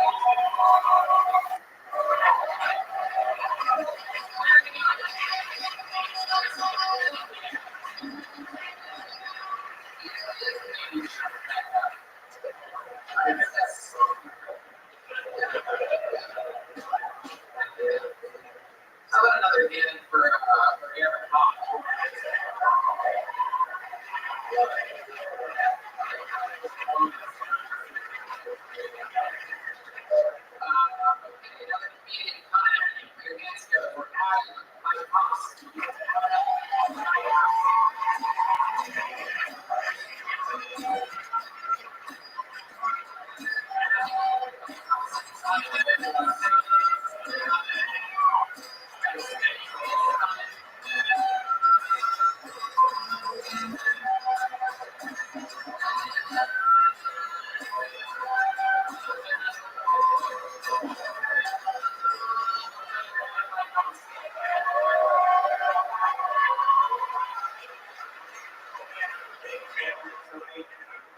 How about another hand for Aaron Hawk? Another comedian coming at you. Put your hands together for Adam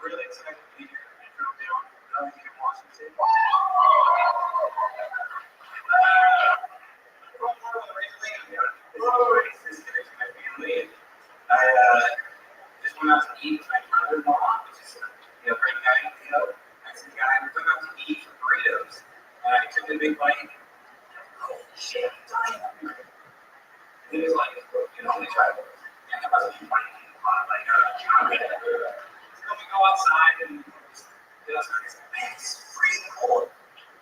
really excited to be here. I drove down from Bellingham, Washington. One of the reasons I got this is my family. I just went out to eat with my brother-in-law, which is a great guy. I said, "Yeah, we're going out to eat for burritos." And I took a big bite. Oh shit! It was like, let me try it. And I wasn't even biting. So we go outside and man, it's freezing cold.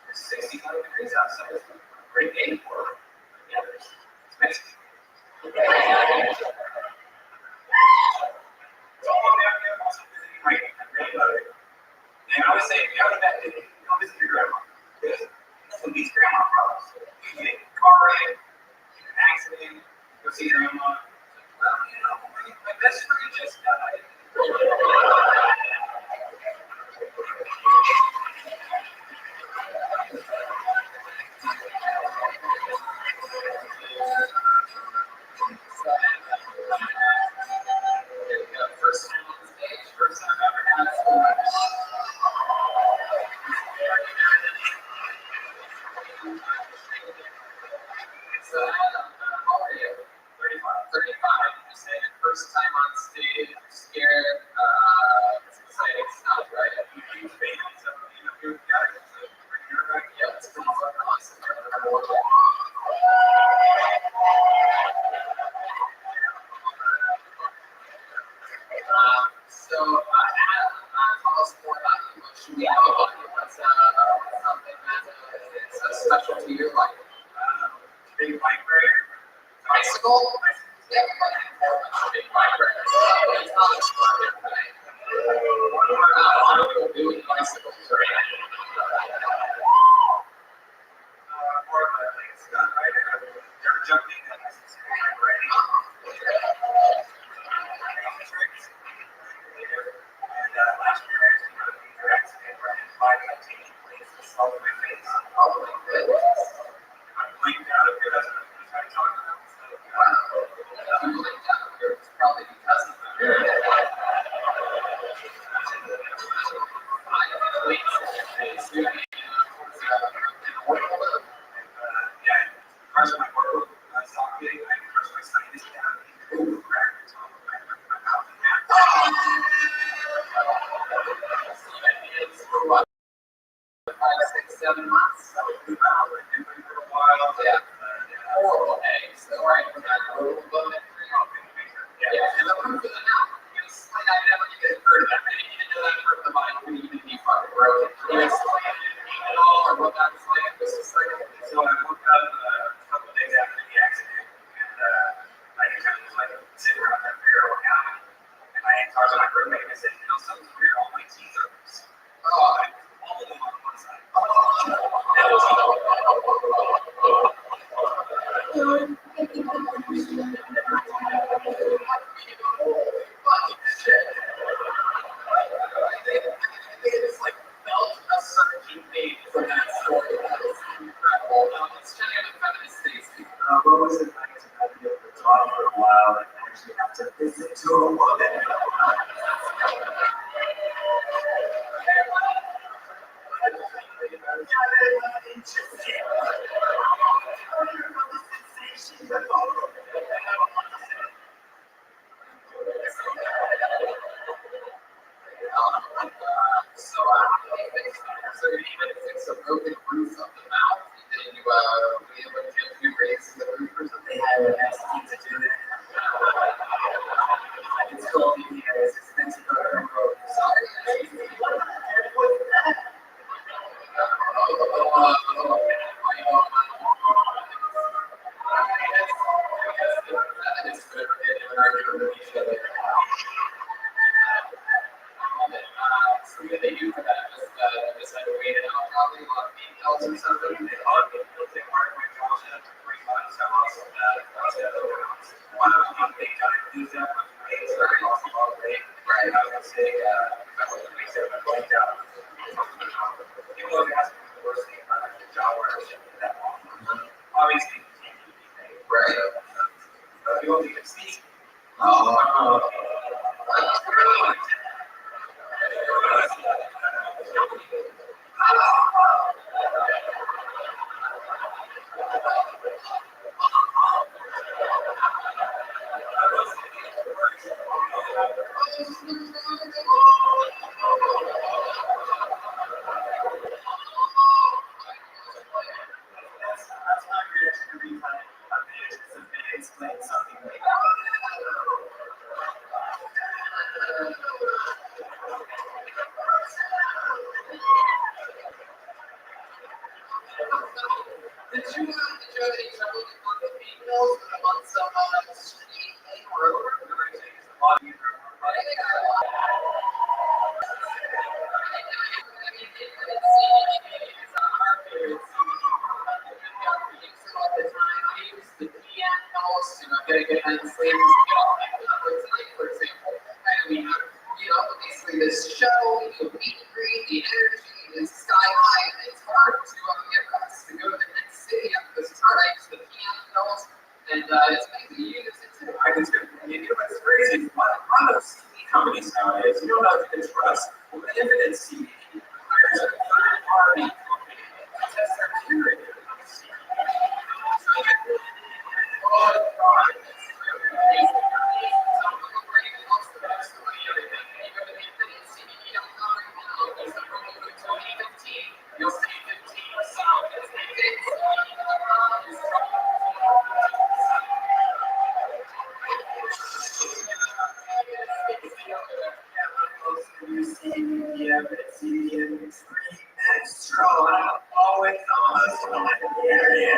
It's 65 degrees outside. It's a great day for it's Mexican. So I'm down there also visiting my grandmother. And I always say, if you haven't met me, go visit your grandma. Because some of these grandma problems. You get a car wreck, an accident, go see your grandma. Well, my best friend just died. First time on stage, first time I've ever had so much. So, how are you? 35. You said first time on stage, scared, it's exciting stuff, right? Huge fan, so you've got it. So, yeah, it's pretty fucking awesome. So, Adam, tell us more about you. What should we know about you? What's something that's special to your life? Big bike rider. Bicycle? Yeah, big bike rider. It's not a sport, right? What are we doing bicycles, right? More of a stunt rider. Never jumped in that. Riding. Tricks. And last year I actually had a major accident where I had 5 titanium plates all over my face. All over my face. I blinked out of it as I started talking about it. So, you blinked out of it. It's probably because of that. Yeah, crushed my world. I crushed my sinus down. Cracked the top of my mouth in half. For what? 5, 6, 7 months. I was moving out with him for a while. Yeah. Horrible eggs. All right. Horrible bone. Yeah. And the proof of the now. I never even heard of that. I didn't even know that part of the body could even be fucking broken. Yes. At all, or what that was like. This is like. So I woke up a couple of days after the accident, and I just kind of was like sitting around that fair workout. And I talked to my roommate and I said, something's weird, all my teeth are loose. All of them on one side. They just like felt a certain pain from that story. That was incredible. It's kind of a feminist thing. What was it like to have to be able to talk for a while and actually have to listen to a woman? So you even fix a broken roof of the mouth, and you be able to gently raise the roof or something. They have an ST to do that. It's called the expensive road. Sorry. What's that? So they do for that, just like wait it out, probably a lot of details or something. They are people take part in Johnson for 3 months. I'm also one of the big time do that. It's very awesome all day. Right. I was gonna say, I wasn't going to say, but going down. People always ask me the worst thing about the job where I was that long. Obviously, you can't do anything. Right. But you only can see. Oh. Did you have any trouble with the females on some street or on your the pianos, getting behind the scenes, for example, and we have, basically this show, the meet and greet, the energy is sky high, and it's hard to get us to go to the next city after this time, the pianos, and it's amazing. You use it too. I think it's crazy. A lot of CD companies nowadays, you don't know if you can trust. Well, the Infinite CD hires a third party company to test their purity. You'll see 15 extra, always on the area.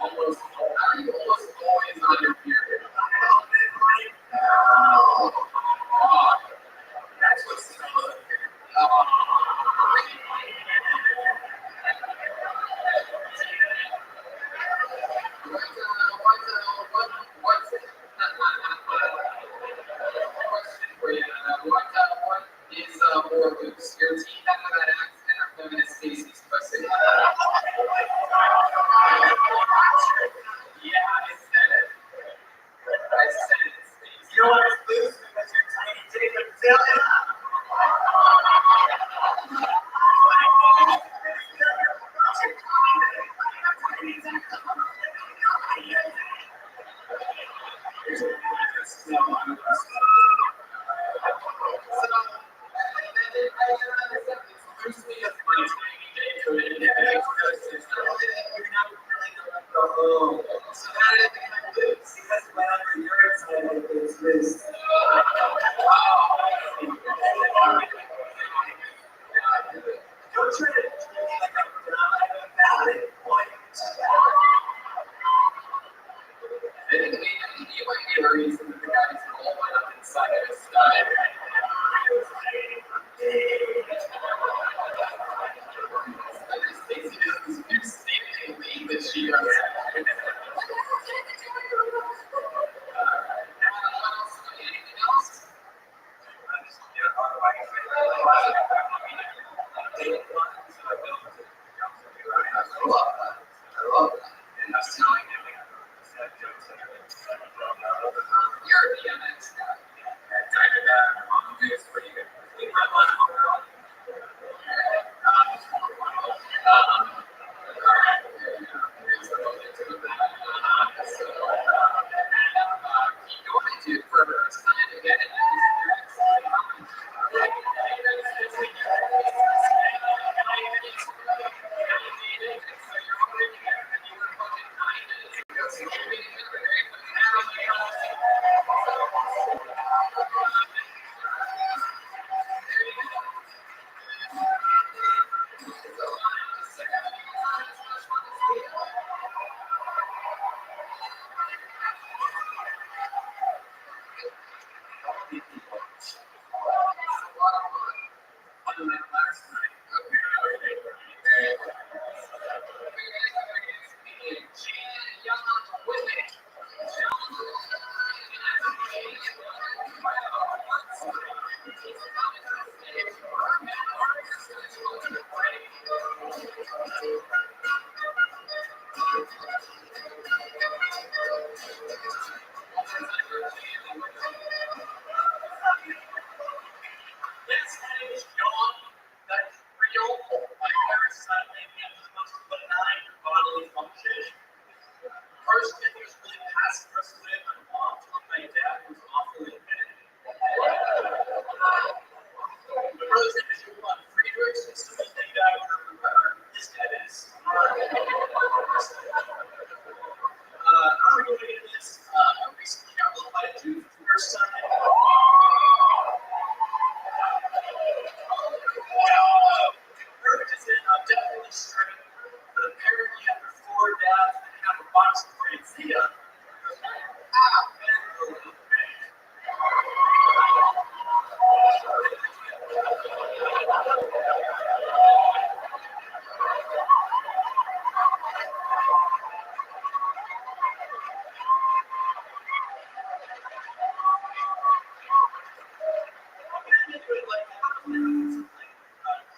Almost always on your period. That's what's what is more loose? Your teeth after that accident are feminist Stacey's pussy. Yeah, I said it. You know what it's loose because your tiny dick would fill it up. last night. Okay. This is John, that's real, like parasite, maybe the most benign bodily function. First, it was really passive aggressive, and mom told my dad was awfully bad. The brothers and his one Friedrichs, and some of the guy his dad is. I'm related to this recently got looked by a Jew for the first time. Definitely straight, but apparently after 4 dads and half a box of Francia,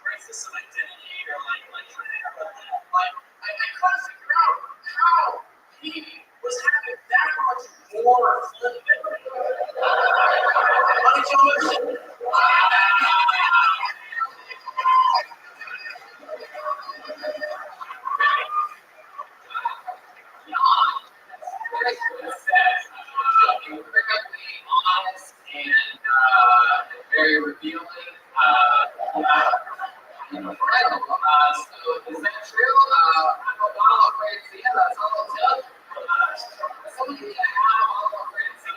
crisis of identity or like trying to have I couldn't figure out how he was having that much more fun than me. Incredibly honest and very revealing. Incredible. So is that true? I'm a ball of crazy. That's all I'll tell you. Some of you have all of crazy.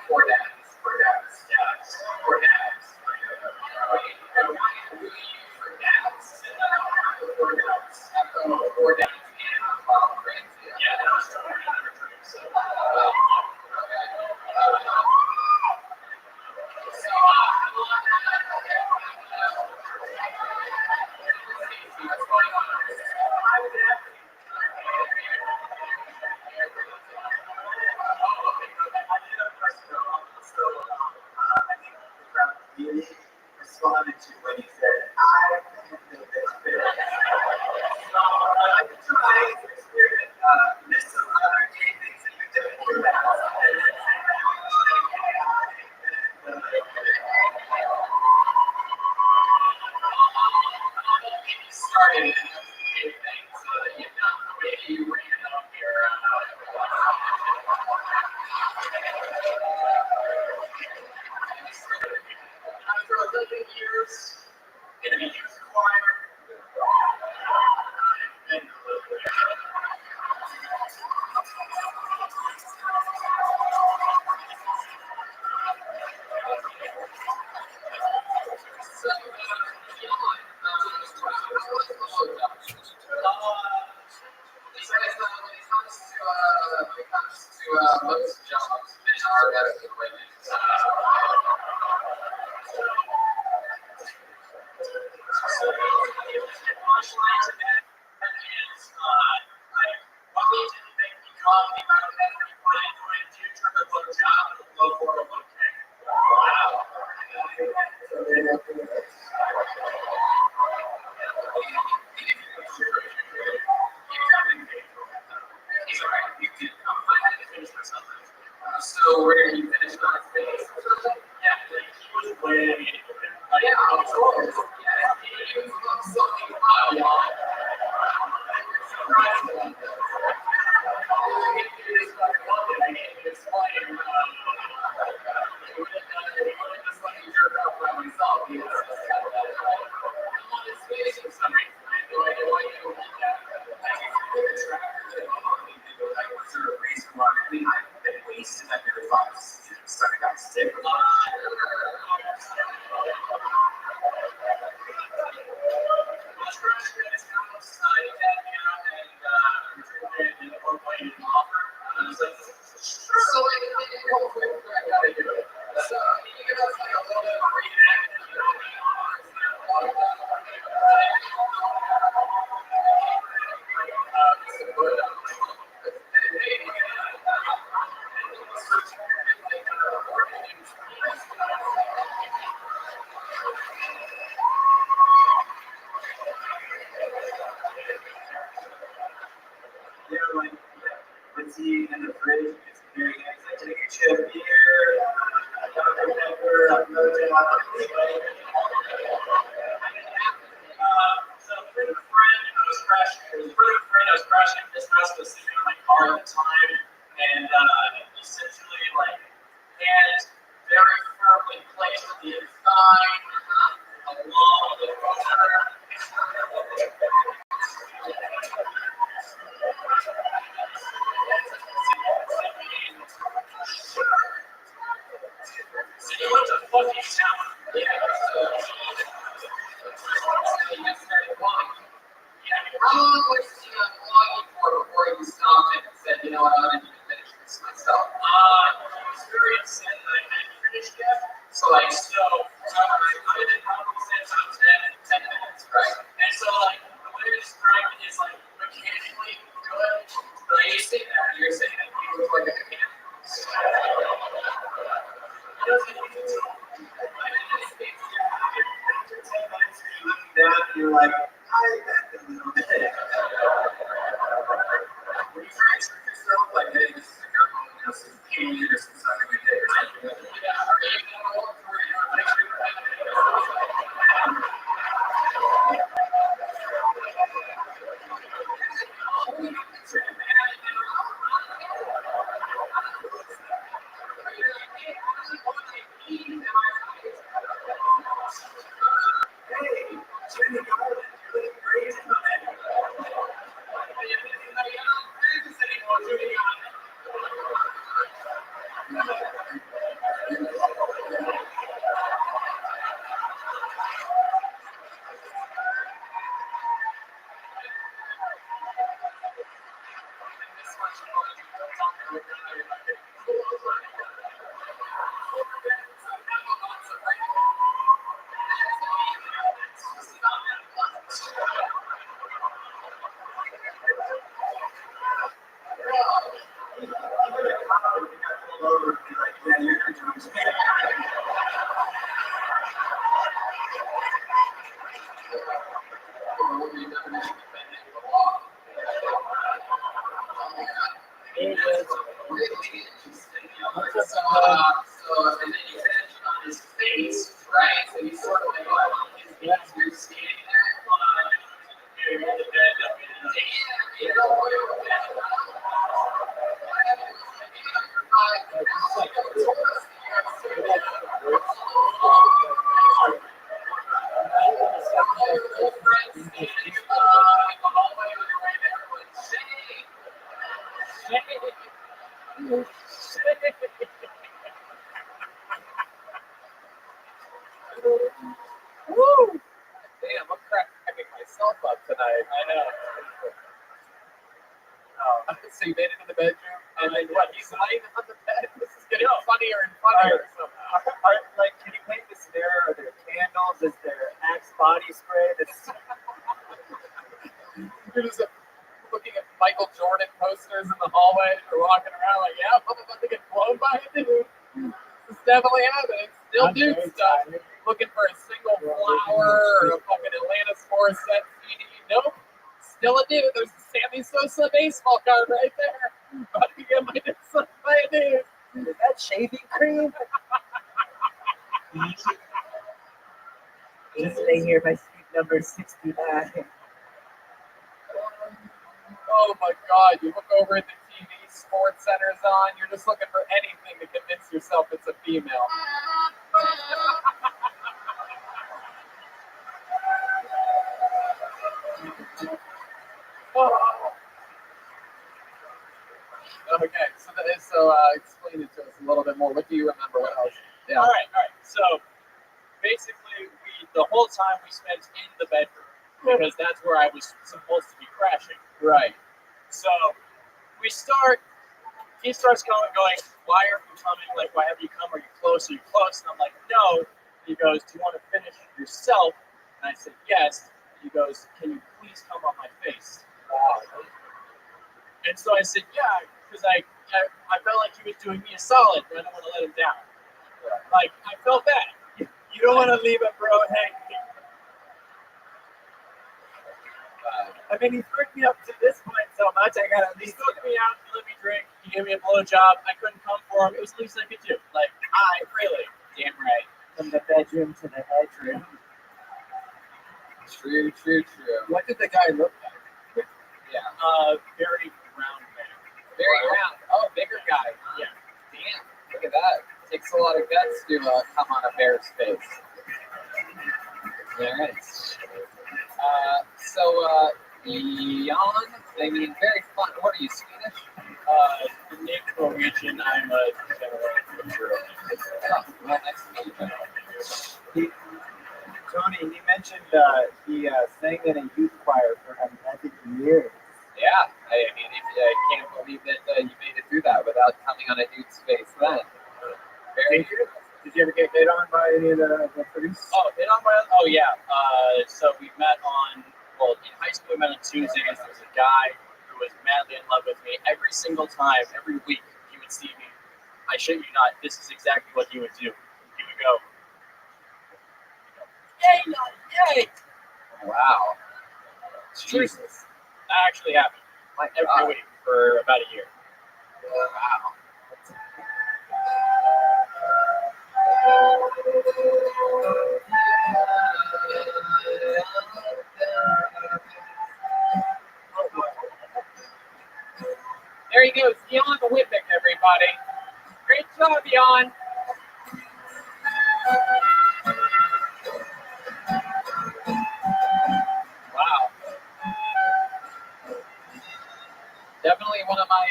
Four dads. Four dads. Dads. Four dads. Wait, who you for dads? Four dads. Four dads and a ball of crazy. Yeah, that was totally another drink. So, responded to when he said, I think this fit. I could try to experience miss some other gay things that you did for that. Started in gay things so that you know maybe you ran up here. After 11 years in a youth choir, and most jobs men are better than women. Punchline to that is, while he didn't make me call me about that, what I do in future, but low job, low 401k. Wow. He's all right. You can. I had to finish myself. So where did you finish on his face? Yeah, like he was way into it. Yeah, of course. Yeah, he was something wild. Surprising. He is like London. I can't even explain. He wouldn't just let me jerk off by myself. He was just kind of on his face for some reason. I had no idea why he would want that. I think it's really attractive. Was there a reason why I've been wasted at your advice? Starting out sick. the inside, along the rotor. So you want to fuzzy shower. Yeah, so you started walking. Yeah, how long was you walking for before you stopped and said, you know what, I need to finish this myself? He was very upset that I hadn't finished yet. So I did probably say about 10 minutes, right? And so like the way to describe it is like mechanically good. But you say that, you're saying that you look like a mechanic. He doesn't need to tell. After 10 minutes, you're looking down and you're like, I bet a little bit. When you try to trick yourself, like, hey, this is a good one, some candy or some sucker we did, right? Yeah, or even a little career, make sure you're right there. So and then you finish on his face, right? So you sort of like, you're skating there. Woo! Damn, I'm cracking myself up tonight. I know. So you made it to the bedroom, and then what? He's lying on the bed. This is getting funnier and funnier. Like, can you paint the scenario? Are there candles? Is there Axe body spray? You're just looking at Michael Jordan posters in the hallway. You're walking around like, yeah, I'm about to get blown by a dude. This is definitely happening. Still dude stuff. Looking for a single flower or a fucking Atlanta Sports set CD. Nope. Still a dude. There's the Sammy Sosa baseball card right there. About to get my dick sucked by a dude. Is that shaving cream? Just stay here by seat number 69. Oh my God, you look over at the TV, Sports Center's on, you're just looking for anything to convince yourself it's a female. Okay, so explain it to us a little bit more. What do you remember? What else? Yeah. All right. So basically, the whole time we spent in the bedroom because that's where I was supposed to be crashing. Right. So he starts going, why aren't you coming? Like, why haven't you come? Are you close? Are you close? And I'm like, no. He goes, do you want to finish yourself? And I said, yes. He goes, can you please come on my face? Wow. And so I said, yeah, because I felt like he was doing me a solid, but I don't want to let him down. Like, I felt bad. You don't want to leave a bro hanging. I mean, he freaked me up to this point so much, I got to at least took me out, he let me drink, he gave me a blowjob, I couldn't come for him, it was the least I could do. Like, really, damn right. From the bedroom to the bedroom. True. What did the guy look like? Yeah. Very round man. Very round. Oh, bigger guy. Yeah. Damn. Look at that. Takes a lot of guts to come on a bear's face. All right. Jan, I mean, very fun. What are you, Swedish? Nick Norwegian, I'm a general. Oh, well, nice to meet you. Tony, he mentioned he sang in a youth choir for 11 years. Yeah, I mean, I can't believe that you made it through that without coming on a dude's face then. Very good. Did you ever get hit on by any of the producers? Oh, hit on by? Oh, yeah. So we met on, well, in high school we met on Tuesdays. There was a guy who was madly in love with me. Every single time, every week, he would see me. I shit you not, this is exactly what he would do. He would go, yay, not yay! Wow. Jesus. Jesus. That actually happened My every God. week for about a year. Wow. There he goes, Jan the Whipping, everybody. Great job, Jan. Wow. Definitely one of my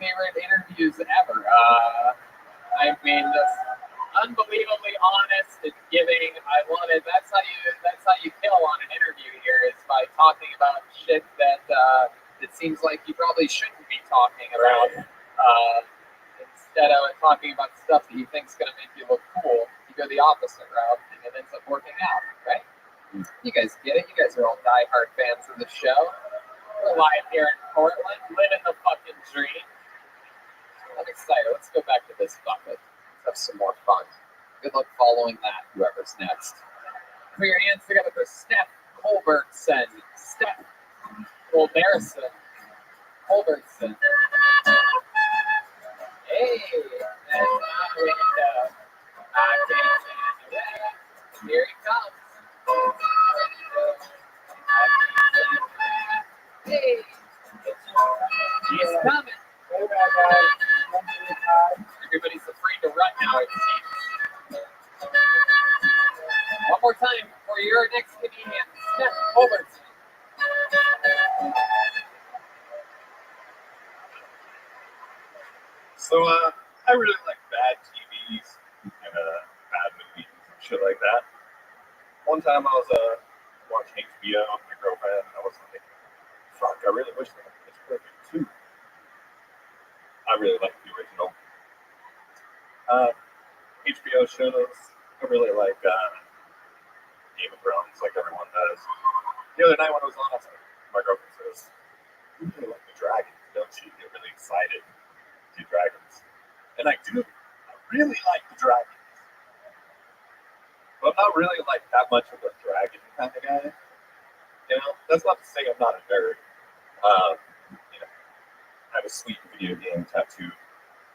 favorite interviews ever. I mean, just unbelievably honest and giving. I love it. That's how you kill on an interview here, is by talking about shit that it seems like you probably shouldn't be talking about. Instead of talking about stuff that you think is going to make you look cool, you go the opposite route, and it ends up working out, right? You guys get it. You guys are all diehard fans of the show. We're live here in Portland, living the fucking dream. I'm excited. Let's go back to this bucket. Let's have some more fun. Good luck following that, whoever's next. Put your hands together for Steph Colbertson. Steph Colbertson. Colbertson. Hey, that's my window. I can't stand the rain. Here he comes. Hey, he's coming. Hey, Rabbi. Everybody's afraid to run now, it seems. One more time for your next comedian, Steph Colbertson. So, I really like bad TVs and bad movies and shit like that. One time I was watching HBO with my girlfriend, and I was like, fuck, I really wish they had Pitch Perfect 2. I really like the original. HBO shows, I really like Game of Thrones, like everyone does. The other night when I was on, I was like, my girlfriend says, you really like the dragons, don't you? You're really excited to do dragons. And I do. I really like the dragons. But I'm not really like that much of a dragon kind of guy. You know, that's not to say I'm not a nerd. You know, I have a sweet video game tattoo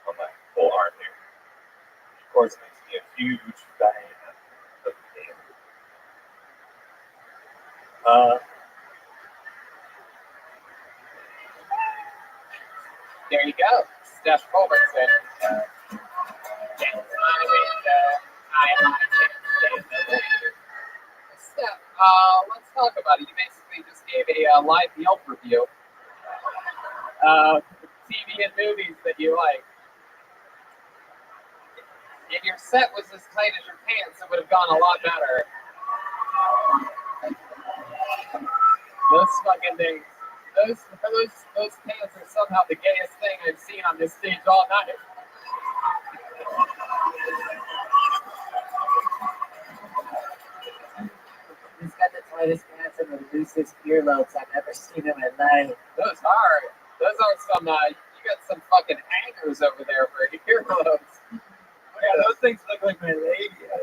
on my whole arm here. Of course, it makes me a huge fan of the game. There you go, Steph Colbertson. Get my window. I can't stand the rain. Steph, let's talk about it. You basically just gave a live Yelp review. TV and movies that you like. If your set was as tight as your pants, it would have gone a lot better. Those fucking things. Those pants are somehow the gayest thing I've seen on this stage all night. He's got the tightest pants and the loosest earlobes I've ever seen in my life. Those are some, you got some fucking hangers over there for earlobes. Yeah, those things look like my labia.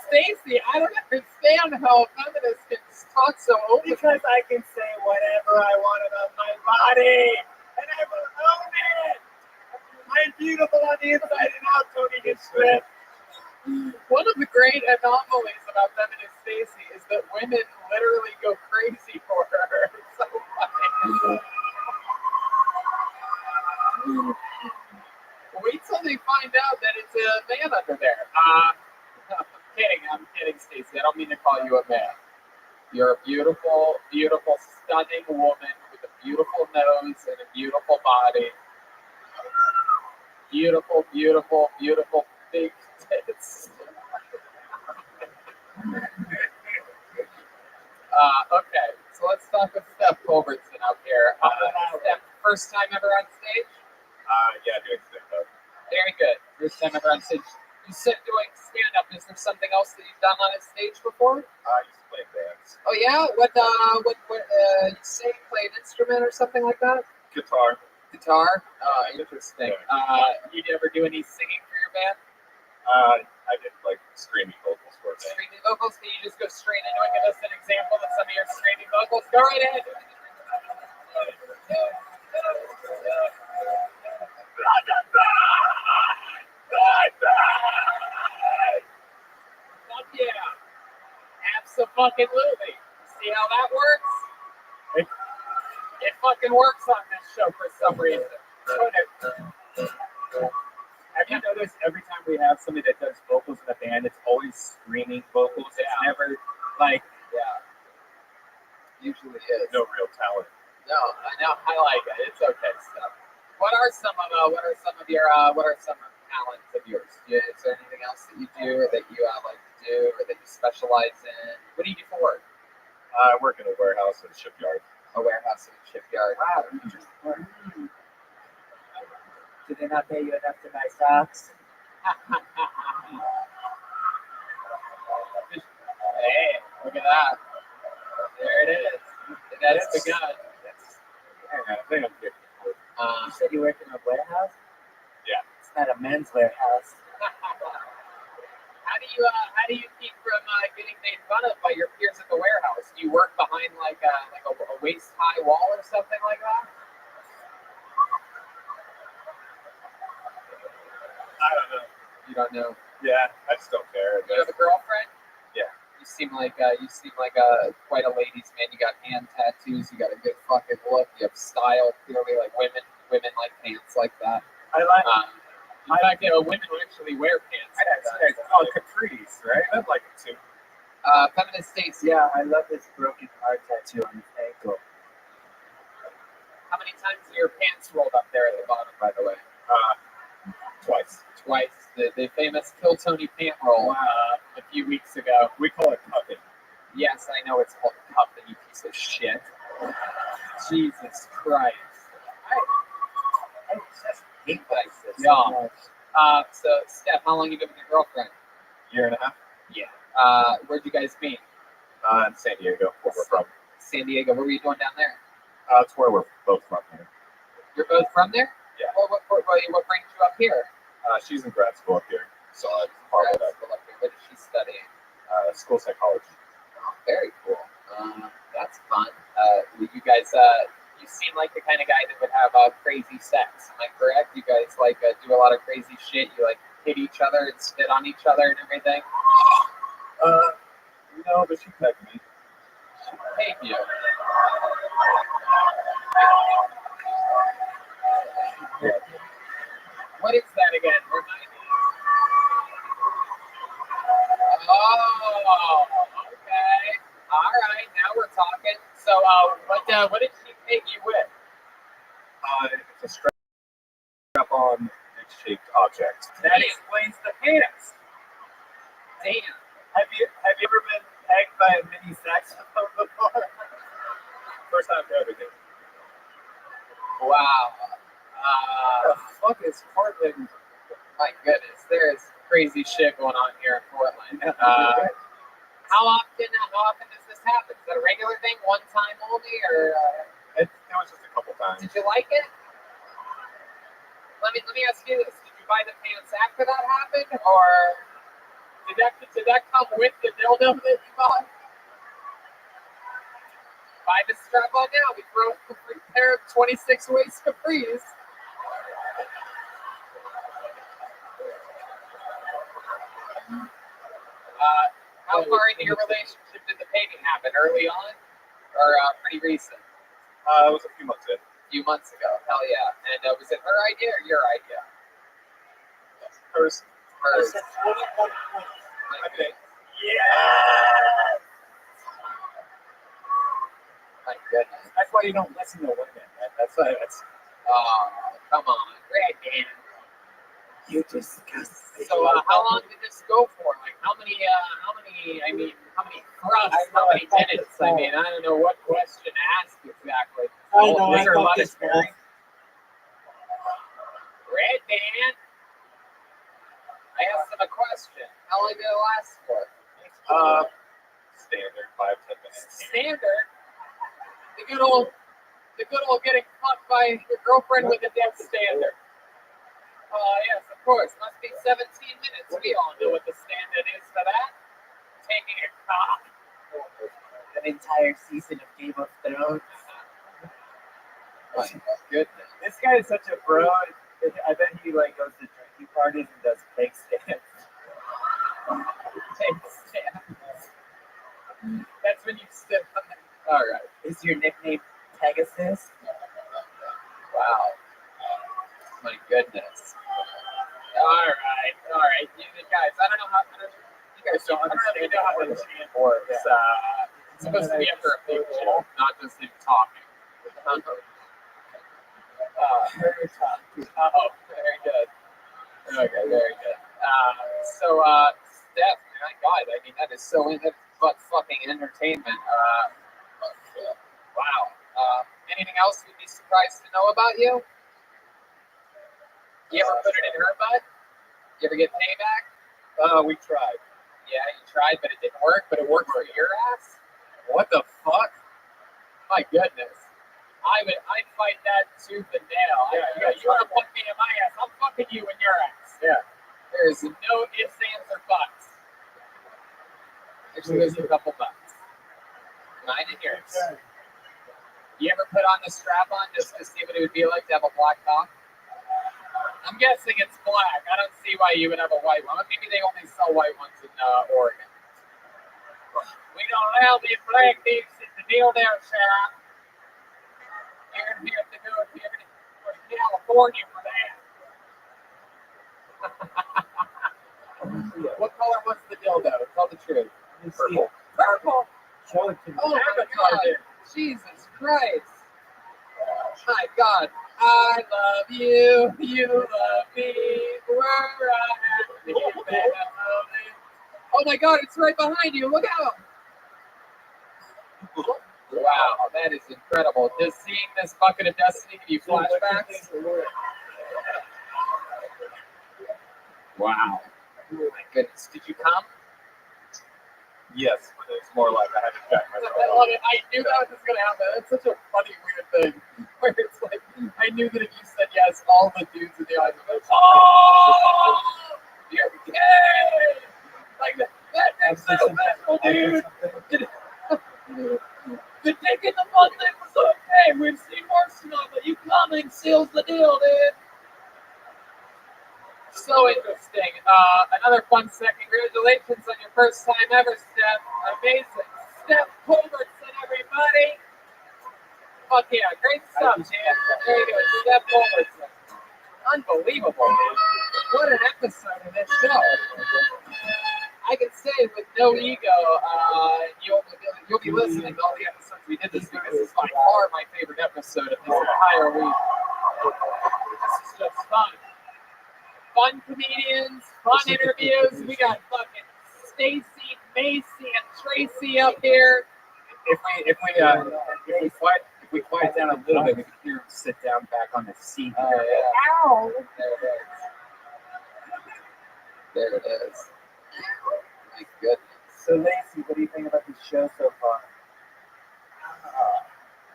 Stacy, I don't understand how feminists can talk so openly. Because I can say whatever I want about my body, and I will own it. I'm beautiful on the inside and out, Tony gets stripped. One of the great anomalies about feminist Stacy is that women literally go crazy for her. It's so funny. Wait till they find out that it's a man under there. I'm kidding, Stacey. I don't mean to call you a man. You're a beautiful, beautiful, stunning woman with a beautiful nose and a beautiful body. Beautiful, beautiful, beautiful big tits. Okay, so let's talk with Steph Culbertson up here. Steph, first time ever on stage? Yeah, doing stand-up. Very good. First time ever on stage. You said doing stand-up. Is there something else that you've done on a stage before? I used to play bands. Oh yeah? What you sing, play an instrument or something like that? Guitar. Guitar? Interesting. You ever do any singing for your band? I did like screaming vocals for a band. Screaming vocals? Can you just go straight into it? Give us an example of some of your screaming vocals. Go right ahead. Fuck yeah. Absolutely. See how that works? It fucking works on this show for some reason. Have you noticed every time we have somebody that does vocals in a band, it's always screaming vocals? It's never like, Usually is. No real talent. No, I know. I like it. It's okay stuff. What are some of your talents of yours? Is there anything else that you do, or that you like to do, or that you specialize in? What do you do for work? I work in a warehouse at a shipyard. A warehouse and a shipyard. wow, did they not pay you enough to buy socks? Hey, look at that. There it is. That's begun. Yeah, I think I'm getting it. You said you work in a warehouse? Yeah. It's not a men's warehouse. How do you keep from getting made fun of by your peers at the warehouse? Do you work behind like a waist high wall or something like that? I don't know. You don't know. Yeah, I just don't care. You have a girlfriend? Yeah. You seem like quite a ladies' man. You got hand tattoos. You got a good fucking look. You have style. Clearly, like women like pants like that. I like In fact, women who actually wear pants. It's called capris, right? I like it too. Feminist Stacey. Yeah, I love this broken heart tattoo on his ankle. How many times are your pants rolled up there at the bottom, by the way? Twice. Twice. The famous Kill Tony pant roll a few weeks ago. We call it cupping. Yes, I know it's called cupping, you piece of shit. Jesus Christ. I just hate this. Yeah. So, Steph, how long you been with your girlfriend? Year and a half. Yeah. Where'd you guys meet? In San Diego, where we're from. San Diego. What were you doing down there? That's where we're both from here. You're both from there? Yeah. What brings you up here? She's in grad school up here, so I followed up. What is she studying? School psychology. Oh, very cool. That's fun. You guys, you seem like the kind of guy that would have crazy sex. Am I correct? You guys do a lot of crazy shit. You hit each other and spit on each other and everything. No, but she pegged me. She pegged you. What is that again? Remind me. Oh, okay. All right, now we're talking. So, what did she peg you with? It's a strap-on egg-shaped object. That explains the pants. Damn. Have you ever been pegged by a mini saxophone before? First time for everything. Wow. Fuck is Portland? My goodness, there is crazy shit going on here in Portland. How often does this happen? Is that a regular thing, one time only, or? It was just a couple times. Did you like it? Let me ask you this: did you buy the pants after that happened, or did that come with the dildo that you bought? Buy the strap on now. We throw a free pair of 26 waist capris. How far into your relationship did the painting happen? Early on, or pretty recent? It was a few months in. A few months ago. Hell yeah. And was it her idea or your idea? person. I said 21 points. Okay. Yeah. My goodness. That's why you don't listen to women, man. That's why that's. Oh, come on. Red man. You disgust me. So, how long did this go for? Like, how many thrusts, how many minutes? I mean, I don't know what question to ask exactly. I know, Was I there a thought lot of this sparing? Red man. I asked him a question. How long did it last for? Standard 5-10 minutes. Standard. The good old getting fucked by your girlfriend with a death standard. Yes, of course. Must be 17 minutes. We all know what the standard is for that. Taking a cock. An entire season of Game of Thrones. My goodness. This guy is such a bro. I bet he like goes to drinking parties and does cake stands. Take stands. That's when you sit on the... All right. Is your nickname Pegasus? Wow. My goodness. All right. You guys, I don't know how... You guys don't understand how the chant works. It's supposed to be after a big joke, not just him talking. Very tough. Oh, very good. Okay, very good. Steph, my God, I mean, that is so but fucking entertainment. Wow. Anything else you'd be surprised to know about you? You ever put it in her butt? You ever get payback? We tried. Yeah, you tried, but it didn't work, but it worked for your ass? What the fuck? My goodness. I'd fight that tooth and nail. You want to fuck me in my ass, I'm fucking you in your ass. Yeah. There's no ifs, ands, or buts. Actually, there's a couple buts. Mine and yours. You ever put on the strap on just to see what it would be like to have a black cock? I'm guessing it's black. I don't see why you would have a white one. Maybe they only sell white ones in Oregon. We don't have these black dicks in the deal there, Sarah. You're going to have to go to California for that. What color was the dildo? Tell the truth. Purple. Purple. Show it to me. Oh my God. Jesus Christ. My God. I love you. You love me. We're a happy family. Oh my God, it's right behind you. Look out. Wow, that is incredible. Just seeing this bucket of destiny give you flashbacks. Wow. Oh my goodness. Did you come? Yes, but it's more like I had to jack I myself. love it. I knew that was going to happen. That's such a funny, weird thing. Where it's like, I knew that if you said yes, all the dudes in the audience would be like, oh, you're gay! Like, that makes so special, dude. The dick in the butt thing was okay. We've seen worse tonight, but you coming seals the deal, dude. So interesting. Another fun set. Congratulations on your first time ever, Steph. Amazing. Steph Culbertson, everybody. Fuck yeah. Great stuff, man. There you go. Steph Culbertson. Unbelievable, man. What an episode of this show. I can say with no ego, you'll be listening to all the episodes we did this week. This is by far my favorite episode of this entire week. This is just fun. Fun comedians, fun interviews. We got fucking Stacy, Macy, and Tracy up here. If we quiet down a little bit, we can hear him sit down back on the seat. Oh, yeah. Ow! There it is. My goodness. So, Lacey, what do you think about the show so far?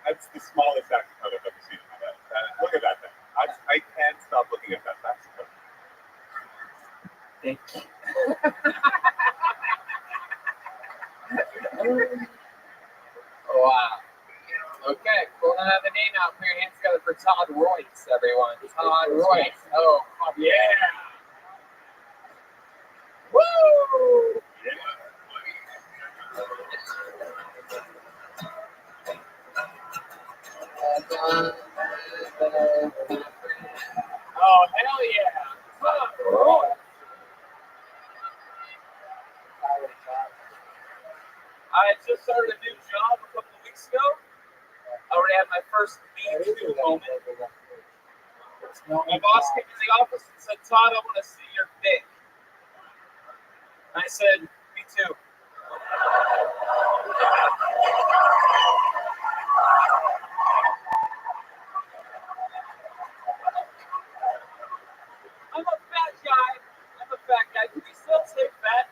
That's the smallest saxophone I've ever seen in my life. Look at that thing. I can't stop looking at that saxophone. Thank you. Wow. Okay, pulling out the name out. Put your hands together for Todd Royce, everyone. Todd Royce. Oh, fuck yeah. Woo! Oh, hell yeah. Todd Royce. I just started a new job a couple of weeks ago. I already had my first Me Too moment. My boss came in the office and said, Todd, I want to see your dick. And I said, me too. I'm a fat guy. Can we still say fat?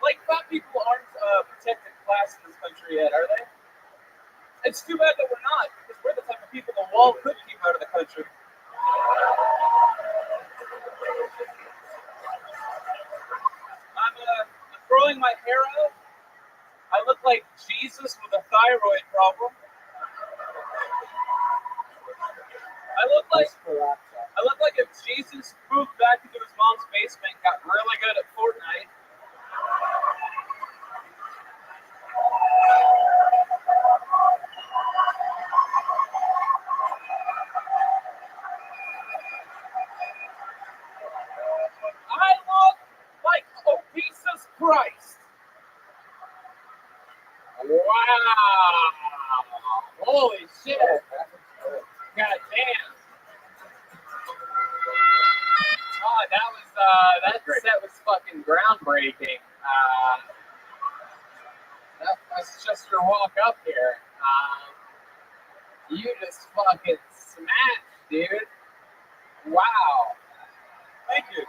Like, fat people aren't protected class in this country yet, are they? It's too bad that we're not, because we're the type of people the wall could keep out of the country. I'm growing my hair out. I look like Jesus with a thyroid problem. I look like if Jesus moved back into his mom's basement and got really good at Fortnite. I look like Jesus Christ. Wow. Holy shit. God damn. Oh, that set was fucking groundbreaking. That was just your walk up here. You just fucking smashed, dude. Wow. Thank you.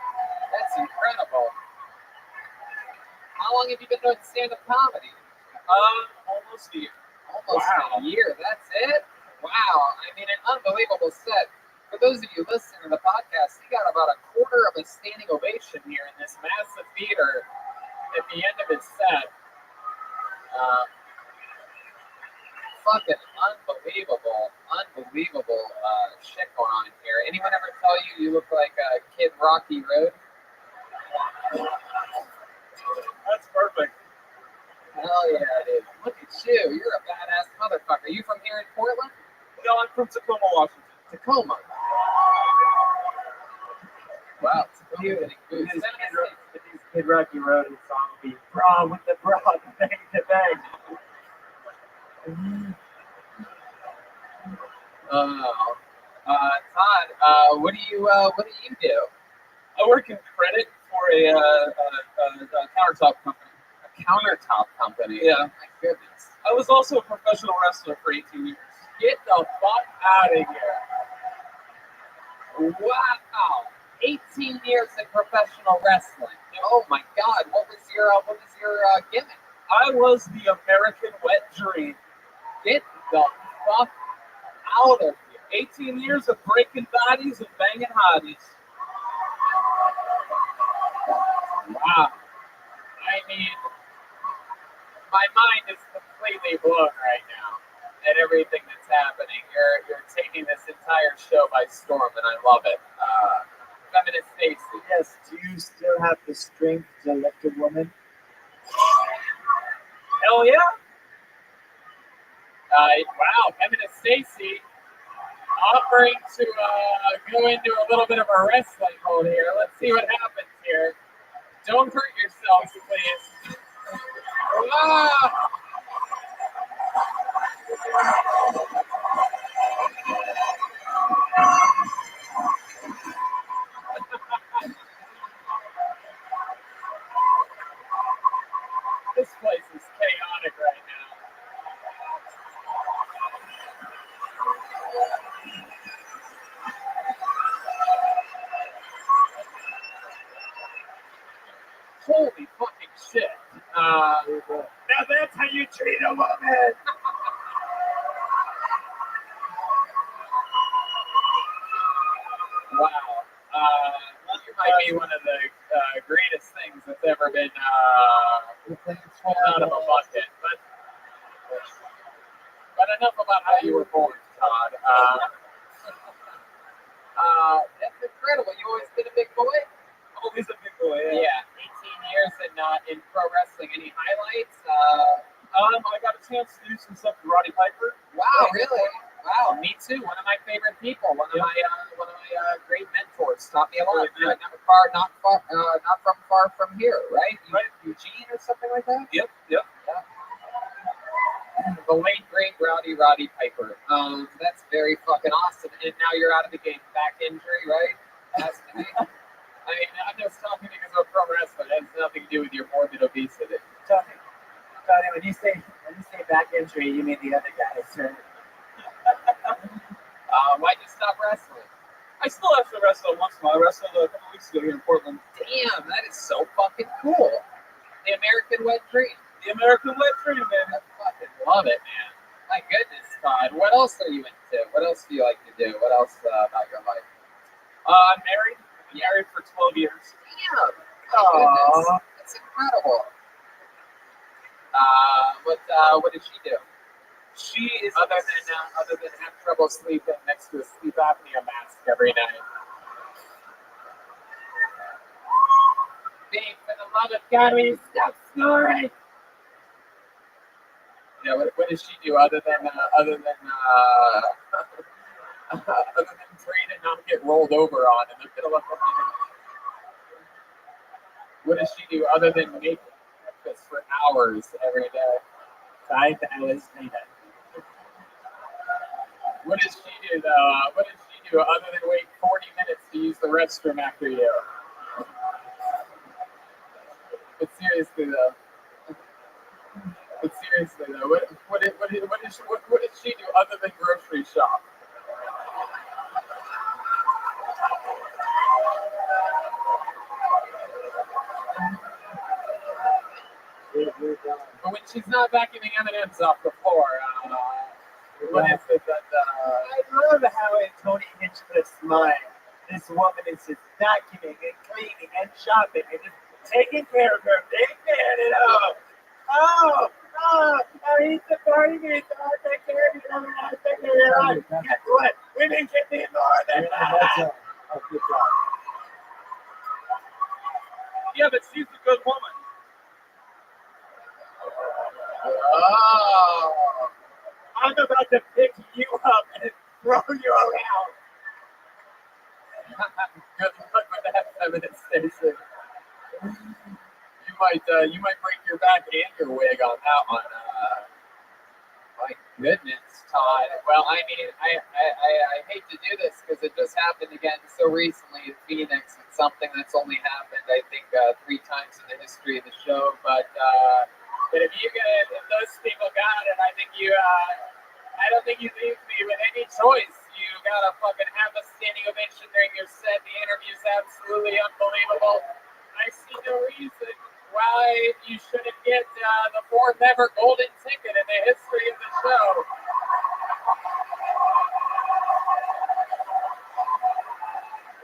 That's incredible. How long have you been doing stand-up comedy? Almost a year. Almost a year. That's it? Wow. I mean, an unbelievable set. For those of you listening to the podcast, he got about a quarter of a standing ovation here in this massive theater at the end of his set. Fucking unbelievable shit going on here. Anyone ever tell you look like Kid Rocky Road? That's perfect. Hell yeah, dude. Look at you. You're a badass motherfucker. Are you from here in Portland? No, I'm from Tacoma, Washington. Tacoma. Wow, Tacoma. It is Kid Rocky Road and song will be Bra with the bra, bang to bang. Todd, what do you do? I work in credit for a countertop company. A countertop company? Yeah. Oh, my goodness. I was also a professional wrestler for 18 years. Get the fuck out of here. Wow. 18 years in professional wrestling. Oh my God. What was your gimmick? I was the American Wet Dream. Get the fuck out of here. 18 years of breaking bodies and banging hotties. Wow. I mean, my mind is completely blown right now at everything that's happening. You're taking this entire show by storm, and I love it. Feminist Stacy. Yes, do you still have the strength to lift a woman? Hell yeah. Wow, Feminist Stacy offering to go into a little bit of a wrestling hold here. Let's see what happens here. Don't hurt yourselves, please. Ah! This place is chaotic right now. Holy fucking shit. Now that's how you treat a woman. Wow. That might be one of the greatest things that's ever been pulled out of a bucket. But enough about how you were born, Todd. That's incredible. You always been a big boy? Always a big boy, Yeah. 18 years in pro wrestling. Any highlights? I got a chance to do some stuff with Roddy Piper. Wow, really? Wow, me too. One of my favorite people. One of my great mentors. Taught me a lot. Not from far from here, right? Right. Eugene or something like that. Yep. The late great Roddy Piper. That's very fucking awesome. And now you're out of the game. Back injury, right? Has to be. I mean, I'm just talking because of pro wrestling. It has nothing to do with your morbid obesity. Tony, when you say back injury, you mean the other guy, sir? Why'd you stop wrestling? I still have to wrestle once in a while. I wrestled a couple weeks ago here in Portland. Damn, that is so fucking cool. The American Wet Dream. The American Wet Dream, man. I fucking love it, man. My goodness, Todd. What else are you into? What else do you like to do? What else about your life? I'm married. I've been married for 12 years. Damn. Goodness. That's incredible. What does she do? She is Other than have trouble sleeping next to a sleep apnea mask every night. Babe, for the love of God, will you stop snoring? Yeah, what does she do other than pray to not get rolled over on in the middle of the meeting? What does she do other than make breakfast for hours every day? 5 hours later. What does she do though? What does she do other than wait 40 minutes to use the restroom after you? But seriously though, what does she do other than grocery shop? But when she's not vacuuming M&Ms off the floor, what is it that? I love how Tony Hinchcliffe's mind, this woman is just vacuuming and cleaning and shopping and just taking care of her big man at home. I eat the party meat. I'll take care of you. I'll take care of your life. Guess what? Women can be more than that. Good job. Yeah, but she's a good woman. Oh. I'm about to pick you up and throw you around. Good luck with that feminine station. You might break your back and your wig on that one. My goodness, Todd. Well, I mean, I hate to do this because it just happened again so recently in Phoenix. It's something that's only happened, I think, 3 times in the history of the show. But if those people got it, I don't think you leave me with any choice. You gotta fucking have a standing ovation during your set. The interview's absolutely unbelievable. I see no reason why you shouldn't get the 4th ever golden ticket in the history of the show.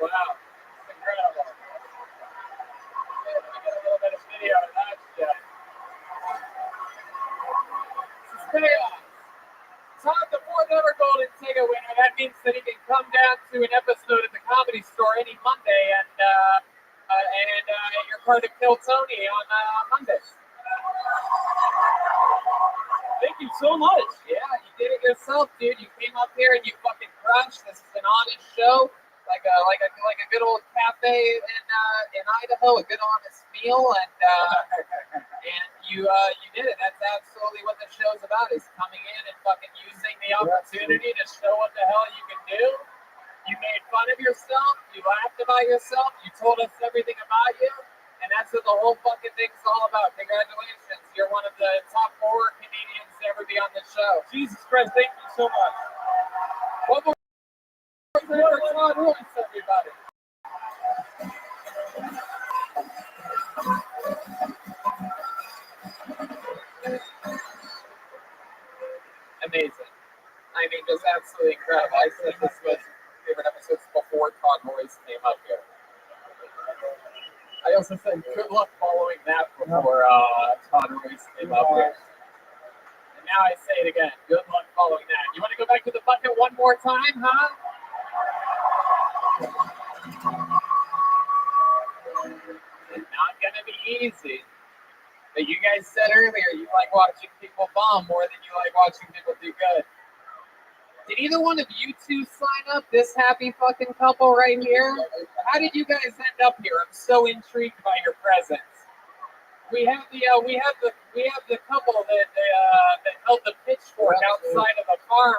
Wow, it's incredible. Let me get a little bit of video of that shit. Stay on. Todd, the 4th ever golden ticket winner. That means that he can come down to an episode at the Comedy Store any Monday and you're part of Kill Tony on Mondays. Thank you so much. Yeah, you did it yourself, dude. You came up here and you fucking crushed. This is an honest show, like a good old cafe in Idaho, a good honest meal, and you did it. That's absolutely what the show's about: is coming in and fucking using the opportunity to show what the hell you can do. You made fun of yourself. You laughed about yourself. You told us everything about you. And that's what the whole fucking thing's all about. Congratulations. You're one of the top 4 Canadians to ever be on this show. Jesus Christ, thank you so much. One more thing for Todd Royce, everybody. Amazing. I mean, just absolutely incredible. I said this was favorite episodes before Todd Royce came up here. I also said good luck following that before Todd Royce came up here. And now I say it again. Good luck following that. You want to go back to the bucket one more time, huh? It's not going to be easy. But you guys said earlier you like watching people bomb more than you like watching people do good. Did either one of you two sign up? This happy fucking couple right here? How did you guys end up here? I'm so intrigued by your presence. We have the couple that held the pitchfork outside of the farm.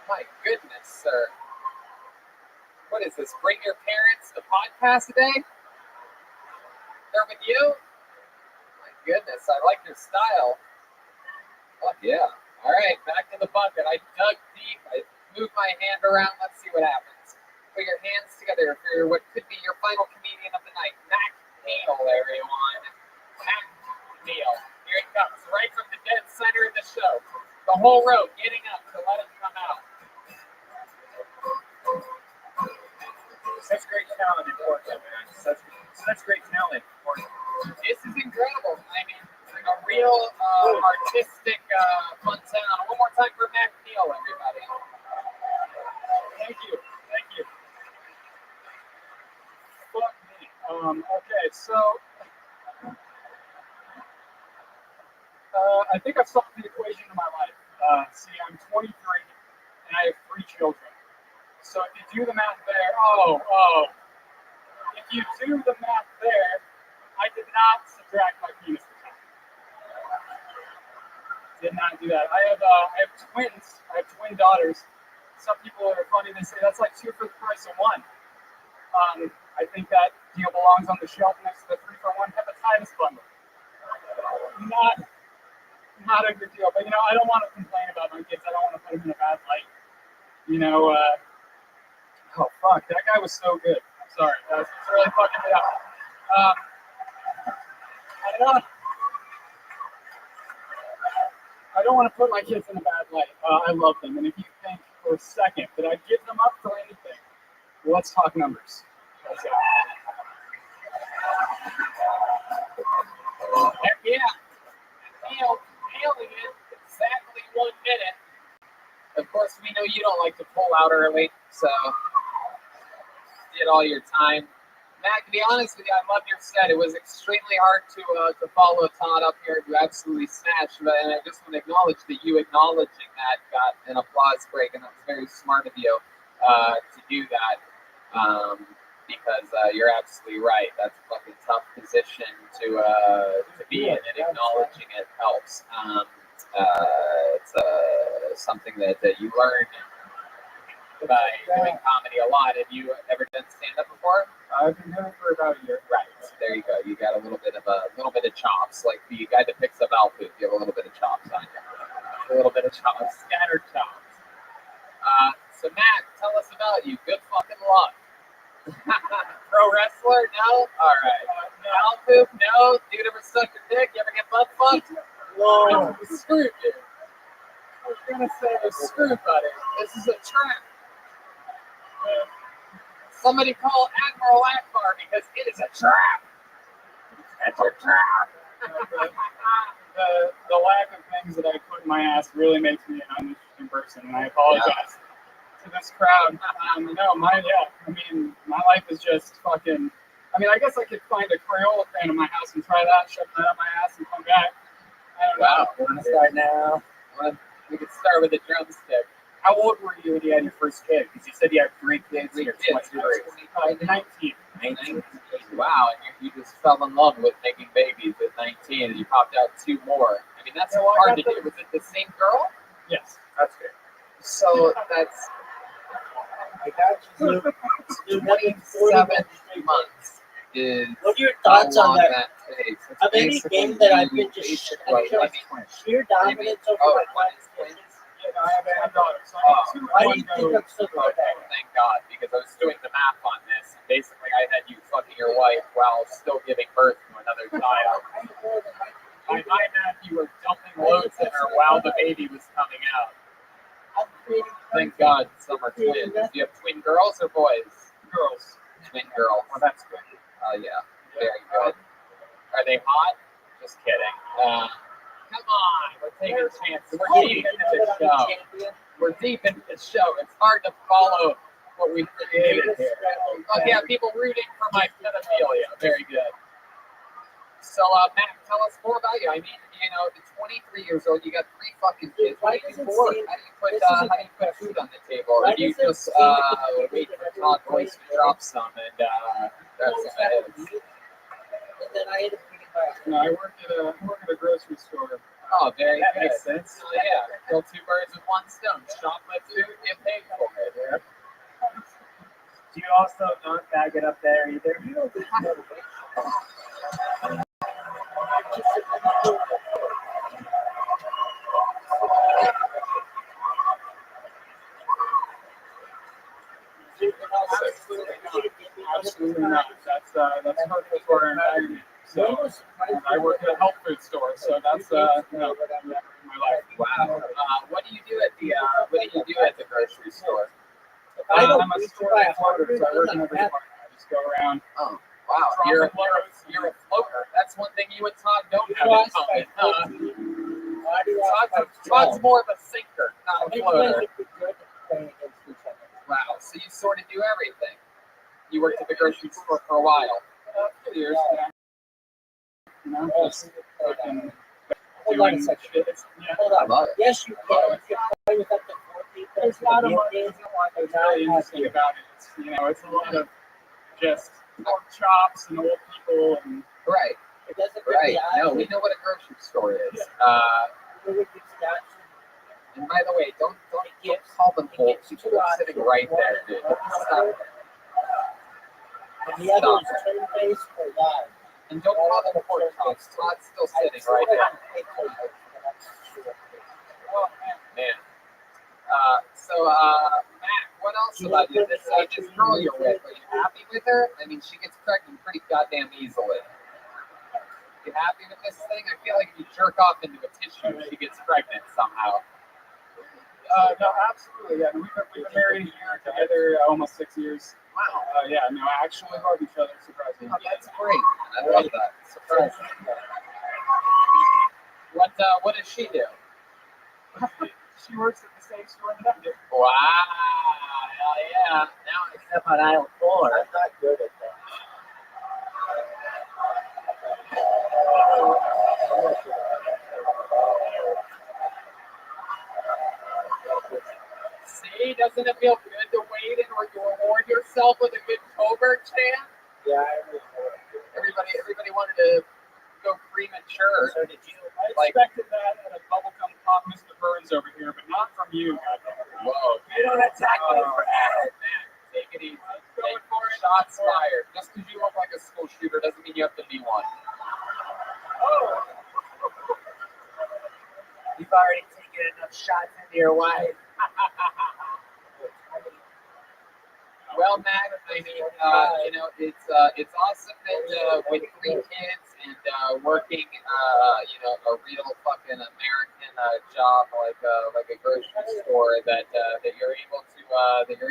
My goodness, sir. What is this? Bring your parents to podcast today? They're with you? My goodness, I like your style. Fuck yeah. All right, back to the bucket. I dug deep. I moved my hand around. Let's see what happens. Put your hands together for what could be your final comedian of the night, Mac Neal, everyone. Mac Neal. Here he comes, right from the dead center of the show. The whole row getting up to let him come out. Such great talent in Portland, man. Such great talent in Portland. This is incredible. I mean, a real artistic fun town. One more time for Mac Neal, everybody. Thank you. Fuck me. Okay, so I think I've solved the equation of my life. See, I'm 23 and I have 3 children. So if you do the math there, if you do the math there, I did not subtract my penis from that. Did not do that. I have twins. I have twin daughters. Some people are funny. They say that's like 2 for the price of 1. I think that deal belongs on the shelf next to the 3-for-1 hepatitis bundle. Not a good deal. But I don't want to complain about my kids. I don't want to put them in a bad light. Oh fuck, that guy was so good. I'm sorry, that's really fucking me up. I don't want to put my kids in a bad light. I love them, and if you think for a second that I'd give them up for anything, well, let's talk numbers. Heck yeah. Nailing it. Exactly 1 minute. Of course, we know you don't like to pull out early, so did all your time. Matt, to be honest with you, I loved your set. It was extremely hard to follow Todd up here. You absolutely smashed, and I just want to acknowledge that you acknowledging that got an applause break, and that was very smart of you to do that. Because you're absolutely right. That's a fucking tough position to be in, and acknowledging it helps. It's something that you learn by doing comedy a lot. Have you ever done stand-up before? I've been doing it for about a year. Right. There you go. You got a little bit of chops, like the guy that picks up Alfu. You have a little bit of chops on you. A little bit of chops, scattered chops. So Matt, tell us about you. Good fucking luck. Pro wrestler? No? Alright. Alfu? No? Dude ever suck your dick? You ever get butt fucked? Whoa. Screwed, dude. I was gonna say it was screwed, buddy. This is a trap. Somebody call Admiral Akbar because it is a trap. It's a trap. The lack of things that I put in my ass really makes me an uninteresting person, and I apologize to this crowd. My life is just fucking. I guess I could find a Crayola fan in my house and try that, shove that up my ass, and come back. I don't know. You want to start now? We could start with a drumstick. How old were you when you had your first kid? Because you said you had 3 kids. 3 You're kids. 19. 19. Wow, and you just fell in love with making babies at 19, and you popped out 2 more. That's hard to do. Was it the same girl? Yes, that's good. So that's 27 months is What are your thoughts how on long that? takes. It's Of any basically game that I've really been just basic, sheer dominance over oh, my one is life. twins? I have a daughter, so I have 2 Why do and you 1 think go. I'm so good at Okay, that? thank God, because I was doing the math on this. And basically, I had you fucking your wife while still giving birth to another child. By my math, you were dumping loads in her while the baby was coming out. Thank God some are twins. Do you have twin girls or boys? Girls. Twin girls. Well, that's good. Oh, yeah. Very good. Are they hot? Just kidding. Come on. We're taking chances. We're deep into the show. We're deep into the show. It's hard to follow what we created here. Oh, yeah, people rooting for my pedophilia. Very good. So, Matt, tell us more about you. I mean, you know, the 23 years old, you got 3 fucking kids. What do you do for work? How do you put food on the table? Or do you just wait for Todd Boyce to drop some and that's it? And then I ended up getting back. No, I work at a grocery store. Oh, very That good. makes sense. So, yeah, kill 2 birds with 1 stone. Shop my food, get paid for it. Yeah. Do you also not bag it up there either? You don't get motivation. Absolutely not. That's perfect for our environment. So I work at a health food store, so that's you know, my life. Wow. What do you do at the grocery store? I'm a store floater, so I work in every department. I just go around. Oh, wow. You're a floater. That's one thing you and Todd don't have in common. Todd's more of a sinker, not a floater. Wow. So you sort of do everything. You worked at the grocery store for a while. 2 years. You know, just fucking Hold on a doing second. shit. Yeah. Hold I on. love it. Yes, you can. You can play with up to 4 people. There's not a much. It's What's really interesting about it. It's, you know, it's a lot of just pork chops and old people and Right. It doesn't Right. really No, we know what a grocery store is. And by the way, don't call them old people. They're sitting right there, dude. Stop. And the other is turn-based or live. And don't call them pork chops. Todd's still sitting right there. Oh, man. Matt, what else about you? This girl you're with, are you happy with her? I mean, she gets pregnant pretty goddamn easily. You happy with this thing? I feel like if you jerk off into a tissue, she gets pregnant somehow. no, absolutely. Yeah, we've been married a year together, almost 6 years. Wow. Yeah, no, I actually love each other, surprisingly. Oh, that's great. I love that. Surprising. What does she do? She works at the same store that I do. Wow. Hell yeah. Now I Except on aisle 4. I'm not good at that. see, doesn't it feel good to wait and reward yourself with a good Covert chant? Yeah, Everybody wanted to go premature. So did you? I expected that at a bubblegum pop Mr. Burns over here, but not from you, goddamn. Whoa. You don't attack me for that. Man, take it easy. Shots fired. Just because you look like a school shooter doesn't mean you have to be one. Oh. You've already taken enough shots into your wife. Well, Matt, I mean, it's awesome that with 3 kids and working, a real fucking American job like a grocery store that you're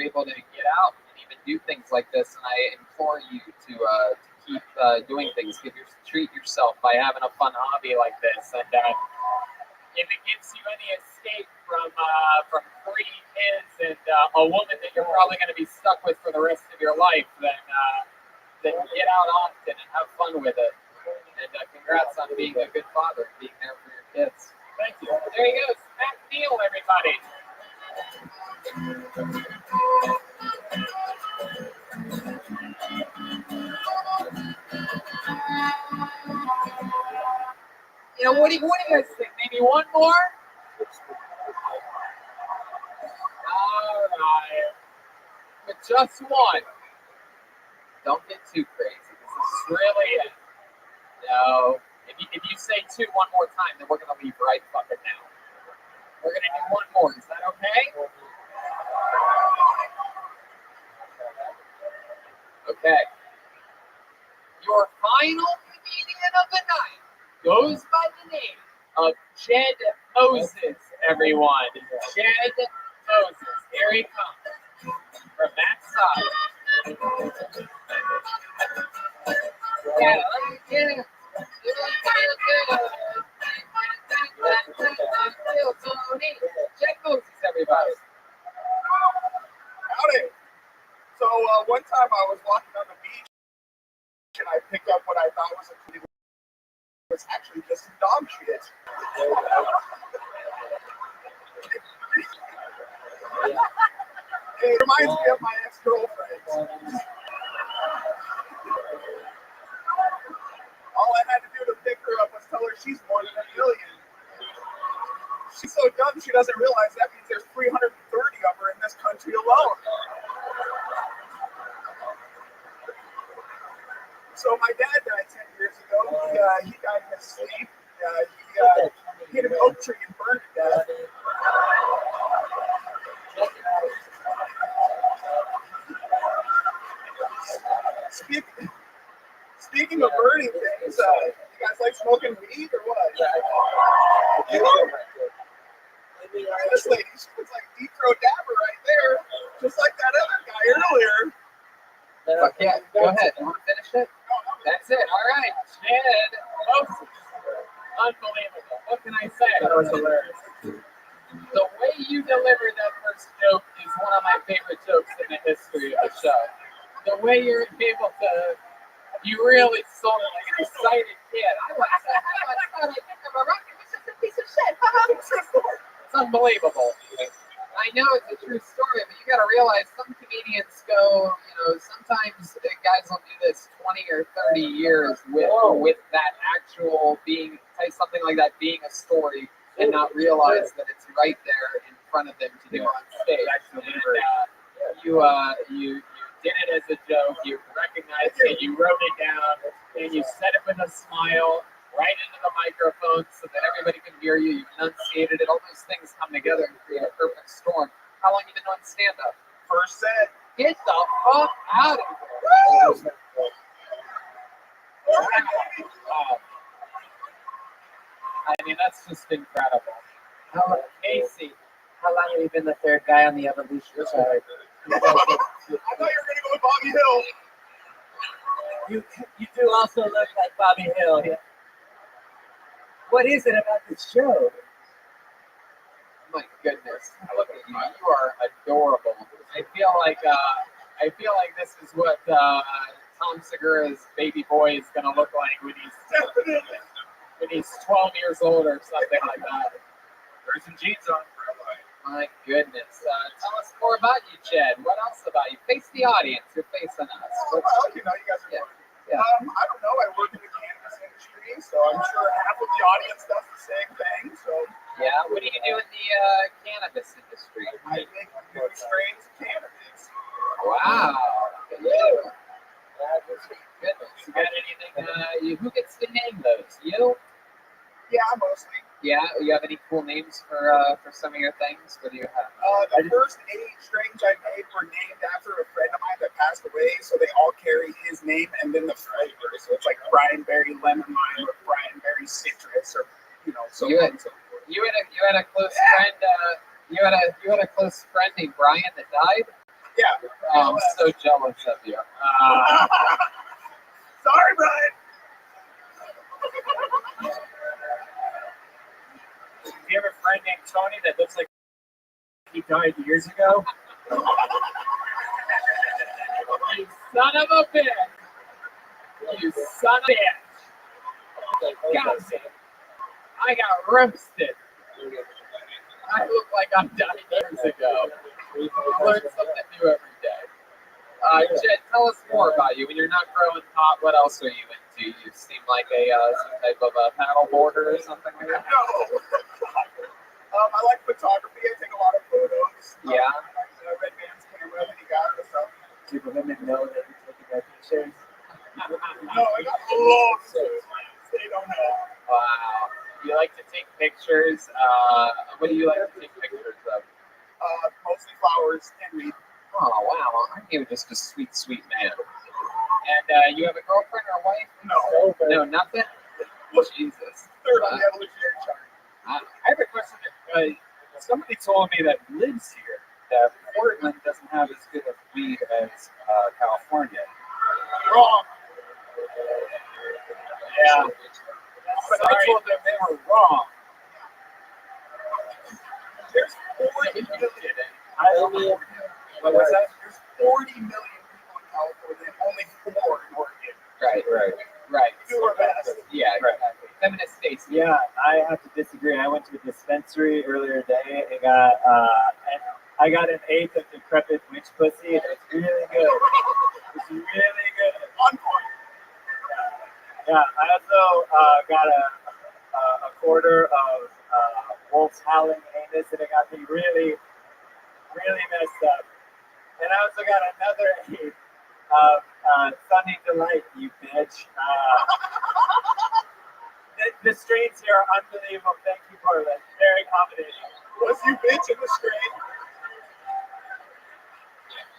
able to get out and even do things like this. And I implore you to keep doing things. Treat yourself by having a fun hobby like this. And if it gives you any escape from 3 kids and a woman that you're probably going to be stuck with for the rest of your life, then get out often and have fun with it. And congrats on being a good father and being there for your kids. Thank you. There he goes, Matt Neal, everybody. What do you guys think? Maybe one more? All right. But just one. Don't get too crazy. This is really it. No. If you say 2 one more time, then we're going to leave right fucking now. We're going to do one more. Is that okay? Okay. Your final comedian of the night goes by the name of Jed Moses, everyone. Jed Moses. Here he comes. From that side. Yeah, let me Jed Moses, everybody. Howdy. So one time I was walking on the beach and I picked up what I thought was a was actually just some dog shit. It reminds me of my ex-girlfriend. All I had to do to pick her up was tell her she's more than a million. She's so dumb she doesn't realize that means there's 330 of her in this country alone. So my dad died 10 years ago. He died in his sleep. He hit an oak tree and burned to death. Speaking of burning things, you guys like smoking weed or what? You know? This lady, she looks like Deep Throat Dabber right there, just like that other guy earlier. Yeah, go ahead. You want to finish it? That's it. All right. Jed. Unbelievable. What can I say? That was hilarious. The way you delivered that first joke is one of my favorite jokes in the history of the show. The way you're able to, you really sold it like an excited kid. I was I think I'm a rocket. It's just a piece of shit. It's unbelievable. I know it's a true story, but you got to realize some comedians go, sometimes guys will do this 20 or 30 years with that actual say something like that being a story and not realize that it's right there in front of them to do on stage. And, you did it as a joke, you recognized it, you wrote it down, and you said it with a smile right into the microphone so that everybody can hear you. You enunciated it. All those things come together and create a perfect storm. How long have you been doing stand-up? First set. Get the fuck out of here. Wow. I mean, that's just incredible. Casey. How long have you been the third guy on the evolution side? I thought you were going to go with Bobby Hill. You do also look like Bobby Hill. Yeah. What is it about this show? My goodness, look at you. You are adorable. I feel like this is what Tom Segura's baby boy is gonna look like when he's 12 years old or something like that. There's some jeans on. My goodness. Tell us more about you, Jed. What else about you? Face the audience. You're facing us. Well, you guys are fun. Yeah. I don't know. I work in the cannabis industry, so I'm sure half of the audience does the same thing. So Yeah. What do you do in the cannabis industry? I make new strains of cannabis. Wow. Look at you. Goodness. You got anything? Who gets to name those? You? Yeah, mostly. Yeah. You have any cool names for some of your things? What do you have? The first 8 strains I made were named after a friend of mine that passed away, so they all carry his name and then the flavor. So it's like Brian Berry Lemon Lime or Brian Berry Citrus, or so You on had- and so forth. You had a close friend. You had a close friend named Brian that died. Yeah. Oh, I'm so jealous of you. Sorry, Brian. Do you have a friend named Tony that looks like he died years ago? You son of a bitch! You son of a bitch! God, I got roasted. I look like I died years ago. We learn something new every day. Jed, tell us more about you. When you're not growing pot, what else are you into? You seem like some type of a paddle boarder or something like that. No. I like photography. I take a lot of photos. Yeah. Red Man's camera that he got or something. Do the women know that you're taking their pictures? No, I got loads of photos. They don't know. Wow. You like to take pictures. What do you like to take pictures of? Mostly flowers and meat. Oh, wow. Aren't you just a sweet, sweet man? And you have a girlfriend or a wife? No. No, nothing? Jesus. Third on the evolutionary chart. I have a question. Somebody told me that lives here that Portland doesn't have as good of weed as California. Wrong. Yeah. But I told them they were wrong. There's 40 million. What was that? There's 40 million people in California, only 4 in Oregon. Right. Right. Right. Do our best. Yeah, Right. exactly. Feminist Stacy. Yeah, I have to disagree. I went to a dispensary earlier today and I got an eighth of decrepit witch pussy, and it's really good. It's really good. On point. Yeah, I also got a quarter of wolf's howling anus, and it got me really, really messed up. And I also got another eighth of Sunny Delight, you bitch. The strains here are unbelievable. Thank you, Portland. Very accommodating. Was you bitch in the screen?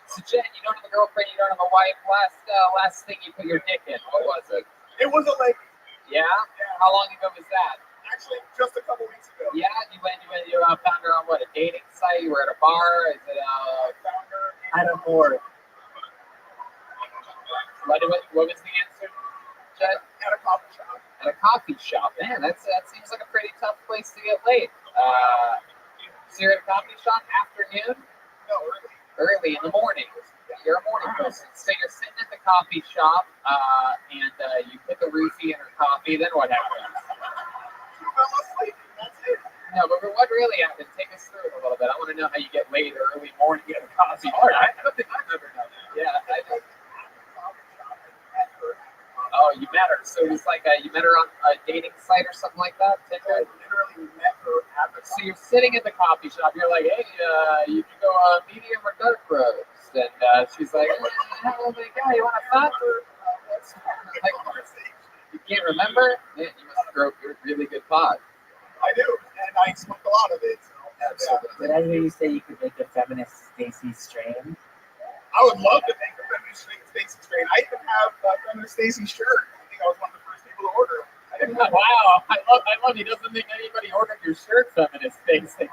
So Jen, you don't have a girlfriend, you don't have a wife. Last thing you put your dick in, what was it? It was a lady. Yeah? How long ago was that? Actually, just a couple weeks ago. Yeah, you found her on what, a dating site? You were at a bar? Is it Found her I don't more. what was the answer, Jen? at a coffee shop. At a coffee shop. Man, that seems like a pretty tough place to get laid. So you're at a coffee shop afternoon? No, Early in the morning. You're a morning person. So you're sitting at the coffee shop, and you put the roofie in her coffee. Then what happens? she fell asleep. That's it. No, but what really happened? Take us through it a little bit. I want to know how you get laid early morning at a coffee shop. I don't think I've ever done that. Yeah, I don't. Oh, you met her. So it was like you met her on a dating site or something like that? I literally met her at the So you're sitting at the coffee shop. You're like, hey, you can go medium or dark roast. And she's like, oh my God, you want a fuck? Like, you can't remember? Man, you must grow really good pot. I do, and I smoked a lot of it. So, Absolutely. Did I hear you say you could make a feminist Stacy strain? I would love to make a feminist Stacy strain. I even have a feminist Stacy shirt. I think I was one of the first people to order. I didn't know. Wow, I love he doesn't think anybody ordered your shirt, feminist Stacy.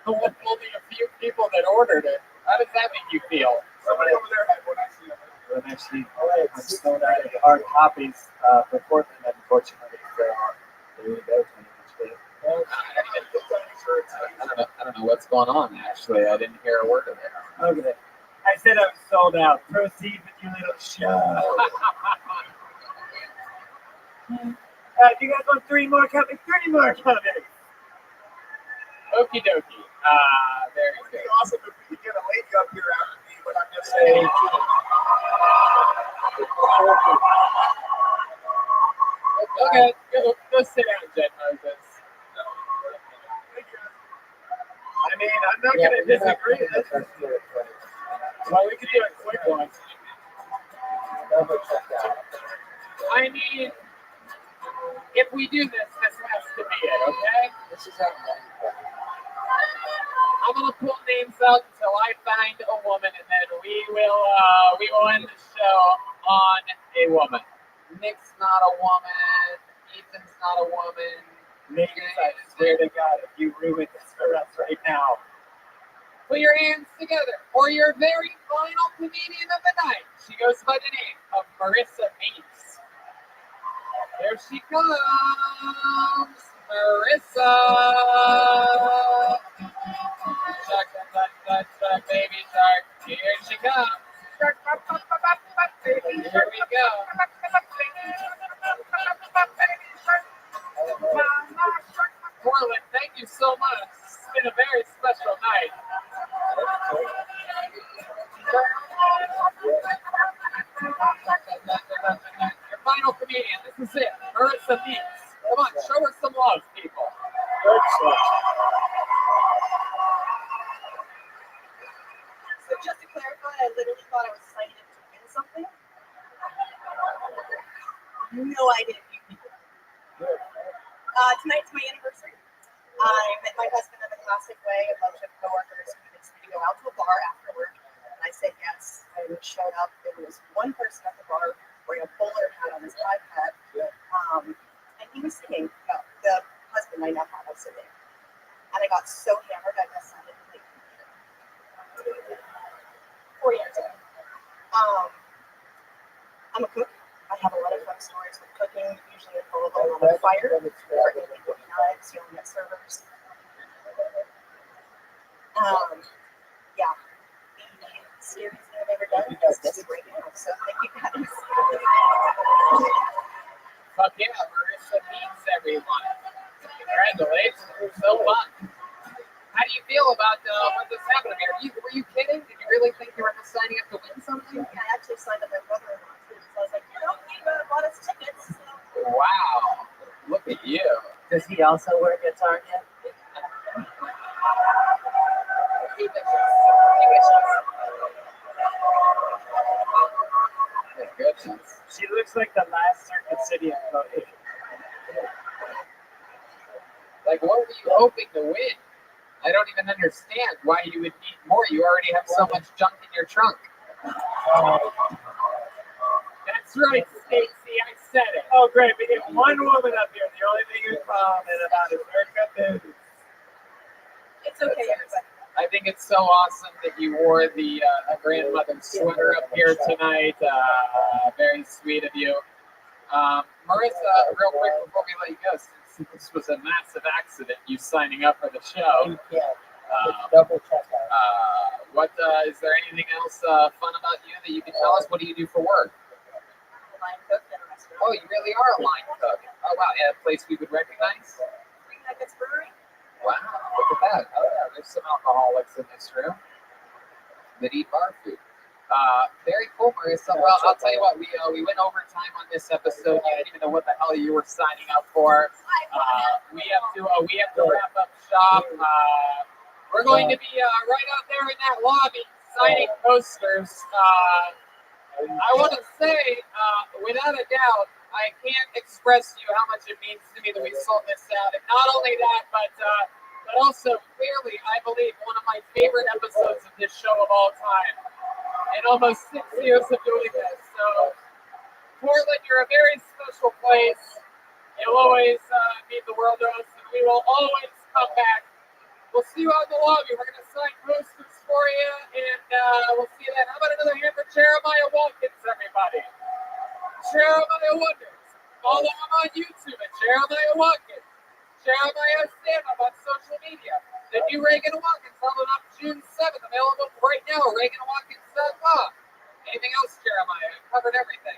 Only a few people that ordered it. How does that make you feel? Somebody over there had one. I see them. I'm actually sold out of hard copies for Portland, unfortunately. So there you go. I don't know what's going on. Actually, I didn't hear a word of it. Okay. I said I'm sold out. Proceed with your little show. Do you guys want 3 more coming? 3 more coming. Okie dokie. Very It would good. be awesome if we could get a lady up here after me, but I'm just saying. Okay, go sit down, Jen Moses. I mean, I'm not going to disagree. Well, we could do a quick one. I mean, if we do this has to be it, okay? I'm gonna pull names out until I find a woman, and then we will end the show on a woman. Nick's not a woman. Ethan's not a woman. Niggas, I swear to God, if you ruin this for us right now. Put your hands together for your very final comedian of the night. She goes by the name of Marissa Meeks. Here she comes, Marissa. Shark, shark, shark, baby shark. Here she comes. Shark, baby, here we go. Portland, thank you so much. It's been a very special night. Your final comedian, this is it, Marissa Meeks. Come on, show her some love, people. So just to clarify, I literally thought I was signing up to win something. No idea if you people. Tonight's my anniversary. I met my husband in the classic way. A bunch of coworkers convinced me to go out to a bar after work, and I said yes. I showed up. There was one person at the bar wearing a bowler hat on his iPad, and he was singing. No, the husband I now have was singing, and I got so hammered I decided to leave. 4 years ago. I'm a cook. I have a lot of fun stories with cooking. Usually involve a lot of fire, working with knives, yelling at servers. Yeah. The scariest thing I've ever done is this right now. So thank you guys. Fuck yeah, Marissa meets everyone. Congratulations, so fun. How do you feel about what just happened here? Were you kidding? Did you really think you were just signing up to win something? Yeah, I actually signed up my brother-in-law too. So I was like, he bought us tickets. So. Wow, look at you. Does he also work at Target? He wishes. My goodness. She looks like the last Circuit City employee. Like, what were you hoping to win? I don't even understand why you would need more. You already have so much junk in your trunk. That's right, Stacy. I said it. Oh, great. We get one woman up here. The only thing in common about his haircut is. It's okay, everybody. I think it's so awesome that you wore the grandmother sweater up here tonight. Very sweet of you. Marissa, real quick before we let you go, since this was a massive accident, you signing up for the show. Double check out. What is there anything else fun about you that you can tell us? What do you do for work? Line cook at a restaurant. Oh, you really are a line cook. Oh wow, yeah, a place we would recognize. Three Nuggets Brewery. Wow, look at that. Oh yeah, there's some alcoholics in this room that eat bar food. Very cool, Marissa. Well, I'll tell you what, we went overtime on this episode. You didn't even know what the hell you were signing up for. We have to wrap up shop. We're going to be right out there in that lobby signing posters. I want to say, without a doubt, I can't express to you how much it means to me that we sold this out. And not only that, but also clearly, I believe one of my favorite episodes of this show of all time. In almost 6 years of doing this. So, Portland, you're a very special place. You'll always mean the world to us, and we will always come back. We'll see you out in the lobby. We're going to sign posters for you, and we'll see you then. How about another hand for Jeremiah Watkins, everybody? Jeremiah Watkins. Follow him on YouTube at Jeremiah Watkins. Jeremiah stand-up on social media. The new Reagan Watkins coming up June 7th. Available right now at ReaganWatkins.com. Anything else, Jeremiah? I covered everything.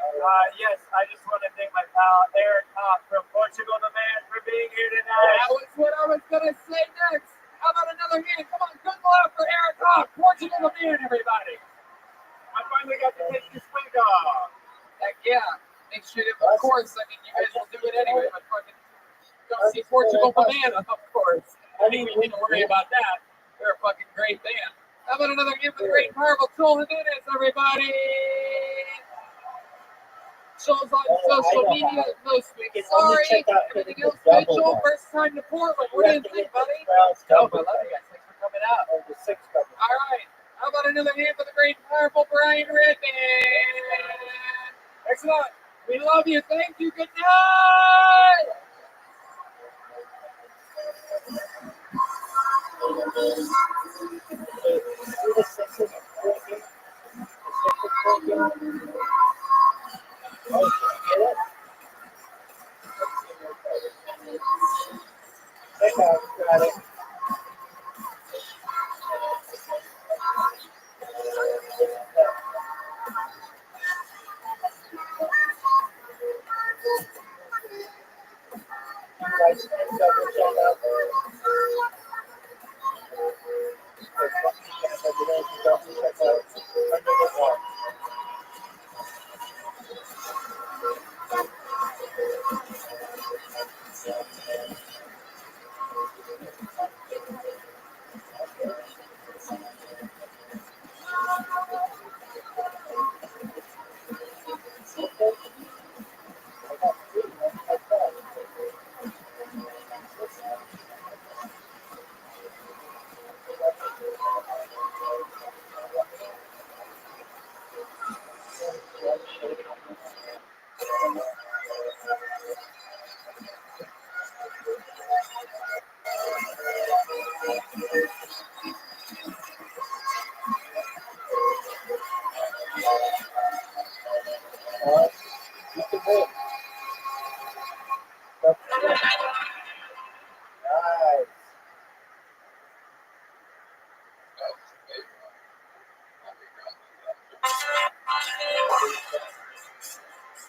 Yes, I just want to thank my pal Eric Hopp from Portugal the Man for being here tonight. That was what I was going to say next. How about another hand? Come on, good luck for Eric Hopp. Portugal the Man, everybody. I finally got to take this wig off. Heck yeah. Make sure that, of course, I mean, you guys will do it anyway, but fucking go see Portugal the Man, of course. I think we need to worry about that. They're a fucking great band. How about another game for the great powerful Joel Jimenez, everybody? Joel's on social media this week. Sorry. Everything else good, Joel? First time to Portland. What do you think, buddy? Dope. I love you guys. Thanks for coming out. All right. How about another hand for the great powerful Brian Redman? Excellent. We love you. Thank you. Good night.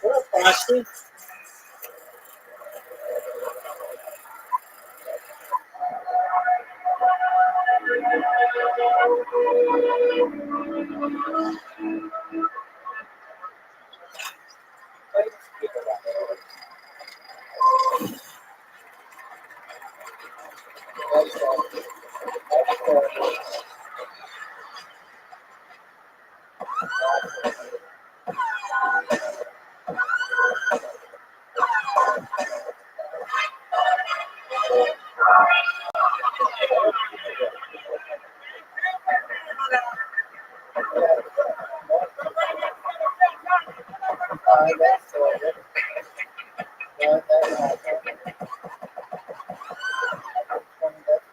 What up, Ashley?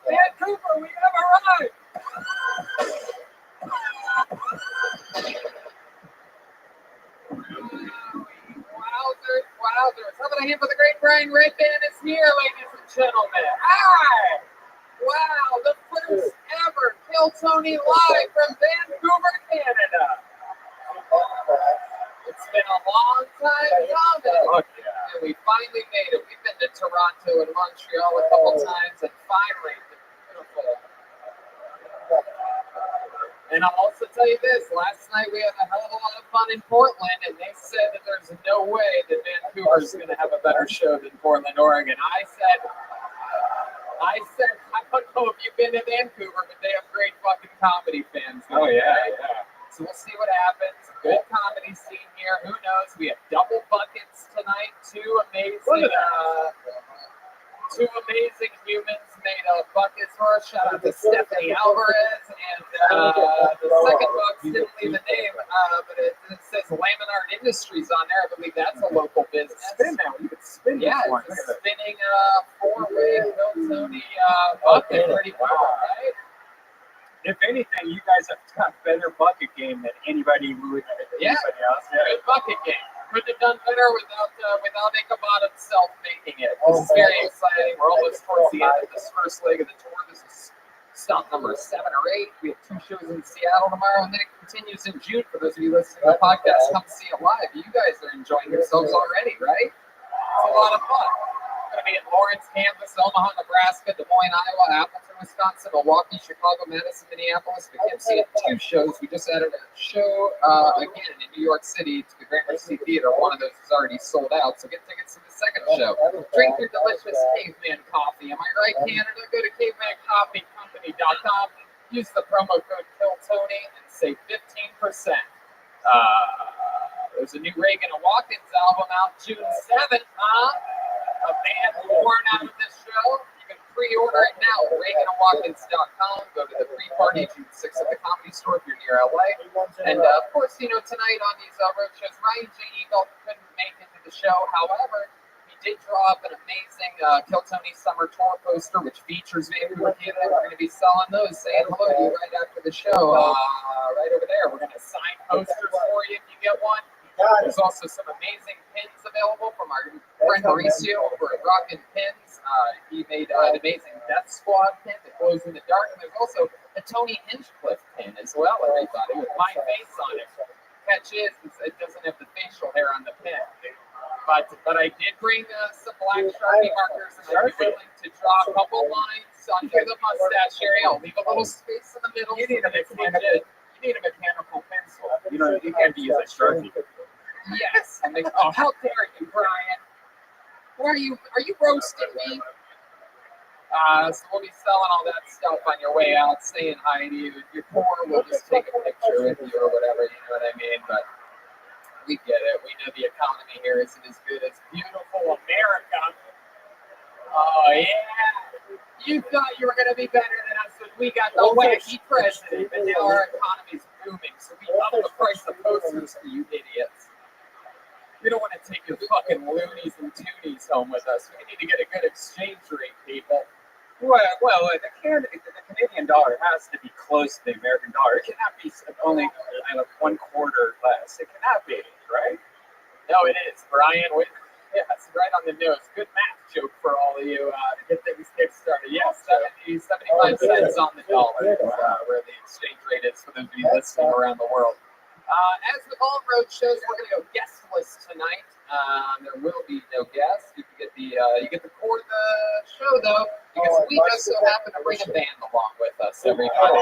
Vancouver, we have arrived. Wowzers. How about a hand for the great Brian Redband is here, ladies and gentlemen. Hi. Wow, the first ever Kill Tony live from Vancouver, Canada. It's been a long time coming. Fuck yeah. And we finally made it. We've been to Toronto and Montreal a couple times, and finally, the beautiful. And I'll also tell you this, last night we had a hell of a lot of fun in Portland, and they said that there's no way that Vancouver's going to have a better show than Portland, Oregon. I said, I don't know if you've been to Vancouver, but they have great fucking comedy fans. Oh, yeah, right? yeah. So we'll see what happens. Good comedy scene here. Who knows? We have double buckets tonight. Two amazing humans made buckets for us. Shout out to Stephanie Alvarez. And the second book didn't leave a name, but it says Laminart Industries on there. I believe that's a local business. Spin now. You could spin Yeah, this one. it's a spinning four-way Tony bucket. Pretty cool, right? If anything, you guys have got better bucket game than anybody else. Yeah. Good bucket game. Couldn't have done better without Ichabod himself making it. This is very exciting. We're almost towards the end of this first leg of the tour. This is stop number 7 or 8. We have 2 shows in Seattle tomorrow, and then it continues in June. For those of you listening to the podcast, come see it live. You guys are enjoying yourselves already, right? It's a lot of fun. Going to be in Lawrence, Kansas, Omaha, Nebraska, Des Moines, Iowa, Appleton, Wisconsin, Milwaukee, Chicago, Madison, Minneapolis. We can't see it 2 shows. We just added a show again in New York City to the Gramercy Theater. One of those is already sold out, so get tickets to the second show. Drink your delicious caveman coffee. Am I right, Canada? Go to cavemancoffeecompany.com. Use the promo code KILLTONY and save 15%. There's a new Reagan and Watkins album out June 7th, A band born out of this show. You can pre-order it now at ReaganandWatkins.com. Go to the pre-party June 6th at the Comedy Store if you're near LA. And of course, tonight on these road shows, Ryan J. Eagle couldn't make it to the show. However, he did draw up an amazing Kill Tony Summer Tour poster, which features Vancouver, Canada. We're going to be selling those, saying hello to you right after the show. Right over there. We're going to sign posters for you if you get one. There's also some amazing pins available from our friend Mauricio over at Rockin' Pins. He made an amazing Death Squad pin that glows in the dark. And there's also a Tony Hinchcliffe pin as well, everybody, with my face on it. Catch is, it doesn't have the facial hair on the pin. But I did bring some black Sharpie markers, and I'm willing to draw a couple lines under the mustache area. I'll leave a little space in the middle. You need a mechanical pencil. You can't use a Sharpie. Yes. Oh, how dare you, Brian? Are you roasting me? So we'll be selling all that stuff on your way out, saying hi to you. If you're poor, we'll just take a picture with you or whatever, you know what I mean? But we get it. We know the economy here isn't as good as beautiful America. Oh, yeah. You thought you were going to be better than us when we got the wacky president, but now our economy's booming, so we up the price of posters for you idiots. We don't want to take your fucking loonies and toonies home with us. We need to get a good exchange rate, people. Well, the Canadian dollar has to be close to the American dollar. It cannot be only 1/4 less. It cannot be, right? No, it is, Brian. Yeah, it's right on the nose. Good math joke for all of you to get things kick-started. Yeah, 75 cents on the dollar is where the exchange rate is for those of you listening around the world. As with all road shows, we're going to go guestless tonight. There will be no guests. You get the core of the show though, because we just so happen to bring a band along with us. Everybody,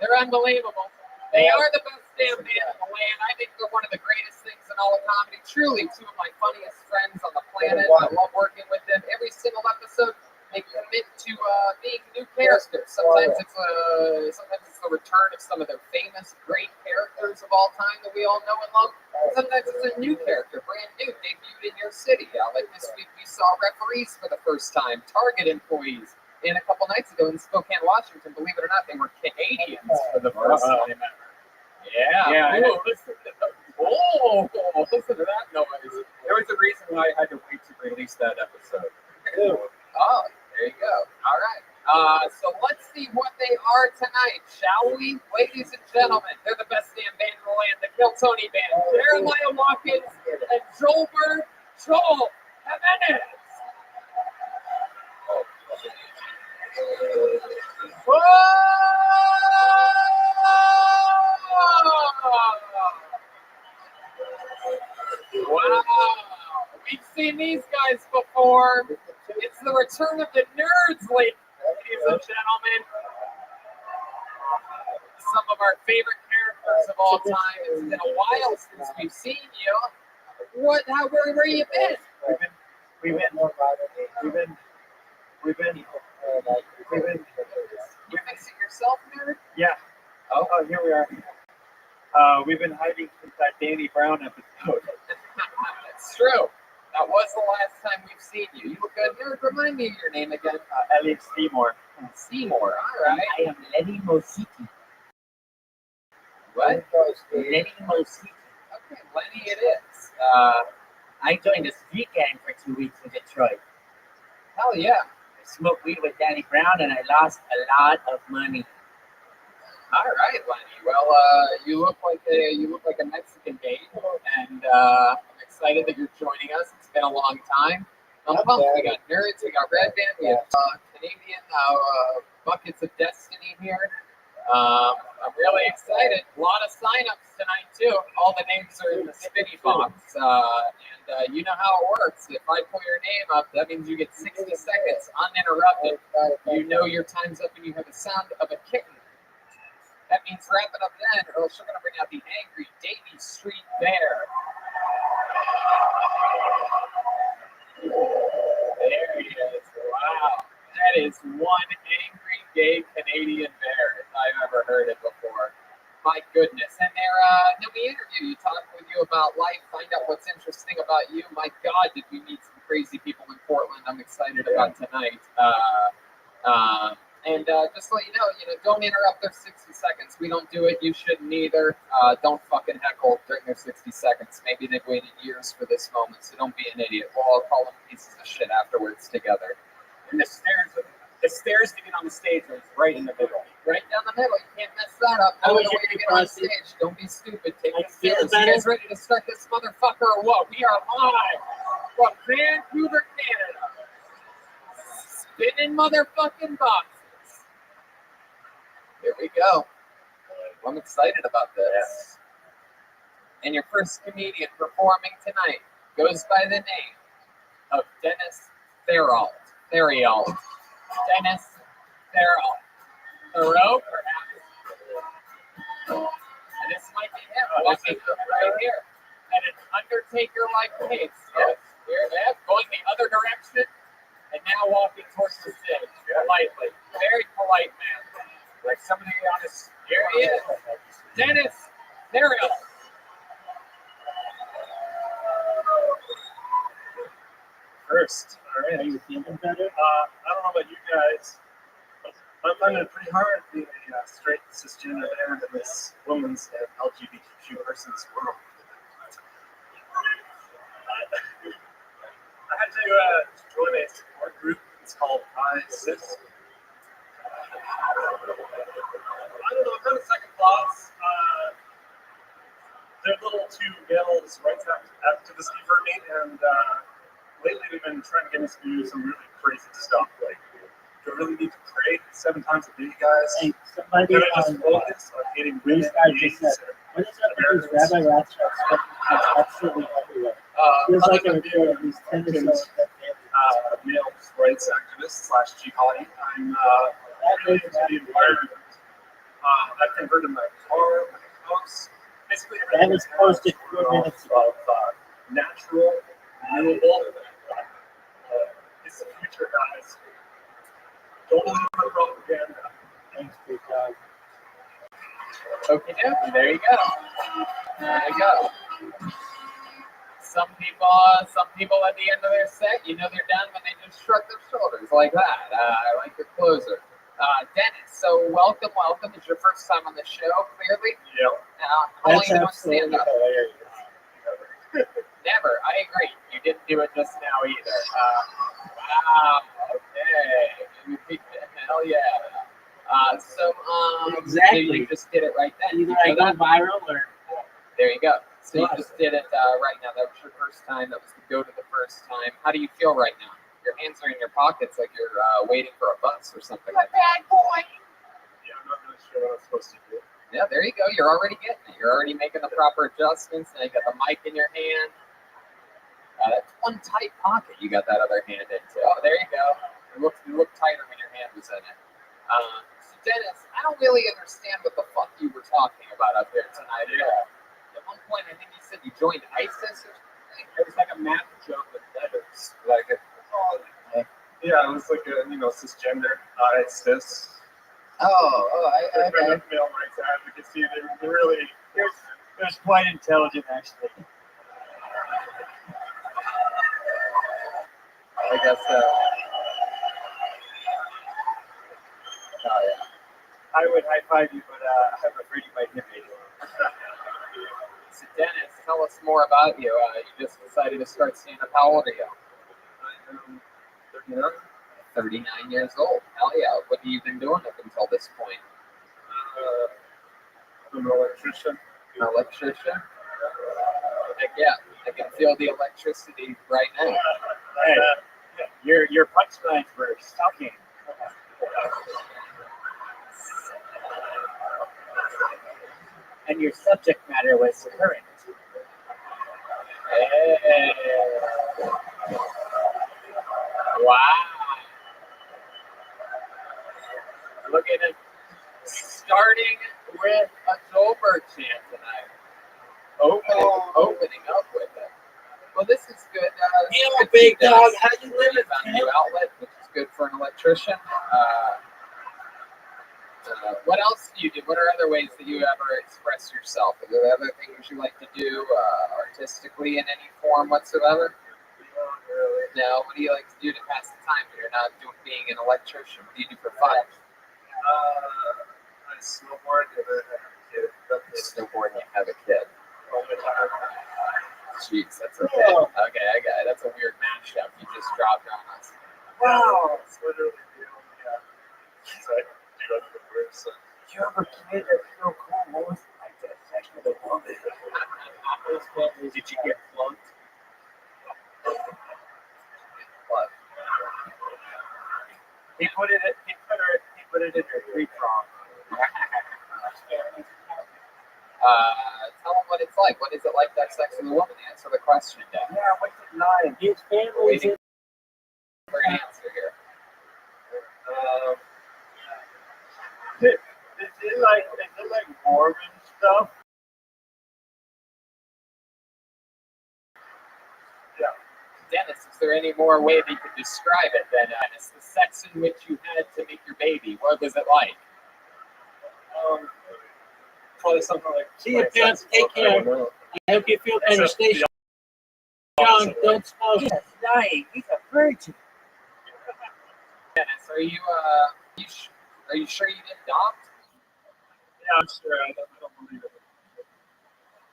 they're unbelievable. They are the best damn band in the land. I think they're one of the greatest things in all of comedy. Truly, 2 of my funniest friends on the planet. I love working with them. Every single episode they commit to being new characters. Sometimes it's the return of some of their famous, great characters of all time that we all know and love. Sometimes it's a new character, brand new, debuted in your city. Like this week, we saw referees for the first time, Target employees. And a couple nights ago in Spokane, Washington, believe it or not, they were Canadians for the first time ever. Yeah. Ooh, listen to that noise. There was a reason why I had to wait to release that episode. Oh, there you go. All right. So let's see what they are tonight, shall we? Ladies and gentlemen, they're the best damn band in the land, the Kill Tony Band. Jeremiah Watkins and Joelberg Joel Jimenez. Whoa! Wow. We've seen these guys before. It's the return of the nerds, ladies and gentlemen. Some of our favorite characters of all time. It's been a while since we've seen you. Where you been? We've been You fixing yourself, nerd? yeah. Oh, Here we are. We've been hiding since that Danny Brown episode. it's true. That was the last time we've seen you. You look good, nerd. Remind me of your name again. Elliot Seymour. Seymour. All right. I am Lenny Mosiki. What? Lenny Mosiki. Okay, Lenny, it is. I joined a street gang for 2 weeks in Detroit. Hell yeah. I smoked weed with Danny Brown and I lost a lot of money. All right, Lenny. Well, you look like a Mexican babe, and I'm excited that you're joining us. It's been a long time. I'm pumped. We got nerds, we got Red Band, we have Canadian buckets of destiny here. I'm really excited. A lot of signups tonight too. All the names are in the spinny box, and you know how it works. If I pull your name up, that means you get 60 seconds uninterrupted. You know your time's up, and you have the sound of a kitten. That means wrap it up then, or else we're going to bring out the angry Davie Street Bear. There he is. Wow. That is one angry gay Canadian bear, if I've ever heard it before. My goodness. And then we interview you, talk with you about life, find out what's interesting about you. My God, did we meet some crazy people in Portland I'm excited about tonight. And just to let you know, don't interrupt their 60 seconds. We don't do it. You shouldn't either. Don't fucking heckle during their 60 seconds. Maybe they've waited years for this moment, so don't be an idiot. We'll all call them pieces of shit afterwards together. And the stairs to get on the stage are right in the middle. Right down the middle. You can't mess that up. No other way to get on stage. Don't be stupid. Take the stairs. You guys ready to start this motherfucker or what? We are live from Vancouver, Canada. Spinning motherfucking boxes. Here we go. I'm excited about this. And your first comedian performing tonight goes by the name of Dennis Theriault. Dennis Theriault. Thoreau, perhaps. And this might be him walking right here. At an Undertaker-like pace. Yes. Here, going the other direction, and now walking towards the stage. Politely. Very polite man. Like somebody on his. Here he is. Dennis Theriault. First, all right. Are you feeling better? I don't know about you guys, but I'm finding it pretty hard being a straight cisgender man in this woman's and LGBTQ person's world. I had to join a support group. It's called iCis. I don't know, kind of second thoughts. They're a little too male's rights activist for me, and lately they've been trying to get us to do some really crazy stuff. Like, do I really need to pray 7 times a day, guys? Hey, somebody Can I just focus on hating women, gays, what is up with these Rabbi Rothschild stuff? Absolutely everywhere. Feels like a report of these 10 or so. male rights activist / jihadi. I'm really into the environment. I've converted my car, my house, basically That everything. was posted 4 minutes ago. Natural, renewable. It's the future, guys. Don't listen to propaganda. Thanks, big dog. Okay, there you go. There you go. Some people at the end of their set, you know they're done when they just shrug their shoulders like that. I like your closer. Dennis, so welcome. It's your first time on the show, clearly. Yep. How long That's you doing absolutely stand-up? hilarious. Never. I agree. You didn't do it just now either. Wow. Okay. Hell yeah. So Exactly. you just did it right then. Either You I know go that? viral or There you go. So you What? just did it right now. That was your first time. That was the go to the first time. How do you feel right now? Your hands are in your pockets like you're waiting for a bus or something like that. Yeah, I'm not really sure what I'm supposed to do. Yeah, there you go. You're already getting it. You're already making the proper adjustments. Now you got the mic in your hand. That's one tight pocket you got that other hand into. Oh, there you go. You look tighter when your hand was in it. So Dennis, I don't really understand what the fuck you were talking about up here tonight at all. At one point, I think you said you joined ISIS or something. It was like a math joke with letters. Like, yeah, it was like a cisgender, cis. Okay. Male rights advocacy. They're really There's quite intelligent, actually. I guess so. Oh, yeah. I would high five you, but I'm afraid you might hit me. So Dennis, tell us more about you. You just decided to start stand-up. How old are you? I am 39. 39 years old. Hell yeah. What have you been doing up until this point? I'm an electrician. An electrician? Heck yeah. I can feel the electricity right now. Hey, your punchlines were shocking. And your subject matter was current. Hey. Wow. Look at it. Starting with a Goldberg chant tonight. Opening up with it. Well, this is good. Yeah, big dog, how you living, Found a new outlet, which is good for an electrician. What else do you do? What are other ways that you ever express yourself? Are there other things you like to do artistically in any form whatsoever? No. What do you like to do to pass the time when you're not being an electrician? What do you do for fun? I snowboard and I have a kid. Snowboard and you have a kid. All the time. Jeez, that's okay. Okay, I got it. That's a weird mashup you just dropped on us. Wow. It's literally the only I do other than work. So. You have a kid that's so cool. What was it like to have sex with a woman? Did you get flunked? What? He put it in her 3-prong. Tell them what it's like. What is it like to have sex with a woman? Answer the question, Dan. Yeah, what's it like? His family's Waiting for an answer here. Is it like Mormon stuff? Yeah. Dennis, is there any more way that you could describe it than Dennis, the sex in which you had to make your baby? What was it like? Probably something like. See you, pants. Take I don't care. know. I hope you feel better. Stay strong. Don't smoke. He's dying. He's a virgin. Dennis, are you sure you didn't adopt? Yeah, I'm sure. I don't believe it.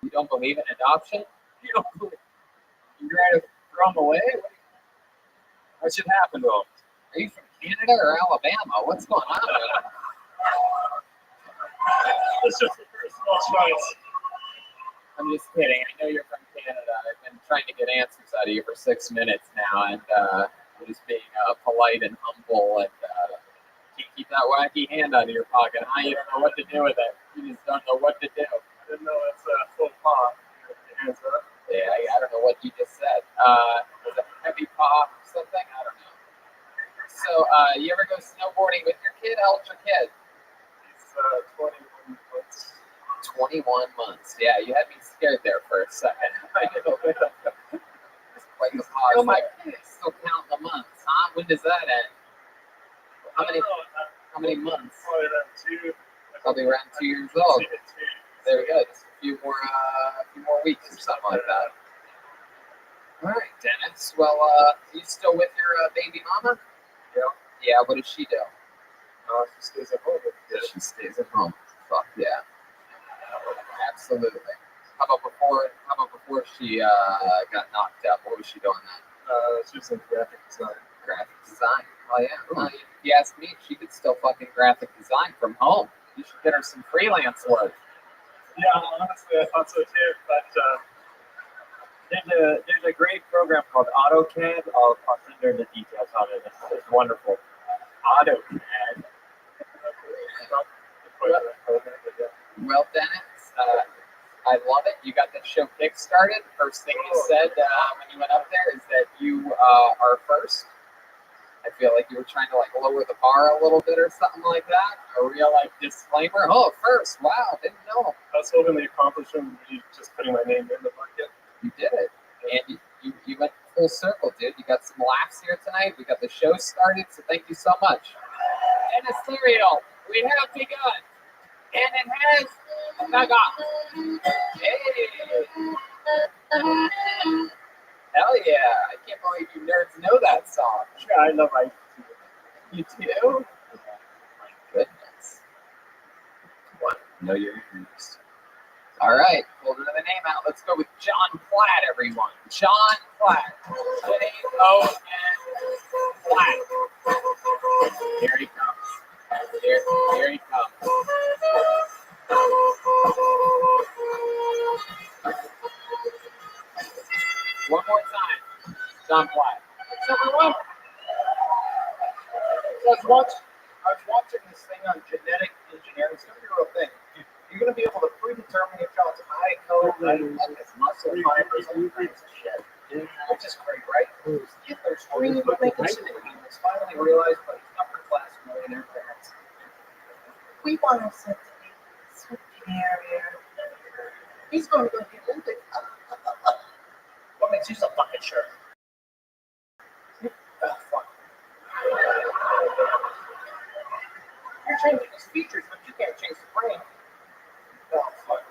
You don't believe in adoption? You don't believe You're ready to throw them away? what should happen to him? Are you from Canada or Alabama? What's going on? It's just a personal choice. I'm just kidding. I know you're from Canada. I've been trying to get answers out of you for 6 minutes now, and I'm just being polite and humble, and keep that wacky hand out of your pocket. Huh? You don't know what to do with it. You just don't know what to do. I didn't know it's a full paw. Your hands up. Yeah, I don't know what you just said. Was it a heavy paw or something? I don't know. So, you ever go snowboarding with your kid? How old's your kid? He's 21 months. 21 months. Yeah, you had me scared there for a second. I know. Just like the pause. Oh my- Like, still counting the months, huh? When does that end? How many months? Probably around 2. Probably around 2 years old. Two. There we go. Just a few more weeks or something like that. All right, Dennis. Well, you still with your baby mama? Yeah. Yeah. What does she do? She stays at home. Yeah, she stays at home. Fuck yeah. Absolutely. How about before she got knocked up? What was she doing then? She was in graphic design. Graphic design. Oh yeah. Well, if you ask me, she could still fucking graphic design from home. You should get her some freelance work. Yeah, honestly, I thought so too. But there's a great program called AutoCAD. I'll send her the details on it. It's wonderful. AutoCAD. Well, Dennis, I love it. You got the show kick-started. First thing you said when you went up there is that you are first. I feel like you were trying to like lower the bar a little bit or something like that. A real like disclaimer. Oh, first. Wow, didn't know. I was hoping the accomplishment would be just putting my name in the bucket. You did it. And you went full circle, dude. You got some laughs here tonight. We got the show started, so thank you so much. And a cereal. We have begun. And it has begun. Hey. Hell yeah. I can't believe you nerds know that song. Yeah, I love IT. You do? My goodness. Come on. Know your ears. All right. Hold another name out. Let's go with John Platt, everyone. John Platt. J-O-N Platt. Here he comes. Here he comes. One more time. John Platt. So everyone, I was watching this thing on genetic engineering. It's going to be a real thing. You're going to be able to predetermine your child's eye color, muscle fibers, all kinds of shit. Which is great, right? Yet there's three magnificent humans finally realized by these upper class millionaire parents. We want our son to be superior. He's going to go get older. What makes you so fucking sure? Fuck. You're changing his features, but you can't change the brain. Oh, fuck.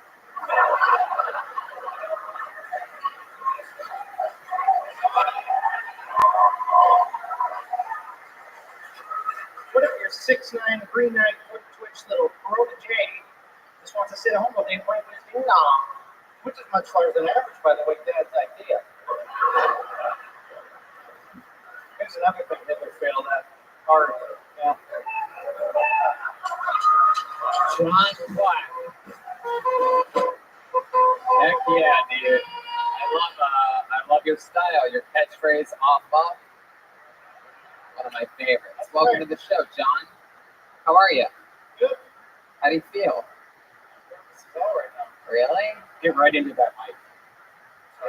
What if your 6'9", 3'9", foot twitch little protege just wants to sit at home all day and play with his ding dong? Which is much larger than average, by the way, Dad's idea. Here's another thing Hitler failed at. Hard. Yeah. John Platt. Heck yeah, dude. I love your style, your catchphrase off up. One of my favorites. Welcome to the show, John. How are you? Good. How do you feel? This is all right now. Really? Get right into that mic.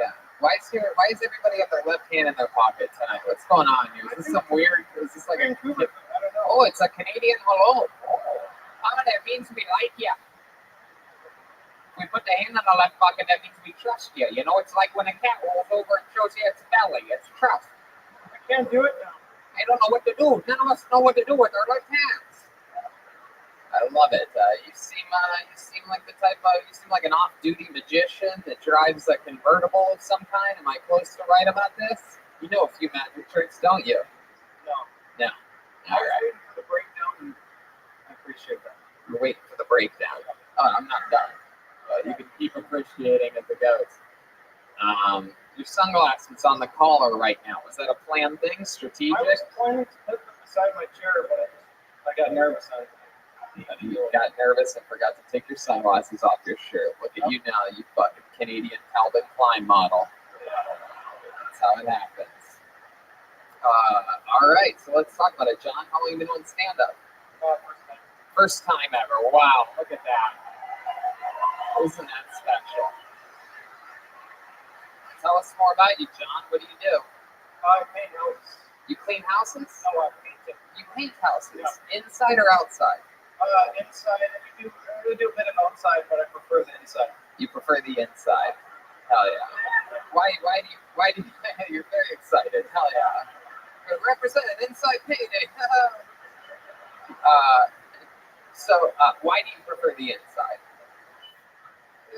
Yeah. Why is everybody have their left hand in their pocket tonight? What's going on here? Is this some weird? Is this like a? Vancouver. I don't know. Oh, it's a Canadian hello. That means we like you. We put the hand in the left pocket, that means we trust you. You know, it's like when a cat rolls over and shows you its belly. It's trust. I can't do it now. I don't know what to do. None of us know what to do with our left hands. I love it. You seem like the type of, you seem like an off-duty magician that drives a convertible of some kind. Am I close to right about this? You know a few magic tricks, don't you? No. No. I was waiting for the breakdown, and I appreciate that. You're waiting for the breakdown. Oh, I'm not done. You can keep appreciating as it goes. Your sunglasses on the collar right now. Was that a planned thing? Strategic? I was planning to put them beside my chair, but I got nervous. You got nervous and forgot to take your sunglasses off your shirt. Look at you now, you fucking Canadian Calvin Klein model. That's how it happens. All right, so let's talk about it, John. How long have you been doing stand-up? First time ever. Wow, look at that. Isn't that special? Tell us more about you, John. What do you do? I paint houses. You clean houses? No, I paint them. You paint houses, inside or outside? Inside. We do a bit of outside, but I prefer the inside. You prefer the inside? Hell yeah. Why do you, you're very excited. Hell yeah. Represent an inside painting.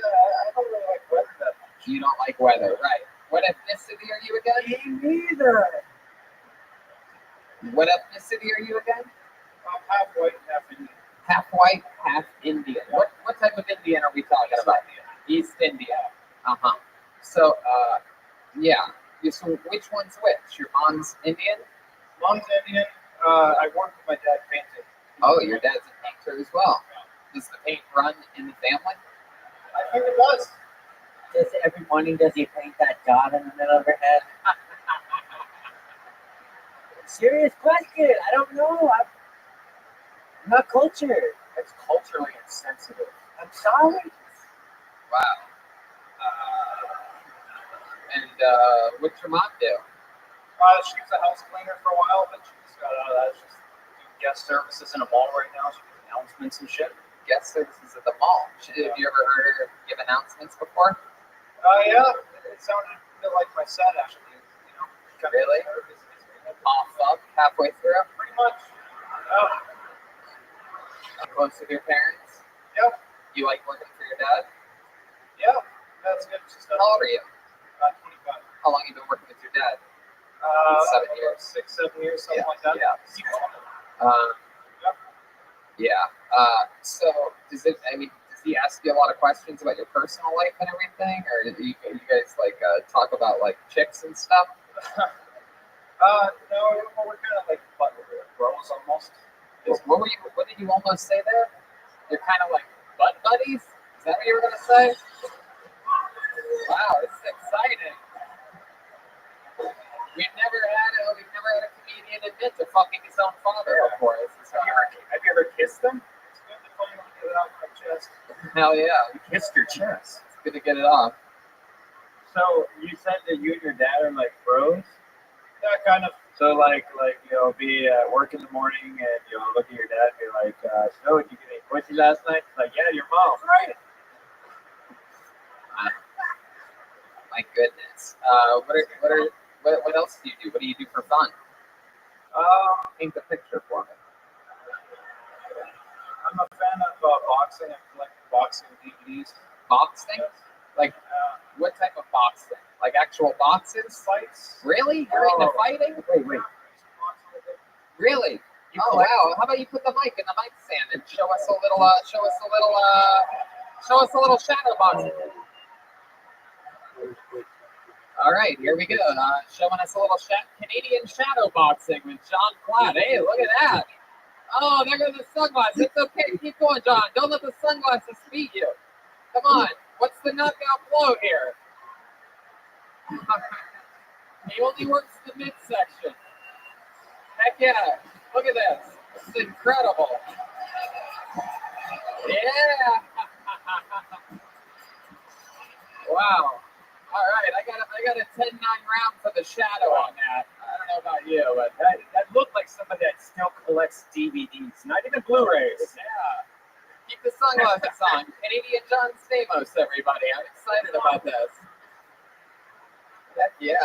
I don't really like weather that much. You don't like weather, right? What ethnicity are you again? Me neither. What ethnicity are you again? I'm half white, half Indian. Half white, half Indian. What type of Indian are we talking about? East India. Uh-huh. So, yeah. So which one's which? Your mom's Indian? Mom's Indian. I worked with my dad painting. Oh, your dad's a painter as well. Does the paint run in the family? I think it does. Every morning, does he paint that dot in the middle of her head? Serious question. I don't know. I'm not cultured. It's culturally insensitive. I'm sorry. Wow. And what's your mom do? She was a house cleaner for a while, but she just got out of that. She's doing guest services in a mall right now. She does announcements and shit. Guest services at the mall. Have you ever heard her give announcements before? Yeah. It sounded a bit like my set, actually. You know, Really? Off up halfway through? pretty much. Close with your parents? Yeah. You like working for your dad? Yeah. That's good. Just How old are you? 25. How long have you been working with your dad? 7 years. 6, 7 years, something like that. Yeah. Yeah. So does he ask you a lot of questions about your personal life and everything, or do you guys like talk about like chicks and stuff? No, we're kind of like bros almost. What did you almost say there? You're kind of like butt buddies? Is that what you were gonna say? Wow, this is exciting. We've never had a comedian admit to fucking his own father before. Have you ever kissed them? It's good to finally get it off my chest. Hell yeah. You kissed your chest. It's good to get it off. So you said that you and your dad are like bros? Yeah, kind of. So like be at work in the morning and look at your dad and be like, so did you get any pussy last night? He's like, yeah, your mom. Right. My goodness. What else do you do? What do you do for fun? Paint the picture for me. I'm a fan of boxing. I collect boxing DVDs. Boxing? Like, what type of boxing? Like actual boxes? Fights. Really? You're into fighting? Wait. Really? Oh wow! How about you put the mic in the mic stand and show us a little shadow boxing. All right, here we go. Showing us a little Canadian shadow boxing with John Platt. Hey, look at that! Oh, there goes the sunglasses. It's okay. Keep going, John. Don't let the sunglasses beat you. Come on. What's the knockout blow here? He only works the midsection. Heck yeah. Look at this. This is incredible. Yeah. Wow. All right. I got a 10-9 round for the shadow on that. I don't know about you, but That looked like somebody that still collects DVDs, not even Blu-rays. yeah. Keep the sunglasses on. Canadian John Stamos, everybody. I'm excited about this. Heck yeah.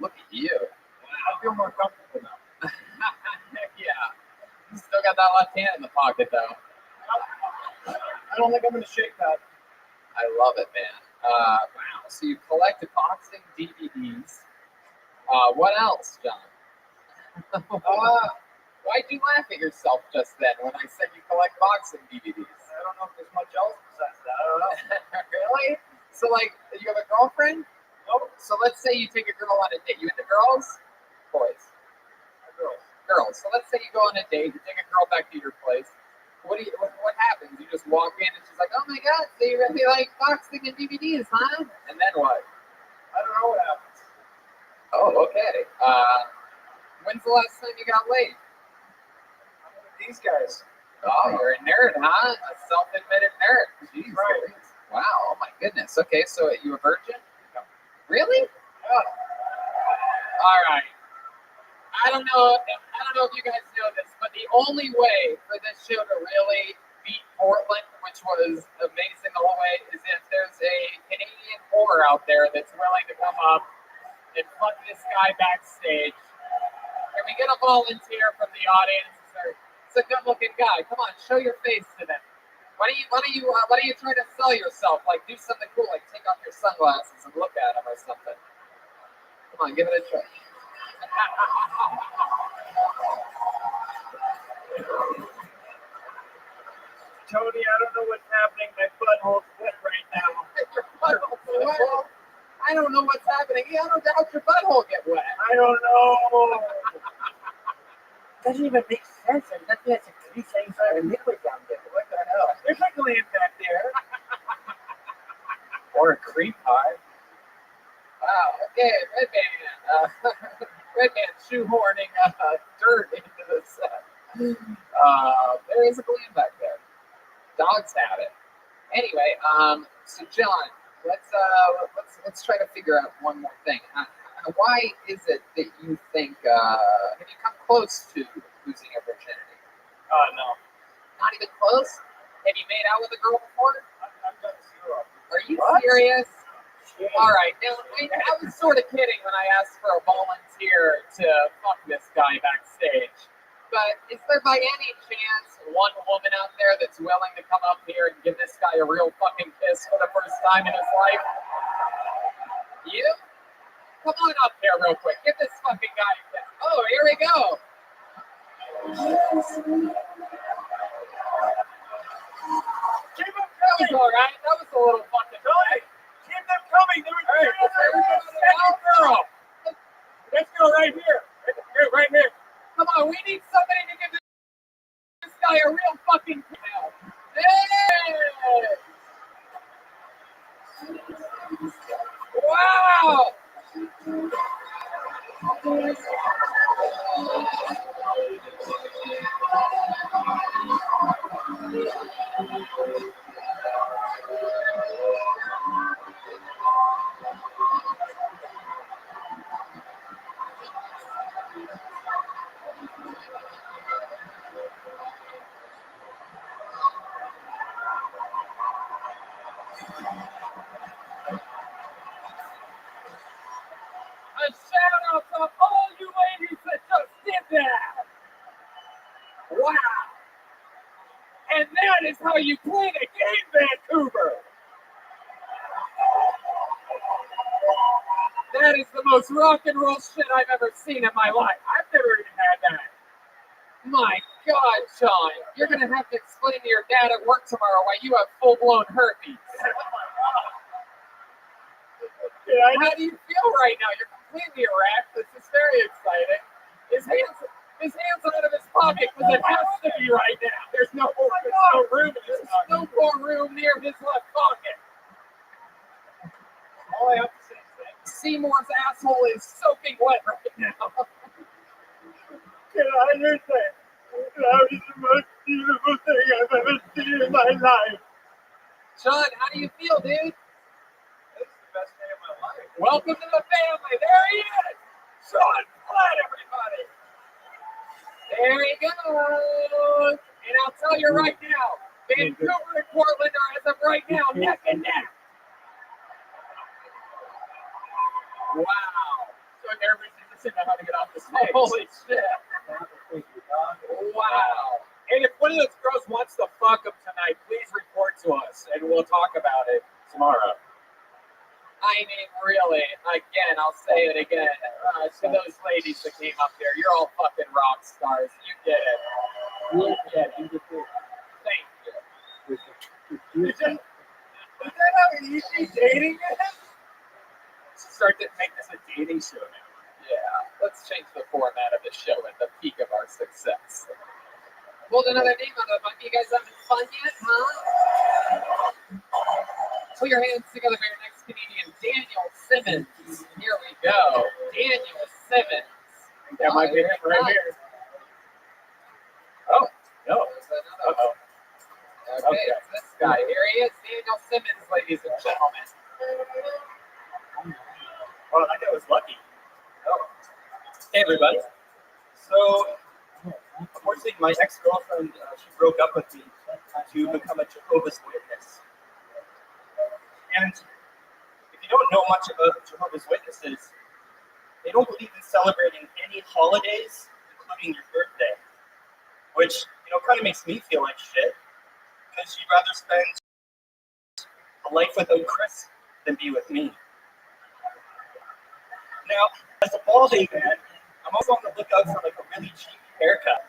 Look at you. I feel more comfortable now. Heck yeah. You still got that left hand in the pocket, though. I don't think I'm going to shake that. I love it, man. Wow. So you collect boxing DVDs. What else, John? Why'd you laugh at yourself just then when I said you collect boxing DVDs? I don't know if there's much else besides that. I don't know. Really? So, like, you have a girlfriend? Nope. So let's say you take a girl on a date. You into girls? Boys? Girls. Girls. So let's say you go on a date. You take a girl back to your place. What happens? You just walk in and she's like, oh my God, so you really like boxing and DVDs, huh? And then what? I don't know what happens. Oh, okay. When's the last time you got laid? These guys. Oh, you're a nerd, huh? A self-admitted nerd. Jeez, Right. Wow. Oh my goodness. Okay, so you a virgin? No. Really? Yeah. All right. I don't know if you guys know this, but the only way for this show to really beat Portland, which was amazing the whole way, is if there's a Canadian whore out there that's willing to come up and fuck this guy backstage. Can we get a volunteer from the audience? It's a good-looking guy. Come on, show your face to them. Why don't you try to sell yourself? Like, do something cool, like take off your sunglasses and look at them or something. Come on, give it a try. Tony, I don't know what's happening. My butthole's wet right now. Your butthole's wet. I don't know what's happening. Yeah, I don't doubt your butthole get wet. I don't know. Doesn't even make sense. There's nothing that's a liquid down there. What the hell? There's like land back there. Or a cream pie. Wow. Okay, Redman shoehorning dirt into the set. There is a gland back there. Dogs have it. Anyway, so John, let's try to figure out one more thing. Why is it that you think have you come close to losing your virginity? No. Not even close? Have you made out with a girl before? I've done zero. Are you What? serious? Yeah. All right. Now, I was sort of kidding when I asked for a volunteer to fuck this guy backstage. But is there by any chance one woman out there that's willing to come up here and give this guy a real fucking kiss for the first time in his life? You? Come on up here real quick. Give this fucking guy a kiss. Oh, here we go. Keep them That was coming. all right. That was a little fucking Tony, keep them coming. They were All right, there here we go. second girl. Let's go right here. Right here. Come on, we need somebody to give this guy a real fucking kiss. Hey! Wow! A shout out to all you ladies that just did that! Wow! And that is how you play the game, Vancouver! That is the most rock and roll shit I've ever seen in my life. I've never even had that. My God, Sean, you're gonna have to explain to your dad at work tomorrow why you have full-blown herpes. How do you feel right now? You're completely erect. This is very exciting. His hands out of his pocket because it has to be right now. There's no room. There's no more room near his left pocket. All I have to say is that Seymour's asshole is soaking wet right now. can I just say that was the most beautiful thing I've ever seen in my life. Sean, how do you feel, dude? This is the best day of my life. Welcome to the family. There he is. Sean Flat, everybody. There he goes. And I'll tell you right now, Vancouver and Portland are, as of right now, neck and neck. Wow. So nervous, you just didn't know how to get off the stage. Holy shit. Wow. And if one of those girls wants to fuck him tonight, please report to us, and we'll talk about it tomorrow. I mean, really, again, I'll say it again. To those ladies that came up here, you're all fucking rock stars. You get it. Thank you. Is that how easy dating is? Start to make this a dating show now. Yeah, let's change the format of the show at the peak of our success. Pulled another name out of the bucket. You guys having fun yet, huh? Put your hands together for your next comedian, Daniel Simmons. Here we go. Daniel Simmons. That might be it right here. Oh, no. There's another one. Okay, it's this guy. Here he is, Daniel Simmons, ladies and gentlemen. Well, I think I was lucky. Oh. Hey, everybody. So, unfortunately, my ex-girlfriend, she broke up with me to become a Jehovah's Witness. And if you don't know much about Jehovah's Witnesses, they don't believe in celebrating any holidays, including your birthday, which, kind of makes me feel like shit. because she'd rather spend a life without Chris than be with me. Now, as a balding man, I'm also on the lookout for like a really cheap haircut.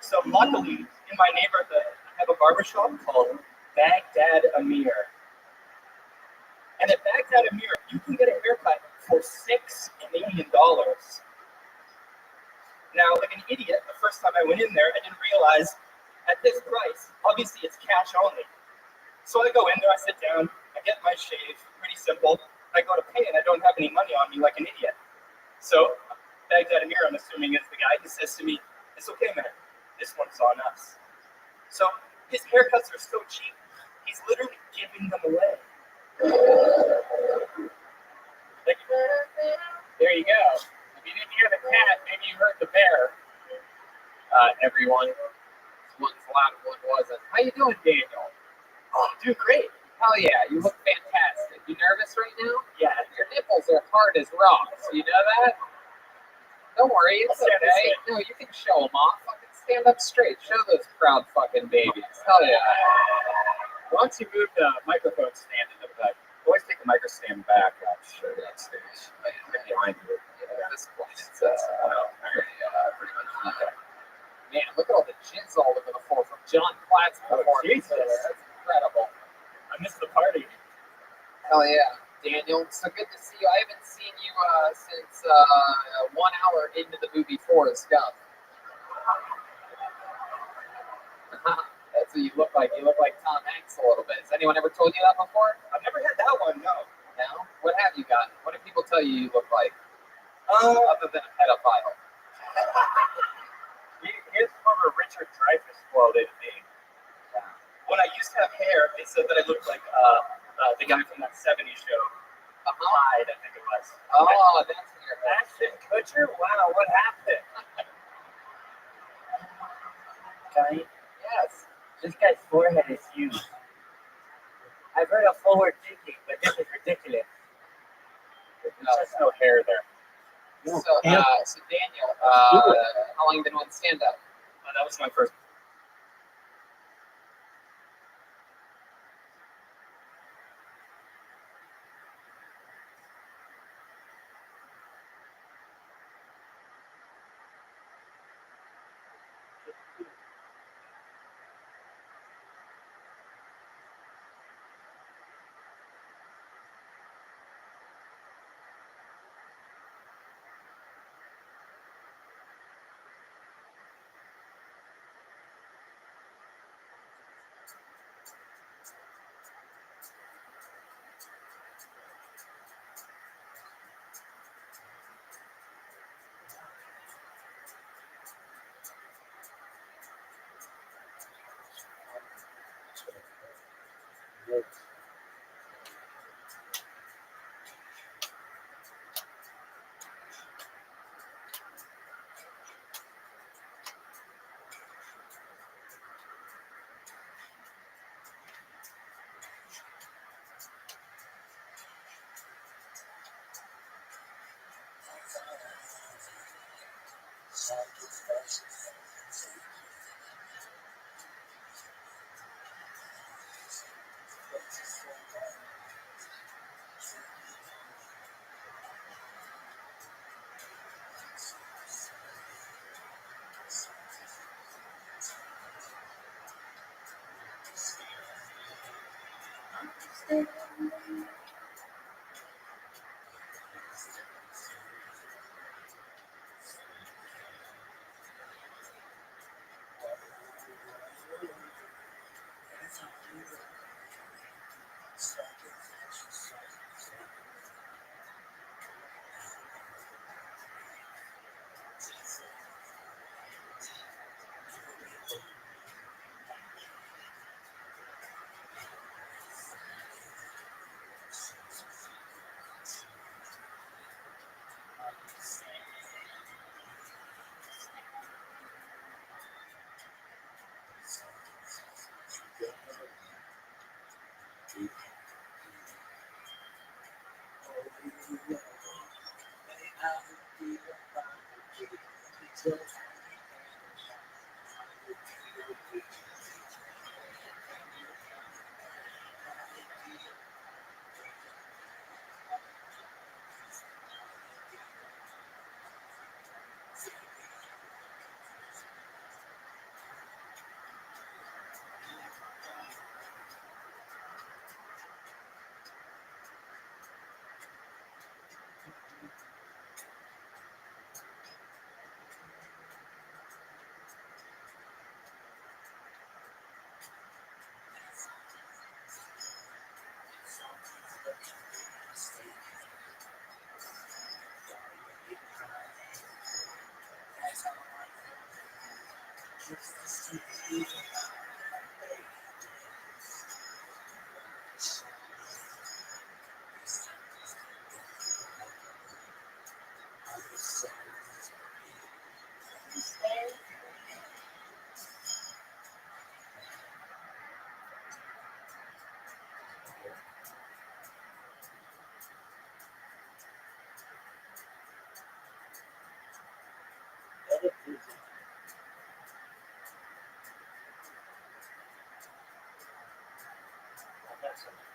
So luckily, in my neighborhood, I have a barbershop called Baghdad Amir. And at Baghdad Amir, you can get a haircut for $6 Canadian. Now, like an idiot, the first time I went in there, I didn't realize at this price, obviously it's cash only. So I go in there, I sit down, I get my shave, pretty simple. I go to pay and I don't have any money on me like an idiot. So Baghdad Amir, I'm assuming, is the guy who says to me, "It's okay, man, this one's on us." So his haircuts are so cheap, he's literally giving them away. Like, there you go. If you didn't hear the cat, maybe you heard the bear. Everyone. One's loud, one wasn't. How you doing, Daniel? Oh, dude, great. Hell yeah, you look fantastic. You nervous right now? Yeah, Your nipples are hard as rocks. You know that? Don't worry, it's I'll stand this okay. way. No, you can show them off. Fucking stand up straight. Show those proud fucking babies. Hell yeah. once you move the microphone stand in the back, always take the micro stand back. Sure, that's stage. Behind you. Yeah, this place is pretty much okay. Man, look at all the jizz all over the floor from John Platt's performance. Jesus. That's incredible. I missed the party. Hell yeah. Daniel, so good to see you. I haven't seen you since 1 hour into the movie Forrest Gump. That's what you look like. You look like Tom Hanks a little bit. Has anyone ever told you that before? I've never had that one, no. No? What have you got? What do people tell you look like? Other than a pedophile. Here's from a Richard Dreyfuss quote in me. When I used to have hair, they said that I looked like the guy from that 70s show. Clyde, I think it was. Oh, that's in your head. Ashton Kutcher? Wow, what happened? Guy, Yes. this guy's forehead is huge. I've heard of forward thinking, but this is ridiculous. There's just no hair there. So Daniel, how long you been on stand-up? That was my first.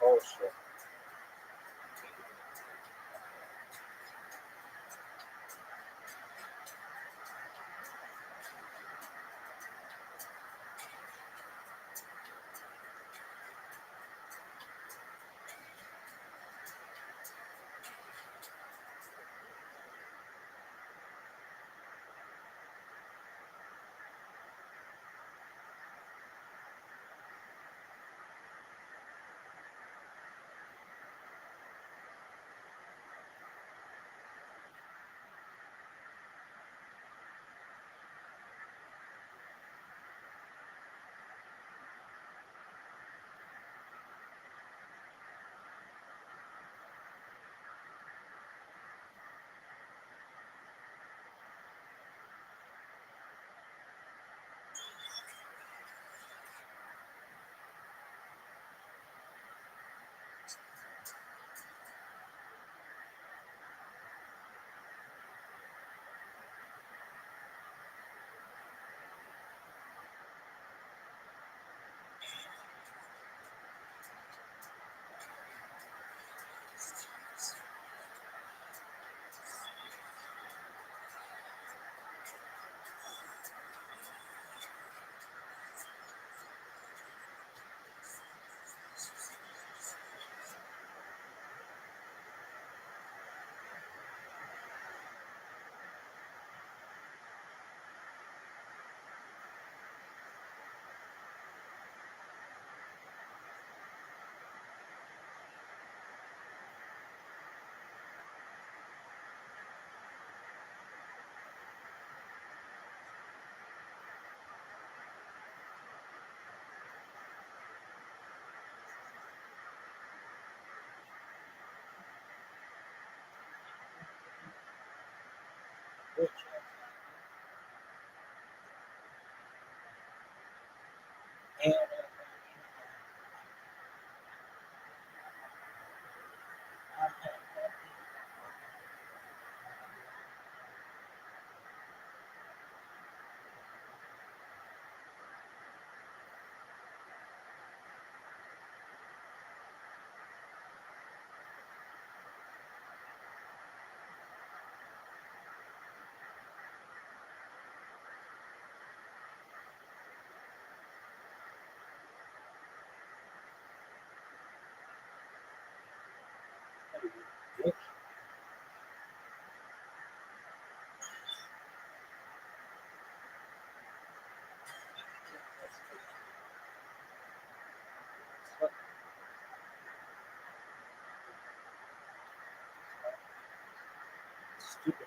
Oh shit. Stupid.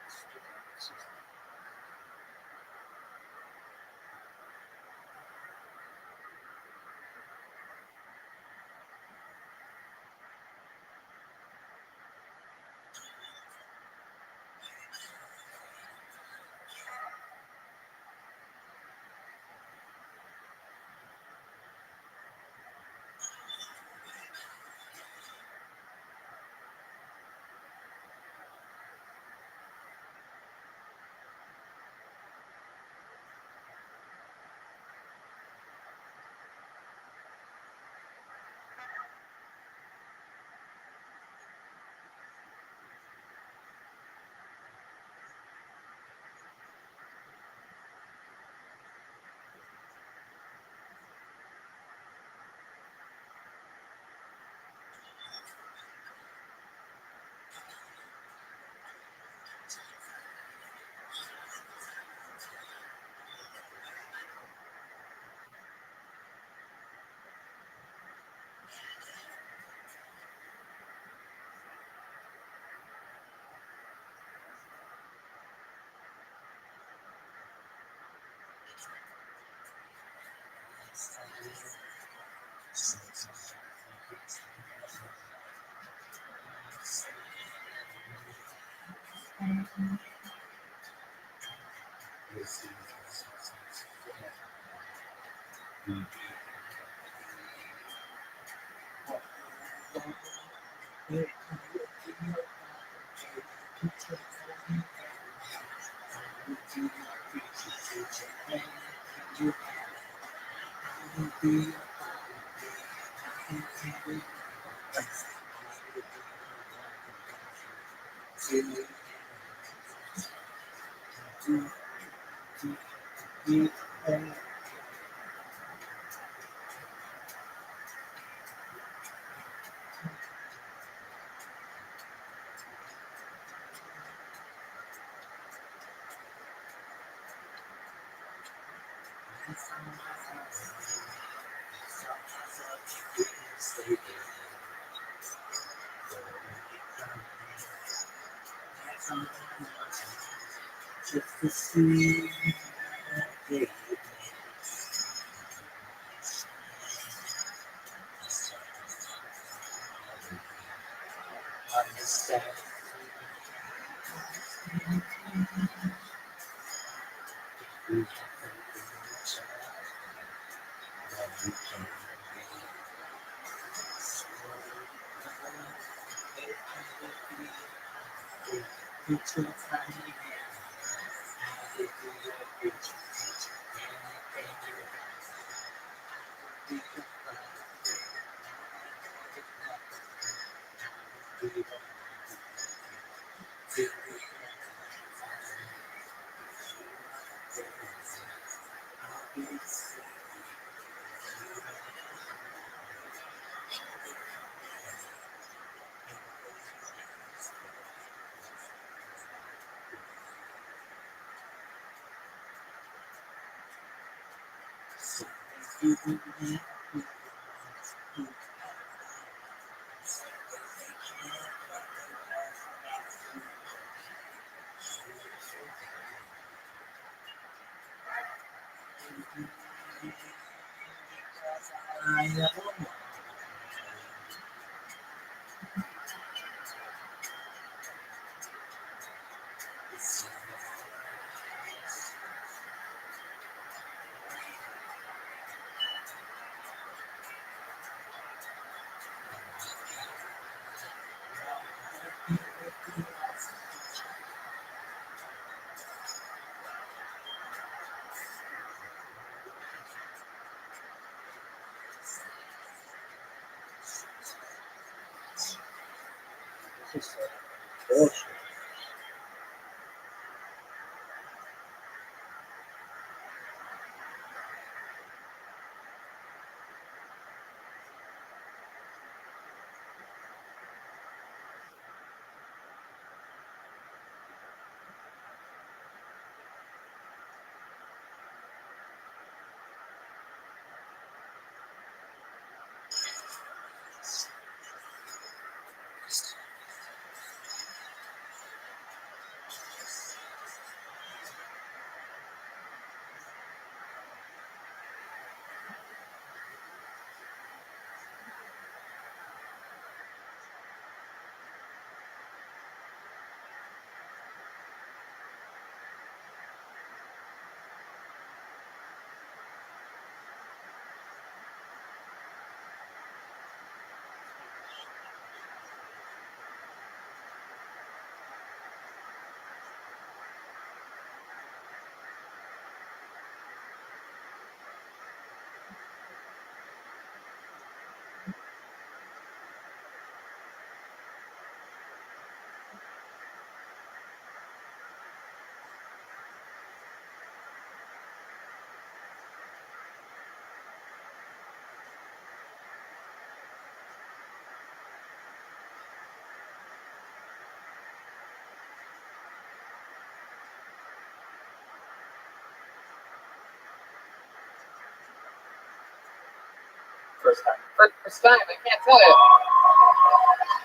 First time. First time, I can't tell you.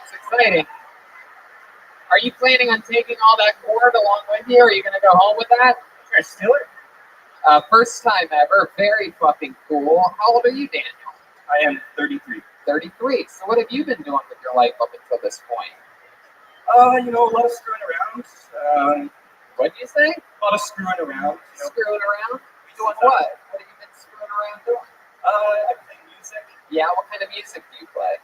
It's exciting. Are you planning on taking all that cord along with you? Or are you going to go home with that? You're gonna steal it? First time ever. Very fucking cool. How old are you, Daniel? I am 33. 33. So what have you been doing with your life up until this point? You know, a lot of screwing around. What'd you say? A lot of screwing around. You know. Screwing around? Doing what? What have you been screwing around doing? I play music. Yeah, what kind of music do you play?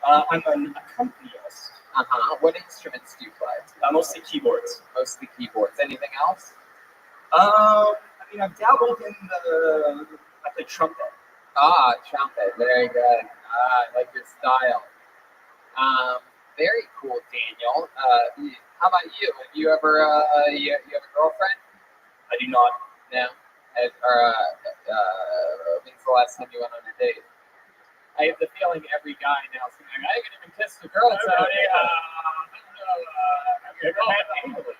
I'm an accompanist. What instruments do you play? Mostly keyboards. Mostly keyboards. Anything else? I mean, I've dabbled in I play trumpet. Trumpet. Very good. I like your style. Very cool, Daniel. How about you? Have you ever you have a girlfriend? I do not. No. When's the last time you went on a date? I have the feeling every guy now is going, I haven't even kissed a girl today. Have you ever met anybody?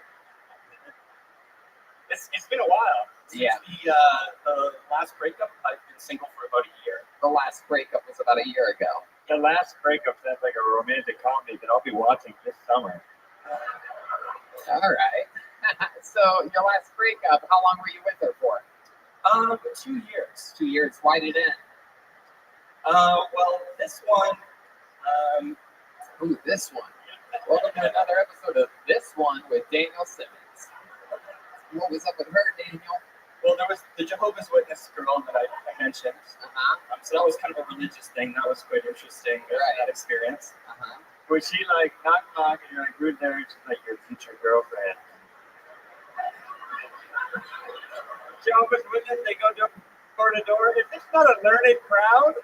It's been a while. Since the last breakup, I've been single for about a year. The last breakup was about a year ago. The last breakup sounds like a romantic comedy that I'll be watching this summer. All right. So your last breakup, how long were you with her for? 2 years. 2 years. Why did it end? Well, this one. This one. Welcome to another episode of This One with Daniel Simmons. What was up with her, Daniel? Well, there was the Jehovah's Witness girl that I mentioned. So that was kind of a religious thing. That was quite interesting. That experience. Was she like knock knock and you're like, who's there? And she's like your future girlfriend. Jehovah's Witness, they go door to door. If it's not a learned crowd.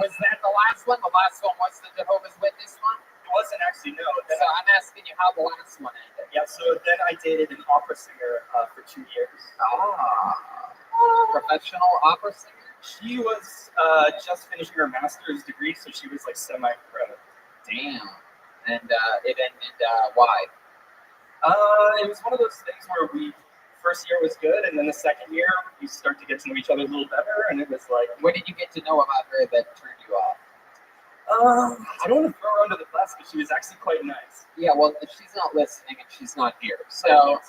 Was that the last one? The last one was the Jehovah's Witness one? It wasn't actually, no. So I'm asking you how the last one ended. Yeah, so then I dated an opera singer for 2 years. Professional opera singer? She was just finishing her master's degree, so she was like semi-pro. Damn. And it ended, why? It was one of those things where first year was good, and then the second year we start to get to know each other a little better, and it was like... What did you get to know about her that turned you off? I don't want to throw her under the bus, but she was actually quite nice. Yeah, well, she's not listening and she's not here. So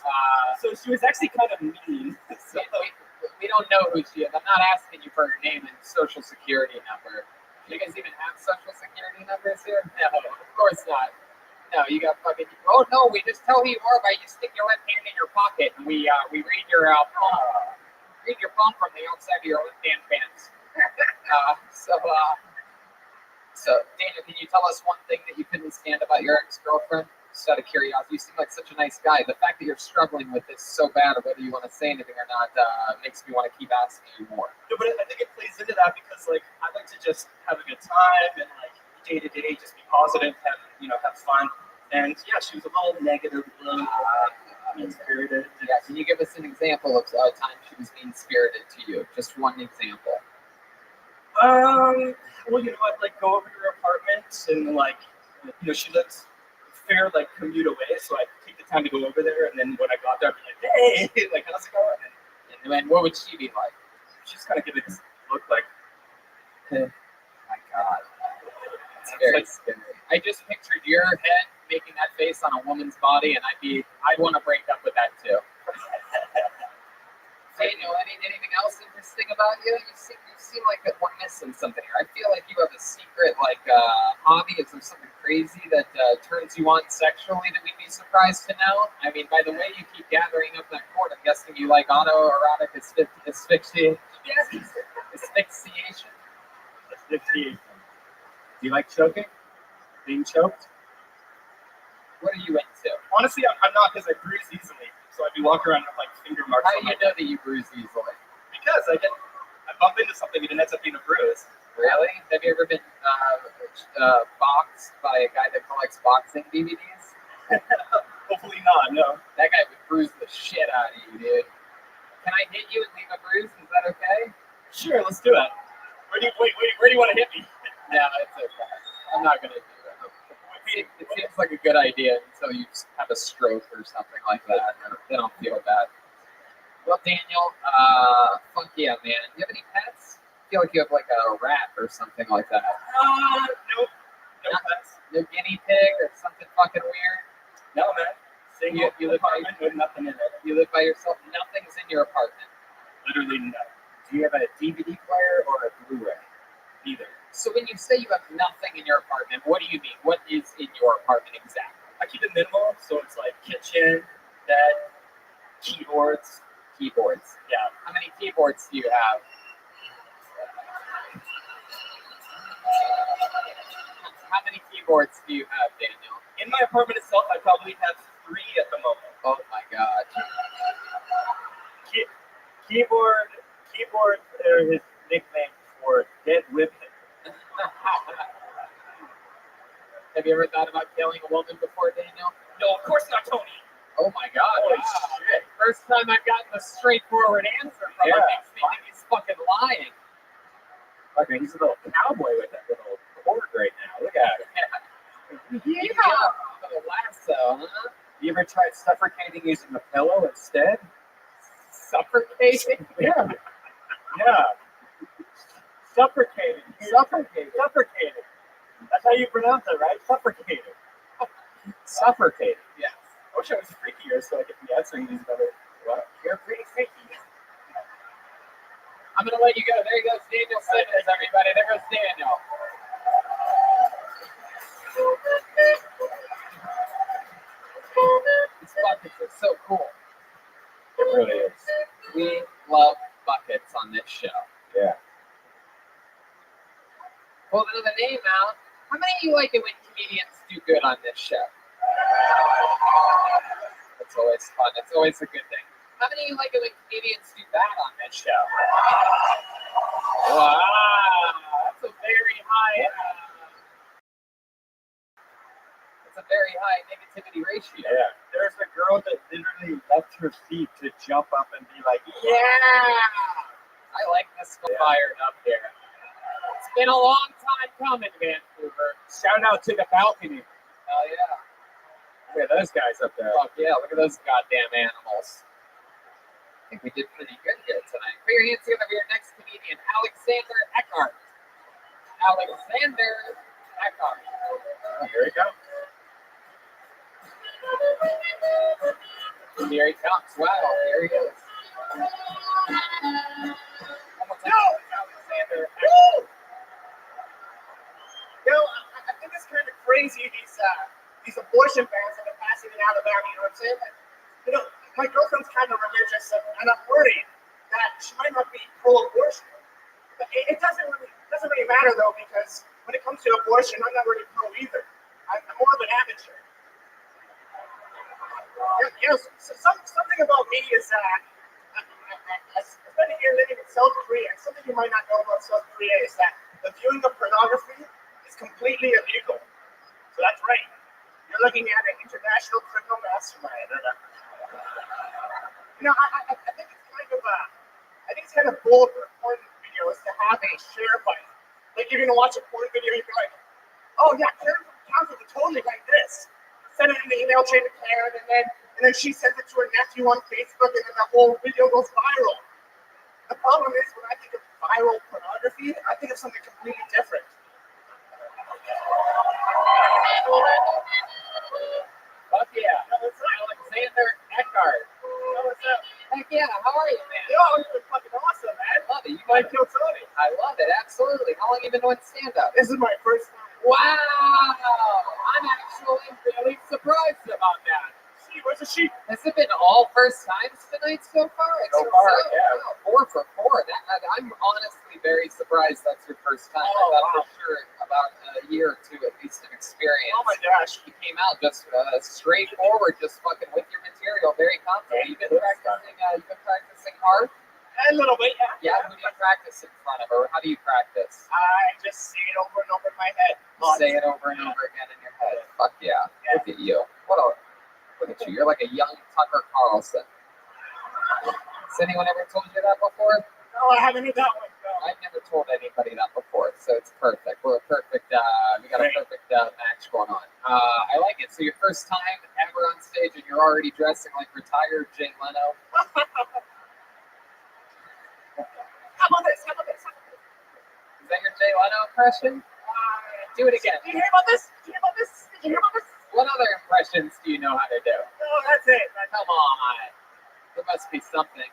she was actually kind of mean. So, we don't know who she is. I'm not asking you for her name and social security number. Do you guys even have social security numbers here? No, of course not. No, you got fucking... Oh, no, we just tell who you are by you stick your left hand in your pocket and we read your phone. Read your phone from the outside of your left hand pants. So, Daniel, can you tell us one thing that you couldn't stand about your ex-girlfriend? Just out of curiosity, you seem like such a nice guy. The fact that you're struggling with this so bad, or whether you want to say anything or not, makes me want to keep asking you more. No, but I think it plays into that because, like, I like to just have a good time and, like, day to day, just be positive, have fun. And yeah, she was a little negative, a little mean-spirited. Yeah, can you give us an example of a time she was mean-spirited to you? Just one example. Well, I'd like go over to her apartment and like, she lives a fair like commute away, so I'd take the time to go over there, and then when I got there, I'd be like, hey, like how's it going? And then what would she be like? She's kind of giving this look like, oh my God, it's very scary. I just pictured your head making that face on a woman's body, and I'd want to break up with that too. Daniel, anything else interesting about you? You seem like we're missing something here. I feel like you have a secret, hobby. Is there something crazy that turns you on sexually that we'd be surprised to know? I mean, by the way you keep gathering up that cord, I'm guessing you like autoerotic asphyxiation. Asphyxiation. Asphyxiation. Do you like choking? Being choked? What are you into? Honestly, I'm not, because I bruise easily. So I'd be walking around with like finger marks. How do you know that you bruise easily? Because I bump into something and it ends up being a bruise. Really? Have you ever been boxed by a guy that collects boxing DVDs? Hopefully not. No. That guy would bruise the shit out of you, dude. Can I hit you and leave a bruise? Is that okay? Sure, let's do it. Where do you want to hit me? No, it's okay. I'm not gonna do it. It seems like a good idea until you have a stroke or something like that. Then I'll feel bad. Well, Daniel, fuck yeah, man. Do you have any pets? I feel like you have like a rat or something like that. Nope. No pets. No guinea pig or something fucking weird? No, man. You live by with nothing in it. You live by yourself? Nothing's in your apartment? Literally nothing. Do you have a DVD player or a Blu-ray? Neither. So when you say you have nothing in your apartment, what do you mean? What is in your apartment exactly? I keep it minimal, so it's like kitchen, bed, keyboards. Keyboards. Yeah. How many keyboards do you have? How many keyboards do you have, Daniel? In my apartment itself, I probably have 3 at the moment. Oh my God. Keyboard are his nickname for dead women. Have you ever thought about killing a woman before, Daniel? No, of course not, Tony. Oh my God! Holy Wow. shit. First time I've gotten a straightforward answer from him. Makes me think he's fucking lying. Okay, he's a little cowboy with that little cord right now. Look at him. Yeah. Little lasso, huh? You ever tried suffocating using a pillow instead? Suffocating? Yeah. Yeah. Suffocating. Suffocating. Suffocating. That's how you pronounce it, right? Suffocating. Suffocating. Yes. I wish I was freakier so I could be answering these better. What? You're pretty freaky. I'm gonna let you go. There goes Daniel Simmons, everybody. There goes Daniel. These buckets are so cool. It really is. We love buckets on this show. Yeah. Pull another name out. How many of you like it when comedians do good on this show? It's always fun. It's always a good thing. How many of you like it when comedians do bad on this show? Wow, that's a very high. That's a very high negativity ratio. Yeah. There's a girl that literally left her feet to jump up and be like, Yeah, I like this fired up here. It's been a long time coming, Vancouver. shout out to the balcony. Hell yeah. Look at those guys up there. Fuck yeah, look at those goddamn animals. I think we did pretty good here tonight. Put your hands together for your next comedian, Alexander Eckhart. Alexander Eckhart. Oh, here we go. Here he comes. Wow, here he is. Alexander Eckhart. I think it's kind of crazy these abortion bans that are passing in Alabama. You know what I'm saying? Like, my girlfriend's kind of religious, and I'm worried that she might not be pro-abortion. But it doesn't really matter though, because when it comes to abortion, I'm not really pro either. I'm more of an amateur. Something about me is that I spent a year living in South Korea. Something you might not know about South Korea is that the viewing of pornography is completely illegal. So that's right. You're looking at an international criminal mastermind. You know, I think it's kind of bold for porn videos to have a share button. Like you're gonna watch a porn video, you're like, oh yeah, Karen from Council are totally like this. Send it in the email chain to Karen, and then she sends it to her nephew on Facebook, and then the whole video goes viral. The problem is when I think of viral pornography, I think of something completely different. Fuck yeah. Alexander Eckhart. What's up? Heck yeah, how are you, man? Yo, it's been fucking awesome, man. I love it. You Like might Kill Tony. I love it, absolutely. How long have you been doing stand-up? This is my first time. Wow! I'm actually really surprised about that. Where's the sheep? Has it been all first times tonight so far? So far, yeah. Wow, 4 for 4. I'm honestly very surprised that's your first time. Oh, I thought wow. for sure about a year or two at least of experience. Oh my gosh. You came out just straightforward, just fucking with your material, very confident. You've been practicing hard? A little bit, yeah. Yeah, who do you practice in front of, or how do you practice? I just say it over and over in my head. Say it over and over again in your head. Fuck yeah. Look at you. Look at you. You're like a young Tucker Carlson. Has anyone ever told you that before? No, I haven't heard that one. No. I've never told anybody that before, so it's perfect. We're a perfect. We got a perfect match going on. I like it. So your first time ever on stage, and you're already dressing like retired Jay Leno. How about this? Is that your Jay Leno impression? Do it again. Did you hear about this? What other impressions do you know how to do? No, that's it. Come on. There must be something.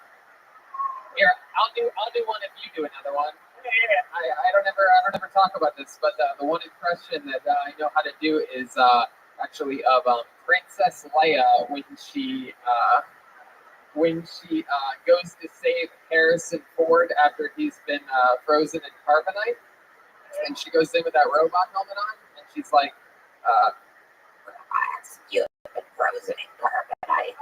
Here, I'll do one if you do another one. Yeah. I don't ever talk about this, but the one impression that I know how to do is actually of Princess Leia when she goes to save Harrison Ford after he's been frozen in carbonite, and she goes in with that robot helmet on, and she's like, "Relax, you've been frozen in carbonite."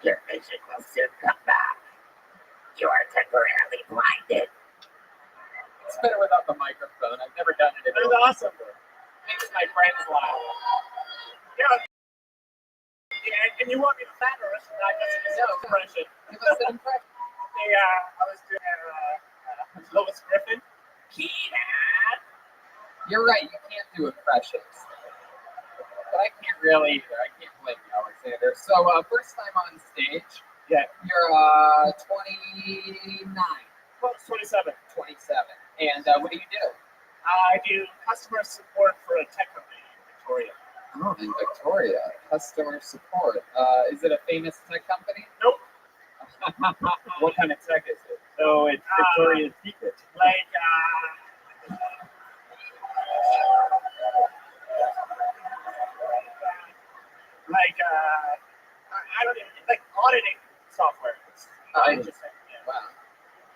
Your vision will soon come back. You are temporarily blinded. It's better without the microphone. I've never done it. It was awesome. Makes my friends laugh. Yeah, and you want me to fat or not just No, impression? Give us an impression. I was doing Lois Griffin. You're right. You can't do impressions. But I can't really either. I can't blame you, Alexander. So, first time on stage. Yeah. You're 29. 27. 27. And what do you do? I do customer support for a tech company in Victoria. Oh, in Victoria. Customer support. Is it a famous tech company? Nope. What kind of tech is it? So it's Victoria's Secret. Like, I don't even, like auditing software. It's interesting. Yeah. Wow.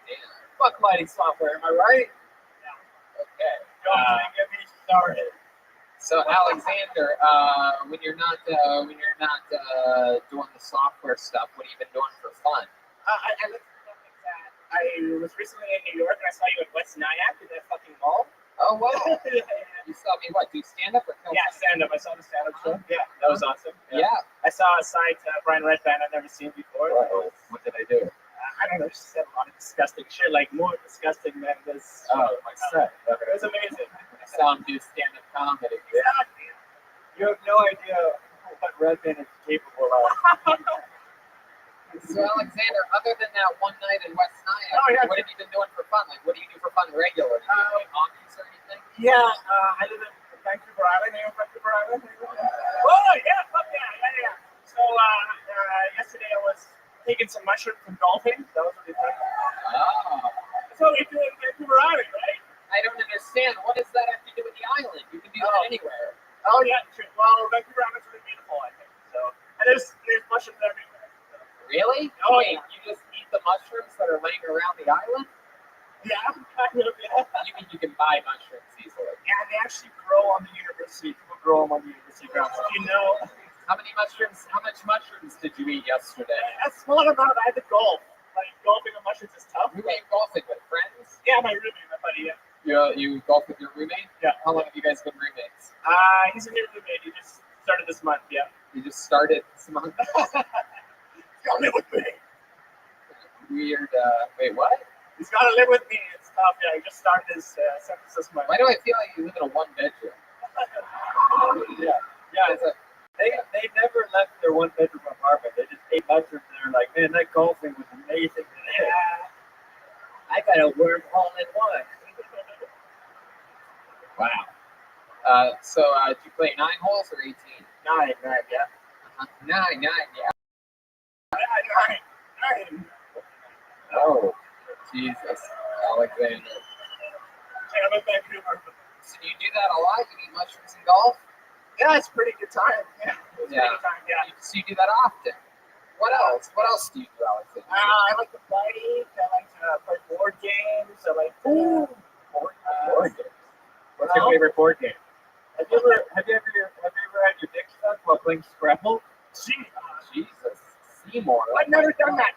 Damn. Fuck lighting software, am I right? Yeah. Okay. Don't get me started. So Alexander, when you're not doing the software stuff, what have you been doing for fun? I was recently in New York and I saw you at West Nyack in that fucking mall. Oh wow! You saw me what? Do stand up or film? Yeah, stand up. I saw the stand up show. Yeah, that was awesome. Yeah. I saw a side to Brian Redband I've never seen before. What did I do? I don't know. She said a lot of disgusting shit, like more disgusting than this. Oh, my set. It was amazing. I saw him do stand up comedy. Exactly. You have no idea what Redband is capable of. So Alexander, other than that one night in West Nyack, what have you been doing for fun? Like, what do you do for fun regularly? Do you play hobbies or anything? Yeah, I live in Vancouver Island. You know Vancouver Island? Oh yeah, fuck yeah. So yesterday I was taking some mushrooms and golfing. That was really fun. Oh. That's what we do in Vancouver Island, right? I don't understand. What does that have to do with the island? You can do that anywhere. Oh yeah, true. Well, Vancouver Island's really beautiful, I think. So, and there's mushrooms everywhere. Really? Oh, Wait, yeah. you just eat the mushrooms that are laying around the island? Yeah, kind of. Yeah. You mean you can buy mushrooms easily? Yeah, they actually grow on the university. People grow them on the university grounds. You know, How much mushrooms did you eat yesterday? a small amount. I had to golf. Like golfing on mushrooms is tough. Who were you golfing with? Friends? Yeah, my roommate, my buddy. Yeah. You golf with your roommate? Yeah. How long have you guys been roommates? He's a new roommate. He just started this month. Yeah. You just started this month? Come live with me. Weird. Wait, what? He's got to live with me. It's tough. Yeah, he just started his sentence this month. Why do I feel like you live in a one bedroom? Yeah, it's they never left their one bedroom apartment. They just ate mushrooms and they're like, man, that golfing was amazing today. I got a wormhole in one. Wow. So did you play 9 holes or 18? 9, yeah. 9, yeah. Nine. Oh, Jesus, Alexander. I'm in Vancouver. So do you do that a lot? You eat mushrooms and golf? Yeah, it's a pretty good time. Yeah. It's a Yeah. pretty good time, yeah. So you do that often? What else? What else do you do, Alexander? I like to bike. I like to play board games. I like to Board games. What's your favorite board game? Have you ever had your dick sucked while playing Scrabble? Jesus. Seymour. I've never done that.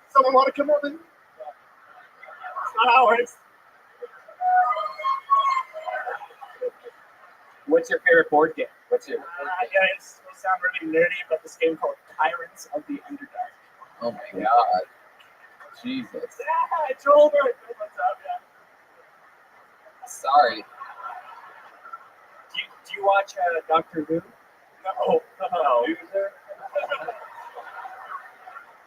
Someone want to come over? It's not how it works. What's your favorite board game? What's your Yeah, it will sound really nerdy, but this game called Tyrants of the Underdark. Oh my God. Jesus. Yeah, it's over. What's up, yeah. Sorry. Do you watch Doctor Who? No. Loser?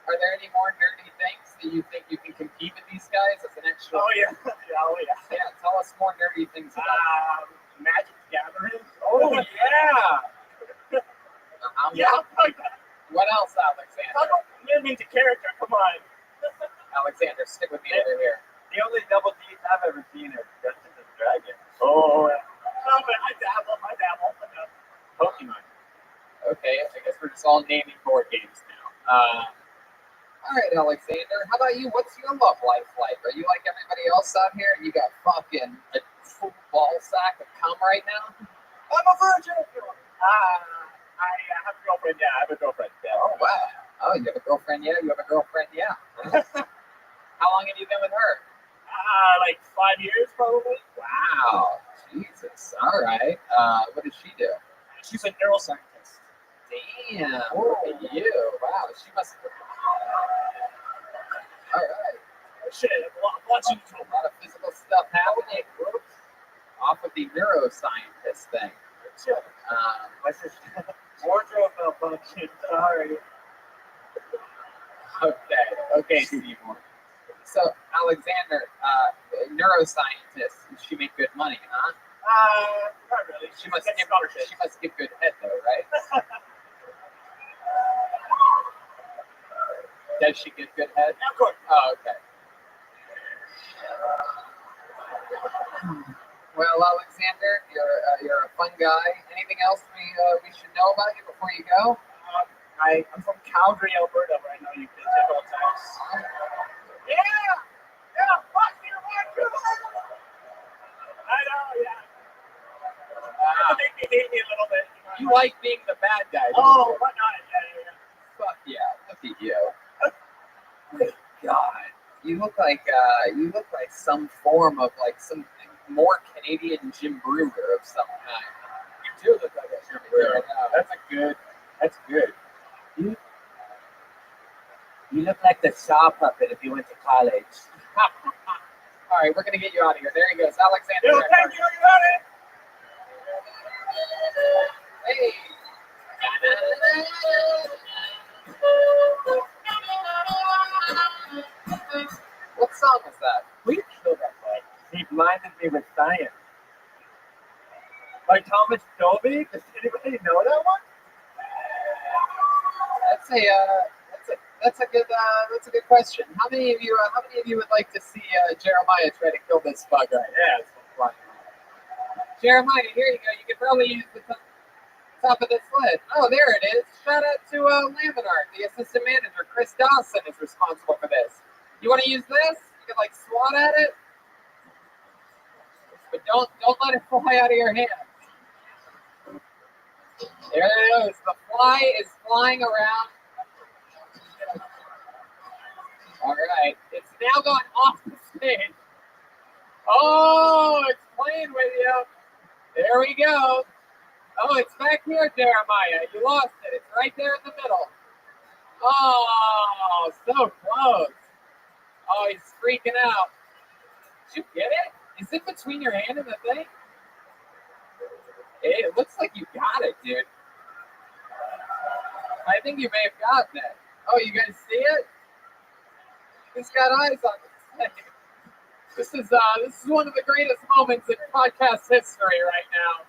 Are there any more nerdy things that you think you can compete with these guys as an extra? Oh, yeah. Yeah, tell us more nerdy things about Magic Gathering. Oh, yeah. Yeah. What else, Alexander? Talk about living into character. Come on. Alexander, stick with me over here. The only double D's I've ever seen are Dungeons and Dragons. Oh, yeah. No, but I dabble. Pokemon. Okay, I guess we're just all naming board games now. All right, Alexander, how about you? What's your love life like? Are you like everybody else out here? You got fucking a full ball sack of cum right now? I'm a virgin. I have a girlfriend. Yeah, I have a girlfriend. Yeah. Oh, wow. Oh, you have a girlfriend? Yeah, you have a girlfriend? Yeah. How long have you been with her? Like 5 years probably. Wow. Jesus. All right. What does she do? She's a neuroscientist. Damn. Look at you. Wow. She must. All right. Shit, watching A lot of physical stuff happening. Whoops. Off of the neuroscientist thing. What's this? Wardrobe malfunction. Sorry. Okay, Seymour. So, Alexander, neuroscientist, she make good money, huh? Not really. She must Get give scholarship. she must give good head though, right? Does she give good head? Of course. Oh, okay. Well, Alexander, you're a fun guy. Anything else we should know about you before you go? I'm from Calgary, Alberta, but I know you've been several times. Yeah, fuck you, I know, yeah. They hate me a little bit. You like being the bad guy. don't Oh, you? what not? Yeah. Fuck yeah! Look at you. Good God, you look like some form of like some more Canadian Jim Breuer of some kind. You do look like a Jim Breuer. That's good. You look like the Shaw puppet if you went to college. All right, we're gonna get you out of here. There he goes, Alexander. Yo, thank you, you got it. Hey. What song was that? We killed that guy. He blinded me with science. By Thomas Dolby? Does anybody know that one? That's a good question. How many of you would like to see Jeremiah try to kill this bug right? Yeah, it's fun. Jeremiah, here you go. You can probably use the top of this lid. Oh, there it is. Shout out to Laminar, the assistant manager. Chris Dawson is responsible for this. You want to use this? You can like swat at it, but don't let it fly out of your hands. There it is. The fly is flying around. All right, it's now gone off the stage. Oh, it's playing with you. There we go. Oh, it's back here, Jeremiah. You lost it. It's right there in the middle. Oh, so close. Oh, he's freaking out. Did you get it? Is it between your hand and the thing? Hey, it looks like you got it, dude. I think you may have gotten it. Oh, you guys see it? He's got eyes on this thing. This is one of the greatest moments in podcast history right now.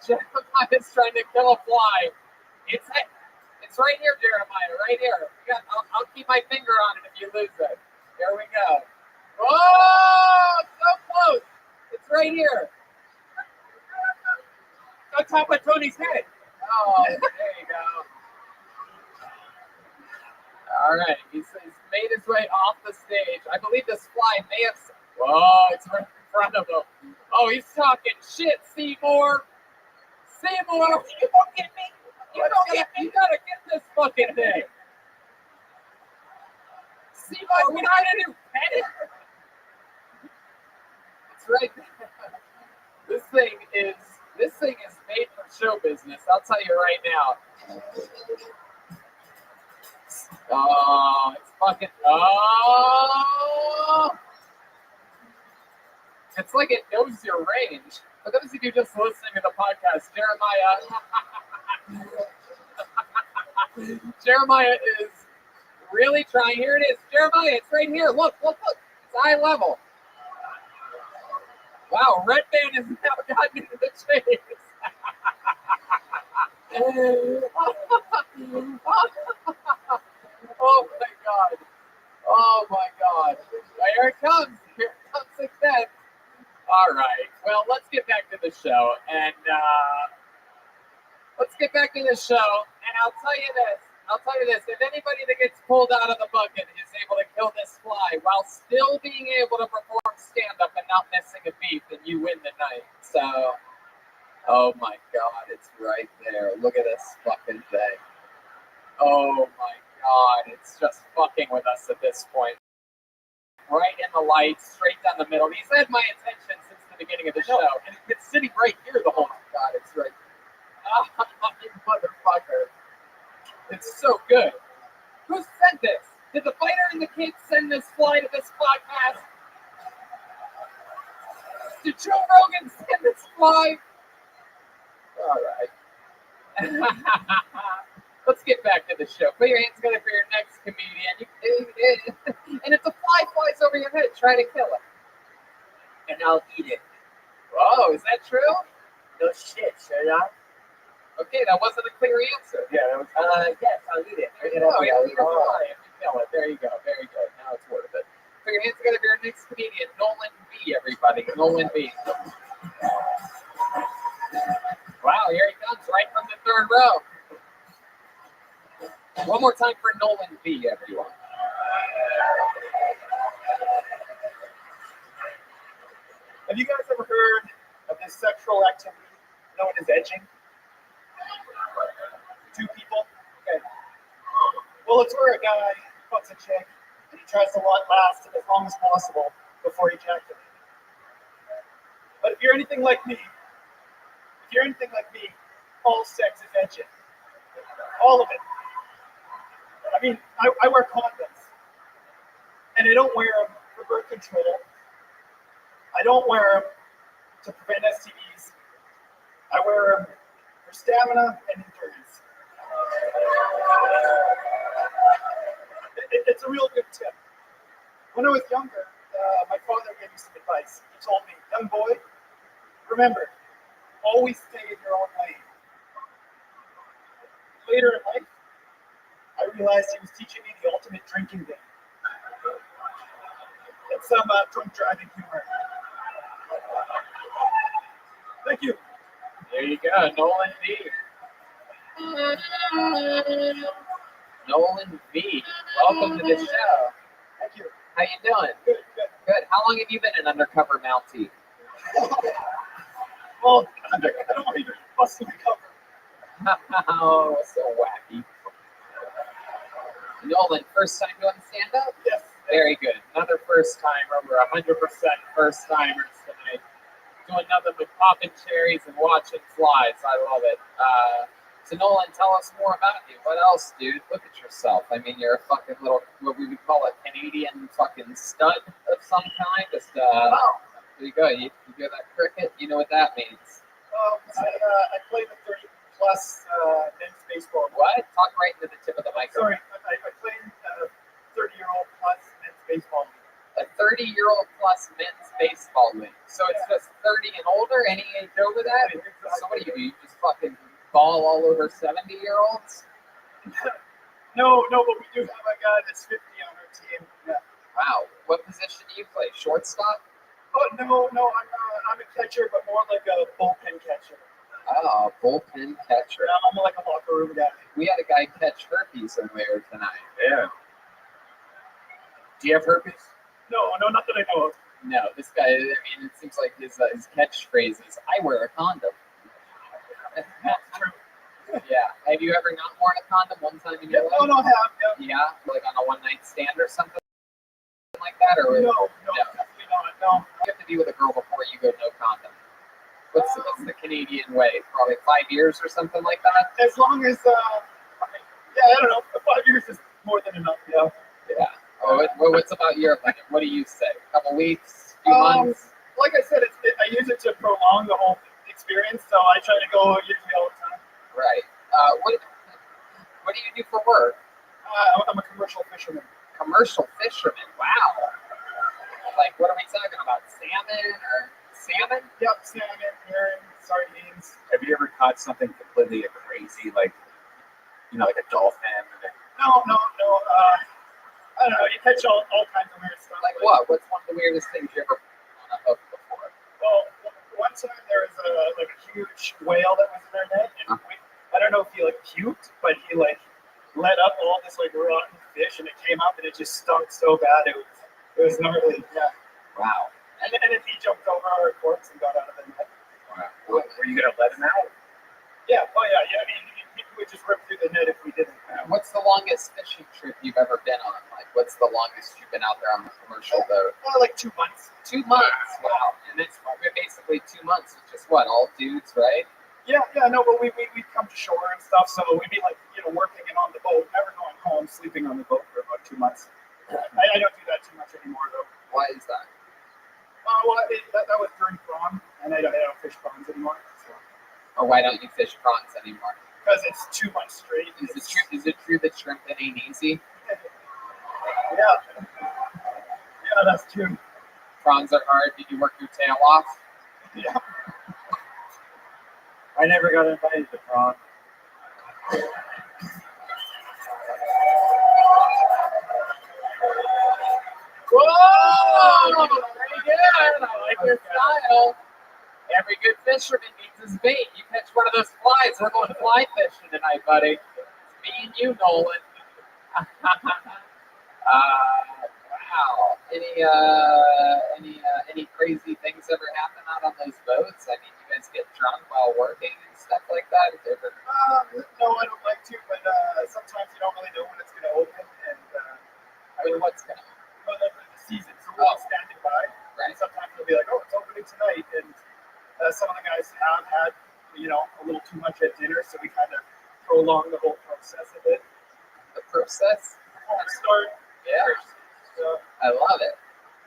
Jeremiah's trying to kill a fly. It's right here, Jeremiah, right here. I'll keep my finger on it if you lose it. There we go. Oh, so close. It's right here. On top of Tony's head. Oh, there you go. All right, he's made his way off the stage. I believe this fly may have. Whoa, it's right in front of him. Oh, he's talking shit, Seymour. Seymour, you don't get me. You gotta get this fucking thing. Seymour, we got a new pet. It's right there. This thing is made for show business. I'll tell you right now. Oh, it's fucking. Oh! It's like it knows your range. For those of you just listening to the podcast, Jeremiah is really trying. Here it is. Jeremiah, it's right here. Look. It's eye level. Wow, Red Band has now gotten into the chase. Oh my God. Oh my God. Here it comes. Here comes again. All right. Well, let's get back to the show. And I'll tell you this. If anybody that gets pulled out of the bucket is able to kill this fly while still being able to perform stand-up and not missing a beat, then you win the night. So, oh my God, it's right there. Look at this fucking thing. Oh my God, it's just fucking with us at this point. right in the lights, straight down the middle. He's had my attention since the beginning of the show, and it's sitting right here the whole time. God, it's right. Oh, you motherfucker. It's so good. Who sent this? Did the fighter and the kids send this fly to this podcast? Did Joe Rogan send this fly? All right. Let's get back to the show. Put your hands together for your next comedian. And if the fly flies over your head, try to kill it. And I'll eat it. Whoa, is that true? No shit, should I? Okay, that wasn't a clear answer. Yeah, that was, yes, I'll eat it. There you go. Yeah, leave it fly if you kill it. There you go. Very good. Now it's worth it. Put your hands together for your next comedian, Nolan B. Everybody, Nolan B. Wow, here he comes, right from the third row. One more time for Nolan B. Everyone. Have you guys ever heard of this sexual activity known as edging? Two people? Okay. Well, it's where a guy fucks a chick and he tries to last as long as possible before ejaculating. But if you're anything like me, all sex is edging. All of it. I mean, I wear condoms. And I don't wear them for birth control. I don't wear them to prevent STDs. I wear them for stamina and endurance. It's a real good tip. When I was younger, my father gave me some advice. He told me, young boy, remember, always stay in your own lane. Later in life, I realized he was teaching me the ultimate drinking game. It's some drunk driving humor. Thank you. There you go, Nolan B. Nolan B. Welcome to the show. Thank you. How you doing? Good, good. Good. How long have you been an undercover Mountie? Well, I don't want you to bust my cover. Oh, so wacky. Nolan, first time doing stand-up? Yes. Very good. Another first timer. We're 100% first timers tonight. Doing nothing but popping cherries and watching flies. I love it. So Nolan, tell us more about you. What else, dude? Look at yourself. I mean, you're a fucking little, what we would call a Canadian fucking stud of some kind. Just, there you go. You hear that cricket? You know what that means. I played the 30-plus men's baseball. What? Talk right into the tip of the microphone. Sorry, I played 30-year-old plus men's baseball. A 30-year-old plus men's baseball league. So it's just 30 and older, any age over that? So what do? You just fucking ball all over 70-year-olds? No, but we do have a guy that's 50 on our team. Yeah. Wow. What position do you play? Shortstop? Oh, no, I'm a catcher, but more like a bullpen catcher. Oh, bullpen catcher. I'm like a locker room guy. We had a guy catch herpes earlier tonight. Yeah. Do you have herpes? No, not that I know of. No, this guy, I mean, it seems like his catchphrase is, I wear a condom. Yeah. Have you ever not worn a condom one time in your life? No, I have. Yeah? Like on a one-night stand or something like that? Or No, definitely not. No. You have to be with a girl before you go no condom. What's the Canadian way? Probably 5 years or something like that? As long as, I don't know. 5 years is more than enough, yeah. Yeah. Oh, what's about your limit? What do you say? A couple weeks? Few months? Like I said, I use it to prolong the whole experience, so I try to go usually all the time. Right. What do you do for work? I'm a commercial fisherman. Commercial fisherman. Wow. Like, what are we talking about? Salmon or salmon? Yep, salmon, herring, sardines. Have you ever caught something completely crazy, like, like a dolphin? No. I don't know. You catch all kinds of weird stuff. Like what? What's one of the weirdest things you ever put on a hook before? Well, one time there was a huge whale that was in our net, and I don't know if he puked, but he let up all this rotten fish, and it came up and it just stunk so bad. It was gnarly. Yeah. Wow. And then he jumped over our corpse and got out of the net. Wow. Were you gonna let him out? Yeah. Oh yeah. I mean, would just rip through the net if we didn't. What's the longest fishing trip you've ever been on? Like, what's the longest you've been out there on a commercial boat? Like 2 months. 2 months. Wow. And it's basically 2 months. It's just what, all dudes, right? Yeah, no, but we'd come to shore and stuff, so we'd be like, working and on the boat, never going home, sleeping on the boat for about 2 months. I don't do that too much anymore, though. Why is that? That was during prawn, and I don't fish prawns anymore. So. Or why don't you fish prawns anymore? Because it's 2 months straight. Is it true that shrimping ain't easy? Yeah, that's true. Prawns are hard. Did you work your tail off? Yeah. I never got invited to prom. Whoa! Very good. I like your style. Every good fisherman needs his bait. You catch one of those flies, we're going fly fishing tonight, buddy. It's me and you, Nolan. Wow. Any crazy things ever happen out on those boats? I mean, you guys get drunk while working and stuff like that? No, I don't like to, but sometimes you don't really know when it's going to open, and What's going on? the season, so we're all standing by, Right. and sometimes they'll be like, oh, it's opening tonight, and some of the guys have had, a little too much at dinner, so we kind of prolong the whole process of it. The process? Start. Yeah. So, I love it.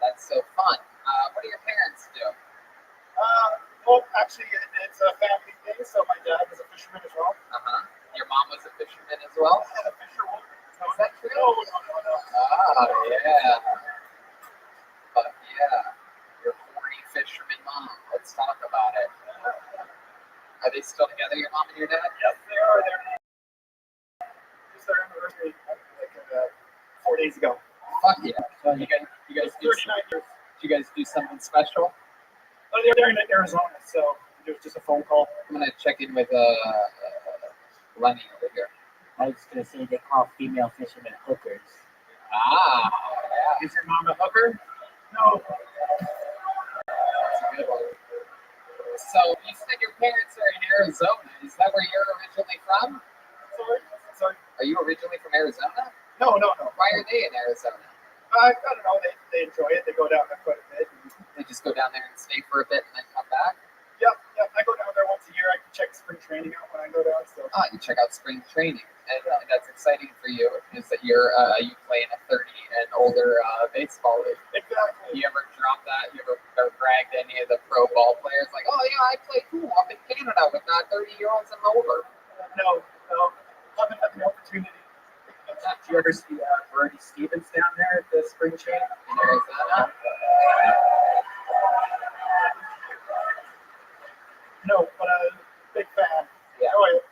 That's so fun. What do your parents do? well, actually, it's a family thing, so my dad was a fisherman as well. Uh-huh. Your mom was a fisherman as well? And a fisherwoman. Is that true? No. Oh, yeah. But yeah, your horny fisherman mom. Let's talk about it. Are they still together, your mom and your dad? Yes, they are. It's their anniversary, like 4 days ago. Fuck yeah. So you guys do 39 years. you guys do something special? Oh, they're in Arizona, so it was just a phone call. I'm gonna check in with Lenny over here. I was gonna say they call female fishermen hookers. Ah, yeah. Is your mom a hooker? No, That's a good one. So you said your parents are in Arizona. Is that where you're originally from? sorry. Are you originally from Arizona? No. Why are they in Arizona? I don't know. They enjoy it. They go down there quite a bit. They just go down there and stay for a bit and then come back? Yeah. I go down there once a year. I can check spring training out when I go down. So. You check out spring training, and that's exciting for you. Is that you play in a 30 and older baseball league? Exactly. You ever drop that? You ever bragged to any of the pro ball players like, oh yeah, I play cool up in Canada with 30-year-olds and over? No. Haven't had the opportunity. Did you ever see Bernie Stevens down there at the spring training? In Arizona? No, but big fan. Yeah. Enjoy it.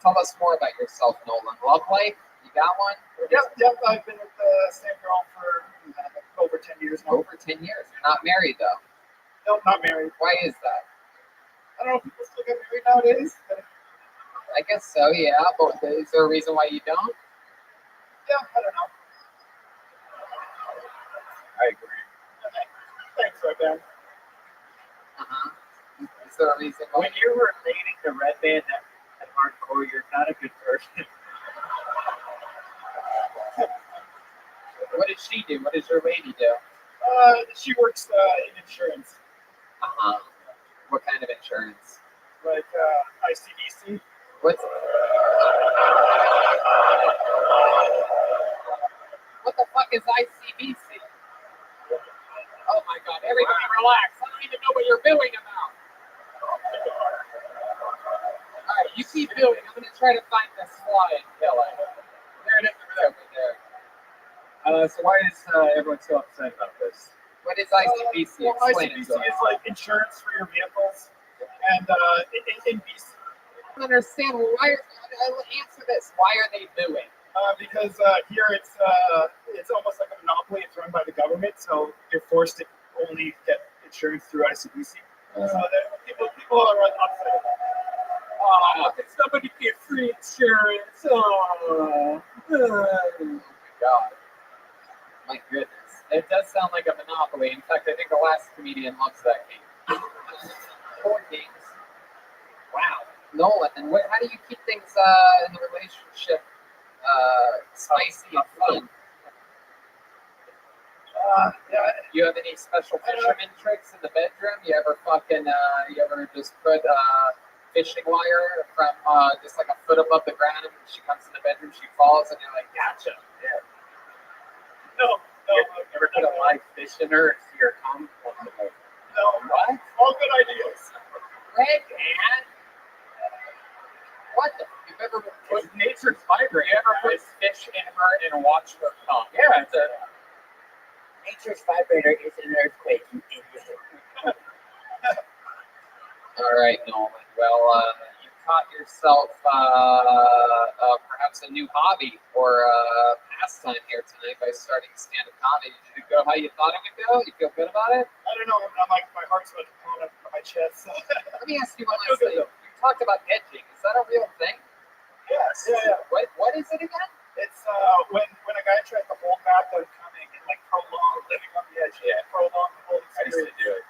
Tell us more about yourself, Nolan. Love life? You got one? Yep. I've been with the same girl for over 10 years now. Over 10 years. You're not married though. No, not married. Why is that? I don't know if people still get married nowadays. But I guess so, yeah. But is there a reason why you don't? yeah, I don't know. I agree. Thanks, Rabbi. Uh-huh. Is there a reason why? When you were dating the red band at hardcore, you're not a good person. What does she do? What does your lady do? She works in insurance, Uh-huh. What kind of insurance? like ICDC. What the fuck is ICBC? Oh my god, everybody relax. I don't even know what you're billing about. Alright, you keep billing. I'm gonna try to find this fly and kill it. There it is over there. So why is everyone so upset about this? What is ICBC? Well, Explain it ICBC to us. is like insurance for your vehicles, and in BC, I don't understand. Why? Answer this. Why are they booing? because here it's almost like a monopoly. It's run by the government, so you're forced to only get insurance through ICBC. So people are upset. Oh, can somebody get free insurance? Oh my god. My goodness. It does sound like a monopoly. In fact, I think the last comedian loves that game. Board games. Wow. Nolan, and how do you keep things in the relationship spicy and fun? You have any special fisherman tricks in the bedroom? You ever just put fishing wire from just like a foot above the ground, and when she comes in the bedroom, she falls, and you're like, gotcha. Yeah. No. You ever put a live fish in her and see her come? No. What? All good ideas. Greg, man. What the? You've ever put Nature's vibrant. You ever put fish in her and watch her come? Yeah, it's a Nature's vibrator is an earthquake. You idiot. All right, Nolan. Well, you caught yourself perhaps a new hobby or pastime here tonight by starting stand-up comedy. Did it go how you thought it would go? You feel good about it? I don't know. I'm like, my heart's about to pound up my chest. So. Let me ask you one last thing. You talked about edging. Is that a real thing? Yes. Yeah. What is it again? It's when a guy tries to hold back the coming and like prolong living on the edge. Yeah. Prolong the whole I used experience. to do it.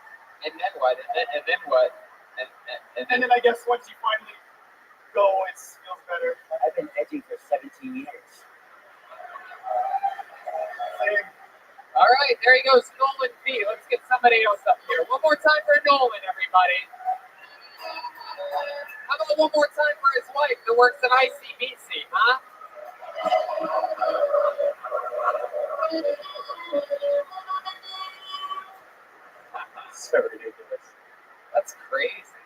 And then what? And then what? And then I guess once you finally go, it feels better. I've been edging for 17 years. Same. All right, there he goes, Nolan B. Let's get somebody else up here. One more time for Nolan, everybody. How about one more time for his wife that works at ICBC, huh? so ridiculous. That's crazy.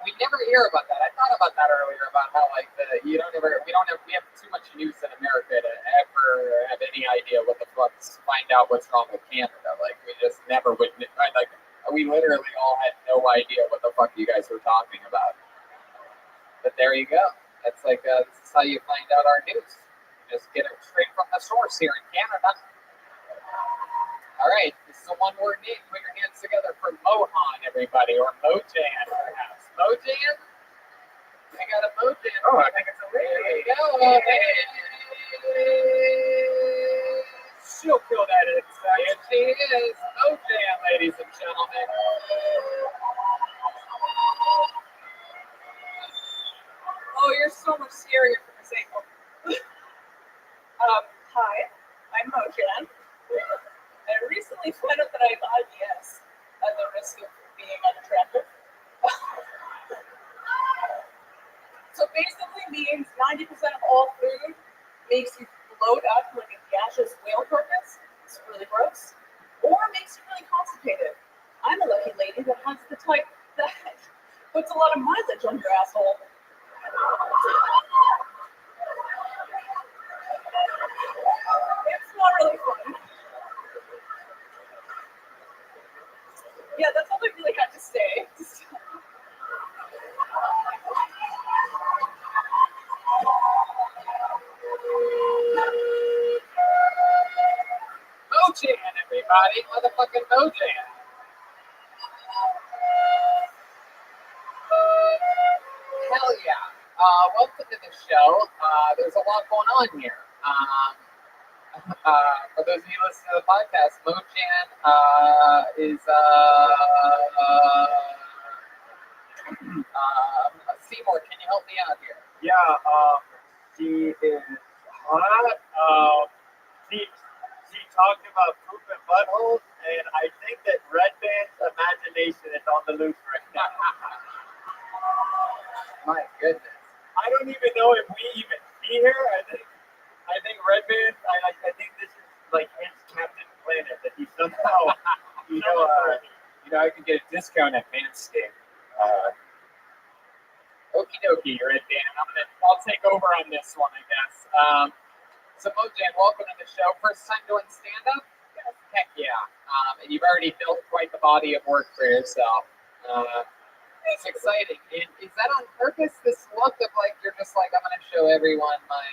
We never hear about that. I thought about that earlier about how like we have too much news in America to ever have any idea what the fuck, find out what's wrong with Canada. Like we just never would. Like we literally all had no idea what the fuck you guys were talking about. But there you go. That's like this is how you find out our news. Just get it straight from the source here in Canada. All right, this is a one-word name. Put your hands together for Mohan, everybody, or Mojan, perhaps. Mojan? I got a Mojan. Oh, I think it's a lady. There you go. Hey. She'll kill that in a Here she is. Mojan, ladies and gentlemen. Oh, you're so much scarier from this angle. Hi, I'm Mojan. I recently found out that I have IBS at the risk of being unattractive. So basically means 90% of all food makes you bloat up like a gaseous whale carcass. It's really gross. Or makes you really constipated. I'm a lucky lady that has the type that puts a lot of mileage on your asshole. It's not really fun. Yeah, that's all I really had to say. Mojan, everybody. Motherfucking Mojan. Hell yeah. Welcome to the show. There's a lot going on here. For those of you listening to the podcast, Mojan is Seymour. Can you help me out here? Yeah, she is hot. She talked about poop and buttholes, and I think that Red Band's imagination is on the loose right now. My goodness. I don't even know if we even see her. I think Red Band. I think this is like his Captain Planet that he somehow, I could get a discount at Manscaped. Okie dokie, Red Band. I'll take over on this one, I guess. So Mojan, welcome to the show. First time doing stand-up? Yes. Heck yeah. And you've already built quite the body of work for yourself. It's exciting. And is that on purpose, this look of like, you're just like, I'm going to show everyone my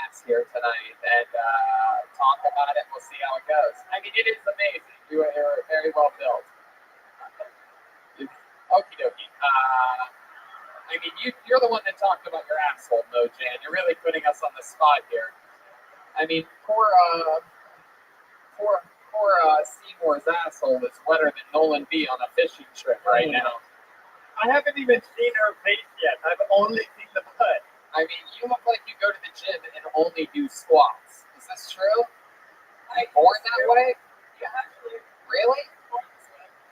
ass here tonight and talk about it. We'll see how it goes. I mean, it is amazing. You are very well built. Okie dokie. I mean, you're the one that talked about your asshole, Mojan. You're really putting us on the spot here. I mean, poor Seymour's asshole is wetter than Nolan B on a fishing trip right now. I haven't even seen her face yet. I've only seen the butt. I mean, you look like you go to the gym and only do squats. Is this true? I Born that way? Yeah, actually. Really?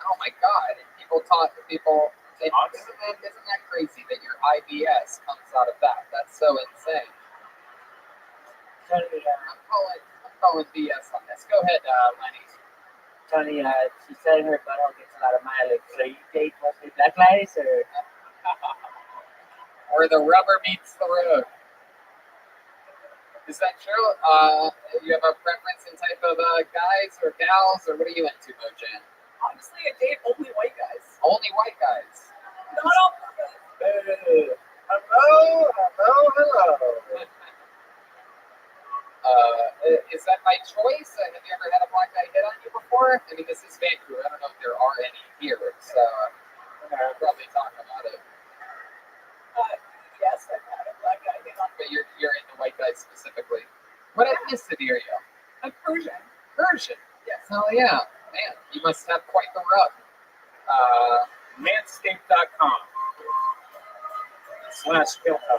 Oh my God! And people talk to people. And isn't that crazy that your IBS comes out of that? That's so insane. Tony, I'm calling BS on this. Go ahead, Lenny. Tony, she said her butthole gets a lot of mileage. So you date mostly black guys or? Where the rubber meets the road. Is that true? You have a preference in type of guys or gals, or what are you into, Mojan? Honestly, I date only white guys. Only white guys. Not all guys. Hey, hello. Is that by choice? Have you ever had a black guy hit on you before? I mean, this is Vancouver. I don't know if there are any here, so we'll probably talk about it. Yes, I've had a black guy hit on me. But you're into white guys specifically. What ethnicity are you? I'm Persian. Persian. Yes. Hell yeah. Man, you must have quite the rub. Manscaped.com/Kilco.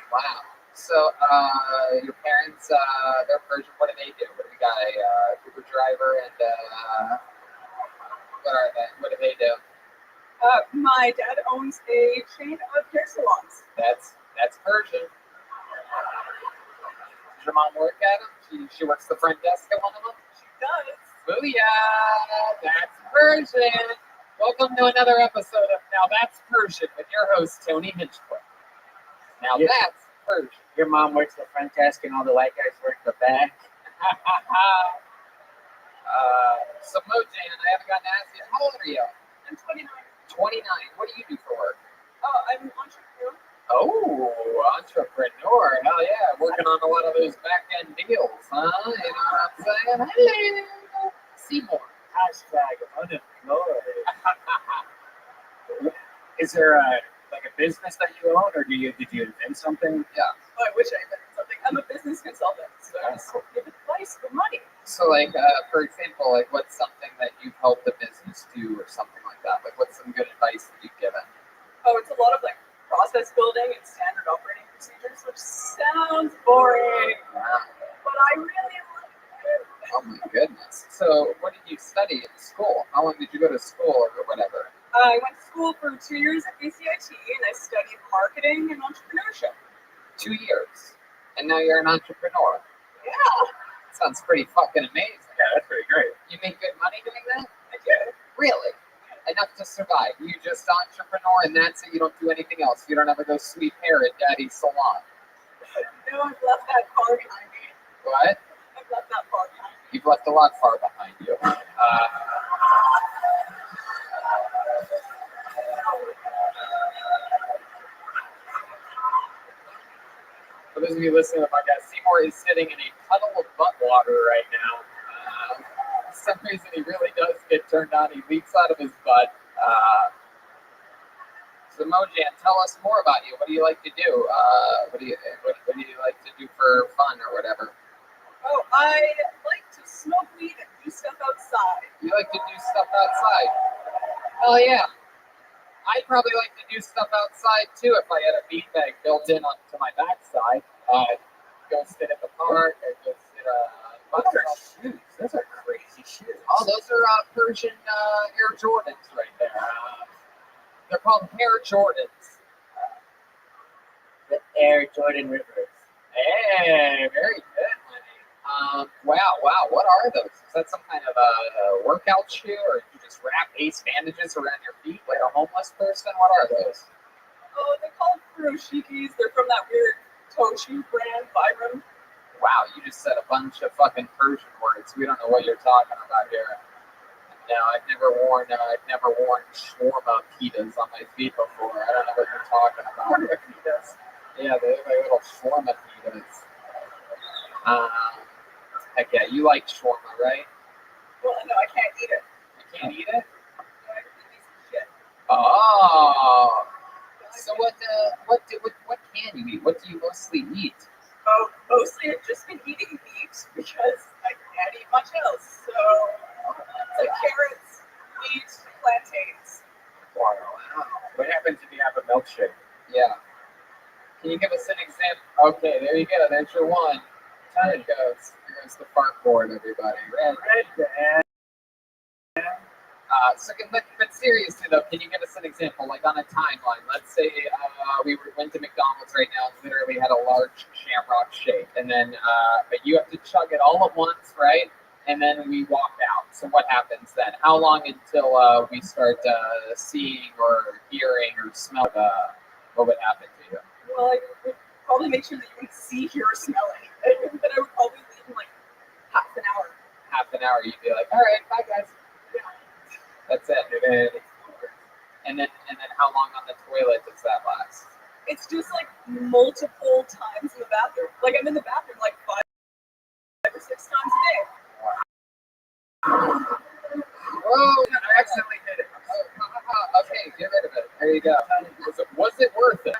Wow. So, your parents, they're Persian. What do they do? What do we got? A Uber driver and, what are they? What do they do? My dad owns a chain of hair salons. That's Persian. Does your mom work at them? She works the front desk at one of them? She does. Booyah! That's Persian. Welcome to another episode of Now That's Persian with your host, Tony Hinchcliffe. Now Yeah. that's Persian. Your mom works the front desk and all the white guys work the back. So Mojan, I haven't gotten to ask you, how old are you? I'm 29. 29. What do you do for work? I'm an entrepreneur. Oh, entrepreneur. Hell yeah. Working on a lot of those back-end deals, huh? You know what I'm saying? Hello. Seymour. Hashtag unemployed. Is there a business that you own, or did you invent something? Yeah. Oh, I wish I invented something. I'm a business consultant, so I Yes. give advice for money. So, for example, what's something that you've helped the business do or something like that? What's some good advice that you've given? Oh, it's a lot of process building and standard operating procedures, which sounds boring, Wow. but I really like it. Oh my goodness. So, what did you study in school? How long did you go to school or whatever? I went to school for 2 years at BCIT, and I studied marketing and entrepreneurship. 2 years. And now you're an entrepreneur. Yeah, Sounds pretty fucking amazing. Yeah, that's pretty great. You make good money doing that? I did. Really? Enough to survive. You just entrepreneur and that's it. You don't do anything else. You don't ever go sweep hair at Daddy's salon. No, I've left that far behind me. What? I've left that far behind me. You've left a lot far behind you. For those of you listening to the podcast, Seymour is sitting in a puddle of butt water right now. For some reason, he really does get turned on. He leaks out of his butt. So, Mojan, tell us more about you. What do you like to do? What do you like to do for fun or whatever? Oh, I like to smoke weed and do stuff outside. You like to do stuff outside? Hell yeah. I'd probably like to do stuff outside too if I had a beanbag built in onto my backside. Go sit at the park or go sit Those are shoes. Those are crazy shoes. Oh, those are Persian Air Jordans right there. They're called Air Jordans. The Air Jordan Rivers. Hey, very good, honey. Wow. What are those? Is that some kind of a workout shoe, or you just wrap ace bandages around your feet like a homeless person? What are those? Oh, they're called furoshikis. They're from that weird toe shoe brand, Vibram. Wow, you just said a bunch of fucking Persian words. We don't know what you're talking about here. No, I've never worn shawarma pitas on my feet before. I don't know what you're talking about. Pitas. Yeah, they look like little shawarma pitas. Heck yeah, you like shawarma, right? Well, no, I can't eat it. You can't eat it? No, I eat piece of shit. Oh. So what can you eat? What do you mostly eat? Oh, mostly I've just been eating meat because I can't eat much else. So, it's like carrots, meat, Okay, there you go. There's your one. There it goes. Here's the fart board, everybody. But seriously though, can you give us an example, like on a timeline? Let's say went to McDonald's right now and literally had a large Shamrock shake, and then but you have to chug it all at once, right? And then we walk out. So what happens then? How long until we start seeing or hearing or smell what would happen to you? Well, I would probably make sure that you would see, hear, or smell anything. But I would probably leave in like half an hour. Half an hour, you'd be like, all right, bye guys. That's it. And then how long on the toilet does that last? It's just like multiple times in the bathroom. Like I'm in the bathroom like 5 or 6 times a day. Whoa! I accidentally hit it. Okay, get rid of it. There you go. Was it worth it?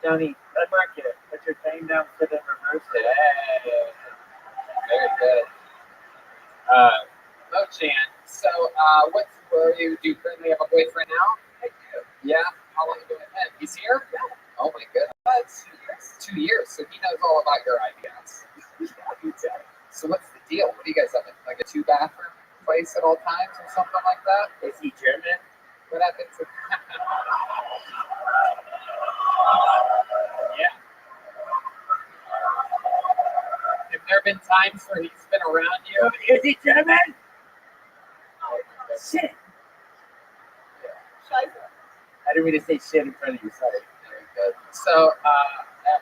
Johnny, unmark it. Put your thing down, put it in reverse. Hey. Very good. Mo-chan, so do you currently have a boyfriend now? I do. Yeah? How long have you been with him? He's here? Yeah. Oh my goodness. 2 years. So he knows all about your ideas. So what's the deal? What do you guys have? Like a 2-bathroom place at all times or something like that? Is he German? What happens if yeah. Have there been times where he's been around you? Is he German? Shit. Scheiße. I didn't mean to say shit in front of you, sorry. Very good. So,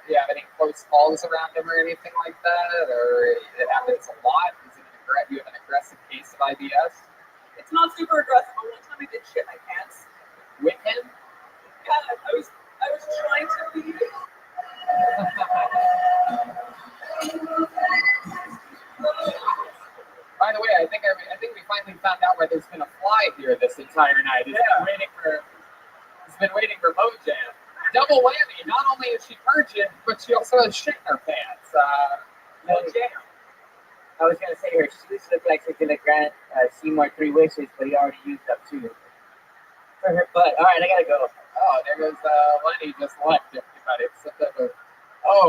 do you have any close calls around him or anything like that? Or it happens a lot? Do you have an aggressive case of IBS? It's not super aggressive, but one time I did shit my pants. With him? Yeah, I was trying to be. By the way, I think we finally found out why there's been a fly here this entire night. He's been waiting for Mojam. Double whammy. Not only is she virgin, but she also has shit in her pants. Mojam. I was going to say her shoes look like she's going to grant Seymour 3 wishes, but he already used up 2. For her butt. All right, I got to go. Oh, there goes Lenny just left everybody.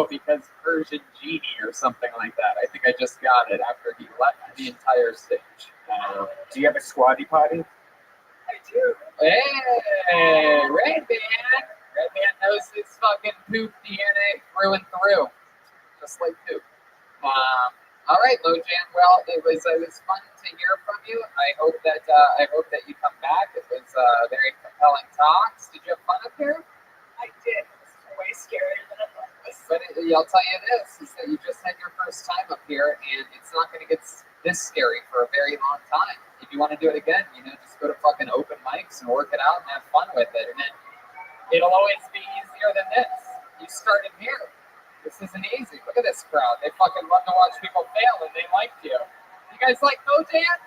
Because Persian Genie or something like that. I think I just got it after he left the entire stage. Do you have a squatty potty? I do. Hey, Red Band! Red Band knows his fucking poop DNA through and through. Just like poop. All right, Mojan. Well, it was fun to hear from you. I hope that you come back. It was very compelling talks. Did you have fun up here? I did. It was way scarier than I thought it was. But I'll tell you this: is that you just had your first time up here, and it's not going to get this scary for a very long time. If you want to do it again, just go to fucking open mics and work it out and have fun with it. And then it'll always be easier than this. You started here. This isn't easy. Look at this crowd. They fucking love to watch people fail, and they like you. You guys like Mojan?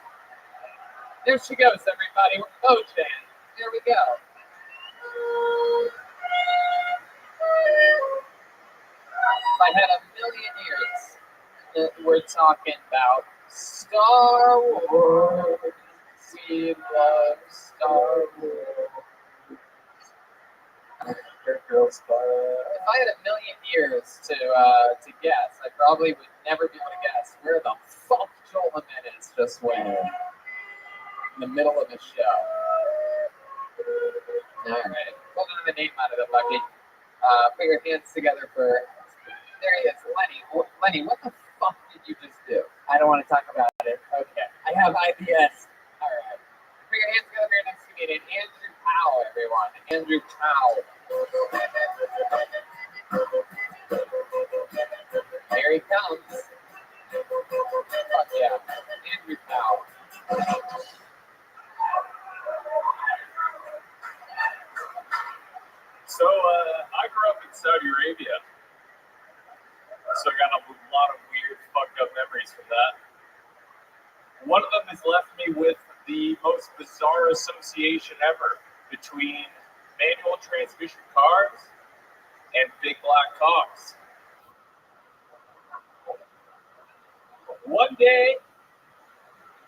There she goes, everybody. Mojan. There we go. If I had a million years, we're talking about Star Wars. We love Star Wars. If I had a million years to guess, I probably would never be able to guess where the fuck Joel Jimenez just went in the middle of the show. All right, hold on to the name out of the bucket. Put your hands together for. There he is, Lenny. Lenny, what the fuck did you just do? I don't want to talk about it. Okay, I have IBS. All right. Put your hands together for your next comedian, Andrew Powell, everyone. Andrew Powell. There he comes. Fuck yeah. Andrew Powell. So, I grew up in Saudi Arabia. So I got a lot of weird, fucked up memories from that. One of them has left me with the most bizarre association ever between manual transmission cars and big black cocks. One day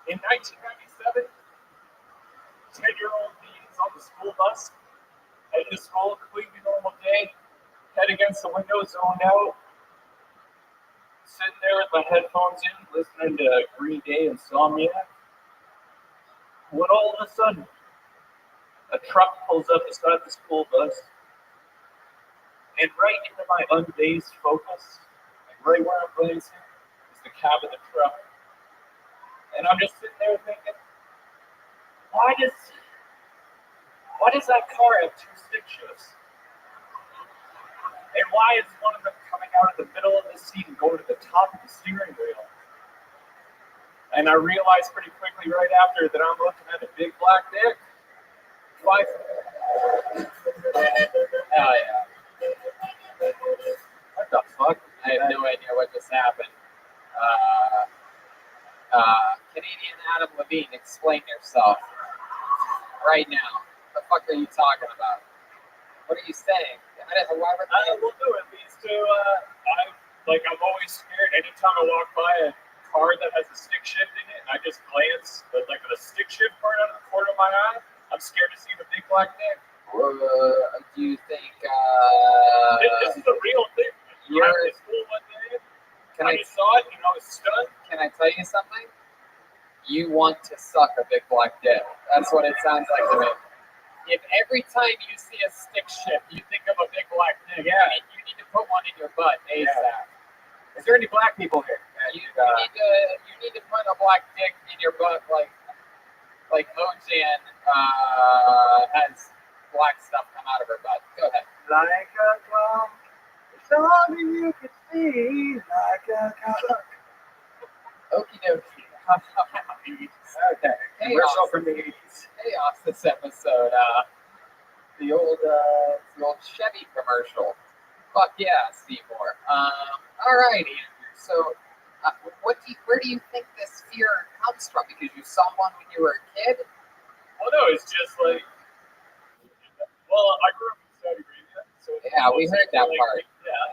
in 1997, 10-year-old me is on the school bus, heading to school, completely normal day, head against the window, zoned out, sitting there with my headphones in, listening to Green Day Insomniac, when all of a sudden, a truck pulls up beside the school bus, and right into my undazed focus, like right where I'm glancing, is the cab of the truck. And I'm just sitting there thinking, why does that car have two stick shifts? And why is one of them coming out of the middle of the seat and going to the top of the steering wheel? And I realized pretty quickly right after that I'm looking at a big black dick. Hell yeah. What the fuck? I have no idea what just happened. Canadian Adam Levine, explain yourself right now. What the fuck are you talking about? What are you saying? Well, no, it leads to, I'm always scared anytime I walk by a car that has a stick shift in it, and I just glance, but like the stick shift part out of the corner of my eye, I'm scared to see the big black dick. Do you think, This is a real thing. You're- I was at school one day, I just saw it, and I was stunned. can I tell you something? You want to suck a big black dick. That's what it sounds like to me. If every time you see a stick shift, you think of a big black dick, you need to put one in your butt ASAP. Yeah. Is there any black people here? You need to put a black dick in your butt like Mojan has black stuff come out of her butt. Go ahead. Like a cock, it's only you can see. Like a cock. Okie dokie. Okay. Commercial from the 80s. Chaos this episode. The old Chevy commercial. Fuck yeah, Seymour. All right, Andrew. So, where do you think this fear comes from? Because you saw one when you were a kid? Well, no, it's just like, I grew up in Saudi Arabia, so Yeah, we heard that part. Yeah.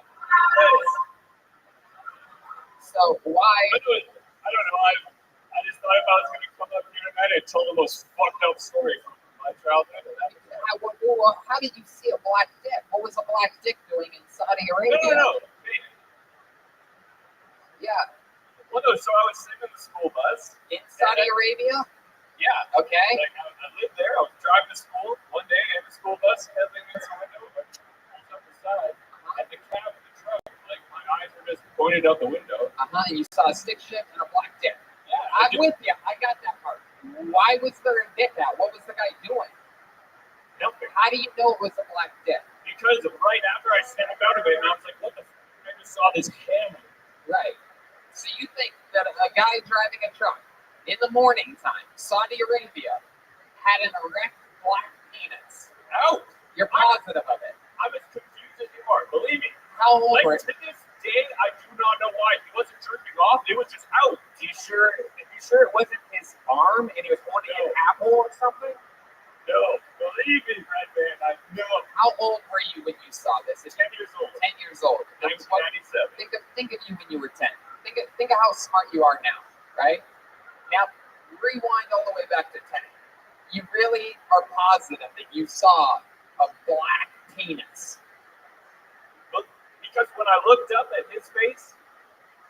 So why? I don't know. I just thought if I was going to come up here tonight and tell the most fucked up story from my childhood. How did you see a black dick? What was a black dick doing in Saudi Arabia? No. Yeah, Well, no, so I was sitting in the school bus. in Saudi Arabia. Yeah. Okay. Like, I lived there. I was driving to school one day in the school bus, heading into the window, but pulls up the side. At the cab of the truck, like, my eyes were just pointed out the window. And you saw a stick shift and a black dick. Yeah. I'm with you. I got that part. Why was there a dick out? What was the guy doing? Nothing. How do you know it was a black dick? Because right after I snapped out of it, and I was like, what the fuck? I just saw this camera. Right. So you think that a guy driving a truck in the morning time, Saudi Arabia, had an erect black penis? Out. You're positive of it. I'm as confused as you are. Believe me. How old were Like, to this day, I do not know why. He wasn't jerking off. It was just out. You sure it wasn't his arm and he was holding an apple or something? No. Believe me, Red Man. I know. How old were you when you saw this? 10 years old. 10 years old. 1997. Think of you when you were 10. Think of how smart you are now, right? Now, rewind all the way back to 10. You really are positive that you saw a black penis. Because when I looked up at his face,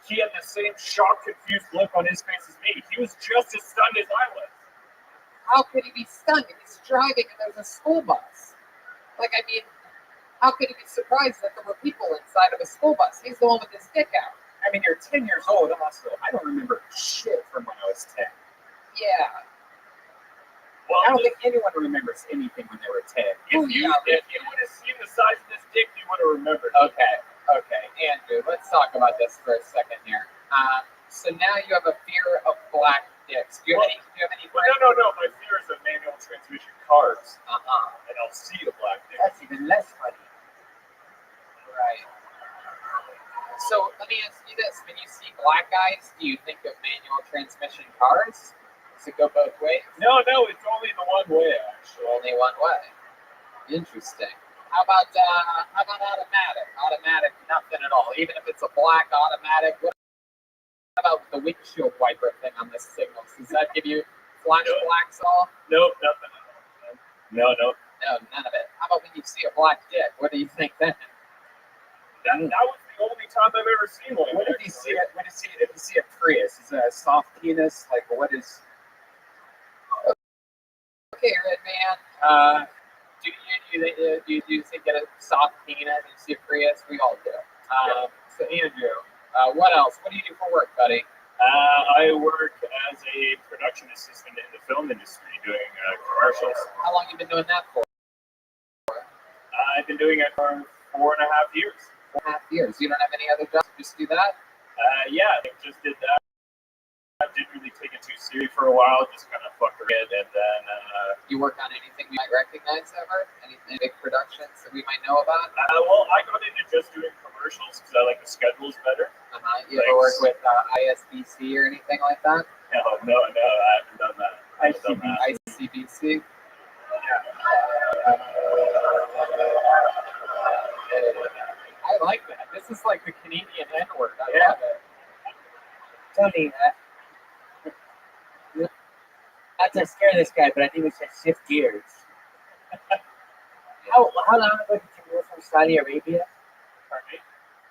he had the same shocked, confused look on his face as me. He was just as stunned as I was. How could he be stunned? He's driving and there's a school bus. How could he be surprised that there were people inside of a school bus? He's the one with his dick out. I mean, you're 10 years old also. I don't remember shit from when I was 10. Yeah. Well, I don't think anyone remembers anything when they were 10. if you would have seen the size of this dick, you would have remembered. Okay. Andrew, let's talk about this for a second here. So now you have a fear of black dicks. Do you have any Well, no. My fear is of manual transmission cars. And I'll see a black dick. That's even less funny. Right. So let me ask you this. When you see black guys, do you think of manual transmission cars? Does it go both ways? No, it's only the one way, actually. Only one way. Interesting. How about automatic? Automatic, nothing at all. Even if it's a black automatic. What about the windshield wiper thing on the signals? Does that give you flash blacks all? Nope, nothing at all. No. No, none of it. How about when you see a black dick? What do you think then? That was the only time I've ever seen one. What did you see? What did you see a Prius? Is that a soft penis? Like what is? Okay, Red Man. Do you think get a soft penis and you see a Prius? We all do. So Andrew, what else? What do you do for work, buddy? I work as a production assistant in the film industry, doing commercials. How long you been doing that for? I've been doing it for 4.5 years. 4.5 years. You don't have any other jobs? Just do that? Yeah, I just did that. I didn't really take it too seriously for a while, just kind of fucked around, and then... You work on anything we might recognize ever? Any big productions that we might know about? Well, I got into just doing commercials because I like the schedules better. You ever work with ISBC or anything like that? No, I haven't done that. ICBC? I like that. This is like the Canadian N-word. I love it. Tony, not to scare this guy, but I think we should shift gears. How long ago did you move from Saudi Arabia? Pardon me?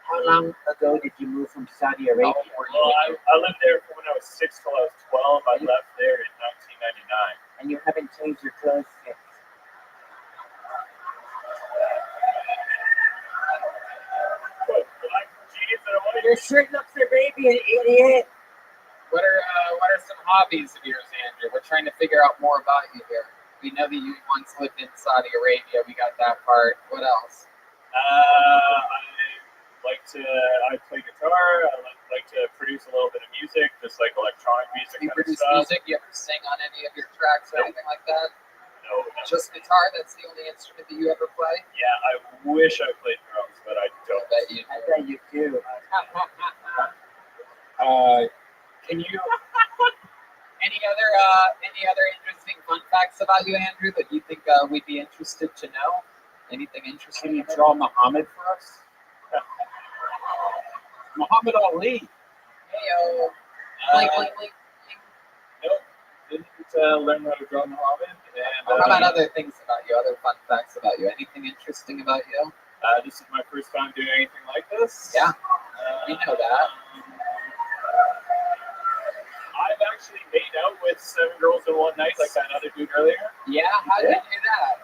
How long ago did you move from Saudi Arabia? Well, I lived there from when I was 6 till I was 12. I left there in 1999. And you haven't changed your clothes since. Your shirt looks Arabian, idiot. What are some hobbies of yours, Andrew? We're trying to figure out more about you here. We know that you once lived in Saudi Arabia. We got that part. What else? I play guitar. I like to produce a little bit of music, just like electronic music. You kind produce of stuff. music? You ever sing on any of your tracks or anything like that? No. Just guitar? That's the only instrument that you ever play? Yeah, I wish I played drums, but I don't. I bet you do. Can you? Any other interesting fun facts about you, Andrew, that you think we'd be interested to know? Anything interesting? Can you draw Muhammad for us? Muhammad Ali. Heyo. Blink, blink, blink. Nope. Didn't learn how to draw Muhammad. And, How about other things about you? Other fun facts about you? Anything interesting about you? This is my first time doing anything like this. Yeah. We know that. I've actually made out with 7 girls in one night, like that other dude earlier. Yeah. How did you do that?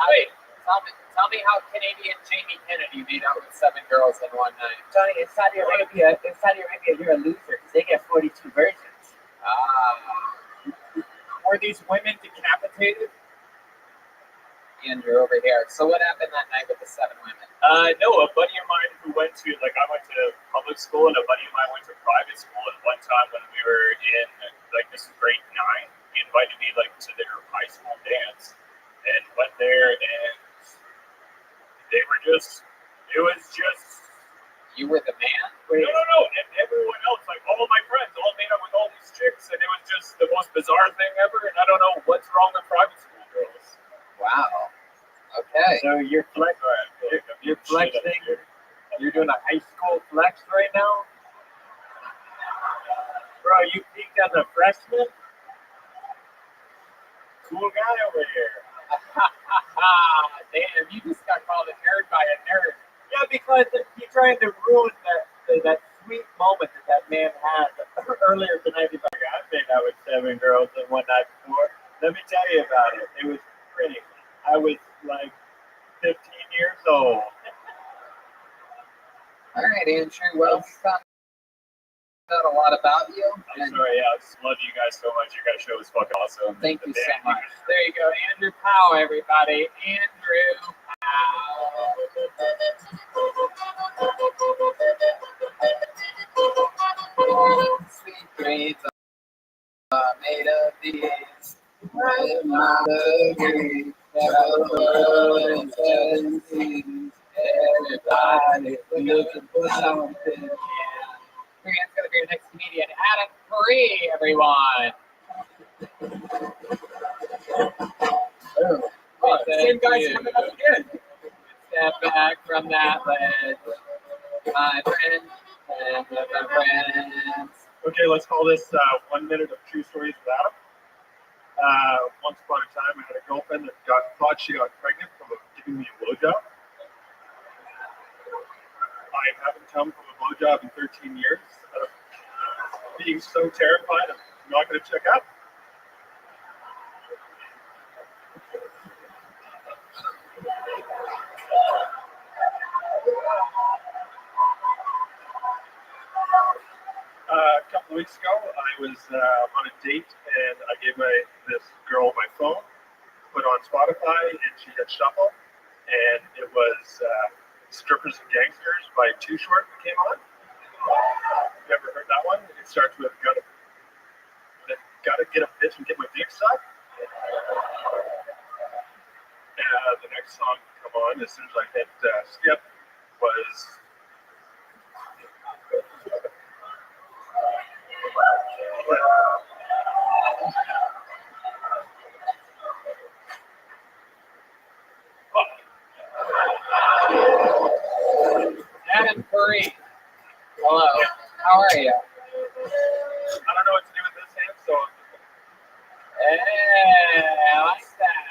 Wait. Tell me how Canadian Jamie Kennedy made out with 7 girls in one night. Tony, in Saudi Arabia, you're a loser because they get 42 virgins. Were these women decapitated? Andrew over here. So what happened that night with the 7 women? No, a buddy of mine who went to, I went to public school, and a buddy of mine went to private school. And one time when we were in, this is grade 9, he invited me, to their high school dance, and went there, and they were just, it was just... You were the man? No, and everyone else, all my friends, all made up with all these chicks, and it was just the most bizarre thing ever, and I don't know what's wrong with private school girls. Wow. Okay. So you're flexing. You're doing a high school flex right now? Bro, you peaked as a freshman? Cool guy over here. Damn, you just got called a nerd by a nerd. Yeah, because you're trying to ruin that sweet moment that man had earlier tonight. He's like, I've been out with 7 girls in one night before. Let me tell you about it. It was pretty. I was 15 years old. All right, Andrew. Well, we found out a lot about you. I'm sorry, I just love you guys so much. Your guys' show is fucking awesome. Thank you so much. There you go, Andrew Powell, everybody. Andrew Powell. Sweet dreams are made of these. I am not agree. Everybody looking for something. It's going to be your next comedian, Adam Curry, everyone. Same guy's coming up again. Step back from that ledge, my friend and my friends. Okay, let's call this 1 minute of true stories with Adam. Once upon a time, I had a girlfriend that thought she got pregnant from giving me a blowjob. I haven't come from a blowjob in 13 years. Being so terrified, I'm not going to check out. A couple of weeks ago, I was on a date, and I gave this girl my phone, put on Spotify, and she had Shuffle, and it was Strippers and Gangsters by Too Short that came on. You ever heard that one? It starts with gotta get a bitch and get my dick sucked. The next song to come on as soon as I hit skip was Adam Curry. Hello. How are you? I don't know what to do with this hand, so Hey, I like that.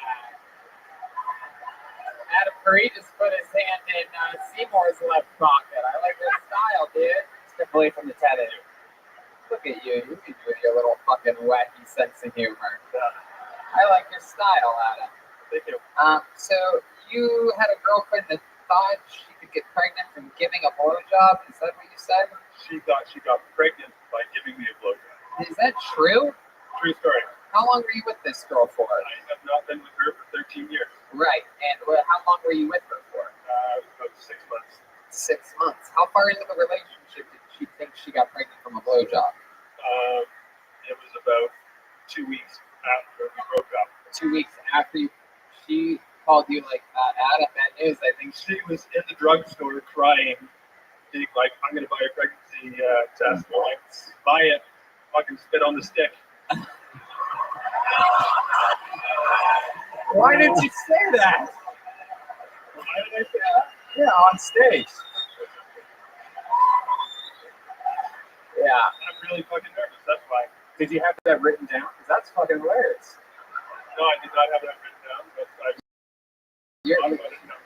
Adam Curry just put his hand in Seymour's left pocket. I like your style, dude. Step away from the tatted. Look at you. You can do your little fucking wacky sense of humor. I like your style, Adam. thank you. So you had a girlfriend that thought she could get pregnant from giving a blowjob? Is that what you said? She thought she got pregnant by giving me a blowjob. Is that true? True story. How long were you with this girl for? I have not been with her for 13 years. Right. And how long were you with her for? About 6 months. 6 months. How far into the relationship did she think she got pregnant from a blowjob? It was about 2 weeks after we broke up. 2 weeks after she called you like, Adam, bad news. I think She was in the drugstore crying, being like, I'm going to buy a pregnancy test. I'm like, buy it. Fucking spit on the stick. Why didn't you say that? Why did I say that? Yeah, on stage. Yeah. I'm really fucking nervous. That's why. Did you have that written down? Because that's fucking hilarious. No, I did not have that written down, but I Your, thought about it now.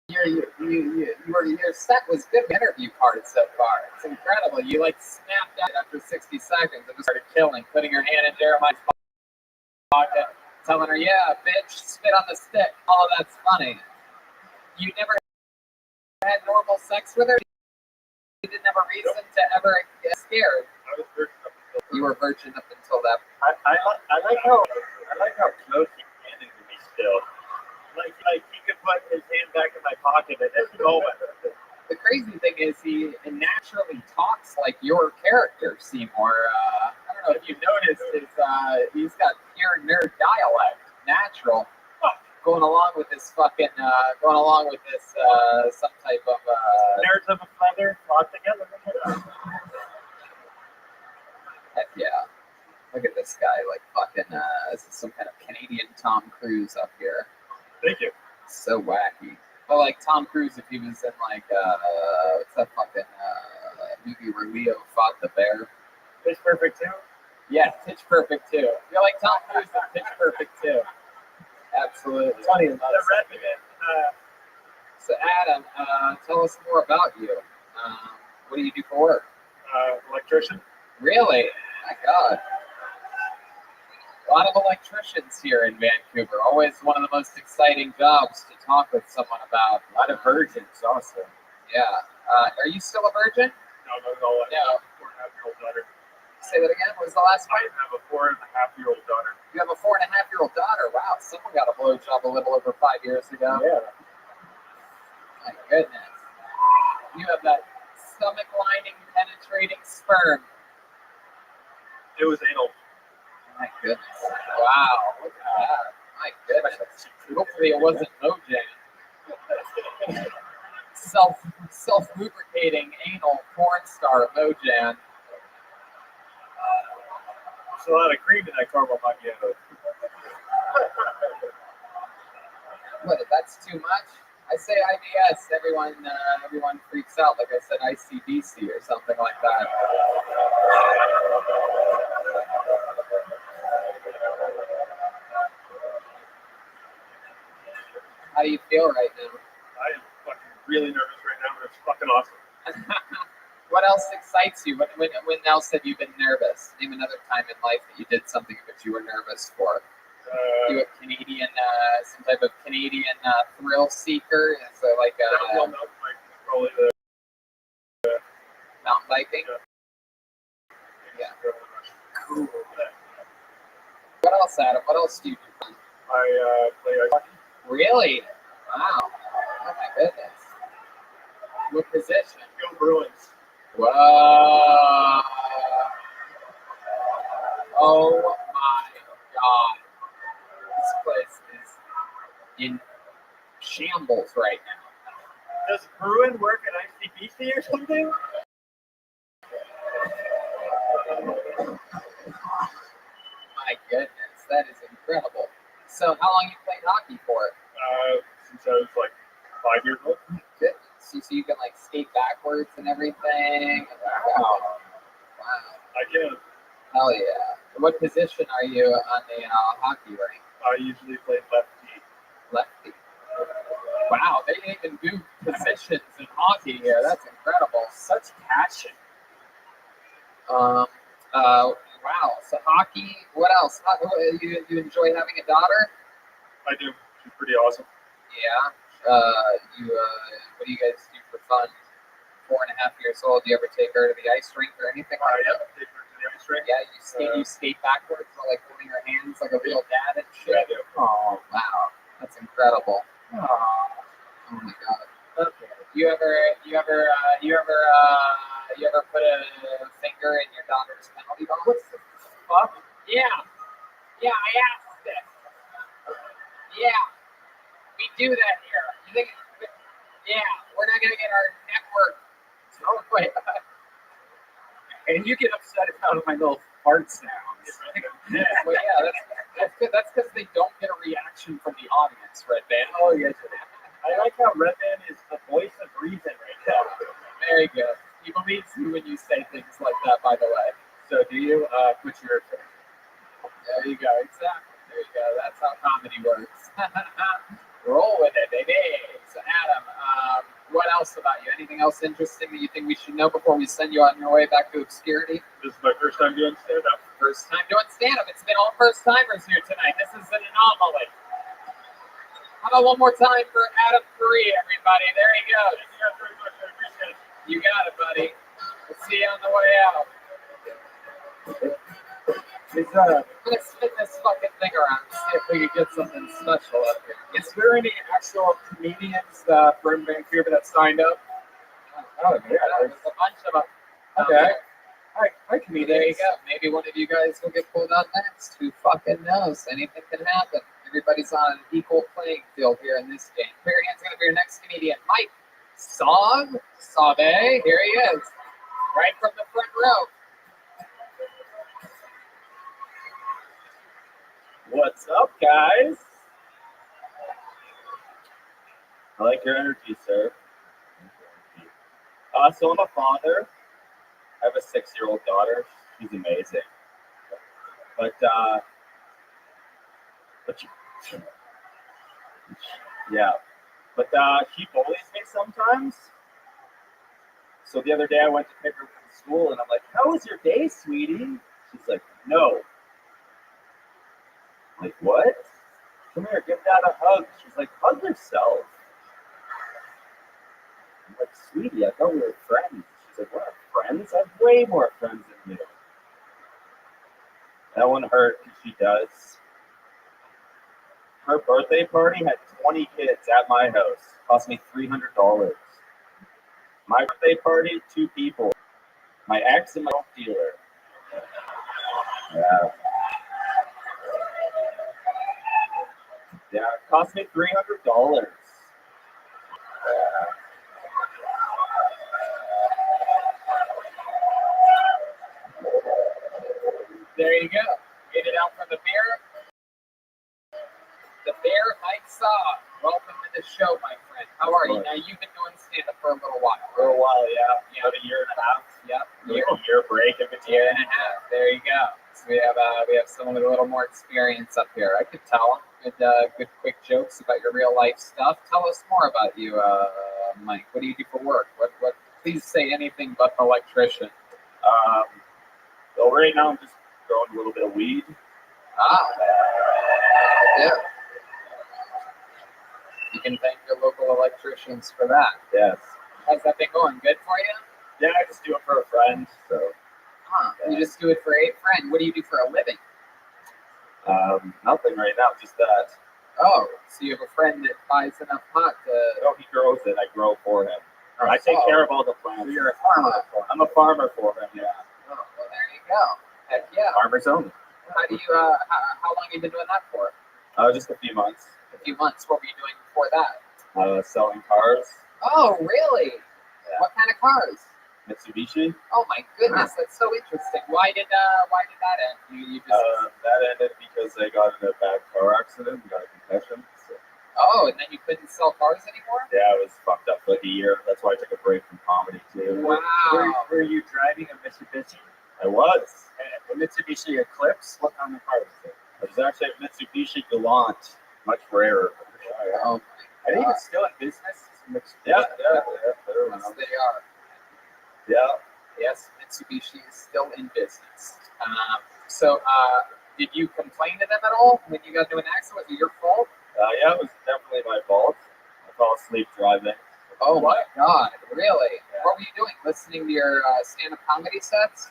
your set was good interview card so far. It's incredible. You like snapped out after 60 seconds and started killing, putting your hand in Jeremiah's pocket, telling her, yeah, bitch, spit on the stick. All of that's funny. You never had normal sex with her? You didn't have a reason to ever get scared. I was virgin up until You were virgin up until that. I like how close he's standing to me still. Like he could put his hand back in my pocket at any moment. The crazy thing is he naturally talks like your character, Seymour. I don't know if you noticed, he's got pure nerd dialect, natural, going along with this some type of. Nerds of a feather flock together. Heck yeah. Look at this guy, like fucking, this is some kind of Canadian Tom Cruise up here. Thank you. So wacky. But like Tom Cruise, if he was in like, what's that fucking movie where Leo fought the bear? Pitch Perfect 2. Yeah, Pitch Perfect 2. You're like Tom Cruise in Pitch Perfect 2. Absolutely. Funny The Red Man. So Adam, tell us more about you. What do you do for work? Electrician. Really? My God. A lot of electricians here in Vancouver. Always one of the most exciting jobs to talk with someone about. A lot of virgins also. Yeah. Are you still a virgin? No, not at all. I No. have a 4.5-year-old daughter. Say that again. What was the last I part? have a 4.5-year-old daughter. You have a 4.5-year-old daughter. Wow. Someone got a blowjob a little over 5 years ago. Yeah. My goodness. You have that stomach lining penetrating sperm. It was anal. My goodness. Wow. Look at that. My goodness. Hopefully it wasn't Mojang. Self-lubricating anal porn star Mojang. There's a lot of cream in that caramel macchiato. What, if that's too much? I say IBS, everyone freaks out. Like I said, ICDC or something like that. How do you feel right now? I am fucking really nervous right now, but it's fucking excites you? When else have you been nervous? Name another time in life that you did something that you were nervous for. You a Canadian, some type of Canadian thrill seeker? So like mountain biking, probably the mountain biking. yeah. Cool. What else, Adam? What else do you do? I play ice hockey. Really? Wow. Oh my goodness. What position? Go Bruins. Whoa. Oh my God. This place is in shambles right now. Does Bruin work at ICBC or something? My goodness, that is incredible. So how long you played hockey for? Since I was like 5 years old. Goodness. So you can like skate backwards and everything. Wow. I can. Hell yeah. What position are you on the hockey rink? I usually play lefty. Lefty. Wow, they even do positions in hockey here. That's incredible. Such passion. Wow. So hockey. What else? You enjoy having a daughter? I do. She's pretty awesome. Yeah. What do you guys do for fun? 4.5 years old. Do you ever take her to the ice rink or anything like Yeah, that? take her to the ice rink. Yeah. You skate backwards, while like holding her hands like a real dad and shit. Yeah, I do. Oh wow, that's incredible. Oh my God. Okay. You ever put a finger in your daughter's penalty box? What's the fuck? Yeah. Yeah, I asked it. Yeah. We do that here. You think? Yeah. We're not gonna get our network. Oh wait. And you get upset about my little fart sounds. Yeah. Well, yeah. That's good. That's because they don't get a reaction from the audience, Red Band. Oh, yes. I like how Redman is the voice of reason right now. Very good. He believes you when you say things like that, by the way. So do you put your... There you go. Exactly. There you go. That's how comedy works. Roll with it, baby. So Adam, what else about you? Anything else interesting that you think we should know before we send you on your way back to obscurity? This is my first time doing stand-up. First time doing stand-up. It's been all first-timers here tonight. This is an anomaly. How about one more time for Adam Curry, everybody? There he goes. Thank you guys very much. I appreciate it. You got it, buddy. We'll see you on the way out. I'm gonna spin this fucking thing around and see if we can get something special up here. Is there any actual comedians from Vancouver that signed up? Oh, yeah, there's a bunch of them. Okay. Hi, There comedians. you go. Maybe one of you guys will get pulled out next. Who fucking knows? Anything can happen. Everybody's on an equal playing field here in this game. Put your hands together for your next comedian, Mike Sabe. Here he is, right from the front row. What's up, guys? I like your energy, sir. So I'm a father. I have a 6-year-old daughter. She's amazing. But yeah. But she bullies me sometimes. So the other day I went to pick her from school and I'm like, "How was your day, sweetie?" She's like, "No." I'm like, "What? Come here, give Dad a hug." She's like, "Hug yourself." I'm like, "Sweetie, I thought we were friends." She's like, "We're not friends. I have way more friends than you." That one hurt because she does. Her birthday party had 20 kids at my house. Cost me $300. My birthday party, 2 people. My ex and my dealer. Yeah. Yeah, it cost me $300. There you go. Get it out for the beer. The bear Mike Saab. Welcome to the show, my friend. How are you? Now you've been doing stand-up for a little while. For a while, yeah. About a year and a half. Yep. Year break in between. Year and a half. There you go. So we have someone with a little more experience up here. I could tell good quick jokes about your real life stuff. Tell us more about you, Mike. What do you do for work? What? Please say anything but electrician. So right now I'm just growing a little bit of weed. Ah, yeah. You can thank your local electricians for that. Yes. How's that been going? Good for you? Yeah, I just do it for a friend. So Huh. You just do it for a friend. What do you do for a living? nothing right now, just that. Oh, so you have a friend that buys enough pot to. No, he grows it. I grow for him. I take care of all the plants. So you're a farmer for him. I'm a farmer for him. Yeah. Oh, well, there you go. Heck yeah. Farmer's own. How do you? How long have you been doing that for? Just a few months. A few months. What were you doing before that? Selling cars. Oh, really? Yeah. What kind of cars? Mitsubishi. Oh my goodness, that's so interesting. Why did that end? You just That ended because I got in a bad car accident and got a concussion. So. Oh, and then you couldn't sell cars anymore? Yeah, I was fucked up for like a year. That's why I took a break from comedy too. Wow. Were you driving a Mitsubishi? I was. A Mitsubishi Eclipse? What kind of car was it? It was actually a Mitsubishi Galant, much rarer. Oh Are they even still in business? Yeah. yes, they are. Yeah. Yes, Mitsubishi is still in business. So, did you complain to them at all when you got into an accident? Was it your fault? Yeah, it was definitely my fault. I fell asleep driving. Oh my God, really? Yeah. What were you doing? Listening to your stand-up comedy sets?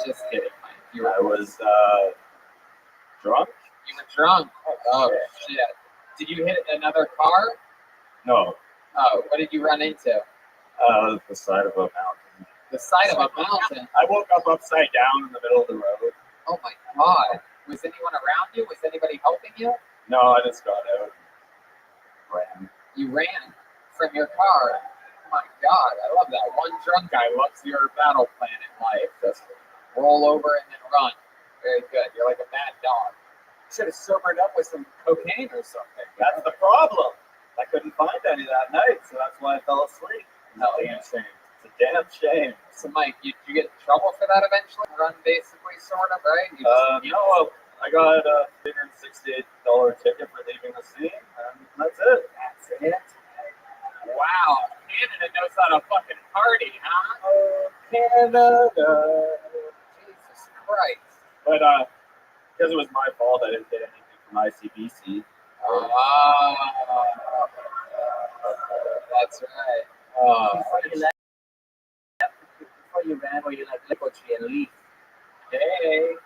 Just kidding, Mike. I was drunk. You were drunk? Oh, shit. Did you hit another car? No. Oh, what did you run into? The side of a mountain. The side of a mountain? I woke up upside down in the middle of the road. Oh my God. Was anyone around you? Was anybody helping you? No, I just got out and ran. You ran from your car. Oh my God, I love that. One drunk guy loves your battle plan in life. Just roll over and then run. Very good. You're like a mad dog. Should have sobered up with some cocaine or something. That's the problem. I couldn't find any that night, so that's why I fell asleep. Hell yeah. Shame. It's a damn shame. So Mike, you get in trouble for that eventually? Run basically, sort of, right? No, I got a $368 ticket for leaving the scene, and that's it. That's it? Wow, Canada knows how to fucking party, huh? Oh, Canada. Jesus Christ. But because it was my fault, I didn't get anything from ICBC. That's right. Before you ran, were you like poetry and leaf? Hey.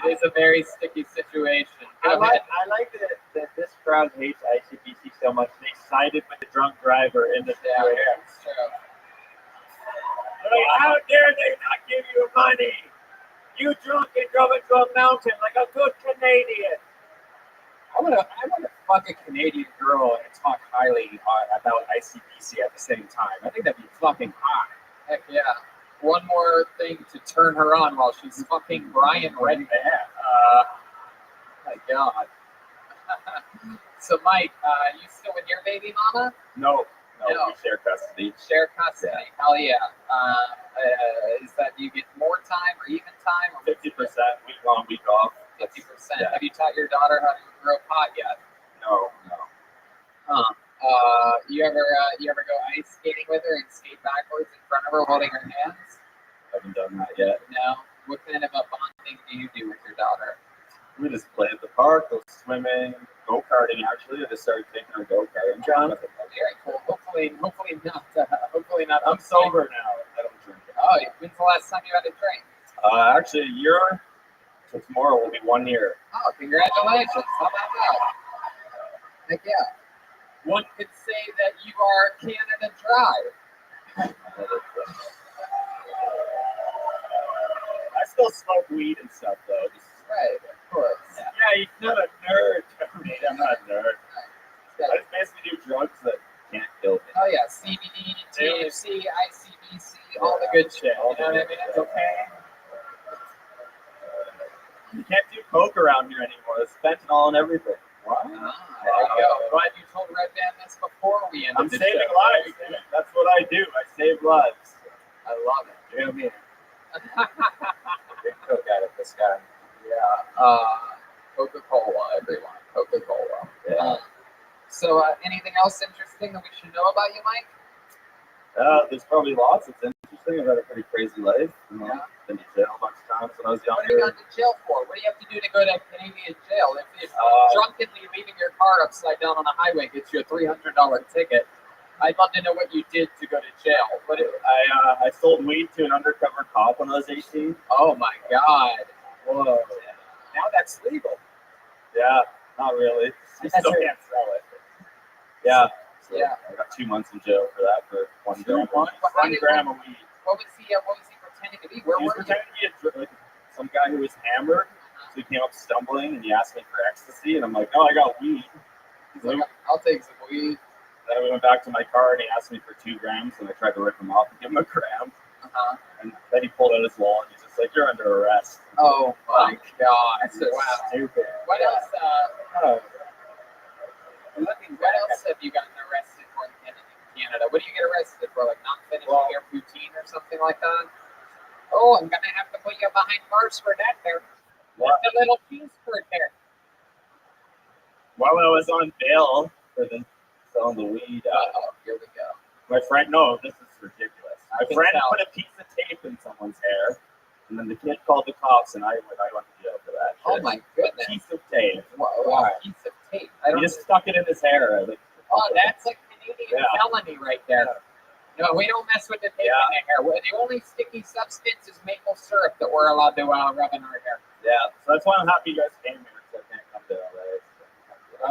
It is a very sticky situation. I like that this crowd hates ICBC so much. They sided with the drunk driver in the Yeah, situation. it's true. Like, how dare they not give you money? You drunk and drove into a mountain like a good Canadian. I wanna fuck a Canadian girl and talk highly about ICBC at the same time. I think that'd be fucking hot. Heck yeah. One more thing to turn her on while she's fucking Brian Redman. My God. So Mike, you still with your baby mama? No, No. we share custody. Share custody. Yeah. Hell yeah. Is that do you get more time or even time? Or 50%, week on, week off. 50%. Yeah. Have you taught your daughter how to grow pot yet? No. Huh. You ever go ice skating with her and skate backwards in front of her holding her hands? Haven't done that yet. No. What kind of a bonding do you do with your daughter? We just play at the park, go swimming, go-karting actually. I just started taking her go-karting. Very cool. Hopefully not. Hopefully not. I'm sober now. I don't drink it. Oh, when's the last time you had a drink? Actually, a year. So tomorrow will be 1 year. Oh, congratulations. How about that? Heck yeah. One could say that you are Canada Dry. I still smoke weed and stuff though. Right, of course. Yeah, you're not a nerd. I'm not a nerd. I just basically do drugs that can't kill me. Oh yeah, CBD, THC, ICBC, all the good shit. You know what I mean? It's okay. You can't do coke around here anymore. There's fentanyl and everything. What? There you go. Glad you told Red Band this before we ended I'm the saving show. lives. That's what I do. I save lives. I love it. You know what I mean? Big coke addict, this guy. Yeah. Coca-Cola, everyone. Coca-Cola. Yeah. So, anything else interesting that we should know about you, Mike? There's probably lots. It's interesting. I've had a pretty crazy life. You know, Yeah. been to jail a bunch of times when I was What have you younger. gone to jail for? What do you have to do to go to Canadian jail? If drunkenly leaving your car upside down on a highway gets you a $300 ticket, I'd love to know what you did to go to jail. I sold weed to an undercover cop when I was 18. Oh my God. Whoa. Now that's legal. Yeah, not really. You still can't sell it. Yeah. So Yeah. I got 2 months in jail for that for 1 gram. What- One gram of weed. What was he pretending to be? Where He was were you? pretending to be some guy who was hammered. So he came up stumbling and he asked me for ecstasy, and I'm like, "Oh, I got weed." He's like, I'll take some weed. Then we went back to my car and he asked me for 2 grams, and I tried to rip him off and give him a gram. And then he pulled out his wallet and he's just like, "You're under arrest." Oh my God. That's just stupid. What else? Oh. What else have you gotten arrested for in Canada? What do you get arrested for? Like not finishing your poutine or something like that? Oh, I'm gonna have to put you behind bars for that there. What? The little piece for there. While I was on bail for selling the weed, Here we go. my friend, no, this is ridiculous. I My can friend tell. put a piece of tape in someone's hair, and then the kid called the cops, and I went to jail for that. Oh shit. my A goodness. piece of tape. Wow. A piece of tape. I He don't. just stuck it in his hair. Oh, that's a Canadian Yeah. felony right there. No, we don't mess with the tape in the hair. The only sticky substance is maple syrup that we're allowed to rub in our hair. Yeah, so that's why I'm happy you guys came here, because I can't come to LA.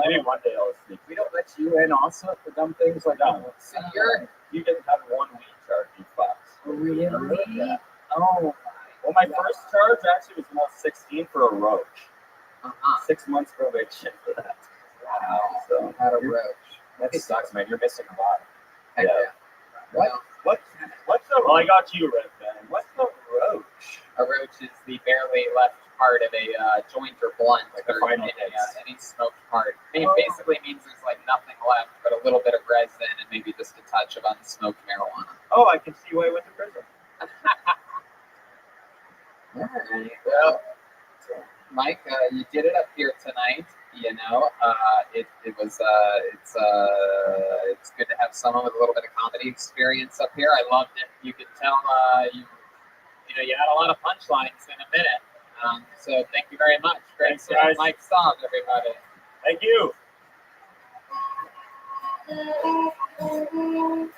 Maybe one day I'll sneak. We don't let you in also for dumb things like that. So you're You didn't have 1 week charge, you fucks. Really? Yeah. Oh. Well, my first charge actually was when I was 16 for a roach. 6 months probation for that. Wow. So Not a roach. that sucks, man. You're missing a lot. Heck Yeah. Well, What's the? Well, I got you, Red Ben. What's the roach? a roach is the barely left part of a joint or blunt, Like the or final any smoked part. It basically means there's like nothing left but a little bit of resin and maybe just a touch of unsmoked marijuana. Oh, I can see why I went to prison. All right. Well, Mike, you did it up here tonight. You know, it's good to have someone with a little bit of comedy experience up here. I loved it. You could tell you had a lot of punchlines in a minute. So thank you very much. Great Thanks, guys. Mike song, everybody. Thank you. Oh,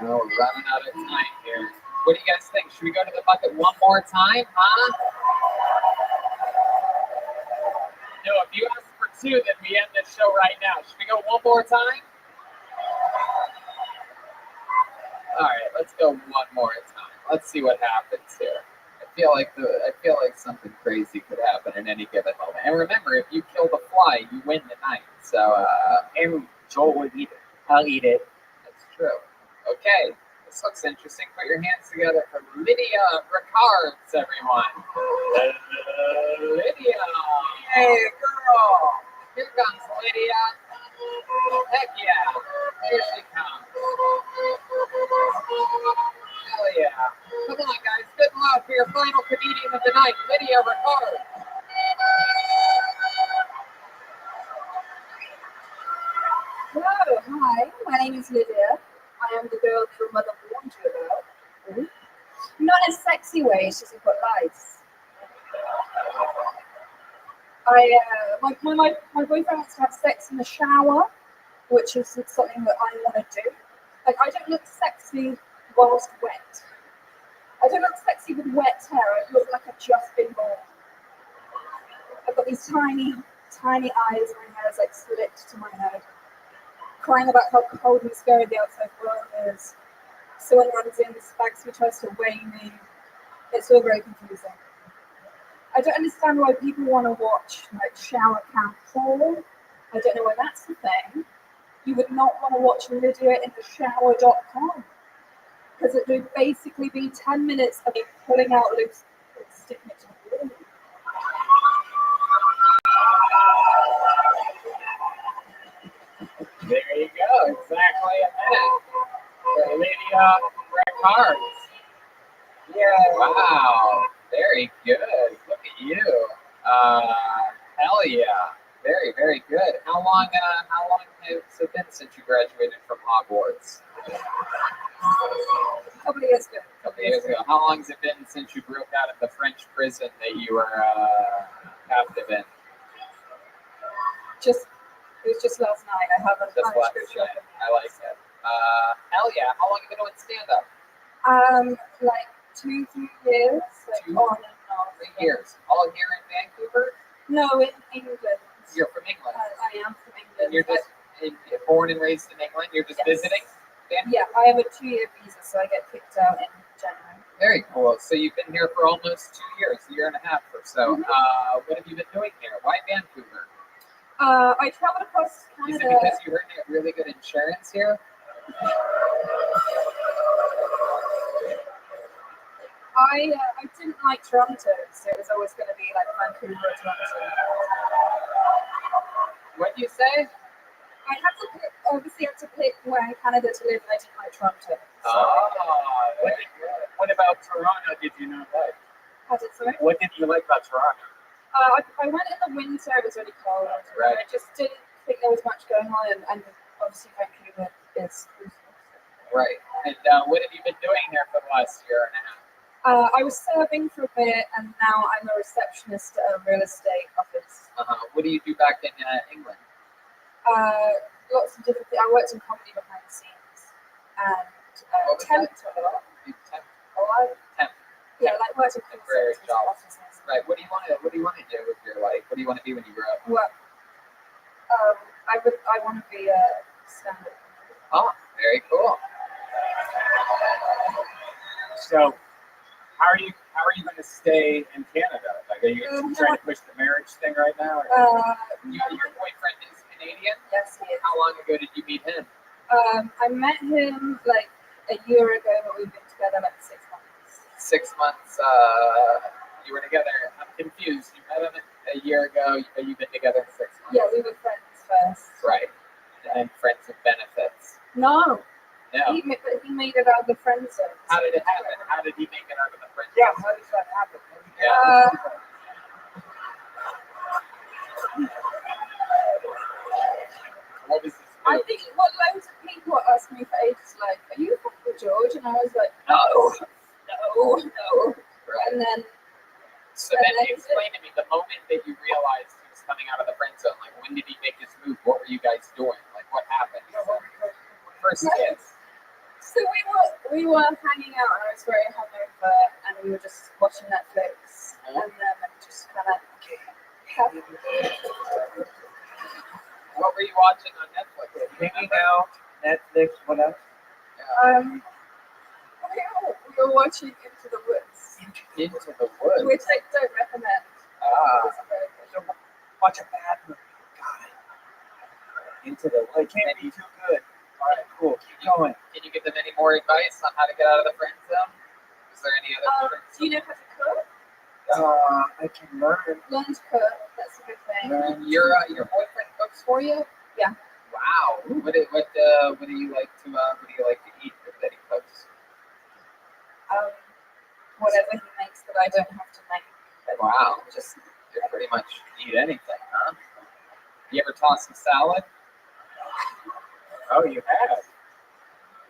we're running out of time here. What do you guys think? Should we go to the bucket one more time, huh? No, if you ask for 2, then we end the show right now. Should we go one more time? All right, let's go one more time. Let's see what happens here. I feel like something crazy could happen at any given moment. And remember, if you kill the fly, you win the night. So, and Joel would eat it. I'll eat it. That's true. Okay, this looks interesting. Put your hands together for Lydia Ricards, everyone. Lydia. Hey, girl. Here comes Lydia. Heck yeah. Here she comes. Hell yeah. Come on, guys. Good luck for your final comedian of the night, Lydia Ricards. Hello, hi, my name is Lydia. I am the girl your mother warned you about. Not in a sexy way, it's just got lights. My boyfriend wants to have sex in the shower, which is something that I want to do. Like, I don't look sexy whilst wet. I don't look sexy with wet hair. I look like I've just been born. I've got these tiny, tiny eyes. My hair is like slicked to my head. Crying about how cold and scary the outside world is. Someone runs in, smacks me, tries to weigh me. It's all very confusing. I don't understand why people want to watch like shower cam porn. I don't know why that's the thing. You would not want to watch Lydia in the shower.com because it would basically be 10 minutes of me pulling out loose and sticking it to the wall. There you go. Exactly a minute. For Lydia Ricards. Yeah. Wow. Very good. Look at you. Hell yeah. Very, very good. How long has it been since you graduated from Hogwarts? A couple of years ago. A couple years ago. How long has it been since you broke out of the French prison that you were captive in? It was just last night. I have a Just last scripture. night. I like it. Hell yeah. How long have you been doing stand-up? Like 2-3 years, like 2 on and off. 3 years. All here in Vancouver? No, in England. You're from England. I am from And England. you're just born and raised in England? You're just Yes. visiting? Vancouver? Yeah, I have a 2-year visa, so I get kicked out in January. Very cool. So you've been here for almost 2 years, a year and a half or so. What have you been doing here? Why Vancouver? I traveled across Is it Canada. because you heard they have really good insurance here? I didn't like Toronto, so it was always going to be like Vancouver or Toronto. What do you say? I had to pick, obviously, I had to pick where in Canada to live, and I didn't like Toronto. Very good. What about Toronto did you not like? I did, sorry. What did you like about Toronto? I went in the winter, it was really cold. Right. And I just didn't think there was much going on, and obviously Vancouver is. Right. And what have you been doing here for the last year and a half? I was serving for a bit, and now I'm a receptionist at a real estate office. What do you do back in England? Lots of different things. I worked in comedy behind the scenes, and What was temped that? a lot. You temp a lot? Temp. Yeah, like worked in Temporary concerts and jobs. offices. Right. What do you want to do with your life? What do you want to be when you grow up? Well, I want to be a stand-up. Oh, very cool. So, how are you going to stay in Canada? Like, are you trying to push the marriage thing right now? Your boyfriend is Canadian? Yes, he is. How long ago did you meet him? I met him like a year ago, but we've been together like 6 months. 6 months. You were together. I'm confused. You met him a year ago, but you've been together 6 months. Yeah, we were friends first. Right. And friends with benefits. No, No. he made it out of the friend zone. How did it happen? How did he make it out of the friend? Yeah, how does that happen? Yeah. What was his I move? think what loads of people were asking me for ages, like, are you fucking George? And I was like, no. Right. And then So then explain to me the moment that you realized he was coming out of the friend zone. Like, when did he make his move? What were you guys doing? Like, what happened? First kiss. so we were hanging out, and I was very hungover, and we were just watching Netflix, and then just kind of. What were you watching on Netflix? Hanging out, Netflix, what else? Yeah. We were watching Into the Woods, Into the Woods. which I don't recommend. Ah. It's very good. So, watch a bad movie. Got it. Into the It can't be too good. All right, cool. Keep going. Can you give them any more advice on how to get out of the friend zone? Is there any other? Do you know how to cook? I can learn. Learn to cook. That's a good thing. Your boyfriend cooks for you? Yeah. Wow. What do you like to what do you like to eat that he cooks? Whatever he makes that I don't have to make. Wow. Just you pretty much eat anything, huh? You ever toss some salad? Oh, you have?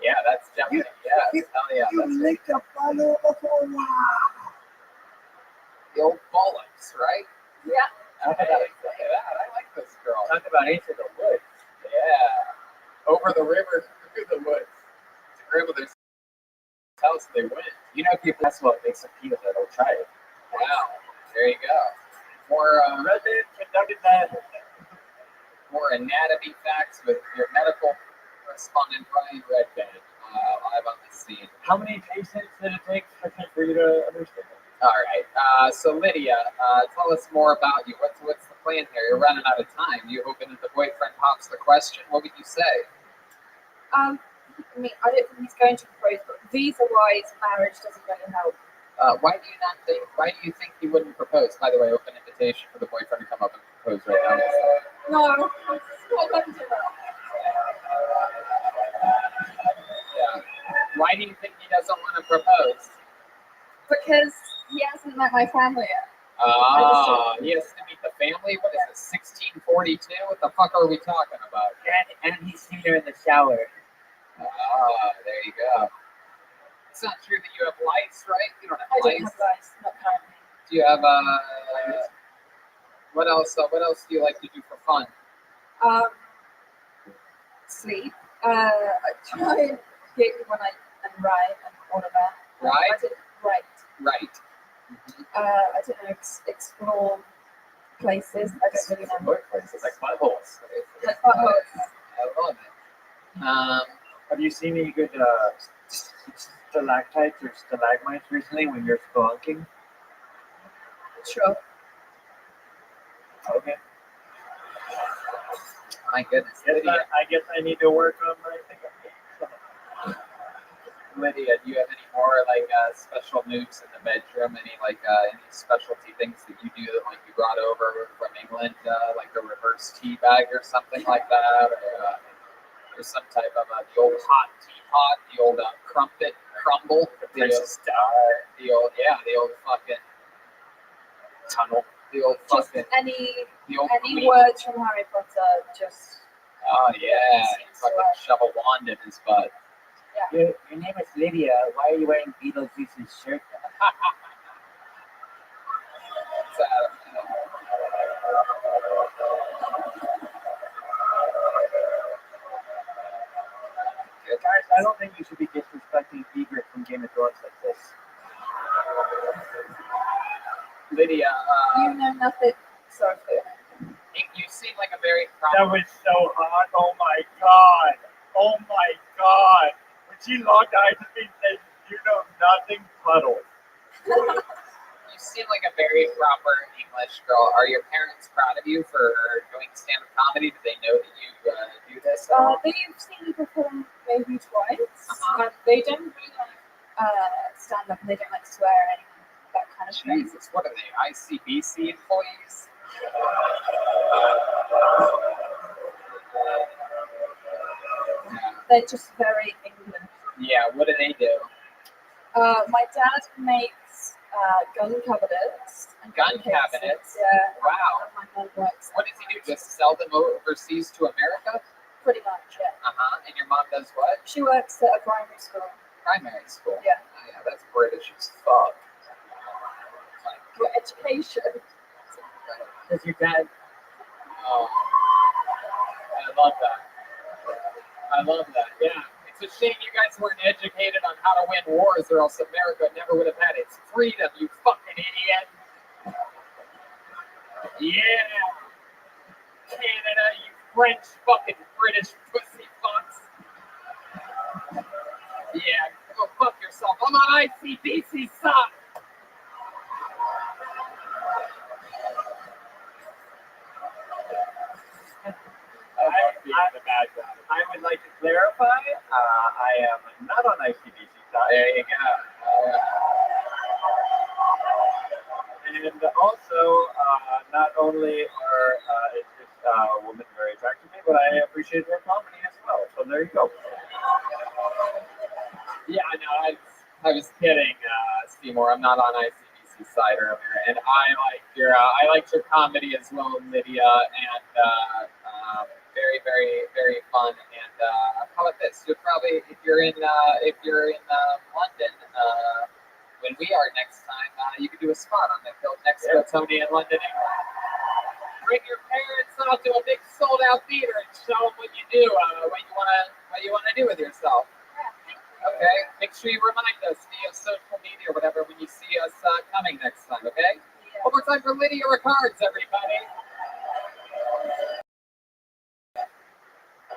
Yeah, that's definitely yes. Hell yeah. That's a follow before wow. the old bollocks, right? Yeah. Look at that. I like this girl. Talk about Into the Woods. Yeah. Over the river, through the woods. To grandmother's house, they went. You know, if you that's what makes a peanut butter, try it. Wow. There you go. More Redman conducted that. more anatomy facts with your medical correspondent Brian Redband live on the scene. How many patients did it take for you to understand? All right. So Lydia, tell us more about you. What's the plan here? You're running out of time. You hoping that the boyfriend pops the question? What would you say? I mean, I don't think he's going to propose, but visa-wise, marriage doesn't really help. Why do you think he wouldn't propose? By the way, open invitation for the boyfriend to come up and propose right now. No, it's not going to do that. Yeah. Why do you think he doesn't want to propose? Because he hasn't met my family yet. He has to meet the family? What is this, 1642? What the fuck are we talking about? And he's seen her in the shower. Ah, there you go. It's not true that you have lice, right? You don't have I don't lice. have lice, not currently. Do you have what else? What else do you like to do for fun? Sleep. I try and gig when I and write and all of that. Right? I did write. Right. I don't know, explore places. I don't really know. Workplaces like buttholes. Like buttholes. I love it. Have you seen any good stalactites or stalagmites recently when you're spelunking? Sure. Okay. My goodness, I guess I need to work on my thing. Lydia, do you have any more special moves in the bedroom? Any any specialty things that you do that you brought over from England, like a reverse tea bag or something like that, or some type of the old hot teapot, the old crumpet crumble, the old fucking tunnel, the old Just fucking any queen. words from Harry Potter, just Oh yeah, seems to fucking work. shove a wand in his butt. Your name is Lydia. Why are you wearing Beetlejuice's shirt? Guys, I don't think you should be disrespecting Egret from Game of Thrones like this. Lydia, You know nothing. Sorry. you seem like a very That was so hot. Oh my god. Oh my god. When she locked eyes with me and said, "You know nothing," puddle. You seem like a very proper English girl. Are your parents proud of you for doing stand-up comedy? Do they know that you do this? They've seen me perform maybe twice. Uh-huh. They don't really like stand up and they don't like swear or anything, that kind of thing. Jesus, what are they, ICBC employees? They're just very English. Yeah, what do they do? My dad makes gun cabinets. And Gun cases. cabinets? Yeah. Wow. And my mum works. What does he do? Just sell them overseas to America? Pretty much, yeah. Uh-huh. And your mom does what? She works at a primary school. Primary school? Yeah. Oh, yeah, that's British as fuck. For education. Does your dad? Oh, I love that. I love that. Yeah. It's a shame you guys weren't educated on how to win wars, or else America never would have had its freedom, you fucking idiot. Yeah. Canada, you French fucking British pussy fucks. Yeah, go fuck yourself. I'm on ICBC side. I would like to clarify, I am not on ICBC side. There you go. And also, not only is this woman very attractive to me, but I appreciate her comedy as well. So there you go. Yeah, no, I was kidding, Seymour. I'm not on ICBC side earlier, and I liked your comedy as well, Lydia, and very, very, very fun. And how about this? You'll probably, if you're in London, when we are next time, you can do a spot on the next to Tony in London, England. Bring your parents out to a big sold-out theater and show them what you do, what you wanna do with yourself. Okay, make sure you remind us via social media or whatever when you see us coming next time. Okay. Yeah. One more time for Lydia Ricards, everybody.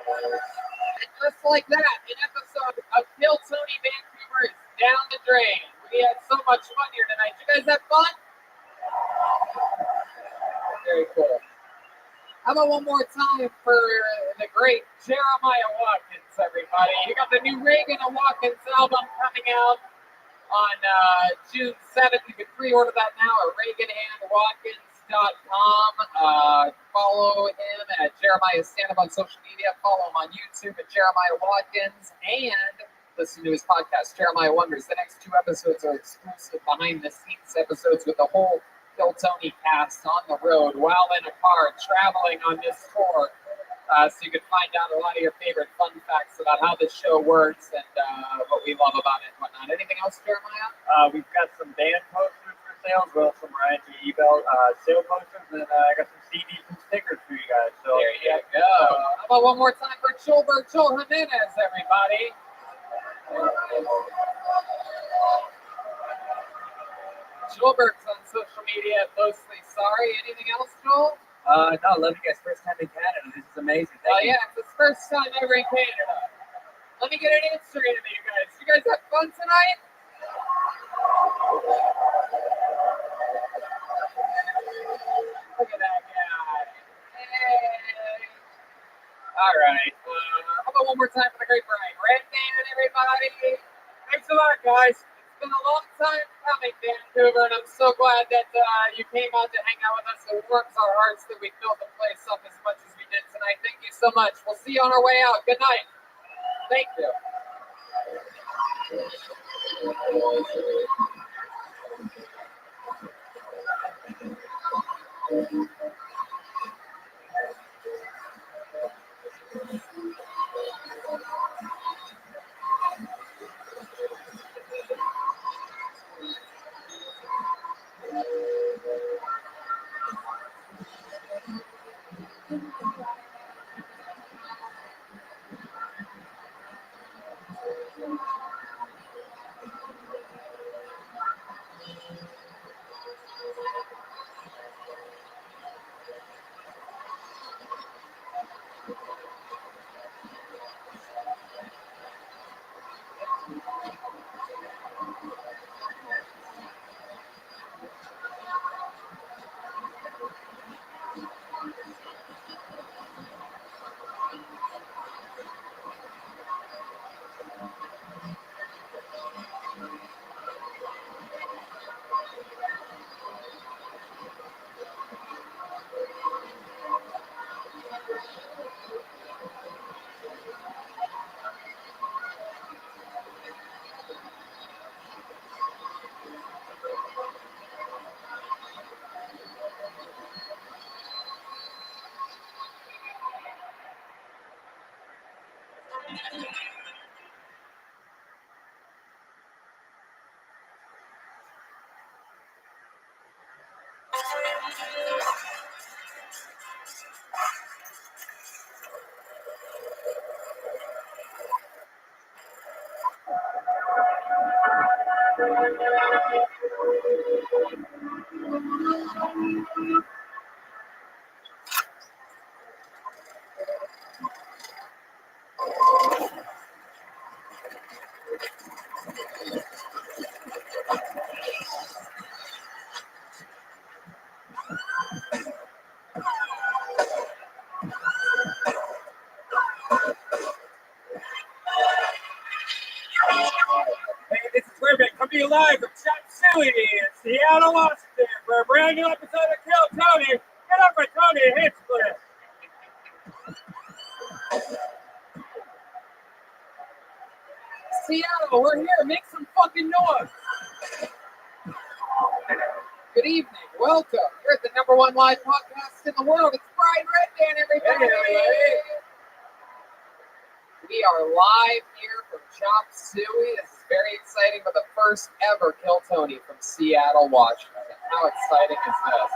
And just like that, an episode of Kill Tony Vancouver is down the drain. We had so much fun here tonight. You guys have fun? Very cool. How about one more time for the great Jeremiah Watkins, everybody? You got the new Reagan and Watkins album coming out on June 7th. You can pre-order that now at ReaganandWatkins.com. Follow him at Jeremiah Stand-Up on social media. Follow him on YouTube at Jeremiah Watkins. And listen to his podcast, Jeremiah Wonders. The next 2 episodes are exclusive behind-the-scenes episodes with the whole Kill Tony cast on the road while in a car traveling on this tour. So you can find out a lot of your favorite fun facts about how this show works and what we love about it and whatnot. Anything else, Jeremiah? We've got some band posters for sale, as well as some Ryan G. Ebel sale posters, and I got some CDs and stickers for you guys. So There you go. How about one more time for Joel Jimenez, everybody? Joelberg's on social media, mostly sorry. Anything else, Joel? No, love you guys. First time in Canada. This is amazing. Thank you. Yeah, it's his first time ever in Canada. Let me get an answer into you guys. You guys have fun tonight? Look at that guy. Hey. All right. How about one more time for the great Brian Redman, everybody? Thanks a lot, guys. It's been a long time coming, Vancouver, and I'm so glad that you came out to hang out with us. It warms our hearts that we filled the place up as much as we did tonight. Thank you so much. We'll see you on our way out. Good night. Thank you. Hey, this is Rabbi coming to you live from Shop Suey in Seattle, Washington, for a brand new episode of Kill Tony. Get up for Tony Hinchcliffe. Seattle, we're here. Make some fucking noise. Good evening. Welcome. We're at the #1 live podcast in the world. It's Brian Redman, everybody. Hey. We are live here from Chop Suey. This is very exciting for the first ever Kill Tony from Seattle, Washington. How exciting is this?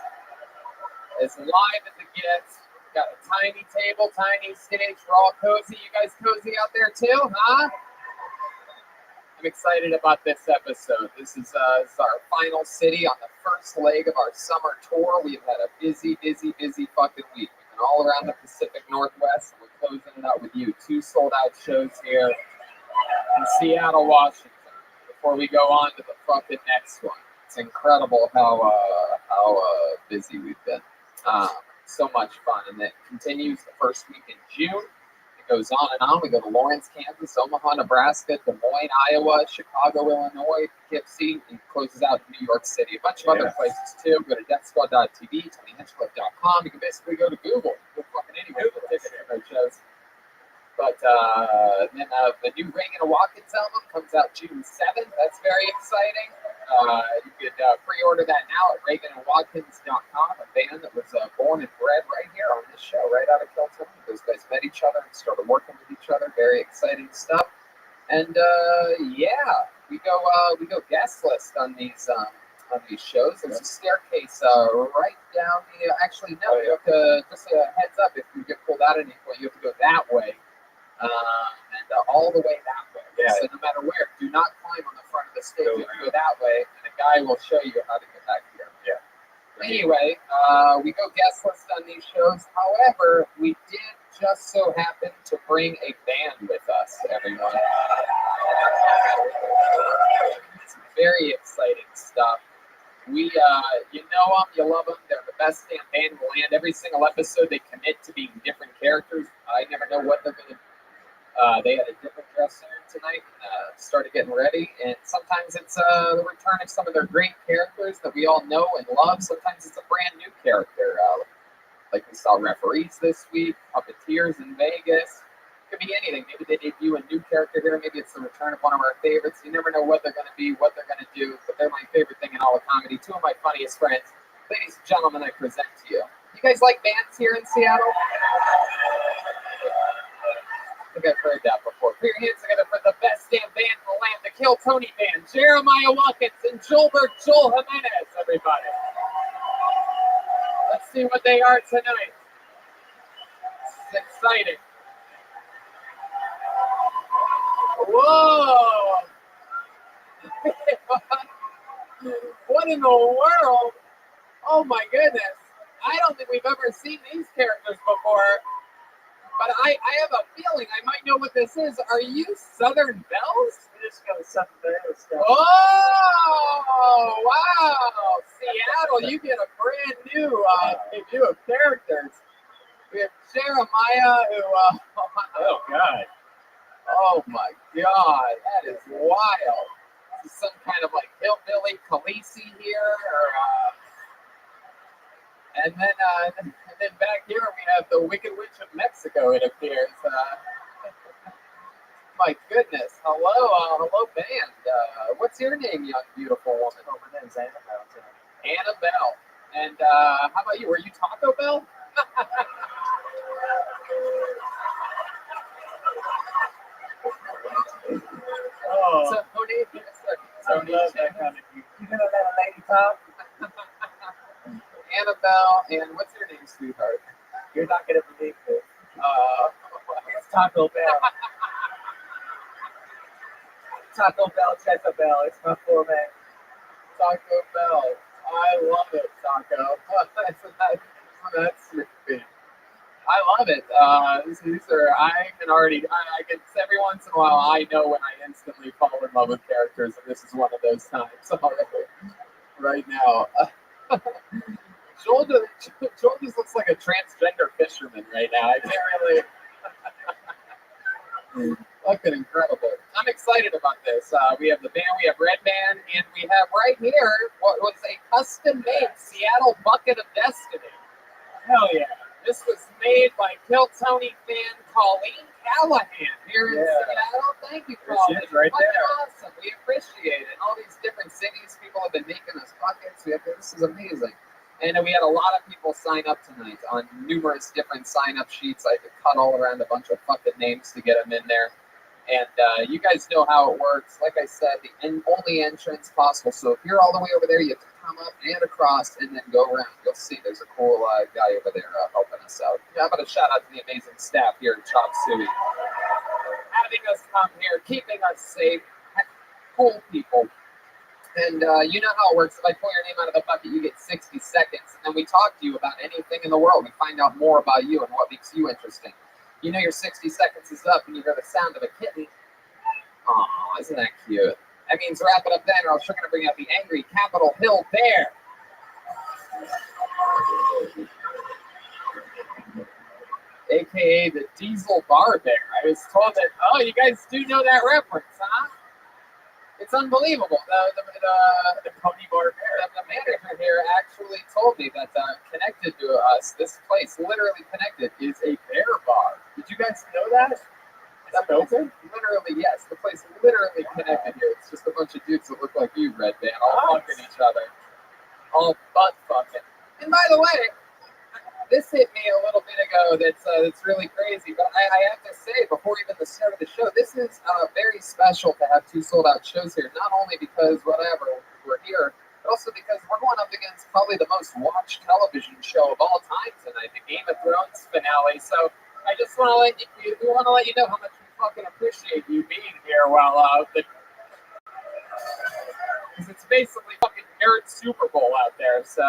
As live as it gets. Got a tiny table, tiny stage. We're all cozy. You guys cozy out there too, huh? I'm excited about this episode. This is our final city on the first leg of our summer tour. We've had a busy fucking week. We've been all around the Pacific Northwest, and we're closing it out with you. 2 sold-out shows here in Seattle, Washington, before we go on to the fucking next one. It's incredible how busy we've been. So much fun, and it continues the first week in June. Goes on and on. We go to Lawrence, Kansas, Omaha, Nebraska, Des Moines, Iowa, Chicago, Illinois, Poughkeepsie, and closes out in New York City. A bunch of other places too. Go to deathsquad.tv, TonyHinchcliffe.com. You can basically go to Google. Go fucking anywhere for tickets to those shows. But then the new Reagan and Watkins album comes out June 7th. That's very exciting. You could pre-order that now at ReaganandWatkins.com, a band that was born and bred right here on this show, right out of Kelton. Those guys met each other and started working with each other. Very exciting stuff. And yeah, we go guest list on these shows. There's a staircase right down the. Actually, no, you have to just a heads up. If you get pulled out at any point, you have to go that way, and all the way that way. Yeah. So no matter where, do not climb on the front of the stage. You have to go that way, and a guy will show you how to get back here. Yeah. Anyway, we go guest list on these shows. However, we did just so happen to bring a band with us, everyone. It's very exciting stuff. We, you know them, you love them. They're the best damn band in the land. Every single episode, they commit to being different characters. I never know what they're going to. They had a different dress tonight. Started getting ready, and sometimes it's the return of some of their great characters that we all know and love. Sometimes it's a brand new character. Like we saw referees this week, puppeteers in Vegas. Could be anything. Maybe they debut a new character here. Maybe it's the return of one of our favorites. You never know what they're going to be, what they're going to do, but they're my favorite thing in all of comedy. Two of my funniest friends. Ladies and gentlemen, I present to you. You guys like bands here in Seattle? I think I've heard that before. Put your hands together for the best damn band in the land, the Kill Tony Band, Jeremiah Watkins and Joel Jimenez, everybody. Let's see what they are tonight. It's exciting. Whoa! What in the world? Oh my goodness. I don't think we've ever seen these characters before, but I have a feeling I might know what this is. Are you Southern Bells? Just got Southern Bells stuff. Oh, wow. Seattle, you get a brand new debut of characters. We have Jeremiah, who, Oh, God. oh my God, that is wild. This is some kind of like hillbilly Khaleesi here, or and then back here we have the Wicked Witch of Mexico. It appears. My goodness, hello band. What's your name, young beautiful woman? Oh, my name's Annabelle. Annabelle. And how about you? Were you Taco Bell? Oh, Tony. I love that kind of you. You gonna let a lady talk? Annabelle, and what's your name, sweetheart? You're not gonna believe this. It's Taco Bell. Taco Bell, Jezebel. It's my full name. Taco Bell. I love it, Taco. That's sweet. I love it. These are, I can every once in a while, I know when I instantly fall in love with characters, and this is one of those times already, right now. Joel just looks like a transgender fisherman right now. I can't really. Fucking incredible. I'm excited about this. We have the band, we have Red Band, and we have right here what was a custom-made Seattle Bucket of Destiny. Hell yeah. This was made by Kill Tony fan Colleen Callahan here in Seattle. Thank you, Colleen. Right there. Awesome. We appreciate it. All these different cities, people have been making us buckets. This is amazing. And we had a lot of people sign up tonight on numerous different sign-up sheets. I had to cut all around a bunch of fucking names to get them in there. And you guys know how it works. Like I said, the only entrance possible. So if you're all the way over there, you have to come up and across and then go around. You'll see there's a cool guy over there helping us out. How about a shout out to the amazing staff here at Chop Suey. Having us come here, keeping us safe, cool people. And you know how it works. If I pull your name out of the bucket, you get 60 seconds. And then we talk to you about anything in the world. We find out more about you and what makes you interesting. You know your 60 seconds is up and you hear the sound of a kitten. Aw, isn't that cute? That means wrap it up then, or else we're going to bring out the angry Capitol Hill Bear. AKA the Diesel Bar Bear. I was told that, oh, you guys do know that reference, huh? It's unbelievable. The Pony Bar Bear. The manager here actually told me that connected to us, this place, literally connected, is a bear bar. Did you guys know that? That place, literally, yes. The place literally connected here. It's just a bunch of dudes that look like you, Red Band, all fucking each other. All butt fucking. And by the way, this hit me a little bit ago that's really crazy, but I have to say, before even the start of the show, this is very special to have 2 sold-out shows here, not only because, whatever, we're here, but also because we're going up against probably the most watched television show of all time tonight, the Game of Thrones finale. So I just want to let you know how much we fucking appreciate you being here while because it's basically fucking nerd Super Bowl out there, so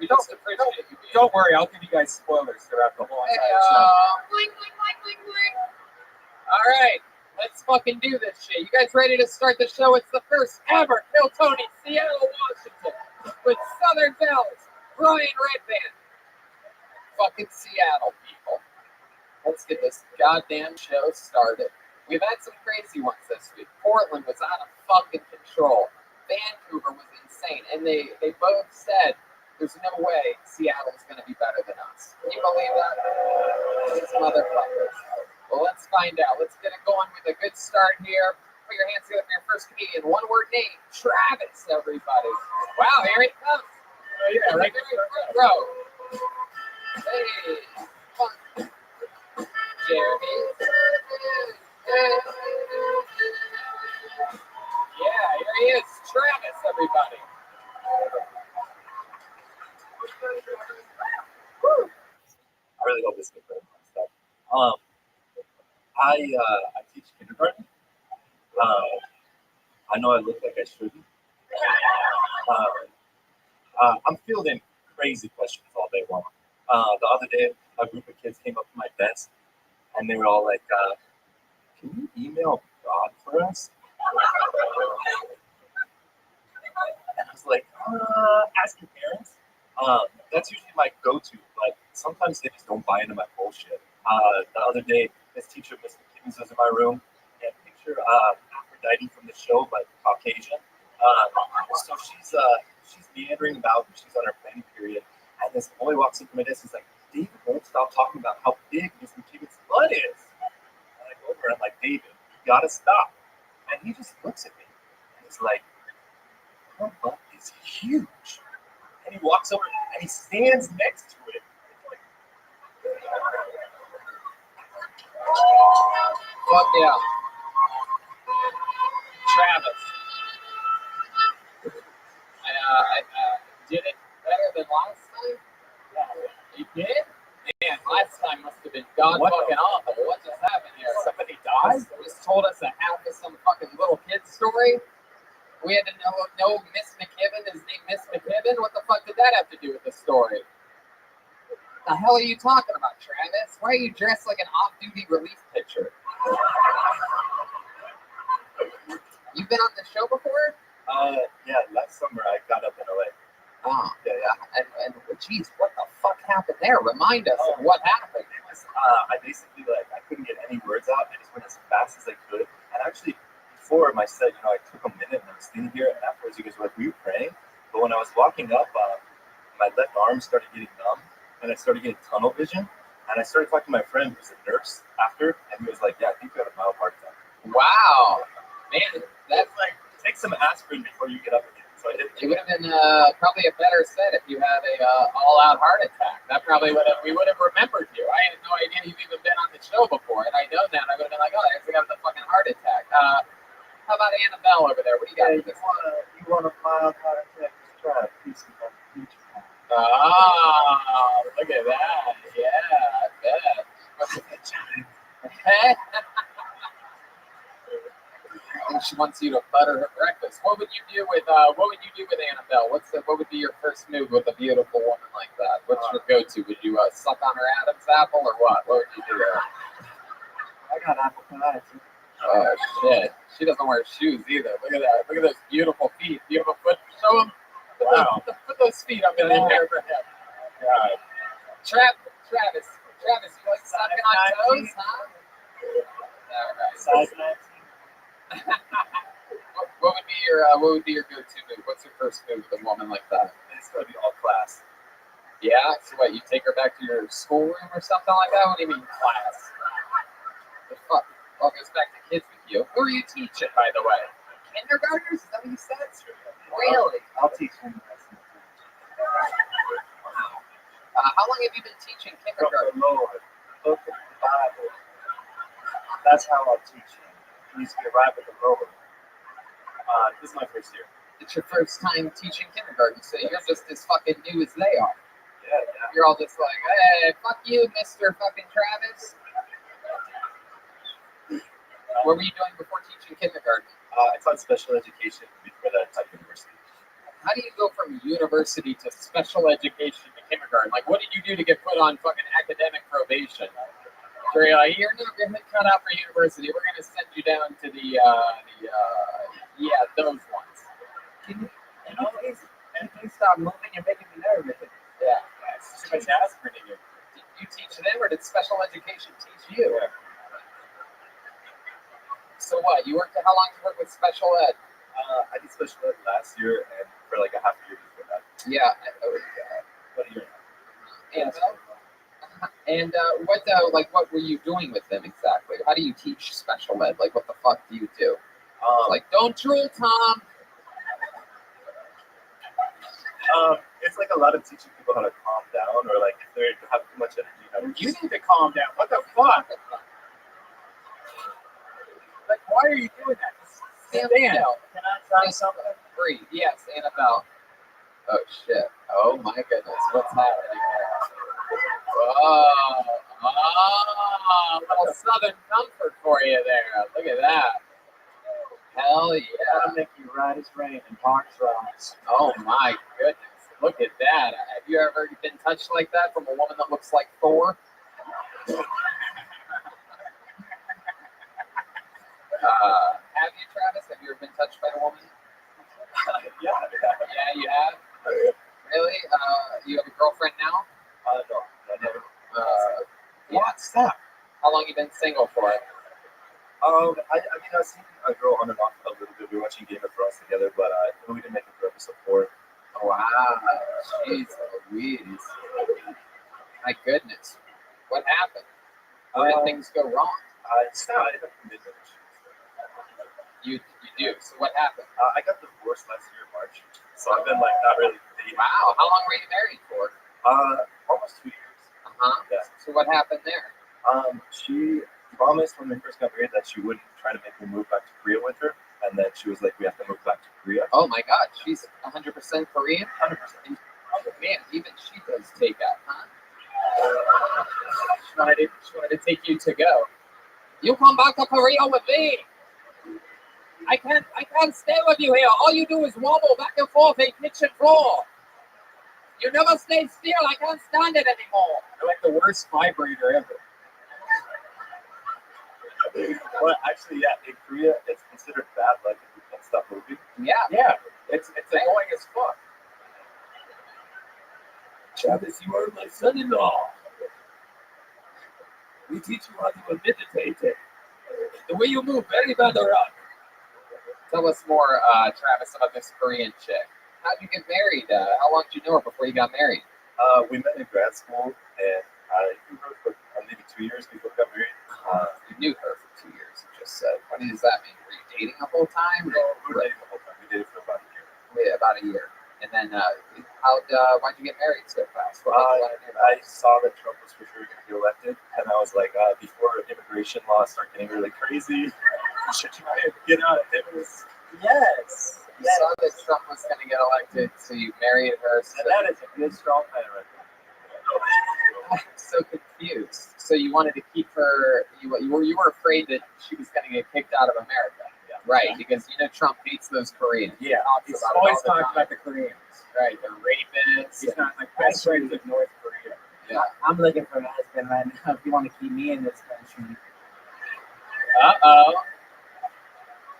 we just appreciate you being Don't worry, I'll give you guys spoilers throughout the whole entire show. Blink, blink, blink, blink, blink. All right, let's fucking do this shit. You guys ready to start the show? It's the first ever Kill Tony, Seattle, Washington, with Southern Bells, Brian Redband. Fucking Seattle, people. Let's get this goddamn show started. We've had some crazy ones this week. Portland was out of fucking control. Vancouver was insane. And they both said, there's no way Seattle's going to be better than us. Can you believe that? These motherfuckers. Well, let's find out. Let's get it going with a good start here. Put your hands together for your first comedian. One-word name, Travis, everybody. Wow, here he comes. Oh, yeah, right there in the front row. Hey, fun. Jeremy. Yeah, here he is. Travis, everybody. I really hope this is good stuff. I teach kindergarten. I know I look like I shouldn't. I'm fielding crazy questions all day long. The other day, a group of kids came up to my desk, and they were all like, "Can you email God for us?" And I was like, "Ask your parents." That's usually my go-to, but sometimes they just don't buy into my bullshit. The other day, this teacher, Miss McKinney's, was in my room, and picture Aphrodite from the show, but Caucasian. So she's meandering about, and she's on her planning period, and this boy walks into my desk. He's like, "David won't stop talking about how big Miss McKinney's butt is." And I go over, and I'm like, "David, you gotta stop." And he just looks at me, and he's like, "Her butt is huge." And he walks over and he stands next to it. Fuck yeah. Travis. I did it better than last time? You did? Man, last time must have been god fucking awful. What just happened here? Somebody died? Just told us a half of some fucking little kid story? We had to know Miss McKibben is named Miss McKibben? What the fuck did that have to do with the story? The hell are you talking about, Travis? Why are you dressed like an off-duty relief pitcher? You've been on the show before? Yeah, last summer I got up in LA. Oh, yeah. And geez, what the fuck happened there? Remind us of what happened. I basically, I couldn't get any words out. I just went as fast as I could. And actually, before my set, I took a minute and I was standing here, and afterwards you guys were like, "Were you praying?" But when I was walking up, my left arm started getting numb, and I started getting tunnel vision. And I started talking to my friend who's a nurse after, and he was like, "Yeah, I think you had a mild heart attack." Wow. Man, that's like, take some aspirin before you get up again. So I did. It would have been probably a better set if you had a all-out heart attack. That probably we would have remembered you. I had no idea you've even been on the show before. And I know that. I would have been like, "Oh, I actually got the fucking heart attack." How about Annabelle over there? What do you got? You want a mild heart attack? Just try a piece of that peach pie. Oh, look at that. Yeah, I bet. And she wants you to butter her breakfast. What would you do with Annabelle? What would be your first move with a beautiful woman like that? What's your go-to? Would you suck on her Adam's apple or what? What would you do there? I got apple pie too. Oh shit! She doesn't wear shoes either. Look at that. Look at those beautiful feet. Beautiful foot. Show them. Wow. Put those feet up in the air for him. God. Travis, you like sucking on toes, huh? All right. Size 19. What would be your go-to move? What's your first move with a woman like that? It's gonna be all class. Yeah. So what? You take her back to your schoolroom or something like that? What do you mean class? The fuck? Well, it goes back to kids with you. Who are you teaching, by the way? Kindergartners? Is that what you said? Really? I'll teach him lessons. Wow. How long have you been teaching From kindergarten? the Lord, book of the Bible. That's how I'll teach him. He needs to be arrived with the Lord. This is my first year. It's your first time teaching kindergarten, so you're just as fucking new as they are. Yeah. You're all just like, hey, fuck you, Mr. fucking Travis. What were you doing before teaching kindergarten? I taught special education before that at university. How do you go from university to special education to kindergarten? Like, what did you do to get put on fucking academic probation? So you're like, you're not going to cut out for university. We're going to send you down to those ones. Anything stop moving, you're making me nervous. Yeah. It's too much aspirin in you. Did you teach them, or did special education teach you? Yeah. So what? How long did you work with special ed? I did special ed last year and for like a half a year before that. Yeah. What a year. And what were you doing with them exactly? How do you teach special ed? Like, what the fuck do you do? Like, don't drool, Tom. It's like a lot of teaching people how to calm down, or like if they have too much energy. How to You need to calm down. What the fuck? Like, why are you doing that? Stand Stand. still. Can I try Just something? breathe. Yes, Annabelle. Oh shit. Oh my goodness. What's happening there? Oh, little southern comfort for you there. Look at that. Hell yeah. That'll make you right as rain and Parks rise. Oh my goodness. Look at that. Have you ever been touched like that from a woman that looks like Thor? Have you, Travis? Have you ever been touched by a woman? Yeah. Yeah, you have? Really? You have a girlfriend now? No, I never. What's that? How long you been single for? I've seen a girl on and off a little bit. We were watching Game of Thrones together, but we didn't make it for episode 4. Wow. Jeez Louise. My goodness. What happened? Where did things go wrong? I have commitment issues. You do. So what happened? I got divorced last year in March, so I've been like not really dating. Wow. How long were you married for? Almost 2 years. Uh-huh. Yeah. So what happened there? She promised when we first got married that she wouldn't try to make me move back to Korea with her, and then she was like, "We have to move back to Korea." Oh my God. She's 100% Korean? 100%. Oh man, even she does takeout, huh? She wanted to take you to go. You come back to Korea with me. I can't stay with you here. All you do is wobble back and forth a kitchen floor. You never stay still. I can't stand it anymore. You're like the worst vibrator ever. Well, actually, yeah, in Korea, it's considered bad luck if you can't stop moving. Yeah. It's annoying as fuck. Travis, you are my son-in-law. We teach you how to meditate. The way you move, very bad around. Tell us more, Travis, about this Korean chick. How'd you get married? How long did you know her before you got married? We met in grad school, and I knew her for maybe 2 years before we got married. You knew her for 2 years, you just said. What does that mean? Were you dating the whole time? We were dating the whole time. We dated for about a year. Yeah, about a year. And then, why'd you get married so fast? What made you want to do that? I saw that Trump was for sure going to be elected, and I was like, before immigration laws start getting really crazy, you should try and get out of it. Yes. You saw that Trump was going to get elected, so you married her. So And that is a good strong man right there. I'm so confused. So you wanted to keep her. You were afraid that she was going to get kicked out of America, right? Because Trump hates those Koreans. Yeah, Talks he's about it always all the talking time. about the Koreans. Right, the rapists. He's not like best friends with North Korea. Yeah. I'm looking for a husband right now. If you want to keep me in this country, Uh-oh.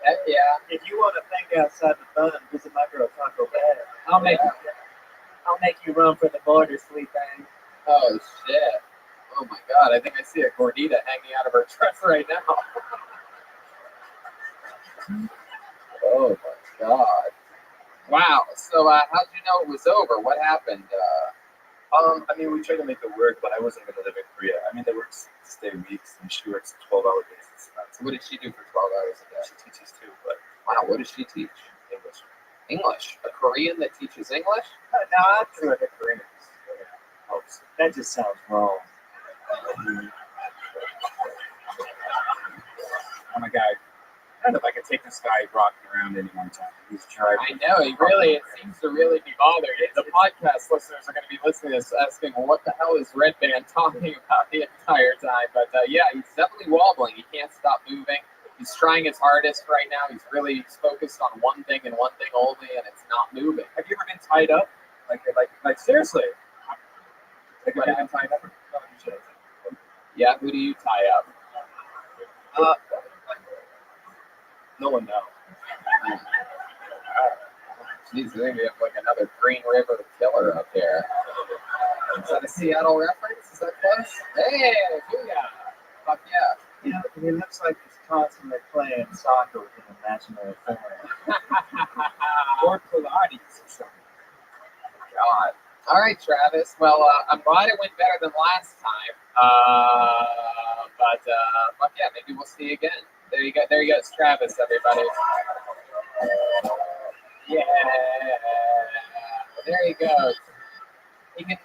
Heck yeah. If you want to think outside the bun, visit my girl Taco Bell. I'll make you run for the border, sweet thing. Oh shit. Oh my God. I think I see a gordita hanging out of her dress right now. Oh my God. Wow. So how'd you know it was over? What happened? I mean, we tried to make it work, but I wasn't going to live in Korea. I mean, they work 6-day weeks, and she works 12-hour days. So what did she do for 12 hours a day? She teaches too, but Wow, what does she teach? English. English. A Korean that teaches English? No, that's true. The Koreans. Helps. That just sounds wrong. Oh my god. I don't know if I could take this guy rocking around any one time. He's driving. I know, it seems to really be bothered. The podcast listeners are going to be listening to this asking, well, what the hell is Red Band talking about the entire time? But yeah, he's definitely wobbling. He can't stop moving. He's trying his hardest right now. He's focused on one thing and one thing only, and it's not moving. Have you ever been tied up? Like seriously? Like What have you been tied up? Yeah, who do you tie up? No one knows. Jeez, maybe we have like another Green River killer up here. Is that a Seattle reference? Is that close? Hey, booyah! Fuck yeah. You know, he looks like he's constantly playing soccer with an imaginary friend. Or Pilates or something. God. All right, Travis. Well, I'm glad it went better than last time. But fuck yeah, maybe we'll see you again. There you go. There you go. It's Travis, everybody. Yeah. There he goes. He can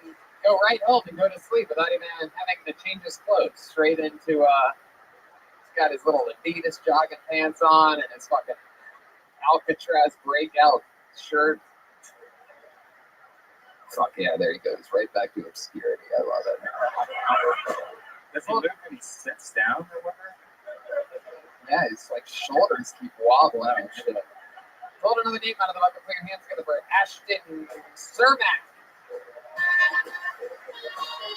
go right home and go to sleep without even having to change his clothes. Straight into, he's got his little Adidas jogging pants on and his fucking Alcatraz breakout shirt. Fuck yeah, there he goes. Right back to obscurity. I love it. Does he move when he sits down or whatever? Yeah, his like shoulders keep wobbling and shit. Hold another name out of the bucket. Put your hands together for Ashton Cermak.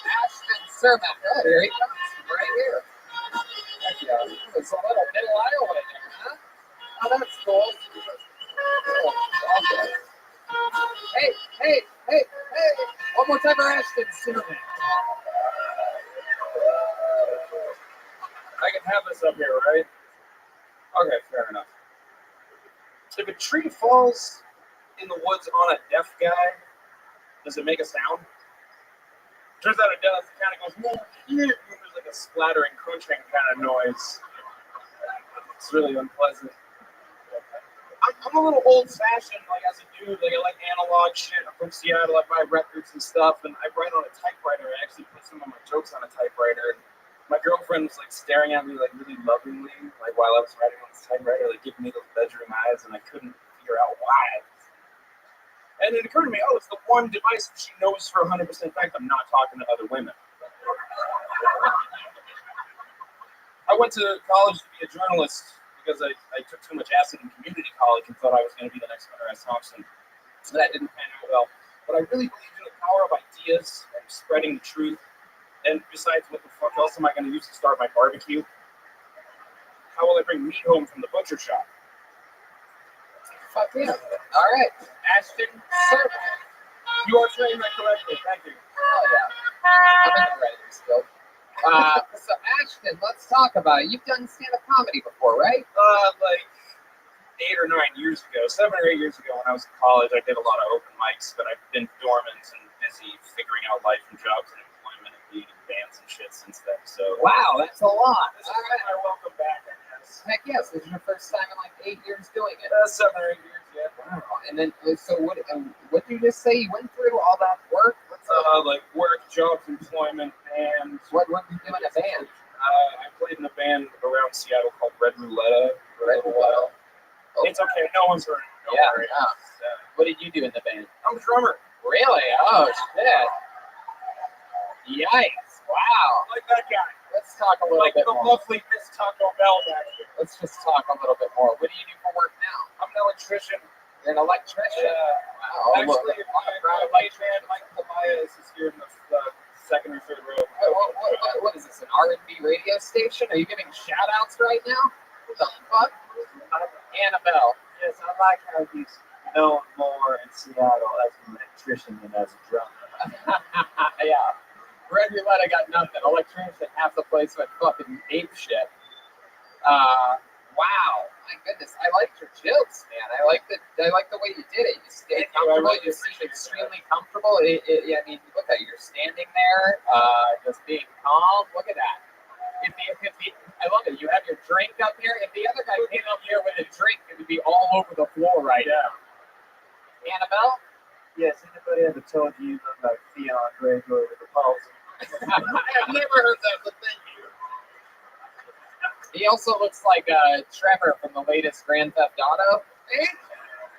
Ashton Cermak. Oh, there he comes. Right here. Heck yeah. It's a little middle Iowa in there, huh? Oh, that's cool. Oh, okay. Hey. One more time for Ashton Cermak. I can have this up here, right? Okay, fair enough. If a tree falls in the woods on a deaf guy, does it make a sound? Turns out it does. It kind of goes, there's like a splattering, crunching kind of noise. It's really unpleasant. I'm a little old-fashioned, like as a dude. Like I like analog shit. I'm from Seattle. I buy records and stuff, and I write on a typewriter. I actually put some of my jokes on a typewriter. And my girlfriend was like staring at me like really lovingly, like while I was writing on this typewriter, like giving me those bedroom eyes, and I couldn't figure out why. And it occurred to me, it's the one device that she knows for 100% fact I'm not talking to other women. I went to college to be a journalist because I took too much acid in community college and thought I was going to be the next Hunter S. Thompson. So that didn't pan out well. But I really believe in the power of ideas and spreading the truth. And besides, what the fuck else am I going to use to start my barbecue? How will I bring meat home from the butcher shop? Fuck yeah. All right. Ashton Cermak. You are saying that correctly. Thank you. Hell yeah. I'm in the writing still. So Ashton, let's talk about it. You've done stand-up comedy before, right? Like 8 or 9 years ago, 7 or 8 years ago when I was in college, I did a lot of open mics, but I've been dormant and busy figuring out life and jobs and employment and being in bands and shit since then. So Wow, that's a lot. this is my welcome back, I guess. Heck yes, this is your first time in like 8 years doing it. 7 or 8 years, yeah. Wow. And then, so what did you just say? You went through all that work? Like work, jobs, employment, bands. What did you do in a band? I played in a band around Seattle called Red Roulette. Red Roulette. Oh. It's okay, no one's heard it. Don't Yeah, worry. no. What did you do in the band? I'm a drummer. Really? Oh, shit. Yikes. Wow. Like that guy. Let's talk a little Like bit the more. lovely Miss Taco Bell back here. Let's just talk a little bit more. What do you do for work now? I'm an electrician. You're an electrician. Wow. Actually, my band, Mike Tobias, is here in the second or third row. What is this, an R&B radio station? Are you giving shout-outs right now? What the fuck? Annabelle. Yes, I like how he's known more in Seattle as an electrician than as a drummer. Yeah. Red Roulette, I got nothing. Electrician, half the place went fucking ape shit. Wow. My goodness. I liked your jokes, man. I like the way you did it. You stayed comfortable. You seemed extremely comfortable. I mean, look at you. You're standing there, just being calm. Look at that. I love it. You have your drink up here. If the other guy came up here with a drink, it would be all over the floor right now. Annabelle? Yes, anybody ever told you about Theon Greyjoy with the pulse? I've never heard that, but thank you. He also looks like Trevor from the latest Grand Theft Auto.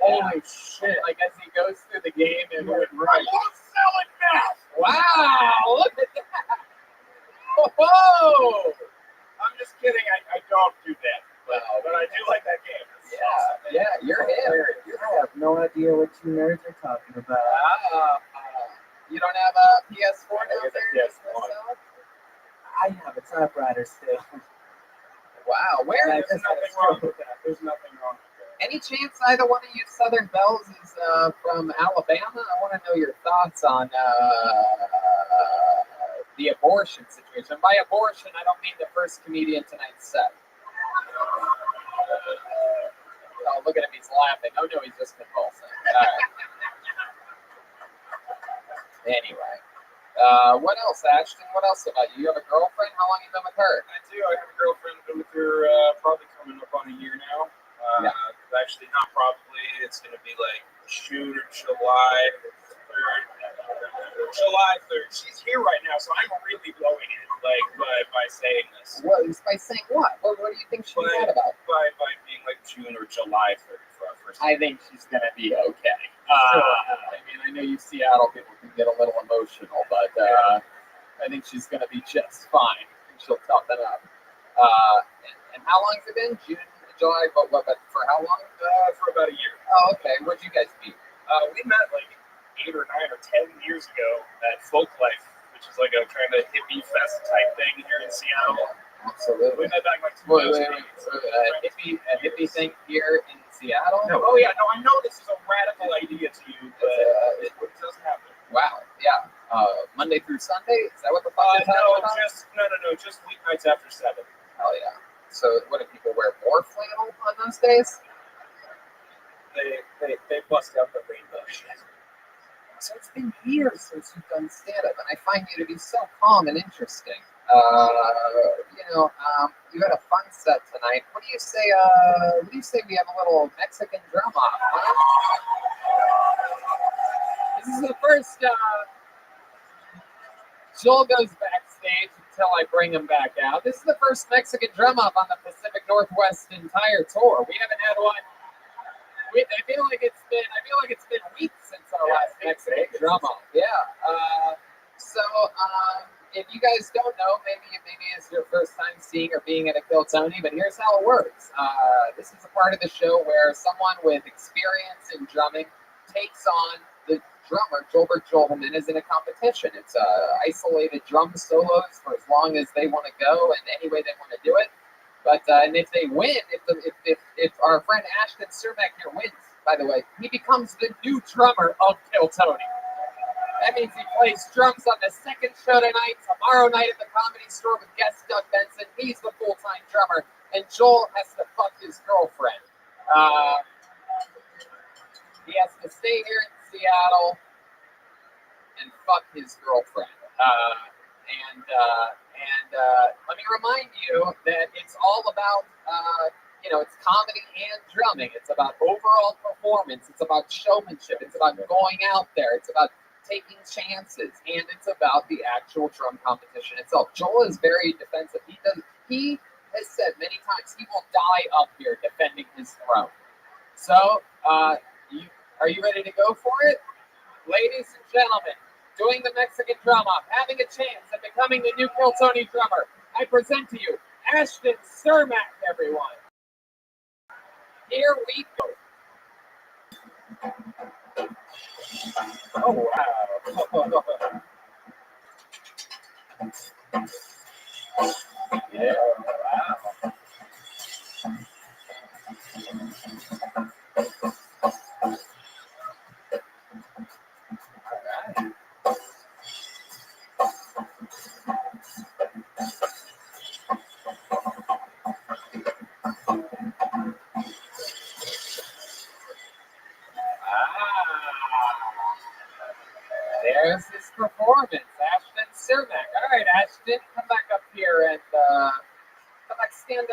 Holy shit. Like as he goes through the game and would I run. love selling meth. Wow, look at that. Whoa! I'm just kidding. I don't do that. But I do like that game. Yeah, you're him. I have no idea what you nerds are talking about. You don't have a PS4 down I there? guess a PS1. I have a typewriter still. Wow, where? There's nothing wrong with that. There's nothing wrong with that. Any chance either one of you Southern Belles is from Alabama? I want to know your thoughts on the abortion situation. By abortion, I don't mean the first comedian tonight's set. Oh, look at him, he's laughing. Oh no, he's just convulsing. All right. Anyway, what else, Ashton? What else about you? You have a girlfriend? How long have you been with her? I do. I have a girlfriend. Been with her probably coming up on a year now. Yeah. Actually, not probably. It's going to be like June or July 3rd. July 3rd. She's here right now, so I'm really blowing it by saying this. What? By saying what? What do you think she's mad about? By being like June or July 3rd for our first. I think she's going to be okay. I mean, I know you Seattle people can get a little emotional, but I think she's going to be just fine. She'll toughen up. And how long has it been? June, July, but for how long? For about a year. Oh, okay. Where'd you guys meet? We met like 8 or 9 or 10 years ago at Folk Life, which is like a kind of hippie fest type thing here in Seattle. Absolutely. We met back like A hippie thing here in Seattle? No. Oh yeah, no, I know this is a radical idea to you, but it does happen. Wow, yeah. Monday through Sunday? Is that what the fuck you're talking about? No, just weeknights after 7. Hell yeah. So what do people wear more flannel on those days? They bust out the rainbow shit. So it's been years since you've done stand-up, and I find you to be so calm and interesting. You had a fun set tonight. What do you say? We have a little Mexican drum off? Huh? This is the first. Joel goes backstage until I bring him back out. This is the first Mexican drum off on the Pacific Northwest entire tour. We haven't had one. I feel like it's been weeks since our last Mexican drum off. Yeah. If you guys don't know, maybe it's your first time seeing or being at a Kill Tony, but here's how it works. This is a part of the show where someone with experience in drumming takes on the drummer. Joelbert Joelman is in a competition. It's isolated drum solos for as long as they want to go and any way they want to do it. But and if they win, if our friend Ashton Cermak here wins, by the way, he becomes the new drummer of Kill Tony. That means he plays drums on the second show tonight, tomorrow night at the Comedy Store with guest Doug Benson. He's the full-time drummer, and Joel has to fuck his girlfriend. He has to stay here in Seattle and fuck his girlfriend. Let me remind you that it's all about, it's comedy and drumming. It's about overall performance. It's about showmanship. It's about going out there. It's about taking chances, and it's about the actual drum competition itself. Joel is very defensive. He has said many times he will die up here defending his throne. So, are you ready to go for it? Ladies and gentlemen, doing the Mexican drum off, having a chance at becoming the new Kill Tony drummer, I present to you Ashton Cermak, everyone. Here we go. Oh, wow. Yeah, wow. performance, Ashton Cermak. All right, Ashton, come back up here and come back, stand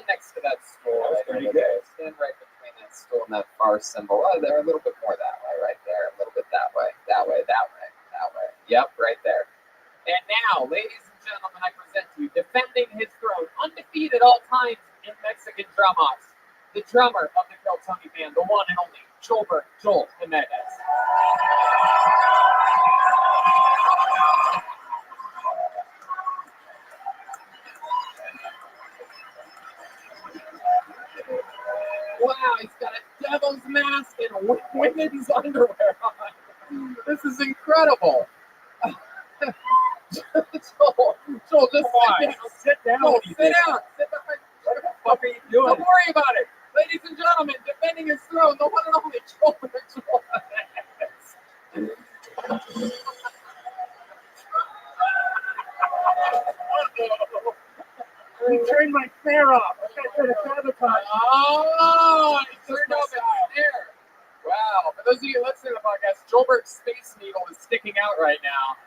next to that stool. That was pretty good. Stand right between that stool and that bar symbol. Oh, there, a little bit more that way, right there. A little bit that way, that way, that way, that way. Yep, right there. And now, ladies and gentlemen, I present to you, defending his throne, undefeated all times in Mexican drum-offs, the drummer of the Kill Tony band, the one and only Joel Jimenez. Wow, he's got a devil's mask and women's underwear on. This is incredible. Joel, just Sit down. Joel, sit down. Sit behind. What the fuck are you doing? Don't worry about it. Ladies and gentlemen, defending his throne, the one and only Joel He turned my snare off. I tried to sabotage. Oh, he turned off his snare. Wow. For those of you listening to the podcast, Joelbert's Space Needle is sticking out right now.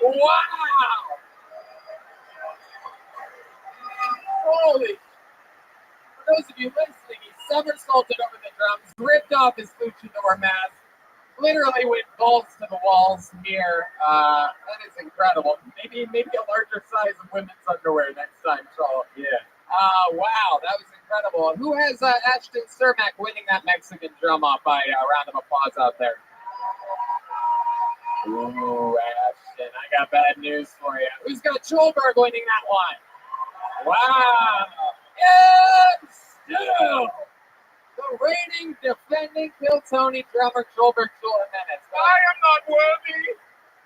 Wow! Holy! For those of you listening, he somersaulted over the drums, ripped off his luchador mask, literally went balls to the walls here. That is incredible. Maybe a larger size of women's underwear next time, Charles. Yeah. Wow, that was incredible. Who has Ashton Cermak winning that Mexican drum off by a round of applause out there? Ooh, Ashton, I got bad news for you. Who's got Joelberg winning that one? Wow. And still, the reigning, defending Kill Tony drummer Joelberg Jimenez. I am not worthy.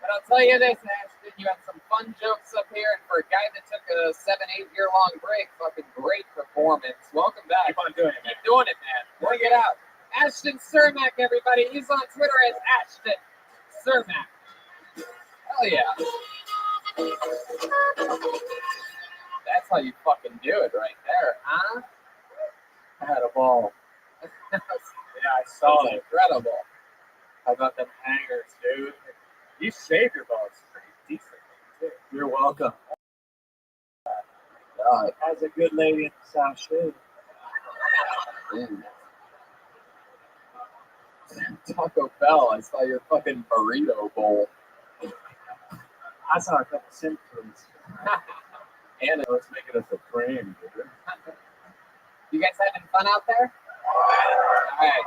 But I'll tell you this, Ashton, you had some fun jokes up here, and for a guy that took a 7-8 year long break, fucking great performance. Welcome back. Keep on doing it, man. Keep doing it, man. Bring it out. Ashton Cermak, everybody. He's on Twitter as Ashton Cermak. Hell yeah. That's how you fucking do it right there, huh? I had a ball. Yeah, I saw it. Incredible. How about them hangers, dude? You shaved your balls pretty decently, too. You're welcome. God. As a good lady in the South should. Dude. Taco Bell, I saw your fucking burrito bowl. I saw a couple symptoms. And Let's make it a supreme, dude. you guys having fun out there? All right.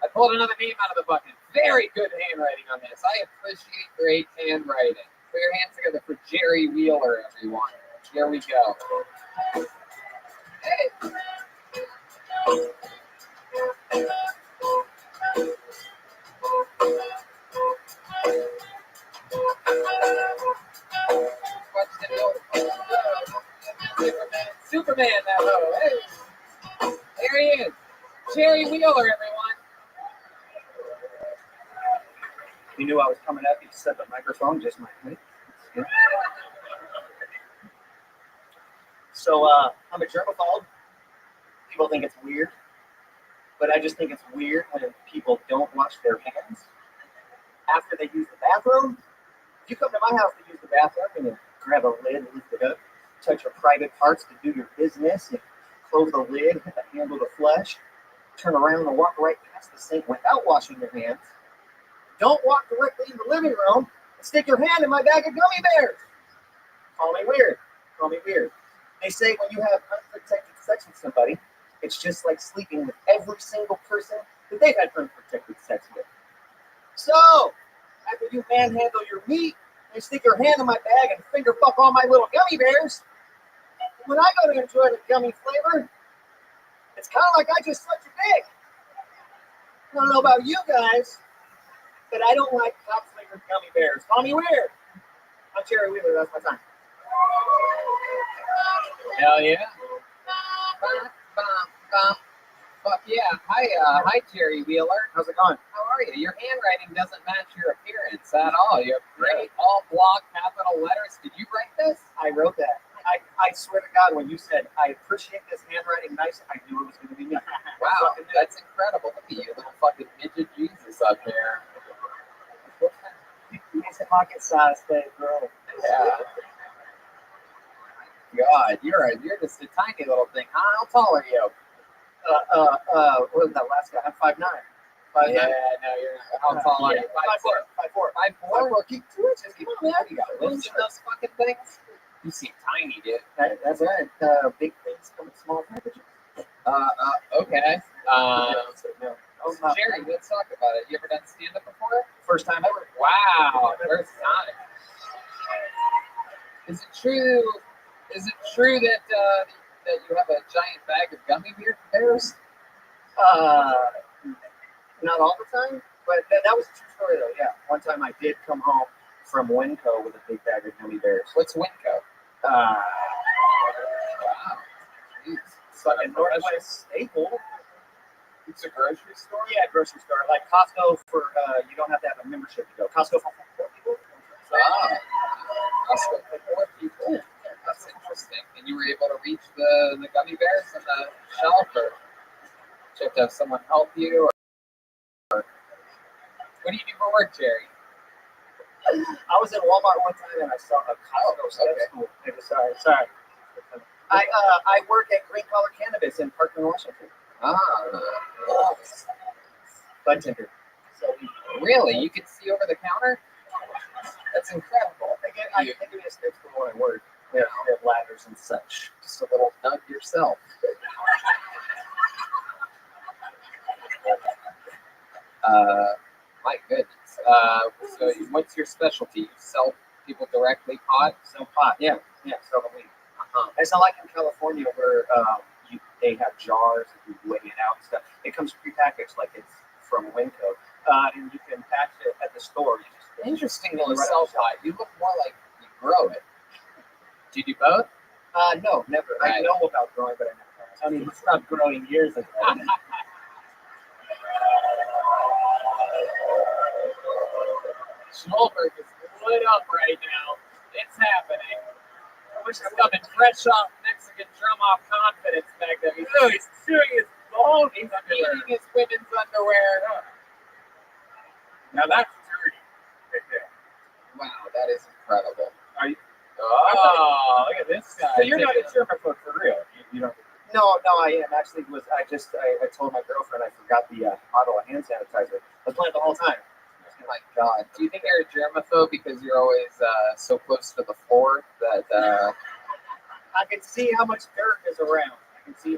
I pulled another name out of the bucket. Very good handwriting on this. I appreciate great handwriting. Put your hands together for Jerry Wheeler, everyone. Here we go. Hey. Superman, that hoe. Hey. There he is. Jerry Wheeler, everyone. You knew I was coming up. You set the microphone just my height. So I'm a germaphobe. People think it's weird, but I just think it's weird when people don't wash their hands after they use the bathroom. If you come to my house to use the bathroom and you grab a lid and lift it up, touch your private parts to do your business, and close the lid, handle the flush, turn around and walk right past the sink without washing your hands. Don't walk directly in the living room and stick your hand in my bag of gummy bears. Call me weird. Call me weird. They say when you have unprotected sex with somebody, it's just like sleeping with every single person that they've had unprotected sex with. So, after you manhandle your meat, you stick your hand in my bag and finger fuck all my little gummy bears, when I go to enjoy the gummy flavor, it's kind of like I just sucked your dick. I don't know about you guys, but I don't like pop-flavored gummy bears. Call me weird. I'm Jerry Wheeler. That's my time. Hell yeah. Fuck yeah. Hi, Jerry Wheeler. How's it going? How are you? Your handwriting doesn't match your appearance at all. You have great all block capital letters. Did you write this? I wrote that. I swear to God, when you said, I appreciate this handwriting nice, I knew it was going to be me. Wow, that's incredible. Look at you, little fucking midget Jesus up here. It's a pocket size thing, bro. Yeah. God, you're just a tiny little thing. How tall are you? What was that last guy? I'm 5'9". 5'9". Yeah, no, you're not. How tall are you? 5'4". 5'4"? Keep 2 inches. Come on, man. You got lips in those fucking things? You seem tiny, dude. That's right. Big things come in small packages. Okay. No. Jerry, let's talk about it. You ever done stand-up before? First time ever. Wow, first time. Is it true that that you have a giant bag of gummy bears? Not all the time, but that was a true story though. Yeah, one time I did come home from Winco with a big bag of gummy bears. What's Winco? Wow. Jeez. It's like a Northwest staple. It's a grocery store? Yeah, grocery store. Like Costco for, you don't have to have a membership to go. Costco for 4 people? Costco for 4 people. That's interesting. And you were able to reach the gummy bears on the shelf, or did you have to have someone help you? Or what do you do for work, Jerry? I was in Walmart one time and I saw a Costco step stool. Sorry. I work at Green Collar Cannabis in Parkland, Washington. Budtender. So Really? You can see over the counter? That's incredible. I think it is fixed for where I work. They have ladders and such. Just a little nug yourself. My goodness. So what's your specialty? You sell people directly pot? Sell pot, yeah, sell the weed. It's not like in California where they have jars and you weigh it out and stuff. It comes prepackaged like it's from Winco, and you can pack it at the store. Interesting that you sell pot. You look more like you grow it. Do you do both? No, never. Right. I know about growing, but I never. I mean, it stopped growing years ago. Schulberg is lit up right now. It's happening. I wish he's coming fresh off Mexican drum off confidence back there. He's chewing his bone. He's eating his women's underwear. Now that's dirty. Right there. Wow, that is incredible. Are you? Oh, look at this guy. So you're not a germaphobe for real. You don't. No, I am. Actually, I told my girlfriend I forgot the bottle of hand sanitizer. I was playing the whole time. Oh my God. Do you think you're a germaphobe because you're always so close to the floor that I can see how much dirt is around. I can see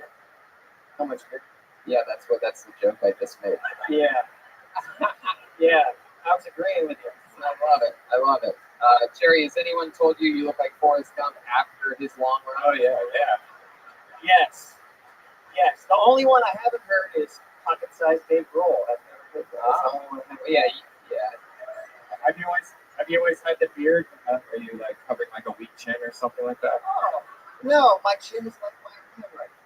how much dirt. Yeah, that's the joke I just made. Yeah. Yeah. I was agreeing with you. I love it. Jerry, has anyone told you you look like Forrest Gump after his long run? Oh yeah. Yes. The only one I haven't heard is pocket-sized Dave Grohl. I've never heard that. That's the only one I haven't heard. Yeah. Have you always had the beard? Are you like covering like a weak chin or something like that? Oh, no, my chin is like my handwriting.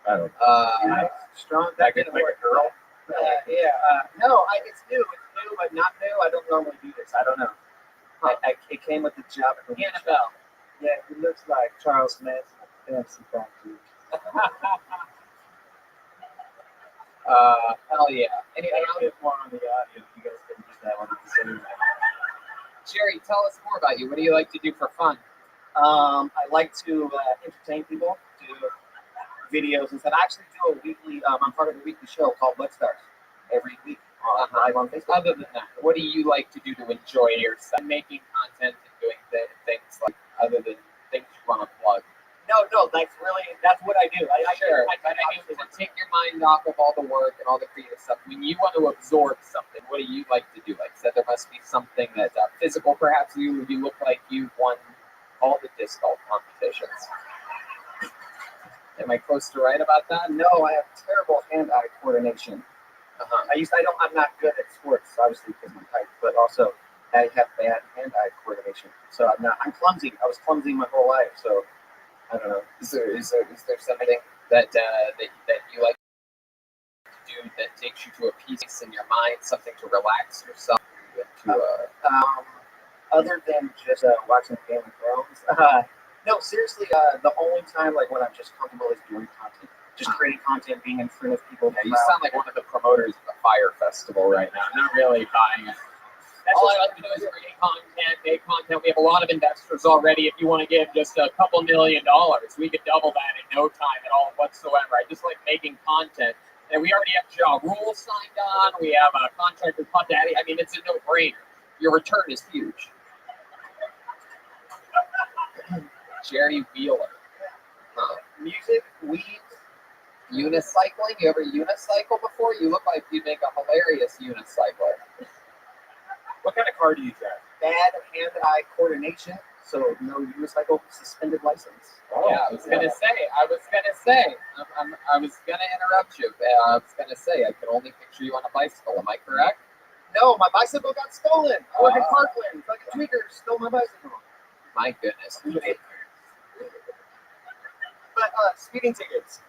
I don't know. Nice, strong. Like a girl? No, it's new, but not new. I don't normally do this. I don't know. It came with the job at the Annabelle. Yeah, he looks like Charles Manson. Fancy factory. Hell yeah. Anyway, A bit more on the audio. You guys can use that one at the same time. Jerry, tell us more about you. What do you like to do for fun? I like to entertain people, do videos and stuff. I actually do a weekly. I'm part of a weekly show called Blood Stars every week live on Facebook. Other than that, what do you like to do to enjoy yourself? Making content and doing things like other than things you want to plug. No. That's what I do. Sure, but I mean, to take your mind off of all the work and all the creative stuff, when you want to absorb something, what do you like to do? Like, said there must be something that's physical, perhaps. You look like you won all the disc golf competitions. Am I close to right about that? No, I have terrible hand-eye coordination. I'm not good at sports, obviously, because I'm height, but also I have bad hand-eye coordination. So I'm clumsy. I was clumsy my whole life, so I don't know. Is there something that you like to do that takes you to a peace in your mind, something to relax yourself? Other than just watching Game of Thrones. No, seriously, the only time like when I'm just comfortable is doing content. Just creating content, being in front of people. Yeah, you sound like one of the promoters of the Fire Festival right now. I'm not really buying it. All I like to do is create content, make content. We have a lot of investors already. If you want to give just a couple $1 million, we could double that in no time at all whatsoever. I just like making content. And we already have Ja Rule signed on. We have a contract with Puff Daddy. I mean, it's a no-brainer. Your return is huge. Jerry Wheeler. Music, weed, unicycling. You ever unicycle before? You look like you'd make a hilarious unicycler. What kind of car do you drive? Bad hand-eye coordination, so no unicycle, suspended license. Yeah, I was gonna say. I was gonna interrupt you. I was gonna say I could only picture you on a bicycle. Am I correct? No, my bicycle got stolen. I work in Parkland. Like a tweaker stole my bicycle. My goodness. But speeding tickets.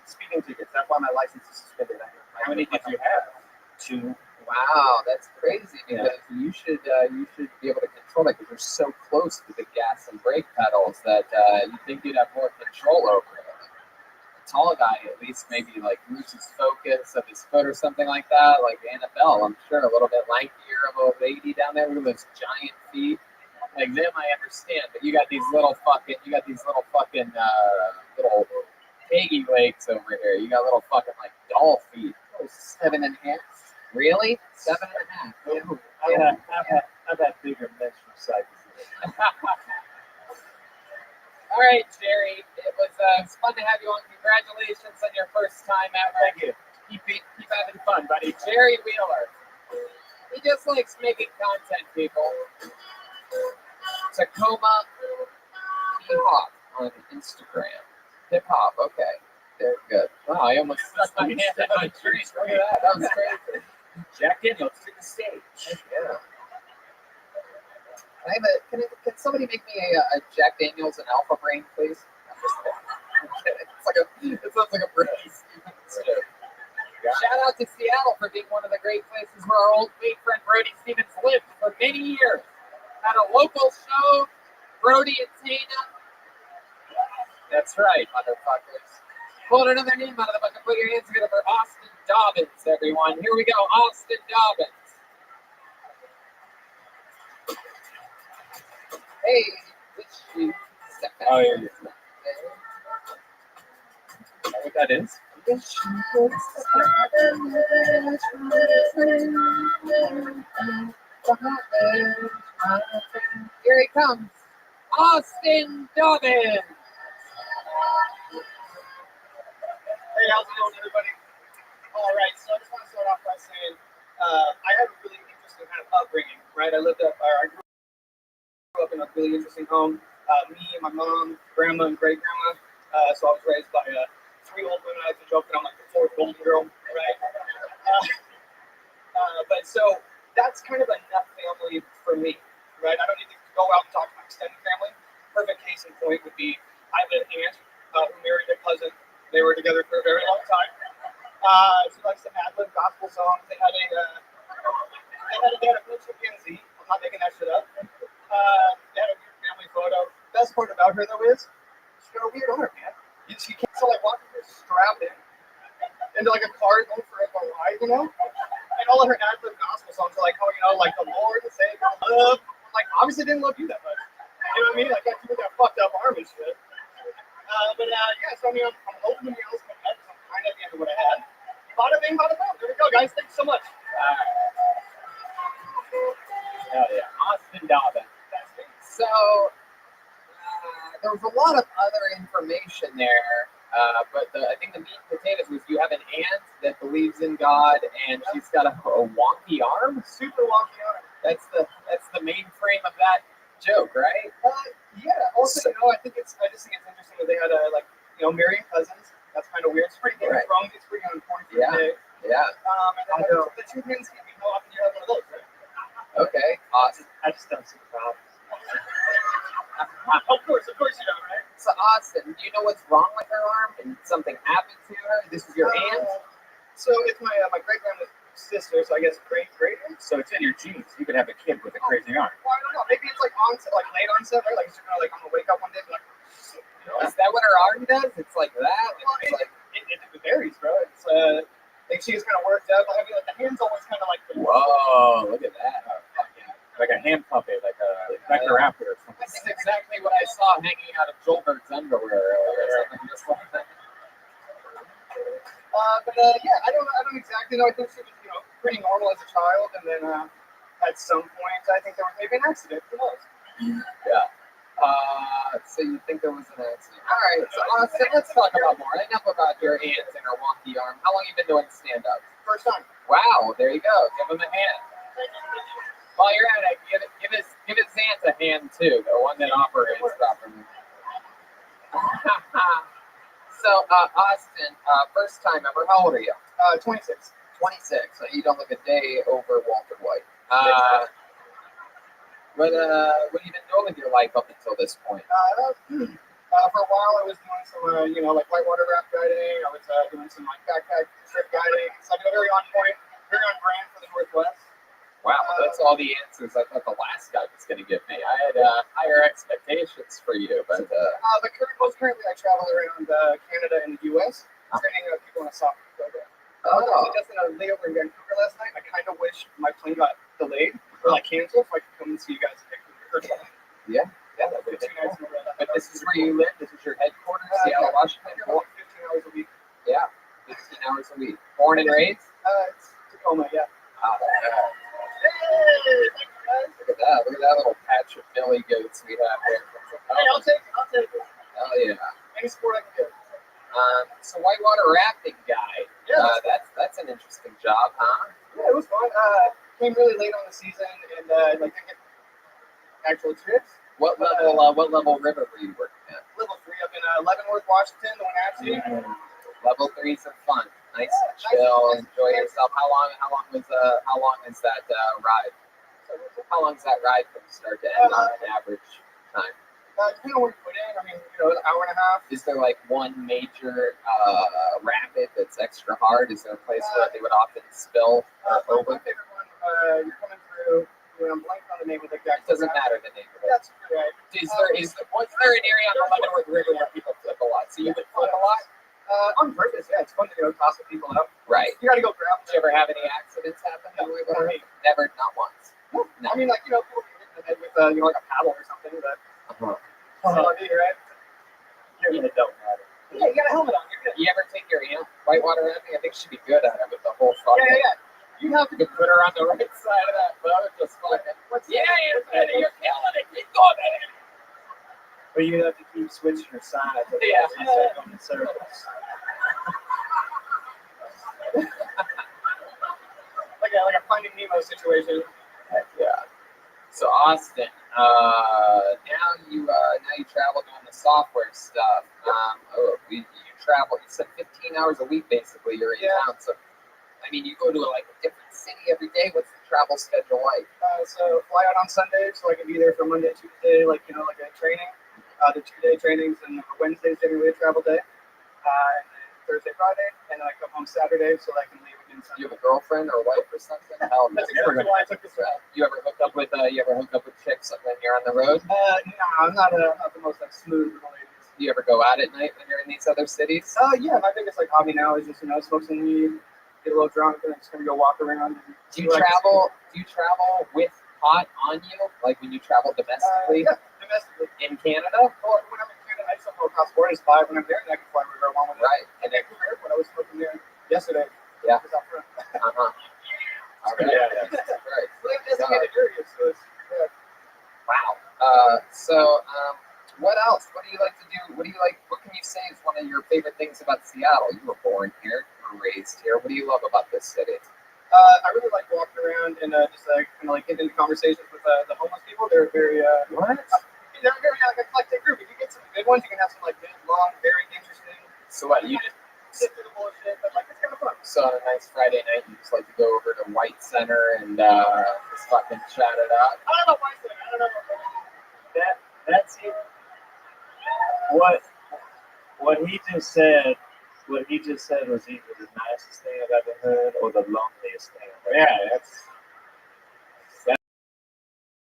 That's why my license is suspended. How many did you have? 2. Wow, that's crazy because you should be able to control that because you're so close to the gas and brake pedals that you think you'd have more control over it. A tall guy at least maybe like loses focus of his foot or something like that. Like Annabelle, I'm sure a little bit lankier of a lady down there with those giant feet. Like them, I understand, but you got these little fucking little piggy legs over here. You got little fucking like doll feet. 7.5. Really? 7.5. Yeah, I've had bigger menstrual cycles. All right, Jerry. It was fun to have you on. Congratulations on your first time out. Thank you. Keep having fun, buddy. Jerry Wheeler. He just likes making content, people. Tacoma Hip Hop on Instagram. Hip Hop, okay. Very good. Wow, I almost stuck my hand in my drink. Look at that. That was crazy. Jack Daniels to the stage. Yeah. Can somebody make me a Jack Daniels and Alpha Brain, please? I'm kidding. It sounds like a British Stevens joke. Shout out to Seattle for being one of the great places where our old great friend Brody Stevens lived for many years. At a local show, Brody and Tana. That's right, motherfuckers. Pull another name out of the bucket. Put your hands together for Austin Dobbins, everyone. Here we go, Austin Dobbins. Hey, which you step back. Oh, yeah. What that is? Here he comes, Austin Dobbins. Hey, how's it going, everybody? All right, so I just want to start off by saying I had a really interesting kind of upbringing, right? I grew up in a really interesting home. Me, my mom, grandma, and great grandma. So I was raised by 3 old women. I like to joke that I'm like the 4th golden girl, right? But so that's kind of enough family for me, right? I don't need to go out and talk to my extended family. Perfect case in point would be I have an aunt who married a cousin. They were together for a very long time. She likes to ad-lib gospel songs. They had a Prince chimpanzee. I'm not making that shit up. They had a weird family photo. Best part about her though is she's got a weird arm, man. She can't walking her strapped in into like a car going for a ride, you know? And all of her ad-lib gospel songs are like, oh, you know, like the Lord and Savior, love. Like, obviously didn't love you that much. You know what I mean? Like, that people got fucked up arm and shit. So I mean, I'm hoping to be able to come back because I'm kind of at the end of what I had. Bada bing, bada boom. There we go, guys. Thanks so much. Hell yeah. Austin Dobbins. So, there was a lot of other information there But I think the meat and potatoes was you have an aunt that believes in God, and she's got a wonky arm. Super wonky arm. That's the main frame of that joke, right? Yeah. Also, So- I think I just think it's interesting that they had marrying cousins. That's kind of weird. It's pretty Game of Right. Thrones. It's pretty on point for Yeah. the day. Yeah. And then the two hens can be how often you have one of those, right? Okay. Awesome. I just don't see the problem. Of course you know, right? So Austin, do you know what's wrong with her arm? And something happened to her? This is your aunt. So it's my great grandma's sister. So I guess great. So it's in your genes. You could have a kid with a crazy arm. Well, I don't know. Maybe it's like onset, like late onset, right? Like you're I'm gonna wake up one day and be like, Is that what her arm does? It's like that. Well, It's like it varies, bro. It's like she gets kind of worked up. I mean, like the hand's always kind of like whoa, look at that. Like a hand puppet, like a Raptor or something. This is exactly what I saw hanging out of Joelberg's underwear earlier. Something just like that. Yeah, I don't exactly know. I think she was pretty normal as a child, and then at some point I think there was maybe an accident. Who knows? Yeah. So you think there was an accident? All right. So Austin, let's talk about more. Enough about your aunt and her wonky arm. How long you been doing stand-up? First time. Wow. There you go. Give him a hand. While you're at it, give his aunt a hand too, the one that operates properly. So, Austin, first time ever. How old are you? 26. 26. So you don't look a day over Walter White. What have you been doing with your life up until this point? For a while I was doing some like whitewater raft guiding. I was doing some like backpack trip guiding. So very on point, very on brand for the Northwest. Wow, that's all the answers I thought the last guy was going to give me. I had higher expectations for you, but Currently I travel around Canada and the U.S. training people in a software program. I was just in a layover in Vancouver last night. I kind of wish my plane got delayed or like canceled so I could come and see you guys in Vancouver. yeah, that would be cool. But this is where you live. This is your headquarters, Seattle, Washington. You're like 15 hours a week. Yeah, 15 hours a week. Born and raised. It's Tacoma, yeah. Look at that! Look at that little patch of Billy goats we have here. Hey, I'll take it. Oh yeah. Any sport I can do. So whitewater rafting guy. Yeah, that's an interesting job, huh? Yeah, it was fun. Came really late on the season and didn't get actual trips. What level river were you working at? Level 3 up in Leavenworth, Washington, the Wenatchee. Level 3's are fun. Nice and chill, enjoy yourself. How long is that ride? How long is that ride from start to end on an average time? Depending on what you put in, I mean, an hour and a half. Is there like one major rapid that's extra hard? Is there a place where they would often spill over? My favorite one, you're coming through, I'm blanking on the name of the exact. It doesn't matter the name of it. That's right. Was there an area on the Leavenworth River where people flip a lot? So you would flip a lot? On purpose, yeah. It's fun to toss the people up. Right. You got to go grab them. Did you ever have any accidents happen? No. Never, not once. No. I mean, people get hit in the head with like a paddle or something, but right? It don't matter. Yeah, you got a helmet on. You're good. You ever take your aunt whitewater rafting? I think she'd be good at it with the whole fucking. Yeah. You have to You could put her on the right side of that boat, just fucking. You're killing it. Keep going, man. But you have to keep switching your sides. Yeah. On the surface. like a Finding Nemo situation. Yeah. So Austin, now you travel doing the software stuff. You travel. You said 15 hours a week basically. You're in town. So I mean, you go to like a different city every day. What's the travel schedule like? So fly out on Sunday, so I can be there for Monday, Tuesday, like a training. The 2-day trainings, and Wednesday's generally a travel day. And then Thursday, Friday, and then I come home Saturday so that I can leave again Sunday. You have a girlfriend or a wife or something? Hell no. That's exactly why I took this route. You ever hook up with chicks when you're on the road? No, I'm not the most smooth with the ladies. Do you ever go out at night when you're in these other cities? Yeah, my biggest hobby now is just smoke some weed, get a little drunk, and I'm just gonna go walk around. Do you travel with pot on you, like when you travel domestically? Yeah, domestically. In Canada? Or when I'm in Canada, I just don't go across borders. Fly when I'm there, and I can fly wherever I want with it. Right. And Vancouver Airport, I was smoking there yesterday. Yeah. Just out front. All right. Yeah. Right. So they have designated areas, so it's Wow. What else? What do you like to do? What can you say is one of your favorite things about Seattle? You were born here, you were raised here. What do you love about this city? I really like walking around and just kind of like getting into conversations with the homeless people. They're very What? they're very like a collective group. If you get some good ones, you can have some like good, long, very interesting. So what, you just Sit through the bullshit, but like it's kind of fun. so on a nice Friday night, you just like to go over to White Center and just fucking chat it up? I don't know why I said it. I don't know. That's it. What he just said. What he just said was either the nicest thing I've ever heard or the loneliest thing.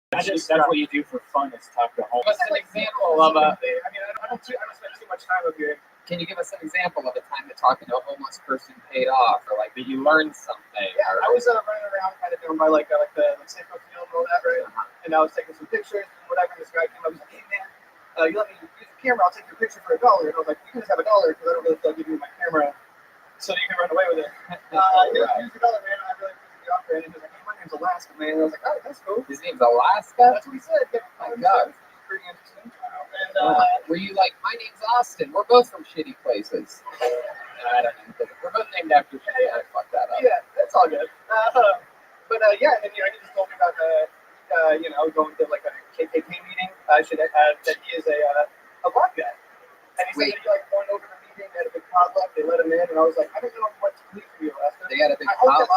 That's what you do for fun is talk to homeless. What's an example of a? I mean, I don't spend too much time up here. Can you give us an example of a time that talking to a homeless person paid off, or like that you learned something? Yeah, I was running around kind of down by like the Safeco field and all that, right? And I was taking some pictures and whatever. And this guy came up and was like, "Hey man, you let me use the camera? I'll take your picture for $1." And I was like, "You can just have $1 because I don't really feel like giving you my camera, so you can run away with it." Here's $1, man. I really appreciate the offer. And he was like, "Hey, my name's Alaska, man." And I was like, "Oh, that's cool." His name's Alaska. That's what he said. Yeah, My God. pretty interesting. And Were you like, my name's Austin? We're both from shitty places. I don't know. We're both named after shitty. I fucked that up. yeah, that's all good. But yeah, and then he just told me about going to like a KKK meeting. I should add that he is a black guy, and he said that he like went over to the meeting, they had a big potluck, they let him in, and I was like, I don't know what to believe for you, Alaska. They had a big potluck.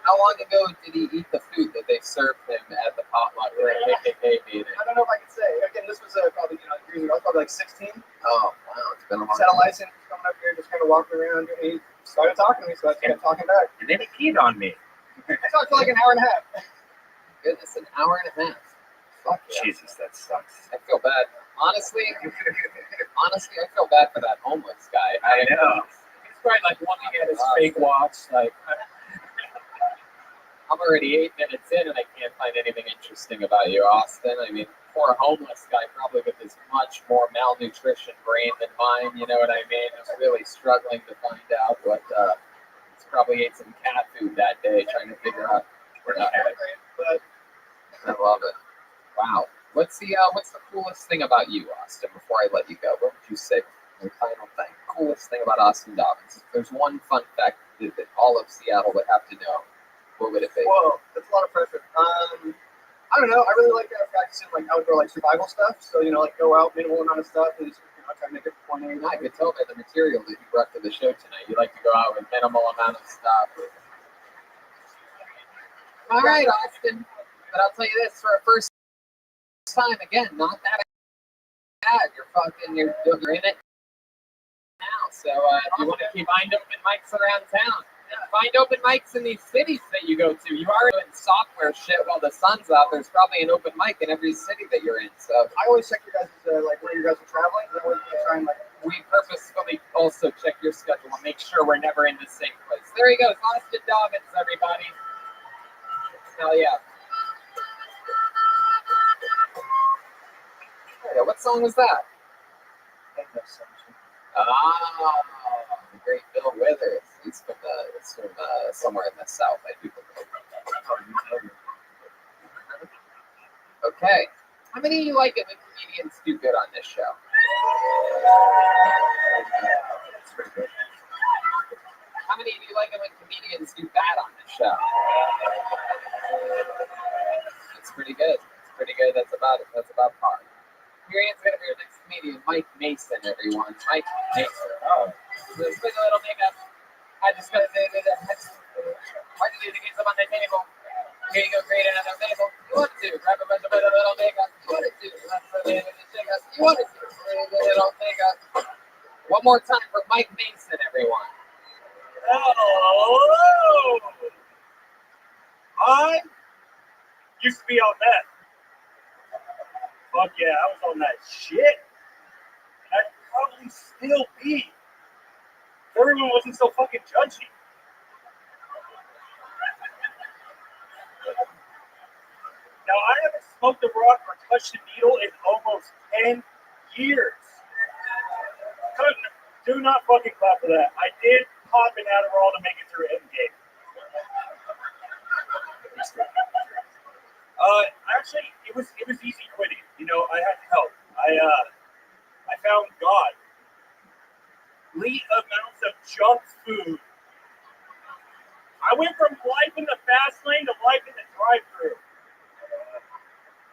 How long ago did he eat the food that they served him at the potluck or a KKK meeting? I don't know if I can say. Again, this was probably years ago. I was probably like 16. Oh wow, it's been a long He's had a time. license, coming up here, just kind of walking around, and he started talking to me, so I started talking back. And then he peed on me. I talked for like an hour and a half. Goodness, an hour and a half. Fuck yeah. Jesus, that sucks. I feel bad. Honestly, I feel bad for that homeless guy. I know. He's probably like looking at his fake watch, like, I'm already 8 minutes in and I can't find anything interesting about you, Austin. I mean, poor homeless guy, probably with his much more malnutrition brain than mine, you know what I mean? Is really struggling to find out what, he's probably ate some cat food that day trying to figure out. But I love it. Wow. What's the coolest thing about you, Austin, before I let you go? What would you say? The final thing. Coolest thing about Austin Dobbins. If there's one fun fact that all of Seattle would have to know, what would it be? whoa, that's a lot of pressure. I don't know. I really like practicing like outdoor like survival stuff. So like go out, minimal amount of stuff, and just try to make it point A. I could tell by the material that you brought to the show tonight. You like to go out with minimal amount of stuff. All right, Austin. But I'll tell you this, for a first time, again, not that bad. You're in it now. So if you want to keep find open mics around town, find open mics in these cities that you go to. You are doing software shit while the sun's out. There's probably an open mic in every city that you're in. So I always check your guys' like where you guys are traveling. I always try and like. we purposefully also check your schedule and make sure we're never in the same place. There he goes, Austin Dobbins, everybody. Hell yeah. Yeah, what song was that? The great Bill Withers. He's from somewhere in the South, I do believe. Okay. How many of you like it when comedians do good on this show? How many of you like it when comedians do bad on this show? It's pretty good. It's pretty good. That's about it. That's about par. Your hands gonna be our next comedian, Mike Mason, everyone. Mike Mason. Oh. Let's put a little makeup. I just gotta say that. Why did you get some on the table? Here you go, create another table. You want to grab a bunch of little makeup. You want to You want to little makeup. One more time for Mike Mason, everyone. Oh, I used to be on that. Fuck yeah, I was on that shit. And I'd probably still be. If everyone wasn't so fucking judgy. Now, I haven't smoked a rock or touched a needle in almost 10 years. Do not fucking clap for that. I did pop an Adderall to make it through Endgame. Actually, it was easy quitting. I had help. I found God complete amounts of junk food. I went from life in the fast lane to life in the drive-thru.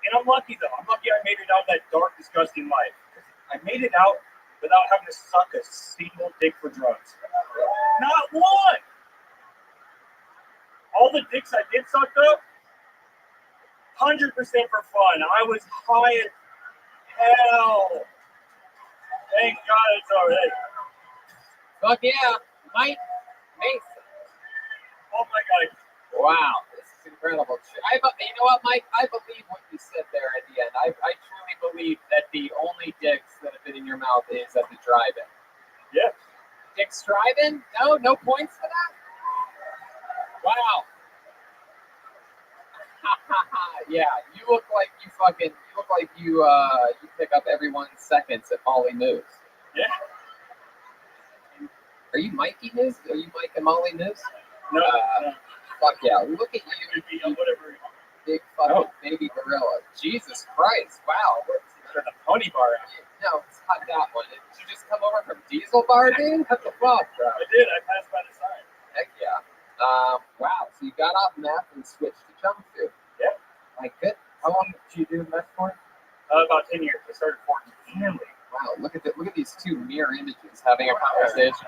And I'm lucky though. I'm lucky I made it out of that dark, disgusting life. I made it out without having to suck a single dick for drugs. Not one! All the dicks I did suck though, 100% for fun. I was high as hell. Thank God it's already. Fuck yeah, Mike Mason. Oh my God. Wow, this is incredible. You know what, Mike? I believe what you said there at the end. I truly believe that the only dicks that have been in your mouth is at the drive-in. Yeah. Dick's drive-in? No points for that? Wow. Yeah, you look like you pick up everyone's seconds at Molly News. Yeah. Are you Mikey News? Are you Mike and Molly News? No. Fuck yeah, look at you, Whatever. big fucking baby gorilla. Jesus Christ, wow. There's a pony bar out. No, it's not that one. Did you just come over from Diesel Bar, dude? What the fuck, bro? I did. I passed by the sign. Heck yeah. Wow, so you got off meth and switched to junk food. Yeah. My goodness. How long did you do meth for? About 10 years. I started 14. Wow, look at these two mirror images having a conversation.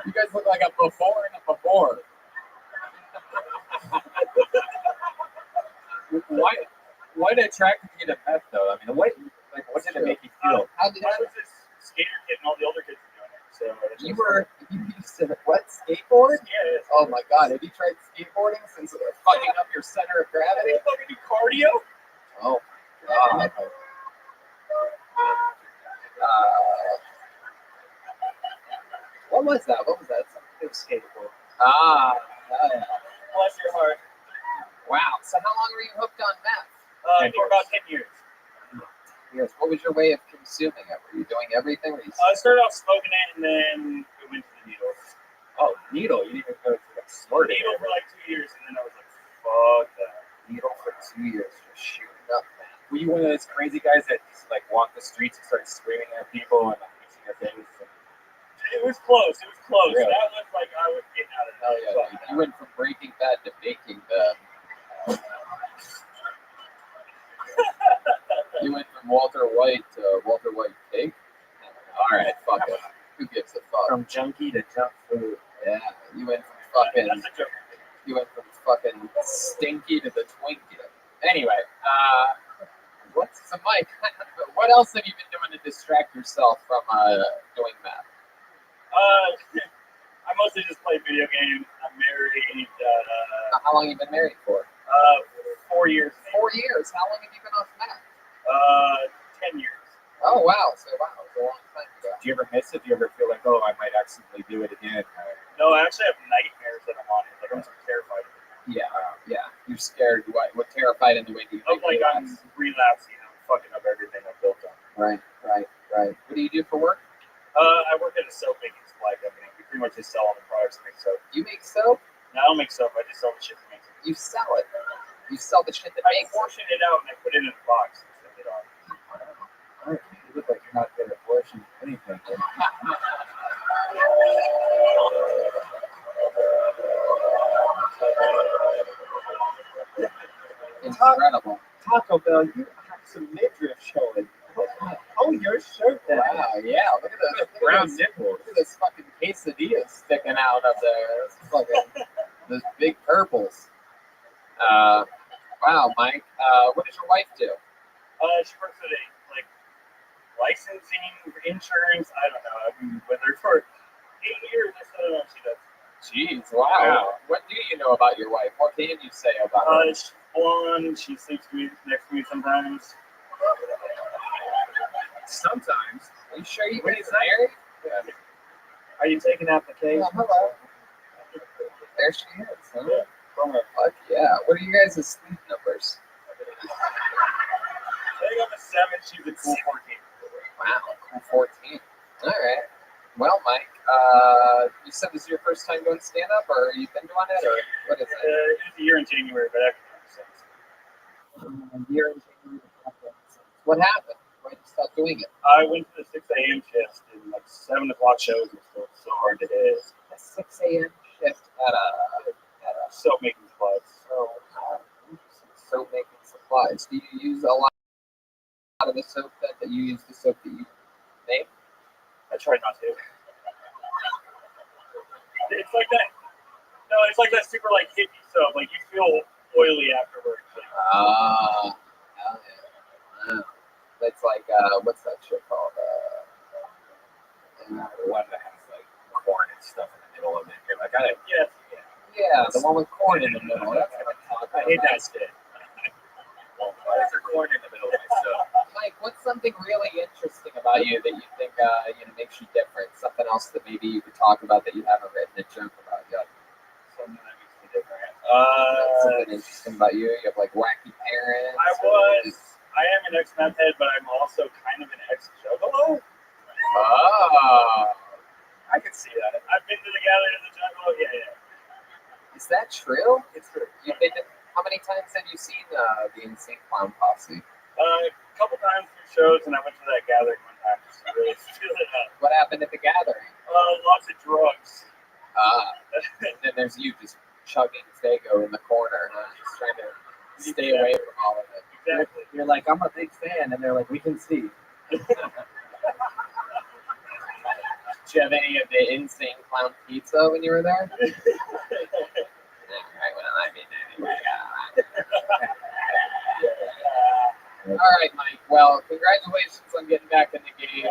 You guys look like a before and a before. What attracted you to meth though? I mean, what did it make you feel? How did I was this skater kid, and all the older kids were doing it. So you used to what, skateboard? Yeah. Oh my God, have you tried skateboarding since it was fucking up your center of gravity? You fucking do cardio? Oh God. What was that? It was skateboard. Yeah. Bless your heart. Wow. So how long were you hooked on meth? For about 10 years. Yes. What was your way of consuming it? Were you doing everything? Were you I started off smoking it, and then we went to the needle. Oh, needle. You didn't even go to like Needle snorting. for like 2 years, and then I was like, fuck that. needle for 2 years just shooting up, man? Were you one of those crazy guys that just like walked the streets and started screaming at people and like mixing their things? It was close. Really? That was like I was getting out of Hell there. yeah, dude. You went from Breaking Bad to Baking Bad. You went from Walter White to Walter White Cake. All right, fuck it. Who gives a fuck? From junkie to junk food. Yeah, you went from fucking That's a joke. Stinky to the Twinkie. Anyway, so Mike, what else have you been doing to distract yourself from doing meth? I mostly just play video games. I'm married. How long have you been married for? 4 years. 4 years. How long have you been off meth? 10 years. Oh wow, so wow, it was a long time ago. Do you ever miss it? Do you ever feel like, oh, I might accidentally do it again? No, I actually have nightmares that I'm on it. Like I'm so terrified of it. Yeah. You're scared. What terrified in the way do you Of like I'm relapsing. I'm fucking up everything I've built on. Right. What do you do for work? I work at a soap making supply company. We pretty much just sell all the products that make soap. You make soap? No, I don't make soap. I just sell the shit that makes it. You sell it. You sell the shit that I makes it. portion it out and I put it in a box and send it on. You look like you're not good at portion anything. Incredible. Taco Bell, you have some midriff showing. Oh, your shirt there. Wow, yeah. Look at the Brown nipples. Look at this fucking quesadilla sticking out of there. This fucking those big purples. Wow, Mike. What does your wife do? She works at a licensing, insurance. I don't know. I've been with her for 8 years. I still don't know what she does. Jeez, wow. What do you know about your wife? What can you say about her? She's blonde. She sleeps next to me sometimes. Sometimes. Are you sure you What guys is are that? married? Are you taking applications? Oh, hello. There she is. Huh? Fuck yeah. What are you guys' sleep numbers? I think I'm a 7. She's a cool 14. Wow, cool 14. All right. Well, Mike, you said this is your first time doing stand-up, or you've been doing it, or what is it? It was a year in January, but I've been since. A year in January. What happened? Why'd you stop doing it? I went to the 6 a.m. shift and like 7 o'clock shows were still so hard to hit. A 6 a.m. shift at a Soap making supplies. soap making supplies. Do you use a lot of the soap that you use the soap that you make? I try not to. It's like that. No, it's like that super like hippie soap. Like you feel oily afterwards. Like, Hell yeah. Wow. That's like what's that shit called? The one that has like corn and stuff in the middle of it. You're like, yeah. Yeah, the one with corn in the middle. That's what I'm talking I hate about. that shit. why is there corn in the middle of my stuff? Mike, what's something really interesting about you that you think makes you different? Something else that maybe you could talk about that you haven't written a joke about yet? Something that makes me different. Something interesting about you? You have like wacky parents. I am an ex-meth head, but I'm also kind of an ex-juggalo. Oh, I can see that. I've been to the gathering of the juggalo. Yeah. is that true? It's true. You've been. How many times have you seen the Insane Clown Posse? A couple times through shows, and I went to that gathering one time just to really feel it up. What happened at the gathering? Lots of drugs. And then there's you just chugging Fago in the corner, huh? Just trying to stay away from all of it. Exactly. You're like, I'm a big fan, and they're like, we can see. Did you have any of the Insane Clown Pizza when you were there? All right, Mike. Well, congratulations on getting back in the game.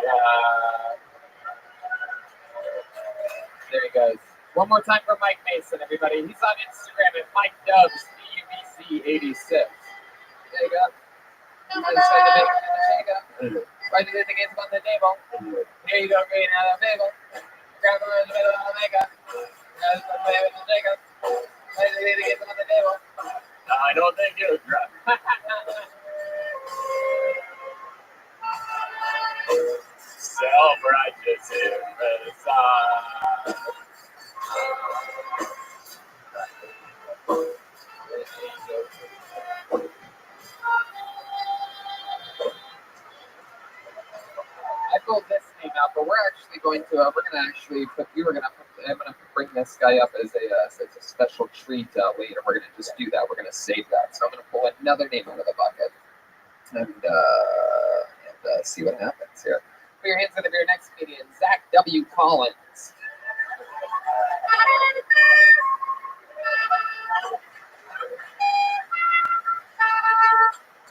There he goes. One more time for Mike Mason, everybody. He's on Instagram at MikeDubs86. There you go. Right to the games on the table. Here you go, green out of the table. Grab them in the middle of the makeup. Grab them in the makeup. Right to the games on the table. I don't think you. Self-righteous in the sun. I pulled this name out, but we're actually going to. I'm gonna bring this guy up as a special treat later. We're gonna just do that. We're gonna save that. So I'm gonna pull another name out of the bucket and see what happens here. Put your hands in your next comedian, Zach W. Collins.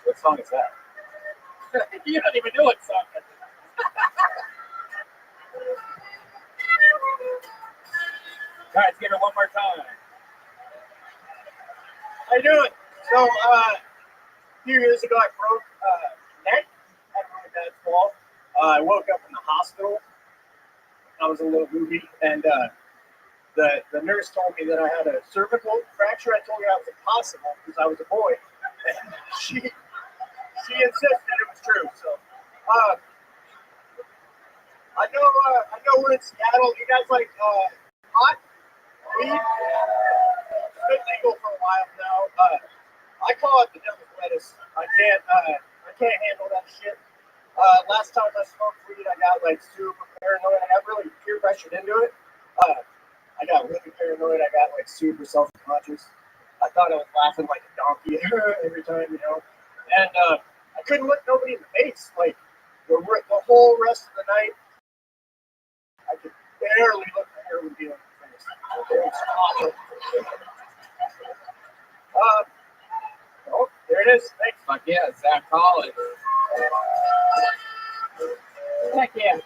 What song is that? You don't even know what song that is. Guys, give it one more time. How you doing? So, a few years ago, I broke neck. Had a really bad fall. I woke up in the hospital. I was a little goofy, and the nurse told me that I had a cervical fracture. I told her that was impossible because I was a boy, and she insisted it was true. So, I know we're in Seattle. You guys like pot? Weed? It's been legal for a while now. I call it the devil's lettuce. I can't handle that shit. Last time I smoked weed, I got like super paranoid. I got really peer pressured into it. I got really paranoid. I got like super self-conscious. I thought I was laughing like a donkey every time, you know. And I couldn't look nobody in the face. Like the whole rest of the night, I could barely look the heroin dealer in the face. It was awful. Oh, there it is. Thanks. Fuck yeah, Zach Collins. Heck yeah.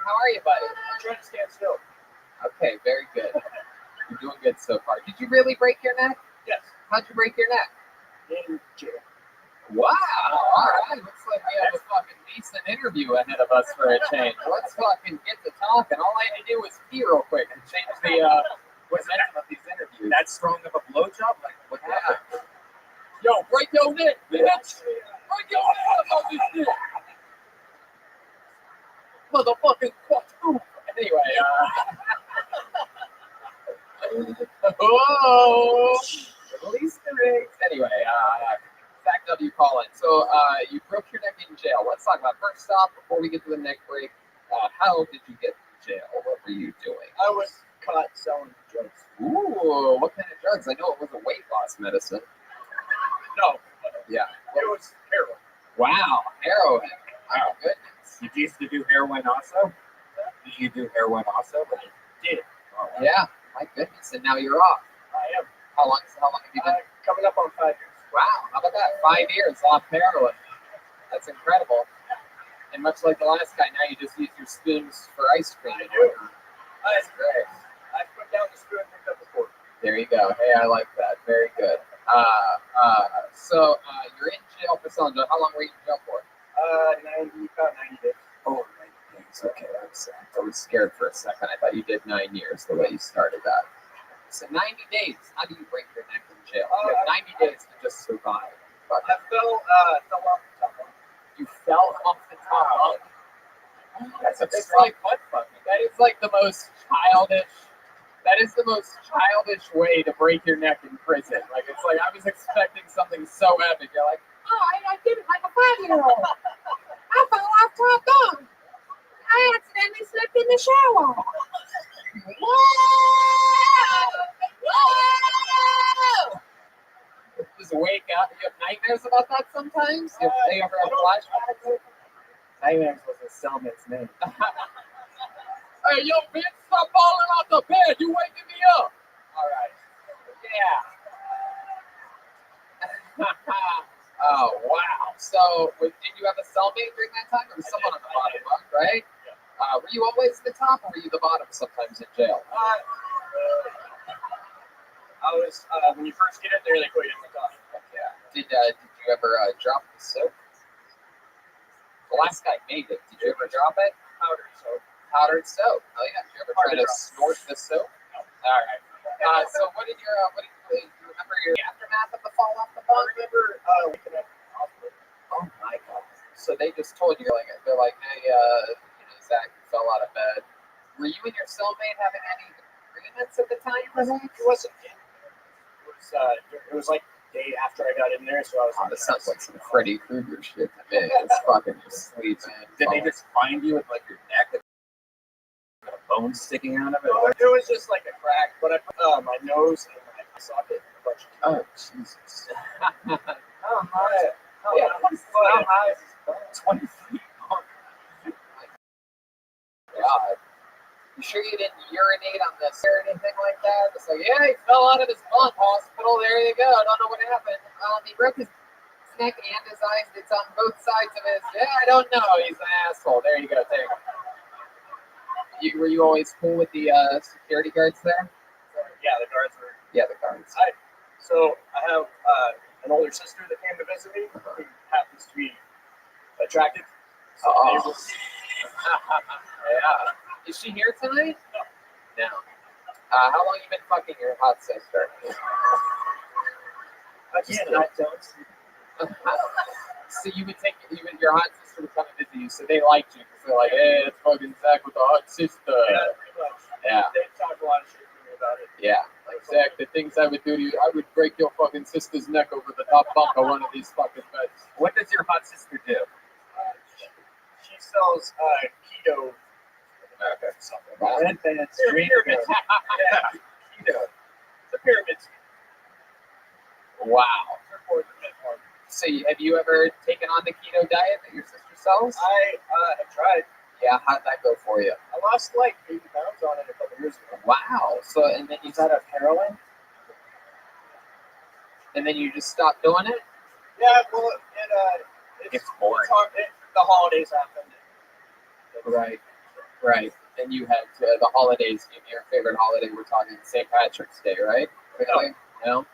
How are you, buddy? I'm trying to stand still. Okay, very good. You're doing good so far. Did you really break your neck? Yes. How'd you break your neck? In jail. Wow. All right. Looks like we have a fucking decent interview ahead of us for a change. Let's fucking get to talking. All I had to do was pee real quick and change the momentum of these interviews. That strong of a blowjob? Like, what happened? Yo, break your neck, bitch. Break your neck on this dick. Motherfucking quadruple. Anyway, oh, Easter eggs. Anyway, Back W call in. So you broke your neck in jail. Let's talk about first off before we get to the neck break. How did you get to jail? What were you doing? I was caught selling drugs. Ooh, what kind of drugs? I know it was a weight loss medicine. No, Yeah. it was heroin. Wow, heroin. Oh goodness. You used to do heroin also? Did you do heroin also? Did. Yeah. My goodness. And now you're off. I am. How long have you been? Coming up on 5 years. Wow. How about that? 5 years off heroin. That's incredible. And much like the last guy, now you just use your spoons for ice cream. I do. That's great. I put down the spoon and picked up the fork. There you go. Hey, I like that. Very good. So you're in jail for selling drugs. How long were you in jail for? About 90 days. Oh, 90 days. Okay, I was scared for a second. I thought you did 9 years the way you started that. So 90 days. How do you break your neck in jail? You have 90 days to just survive. But I fell off the top one. you fell off the top. That's it's like butt fucking. That is like the most childish. That is the most childish way to break your neck in prison. Like it's like I was expecting something so epic. You're like, oh, I did it like a 5-year-old. I fell off top dog. I accidentally slipped in the shower. Whoa! Just wake up. You have nightmares about that sometimes? You ever have flashbacks? Nightmares was his cellmate's name. Hey, yo, bitch, stop falling off the bed. You waking me up. All right. Yeah. Oh, wow. So, did you have a cellmate during that time? There was someone on the bottom bunk, right? Were you always the top, or were you the bottom sometimes in jail? I was, when you first get in there, they put you in the top. Yeah. Did you ever drop the soap? The last guy made it. Did you ever drop it? Powdered soap. Powdered soap. Oh yeah. Did you ever try to snort the soap? No. All right. So what did you remember your aftermath of the fall off the bunk? I remember waking up in the hospital. Oh my god. So they just told you they're like, hey, Zach, you fell out of bed. Were you and your cellmate having any agreements at the time? It wasn't in. It was like the day after I got in there, so I was. This sounds like some Freddy Krueger shit to me. It's fucking just sleeping. Did they just find you with like your neck and a bone sticking out of it? No, it was just like a crack, but I put my nose and my socket in a bunch of. Oh Jesus. Oh my! Yeah. How high is this? 20 feet. Oh God. You sure you didn't urinate on this or anything like that? It's like, yeah, he fell out of his bunk hospital. There you go. I don't know what happened. He broke his neck and his eyes. It's on both sides of his. Yeah, I don't know. He's an asshole. There you go. There you go. Were you always cool with the security guards there? Yeah, the guards were. Yeah, the guards. So I have an older sister that came to visit me who happens to be attractive. So Oh. Yeah. Is she here tonight? No. How long you been fucking your hot sister? Again, I don't. So your hot sister would come and visit you, so they liked you because they're like, hey, it's fucking Zach with the hot sister. Yeah, pretty much. Yeah. They talk a lot of shit to me about it. Yeah. Like, Zach, the things I would do to you, I would break your fucking sister's neck over the top bunk of one of these fucking beds. What does your hot sister do? She sells keto. Okay. Something. Red Band's dream. Pyramids. Yeah, keto. It's a pyramid scheme. Wow. Therefore, the myth one. So have you ever taken on the keto diet that your sister sells? I have tried. Yeah, how'd that go for you? I lost like 80 pounds on it a couple years ago. Wow. So, and then you got off heroin? And then you just stopped doing it? Yeah, well, it's boring. It's hard. The holidays happened. Right. Then you had the holidays. Your favorite holiday? We're talking St. Patrick's Day, right? Really? No.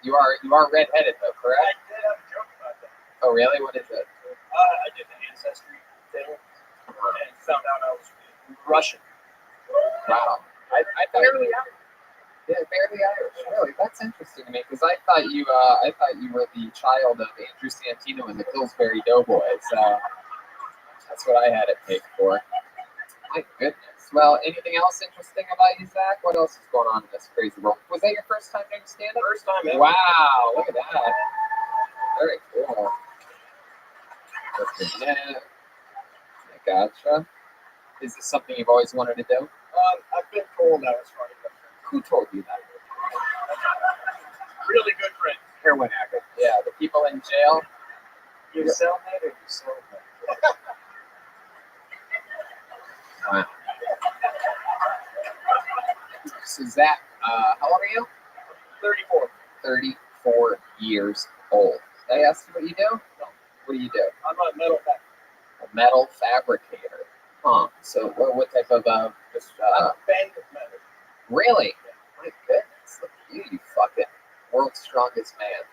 You are redheaded though, I correct? did have a joke about that. Oh, really? What is it? I did the ancestry thing and found out I was Russian. Wow. I thought barely Irish. Yeah, barely Irish. Really, that's interesting to me because I thought you were the child of Andrew Santino and the Pillsbury Doughboys. That's what I had it picked for. My goodness. Well, anything else interesting about you, Zach? What else is going on in this crazy world? Was that your first time doing stand-up? First time ever. Wow, look at that. Very cool. Yeah, I gotcha. Is this something you've always wanted to do? I've been told I was funny, but Who told you that? really good friend. Heroin addict. Yeah, the people in jail. You cellmate or you soulmate? Wow. So Zach, how old are you? 34. 34 years old. Did I ask you what you do? No. What do you do? I'm a metal fan. A metal fabricator. Huh. So what type of just I'm a fan of metal. really? My goodness, look at you, you fucking world's strongest man.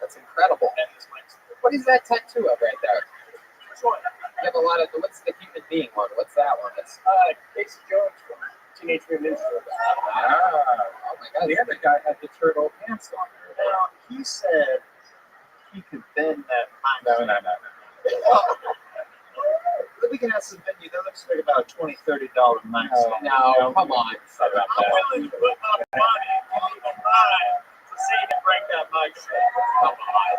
That's incredible. And this mic's What is that tattoo of right there? Which one? You have a lot of. What's the human being one? What's that one? That's Casey Jones from Teenage Mutant Ninja Turtles. oh my god. The other guy had the turtle pants on. Now, he said he could bend that No. We can have some venue. That looks like about $20, $30 mic. No, come on. Sorry about I'm that. willing to put my money on the line to see him break that mic stand. Come on.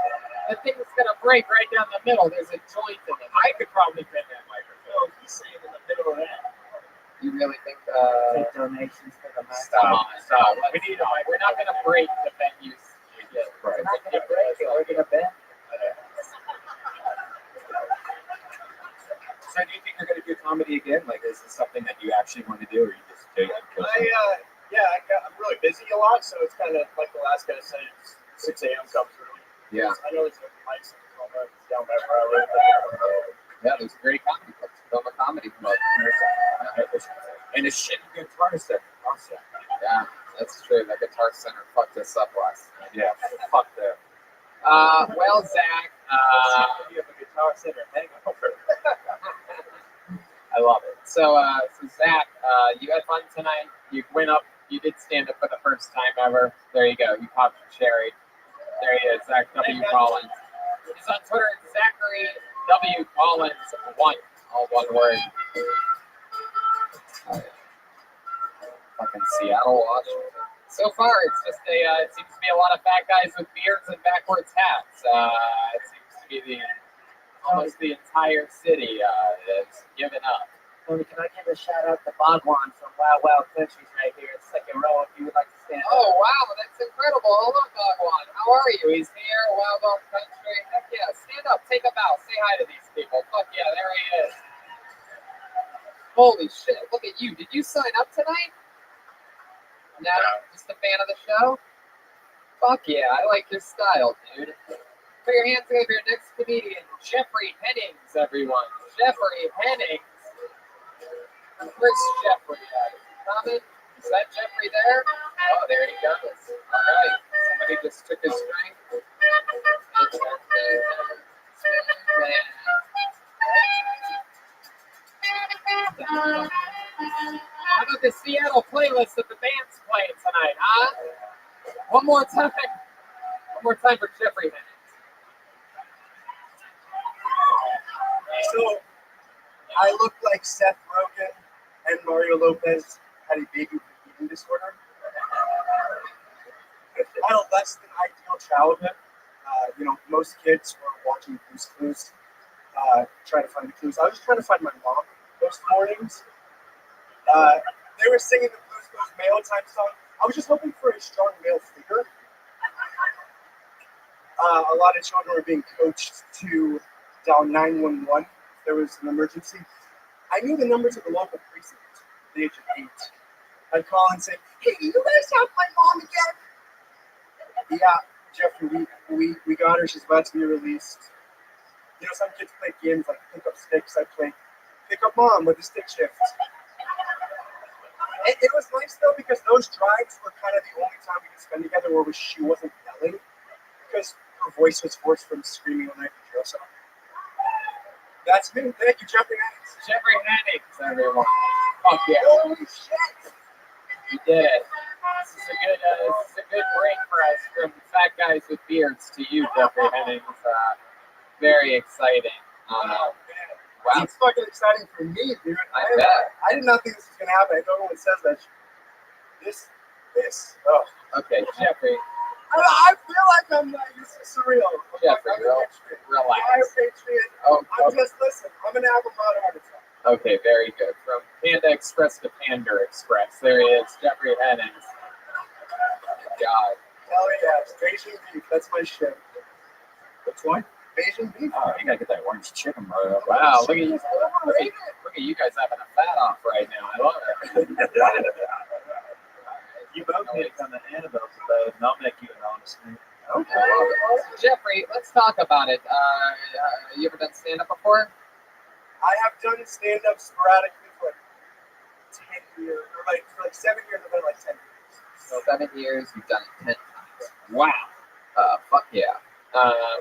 The thing's gonna break right down the middle. There's a joint in it. I could probably bend that microphone. So he's saying in the middle of that. You really think? take donations for the mic. Stop. We need a mic. We're not gonna break the venues. Right. We're not gonna break it. We're gonna bend. So do you think you're going to do comedy again? Like, is this something that you actually want to do, or you just do it? I'm really busy a lot, so it's kind of like the last guy said, 6 a.m. comes early. Yeah. I know there's no mics in Tacoma, down by where I live. Yeah, there's a great comedy club. Tacoma Comedy Club. And a shitty guitar set. Also. Yeah, that's true. The Guitar Center fucked us up last night. Yeah, fuck that. Well, Zach, You have a guitar center hangover. I love it. So Zach, you had fun tonight. You went up. You did stand up for the first time ever. There you go. You popped your cherry. There he is, Zach W. Collins. He's on Twitter at Zachary W. Collins 1, all one word. Fucking Seattle, Washington. So far, it's just it seems to be a lot of fat guys with beards and backwards hats. It seems to be almost the entire city is given up. Tony, can I give a shout out to Bhagwan from Wild Wild Countries right here in second row if you would like to stand up? Oh, wow, that's incredible. Hello, Bhagwan. How are you? He's here, Wild Wild Country. Heck yeah, stand up, take a bow, say hi to these people. Fuck yeah, there he is. Holy shit, look at you. Did you sign up tonight? No, just a fan of the show? Fuck yeah, I like your style, dude. Put your hands together for your next comedian, Jeffrey Hennings, everyone. Jeffrey Hennings. Where's Jeffrey at? Comment? Is that Jeffrey there? Oh, there he goes. All right. Somebody just took his string. How about the Seattle playlist that the band's playing tonight, huh? One more time. One more time for Jeffrey Hennings. So I look like Seth Rogen and Mario Lopez had a baby with eating disorder. I had a less than ideal childhood. Most kids were watching Blue's Clues, trying to find the clues. I was just trying to find my mom those mornings. They were singing the Blue's Clues male time song. I was just hoping for a strong male figure. A lot of children were being coached to dial 911 if there was an emergency. I knew the number to the local precinct at the age of 8. I'd call and say, "Hey, you guys have my mom again?" Yeah, Jeffrey, we got her. She's about to be released. Some kids play games like pick up sticks. I play pick up mom with a stick shift. It was nice though because those drives were kind of the only time we could spend together where she wasn't yelling because her voice was hoarse from screaming all night for drill song. That's me. Thank you, Jeffrey Hennings. Jeffrey Hennings, everyone. Fuck yeah. Holy shit! You did it. This is a good break for us from fat guys with beards to you, Jeffrey Hennings. Very exciting. Wow. It's fucking exciting for me, dude. I bet. I did not think this was gonna happen. I know everyone says that. This. Oh. Okay, Jeffrey. I feel like I'm like, this is surreal. Jeffrey, I'm a patriot. relax. I'm a patriot. Oh, I'm just, listen, I'm gonna have a heart attack. okay, very good. From Panda Express to Pander Express, there he is, Jeffrey Hennings. God. Hell yes, Beijing beef, that's my shit. Which one? Beijing beef. Oh, you gotta get that orange chicken, bro. Wow, look at you. Look at you guys having a fat off right now. I love it. You both need to come to Annabelle's abode, and I'll make you an honest man. Okay. Well, Jeffrey, let's talk about it. You ever done stand-up before? I have done stand-up sporadically for like 10 years, or like for like 7 years, I've done like 10 years. So 7 years, you've done it 10 times. Wow. Fuck yeah.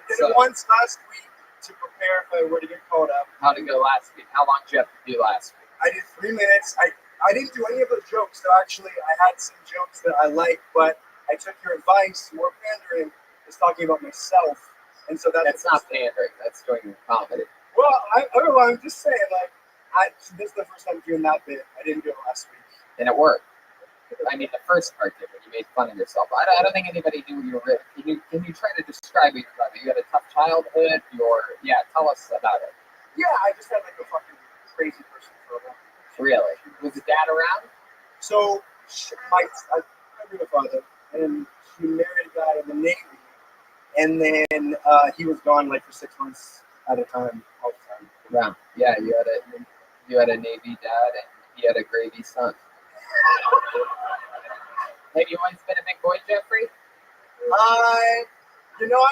Did it once last week to prepare if I were to get called up. How'd it go last week? How long did you have to do last week? I did 3 minutes. I didn't do any of those jokes, so actually I had some jokes that I liked, but I took your advice, more pandering, is talking about myself. And so that's not pandering, that's doing comedy. Well, I'm just saying, like, this is the first time doing that bit. I didn't do it last week. And it worked. I mean, the first part did, when you made fun of yourself. I don't think anybody knew you were really. Can you try to describe what you're about? You had a tough childhood? Tell us about it. Yeah, I just had like a fucking crazy person for a while. Really? Was the dad around? So, I'm your father, and she married a guy in the Navy, and then he was gone like for 6 months at a time, all the time. Wow. Yeah, you had a Navy dad, and he had a gravy son. Have you always been a big boy, Jeffrey? I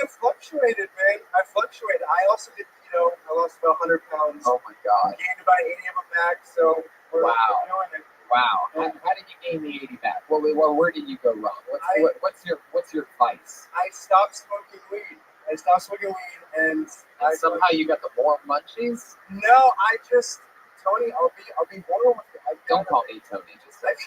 fluctuated, man. I fluctuated. I also did, I lost about 100 pounds. Oh my God. Gained about 80 of them back, so wow. Doing it. Wow. How did you gain the 80 back? Where did you go wrong? What's your vice? I stopped smoking weed. And somehow you got the more munchies? No, Tony, I'll be vulnerable with you. Don't call me Tony, just like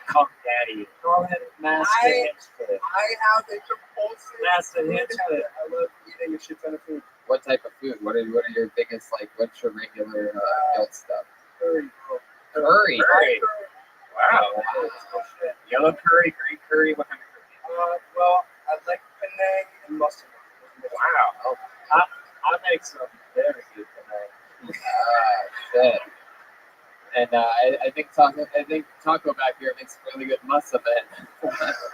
call Daddy. Call him Master Hinchcliffe. I have a compulsive Master Hinchcliffe. I love eating a shit ton of food. What type of food? What are your biggest, what's your regular guilt stuff? Curry. Curry. Wow. Yellow curry, green curry, what kind of curry? Well, I like Penang and mustard. Wow. Oh, I make some very good Penang. Shit. And I think Taco back here makes really good masa man.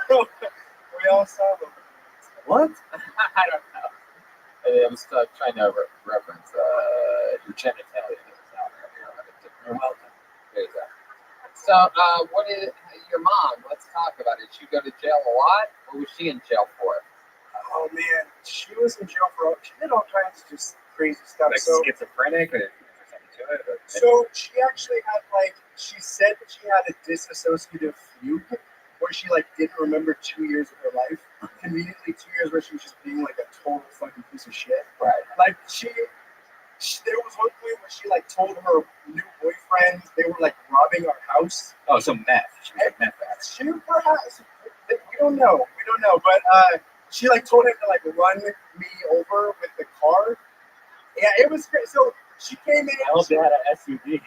We all saw them. What? I don't know. I was trying to reference your genitalia. You're welcome. There you go. So, what is your mom? Let's talk about it. Did she go to jail a lot? What was she in jail for? Oh man, she was in jail she did all kinds of just crazy stuff. Like schizophrenic or something to it? So she actually had she said that she had a disassociative fugue where she didn't remember 2 years of her life. Conveniently 2 years where she was just being a total fucking piece of shit. Right. There was one point where she told her new boyfriend they were robbing our house. Oh, so meth. She was meth. She perhaps we don't know, but she told him to run me over with the car. Yeah, it was great. So she came in. I hope they had an SUV.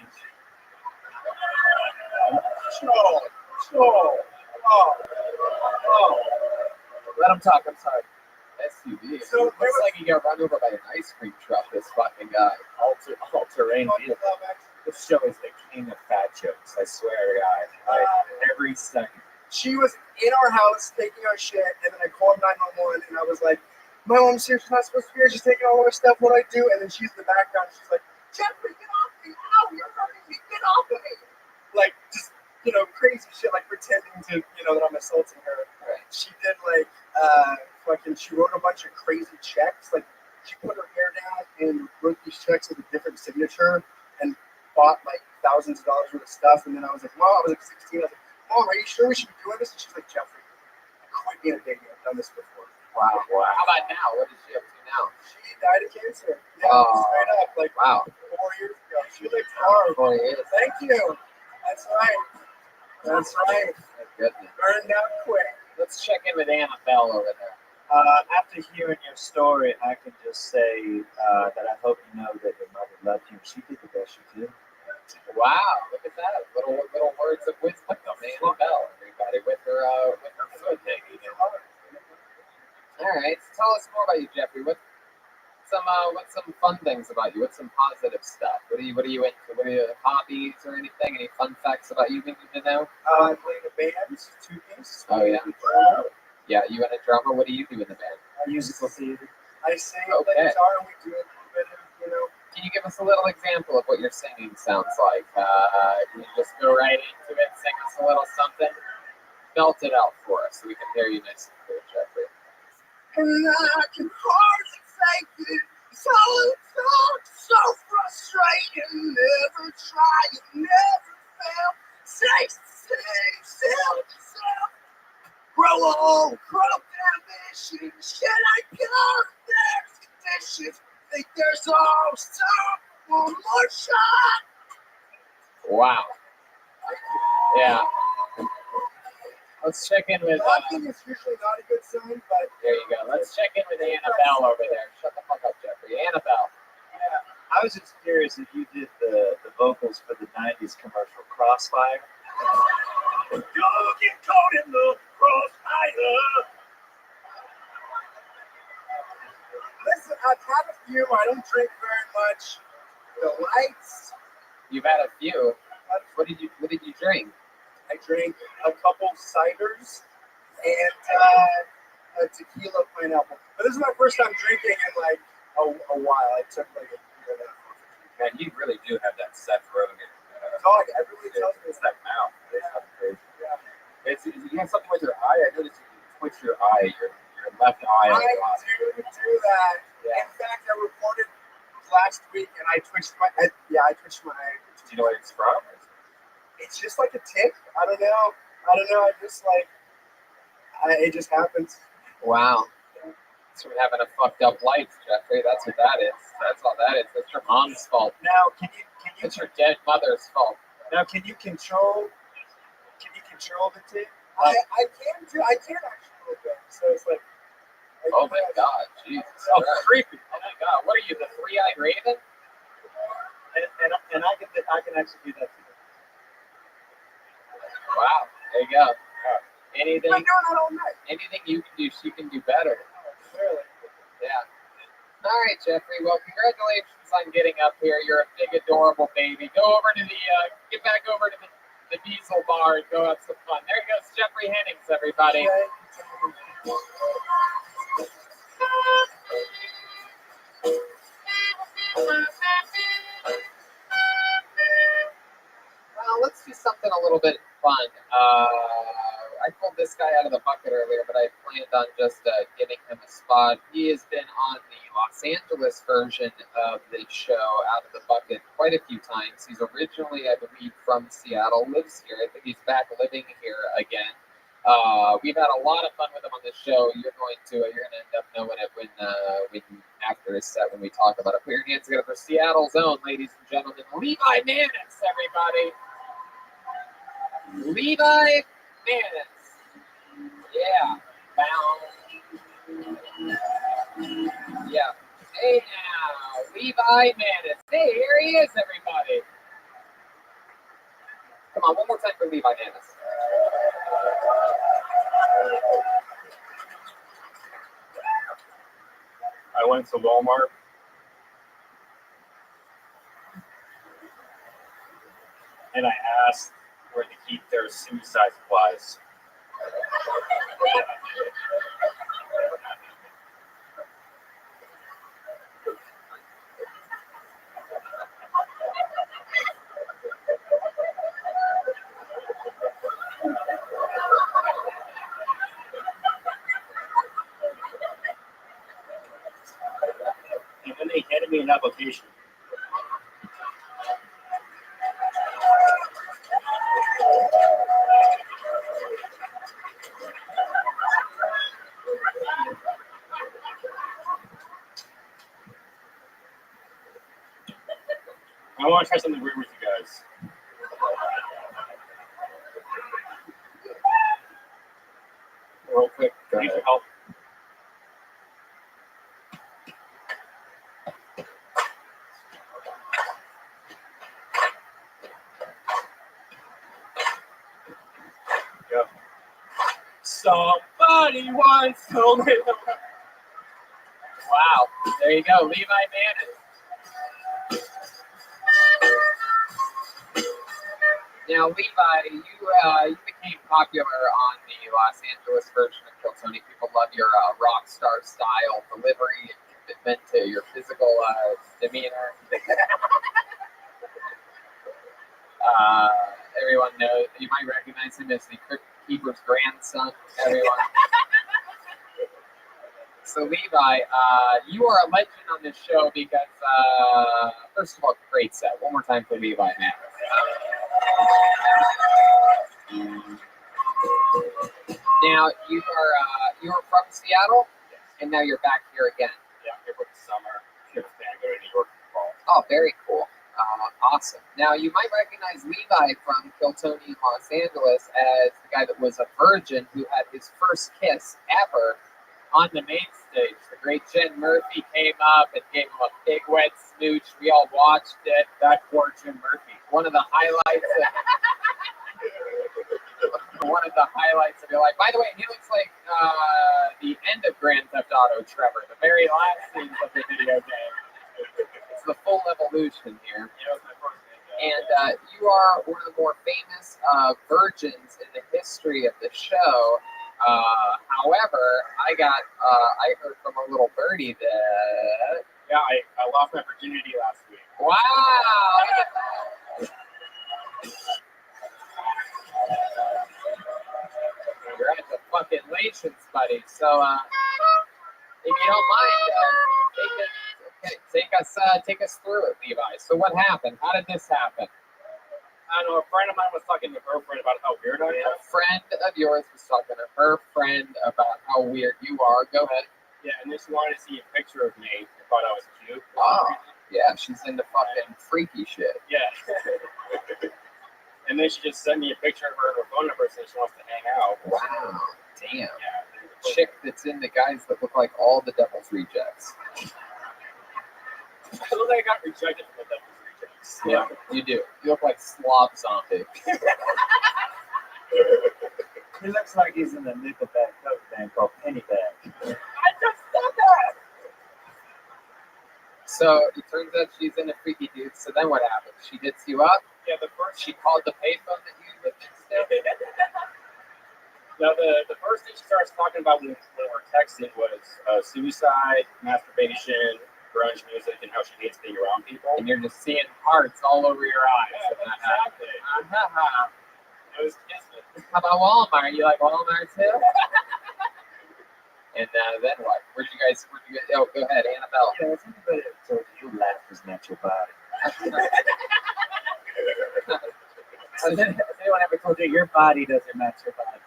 Let him talk. I'm sorry. SUV. So it looks like he got run over by an ice cream truck. This fucking guy. All-terrain vehicle. This show is the king of fat jokes. I swear to God. Every second. She was in our house taking our shit, and then I called 911, and I was like, "My mom's here. She's not supposed to be here. She's taking all our stuff. What do I do?" And then she's in the background. She's like, "Jeffrey, get off me! Ow, you're hurting me! Get off of me!" Just crazy shit, pretending to that I'm assaulting her. Right. She did she wrote a bunch of crazy checks. She put her hair down and wrote these checks with a different signature and bought thousands of dollars worth of stuff. And then I was like, "Mom," I was 16. I was like, "Mom, are you sure we should be doing this?" And she's like, "Jeffrey, quit being a baby. I've done this before." Wow. How about now? What is she up to now? She died of cancer. Yeah, straight up. Wow. 4 years ago. She lived hard. 4 years. Thank you. That's right. That's right. Goodness. Burned out quick. Let's check in with Annabelle over there. After hearing your story, I can just say that I hope you know that your mother loved you. She did the best she could. Wow, look at that. Little words of wisdom from Annabelle, everybody, with her foot hanging. All right. So tell us more about you, Jeffrey. What's some fun things about you? What's some positive stuff? What are you into? What are your hobbies or anything? Any fun facts about you we need to know? I play in a band, two-piece. Oh yeah. Yeah, you and a drummer. What do you do in the band? Musical theater. I sing, Okay. play guitar, and we do a little bit of, Can you give us a little example of what your singing sounds like? Can you just go right into it, sing us a little something? Belt it out for us so we can hear you nice and clear, Jeffrey. And I can hardly fake it. So frustrating. Never tried, never failed. Stay still, grow old, corrupt ambition. Should I come? There's conditions. Think there's all stop. One more shot. Wow. Yeah. Let's check in with. Laughing is usually not a good sign, but There you go. Let's check in with Annabelle over there. Shut the fuck up, Jeffrey. Annabelle. Yeah, I was just curious if you did the vocals for the '90s commercial Crossfire. don't get caught in the crossfire. Listen, I've had a few. I don't drink very much. The lights. You've had a few. What did you drink? I drank a couple ciders and a tequila pineapple. But this is my first time drinking in like a while. I took like a year and a half. Man, you really do have that Seth Rogen. Dog, everybody tells me It's that mouth. Yeah. You have something with your eye. I noticed you twitch your eye, your left eye. I a lot. do that. Yeah. In fact, I reported last week and I twitched my eye. Yeah, I twitched my eye. Do you know what it's from? It's just like a tick. I don't know. I just like, it just happens. Wow. It's from having a fucked up life, Jeffrey. That's what that is. That's all that is. That's your mom's fault. Now, can you It's your dead mother's fault. can you control the tick? I can actually look at it. So it's like, Oh my God, Jesus. Oh, creepy. Oh my God, what are you, the three-eyed raven? And I can actually do that too. Wow, there you go. I've Anything, been doing that all night. anything you can do, she can do better. Really. Yeah. All right, Jeffrey. Well, congratulations on getting up here. You're a big, adorable baby. Go over to get back over to the diesel bar and go have some fun. There goes Jeffrey Hennings, everybody. Well, let's do something a little bit fun. I pulled this guy out of the bucket earlier, but I planned on just giving him a spot. He has been on the Los Angeles version of the show Out of the Bucket quite a few times. He's originally, I believe, from Seattle, lives here. I think he's back living here again. We've had a lot of fun with him on this show. You're going to end up knowing it when after his set when we talk about it. Put your hands together for Seattle's own, ladies and gentlemen, Levi Manis, everybody. Levi Manis. Yeah. Bound. Yeah. Hey now, Levi Manis. Hey, here he is, everybody. Come on, one more time for Levi Manis. I went to Walmart. And I asked where to keep their suicide supplies. And then they handed me an application. I want to try something weird with you guys. Real quick, I need your help. Somebody Somebody once told me. Wow, there you go, Levi Manning. Now, Levi, you became popular on the Los Angeles version of Kill Tony. People love your rock star style delivery and commitment to your physical demeanor. Everyone knows, you might recognize him as the Crypt Keeper's grandson. Everyone. So, Levi, you are a legend on this show because, first of all, great set. One more time for Levi, man. Now, you are from Seattle, and now you're back here again. Yeah, here for the summer. Kids can go to New York for the fall. Oh, very cool. Awesome. Now, you might recognize Levi from Kill Tony in Los Angeles as the guy that was a virgin who had his first kiss ever on the main stage. The great Jen Murphy came up and gave him a big wet smooch. We all watched it. That poor Jen Murphy. One of the highlights of your life. By the way, he looks like the end of Grand Theft Auto Trevor, the very last scenes of the video game. It's the full evolution here. And you are one of the more famous virgins in the history of the show. However, I heard from a little birdie that I lost my virginity last week. Wow! Congratulations, buddy. So, if you don't mind, take us through it, Levi. So, what happened? How did this happen? I don't know, a friend of mine was talking to her friend about how weird I am. A friend of yours was talking to her friend about how weird you are. Go ahead. Yeah, and then she wanted to see a picture of me and thought I was cute. Oh, yeah, she's into fucking freaky shit. Yeah. And then she just sent me a picture of her and her phone number saying she wants to hang out. Wow, damn. Yeah. Chick that's into guys that look like all the Devil's Rejects. I look like I got rejected from the Devil's Rejects. Yeah, you do. You look like Slob Zombie. He looks like he's in a Nickelback cover band called Pennybag. I just said that! So, it turns out she's into freaky dudes. So then what happened? She hits you up? Yeah, She called the payphone that you lived in still? Now, the first thing she starts talking about when we're texting was suicide, masturbation, grunge music, and how she hates being around people. And you're just seeing hearts all over your eyes. Yeah, exactly. It was kismet. How about Walmart? You like Walmart too? And then what? Where'd you guys? Oh, go ahead, Annabelle. Yeah, has anybody ever told you your life is not your body? Has anyone ever told you your body doesn't match your body?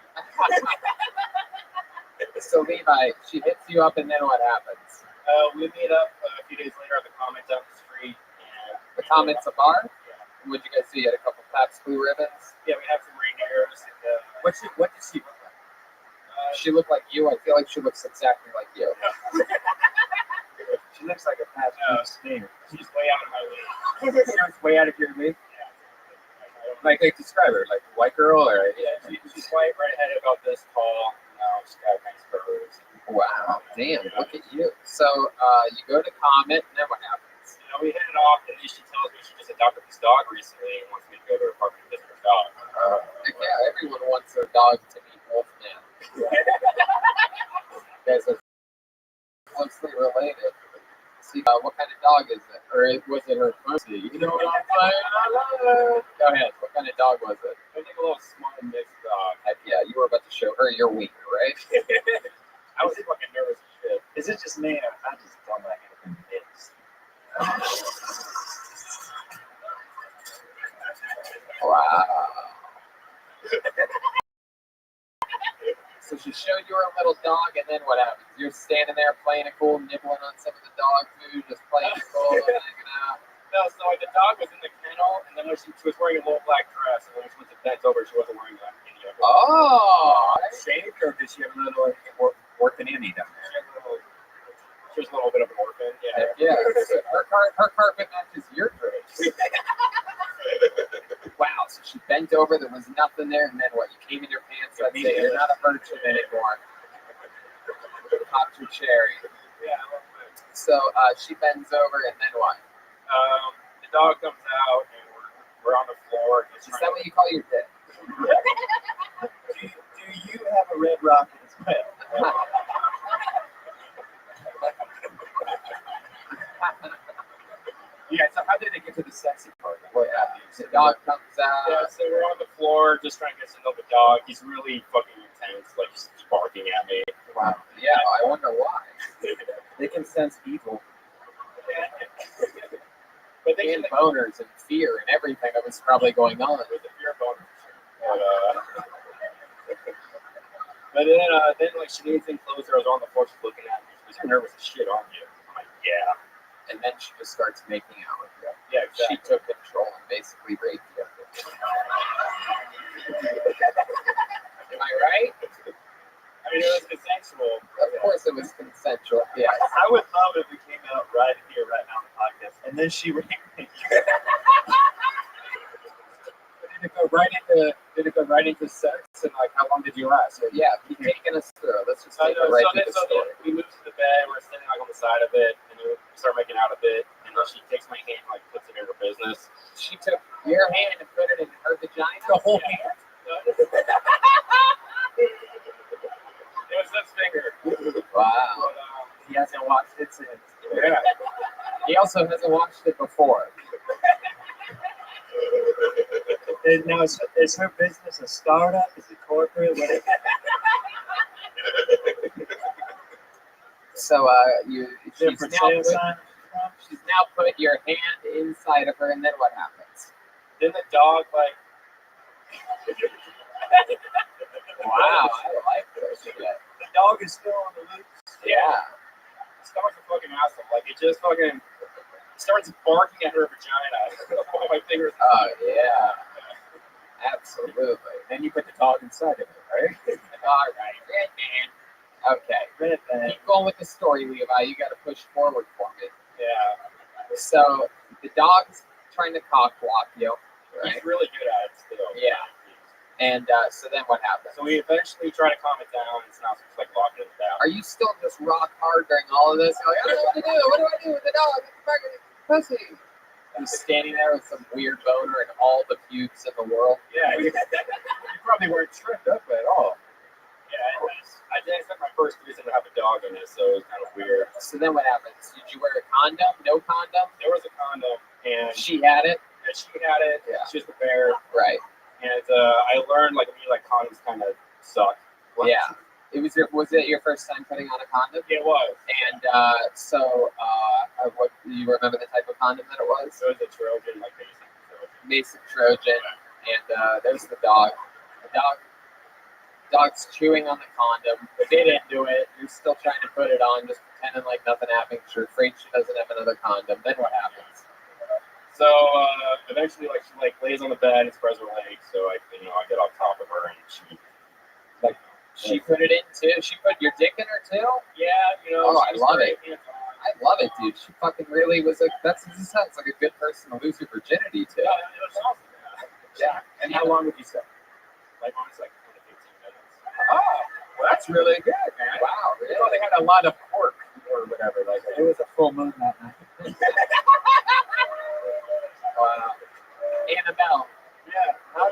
So Levi, she hits you up, and then what happens? We meet up a few days later at the Commons down the street. And The Commons a bar? Yeah. What'd you guys see? You had a couple Pabst Blue Ribbons? Yeah, we have some reindeers. And, What did she look like? She looked like you. I feel like she looks exactly like you. She looks like a past stinger. she's way out of my league. She's way out of your league. Like they describe her, like white girl, or Yeah, she's white, redheaded, about this tall. She's got nice curves. wow, damn, look at you. So you go to Comet, and then what happens? We hit it off, and then she tells me she just adopted this dog recently and wants me to go to her apartment and visit her dog. Yeah, everyone wants their dog to meet Wolfman. You guys are closely related. See, what kind of dog is it? Or was it her pussy? You know what I'm saying? I love it. Go ahead. What kind of dog was it? It was like a little small mixed dog. Heck yeah, you were about to show her your wiener, right? I was fucking nervous as shit. Is it just me or I just don't like anything mixed? Wow. So she showed you her little dog, and then what happens? You're standing there playing it cool, nibbling on some of the dog food, just playing it cool, and hanging out. No, so like the dog was in the kennel, and then she was wearing a little black dress, and when she went to bent over, she wasn't wearing any of it. Oh! Shaved or did she have a little orphan Annie down there? She was a little bit of an orphan, yeah. Yeah, her carpet matches your drapes. Wow, so she bent over, there was nothing there, and then what? You came in your pants, that's it. You're not a virgin anymore. Popped your cherry. Yeah, a little bit. So she bends over, and then what? The dog comes out, and we're on the floor. Just Is that what you call your dick? Do you have a red rocket as well? Yeah, so how did it get to the sexy part? What happened? The dog comes out. Yeah, so we're on the floor just trying to get to know the dog. He's really fucking intense, like just barking at me. Wow. Yeah, I wonder why. They can sense evil. But they And boners and fear and everything that was probably going on. with the fear boner. But then like she needs things closer. I was on the floor, she's looking at me. She was nervous as shit, aren't you? I'm like, yeah. And then she just starts making out with you. Yeah, exactly. She took control and basically raped you. Am I right? I mean, it was consensual. Of course it was consensual. Yes. I would love if it came out right here, right now on the podcast, and then she raped me. Did it go right into sex? And like, how long did you last? So, yeah, keep taking us through. Let's just take it right through the story. We moved to the bed. We're sitting like on the side of it, and we start making out a bit. And then she takes my hand, like puts it in her business. She took your hand and put it in her vagina. The whole hand. It was this finger. Wow. He hasn't watched it since. Yeah. He also hasn't watched it before. And now, is her business a startup? Is it corporate? What is it? So she's Different now sales sign? put your hand inside of her, and then what happens? Then the dog like. Wow, I like this. Yeah. The dog is still on the loose. Yeah. This dog's a fucking asshole. Like it just fucking starts barking at her vagina. All my fingers. Oh yeah. Absolutely. Then you put the dog inside of it, right? All right. Red man. Okay. Red man. Keep going with the story, Levi. You got to push forward for me. Yeah. So the dog's trying to cock block you, right? He's really good at it still. Yeah. And so then what happens? So we eventually try to calm it down, and it's now just like locking it down. Are you still just rock hard during all of this? You're like, I don't know what to do. What do I do with the dog? It's fucking pussy. He's standing there with some weird boner and all the pubes in the world. Yeah, you probably weren't tripped up at all. Yeah, I spent my first reason to have a dog in it, so it was kind of weird. So then what happens? Did you wear a condom? No condom? There was a condom, and She had it? she had it. Yeah. She was prepared, Right. and I learned like condoms kind of suck. Yeah. Was it your first time putting on a condom? It was. And what do you remember the type of condom that it was? So it was a Trojan, like Basic Trojan. And there's the dog. Dog's chewing on the condom. They didn't do it. You're still trying to put it on, just pretending like nothing happened. You're afraid she doesn't have another condom. Then what happens? So eventually, like she lays on the bed and spreads her legs. So I get on top of her, and She put it in too. She put your dick in her too. yeah, Oh, I she's love very it. hands-on. I love it, dude. She fucking really was like. This sounds like a good person to lose your virginity to. Yeah, it was awesome. Yeah. And how long would you say? Like honestly, like 10 to 15 minutes. Oh, well, that's really good, man. Wow, really? You know, they had a lot of pork or whatever. Like It was a full moon that night. Wow. Annabelle. Yeah. How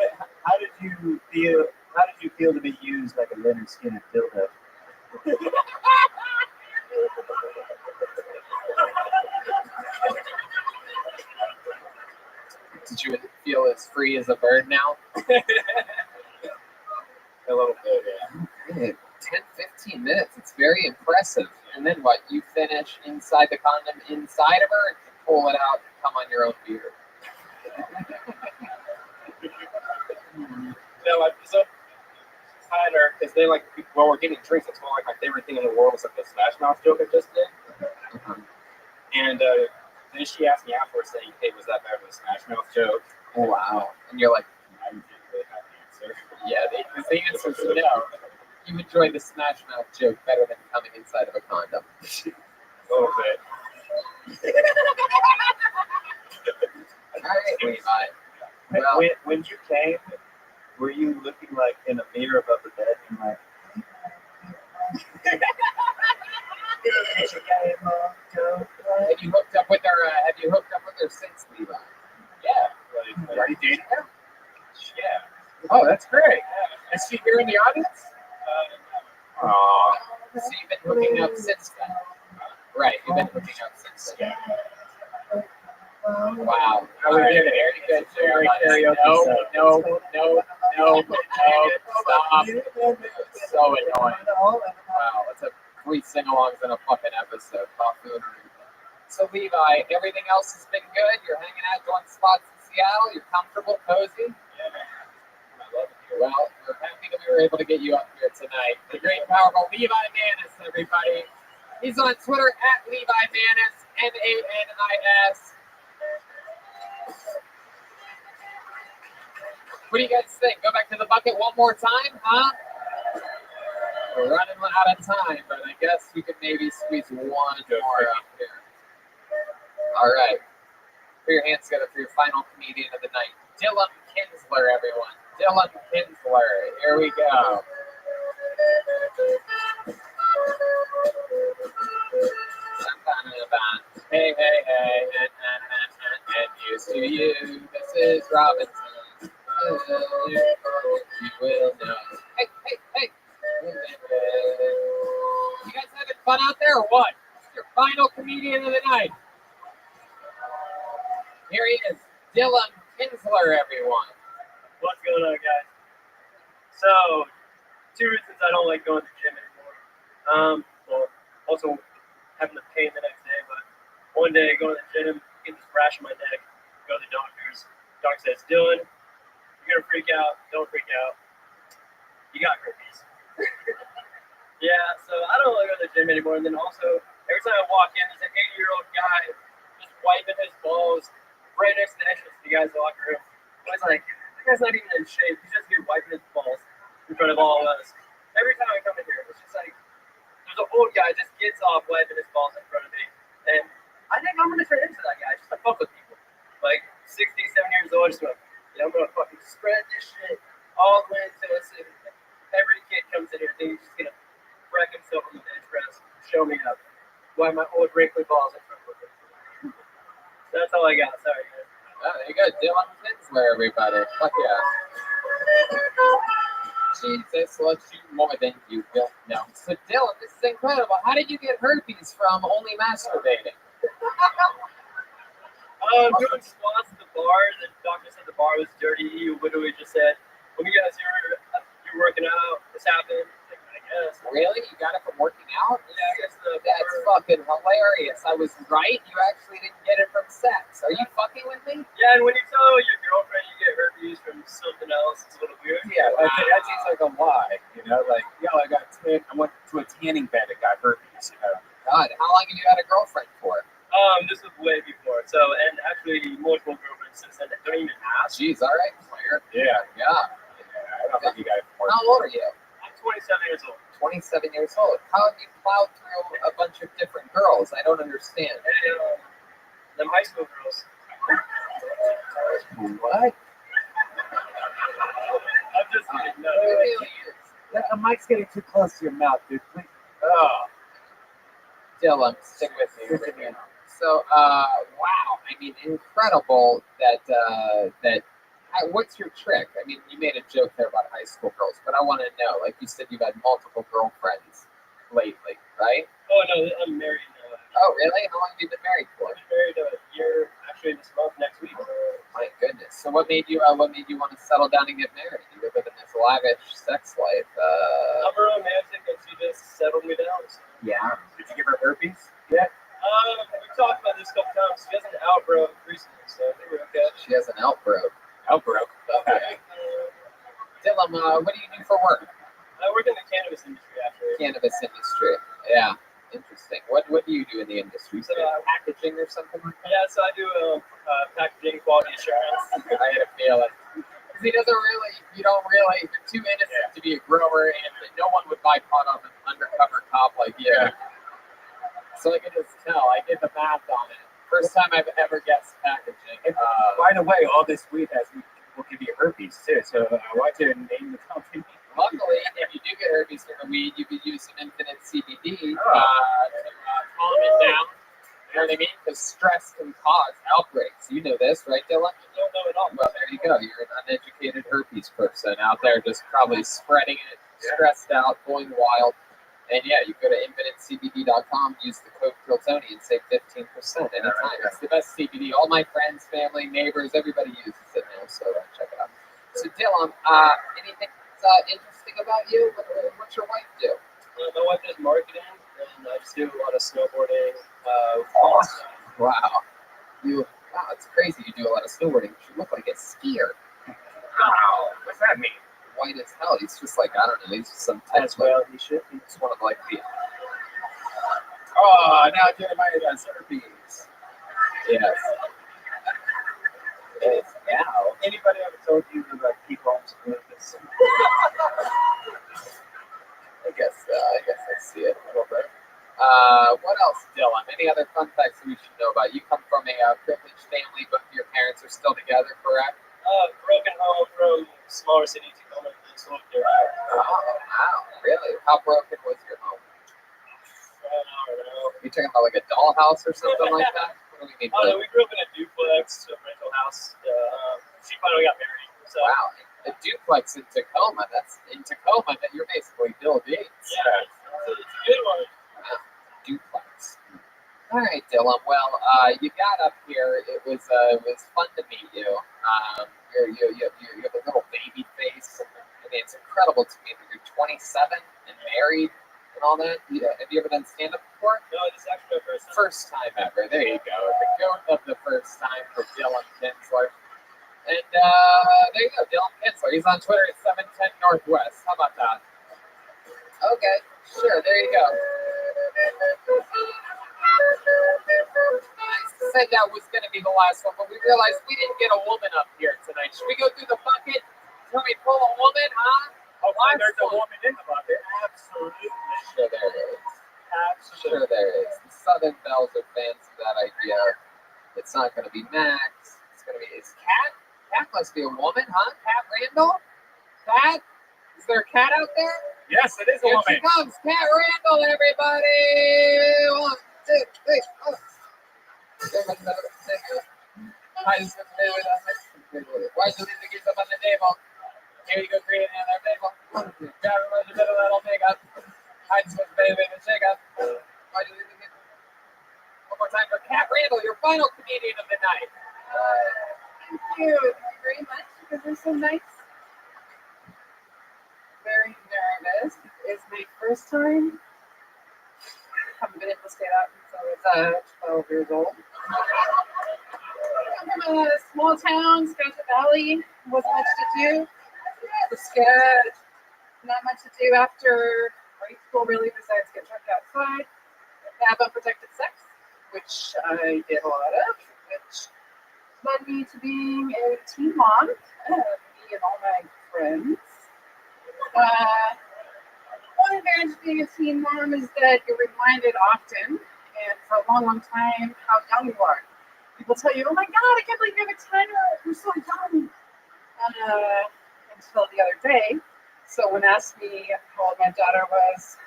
did you feel? How did you feel to be used like a Leonard Skinner dildo? Did you feel as free as a bird now? a little bit, yeah. Good. 10, 15 minutes. It's very impressive. And then what? You finish inside the condom inside of her and you pull it out and come on your own beard. No, so her because they like while we're getting drinks, it's one of like my favorite thing in the world was like the Smash Mouth joke I just did. And then she asked me afterwards saying, "Hey, was that better than the Smash Mouth joke?" Oh, wow. And you're like, I didn't really have an answer. yeah, the answer is no. You enjoy the Smash Mouth joke better than coming inside of a condom. A little bit. All right, Levi. Well, When you came, were you looking like in a mirror above the bed and like? in the audience? Oh, so you've been hooking up since then? Right, you've been hooking up since then. Wow. How we All right, did it. very good, Very Jerry. karaoke No, set. stop. So annoying. Wow, let's have 3 sing-alongs in a fucking episode. Coffee. So Levi, everything else has been good? You're hanging out, going spots in Seattle? You're comfortable, cozy? Yeah, man. I love it here. Well, we're happy that we were able to get you up here tonight. The great, powerful Levi Manis, everybody. He's on Twitter at Levi Manis, Manis. What do you guys think? Go back to the bucket one more time, huh? We're running out of time, but I guess we could maybe squeeze one more up here. All right. Put your hands together for your final comedian of the night. Dylan Kinsler, everyone. Dylan Kinsler. Here we go. Hey, hey, hey, and used to you. This is Robinson. You will know. Hey, hey, hey. You guys having fun out there or what? Your final comedian of the night. Here he is, Dylan Kinsler, everyone. What's going on, guys? So, 2 reasons I don't like going to the gym anymore. Well, also having the pain the next day, but one day going to the gym, get this rash on my neck, go to the doctor's. Doctor says, Dylan, you're gonna freak out. Don't freak out. You got herpes. Yeah, so I don't want to go to the gym anymore. And then also, every time I walk in, there's an 80-year-old guy just wiping his balls right next to the entrance to the guy's locker room. I was like, that guy's not even in shape. He's just here wiping his balls in front of all of us. Every time I come in here, it's just like, there's an old guy just gets off wiping his balls in front of me. And I think I'm going to turn into that guy, just to fuck with people. Like, 60, 70 years old, just like, I'm going to fucking spread this shit all the way until it's in. Every kid comes in here, and he's just going to wreck himself on the bench press, show me up. Why my old wrinkly balls in front of him. That's all I got. Sorry, guys. Oh, there you go. Dylan Kinsler, everybody. Fuck yeah. Jesus loves you more than you will know. So, Dylan, this is incredible. How did you get herpes from only masturbating? Doing squats at the bar. The doctor said the bar was dirty. He literally just said, when you guys you're working out, this happened. Like, I guess. Really? You got it from working out? Yeah, I guess That's fucking hilarious. I was right. You actually didn't get it from sex. Are you fucking with me? Yeah, and when you tell your girlfriend you get herpes from something else, it's a little weird. Yeah, that seems like a lie, you know? Like, yo, I went to a tanning bed and got herpes, you know? God, how long have you had a girlfriend for? This was way before. So, and actually, multiple girlfriends since then. Don't even ask. Jeez, all right, player. Yeah. Yeah. I don't think you got it more. How old are you? I'm 27 years old. 27 years old. How have you plowed through a bunch of different girls? I don't understand. And, them high school girls. What? I'm just kidding. No. It really is. The mic's getting too close to your mouth, dude. Please. Oh. Dylan, stick with me. So, wow. I mean, incredible that what's your trick? I mean, you made a joke there about high school girls, but I want to know, like you said, you've had multiple girlfriends lately, right? Oh, no, I'm married now. Oh, really? How long have you been married for? I've been married a year, actually this month, next week. My goodness. So what made you want to settle down and get married? You were living this lavish sex life. I'm romantic, and she just settled me down. So. Yeah. Did you give her herpes? Yeah. We talked about this a couple times. She has an outbreak recently, so I think we're okay. She has an outbreak. Outbreak. Okay. Dylan, what do you do for work? I work in the cannabis industry, actually. Cannabis industry. Yeah. Interesting. What do you do in the industry? So, packaging or something like that? Yeah, so I do packaging, quality assurance. I had a feeling. Because you're too innocent to be a grower, and no one would buy pot off an undercover cop like you. Yeah. So I can just tell. I did the math on it. First time I've ever guessed packaging. By the way, all this weed will give you herpes too. So I want you to name the company. Luckily, if you do get herpes from the weed, you could use some infinite CBD to calm it down. You know what I mean? Because stress can cause outbreaks. You know this, right, Dylan? I don't know at all. Well, there you go. You're an uneducated herpes person out there just probably spreading it, stressed out, going wild. And yeah, you go to infinitecbd.com, use the code Kiltony and save 15% anytime. It's the best CBD. All my friends, family, neighbors, everybody uses it now, so check it out. So Dylan, anything interesting about you? What's your wife do? My wife does marketing, and I just do a lot of snowboarding. Wow. Wow, it's crazy you do a lot of snowboarding. You look like a skier. Wow. What's that mean? White as hell. He's just like, I don't know, he's just some type As well, he should be. He's one of like the. Oh, now Jeremiah has herpes. Yes. Yes. Now, anybody ever told you about keep homes and this? I guess I see it a little bit. What else, Dylan? Any other fun facts we should know about? You come from a privileged family, both of your parents are still together, correct? Broken home from smaller city Tacoma, Minnesota. Oh, wow. Really? How broken was your home? I don't know. You talking about like a dollhouse or something like that? What do we mean? Oh, no, we grew up in a duplex, a rental house. She finally got married. So. Wow. A duplex in Tacoma. That's in Tacoma that you're basically Bill Gates. Yeah, it's a good one. Wow. Duplex. All right, Dylan. Well, you got up here. It was fun to meet you. You have a little baby face. I mean, it's incredible to me that you're 27 and married and all that. Have you ever done stand-up before? No, this is actually my first time. First time ever. There you go. The goat of the first time for Dylan Kinsler. And there you go, Dylan Kinsler. He's on Twitter at 710 Northwest. How about that? Okay, sure. There you go. I said that was going to be the last one, but we realized we didn't get a woman up here tonight. Should we go through the bucket? Can we pull a woman, huh? Hopefully there's a woman in the bucket. Absolutely. Sure there is. Sure there is. The Southern Bells are fans of that idea. It's not going to be Max. It's going to be his cat. Cat must be a woman, huh? Cat Randall? Cat? Is there a cat out there? Yes, it is a Here woman. she comes. Cat Randall, everybody. 1, 2, 3. Oh. Why is the why is the music get up on the table? Here you go, create another table. Grab a little bit of that old makeup. Hide some baby and shake up. Why do you think it? One more time for Cat Randall, your final comedian of the night. Thank you very much. You guys are so nice. Very nervous. It's my first time. I haven't been able to stay out since I was 12 years old. I'm from a small town, Skagit Valley. Wasn't much to do. The sketch. Not much to do after high school, really, besides get drunk outside. Have unprotected sex, which I did a lot of, which led me to being a teen mom. Me and all my friends. One advantage of being a teen mom is that you're reminded often, and for a long, long time, how young you are. People tell you, oh my God, I can't believe you have a 10-year-old. You're so young. Until the other day, someone asked me how old my daughter was.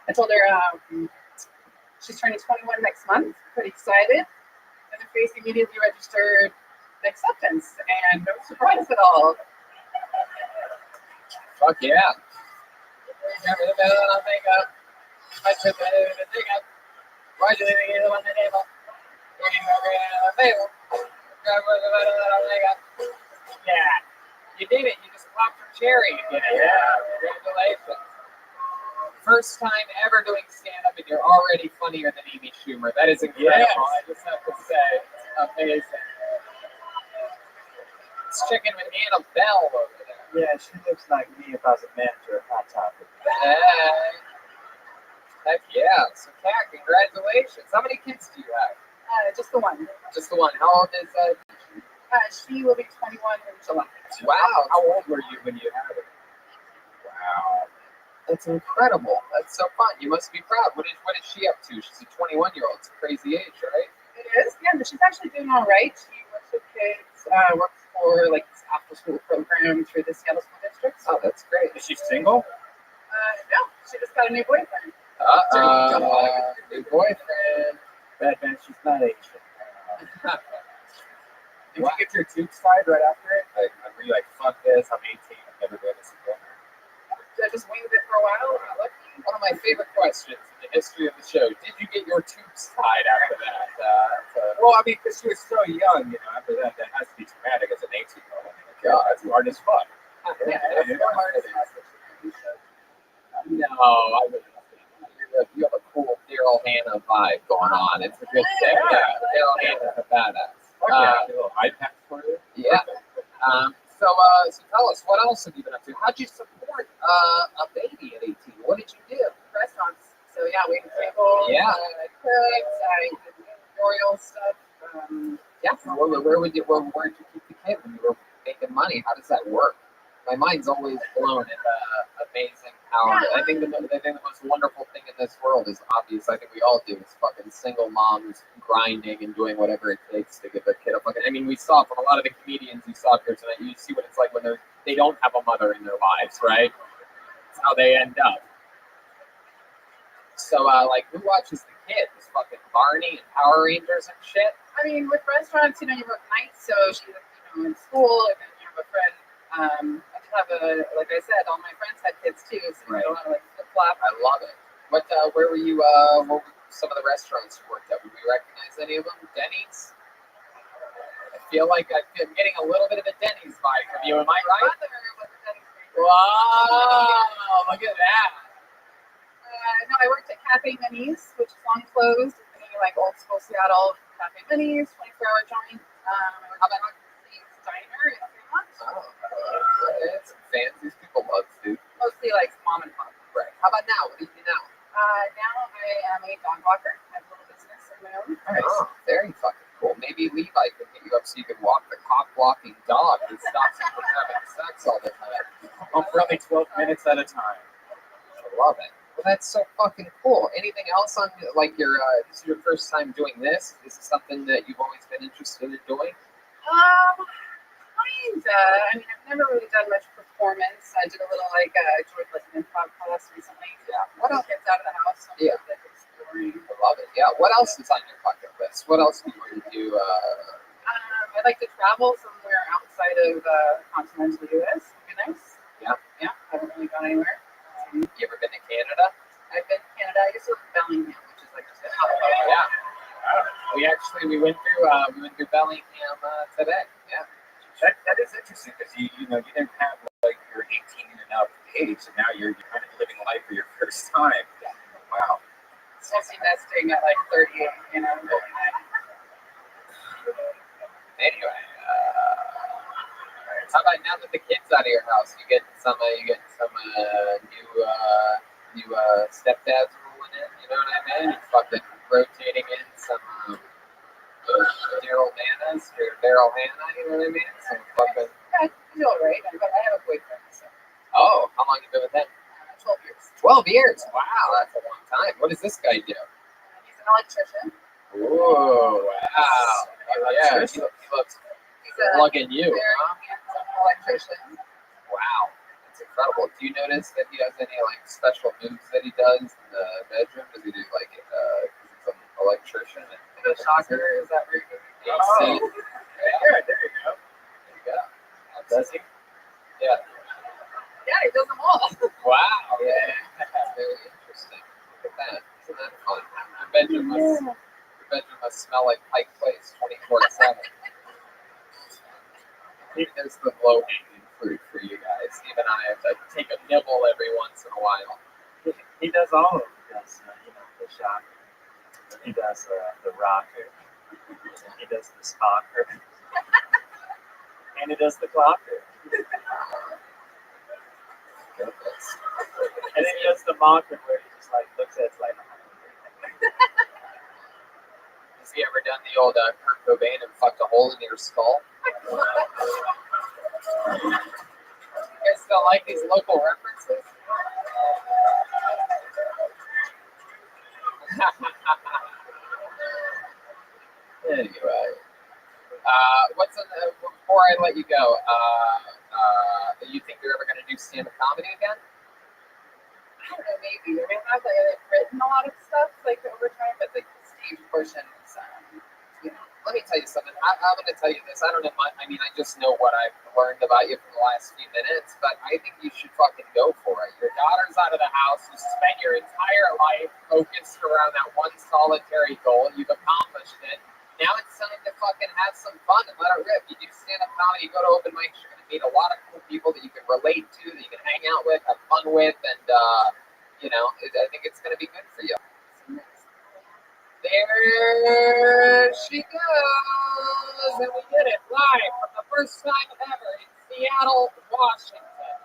I told her she's turning 21 next month. Pretty excited. And her face immediately registered acceptance, and no surprise at all. Fuck yeah. Remember the bell on makeup. I took the makeup. Why'd you leave it on the table? You're going to go on the table. Remember the bell on makeup. Yeah. You did it. You just popped your cherry. You did it. Yeah. Congratulations. First time ever doing stand-up, and you're already funnier than Amy Schumer. That is incredible. Yes. I just have to say, it's amazing. It's chicken with Anna Bell over there. Yeah, she looks like me if I was a manager at Hot Topic. Hey. Heck yeah. So, Kat, congratulations. How many kids do you have? Just the one. Just the one. How old is she will be 21 in July. Wow. How old were you when you had her? Wow. That's incredible. That's so fun. You must be proud. What is she up to? She's a 21-year-old. It's a crazy age, right? It is. Yeah, but she's actually doing all right. She works with kids, works for like this after-school program through the Seattle School District. Oh, that's great. Is she single? No, she just got a new boyfriend. New boyfriend. Bad man, she's not Asian. Did you get your tubes tied right after it? Like, were you like, fuck this, I'm 18, I'm never doing this again? Did I just wing it for a while? Got lucky? One of my favorite questions in the history of the show. Did you get your tubes tied after that? Well, I mean, because she was so young, you know, after that has to be traumatic as an 18-year-old. God, that's hard as fuck. Yeah, it's the hardest message. No, I wouldn't. You have a cool Daryl Hannah vibe going on. It's a good thing. Yeah, Daryl Hannah, a badass. A little iPad for you. Yeah. So tell us, what else have you been up to? How'd you support a baby at 18? What did you do? Restaurants. So yeah, waiting tables. Yeah. Cooks. I did tutorial stuff. Yeah. Where'd you keep the kid when you were making money? How does that work? My mind's always blown at amazing how I think the most wonderful thing in this world is obvious. I think we all do is fucking single moms grinding and doing whatever it takes to give their kid a fucking. I mean, we saw from a lot of the comedians you saw here tonight. You see what it's like when they don't have a mother in their lives, right? It's how they end up. So, like, who watches the kids? Fucking Barney and Power Rangers and shit. I mean, with restaurants, you know, you work nights, so she's in school, and then you have a friend. Like I said, all my friends had kids too, so Right. you know, like flip flop. I love it. Where were you? What were some of the restaurants you worked at? Would we recognize any of them? Denny's. I feel like I'm getting a little bit of a Denny's vibe from you. Am I right? Wow! Look at that. No, I worked at Cafe Minis, which is long closed. It's thinking like old school Seattle Cafe Minis, 24-hour joint. How about Steve's Diner in Fremont? It's fans. These people love food. Mostly like mom and pop. Right. How about now? What do you do now? Now I am a dog walker. I have a little business of my own. Nice. Oh, very fucking cool. Maybe Levi could get you up so you could walk the cock-blocking dog and stop him from having sex all the time. For only 12 minutes at a time. I love it. Well, that's so fucking cool. Anything else on, like, this is your first time doing this? Is this something that you've always been interested in doing? Kinda. I mean, I've never really done much performance. I did a little joined like an improv class recently. Yeah. What else gets out of the house? So Yeah. Like exploring. I love it. Yeah. What else is on your bucket list? What else do you want to do? I'd like to travel somewhere outside of continental U.S. Would be nice. Yeah. Yeah. Haven't really gone anywhere. You ever been to Canada? I've been to Canada. I used to live in Bellingham, which is like just a hot Yeah. We went through Bellingham today. Yeah. That is interesting because you didn't have like your 18 and up age, and now you're kind of living life for your first time. Yeah. Wow. Empty nesting at like 38, you know. Anyway, how about now that the kid's out of your house, you get some new stepdads rolling in. You know what I mean? You're fucking rotating in some Daryl Hannah. You know what I mean? Some fucking. Yeah, he's all right. But I have a boyfriend. So. Oh, how long have you been with him? 12 years. 12 years. Wow, that's a long time. What does this guy do? He's an electrician. Ooh, wow. Yeah, he looks He's a plugging you, very huh? handsome electrician. Wow, that's incredible. Do you notice that he has any like special moves that he does in the bedroom? Does he do like he's an electrician? And The shocker is that where you AC? Oh. Yeah, there you go. There you go. Does he? Yeah. Yeah, he does them all. Wow. Yeah. That's very interesting. Look at that. Isn't that fun? Your bedroom must smell like Pike Place 24/7. There's the low-hanging fruit for you guys. Even I have to take a nibble every once in a while. He does all of it. He does, the shocker. He does the rocker. He does the stalker. And he does the clocker. Goodness. And then he does the mocker where he just like looks at it like. Has he ever done the old Kurt Cobain and fucked a hole in your skull? You guys still like these local references? Anyway, what's before I let you go? You think you're ever going to do stand-up comedy again? I don't know, maybe. I mean, I've written a lot of stuff like over time, but abortions. Let me tell you something. I'm going to tell you this. I don't know. I just know what I've learned about you from the last few minutes, but I think you should fucking go for it. Your daughter's out of the house. You spent your entire life focused around that one solitary goal. You've accomplished it. Now it's time to fucking have some fun and let it rip. You do stand-up comedy, you go to open mics, you're going to meet a lot of cool people that you can relate to, that you can hang out with, have fun with, and, I think it's going to be good for you. There she goes, and we did it live for the first time ever in Seattle, Washington.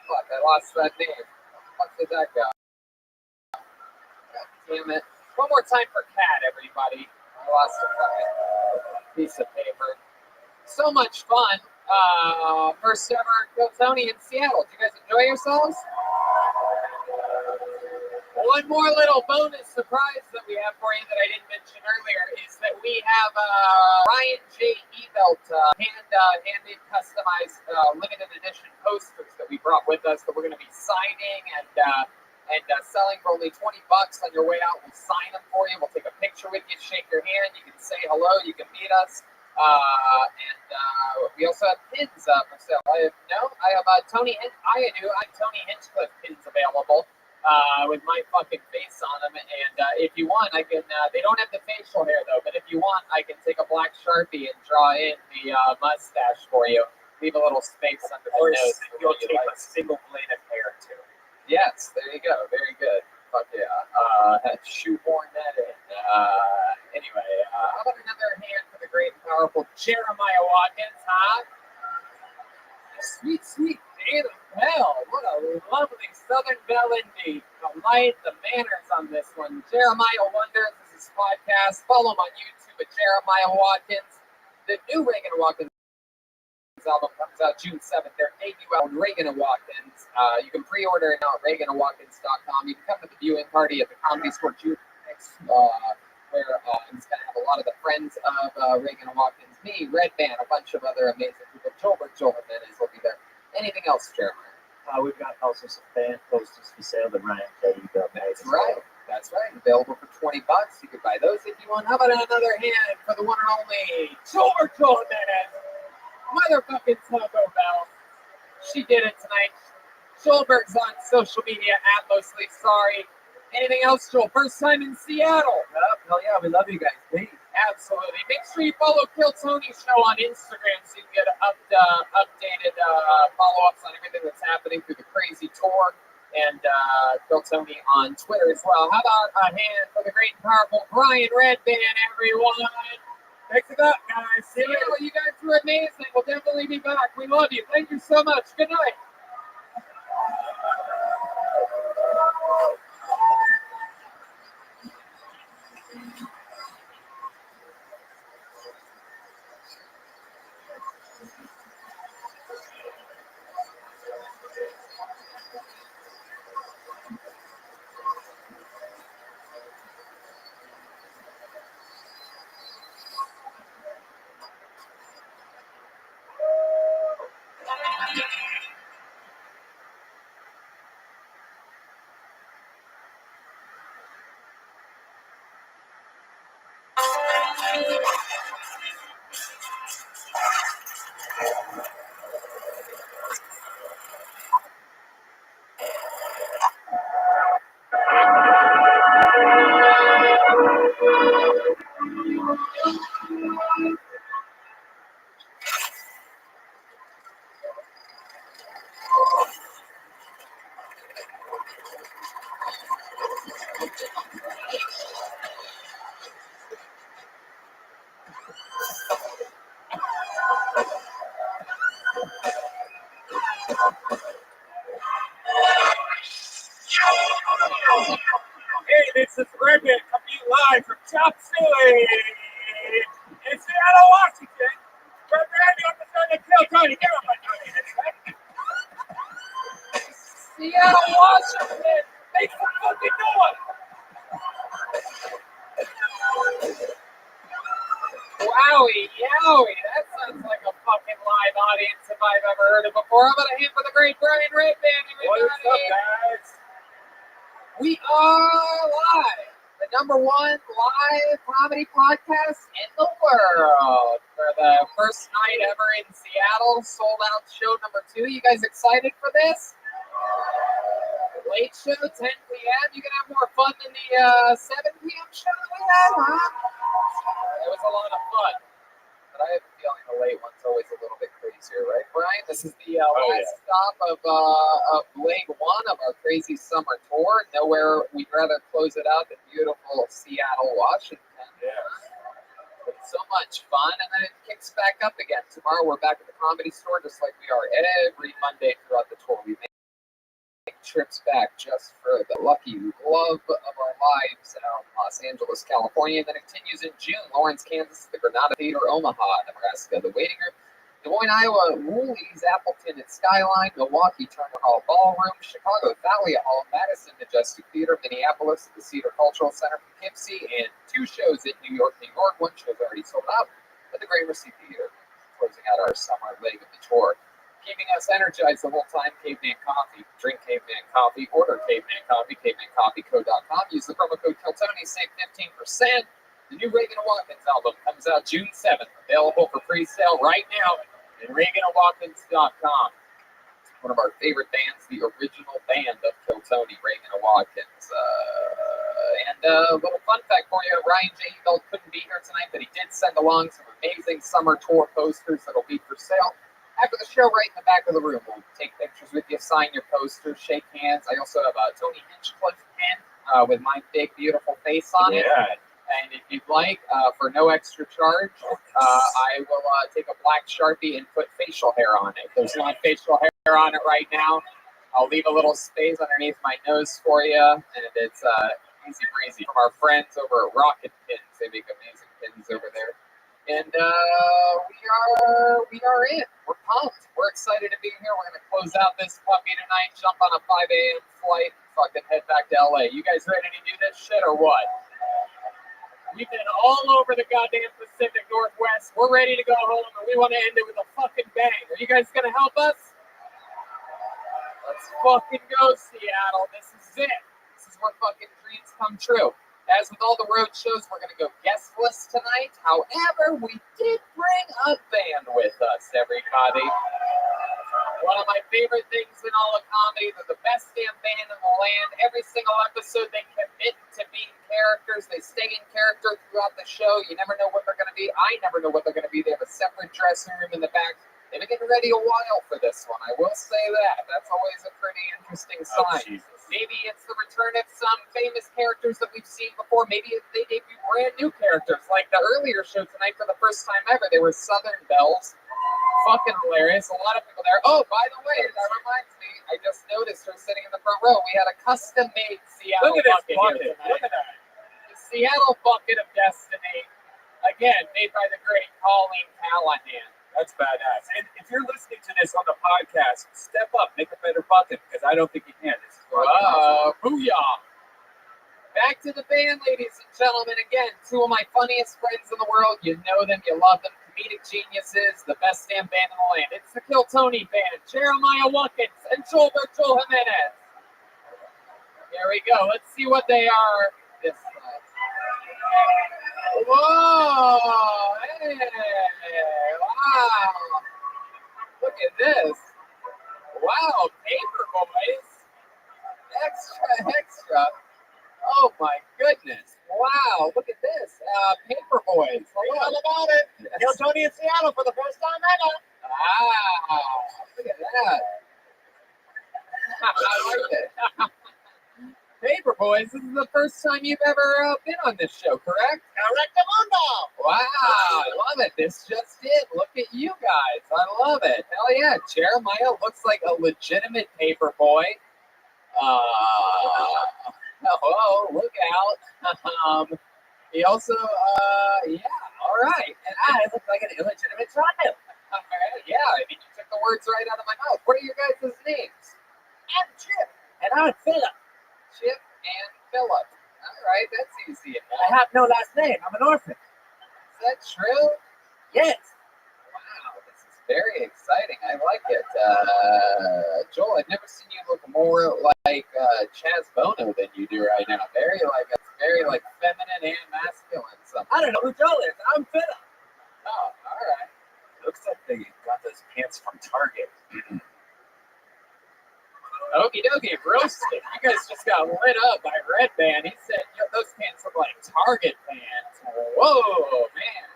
Fuck, I lost that name. What the fuck did that go? God damn it. One more time for Kat, everybody. I lost a fucking piece of paper. So much fun. First ever Kill Tony in Seattle. Did you guys enjoy yourselves? One more little bonus surprise that we have for you that I didn't mention earlier is that we have Ryan J. Ebelt handmade customized limited edition posters that we brought with us that we're going to be signing and selling for only $20 on your way out. We'll sign them for you. We'll take a picture with you, shake your hand. You can say hello. You can meet us. We also have pins for sale. I have Tony. I have Tony Hinchcliffe pins available. With my fucking face on them, and if you want, I can. They don't have the facial hair though, but if you want, I can take a black Sharpie and draw in the mustache for you. Leave a little space under the nose. You'll take a single blade of hair too. Yes, there you go. Very good. Fuck yeah. Shoehorn that in. Anyway, how about another hand for the great and powerful Jeremiah Watkins, huh? Sweet, sweet native bell. What a lovely Southern bell indeed. The light, the manners on this one. Jeremiah Wonders is his podcast. Follow him on YouTube at Jeremiah Watkins. The new Reagan and Watkins album comes out June 7th. Their debut album, Reagan and Watkins. You can pre-order it now at ReaganandWatkins.com. You can come to the viewing party at the Comedy Store June 6th, where he's going to have a lot of the friends of Reagan and Watkins, me, Red Band, a bunch of other amazing people. Joel Jimenez will be there. Anything else, Jeremiah? We've got also some fan posters for sale that Ryan J. Ebelt made. That's right. That's right. Available for $20. You can buy those if you want. How about another hand for the one and only Joel Jimenez? Motherfucking Taco Bell. She did it tonight. Schulberg's on social media at Mostly Sorry. Anything else, Joel? First time in Seattle. Hell yeah, we love you guys. Please. Absolutely. Make sure you follow Kill Tony's show on Instagram so you can get updated follow-ups on everything that's happening through the crazy tour. And Kill Tony on Twitter as well. How about a hand for the great and powerful Brian Redband, everyone? Thanks a lot, guys. See you. You guys were amazing. We'll definitely be back. We love you. Thank you so much. Good night. Hey, this is Rabbi coming live from Chop Suey in Seattle, Washington. We're ready on the show to Kill Tony. Get up, Tony. Seattle, Washington. Make some fucking noise. Wowie, yowie. That sounds like a fucking live audience if I've ever heard it before. How about a hand for the great Brian Redband, everybody? What's up, guys? We are live. The the #1 live comedy podcast in the world. For the first night ever in Seattle, sold out show #2. You guys excited for this? Late show, 10 p.m. You can have more fun than the 7 p.m. show that we had, huh? It was a lot of fun. But I have a feeling the late one's always a little bit crazier, right, Brian? This is the last stop of leg 1 of our crazy summer tour. Nowhere we'd rather close it out than beautiful Seattle, Washington. Yeah. It's so much fun, and then it kicks back up again. Tomorrow we're back at the Comedy Store, just like we are every Monday throughout the tour. We make trips back just for the lucky love of our lives out in Los Angeles, California. And then it continues in June. Lawrence, Kansas, the Granada Theater, Omaha, Nebraska, the Waiting Room, Des Moines, Iowa, Woolies, Appleton at Skyline, Milwaukee, Turner Hall Ballroom, Chicago, Thalia Hall, Madison, Majestic Theater, Minneapolis, the Cedar Cultural Center, Poughkeepsie, and 2 shows in New York, New York. 1 show's already sold out at the Gramercy Theater, closing out our summer leg of the tour. Keeping us energized the whole time, Caveman Coffee. Drink Caveman Coffee. Order Caveman Coffee. CavemanCoffeeCo.com. Use the promo code Kiltony. Save 15%. The new Reagan and Watkins album comes out June 7th. Available for pre-sale right now at ReaganandWatkins.com. One of our favorite bands, the original band of Kiltony, Reagan and Watkins. And a little fun fact for you, Ryan J. Bell couldn't be here tonight, but he did send along some amazing summer tour posters that'll be for sale. After the show, right in the back of the room, we'll take pictures with you, sign your posters, shake hands. I also have a Tony Hinchcliffe pen with my big, beautiful face on it. And if you'd like, for no extra charge, I will take a black Sharpie and put facial hair on it. There's not facial hair on it right now. I'll leave a little space underneath my nose for you, and it's easy breezy. From our friends over at Rocket Pins, they make amazing pins over there. And we are in. We're pumped. We're excited to be here. We're going to close out this puppy tonight, jump on a 5 a.m. flight, and fucking head back to LA. You guys ready to do this shit or what? We've been all over the goddamn Pacific Northwest. We're ready to go home, and we want to end it with a fucking bang. Are you guys going to help us? Let's fucking go, Seattle. This is it. This is where fucking dreams come true. As with all the road shows, we're going to go guestless tonight. However, we did bring a band with us, everybody. One of my favorite things in all of comedy, they're the best damn band in the land. Every single episode, they commit to being characters. They stay in character throughout the show. You never know what they're going to be. I never know what they're going to be. They have a separate dressing room in the back. They've been getting ready a while for this one. I will say that. That's always a pretty interesting sign. Maybe it's the return of some famous characters that we've seen before. Maybe they debut brand new characters. Like the earlier show tonight for the first time ever, they were Southern Belles. Fucking hilarious. A lot of people there. Oh, by the way, that reminds me, I just noticed her sitting in the front row. We had a custom-made Seattle bucket here tonight. Look at that. The Seattle bucket of destiny. Again, made by the great Colleen Callahan. That's badass. And if you're listening to this on the podcast, step up, make a better bucket, because I don't think you can. This is booyah. Back to the band, ladies and gentlemen. Again, 2 of my funniest friends in the world. You know them, you love them. Comedic geniuses, the best damn band in the land. It's the Kiltony Band, Jeremiah Watkins and Joel Jimenez. Here we go. Let's see what they are. This Whoa! Hey! Wow! Look at this! Wow, Paper Boys! Extra! Oh my goodness! Wow! Look at this! Paper Boys! All about it! Kiltony in Seattle for the first time ever. Wow! Look at that! I like it. Paper Boys, this is the first time you've ever been on this show, correct? Correctamundo! Wow, I love it. This just did. Look at you guys. I love it. Hell yeah. Jeremiah looks like a legitimate paper boy. Oh, look out. He also, yeah, all right. And I look like an illegitimate child. Yeah, I mean, you took the words right out of my mouth. What are your guys' names? I'm Chip. And I'm Philip. Chip and Philip. All right, that's easy enough. I have no last name. I'm an orphan. Is that true? Yes. Wow, this is Very exciting. I like it. Joel, I've never seen you look more like Chaz Bono than you do right now. Very like feminine and masculine. I don't know who Joel is. I'm Phil. Oh, all right. Looks like they got those pants from Target. Okie dokie, roasted. You guys just got lit up by Red Band. He said, yo, those pants look like Target pants. Whoa, man.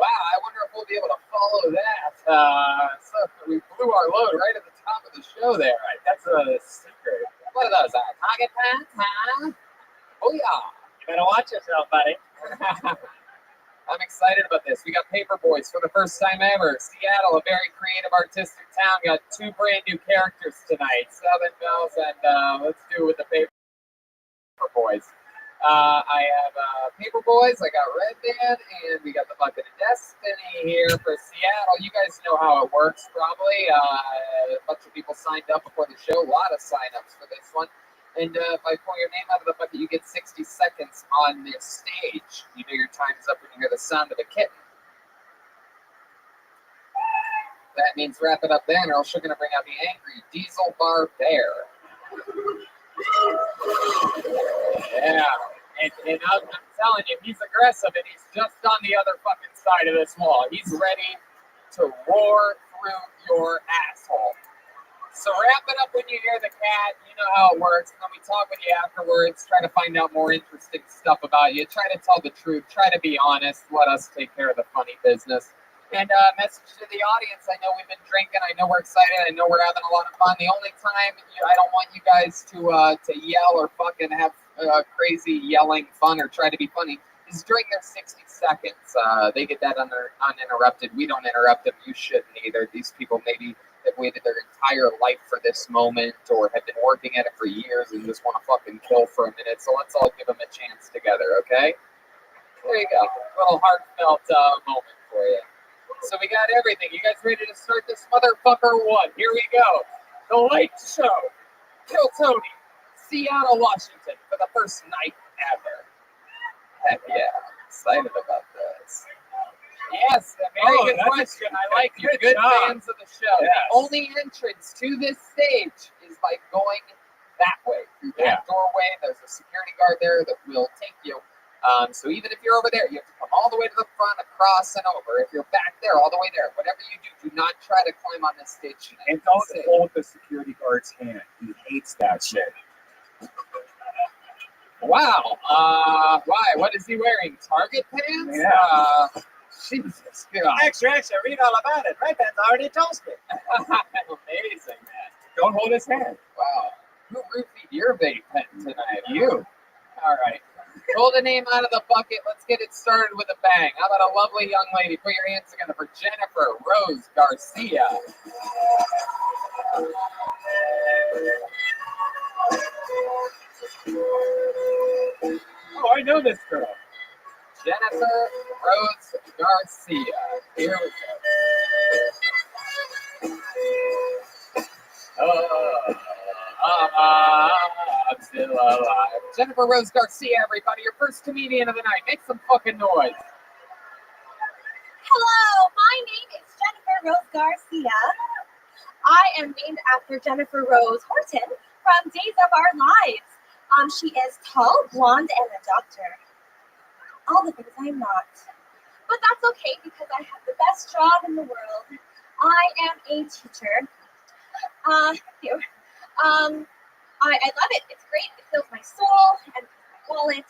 Wow, I wonder if we'll be able to follow that. So we blew our load right at the top of the show there. Right? That's a secret. What are those? Target pants? Huh? Oh, yeah. You better watch yourself, buddy. I'm excited about this. We got Paper Boys for the first time ever. Seattle, a very creative, artistic town. Got 2 brand new characters tonight. Southern Bells and let's do it with the Paper Boys. I have Paper Boys. I got Red Band, and we got the Bucket of Destiny here for Seattle. You guys know how it works, probably. A bunch of people signed up before the show. A lot of signups for this one. And if I pull your name out of the bucket, you get 60 seconds on this stage. You know your time's up when you hear the sound of a kitten. That means wrap it up then, or else you're going to bring out the angry Diesel Bar Bear. Yeah. And I'm telling you, he's aggressive, and he's just on the other fucking side of this wall. He's ready to roar through your asshole. So wrap it up when you hear the cat. You know how it works. And then we talk with you afterwards. Try to find out more interesting stuff about you. Try to tell the truth. Try to be honest. Let us take care of the funny business. And message to the audience. I know we've been drinking. I know we're excited. I know we're having a lot of fun. The only time I don't want you guys to yell or fucking have crazy yelling fun or try to be funny is during their 60 seconds. They get that uninterrupted. We don't interrupt them. You shouldn't either. These people maybe have waited their entire life for this moment or have been working at it for years and just want to fucking kill for a minute. So let's all give them a chance together, okay? There you go. A little heartfelt moment for you. So we got everything. You guys ready to start this motherfucker? What? Here we go. The Late Show. Kill Tony. Seattle, Washington for the first night ever. Heck yeah. I'm excited about this. Yes, a very good question. I like you. Good fans of the show. Yes. The only entrance to this stage is by going that way. Through that doorway, there's a security guard there that will take you. So even if you're over there, you have to come all the way to the front, across, and over. If you're back there, all the way there, whatever you do not try to climb on this stage tonight. And don't hold the security guard's hand. He hates that shit. Wow. Why? What is he wearing? Target pants? Yeah. Jesus God. Extra, read all about it. Red Band's already toasted. Amazing, man. Don't hold his hand. Wow. Who roofied your vape pen tonight? You. All right. Pull the name out of the bucket. Let's get it started with a bang. How about a lovely young lady? Put your hands together for Jennifer Rose Garcia. Oh, I know this girl. Jennifer Rose Garcia. Here we go. I'm still alive. Jennifer Rose Garcia, everybody. Your first comedian of the night. Make some fucking noise. Hello, my name is Jennifer Rose Garcia. I am named after Jennifer Rose Horton from Days of Our Lives. She is tall, blonde, and a doctor. All the things I'm not. But that's okay because I have the best job in the world. I am a teacher. Thank you. I love it. It's great. It fills my soul and my wallet.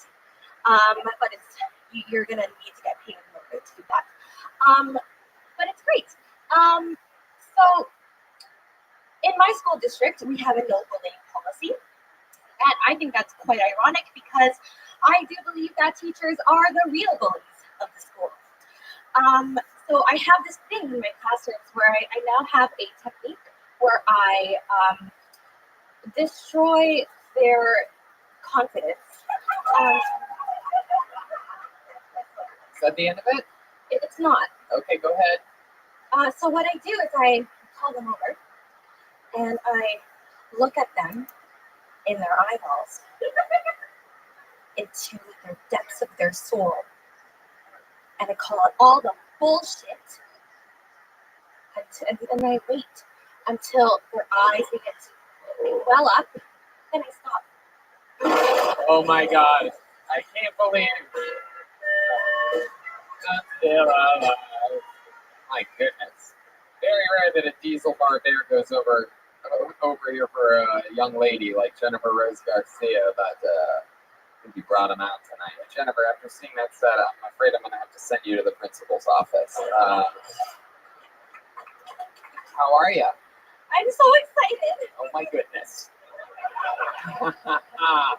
But you're gonna need to get paid a little bit to do that. But it's great. So in my school district, we have a no bullying policy. And I think that's quite ironic because I do believe that teachers are the real bullies of the school. So I have this thing in my classrooms where I now have a technique where I destroy their confidence. Is that the end of it? It's not. Okay, go ahead. So what I do is I call them over and I look at them in their eyeballs, into the depths of their soul, and I call out all the bullshit and I wait until their eyes begin to well up, then I stop. Oh my God. I can't believe my goodness. Very rare that a diesel bar bear goes over here for a young lady like Jennifer Rose Garcia, but we brought him out tonight. Jennifer, after seeing that setup, I'm afraid I'm going to have to send you to the principal's office. How are you? I'm so excited. Oh my goodness. Wow.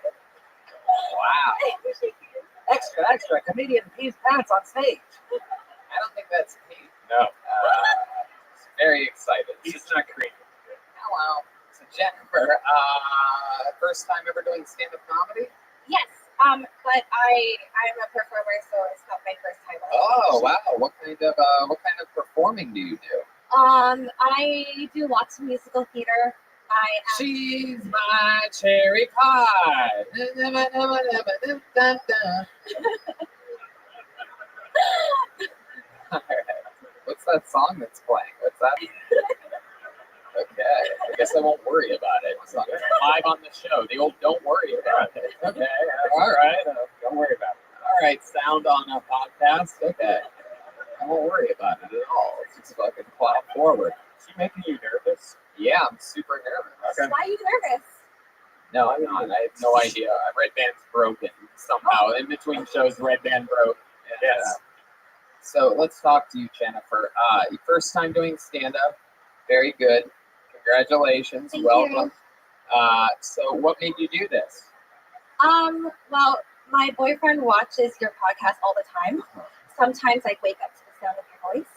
Extra, extra. Comedian pees pants on stage. I don't think that's me. No. Very excited. He's not creepy. Hello. So Jennifer, first time ever doing stand-up comedy? Yes, but I'm a performer, so it's not my first time. Oh wow! What kind of performing do you do? I do lots of musical theater. She's my cherry pie. What's that song that's playing? What's that? Okay, I guess I won't worry about it. It's live on the show. The old "Don't worry about it." Okay, all right. Don't worry about it. All right, sound on a podcast. Okay, I won't worry about it at all. Let's just fucking plow forward. Is he making you nervous? Yeah, I'm super nervous. Why are you nervous? No, I'm not. I have no idea. Red Band's broken somehow. In between shows, Red Band broke. And, Yes. So let's talk to you, Jennifer. Your first time doing stand-up. Very good. Congratulations. Thank Welcome. So what made you do this? Well, my boyfriend watches your podcast all the time. Sometimes I wake up to the sound of your voice.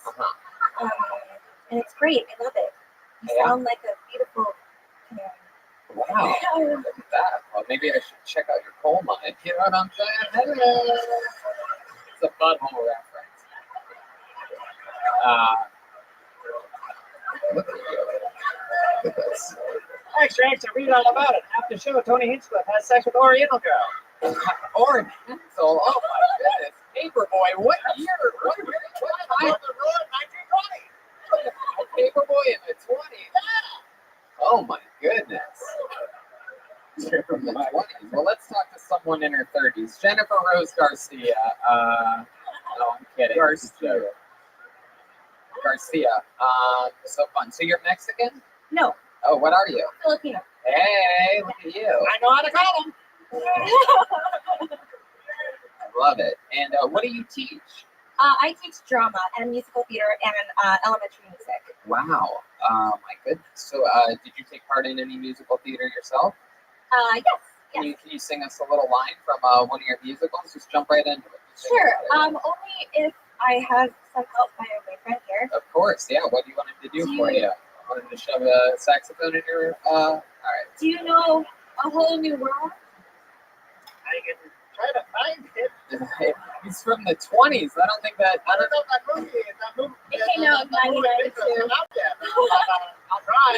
And it's great. I love it. You sound like a beautiful canary. Wow. Look at that. Well, maybe I should check out your coal mine. You know what I'm saying? Hello. It's a butthole reference. Look at you. Look at this. Extra, extra. Read all about it. After show, Tony Hinchcliffe has sex with Oriental girl. Oriental. Oh my goodness. Paperboy. What year? What time? On the road, 1920. Paperboy in the 20s. Oh my goodness. You're from the 20s. Well, let's talk to someone in her 30s. Jennifer Rose Garcia. No, I'm kidding. Garcia. So fun. So you're Mexican? No, Oh, what are you? Filipino. Hey, look at you. I know how to call him. I love it. And what do you teach? I teach drama and musical theater and elementary music. Wow. My goodness. So did you take part in any musical theater yourself? Yes. Can you sing us a little line from one of your musicals? Just jump right into it. Sure. Only if I have some help by my boyfriend here. Of course, yeah. What do you want him to do for you? Want him to shove a saxophone in your, all right. Do you know A Whole New World? I can try to find it. He's from the 20s. I don't think that. I don't know if that movie is. It came out in 1992. I'll try.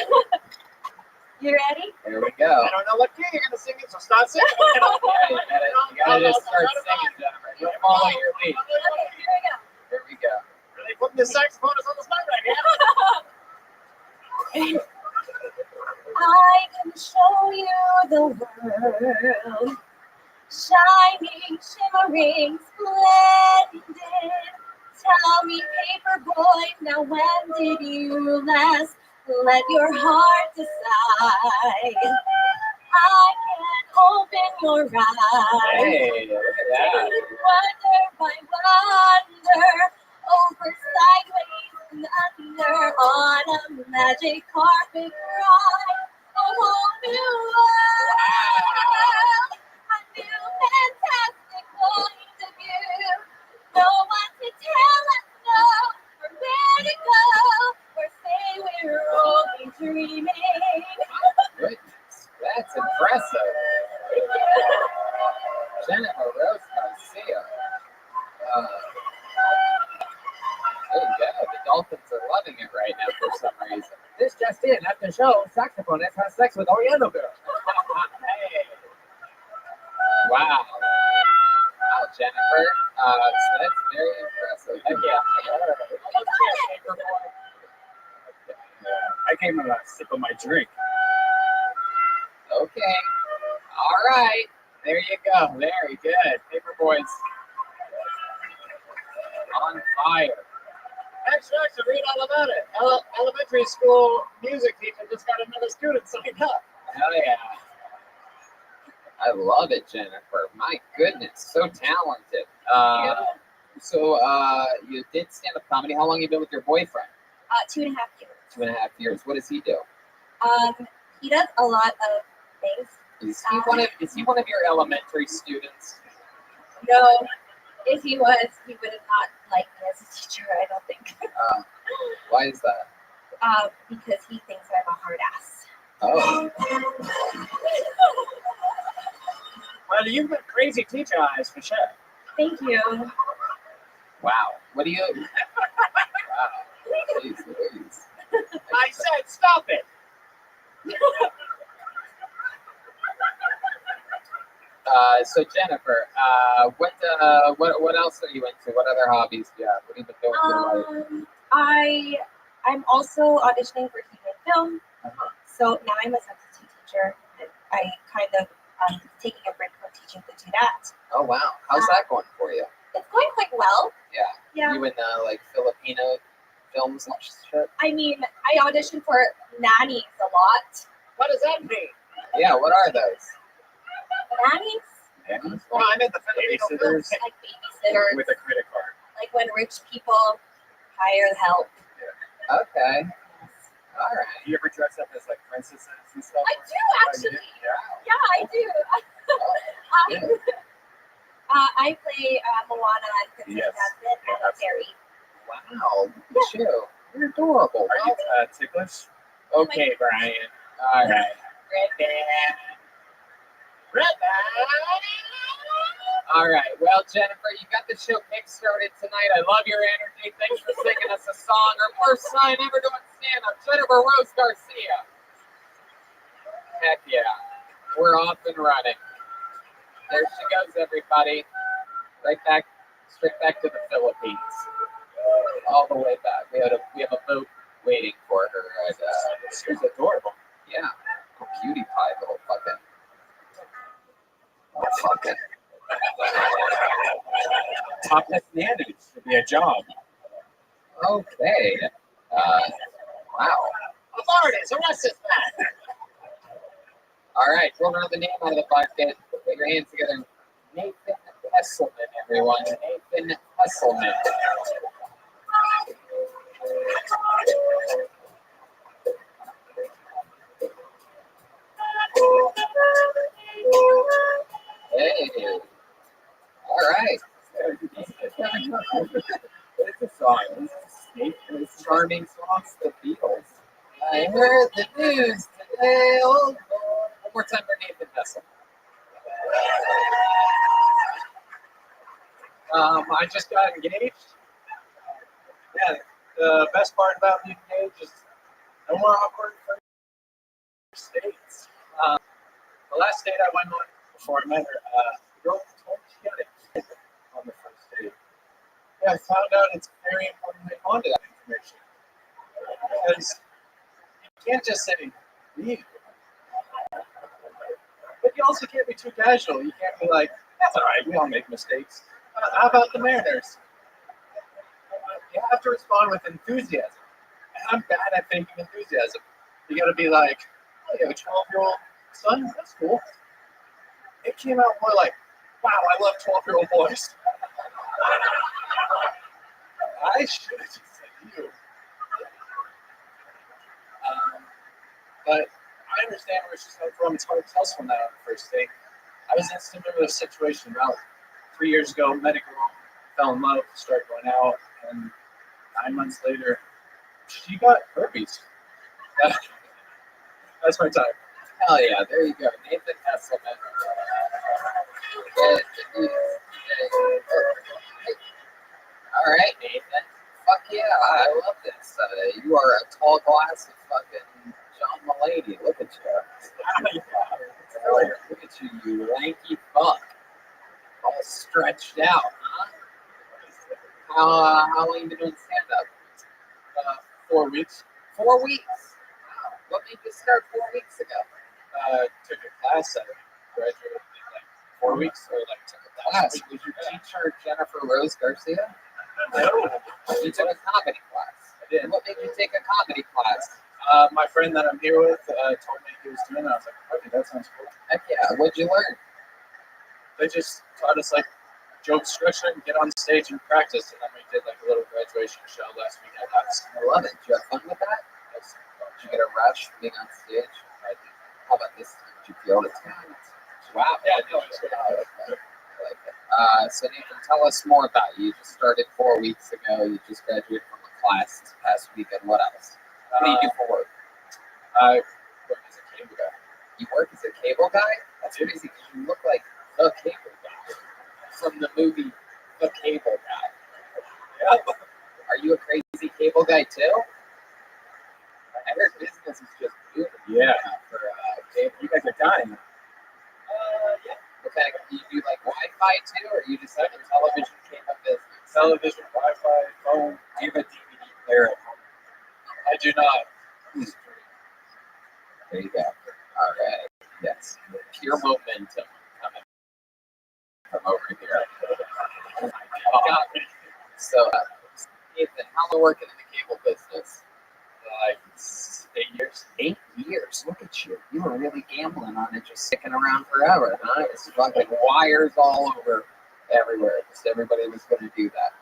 You ready? Here we go. I don't know what key you're going to sing it, so start singing. You gotta just start singing, Jennifer. You'll follow your lead. Okay, Here we go. Really putting the saxophonist on the spot right here. I can show you the world, shining, shimmering, splendid. Tell me, paper boy, now when did you last let your heart decide? I can open your eyes. Hey, look at that. Wonder by wonder, over, sideways, and under, on a magic carpet ride. A whole new world, a new fantastic point of view. No one to tell us no, or where to go, or say we're only dreaming. Goodness, that's impressive. Jennifer Rose Garcia. There you go. The Dolphins are loving it right now for some reason. This just in. After show, saxophonist has sex with Oriental girl. Hey. Wow. Wow, Jennifer. So that's very impressive. Heck yeah. I came with a sip of my drink. Okay. All right. There you go. Very good. Paperboy's on fire. Actually, read all about it. Elementary school music teacher just got another student signed up. Hell yeah. I love it, Jennifer. My goodness, so talented. So you did stand-up comedy. How long have you been with your boyfriend? 2.5 years. 2.5 years. What does he do? He does a lot of things. Is he one of your elementary students? No, if he was, he would have not liked me as a teacher, I don't think. Why is that? Because he thinks I'm a hard ass. Oh. Well, you've got crazy teacher eyes for sure. Thank you. Wow. What do you? Wow. Jeez Louise. I said, stop it. So Jennifer, what else are you into? What other hobbies do you have? What have you been doing with your life? I'm also auditioning for TV and film. So now I'm a substitute teacher. I kind of taking a break from teaching to do that. Oh wow, how's that going for you? It's going quite well. Yeah. Yeah. You in like Filipino films and shit? I mean, I auditioned for nannies a lot. What does that mean? Yeah. What are those? Nannies? Nannies? Well, I'm in the Filipino films. Like babysitters. With a credit card. Like when rich people hire help. Okay. All right. Do you ever dress up as like princesses and stuff? I do actually. Yeah. Yeah, I do. I play Moana and Princess Jasmine and a fairy. Wow. Look at you. You're adorable. Are you ticklish? Okay, Brian. All right. All right. Well, Jennifer, you got the show kick-started tonight. I love your energy. Thanks for singing us a song. Our first time ever doing stand-up. Jennifer Rose Garcia. Heck yeah. We're off and running. There she goes, everybody. Straight back to the Philippines. All the way back. We have a boat waiting for her. And, she's adorable. Yeah. Oh, cutie pie, little fucking. Topless nanny should be a job. Okay. Wow. Authorities, arrest this man. All right, throw another name out of the bucket. Put your hands together. Nathan Hesselman, everyone. Nathan Hesselman. Hey. All right. What is this song? This is this charming song, The Beatles. I heard the news today. Oh, Lord. One more time for Nathan Hesselman. I just got engaged. Yeah, the best part about being engaged is no more awkward first dates. The last date I went on before I met her, the girl told me she had a kid on the first date. Yeah, I found out it's very important to hold on to that information. Because you can't just say, leave. But you also can't be too casual. You can't be like, that's all right, we all make mistakes. How about the Mariners? You have to respond with enthusiasm. And I'm bad at faking enthusiasm. You gotta be like, oh, you have a 12-year-old son? That's cool. It came out more like, wow, I love 12-year-old boys. I should have just said you. But I understand where she's coming from. It's hard to tell someone that on the first date. I was in a similar situation about 3 years ago, met a girl, fell in love, started going out, and 9 months later, she got herpes. That's my time. Hell yeah, there you go. Nathan Hesselman. All right, Nathan. Fuck yeah, I love this. You are a tall glass of fucking John Mulaney. Look at you. Look at you, you lanky fuck. All stretched out, huh? How long you been doing stand-up? 4 weeks. 4 weeks. What made you start 4 weeks ago? Took a class that I graduated in like 4 weeks, or like took a Class. week. Was your teacher Jennifer Rose Garcia? No, You took a comedy class. I did. What made you take a comedy class? My friend that I'm here with told me he was doing it. I was like, okay, that sounds cool. Heck yeah. What'd you learn? They just taught us like joke structure and get on stage and practice. And then we did like a little graduation show last weekend. I love it. Did you have fun with that? Did you get a rush being on stage? How about this time? Did you feel the time? Wow. Yeah, no, it's good. I like that. I like that. So Nathan, tell us more about you. You just started 4 weeks ago. You just graduated from a class this past weekend. What else? What do you do for work? I work as a cable guy. You work as a cable guy? That's crazy because you look like the cable guy from the movie The Cable Guy. Yeah. Are you a crazy cable guy too? I heard business is just booming. Yeah. For cable. You guys are dying. Yeah. What kind of, you do like Wi-Fi too, or you just have a television cable business? Television, Wi-Fi, phone. Do you have a DVD player at home? I do not. There you go. All right. Yes. Pure momentum coming from over here. Oh my God. So, Nathan, how long working in the cable business? Like 8 years. 8 years. Look at you. You were really gambling on it, just sticking around forever, huh? It's fucking wires all over everywhere. Just everybody was going to do that.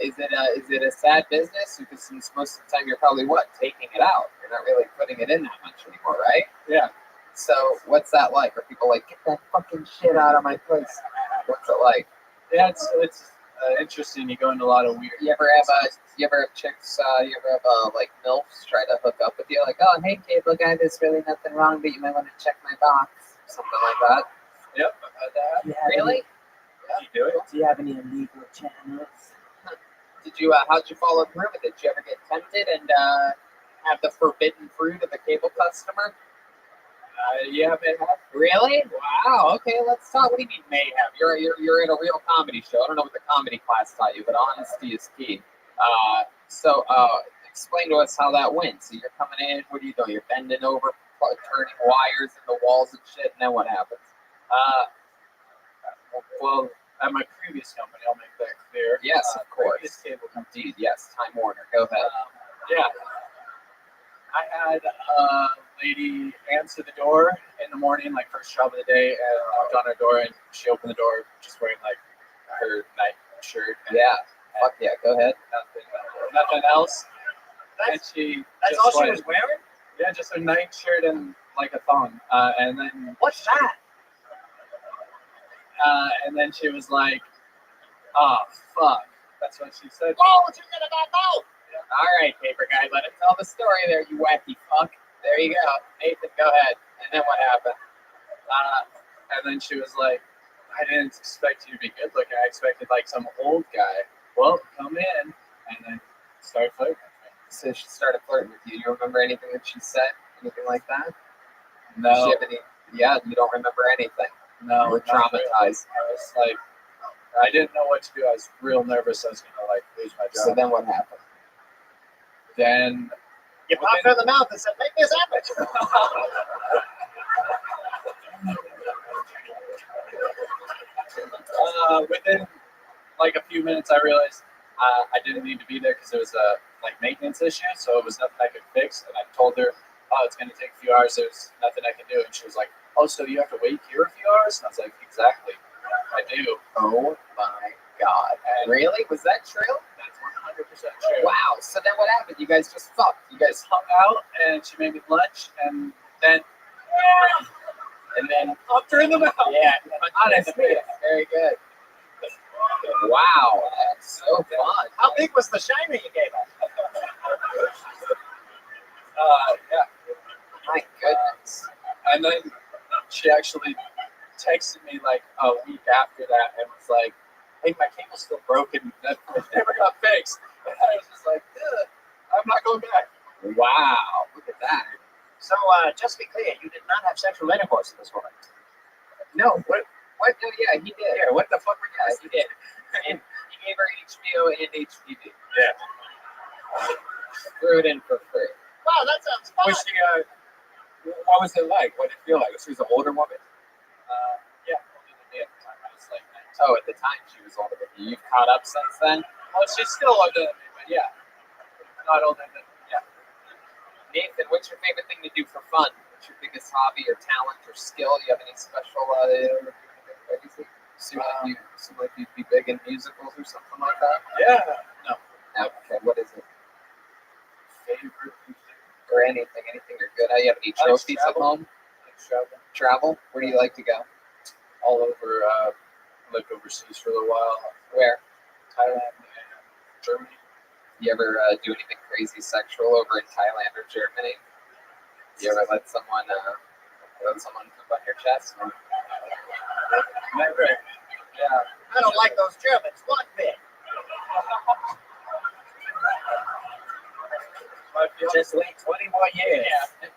Is it a sad business? Because since most of the time you're probably taking it out. You're not really putting it in that much anymore, right? Yeah. So what's that like? Are people like, get that fucking shit out of my place? What's it like? Yeah, it's interesting. You go into a lot of weird. You ever have chicks? You ever have like MILFs try to hook up with you? Like, oh, hey, cable guy, there's really nothing wrong, but you might want to check my box, something like that. Yep, I've had that. Really? You do it. Do you have any illegal channels? Did you? How'd you follow through with it? Did you ever get tempted and have the forbidden fruit of the cable customer? Yeah, may have. Really? Wow. Okay, let's talk. What do you mean may have? You're at a real comedy show. I don't know what the comedy class taught you, but honesty is key. So explain to us how that went. So you're coming in. What are you doing? You're bending over, turning wires in the walls and shit. And then what happens? Well, at my previous company, I'll make that clear. Yes, of course. Previous cable company. Indeed. Yes. Time Warner. Go ahead. Yeah. I had a lady answer the door in the morning, like first job of the day, and I knocked on her door, and she opened the door just wearing like her night shirt. Yeah. Fuck yeah. Go ahead. Nothing else. That's she was wearing? Yeah, just a night shirt and like a thong. And then What's that? and then she was like, "Oh fuck." That's what she said. Whoa, what you gonna know? All right, paper guy, let him tell the story there, you wacky fuck. There you go. Nathan, go ahead. And then what happened? And then she was like, "I didn't expect you to be good looking. I expected like some old guy." Well, come in, and then start flirting. So she started flirting with you. You remember anything that she said? Anything like that? No, Did she have any? Yeah, you don't remember anything. no, You were not really. traumatized. I was like, I didn't know what to do. I was real nervous. I was gonna like lose my So job. then what happened? Then You popped her in the mouth and said, make me a sandwich. within like a few minutes, I realized I didn't need to be there because there was a like maintenance issue, so it was nothing I could fix. And I told her, "Oh, it's going to take a few hours. There's nothing I can do." And she was like, "Oh, so you have to wait here a few hours?" And I was like, "Exactly, I do." Oh my God. And Really? Was that true? that's 100% true. Wow. So then what happened? You guys just fucked. You guys Hung out, and she made me lunch, and then popped her in the mouth. Yeah. Honestly, very good. Wow. That's so fun. How big was the shiner you gave her? yeah. My goodness. And then she actually texted me like a week after that and was like, "Hey, my cable's still broken. That never got fixed." And I was just like, "I'm not going back." Wow. Look at that. So, just to be clear, you did not have sexual intercourse with this woman. No. What? No, yeah, he did. Yeah, what the fuck were you Yeah, guys he did. And he gave her HBO and HDD. Yeah. Threw it in for free. Wow, that sounds fun. Was she, what was it like? What did it feel like? She was an older woman? Yeah, older than me at the time. I was like 19. Oh, at the time she was older than you. You've caught up since then? Well, she's still older than me, but yeah, not older than yeah. Nathan, what's your favorite thing to do for fun? What's your biggest hobby or talent or skill? You have any special crazy? Seem like you'd be big in musicals or something like that? Yeah. No. Okay, what is it? Favorite Or anything you're good at? You have any trophies at home? Travel? Where do you like to go? all over. I lived overseas for a little while. Where? Thailand and Germany. You ever do anything crazy sexual over in Thailand or Germany? You ever let someone poop on your chest? Never. Yeah. I don't like those Germans one bit. Just wait 20 more years. Yeah.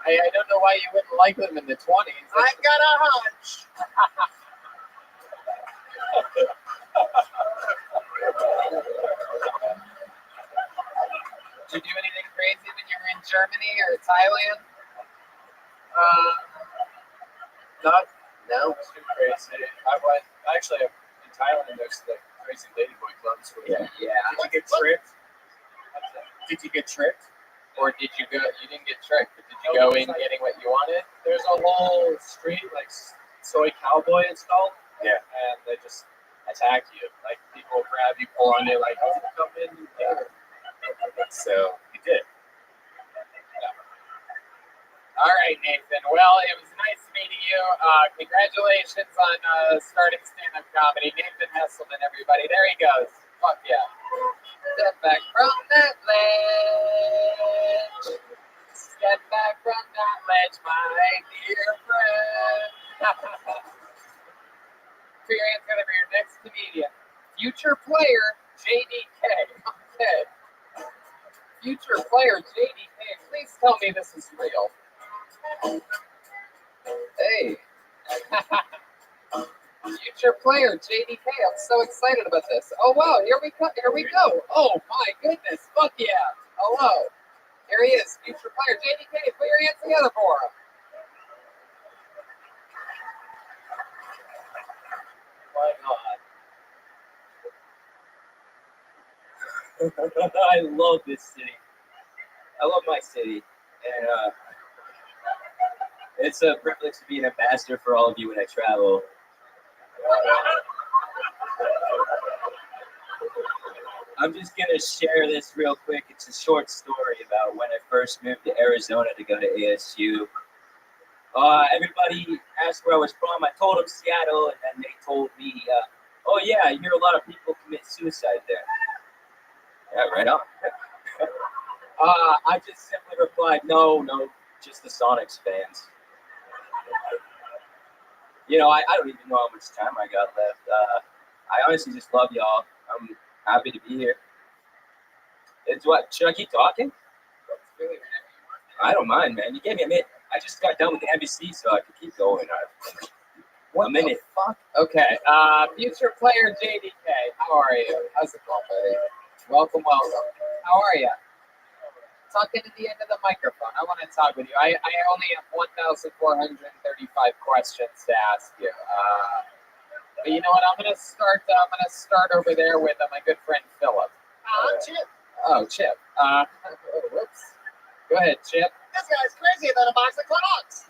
I don't know why you wouldn't like them in the 20s. I've got a hunch. Did you do anything crazy when you were in Germany or Thailand? No, it's too crazy. I went actually in Thailand. There's the crazy ladyboy clubs. Yeah. Did you get tricked? Did you get tricked? Or did you go? You didn't get tricked, but did you go in getting what you wanted? There's a whole street like soy cowboy installed. Yeah. And they just attack you. Like people grab you, pull on you, like, oh, come in. Yeah. So You did. all right, Nathan. Well, it was nice meeting you. Congratulations on starting stand-up comedy. Nathan Hesselman, everybody. There he goes. Fuck yeah. Step back from that ledge. Step back from that ledge, my dear friend. For your answer for your next comedian. Future player, JDK. Okay. Future player, JDK. Please tell me this is real. Hey. Future player, JDK. I'm so excited about this. Oh, wow. Here we go. Oh, my goodness. Fuck yeah. Hello. Here he is. Future player, JDK. Put your hands together for him. My God. I love this city. I love my city. And it's a privilege to be an ambassador for all of you when I travel. I'm just going to share this real quick. It's a short story about when I first moved to Arizona to go to ASU. Everybody asked where I was from. I told them Seattle, and then they told me, oh yeah, you hear a lot of people commit suicide there. Yeah, right on. I just simply replied, no, just the Sonics fans. You know, I don't even know how much time I got left. I honestly just love y'all. I'm happy to be here. It's what? Should I keep talking? I don't mind, man. You gave me a minute. I just got done with the NBC, so I could keep going. What the fuck? Okay. Future player JDK. How are you? How's it going, buddy? Welcome. How are you? Talk into the end of the microphone. I want to talk with you. I only have 1,435 questions to ask you. But you know what? I'm gonna start over there with my good friend Philip. Chip. Oh, Chip. Whoops. Go ahead, Chip. This guy's crazier than a box of clocks.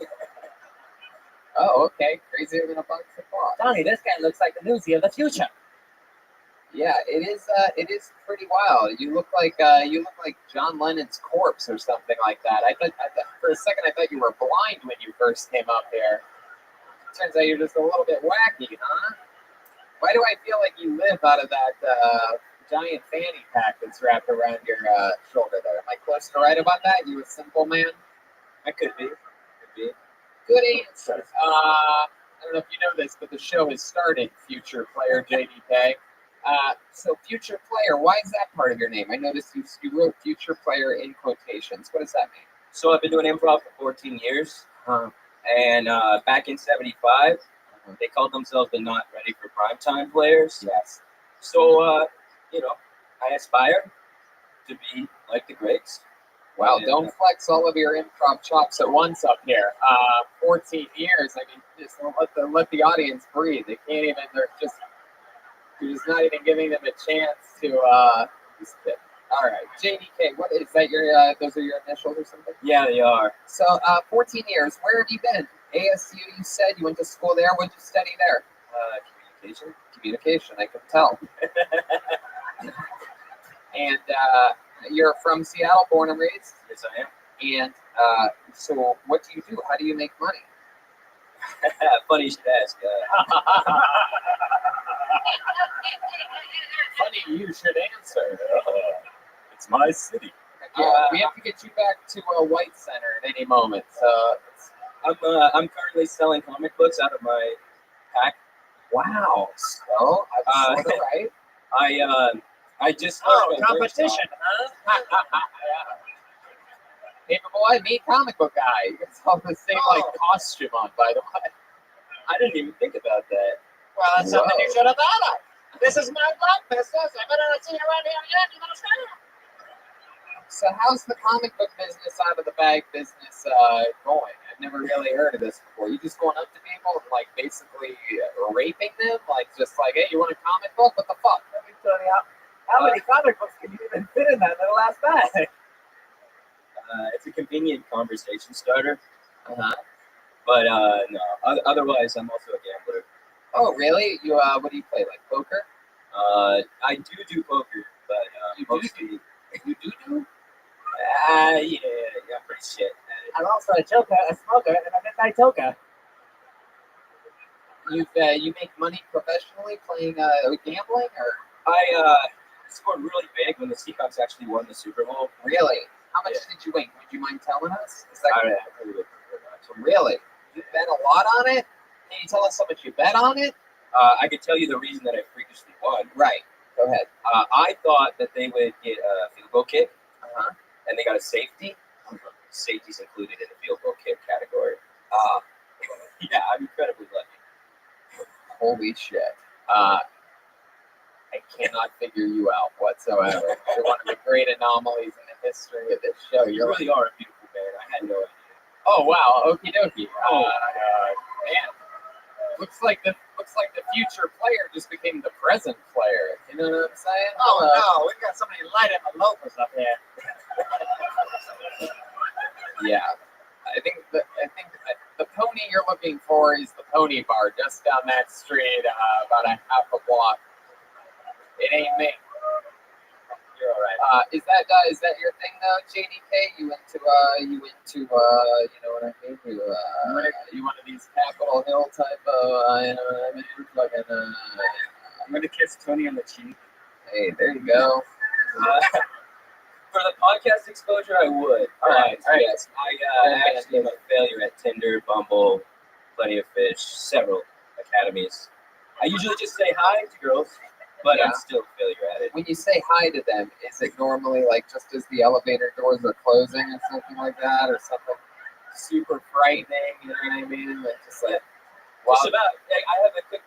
Oh, okay. Crazier than a box of clocks. Donnie, this guy looks like the newsie of the future. Yeah, it is pretty wild. You look like John Lennon's corpse or something like that. I thought for a second I thought you were blind when you first came up here. Turns out you're just a little bit wacky, huh? Why do I feel like you live out of that giant fanny pack that's wrapped around your shoulder there? Am I close to right about that? You a simple man? I could be. Good answer. I don't know if you know this, but the show has started, Future Player JDK. So Future Player, why is that part of your name? I noticed you wrote Future Player in quotations. What does that mean? So I've been doing improv for 14 years. And back in 75, they called themselves the Not Ready for Primetime Players. Yes. So, you know, I aspire to be like the greats. Well, Yeah. don't flex all of your improv chops at once up here. 14 years. I mean, just let the audience breathe. They can't even. You're just not even giving them a chance to. All right, JDK. What is that? Those are your initials or something? Yeah, they are. So, 14 years. Where have you been? ASU. You said you went to school there. What did you study there? Communication. Communication. I can tell. And you're from Seattle, born and raised. Yes, I am. And so, what do you do? How do you make money? Funny you should ask. Funny you should answer. It's my city. We have to get you back to a White Center at any moment. So, I'm currently selling comic books out of my pack. wow. So, I'm sort of right. I just competition, huh? Paper boy, me comic book guy. You can all the same costume on, by the way. I didn't even think about that. Well, that's something you should have thought of. This is my blog business. I better see you around here again. You better stay. So how's the comic book business out of the bag business going? I've never really heard of this before. You just going up to people and like basically raping them? Like just like, hey, you want a comic book? What the fuck? Let me tell you how many comic books can you even fit in that little ass bag? It's a convenient conversation starter. Uh-huh. But no, otherwise I'm also a gambler. Oh, really? You what do you play? Like poker? I do poker, but mostly. You do? Yeah, I'm pretty shit at it. I'm also a joker, a smoker, and a midnight toker. You make money professionally playing gambling, or I scored really big when the Seahawks actually won the Super Bowl. really? How much did you win? Would you mind telling us? Is that I really looked for that. really? You bet a lot on it? Can you tell us how much you bet on it? I could tell you the reason that I freakishly won. Right. Go ahead. I thought that they would get a field goal kick, Uh-huh. and they got a safety. Safety's included in the field goal kick category. Yeah, I'm incredibly lucky. Holy shit. I cannot figure you out whatsoever. You're one of the great anomalies in the history of this show. You really are a beautiful man. I had no idea. Oh wow, okie dokie. Man. Looks like the future player just became the present player. You know what I'm saying? Oh no, we've got somebody lighting the loafers up here. Yeah. I think the pony you're looking for is the pony bar just down that street, about a half a block. It ain't me. You're all right. Is that your thing though, JDK? You went to you know what I mean? You one of these Capitol Hill type of you know what I mean? Fucking I'm gonna kiss Tony on the cheek. hey, there you go. For the podcast exposure, I would. All right. Yes, I actually am a failure at Tinder, Bumble, Plenty of Fish, several academies. I usually just say hi to girls, but Yeah. I'm still a failure at it. When you say hi to them, is it normally like just as the elevator doors are closing or something like that, or something super frightening? You know what I mean? Like just like wow. Just about. I have a quick.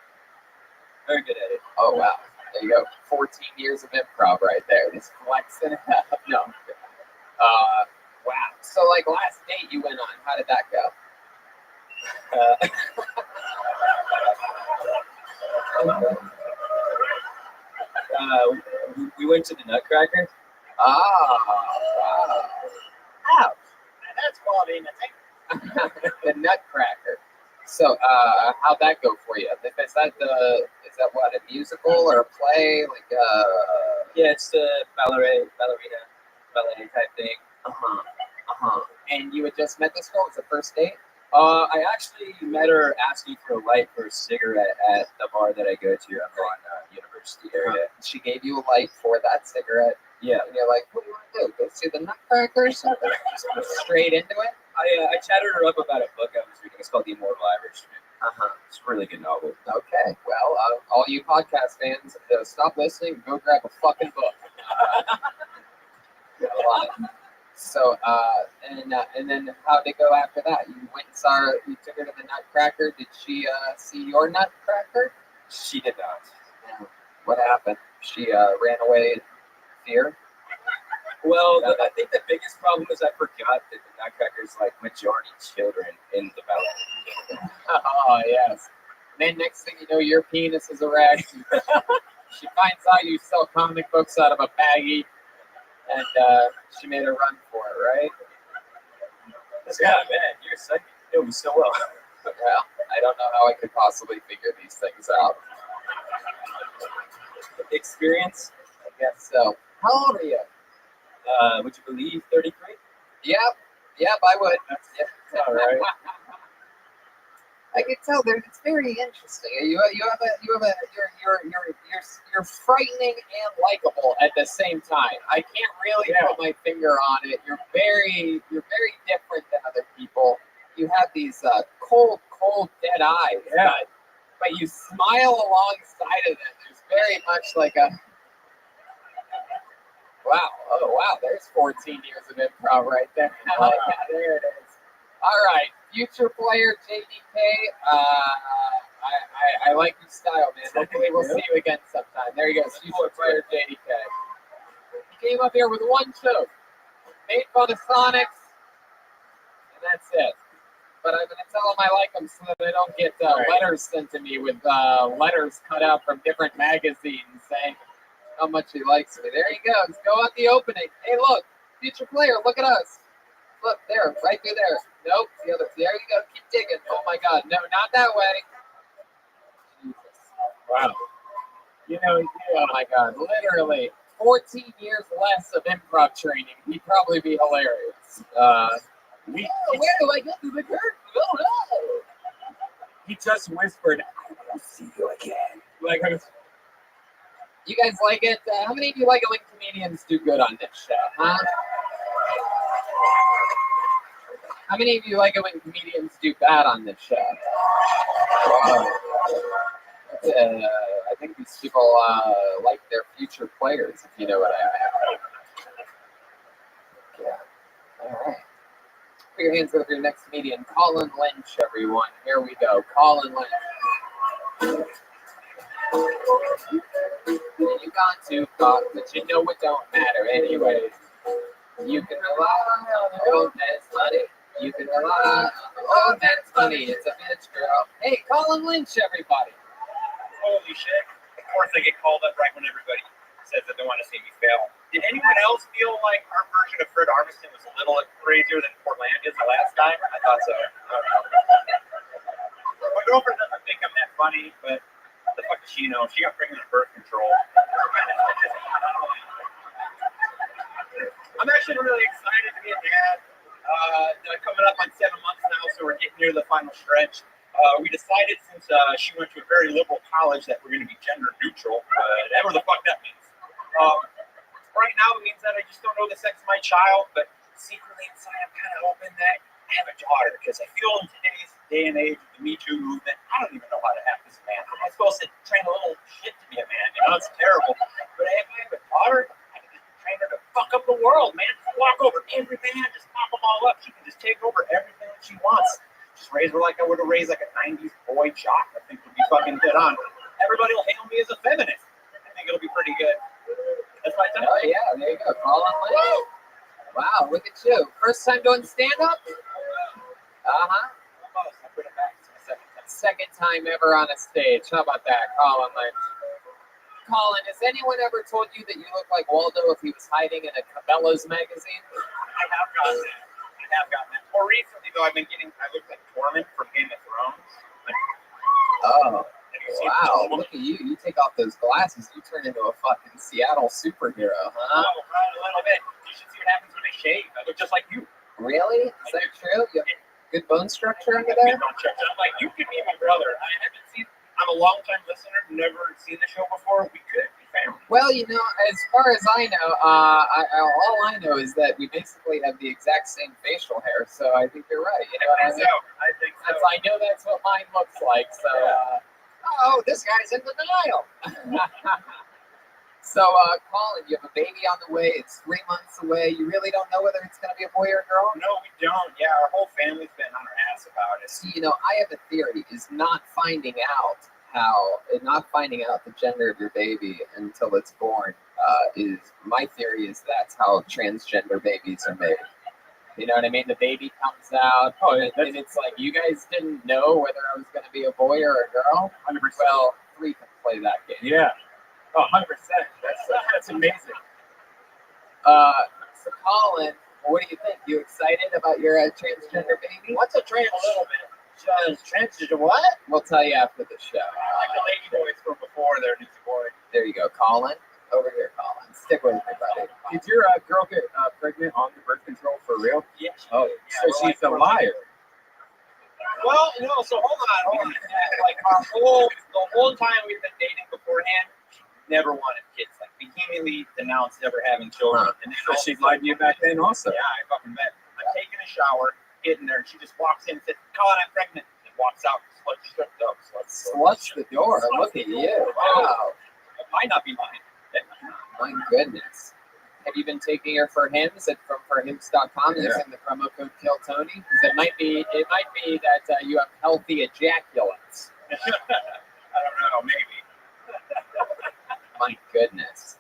Very good at it. Oh wow. There you go. 14 years of improv right there. Just flexing it up. No. Wow. So like last date you went on, how did that go? We went to the Nutcracker. Wow. Ouch. That's quality imitating. The Nutcracker. So how'd that go for you? Is that what, a musical or a play? Like Yeah, it's the ballet type thing. And you had just met this girl? It was the first date? I actually met her asking for a light for a cigarette at the bar that I go to up on University area. She gave you a light for that cigarette. Yeah. And you're like, what do you want to do? Go see the Nutcracker or something? Just go straight into it? I chatted her up about a book I was reading. It's called The Immortal Irishman. It's a really good novel. Okay. Well, all you podcast fans, stop listening. Go grab a fucking book. I love it. So, and then how'd it go after that? You went and saw her, you took her to the Nutcracker. Did she see your Nutcracker? She did not. What happened? She ran away in fear? Well, I think the biggest problem is I forgot that the Nutcracker's like majority children in the ballot. Oh, yes. And then next thing you know, your penis is erect. She finds out you sell comic books out of a baggie, and she made a run for it, right? Yeah, man, you're psychic. You know me so well. Well, I don't know how I could possibly figure these things out. Experience? I guess so. How old are you? Would you believe 33? Yep, I would. Yep. All right. I can tell there. It's very interesting. You're frightening and likable at the same time. I can't really put my finger on it. You're very different than other people. You have these cold, dead eyes. Yeah. But you smile alongside of them. There's very much like a wow. Oh wow. There's 14 years of improv right there. Yeah, there it is. All right, future player JDK. I like your style, man. Hopefully, we'll see you again sometime. There you go, future player JDK. He came up here with one joke, made fun of Sonics, and that's it. But I'm gonna tell him I like him so that I don't get letters sent to me with letters cut out from different magazines saying how much he likes me. There he goes. Go out the opening. Hey, look, future player. Look at us. Look there, right through there. Nope, the other. There you go. Keep digging. Oh my God, no, not that way. Jesus. Wow. You know, oh my God, literally 14 years less of improv training. He'd probably be hilarious. Where do I get to the curtain? Oh no! He just whispered, "I will see you again." Like, you guys like it? How many of you like it when comedians do good on this show? Huh? How many of you like it when comedians do bad on this show? I think these people like their future players, if you know what I mean. Yeah. All right. Put your hands up for your next comedian, Colin Lynch, everyone. Here we go. Colin Lynch. You gone too far, but you know it don't matter anyways. You can rely on the old man's money. You can rely on the old man's money. It's a bitch, girl. Hey, Colin Lynch, everybody. Holy shit. Of course I get called up right when everybody says that they want to see me fail. Did anyone else feel like our version of Fred Armisen was a little crazier than Portlandia's the last time? I thought so. My girlfriend doesn't think I'm that funny, but what the fuck does she know? She got pregnant on birth control. I'm actually really excited to be a dad. Coming up on 7 months now, so we're getting near the final stretch. We decided, since she went to a very liberal college, that we're going to be gender neutral, whatever the fuck that means. Right now, it means that I just don't know the sex of my child, but secretly inside, I'm kind of hoping that I have a daughter, because I feel in today's day and age of the Me Too movement, I don't even know how to act as a man. Am I supposed to train a little shit to be a man? You know, it's terrible. But if I have a daughter, I can just train her to fuck up the world, man. Walk over every man, just pop them all up. She can just take over everything that she wants. Just raise her like I would have raised like a 90s boy jock. I think would be fucking dead on. Everybody will hail me as a feminist. I think it'll be pretty good. That's my time. Oh, yeah, there you go. Colin Lynch. Wow, look at you. First time doing stand-up? Uh-huh. Almost. I put it back. It's my second time. Second time ever on a stage. How about that, Colin Lynch? Colin, has anyone ever told you that you look like Waldo if he was hiding in a Cabela's magazine? I have gotten that. More recently, though, I look like Tormund from Game of Thrones. Oh, wow. Look at you. You take off those glasses, you turn into a fucking Seattle superhero, huh? Oh, right, a little bit. You should see what happens when I shave. I look just like you. Really? Is that true? You have good bone structure under there? I'm like, you could be my brother. I'm a long-time listener, never seen the show before. We could be family. Well, you know, as far as I know, all I know is that we basically have the exact same facial hair, so I think you're right. You know what I mean? I think so. I know that's what mine looks like, so, oh, this guy's in denial. So, Colin, you have a baby on the way. It's 3 months away. You really don't know whether it's going to be a boy or a girl? No, we don't. Yeah, our whole family's been on our ass about it. See, you know, I have a theory, is not finding out how not finding out the gender of your baby until it's born is my theory is that's how transgender babies are made. You know what I mean? The baby comes out, and it's like you guys didn't know whether I was going to be a boy or a girl. 100%. Well, 3 can play that game. Yeah. Oh, 100%. That's amazing. So Colin, what do you think? You excited about your transgender baby? What's a trans? A little bit. Transgender what? We'll tell you after the show. Like the lady boys from before, they're new boy. There you go, Colin. Over here, Colin. Stick with me, buddy. Did your girl get pregnant on the birth control for real? Yeah. Oh, so she's a liar. Well, no. So hold on. Like the whole time we've been dating beforehand, never wanted kids. Like vehemently denounced never having children. And So she lied to you back then also. Yeah, I fucking bet. I'm taking a shower, getting there, and she just walks in and says, "Colin, I'm pregnant," and walks out. Sluts the door. Look at you. Wow. It might not be mine. My goodness. Have you been taking her for Hims at from forhims.com using the promo code KillTony? Because it might be that you have healthy ejaculates. I don't know, maybe. My goodness.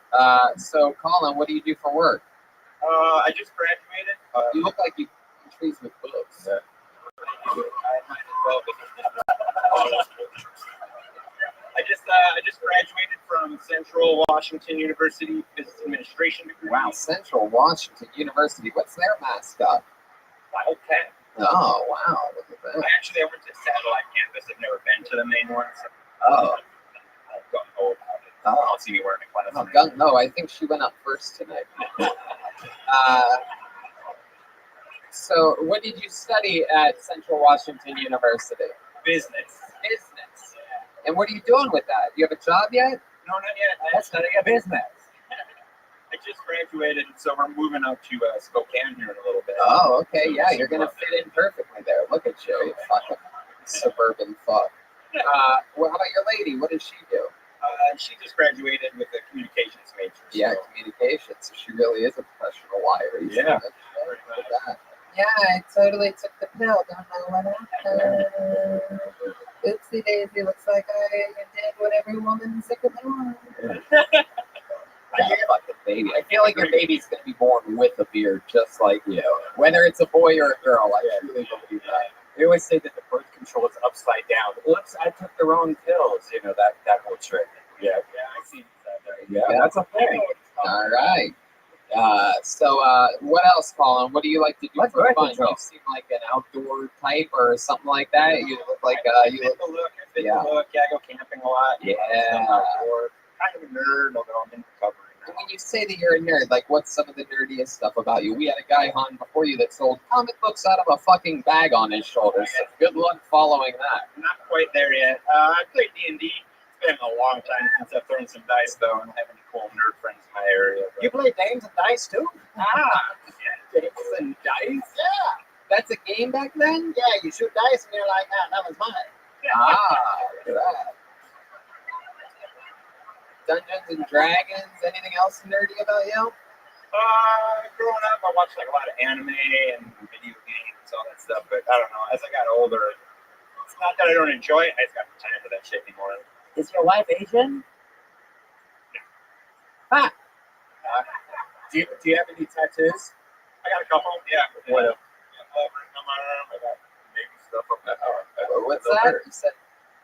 So Colin, what do you do for work? I just graduated. You look like you trees with books. I might as well be. I just graduated from Central Washington University Business Administration degree. Wow, Central Washington University. What's their mascot? Wildcat. Oh, wow. Look at that. I went to satellite campus. I've never been to the main one. So Oh. I've got to know about it. Oh. I'll see me wearing a class. Oh, gun. No, I think she went up first tonight. So, what did you study at Central Washington University? Business. Business. And what are you doing with that? You have a job yet? No, not yet. That's studying a business. I just graduated, so we're moving out to Spokane here in a little bit. Oh, okay. Yeah, you're going to fit in perfectly there. Look at you, you fucking suburban fuck. Well, how about your lady? What does she do? She just graduated with a communications major. So. Yeah, communications. So she really is a professional liar. Yeah. Yeah, I totally took the pill. Don't know what happened. Oopsie daisy. Looks like I did what every woman secretly wanted. Yeah, fucking baby. I feel like your baby's gonna be born with a beard, just like you. Whether it's a boy or a girl, I truly believe that. They always say that the birth control is upside down. Oops, I took the wrong pills. You know, that whole trick. Yeah, I see that. Yeah, that's a thing. All right. So what else, Colin? What do you like to do for fun? You seem like an outdoor type or something like that. You look like you look. I go camping a lot. Yeah. Kind of a nerd, although I'm in recovery now. When you say that you're a nerd, like what's some of the nerdiest stuff about you? We had a guy on before you that sold comic books out of a fucking bag on his shoulders. So good luck following that. Not quite there yet. I played D&D. It's been a long time since I've thrown some dice, though, and I have any cool nerd friends in my area. But... You play games and dice too? Games and dice? Yeah. That's a game back then? Yeah, you shoot dice and you're like, that was mine. Look at that. Dungeons and Dragons. Anything else nerdy about you? Growing up, I watched like a lot of anime and video games, all that stuff. But I don't know. As I got older, it's not that I don't enjoy it. I just got time for that shit anymore. Is your wife Asian? Huh. Do you have any tattoos? I got a couple. Yeah. What? On my arm. I got Navy stuff up there. What's that? You said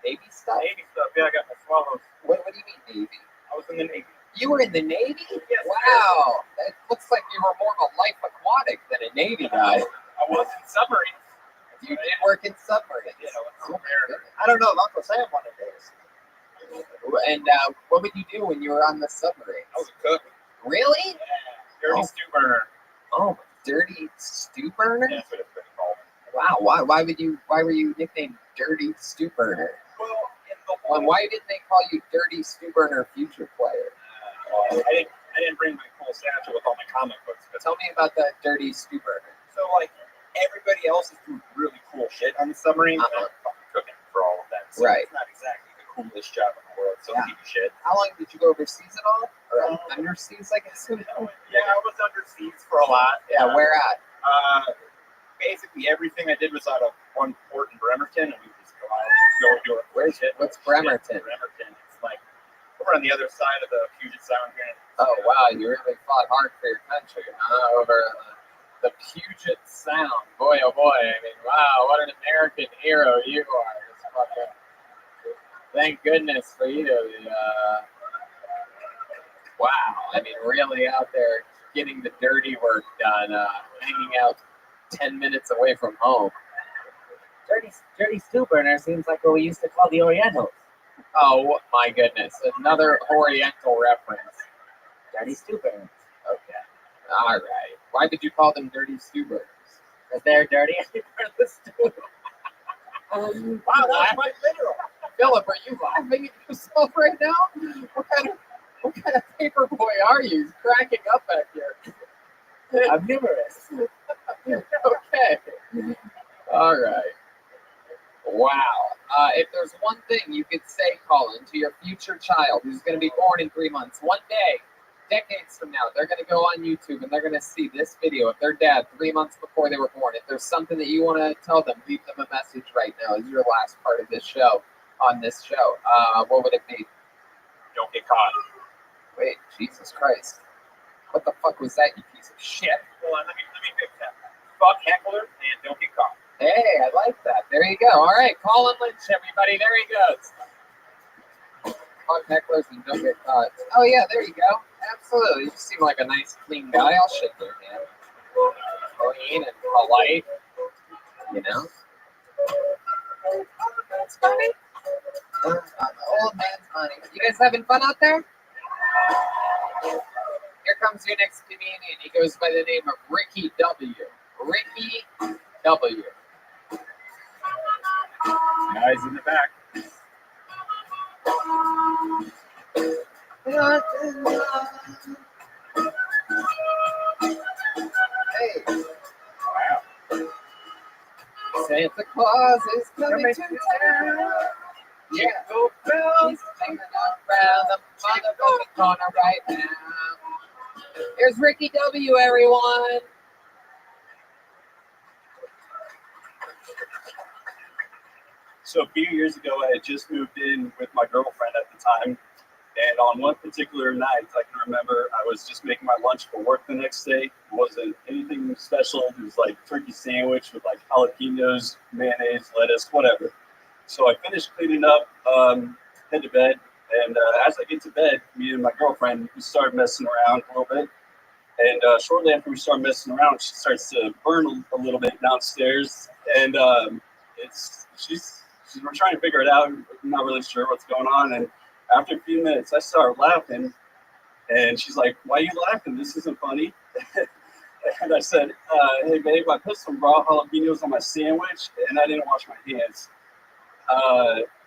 Navy stuff? Navy stuff. Yeah, I got my swallows. What do you mean Navy? I was in the Navy. You were in the Navy? Yes. Wow. That looks like you were more of a life aquatic than a Navy guy. I was in submarines. You did work in submarines. Yeah, I was a submariner. I don't know if Uncle Sam wanted this. And what would you do when you were on the submarine? I was a cook. Really? Yeah. Dirty stew burner. Oh, dirty stew burner? That's what it's been called. Wow. Why were you nicknamed Dirty Stew Burner? Well, in the whole... Why didn't they call you Dirty Stew Burner Future Player? I didn't bring my cool satchel with all my comic books. But Tell me about that Dirty Stew Burner. so like everybody else is doing really cool shit on the submarine. I'm fucking cooking for all of that. So Right. It's not exactly the coolest job in the world. So Yeah. keep your shit. How long did you go overseas at all? Or underseas, I guess? Yeah, I was underseas for a lot. Yeah, where at? Basically everything I did was out of one port in Bremerton, and we just go Go do it. What's Bremerton? Bremerton. It's like over on the other side of the Puget Sound here. Oh wow, you really fought hard for your country, huh? Over the Puget Sound. Boy, oh boy. I mean, wow, what an American hero you are. It's fucking, thank goodness for you. Wow, I mean, really out there getting the dirty work done, hanging out 10 minutes away from home. Dirty stew burner seems like what we used to call the Orientals. Oh my goodness, another Oriental reference. Dirty stew burners. Okay, all right. Why did you call them dirty stew burgers? Because they're dirty and they burn the stew. Wow, that's quite literal. Philip, are you laughing at yourself right now? What kind of paper boy are you? He's cracking up back here. I'm humorous. Okay. All right. Wow. If there's one thing you could say, Colin, to your future child who's going to be born in 3 months, one day, decades from now, they're going to go on YouTube and they're going to see this video of their dad 3 months before they were born. If there's something that you want to tell them, leave them a message right now. This is your last part of this show, on this show. What would it be? Don't get caught. Wait, Jesus Christ. What the fuck was that, you piece of shit? Hold on, let me fix that. Fuck hecklers and don't get caught. Hey, I like that. There you go. All right, Colin Lynch, everybody. There he goes. Fuck hecklers and don't get caught. Oh, yeah, there you go. Absolutely. You seem like a nice, clean guy. I'll shake your hand. Clean and polite. You know? It's funny. Old man's money. You guys having fun out there? Here comes your next comedian. He goes by the name of Ricky W. Ricky W. Guys in the back. Hey. Wow. Santa Claus is coming to town. Yeah. He's coming around the motherfucking corner right now. Here's Ricky W, everyone. So a few years ago, I had just moved in with my girlfriend at the time. And on one particular night, I can remember I was just making my lunch for work the next day. It wasn't anything special. It was like turkey sandwich with like jalapenos, mayonnaise, lettuce, whatever. So I finished cleaning up, head to bed. And as I get to bed, me and my girlfriend, we started messing around a little bit. And shortly after we start messing around, she starts to burn a little bit downstairs. And we're trying to figure it out. I'm not really sure what's going on. And after a few minutes, I start laughing. And she's like, "Why are you laughing? This isn't funny." And I said, "Hey, babe, I put some raw jalapenos on my sandwich, and I didn't wash my hands."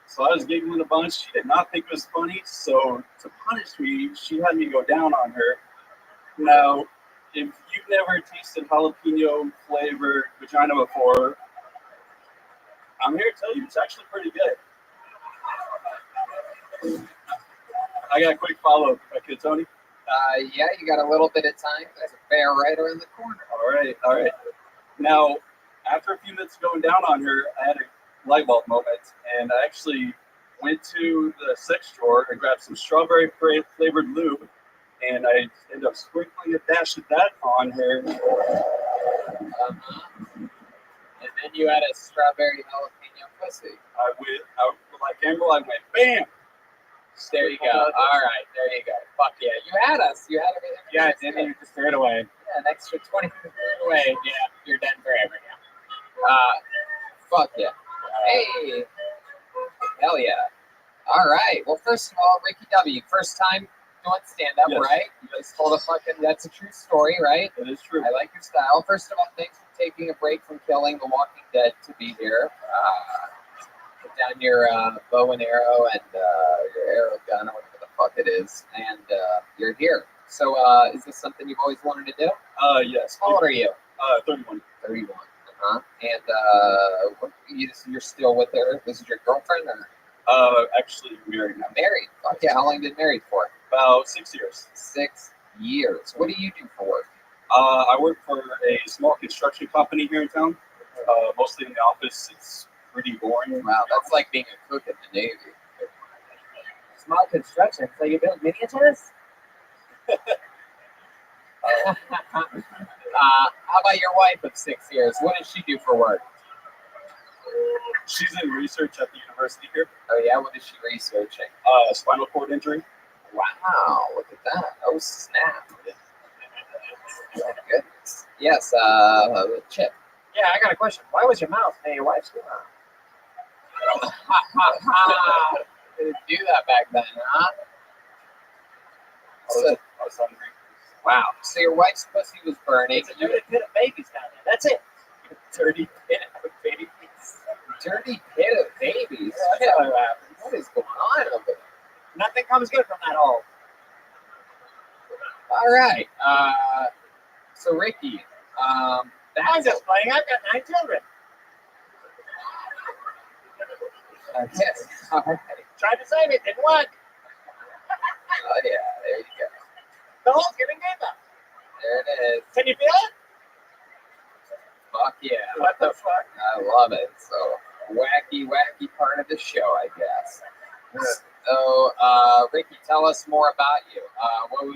So I was giggling a bunch. She did not think it was funny. So to punish me, she had me go down on her. Now, if you've never tasted jalapeno flavored vagina before, I'm here to tell you it's actually pretty good. I got a quick follow-up, if I could, Tony. Yeah, you got a little bit of time. There's a bear right around the corner. All right. Now, after a few minutes going down on her, I had a light bulb moment, and I actually went to the sex drawer and grabbed some strawberry flavored lube, and I ended up sprinkling a dash of that on her. And then you had a strawberry jalapeno pussy. Like Campbell, I went bam. There you go. All right, there you go. Fuck yeah, you had us. You had everything. Yeah, and then you just threw it away. Yeah, an extra 20 minutes away. Yeah, you're done forever now. Fuck yeah. Hey, hell yeah. All right. Well, first of all, Ricky W. First time doing stand-up, Yes. right? You just told a fucking. That's a true story, right? It is true. I like your style. First of all, thanks for taking a break from killing The Walking Dead to be here. Put down your bow and arrow and your arrow gun or whatever the fuck it is, and you're here. So, is this something you've always wanted to do? Yes. How old are you? 31. 31. And you're still with her? This is your girlfriend, or? Actually married now. Married. Fuck yeah. How long have you been married for? About 6 years. 6 years. What do you do for work? I work for a small construction company here in town. Mostly in the office. It's pretty boring. Wow, that's like being a cook in the Navy. Small construction. So you build miniatures? How about your wife of 6 years? What does she do for work? She's in research at the university here. Oh yeah, what is she researching? Spinal cord injury. Wow, look at that. Oh snap. Oh goodness. Yes, Chip. Yeah, I got a question. Why was your mouth near your wife's mouth? Didn't do that back then, huh? So, I was hungry. wow. So your wife's pussy was burning. It's a dirty pit of babies down there. That's it. Dirty pit of babies. Dirty pit of babies. That's what happens. What is going on over there? Nothing comes good from that hole. All right. So Ricky, I'm that's just playing. I've got 9 children. okay. All right. Tried to save it. Didn't work. Oh yeah, there you go. The hole's getting deeper. There it is. Can you feel it? Fuck yeah. What the fuck? I love it. So wacky part of the show, I guess. So, Ricky, tell us more about you.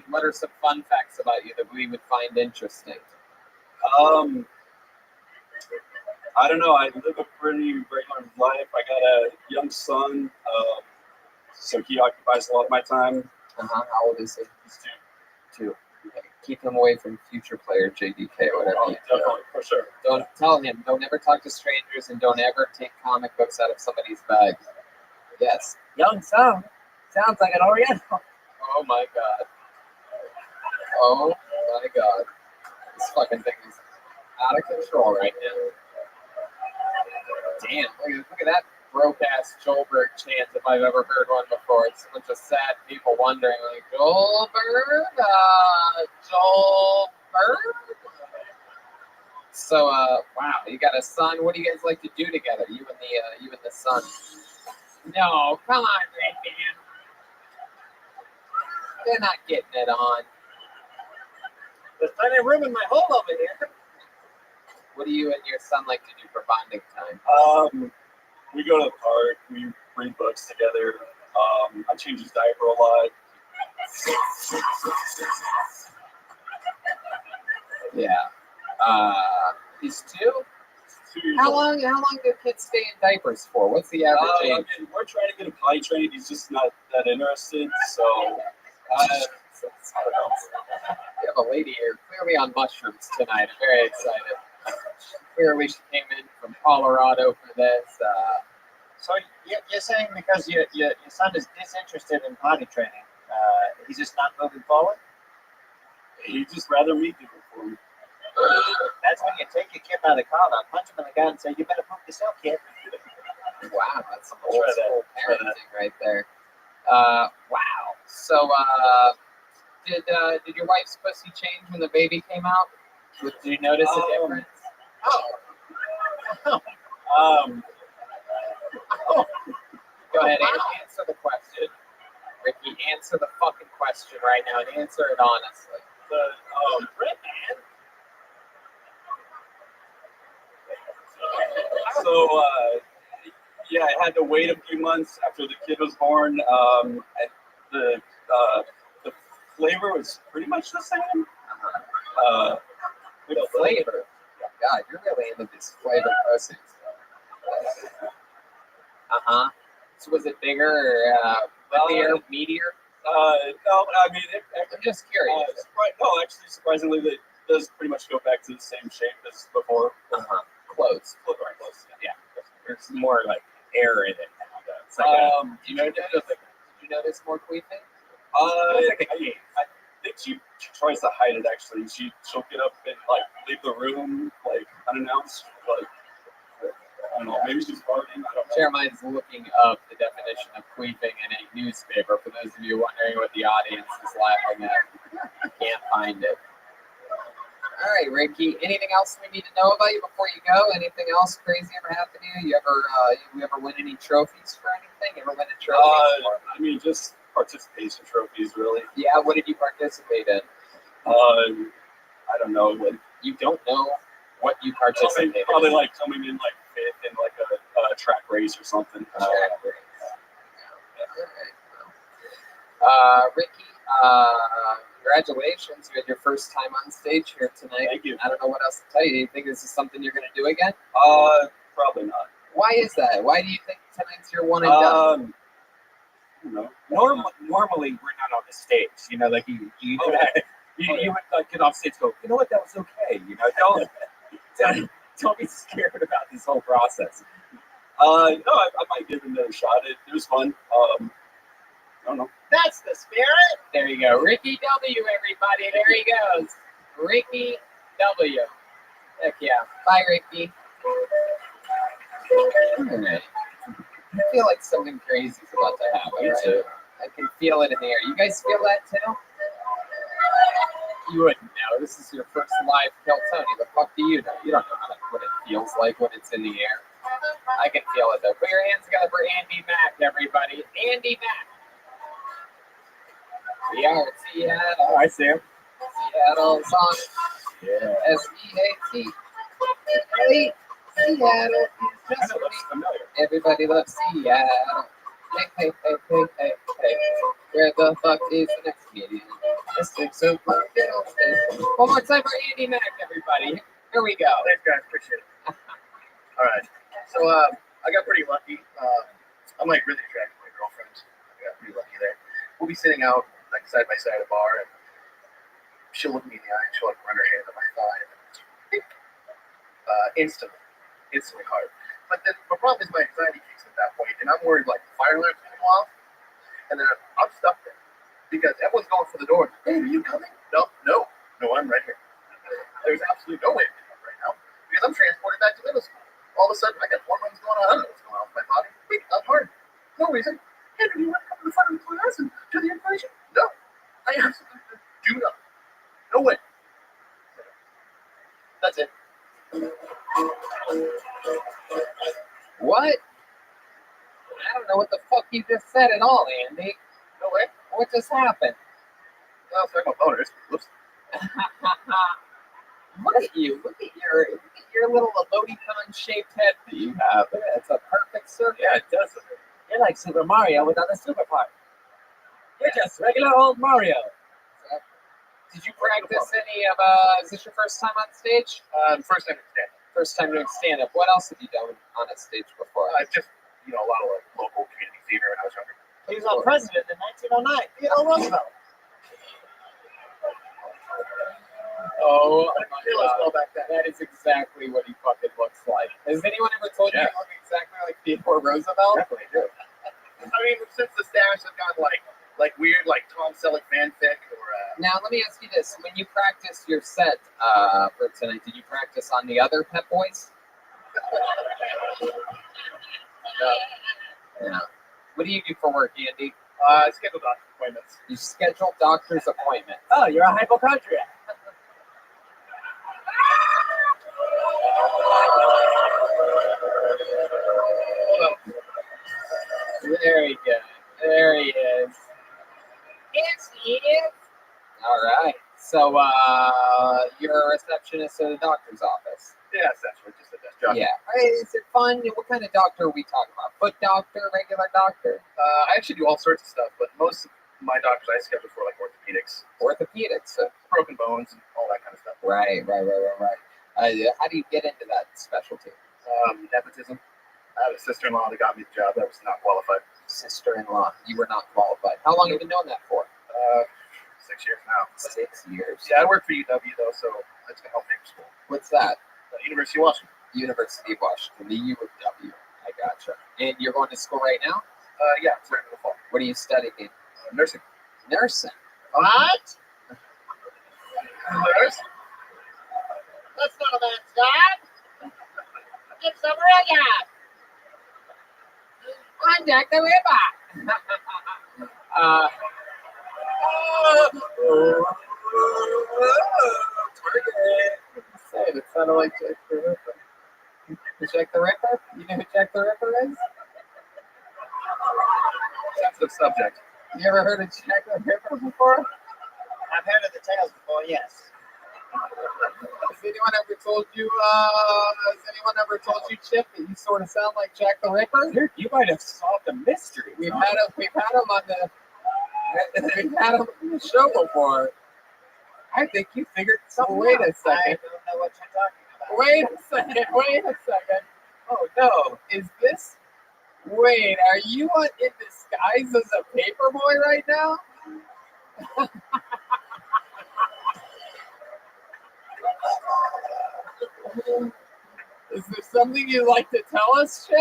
What are some fun facts about you that we would find interesting? I don't know. I live a pretty regular life. I got a young son, so he occupies a lot of my time. How old is he? He's 2. Okay. Keep him away from future player JDK, whatever you do. definitely, for sure. Don't tell him. Don't ever talk to strangers, and don't ever take comic books out of somebody's bag. Yes. Young son. Sounds like an Oriental. Oh my god. Oh my god. This fucking thing is out of control right now. Damn, look at that broke-ass Joelberg chant if I've ever heard one before. It's a bunch of sad people wondering, like, Joelberg? Joelberg? So, wow, you got a son. What do you guys like to do together, you and the son? No, come on, Red Man. They're not getting it on. There's plenty of room in my hole over here. What do you and your son like to do for bonding time? We go to the park. We read books together. I change his diaper a lot. Yeah. He's 2? 2 years How old. long do kids stay in diapers for? What's the average I age? mean, we're trying to get him potty trained. He's just not that interested. So, I don't know. We have a lady here clearly on mushrooms tonight. I'm very excited. Clearly she came in from Colorado for this. So you're saying because your son is disinterested in potty training, he's just not moving forward? he'd just rather me do it for him. That's when you take your kid by the collar, punch him in the gut, and say, "You better poop yourself, kid." Wow, that's some old school parenting right there. Wow. So, did your wife's pussy change when the baby came out? Did you notice a difference? Oh. Go ahead and answer the question. Ricky, answer the fucking question right now and answer it honestly. Red Man. So, yeah, I had to wait a few months after the kid was born. The flavor was pretty much the same. The flavor. God, you're really into these flavor pussies. So was it bigger or linear, meatier? No, I mean, I'm just curious. No, actually, surprisingly, it does pretty much go back to the same shape as before. Close. Close. Yeah. There's more like air in it now, though. It's like did you notice more queefing? I think she tries to hide it. Actually, she'll get up and like leave the room like unannounced. Like I don't know, maybe she's farting. I don't know. Jeremiah's looking up the definition of queefing in a newspaper. For those of you wondering what the audience is laughing at, you can't find it. All right, Ricky. Anything else we need to know about you before you go? Anything else crazy ever happen to you? You ever win any trophies for anything? You ever win a trophy? I mean, just participation trophies, really. Yeah. What did you participate in? I don't know. Like, You don't know what you participated in. probably like coming in like fifth in like a track race or something. Ricky, congratulations. You had your first time on stage here tonight. Thank you. I don't know what else to tell you. Do you think this is something you're going to do again? Probably not. Why is that? Why do you think tonight's your one and done? You know, normally we're not on the stage. You know, like you would like get off stage and go, you know what, that was okay. You know, don't be scared about this whole process. No, I might give it another shot. It was fun. I don't know. That's the spirit. There you go. Ricky W, everybody. There he goes. Ricky W. Heck yeah. Bye, Ricky. All right. I feel like something crazy is about to happen. Me Right? too. I can feel it in the air. You guys feel that too? You wouldn't know. This is your first live Kill Tony. The fuck do you know? You don't know what it feels like when it's in the air. I can feel it though. Put your hands together for Andy Mack, everybody. Andy Mack. We are at Seattle. Oh, I see him. Seattle's on Yeah. SEAT. Hey, Seattle is Kind just of looks familiar. everybody loves Seattle. Hey, hey, hey, hey, hey, hey. Where the fuck is the next comedian? Let's take some fun. One more time for Andy Mack, everybody. Here we go. Thanks, guys. Appreciate it. All right. So I got pretty lucky. I'm like really attracted to my girlfriend. I got pretty lucky there. We'll be sitting out like side by side at a bar, and she'll look me in the eye and she'll like run her hand on my thigh, and instantly hard. But then my problem is my anxiety kicks in at that point, and I'm worried like the fire alarm's gonna go off, and then I'm stuck there because everyone's going for the door. Hey, are you coming? No, I'm right here. There's absolutely no way to pick up right now because I'm transported back to middle school. All of a sudden, I got hormones going on. I don't know what's going on with my body. Wait, I'm hard. No reason. Hey, do you want to come to the front of the class and do the information? No, I absolutely do not. No way. That's it. What? I don't know what the fuck you just said at all, Andy. No way. What just happened? No, sorry about boners. Whoops. Look at you. Look at your little emoticon shaped head that you have. It's a perfect circle. Yeah, it does. You're like Super Mario without the super part. You're just regular old Mario. Did you practice any of is this your first time on stage? First time in stand. First time doing stand up. What else have you done on a stage before? Just a lot of like local community theater when I was younger. He was our president in 1909. Theodore Roosevelt. Oh It my was well god. back then. That is exactly what he fucking looks like. Has anyone ever told you Yeah. you look exactly like Theodore Roosevelt? Definitely do. I mean, since the stash have gone like weird, like Tom Selleck fanfic or. Now let me ask you this: when you practiced your set for tonight, did you practice on the other Pep Boys? Yeah. What do you do for work, Andy? Schedule doctor appointments. You schedule doctor's appointments. Oh, you're a hypochondriac. Hold on. Very good. There he is. Yes, he is. All right. So you're a receptionist at a doctor's office. Yeah, essentially just a desk job. Yeah. Hey, is it fun? What kind of doctor are we talking about? Foot doctor, regular doctor? I actually do all sorts of stuff, but most of my doctors I schedule for like orthopedics, Orthopedics. broken bones, and all that kind of stuff. Right. How do you get into that specialty? Nepotism. I have a sister-in-law that got me the job that was not qualified. Sister-in-law. You were not qualified. How long have you been doing that for? 6 years now. 6 years. Yeah, I work for UW though, so that's gonna help pay for school. What's that? University of Washington. University of Washington, the U of W. I gotcha. And you're going to school right now? Yeah, it's right in the fall. What are you studying? Nursing. Nursing. What? Nurse? That's not a bad job. It's a real job. I'm Jack the Ripper. Target. It sounded like Jack the Ripper. Jack the Ripper? You know who Jack the Ripper is? Sensitive subject. You ever heard of Jack the Ripper before? I've heard of the tales before, yes. Has anyone ever told you Chip, that you sort of sound like Jack the Ripper? You might have solved a mystery. We've had him on the show before. I think you figured something. Wait a second. I don't know what you're talking about. Wait a second. Oh no, is this? Wait, are you in disguise as a paper boy right now? Is there something you'd like to tell us, Chip?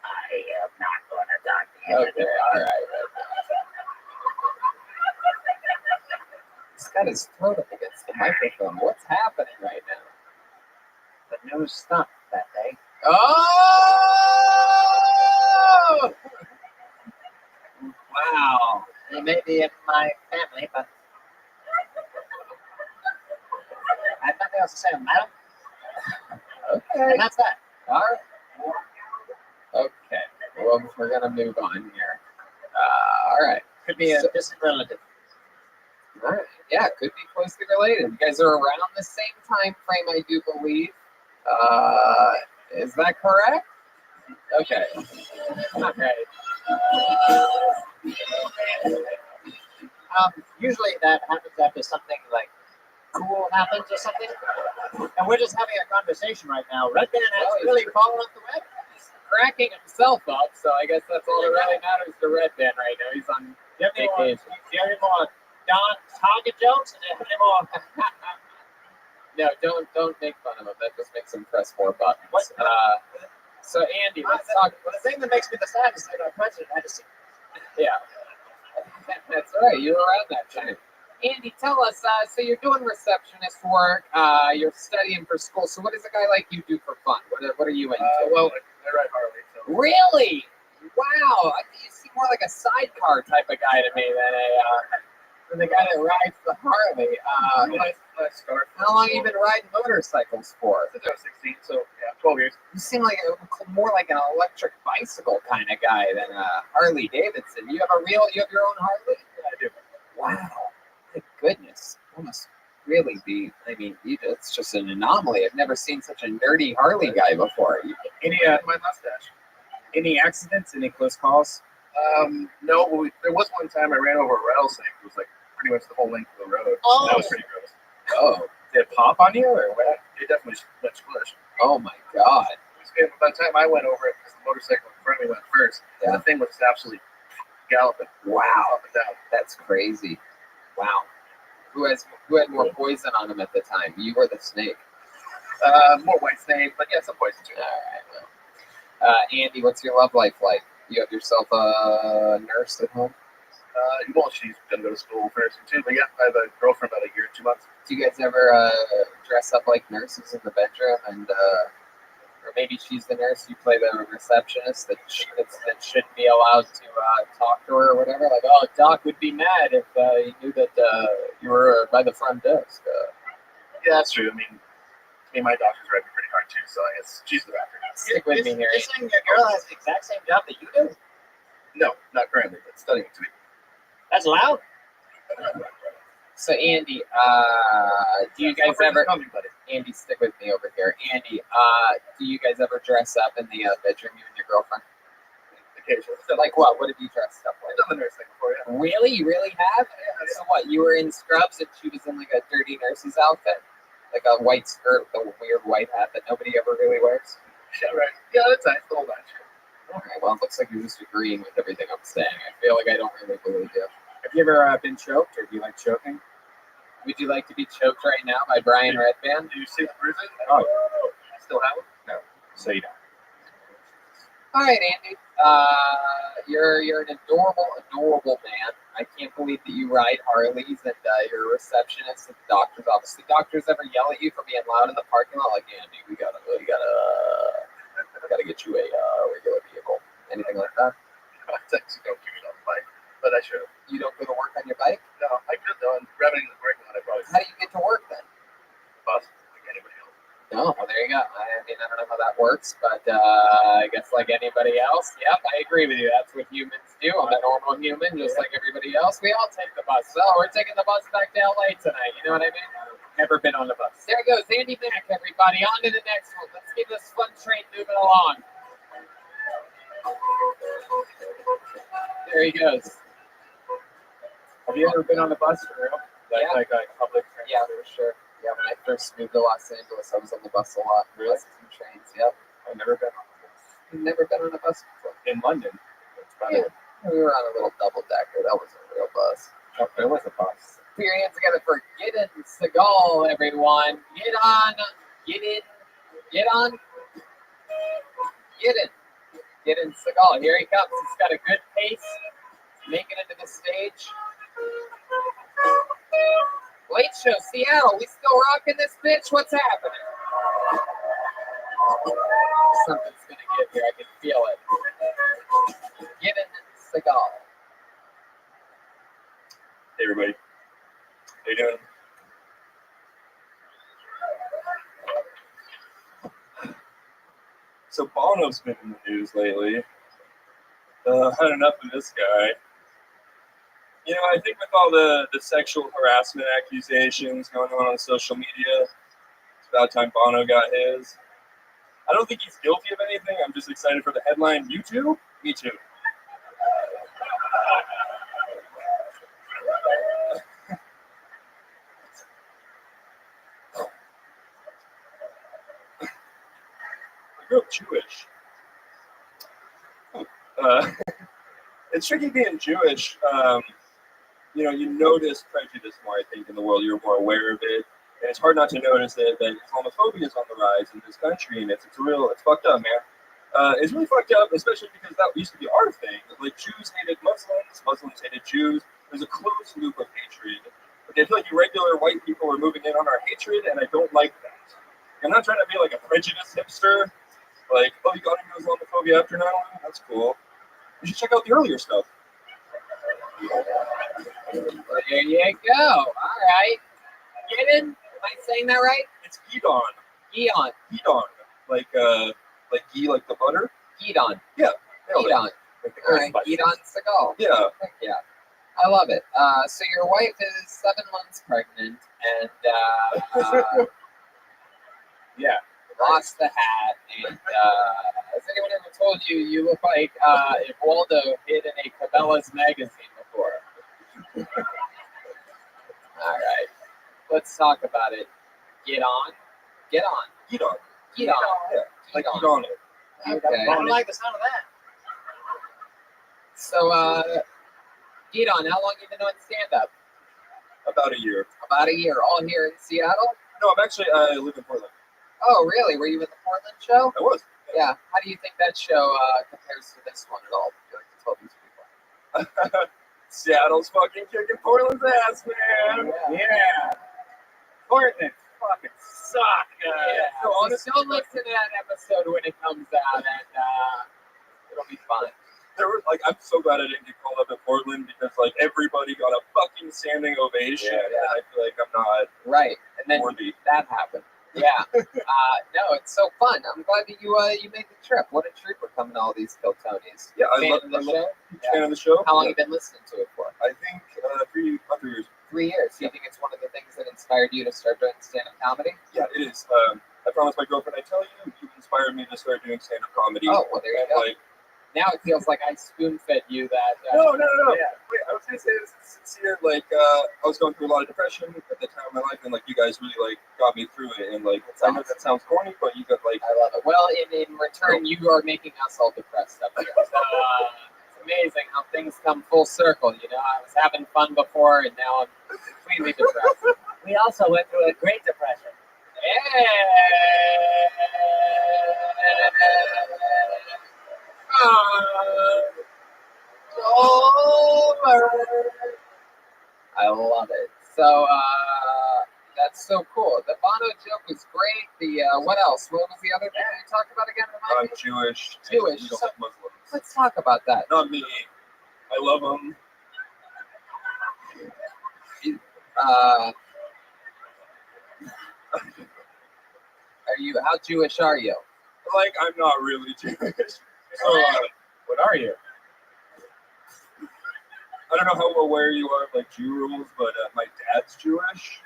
I am not going to talk to you. Okay, all right. He's got his throat up against the microphone. What's happening right now? The news stunk that day. Oh! Wow. He may be in my family, but I have nothing else to say on that. Okay. And that's that. All right. Okay. Well, we're gonna move on here. All right. Could be a distant relative. All right. Yeah, could be closely related. You guys are around the same time frame, I do believe. Is that correct? Okay. Okay. Usually that happens after something like cool happens or something. And we're just having a conversation right now. Red Band has really fallen off the web. He's cracking himself up, so I guess that's all that really matters to Red Band right now. He's on vacation. Do you have any more Target jokes? Do you have any more? No, don't make fun of him. That just makes him press more buttons. So Andy, let's talk. The thing that makes me the saddest is that our president had to see. Yeah, that's right. You were around that time. Andy, tell us. So you're doing receptionist work. You're studying for school. So what does a guy like you do for fun? What are you into? Well, I ride Harley. So. Really? Wow. You seem more like a sidecar type of guy to me than the guy that rides the Harley. Nice car. How long have you been riding motorcycles for? Since I was 16, so yeah, 12 years. You seem like more like an electric bicycle kind of guy than a Harley Davidson. You have your own Harley? Yeah, I do. Wow. My goodness. That must really be, it's just an anomaly. I've never seen such a nerdy Harley guy before. Any my mustache. Any accidents? Any close calls? No, but there was one time I ran over a rattlesnake. It was like pretty much the whole length of the road. Oh. That was pretty gross. Oh. Did it pop on you or what? It definitely went squish. Oh my God. By the time I went over it, because the motorcycle in front of me went first, Yeah. the thing was absolutely galloping. Wow. Up and down. That's crazy. Wow. Who had more poison on him at the time? You or the snake? More white snake, but yeah, some poison too. All right. Well. Andy, what's your love life like? You have yourself a nurse at home? Well, she's going to go to school for nursing too, but yeah, I have a girlfriend about a year and 2 months. Do you guys ever dress up like nurses in the bedroom, and or maybe she's the nurse, you play the receptionist that shouldn't be allowed to talk to her or whatever? Like, oh, Doc would be mad if he knew that you were by the front desk. Yeah, that's true. I mean, my doctor's read me pretty hard too, so I guess she's the doctor. Stick with me here. You're saying your girl has the exact same job that you do? No, not currently, but studying to be. That's loud. So Andy, do you guys ever? Andy, stick with me over here. Andy, do you guys ever dress up in the bedroom, you and your girlfriend? Occasionally. So, like what? What have you dressed up like? I've done the nurse thing before, yeah. Really? You really have? So what? You were in scrubs and she was in like a dirty nurse's outfit, like a white skirt with a weird white hat that nobody ever really wears. Yeah, right. Yeah, that's nice. The whole bunch. All right. Well, it looks like you're just agreeing with everything I'm saying. I feel like I don't really believe you. Have you ever been choked, or do you like choking? Would you like to be choked right now by Brian Redband? Do you see the bruises? Oh, I still have them? no. So you don't. All right, Andy. You're an adorable man. I can't believe that you ride Harleys and you're a receptionist at the doctor's office. Do doctors ever yell at you for being loud in the parking lot? Like, Andy, we gotta get you a regular vehicle. Anything like that? I actually don't keep it on the bike, but I should. You don't go to work on your bike? No, I could though. I'm driving in the parking lot. I probably How do you get to work then? bus like anybody else. No, well, there you go. I mean, I don't know how that works, but I guess like anybody else, yep, I agree with you. That's what humans do. I'm a normal human, just like everybody else. We all take the bus. So we're taking the bus back to LA tonight. You know what I mean? Never been on a bus. There goes Andy Mack, everybody. On to the next one. Let's keep this fun train moving along. There he goes. Have you ever been on a bus for real? Yeah. Like public transport? Yeah, for sure. Yeah, when I first moved to Los Angeles, I was on the bus a lot. Really? Buses and trains, yep. I've never been on a bus. You've never been on a bus before? In London. It's about Yeah. We were on a little double-decker. That wasn't a real bus. Oh, there was a bus. Put your hands together for Gideon Seagal, everyone. Get on. Get in. Get on. Gideon Seagal. Here he comes. He's got a good pace. Making it to the stage. Late show, Seattle. We still rocking this bitch? What's happening? Something's gonna give here. I can feel it. Gideon Seagal. Hey everybody, how you doing? So Bono's been in the news lately. Had enough of this guy. You know, I think with all the sexual harassment accusations going on social media, it's about time Bono got his. I don't think he's guilty of anything. I'm just excited for the headline. You too? Me too. I grew up Jewish. It's tricky being Jewish. You know, you notice prejudice more, I think, in the world. You're more aware of it. And it's hard not to notice that homophobia is on the rise in this country. And it's fucked up, man. It's really fucked up, especially because that used to be our thing. Like, Jews hated Muslims, Muslims hated Jews. There's a closed loop of hatred. Like, I feel like you regular white people are moving in on our hatred, and I don't like that. I'm not trying to be like a prejudiced hipster. Like, oh, you got into homophobia after 9/11? That's cool. You should check out the earlier stuff. Well, there you go. All right. Gideon? Am I saying that right? It's Gidon. Gideon. Gidon. Like ghee, like the butter? Gidon. Yeah. Gidon. Like the All right. spices. Gideon Seagal. Yeah. Heck yeah. I love it. So your wife is 7 months pregnant and Yeah. lost the hat. And has anyone ever told you you look like if Waldo hid in a Cabela's magazine before? All right. Let's talk about it. Get on. Get on. Gidon. Get on. Yeah. Like Get on. Gidon it. Okay. I don't like the sound of that. So, Gidon, how long you been doing stand-up? About a year. About a year. All here in Seattle? No, I live in Portland. Oh, really? Were you in the Portland show? I was. Yeah. How do you think that show compares to this one at all? You like to tell these people. Seattle's fucking kicking Portland's ass, man. Yeah. Portland fucking suck. Yeah. No, So honestly, don't listen to that episode when it comes out, and it'll be fun. I'm so glad I didn't get called up at Portland because everybody got a fucking standing ovation. Yeah. And I feel like I'm not Right. And then worthy. that happened. Yeah. No, it's so fun. I'm glad that you made the trip. What a treat we're coming to all these Kiltonies. Yeah, I Fan love of the show? fan of the show. How long have you been listening to it for? I think 3 years. 3 years. Do you think it's one of the things that inspired you to start doing stand-up comedy? Yeah, it is. I promised my girlfriend I'd tell you. You inspired me to start doing stand-up comedy. Oh, well, there you And, go. Now it feels like I spoon-fed you that. No. Yeah. Wait, I was gonna say this sincere. I was going through a lot of depression at the time of my life, and you guys really got me through it. And I know that sounds corny, but you got I love it. Well, in return, you are making us all depressed up here. So it's amazing how things come full circle. You know, I was having fun before, and now I'm completely depressed. We also went through a Great Depression. I love it. So that's so cool. The Bono joke was great. The what else? What was the other thing you talked about again? I'm Jewish. and Jewish. You don't So- like Muslims. Let's talk about that. Not me. I love them. Are you? How Jewish are you? I'm not really Jewish. So What are you? I don't know how aware you are of Jew rules, but my dad's Jewish.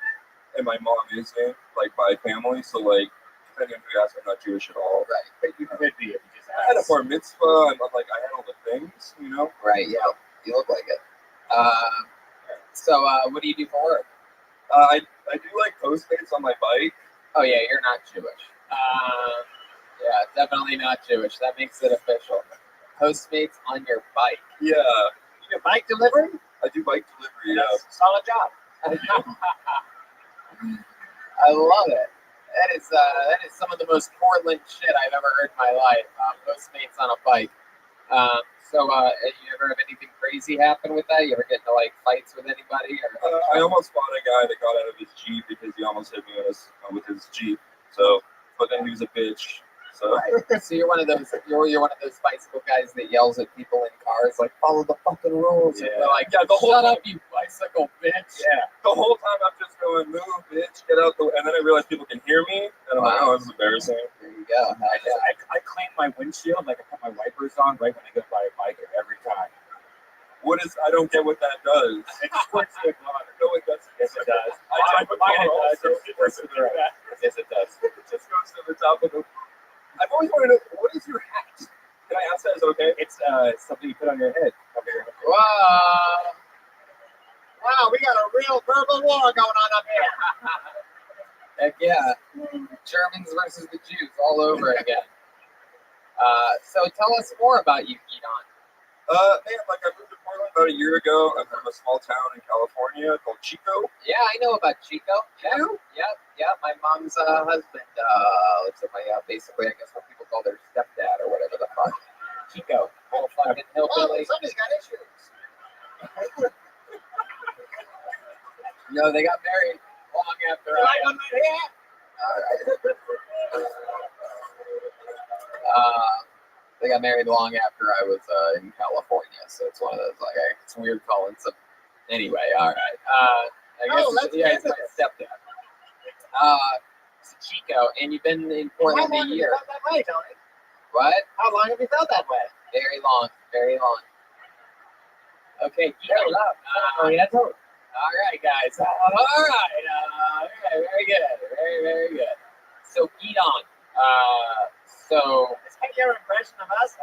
and my mom isn't like by family, so like depending on who you ask, I'm not Jewish at all. Right. But you could be if you just I had a asked. bar mitzvah. I'm like I had all the things, you know. Right. Yeah. You look like it. So what do you do for work? I do like Postmates on my bike. Oh yeah, you're not Jewish. Yeah, definitely not Jewish. That makes it official. Postmates on your bike. Yeah, You do bike delivery? I do bike delivery. Yeah. Solid job. I love it. That is some of the most Portland shit I've ever heard in my life. Postmates on a bike. So you ever have anything crazy happen with that? You ever get into like fights with anybody? Or I almost fought a guy that got out of his Jeep because he almost hit me with his Jeep. So, but then he was a bitch. So, So you're one of those bicycle guys that yells at people in cars like follow the fucking rules. And they're like, yeah, the whole shut time, up, you bicycle bitch. Yeah. the whole time I'm just going, move, bitch, get out the way. And then I realized people can hear me, and I'm like, oh, this is embarrassing. There you go. I clean my windshield, like I put my wipers on right when I go by a biker every time. I don't get what that does. It squirts you with water. No, it doesn't. Yes, it does. I drive a car also. It does. Yes, it does. It just goes to the top of the. I've always wanted to know, what is your hat? Can I ask that? Is it okay? It's something you put on your head. Wow. Wow, we got a real verbal war going on up here. Heck yeah. Germans versus the Jews all over again. So tell us more about you, Gidon. Man, like I moved to Portland about a year ago. I'm from a small town in California called Chico. Yeah, I know about Chico. Yep. My mom's husband lives at my basically, I guess what people call their stepdad or whatever the fuck. Chico, little fucking hillbilly. Somebody's got issues. No, they got married long after they got married long after I was in California, so it's one of those like it's weird calling some. Anyway, all right. I guess it's my stepdad. It's Chico, and you've been in Portland a year. Felt that way, Tony? What? How long have you felt that way? Very long, very long. Okay, Chico. All right, guys. All right. Very good. Very good. So, Gidon. So. Let's get your impression of us.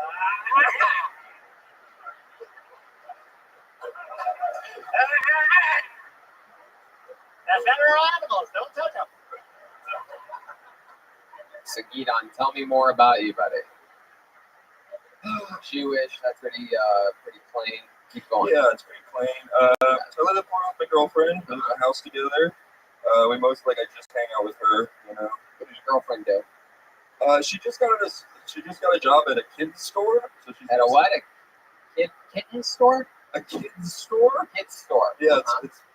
They're better animals. Don't touch them. So, Gidon, tell me more about you, buddy. Jewish. That's pretty plain. Keep going. Yeah, it's pretty plain. I live in Portland with my girlfriend. We live in a house together. We mostly I just hang out with her. You know. What does your girlfriend do? She just got a job at a kids store. So she's At a what? A kitten store? A kids store? Kids store. Yeah,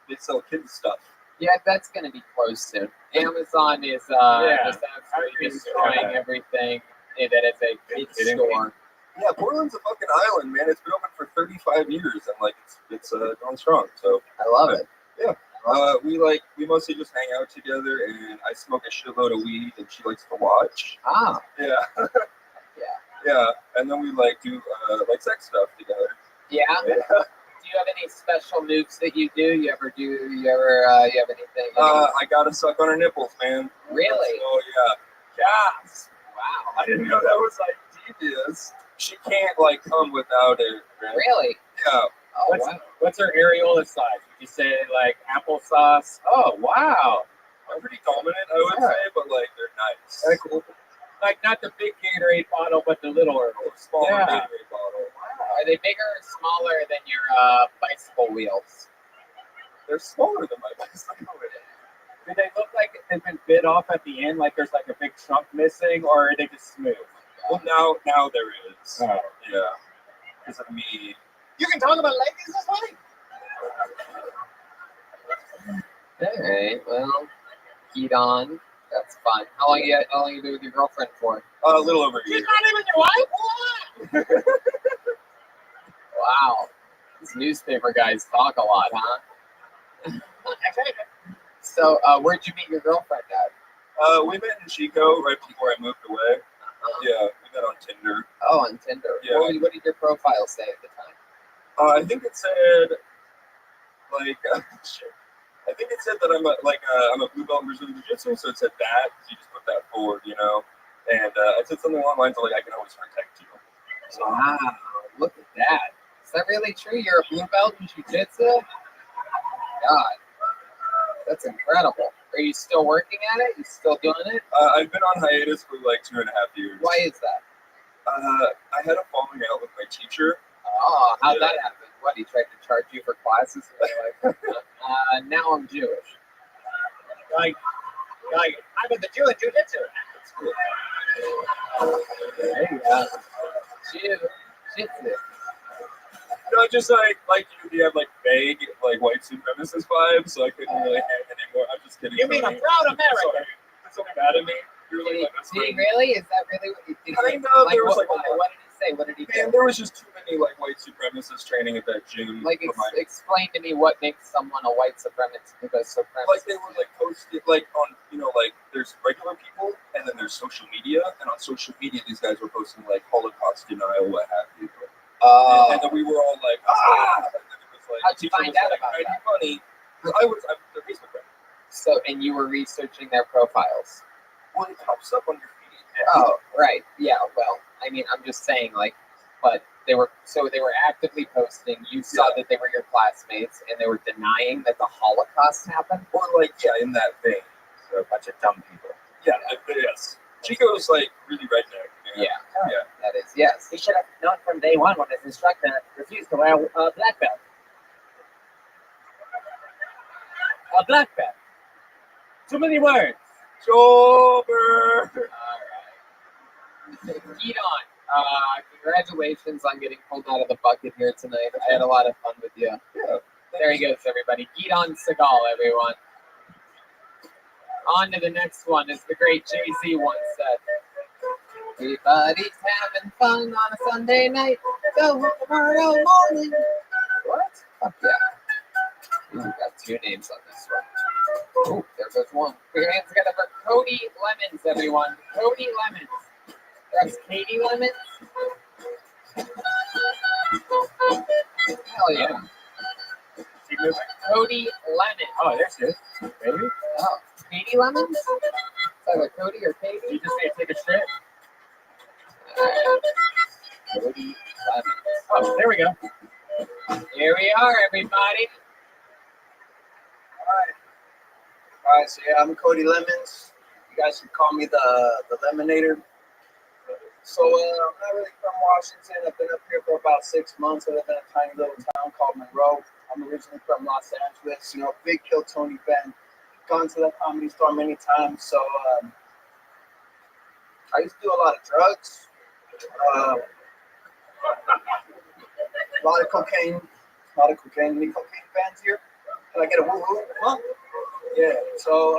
they sell kids stuff. Yeah, that's going to be closed soon. Amazon is just absolutely destroying everything that is a kids store. Yeah, Portland's a fucking island, man. It's been open for 35 years, and like it's going strong. So I love it. Yeah. We mostly just hang out together, and I smoke a shitload of weed, and she likes to watch. Ah. Yeah. Yeah. Yeah, and then we do sex stuff together. Yeah. Yeah. Do you have any special moves that you do? You have anything? I gotta suck on her nipples, man. Really? Oh yeah. Yes. Wow. I didn't know that was like devious. She can't come without it. Right? Really? Yeah. Oh, wow. What's her areola size? Would you say like applesauce? Oh, wow. They're pretty dominant, I would say, but they're nice. Very cool. Like not the big Gatorade bottle, but the littler, smaller yeah. Gatorade bottle. Wow. Are they bigger or smaller than your bicycle wheels? They're smaller than my bicycle wheels. Do they look like they've been bit off at the end, like there's like a big chunk missing, or are they just smooth? Well, now there is. Oh. Yeah. Because of me. You can talk about ladies this way? All right. Well, Gidon. That's fun. How long you been with your girlfriend for? A little over a year. She's not even your wife? What? Wow. These newspaper guys talk a lot, huh? So, where'd you meet your girlfriend at? We met in Chico right before I moved away. Yeah, we met on Tinder. Oh, on Tinder. Yeah. What did your profile say at the time? I think it said, shit. I think it said that I'm a blue belt in Brazilian Jiu-Jitsu, so it said that. So you just put that forward, you know. And it said something along the lines of like I can always protect you. So Wow, look at that. Is that really true? You're a blue belt in jiu-jitsu? God, that's incredible. Are you still working at it? You still doing it? I've been on hiatus for like 2.5 years. Why is that? I had a falling out with my teacher. Oh, how'd that happen? What, he tried to charge you for classes? And you're like, now I'm Jewish. Like, I'm in the Jewish jiu-jitsu. There you go. Jiu-jitsu. No, just like you have like vague like white supremacist vibes, so I couldn't really hang anymore. I'm just kidding. You mean a proud American? It's so bad at me. You're like my best Did he friend. really? Is that really what you did? I know there was what, like what did he say? What did he man, do? there was just too many like white supremacists training at that gym. Like, for my- explain to me what makes someone a white supremacist. like they were like posted like on like there's regular people and then there's social media, and on social media these guys were posting like Holocaust denial, what have you. And then we were all like, ah! And then it was like, How'd you find out about I that? funny. I'm their Facebook friend. So, and you were researching their profiles. Well, it pops up on your feed. Oh, right. Yeah. Well, I mean, I'm just saying, like, but they were actively posting. You saw that they were your classmates, and they were denying that the Holocaust happened. Or like, in that vein. So a bunch of dumb people. Yeah, yes. Chico's like really redneck. Yeah. That is, yes. He should have known from day one when his instructor refused to wear a black belt. A black belt. Too many words. Sober. Gidon, congratulations on getting pulled out of the bucket here tonight. I had a lot of fun with you. Yeah. There he goes, everybody. Gidon Segal, everyone. On to the next one, as the great Jay-Z once said. Everybody's having fun on a Sunday night. Go home tomorrow morning. What? Fuck yeah. Ooh, we got two names on this one. Ooh, there goes one. Put your hands together for Cody Lemons, everyone. Cody Lemons. That's Katie Lemons. Hell yeah. Keep moving. Cody Lemons. Oh, there's good. Maybe. Oh, Katie Lemons? Is that like Cody or Katie? You just need to take a strip. Cody Lemons. Oh, there we go. Here we are, everybody. All right, so yeah, I'm Cody Lemons. You guys can call me the Lemonator. So I'm not really from Washington. I've been up here for about 6 months. I live in a tiny little town called Monroe. I'm originally from Los Angeles. Big Kill Tony fan. Gone to the Comedy Store many times. So I used to do a lot of drugs. A lot of cocaine. Any cocaine fans here? Can I get a woo-hoo? Huh? Yeah. So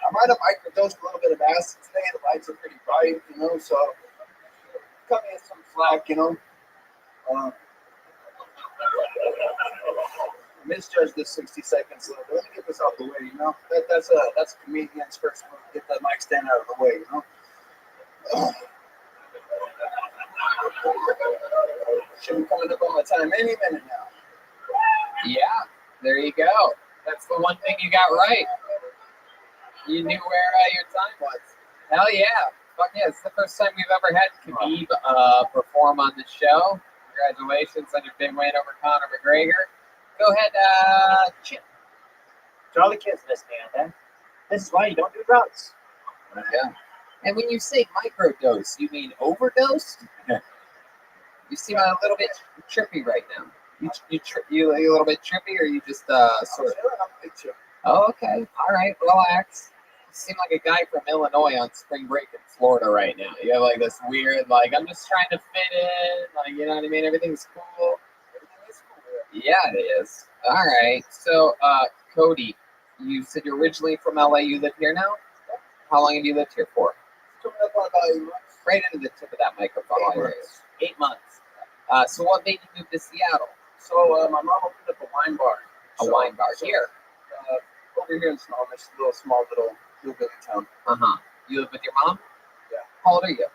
I might have microdosed a little bit of acid today. The lights are pretty bright, so cut me some slack, misjudged this 60 seconds a little bit. Let me get this out the way, That's a comedian's first move. Get the mic stand out of the way, Should be coming up on my time any minute now. Yeah, there you go. That's the one thing you got right. You knew where your time was. Hell yeah. Fuck yeah. It's the first time we've ever had Khabib perform on the show. Congratulations on your big win over Conor McGregor. Go ahead, Chip. Charlie Kiss this man, man. This is why you don't do drugs. Yeah. And when you say microdose, you mean overdosed? Yeah. You seem a little bit trippy right now. You a little bit trippy, or you just sort of? Oh, okay. All right. Relax. You seem like a guy from Illinois on spring break in Florida right now. You have like this weird, I'm just trying to fit in. You know what I mean? Everything's cool. Yeah, it is. All right. So, Cody, you said you're originally from LA. You live here now? How long have you lived here for? Coming up on about 8 months. Right into the tip of that microphone. 8 months. 8 months. So what made you move to Seattle? So my mom opened up a wine bar. Wine bar here? Over here in this little small little hillbilly town. You live with your mom? Yeah. How old are you?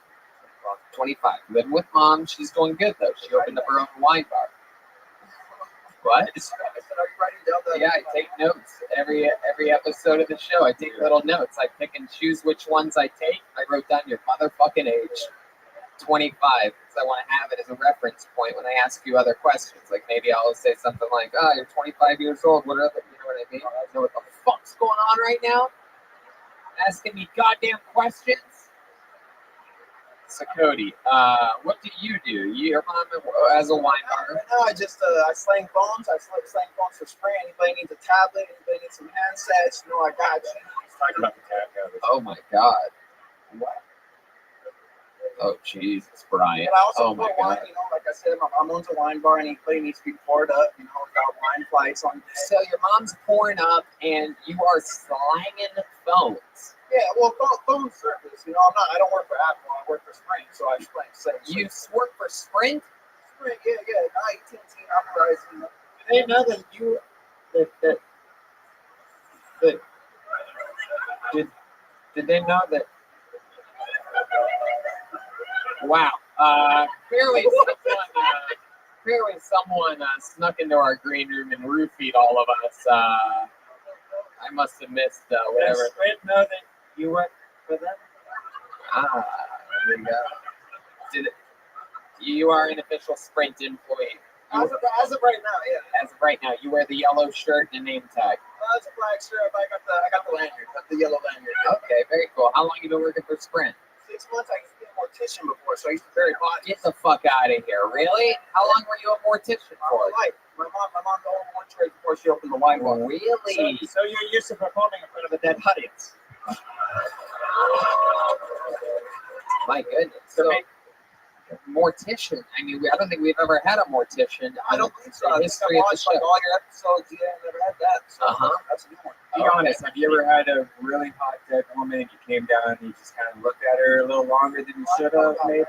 25. Living with mom. She's doing good, though. She opened up her own wine bar. What? I said, are you writing down the? Yeah, I take notes every episode of the show. I take little notes. I pick and choose which ones I take. I wrote down your motherfucking age, 25, because I want to have it as a reference point when I ask you other questions. Like maybe I'll say something like, "Oh, you're 25 years old. What are the, you know what I mean? I don't know what the fuck's going on right now. Asking me goddamn questions." So Cody, what do? Your mom as a wine bar. Right now, I slang phones. I slang phones for spray. Anybody needs a tablet, anybody needs some handsets, I got you. He's talking about the cat now. Oh my god. What? Oh Jesus, Brian. And I also Oh my pour wine, god. like I said, my mom owns a wine bar, and anybody needs to be poured up, without wine flights on. So your mom's pouring up, and you are slanging phones. Yeah, well, phone service. I don't work for Apple. I work for Sprint, so I explain. You work for Sprint? Sprint, yeah. AT&T, Verizon. They know that you that did they know that? Wow. Clearly someone snuck into our green room and roofied all of us. I must have missed whatever. Does Sprint know that you work for them? There you go. You are an official Sprint employee. As of right now, yeah. As of right now, you wear the yellow shirt and a name tag. It's a black shirt. I got the lanyard, the yellow lanyard. Okay, very cool. How long you been working for Sprint? 6 months. I used to be a mortician before, so I used to very hot. Get the fuck out of here! Really? How long were you a mortician for? Life. My mom owned one trade before she opened the wine bar. Really? So you're used to performing in front of a dead audience. My goodness. So, mortician. I mean, I don't think we've ever had a mortician. I don't think so. In I the history of the watched all your episodes. Yeah, I never had that. So that's a new one. Be honest, have you ever had a really hot dead woman and you came down and you just kind of looked at her a little longer than you should have, maybe?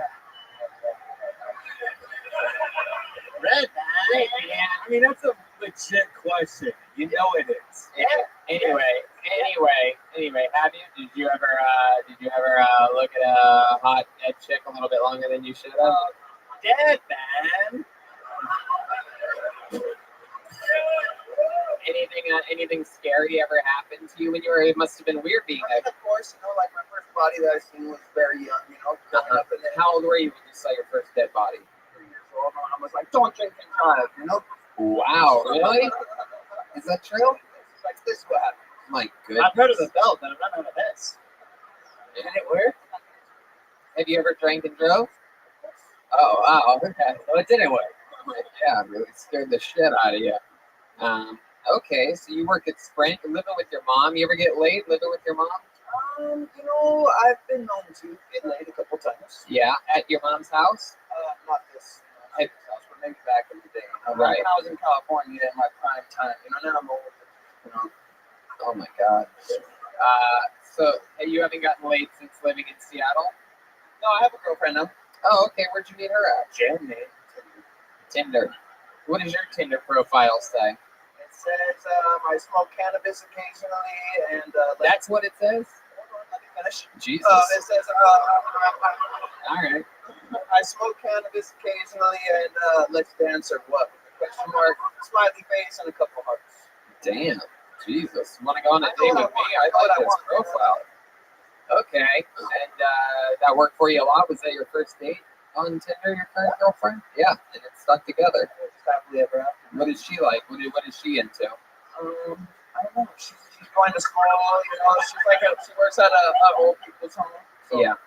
Red, I mean, that's a legit question. You know it is. Yeah. Anyway, have you? Did you ever look at a hot dead chick a little bit longer than you should have? Dead, man. Anything scary ever happened to you when you were? It must have been weird being Of course, like my first body that I seen was very young. Growing up in How old were you when you saw your first dead body? 3 years old. I was like, don't drink and drive. Wow, really? Is that true? Like this what happened. My goodness. I've heard of the belt, but I've not heard of this. Did it work? Have you ever drank and drove? Oh, wow. Okay. Well, it didn't work. Yeah, it really scared the shit out of you. Okay, so you work at Sprint, you're living with your mom. You ever get laid living with your mom? I've been known to get laid a couple times. Yeah, at your mom's house? Not this house, but maybe back in the day. Right. When I was in California in my prime time. Now I'm old. Oh my God. So you haven't gotten laid since living in Seattle? No, I have a girlfriend now. Oh, okay. Where'd you meet her at? Jenny. Tinder. What does your Tinder profile say? It says I smoke cannabis occasionally, and that's what it says? Let me finish. Jesus. It says all right. I smoke cannabis occasionally, and let's dance or what? Question mark, smiley face, and a couple hearts. Damn. Jesus. Want to go on a date with me? I like this profile. Okay. And that worked for you a lot? Was that your first date on Tinder, your current girlfriend? Yeah. And it stuck together. Happily ever after. What is she like? What is she into? I don't know. She's going to school. She works at a old people's home. So yeah.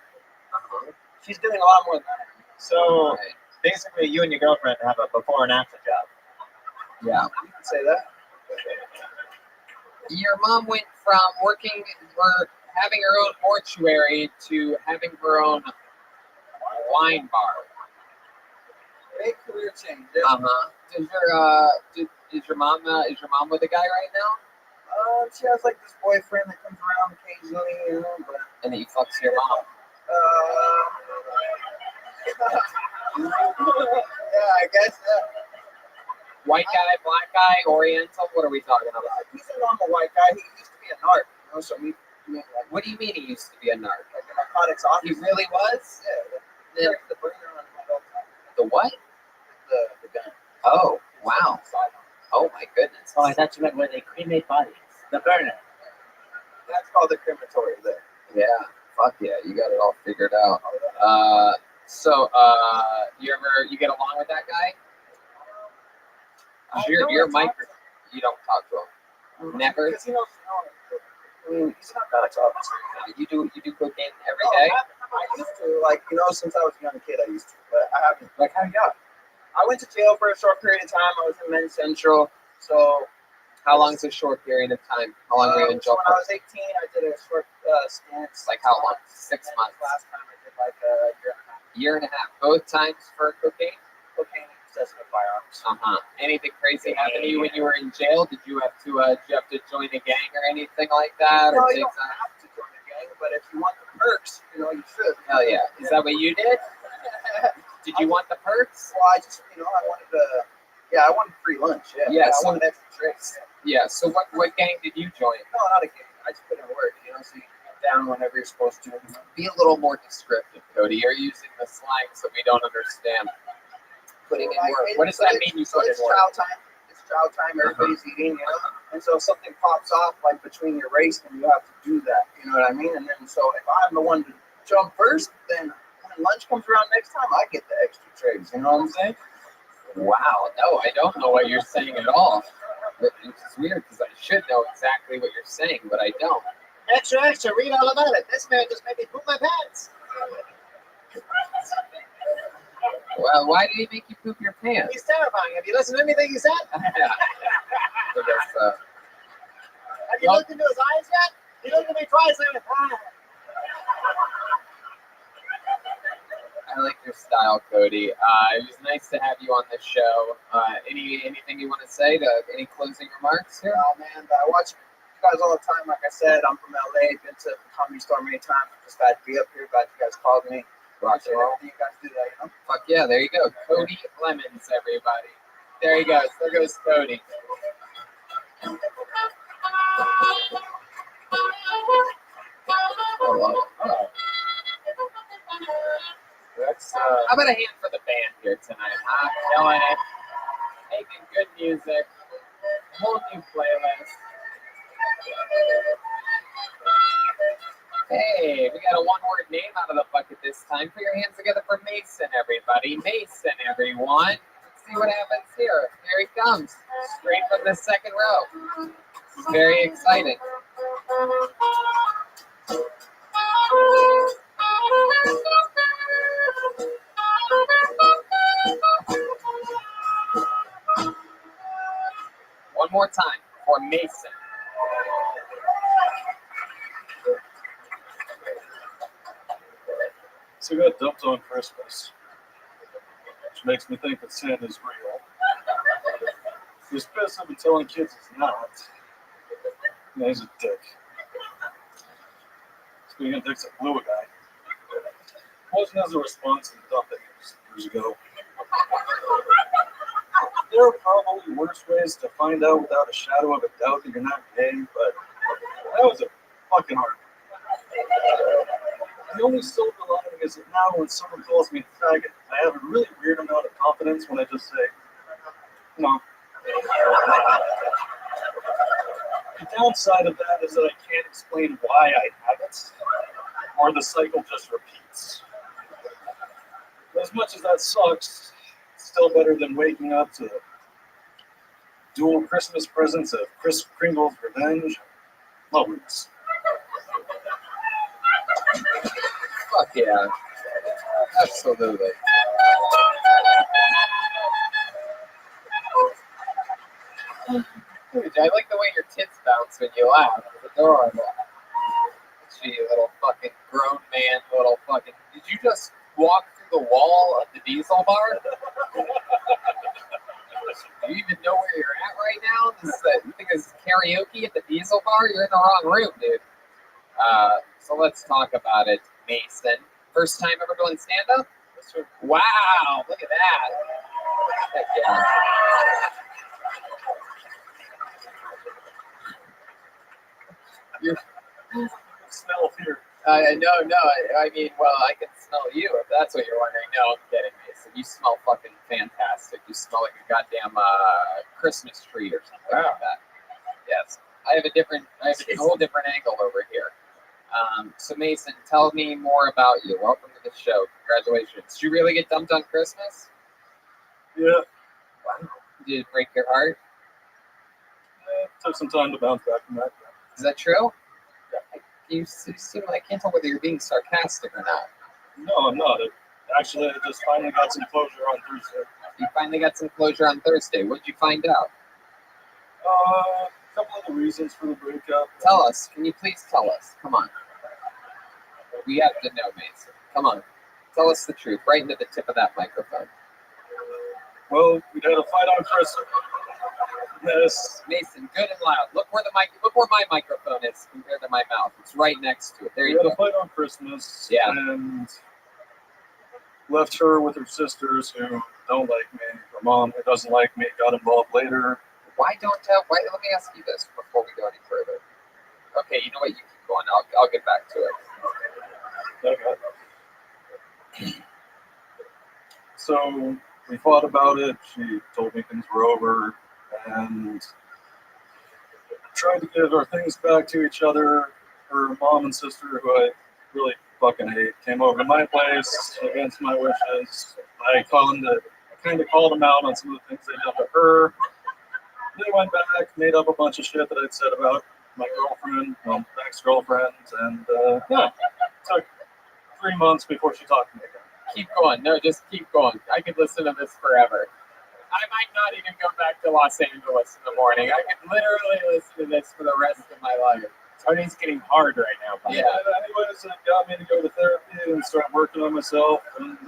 She's doing a lot more than that. So basically, you and your girlfriend have a before and after job. Yeah. You can say that. Your mom went from working or having her own mortuary to having her own wine bar. Big career change. Is your mom with a guy right now? She has like this boyfriend that comes around occasionally, but and he fucks your mom. Yeah, I guess. White guy, black guy, Oriental. What are we talking about? He's a normal white guy. He used to be a narc. So what do you mean he used to be a narc? Like a narcotics officer. He really was? Yeah. The burner on my The what? The gun. Oh, wow. Oh my goodness. Oh, I thought you meant where they cremate bodies. The burner. That's called the crematory there. Yeah. Fuck yeah. You got it all figured out. You get along with that guy? Your mic. You don't talk to him. Never. Because he knows. He's not that tough. You do cocaine every day? I used to, since I was a young kid, I used to, but I haven't. Like, how you got? I went to jail for a short period of time. I was in Men's Central, so. How long is a short period of time? How long were you in jail When for? I was 18, I did a short stint. Like how long? 6 months. Last time I did like a year and a half. Year and a half. Both times for cocaine? Cocaine and possession of firearms. Anything crazy happen to you when you were in jail? Did you have to join a gang or anything like that? No, or you don't have to join a gang, but if you want the perks, you should. Hell yeah. Is that what you did? Did you want the perks? Well, I just, I wanted to. Yeah, I wanted free lunch. Yeah, I wanted extra drinks. Yeah. So what gang did you join? No, not a gang. I just put in work. So you get down whenever you're supposed to. Be a little more descriptive, Cody. You're using the slang so we don't understand. Putting in work. What does that mean? You put in it's work? trial time. It's trial time. Everybody's eating. And so if something pops off like between your race, then you have to do that. You know what I mean? And then so if I'm the one to jump first, then when lunch comes around next time, I get the extra trays. You know what I'm saying? Wow, no, I don't know what you're saying at all. It's weird because I should know exactly what you're saying, but I don't. Extra, extra, read all about it. This man just made me poop my pants. Well, why did he make you poop your pants? He's terrifying. Have you listened to anything he said? So that's, Have you looked into his eyes yet? He looked at me twice and I went, I like your style, Cody. It was nice to have you on the show. Anything you want to say? Any closing remarks here? Oh, man, I watch you guys all the time. Like I said, I'm from LA. Been to the Comedy Store many times. Just glad to be up here. Glad you guys called me. Roger. You guys do that, Fuck yeah, there you go. Cody Lemons, everybody. There he goes. There goes Cody. Oh. That's, How about a hand for the band here tonight, huh? Killing it. Making good music. Whole new playlist. Hey, we got a one-word name out of the bucket this time. Put your hands together for Mason, everybody. Mason, everyone. Let's see what happens here. Here he comes. Straight from the second row. This is very exciting. One more time for Mason. So I got dumped on Christmas, which makes me think that Santa is real. He's pissed I've been telling kids he's not. Yeah, he's a dick. Speaking of dicks, I blew a guy. Wasn't as a response to the dumping years ago. There are probably worse ways to find out without a shadow of a doubt that you're not gay, but that was a fucking hard one. The only silver lining is that now when someone calls me a faggot, I have a really weird amount of confidence when I just say, no. The downside of that is that I can't explain why I have it, or the cycle just repeats. As much as that sucks, it's still better than waking up to dual Christmas presents of Kris Kringle's Revenge. Loneliness. Fuck yeah. Absolutely. Dude, I like the way your tits bounce when you laugh. It's adorable. Gee, little fucking grown man, little fucking. Did you just walk through the wall of the diesel bar? Do you even know where you're at right now? You think this is karaoke at the diesel bar? You're in the wrong room, dude. So let's talk about it, Mason. First time ever doing stand-up? Wow, look at that. Heck yeah. You Smell here. no. I mean, well, I can smell you if that's what you're wondering. No, I'm kidding, Mason. You smell fucking fantastic. You smell like a goddamn Christmas tree or something like that. Yes. I have a whole different angle over here. So Mason, tell me more about you. Welcome to the show. Congratulations. Did you really get dumped on Christmas? Yeah, Wow. Did it break your heart? took some time to bounce back from that. Is that true? You seem like I can't tell whether you're being sarcastic or not. No, I'm not. Actually, I just finally got some closure on Thursday. You finally got some closure on Thursday. What did you find out? A couple of the reasons for the breakup. Tell us. Can you please tell us? Come on. We have to know, Mason. Come on. Tell us the truth. Right into the tip of that microphone. Well, we had a fight on Christmas. Yes. Mason, good and loud. Look where my microphone is compared to my mouth. It's right next to it. There We you had go. a fight on Christmas. Yeah. And left her with her sisters who don't like me. Her mom who doesn't like me got involved later. Why let me ask you this before we go any further. Okay, you know what? You keep going. I'll get back to it. Okay. So we fought about it. She told me things were over and tried to get our things back to each other. Her mom and sister, who I really fucking hate, came over to my place against my wishes. I kind of called them out on some of the things they'd done to her. They went back, made up a bunch of shit that I'd said about my girlfriend, ex-girlfriend, and it took 3 months before she talked to me again. Keep going. No, just keep going. I could listen to this forever. I might not even go back to Los Angeles in the morning. I could literally listen to this for the rest of my life. Tony's getting hard right now. Yeah. Anyways, it got me to go to therapy and start working on myself. And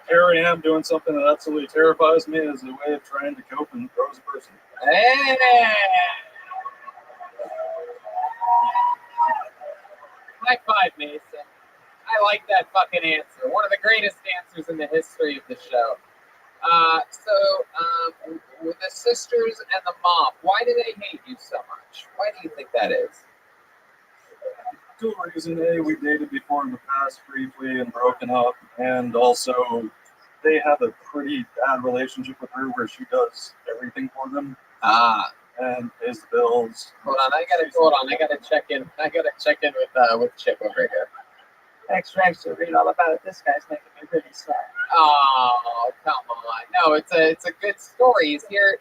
here I am doing something that absolutely terrifies me as a way of trying to cope and grow as a person. Hey! High five, Mason. I like that fucking answer. One of the greatest answers in the history of the show. With the sisters and the mom, why do they hate you so much? Why do you think that is? Two reasons. A, we dated before in the past briefly and broken up. And also, they have a pretty bad relationship with her where she does everything for them. And pays the bills. Hold on, I gotta check in. With Chip over here. Extra, read all about it. This guy's making me really sad. Oh, come on. No, it's a good story. He's here.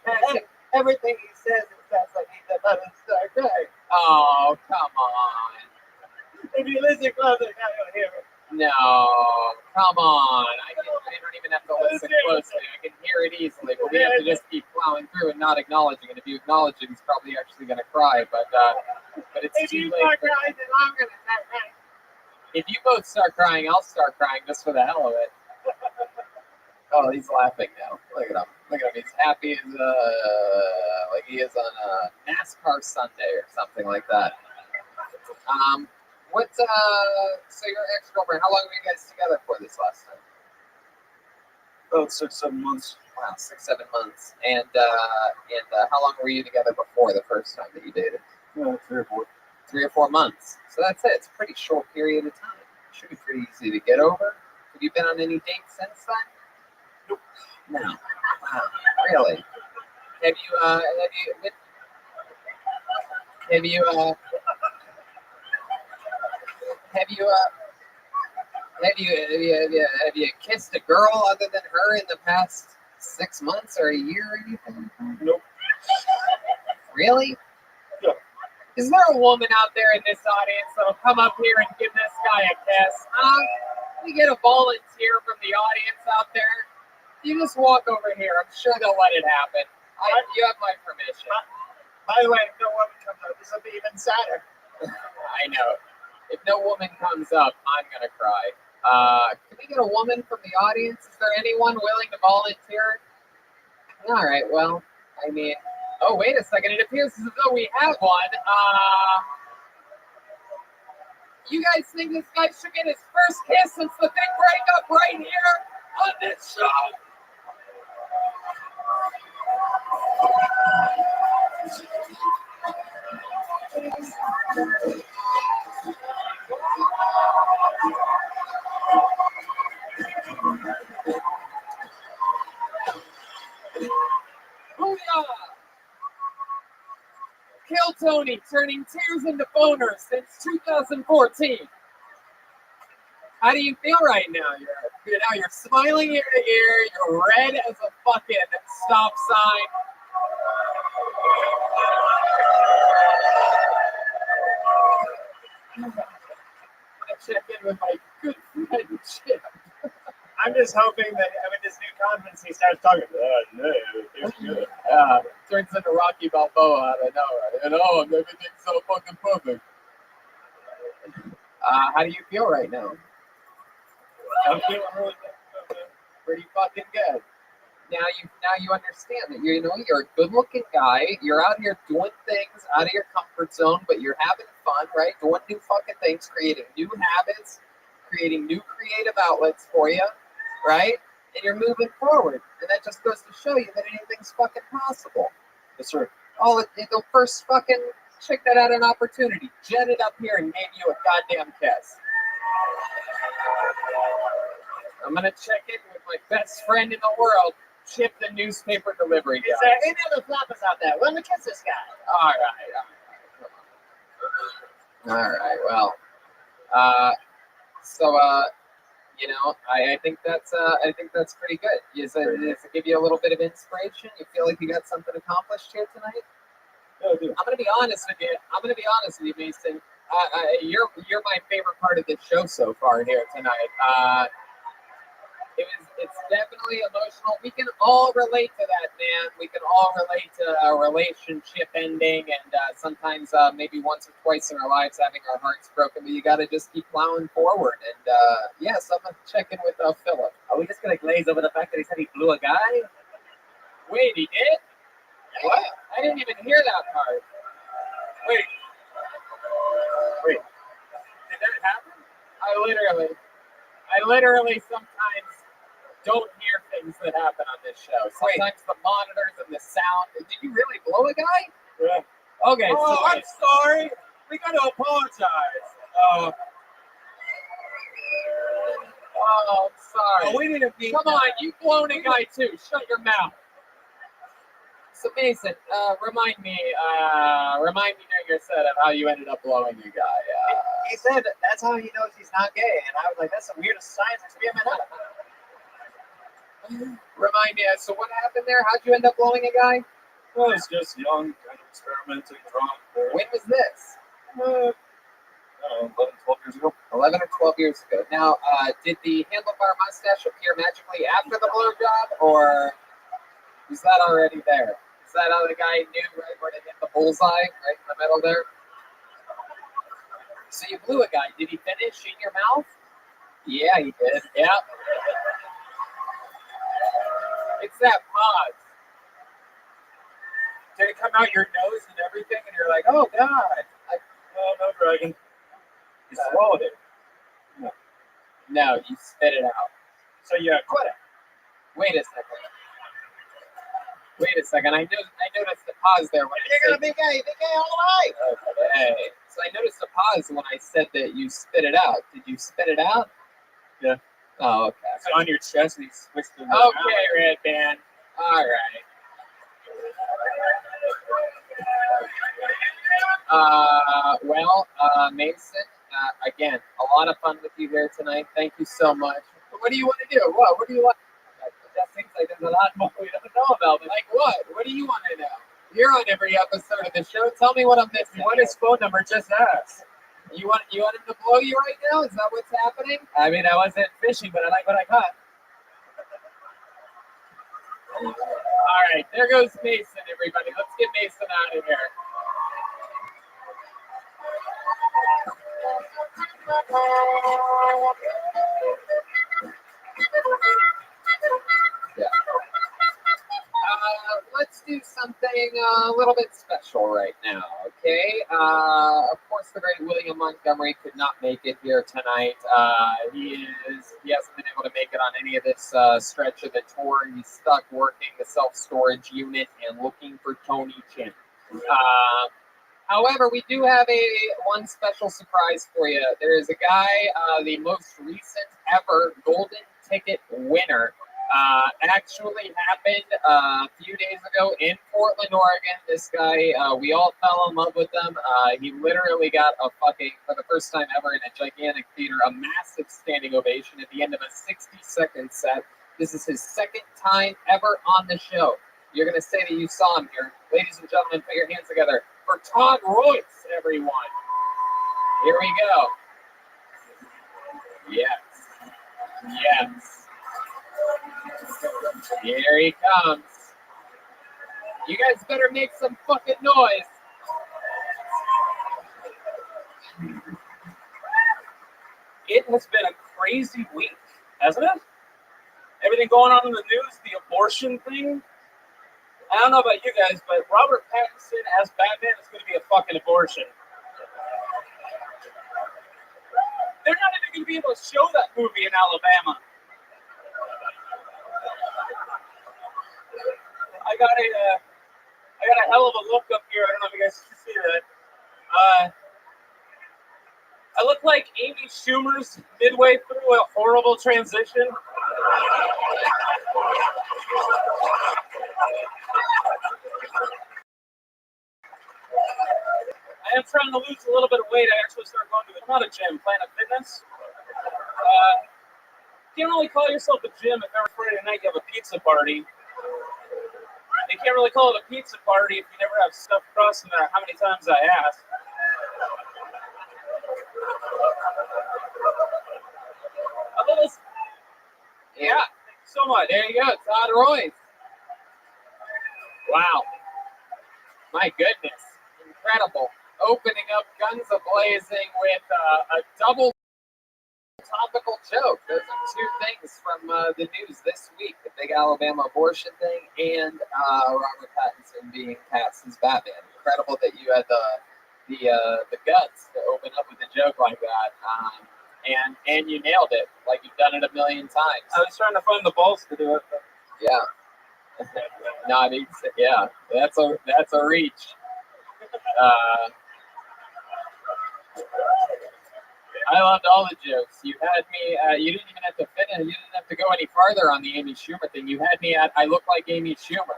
Everything he says, it sounds like he's about to start crying. Oh, come on. If you listen closely, now you'll hear it. No, come on. I don't even have to listen closely. I can hear it easily, but we have to just keep plowing through and not acknowledging it. If you acknowledge it, he's probably actually going to cry, but it's if too you late. start crying, then I'm going to start crying. If you both start crying, I'll start crying just for the hell of it. Oh, he's laughing now. Look at him. He's happy as like he is on a NASCAR Sunday or something like that. So your ex-girlfriend, how long were you guys together for this last time? About 6-7 months. Wow, 6-7 months. And how long were you together before the first time that you dated? 3 or 4. 3 or 4 months. So that's it. It's a pretty short period of time. It should be pretty easy to get over. Have you been on any dates since then? Nope. No. Wow. Really? Have you kissed a girl other than her in the past 6 months or a year or anything? Nope. Really? Yeah. Is there a woman out there in this audience that'll come up here and give this guy a kiss? We get a volunteer from the audience out there. You just walk over here. I'm sure they'll let it happen. You have my permission. By the way, if no woman comes up, this will be even sadder. I know. If no woman comes up, I'm going to cry. Can we get a woman from the audience? Is there anyone willing to volunteer? All right, well, I mean, oh, wait a second. It appears as though we have one. You guys think this guy should get his first kiss since the big breakup right here on this show? Kill Tony, turning tears into boners since 2014. How do you feel right now? You're smiling ear to ear. You're red as a fucking stop sign. I'm gonna check in with my good friend Chip. I'm just hoping that with this new confidence he starts talking. No, it's good. Turns into Rocky Balboa out of nowhere. Everything's so fucking perfect. How do you feel right now? I'm feeling really good. Pretty fucking good. Now you understand that you're a good-looking guy. You're out here doing things out of your comfort zone, but you're having fun, right? Doing new fucking things, creating new habits, creating new creative outlets for you, right? And you're moving forward, and that just goes to show you that anything's fucking possible. Yes, sir. The first fucking chick that had an opportunity jetted up here and gave you a goddamn kiss. I'm gonna check in with my best friend in the world, Chip, the newspaper delivery guy. Is there any other flappers out there? Let me kiss this guy. All right. Well, I think that's pretty good. Does it give you a little bit of inspiration? You feel like you got something accomplished here tonight? Yeah, I do. I'm gonna be honest with you, Mason. You're my favorite part of the show so far here tonight. It's definitely emotional. We can all relate to that, man. We can all relate to a relationship ending, and sometimes maybe once or twice in our lives having our hearts broken. But you got to just keep plowing forward. And yes, I'm gonna check in with Philip. Are we just gonna glaze over the fact that he said he blew a guy? Wait, he did? What? I didn't even hear that part. Wait. Did that happen? I literally sometimes don't hear things that happen on this show. Sometimes the monitors and the sound. Did you really blow a guy? Yeah. Okay. Oh, I'm sorry. We got to apologize. Oh, I'm sorry. Oh, we didn't mean Come on, you've blown a guy too. Shut your mouth. So Mason, remind me during your set of how you ended up blowing a guy. He said that's how he knows he's not gay, and I was like, that's the weirdest science experiment ever. Remind me. So what happened there? How'd you end up blowing a guy? Well, it's just young, kind of experimenting, drunk. When was this? 11, 12 years ago. 11 or 12 years ago. Now, did the handlebar mustache appear magically after the blowjob, or was that already there? Is that how the guy knew right where to hit the bullseye, right in the middle there? So you blew a guy. Did he finish in your mouth? Yeah, he did. Yeah. It's that pause. Did it come out your nose and everything, and you're like, oh, God. No, dragon. You swallowed it. No, you spit it out. So you quit it. Wait a second. I noticed the pause there when You're gonna be gay all the way. Okay. So I noticed the pause when I said that you spit it out. Did you spit it out? Yeah. Oh, okay. It's on your chest and you switched it. Okay, Red Band. All right. Mason, again, a lot of fun with you here tonight. Thank you so much. What do you want to do? What do you want? That seems like there's a lot more we don't know about. But like what? What do you want to know? You're on every episode of the show. Tell me what I'm missing. What his phone number? Just ask. You want him to blow you right now? Is that what's happening? I mean, I wasn't fishing, but I like what I caught. All right, there goes Mason, everybody. Let's get Mason out of here. Yeah. Let's do something a little bit special right now, okay? Of course, the great William Montgomery could not make it here tonight. He hasn't been able to make it on any of this stretch of the tour. He's stuck working the self-storage unit and looking for Tony Chin. However, we do have one special surprise for you. There is a guy, the most recent ever golden ticket winner actually happened a few days ago in Portland, Oregon. This guy, we all fell in love with him. He literally got a fucking, for the first time ever in a gigantic theater, a massive standing ovation at the end of a 60-second set. This is his second time ever on the show. You're going to say that you saw him here. Ladies and gentlemen, put your hands together for Todd Royce, everyone. Here we go. Yes. Yes. Here he comes. You guys better make some fucking noise. It has been a crazy week, hasn't it? Everything going on in the news, the abortion thing. I don't know about you guys, but Robert Pattinson as Batman is going to be a fucking abortion. They're not even going to be able to show that movie in Alabama. I got a hell of a look up here. I don't know if you guys can see that. I look like Amy Schumer's midway through a horrible transition. I am trying to lose a little bit of weight. I actually started going to not a gym, Planet Fitness. You can't really call yourself a gym if every Friday night you have a pizza party. You can't really call it a pizza party if you never have stuffed crust, no matter how many times I ask. Yeah, thank you so much. There you go, Todd Royce. Wow. My goodness. Incredible. Opening up Guns A-Blazing with a double topical joke. Those are two things from the news this week. The big Alabama abortion thing and Robert Pattinson being cast as Batman. Incredible that you had the guts to open up with a joke like that. And you nailed it, like you've done it a million times. I was trying to find the balls to do it. But... Yeah. No, I mean, yeah, that's a reach. I loved all the jokes. You had me. You didn't even have to fit in. You didn't have to go any farther on the Amy Schumer thing. You had me at I look like Amy Schumer.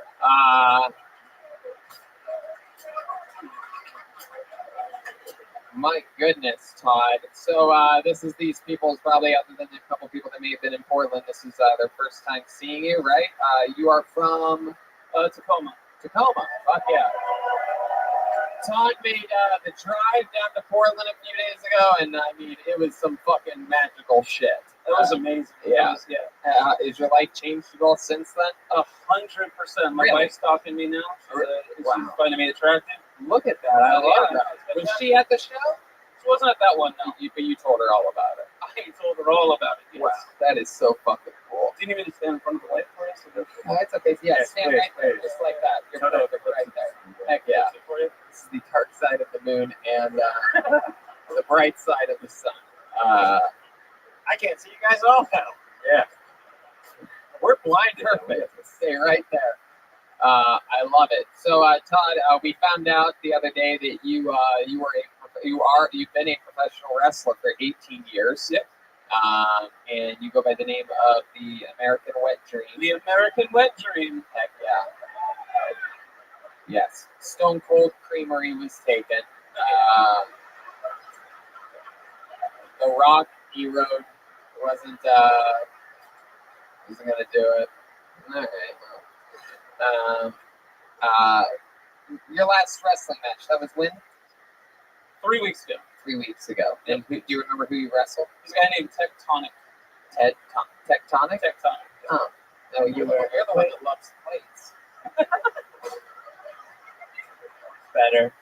My goodness, Todd. So this is these people's probably other than a couple people that may have been in Portland. This is their first time seeing you, right? You are from Tacoma. Tacoma. Fuck yeah. Todd made the drive down to Portland a few days ago, and I mean, it was some fucking magical shit. It was amazing. Yeah. Is your life changed at all since then? 100%. My Really? wife's talking to me now. She's finding me attractive. Look at that. I love that. Was she at the show? She wasn't at that one, no. But you told her all about it. I told her all about it. Yes. Wow, that is so fucking cool. Didn't even stand in front of the light for us. Oh, it's okay. Yeah, stand right there, just like that. You're perfect right there. Heck yeah. This is the dark side of the moon and the bright side of the sun. I can't see you guys at all now. Yeah. We're blind. Perfect. Stay right there. I love it. So, Todd, we found out the other day that you've been a professional wrestler for 18 years. Yep. And you go by the name of the American Wet Dream. The American Wet Dream. Heck yeah. Yes. Stone Cold Creamery was taken. The Rock E-Road wasn't gonna do it. All right. Your last wrestling match, that was when? 3 weeks ago. 3 weeks ago. And do you remember who you wrestled? This guy named Tectonic. Tectonic? Tectonic. Oh. No, you're the one that loves plates. Better.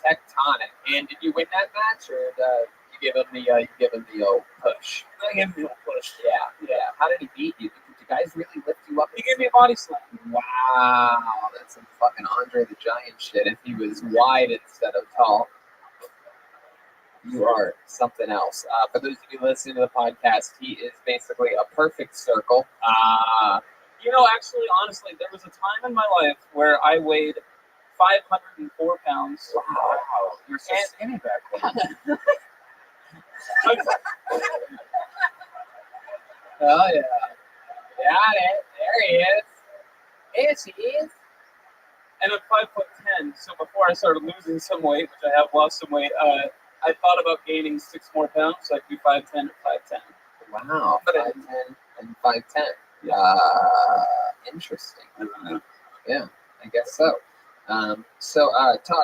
Tectonic. And did you win that match, or you give him the old push? I gave him the old push. Yeah. How did he beat you? Did you guys really lift you up? He gave me a body slam. Wow, that's some fucking Andre the Giant shit. If he was wide instead of tall, you are something else. For those of you listening to the podcast, he is basically a perfect circle. Actually, honestly, there was a time in my life where I weighed 504 pounds. Wow, you're so skinny back then. Oh yeah. Got it. There he is. Here she is. And I'm 5'10", so before I started losing some weight, which I have lost some weight, I thought about gaining 6 more pounds, so I could be 5'10" at 5'10". Wow. But 5'10" and 5'10". Interesting. Yeah, I guess so. Todd,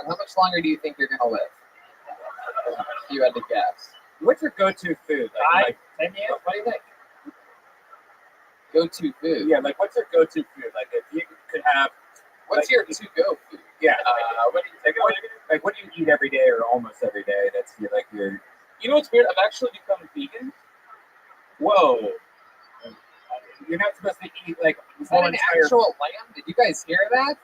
how much longer do you think you're gonna live? If you had to guess. What's your go-to food? Like 10 years? What do you think? Go-to food. Yeah, like what's your go-to food? Like if you could have, What's your to-go food? yeah, what do you like? What do you eat every day or almost every day? That's like your. You know what's weird? I've actually become vegan. Whoa. You're not supposed to eat like Is that an actual lamb? Did you guys hear that?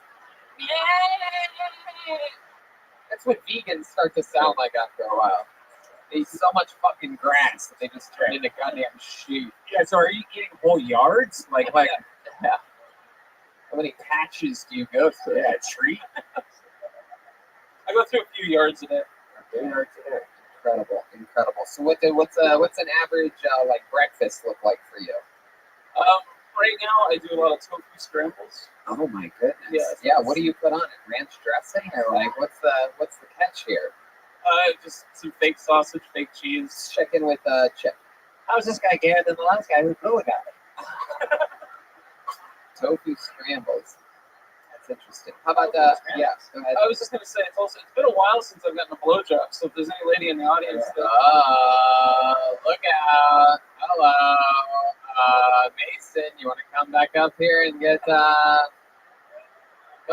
That's what vegans start to sound like after a while. They eat so much fucking grass that they just turn into goddamn sheep. Yeah. So are you eating whole yards? Like Yeah. How many patches do you go through? yeah, a tree. I go through a few yards a day. Incredible. So what's an average like breakfast look like for you? Right now, I do a lot of tofu scrambles. Oh my goodness. Yes. Yeah. What do you put on it? Ranch dressing or like what's the catch here? Just some fake sausage, fake cheese. Check in with Chip. How's this guy gayer than the last guy who blew a guy? Tofu scrambles. That's interesting. How about yeah, go ahead. I was just gonna say it's been a while since I've gotten a blowjob. So if there's any lady in the audience that Look out. Hello. Mason, you want to come back up here and get come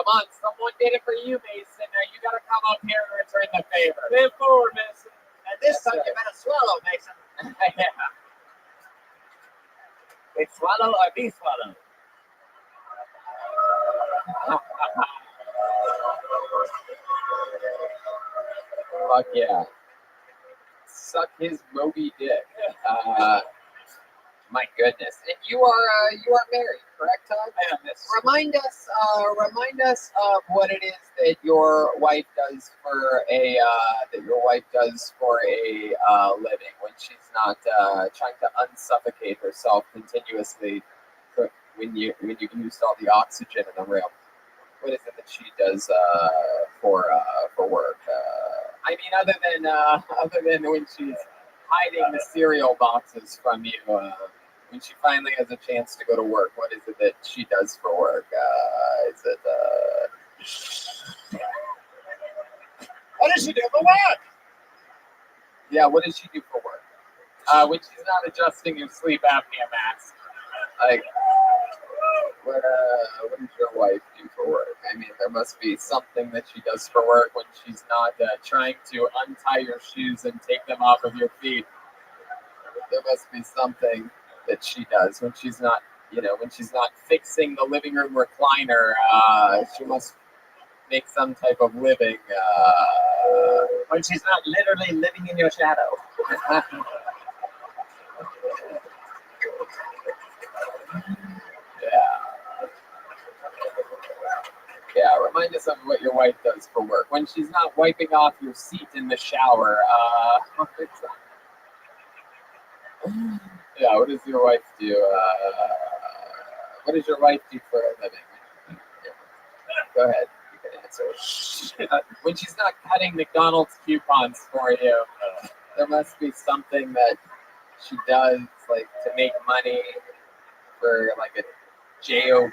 on, someone did it for you, Mason. Now you gotta come up here and return the favor. Move forward, Mason. And this time you better swallow, Mason. Yeah. It's swallow or be swallowed. Fuck yeah. Suck his Moby dick. My goodness. And you are married, correct, Todd? I am. Yes. Remind us of what it is that your wife does for a living when she's not trying to unsuffocate herself continuously when you used all the oxygen in the room. What is it that she does for work? I mean, other than when she's hiding the cereal boxes from you, when she finally has a chance to go to work, what is it that she does for work? Is it What does she do for work? Yeah, what does she do for work? When she's not adjusting your sleep apnea mask. Like, what does your wife do for work? I mean, there must be something that she does for work when she's not trying to untie your shoes and take them off of your feet. There must be something that she does when she's not, when she's not fixing the living room recliner. She must make some type of living. When she's not literally living in your shadow. Yeah, remind us of what your wife does for work. When she's not wiping off your seat in the shower. Yeah, what does your wife do? What does your wife do for a living? Go ahead, you can answer. When she's not cutting McDonald's coupons for you, there must be something that she does, like, to make money for, like, a job,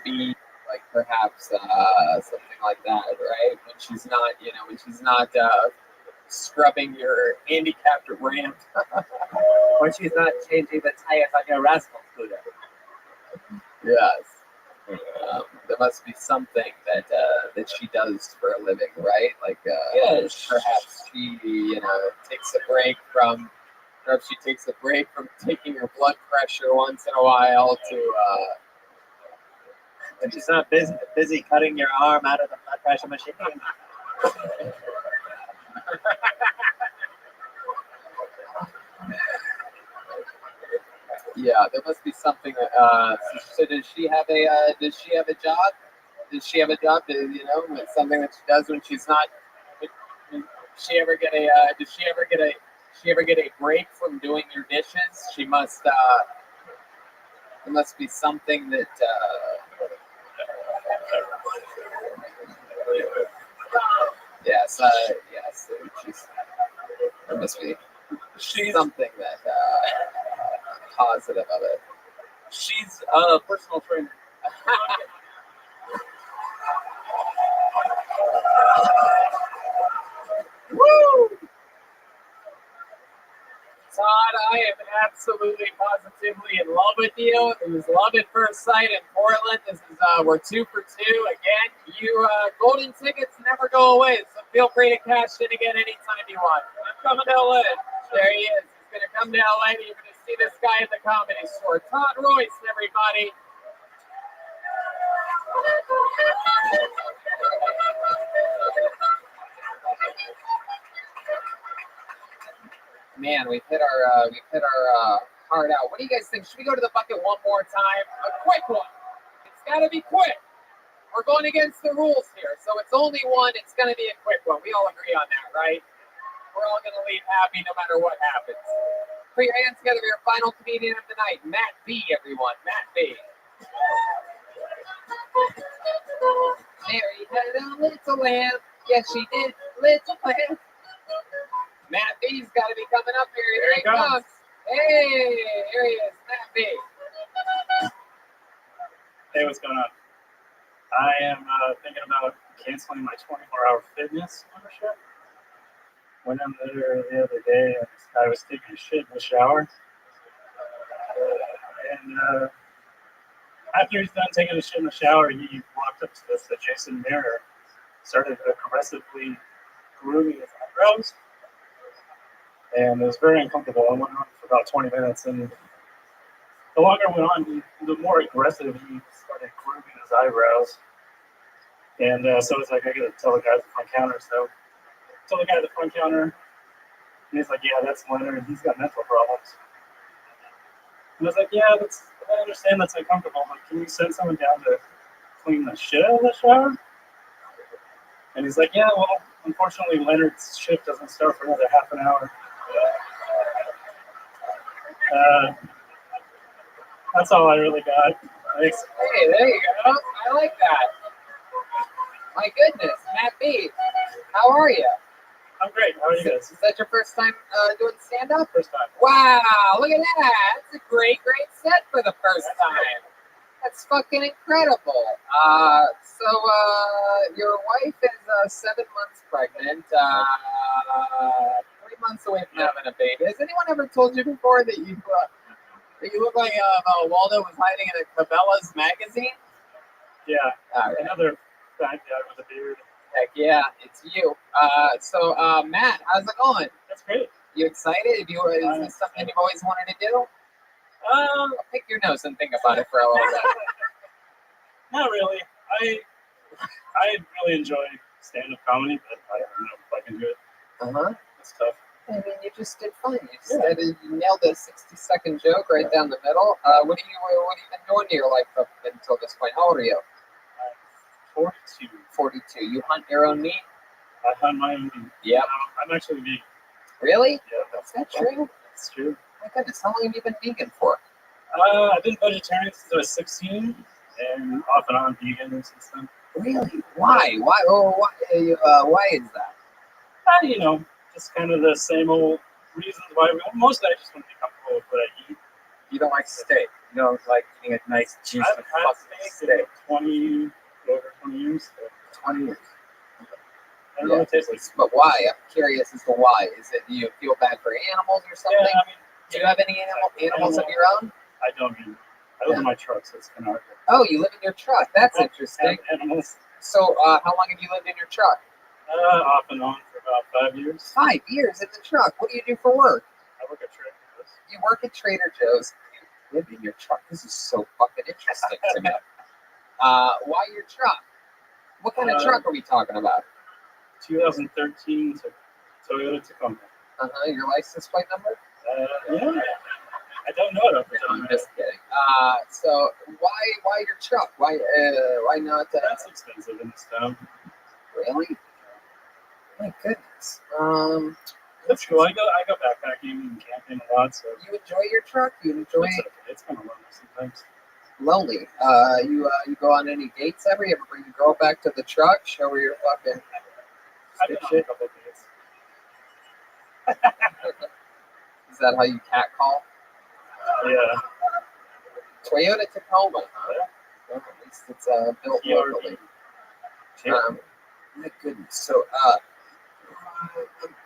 like perhaps something like that, right? When she's not, scrubbing your handicapped ramp. When she's not changing the tires on your rascal scooter. Yes. There must be something that she does for a living, right? Like, perhaps she, takes a break from taking her blood pressure once in a while to. When she's not busy cutting your arm out of the blood pressure machine. Yeah, there must be something. So does she have a job? Does she have a job? It's something that she does when she's not. Does she ever get a break from doing your dishes? She must. It must be something that. Yes. Yes. There must be something that positive of it. She's a personal trainer. Woo! Todd, I am absolutely positively in love with you. It was love at first sight in Portland. This is we're 2 for 2 again. You golden tickets never go away, so feel free to cash in again anytime you want. I'm coming to LA. There he is. He's gonna come to LA. You're gonna see this guy at the Comedy Store. Todd Royce, everybody. Man, we've hit our heart out. What do you guys think? Should we go to the bucket one more time? A quick one. It's got to be quick. We're going against the rules here, so it's only one. It's going to be a quick one. We all agree on that, right? We're all going to leave happy no matter what happens. Put your hands together for your final comedian of the night, Matt B. Everyone, Matt B. Mary had a little lamb. Yes, she did. Little lamb. Matt B's got to be coming up here. Here he comes. Hey, here he is, Matt B. Hey, what's going on? I am thinking about canceling my 24-hour fitness membership. Went in there the other day and this guy was taking a shit in the shower. And after he's done taking a shit in the shower, he walked up to this adjacent mirror, started aggressively grooming his eyebrows. And it was very uncomfortable. I went on for about 20 minutes, and the longer it went on, the more aggressive he started grooming his eyebrows. And so it's like, I gotta tell the guy at the front counter. So I told the guy at the front counter, and he's like, yeah, that's Leonard. He's got mental problems. And I was like, yeah, I understand that's uncomfortable, but can you send someone down to clean the shit out of the shower? And he's like, yeah, well, unfortunately, Leonard's shift doesn't start for another half an hour. That's all I really got. Thanks. Hey, there you go. I like that. My goodness, Matt B. How are you? I'm great. How are you guys? Is that your first time doing stand-up? First time. Wow, look at that. That's a great set for the first time. That's fucking incredible. So your wife is 7 months pregnant, 3 months away from having a baby. Has anyone ever told you before that you look like Waldo was hiding in a Cabela's magazine? Yeah. Right. Another fat guy with a beard. Heck yeah, it's you. So Matt, how's it going? That's great. You excited? Is this something you've always wanted to do? Pick your nose and think about it for a little bit. Not really. I really enjoy stand-up comedy, but I don't know if I can do it. It's tough. I mean, you just did fine. You nailed a 60-second joke right down the middle. What have you been doing in your life up until this point? How old are you? 42. 42. You hunt your own meat? I hunt my own meat. Yeah. I'm actually vegan. Really? Yeah. Is that true? It's true. My goodness, how long have you been vegan for? I've been vegetarian since I was 16, and off and on vegan since then. Really? Why? Why is that? Just kind of the same old reasons why. Mostly I just want to be comfortable with what I eat. You don't like steak. You don't like eating a nice juicy I've had steak. For over 20 years. 20 years. I don't really taste like. But why? I'm curious as to why. Is it you feel bad for animals or something? Yeah, do you have any animals of your own? I don't either. I live in my truck, so it's kind of hard. Oh, you live in your truck. That's interesting. Animals. So, how long have you lived in your truck? Off and on for about 5 years. 5 years in the truck. What do you do for work? I work at Trader Joe's. You work at Trader Joe's. You live in your truck. This is so fucking interesting to me. Why your truck? What kind of truck are we talking about? 2013 Toyota Tacoma. Your license plate number? Yeah. I don't know it off the top of my I'm head. just kidding. So why your truck? Why not? That's expensive in this town. Really? My goodness. That's cool. I go backpacking and camping a lot, so you enjoy your truck? You enjoy it's okay. It's kind of lonely sometimes. Lonely. You go on any dates ever? You ever bring a girl back to the truck? Show her your fucking I've been on a couple of dates. Is that how you catcall? Yeah. Toyota Tacoma, huh? Well, at least it's built locally. My goodness. So,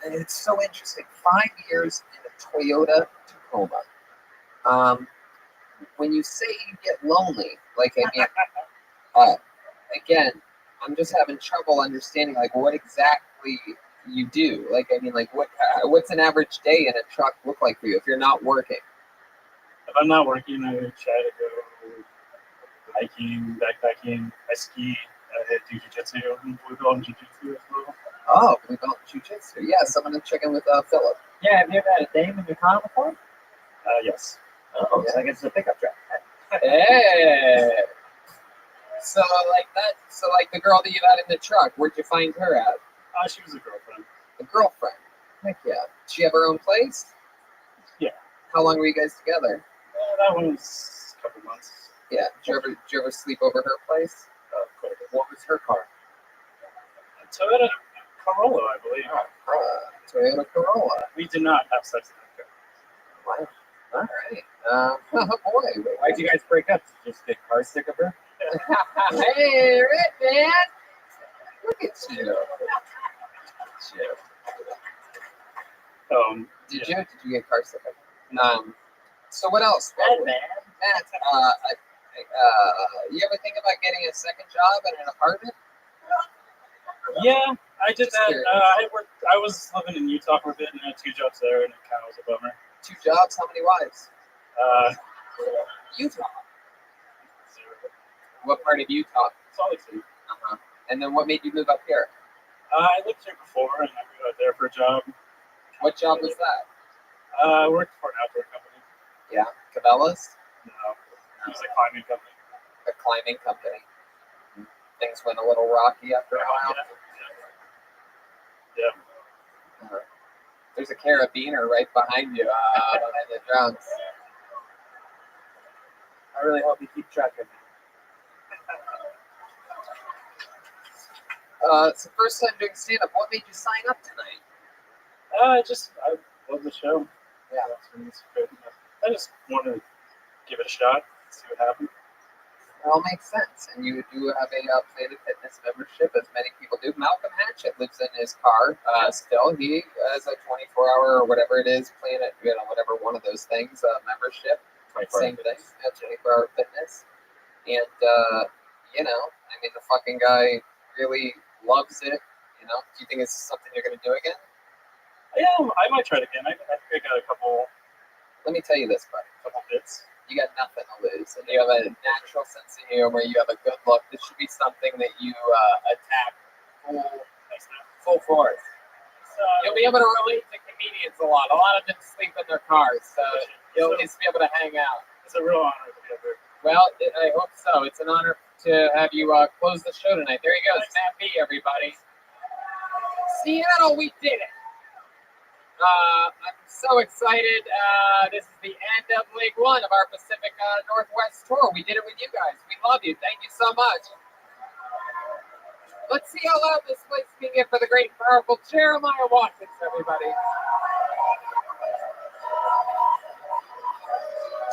it's so interesting. 5 years in a Toyota Tacoma. When you say you get lonely, like, I mean, again, I'm just having trouble understanding, like, what exactly you do. Like, I mean, like, what's an average day in a truck look like for you if you're not working? If I'm not working, I try to go hiking, backpacking. I ski. I do jiu-jitsu. We go on jiu-jitsu as well. Oh, we go jiu-jitsu. Yeah, so I'm gonna check in with Philip. Yeah, have you ever had a dame in your car before? Yes. Oh, yeah. So I guess it's a pickup truck. Hey. So like the girl that you had in the truck, where'd you find her at? She was a girlfriend. A girlfriend. Heck yeah. Did she have her own place? Yeah. How long were you guys together? That one was a couple months. Yeah. Did you ever sleep over her place? What was her car? A Toyota Corolla, I believe. Toyota Corolla. We did not have sex in that car. Wow. All right. Oh boy. Why'd you guys break up? Did you just get car sick of her? Hey, Red Man. Look at you. Did you get car sick? So what else? Matt, you ever think about getting a second job in an apartment? Yeah, I did that. I was living in Utah for a bit and had 2 jobs there, and it kind of was a bummer. 2 jobs? How many wives? Utah. 0. What part of Utah? Salt Lake City. And then what made you move up here? I lived here before, and I moved out there for a job. What job was that? I worked for an outdoor company. Yeah, Cabela's? No, it was a climbing company. A climbing company. Things went a little rocky after a while. Yeah. There's a carabiner right behind you, behind the drums. I really hope you keep track of me. It's the first time doing stand-up. What made you sign up tonight? I love the show. Yeah. It's good. I just wanted to give it a shot, see what happens. It all makes sense. And you do have a Planet Fitness membership, as many people do. Malcolm Hatchett lives in his car still. He has a 24-hour or whatever it is, Planet, whatever one of those things, membership. Same thing. 24-hour fitness. And, I mean, the fucking guy really loves it. Do you think it's something you're going to do again? Yeah, I might try it again. I think I got a couple. Let me tell you this, buddy. Couple bits. You got nothing to lose, and you have a natural sense of humor. You have a good look. This should be something that you attack full force. You'll be able to relate to comedians a lot. A lot of them sleep in their cars, so you'll at least be able to hang out. It's a real honor to be up here. Well, I hope so. It's an honor to have you close the show tonight. There you go, Matt B, everybody. Seattle, we did it. I'm so excited. This is the end of League One of our Pacific Northwest tour. We did it with you guys. We love you. Thank you so much. Let's see how loud this place can get for the great and powerful Jeremiah Watkins, everybody.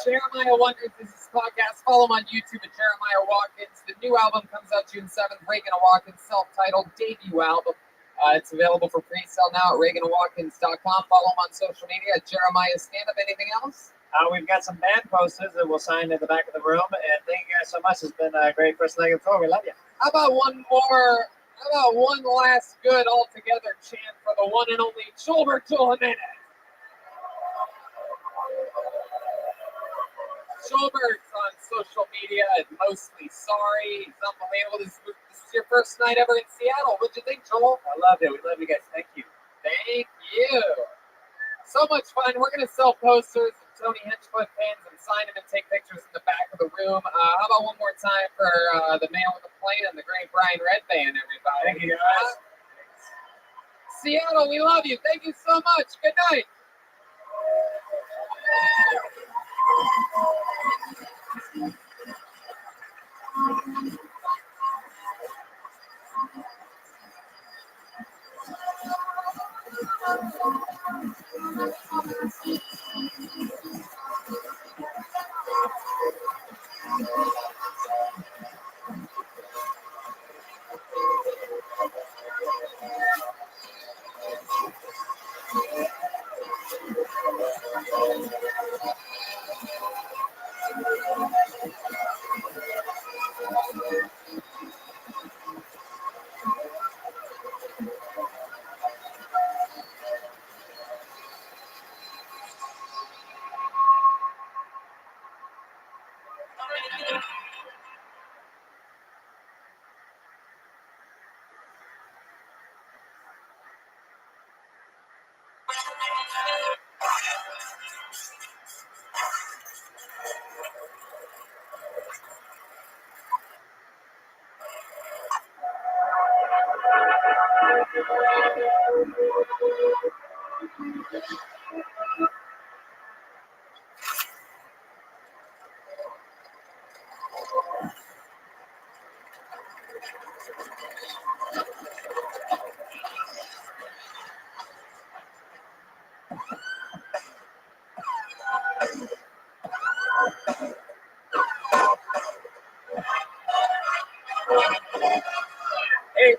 Jeremiah Wonders is his podcast. Follow him on YouTube at Jeremiah Watkins. The new album comes out June 7th. Reagan and Watkins self-titled debut album. It's available for pre-sale now at ReaganandWatkins.com. Follow him on social media at Jeremiah Stand Up. Anything else? We've got some band posters that we'll sign in the back of the room. And thank you guys so much. It's been a great first leg of the tour. We love you. How about one last good all-together chant for the one and only Gilberto Jimenez? Schulbert's on social media and mostly sorry. He's unbelievable. This is your first night ever in Seattle. What'd you think, Joel? I love it. We love you guys. Thank you. Thank you. So much fun. We're going to sell posters of Tony Hinchcliffe pins and sign them and take pictures in the back of the room. How about one more time for the man with the plane and the great Brian Red Band, everybody? Thank you, guys. Seattle, we love you. Thank you so much. Good night. Hey,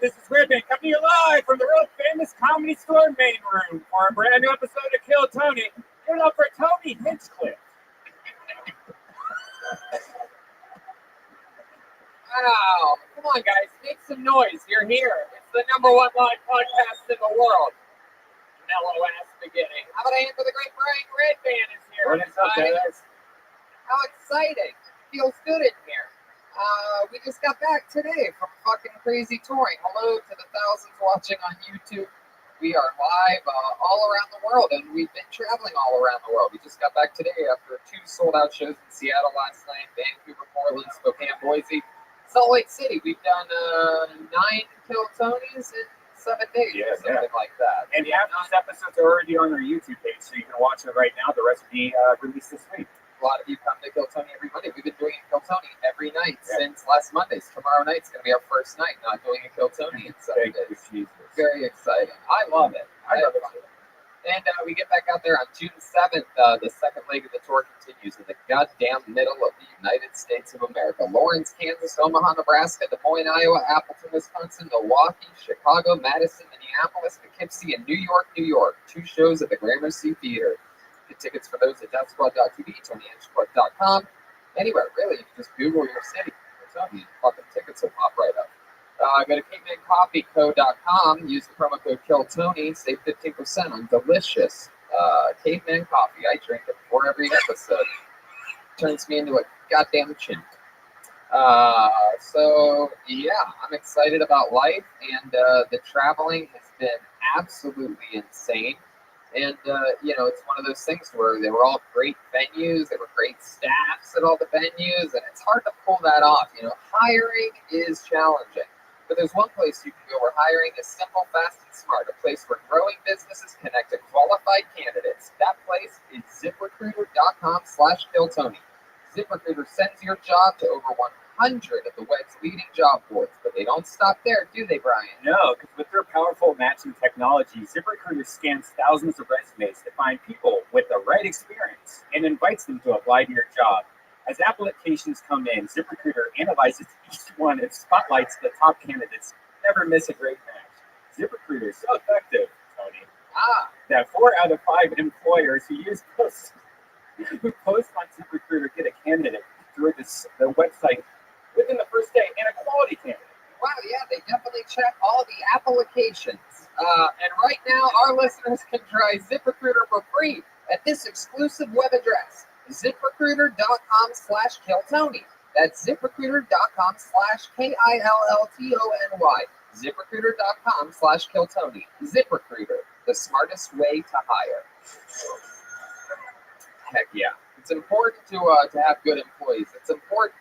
this is Rabbi coming to you live from the world famous Comedy Store main room for a brand new episode of Kill Tony. Give it up for Tony Hinchcliffe. Wow, come on, guys, make some noise. You're here. It's the #1 live podcast in the world. Mellow ass beginning. How about a hand for the great Brian Redband is here? What is up, guys? How exciting. Feels good in here. We just got back today from fucking crazy touring. Hello to the thousands watching on YouTube. We are live all around the world, and we've been traveling all around the world. We just got back today after 2 sold-out shows in Seattle last night, Vancouver, Portland, Spokane, Boise, Salt Lake City. We've done 9 Kill Tonys in 7 days or something like that. And half those episodes are already on our YouTube page, so you can watch it right now. The rest will be released this week. A lot of you come to Kill Tony every Monday. We've been doing a Kill Tony every night since last Monday. Tomorrow night's going to be our first night not doing a Kill Tony in 7 days. Very exciting. I love it. I love it too. And we get back out there on June 7th. The second leg of the tour continues in the goddamn middle of the United States of America. Lawrence, Kansas, Omaha, Nebraska, Des Moines, Iowa, Appleton, Wisconsin, Milwaukee, Chicago, Madison, Minneapolis, Poughkeepsie, and New York, New York. 2 shows at the Gramercy Theater. Get tickets for those at DeathSquad.tv, TonyHinchcliffe.com. Anywhere, really. You can just Google your city. Fucking tickets will pop right up. Go to cavemancoffeeco.com. Use the promo code KILLTONY. Save 15% on delicious Caveman coffee. I drink it before every episode. Turns me into a goddamn chimp. So, yeah, I'm excited about life. And the traveling has been absolutely insane. And, it's one of those things where they were all great venues. There were great staffs at all the venues. And it's hard to pull that off. Hiring is challenging. But there's one place you can go where hiring is simple, fast, and smart. A place where growing businesses connect to qualified candidates. That place is ZipRecruiter.com/KillTony. ZipRecruiter sends your job to over 100 of the web's leading job boards. But they don't stop there, do they, Brian? No, because with their powerful matching technology, ZipRecruiter scans thousands of resumes to find people with the right experience and invites them to apply to your job. As applications come in, ZipRecruiter analyzes each one and spotlights the top candidates. Never miss a great match. ZipRecruiter is so effective, Tony, that 4 out of 5 employers who post on ZipRecruiter get a candidate through the website within the first day, and a quality candidate. Wow, yeah, they definitely check all the applications. And right now, our listeners can try ZipRecruiter for free at this exclusive web address. ZipRecruiter.com/KillTony. That's ZipRecruiter.com/KILLTONY. ZipRecruiter.com/KillTony. ZipRecruiter, the smartest way to hire. Heck yeah. It's important to have good employees. It's important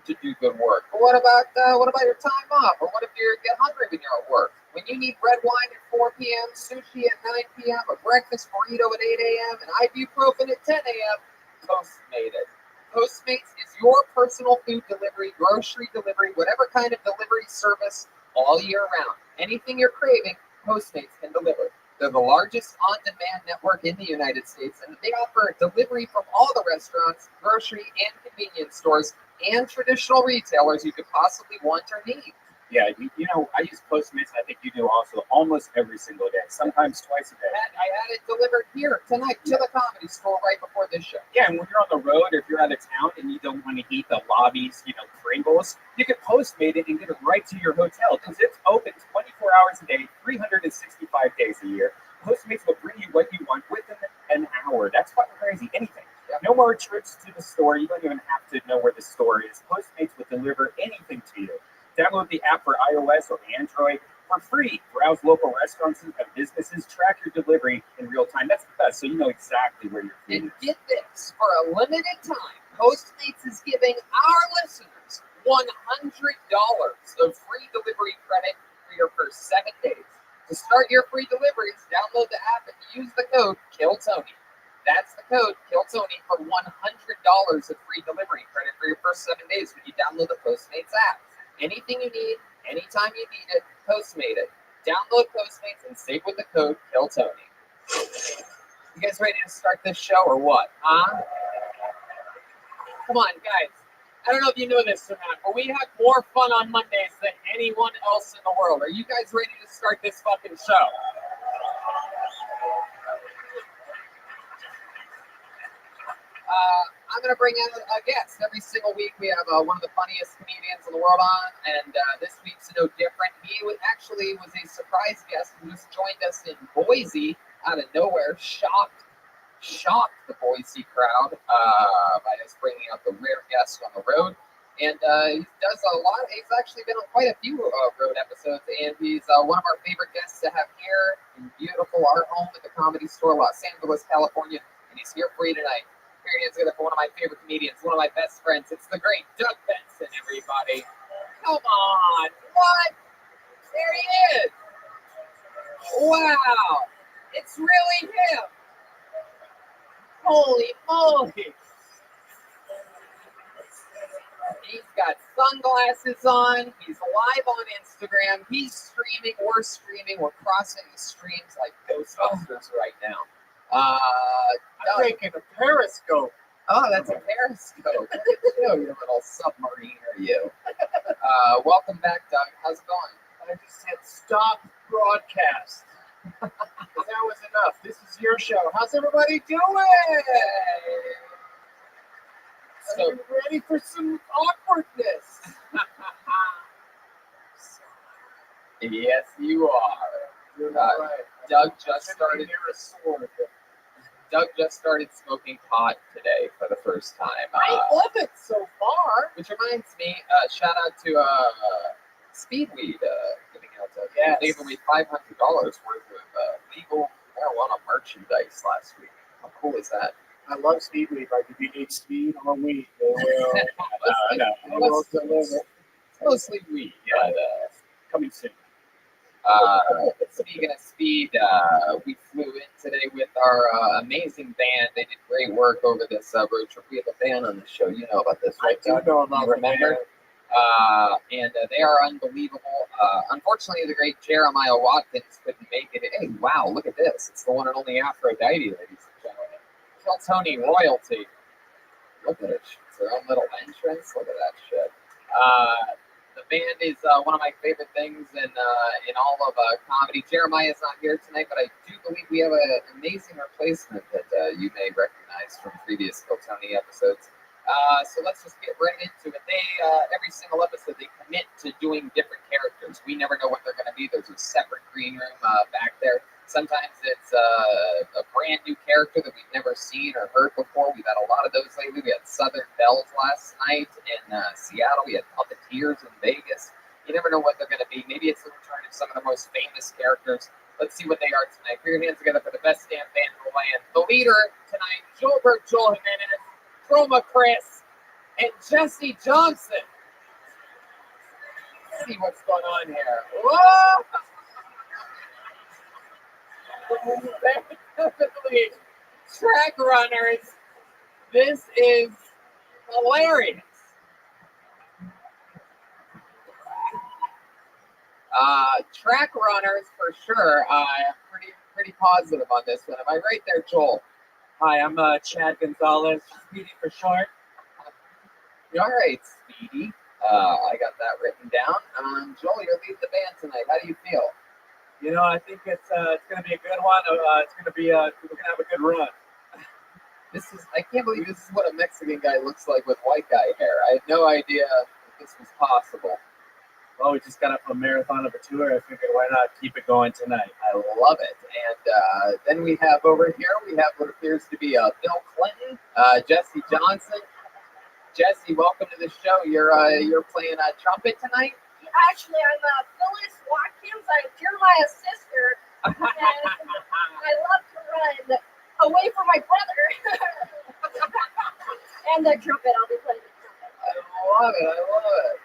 to do good work. But what about your time off? Or what if you get hungry when you're at work? When you need red wine at 4 p.m., sushi at 9 p.m., a breakfast burrito at 8 a.m., and ibuprofen at 10 a.m., Postmates is your personal food delivery, grocery delivery, whatever kind of delivery service all year round. Anything you're craving, Postmates can deliver. They're the largest on-demand network in the United States, and they offer delivery from all the restaurants, grocery, and convenience stores, and traditional retailers you could possibly want or need. Yeah, you know, I use Postmates. I think you do also almost every single day, sometimes twice a day. I had it delivered here tonight to the Comedy Store right before this show. Yeah, and when you're on the road or if you're out of town and you don't want to eat the lobbies, you know, Pringles, you can Postmate it and get it right to your hotel because it's open 24 hours a day, 365 days a year. Postmates will bring you what you want within an hour. That's fucking crazy. Anything. No more trips to the store. You don't even have to know where the store is. Postmates will deliver anything to you. Download the app for iOS or Android for free. Browse local restaurants and businesses. Track your delivery in real time. That's the best, so you know exactly where your food And is. get this, for a limited time, Postmates is giving our listeners $100 of free delivery credit for your first 7 days. To start your free deliveries, download the app and use the code KILLTONY. That's the code KILLTONY for $100 of free delivery credit for your first 7 days when you download the Postmates app. Anything you need, anytime you need it, Postmate it. Download Postmates and save with the code KILLTONY. You guys ready to start this show or what? Huh? Come on, guys. I don't know if you know this or not, but we have more fun on Mondays than anyone else in the world. Are you guys ready to start this fucking show? I'm going to bring in a guest. Every single week we have one of the funniest comedians in the world on, and this week's no different. He actually was a surprise guest who just joined us in Boise out of nowhere, shocked the Boise crowd by us bringing up a rare guest on the road. And he does a lot. He's actually been on quite a few road episodes, and he's one of our favorite guests to have here in beautiful our home at the Comedy Store, Los Angeles, California. And he's here for you tonight. Here he is, one of my favorite comedians, one of my best friends. It's the great Doug Benson, everybody. Come on. What? There he is. Wow. It's really him. Holy moly. He's got sunglasses on. He's live on Instagram. He's streaming. We're streaming. We're crossing the streams like Ghostbusters right now. I'm making a periscope. Oh, that's a periscope. Look at you, you little submariner, you. Welcome back, Doug. How's it going? I just said stop broadcast. That was enough. This is your show. How's everybody doing? So, Are you ready for some awkwardness? yes, you are. You're right. Doug just started. Near a sword. Doug just started smoking pot today for the first time. I love it so far. Which reminds me, shout out to Speedweed giving out they gave away $500 worth of legal marijuana merchandise last week. How cool is that? I love Speedweed. Like if you need speed or weed, they will. They will deliver. Mostly weed, but Coming soon. Speaking of speed, we flew in today with our amazing band. They did great work over this road trip. We have a band on the show. You know about this, right? I do know about remember? And they are unbelievable. Unfortunately, the great Jeremiah Watkins couldn't make it. Hey, wow, look at this. It's the one and only Aphrodite, ladies and gentlemen. Kill Tony royalty. Look at it. It's their own little entrance. Look at that shit. The band is one of my favorite things in all of comedy. Jeremiah is not here tonight, but I do believe we have an amazing replacement that you may recognize from previous Kill Tony episodes. So let's just get right into it. They every single episode they commit to doing different characters. We never know what they're going to be. There's a separate green room back there. Sometimes it's a brand new character that we've never seen or heard before. We've had a lot of those lately. We had Southern Bells last night in Seattle. We had Puppeteers in Vegas. You never know what they're going to be. Maybe it's the return of some of the most famous characters. Let's see what they are tonight. Put your hands together for the best damn band in the land. The leader tonight, Joel Jimenez, Chroma Chris, and Jesse Johnson. Let's see what's going on here. Whoa! Definitely track runners. This is Hilarious. Track runners for sure. I'm pretty positive on this one. Am I right there, Joel? Hi, I'm Chad Gonzalez, Speedy for short. You all right, Speedy? I got that written down. Joel, you're leading the band tonight. How do you feel? You know, I think it's going to be a good one. It's going to be we're going to have a good run. I can't believe this is what a Mexican guy looks like with white guy hair. I had no idea that this was possible. Well, we just got up from a marathon of a tour. I figured why not keep it going tonight. I love it. And then we have over here, we have what appears to be Bill Clinton, Jesse Johnson. Jesse, welcome to the show. You're playing trumpet tonight? Actually, I'm Phyllis Watkins. I'm Jeremiah's sister. And I love to run away from my brother. And the trumpet, I'll be playing the trumpet. I love it.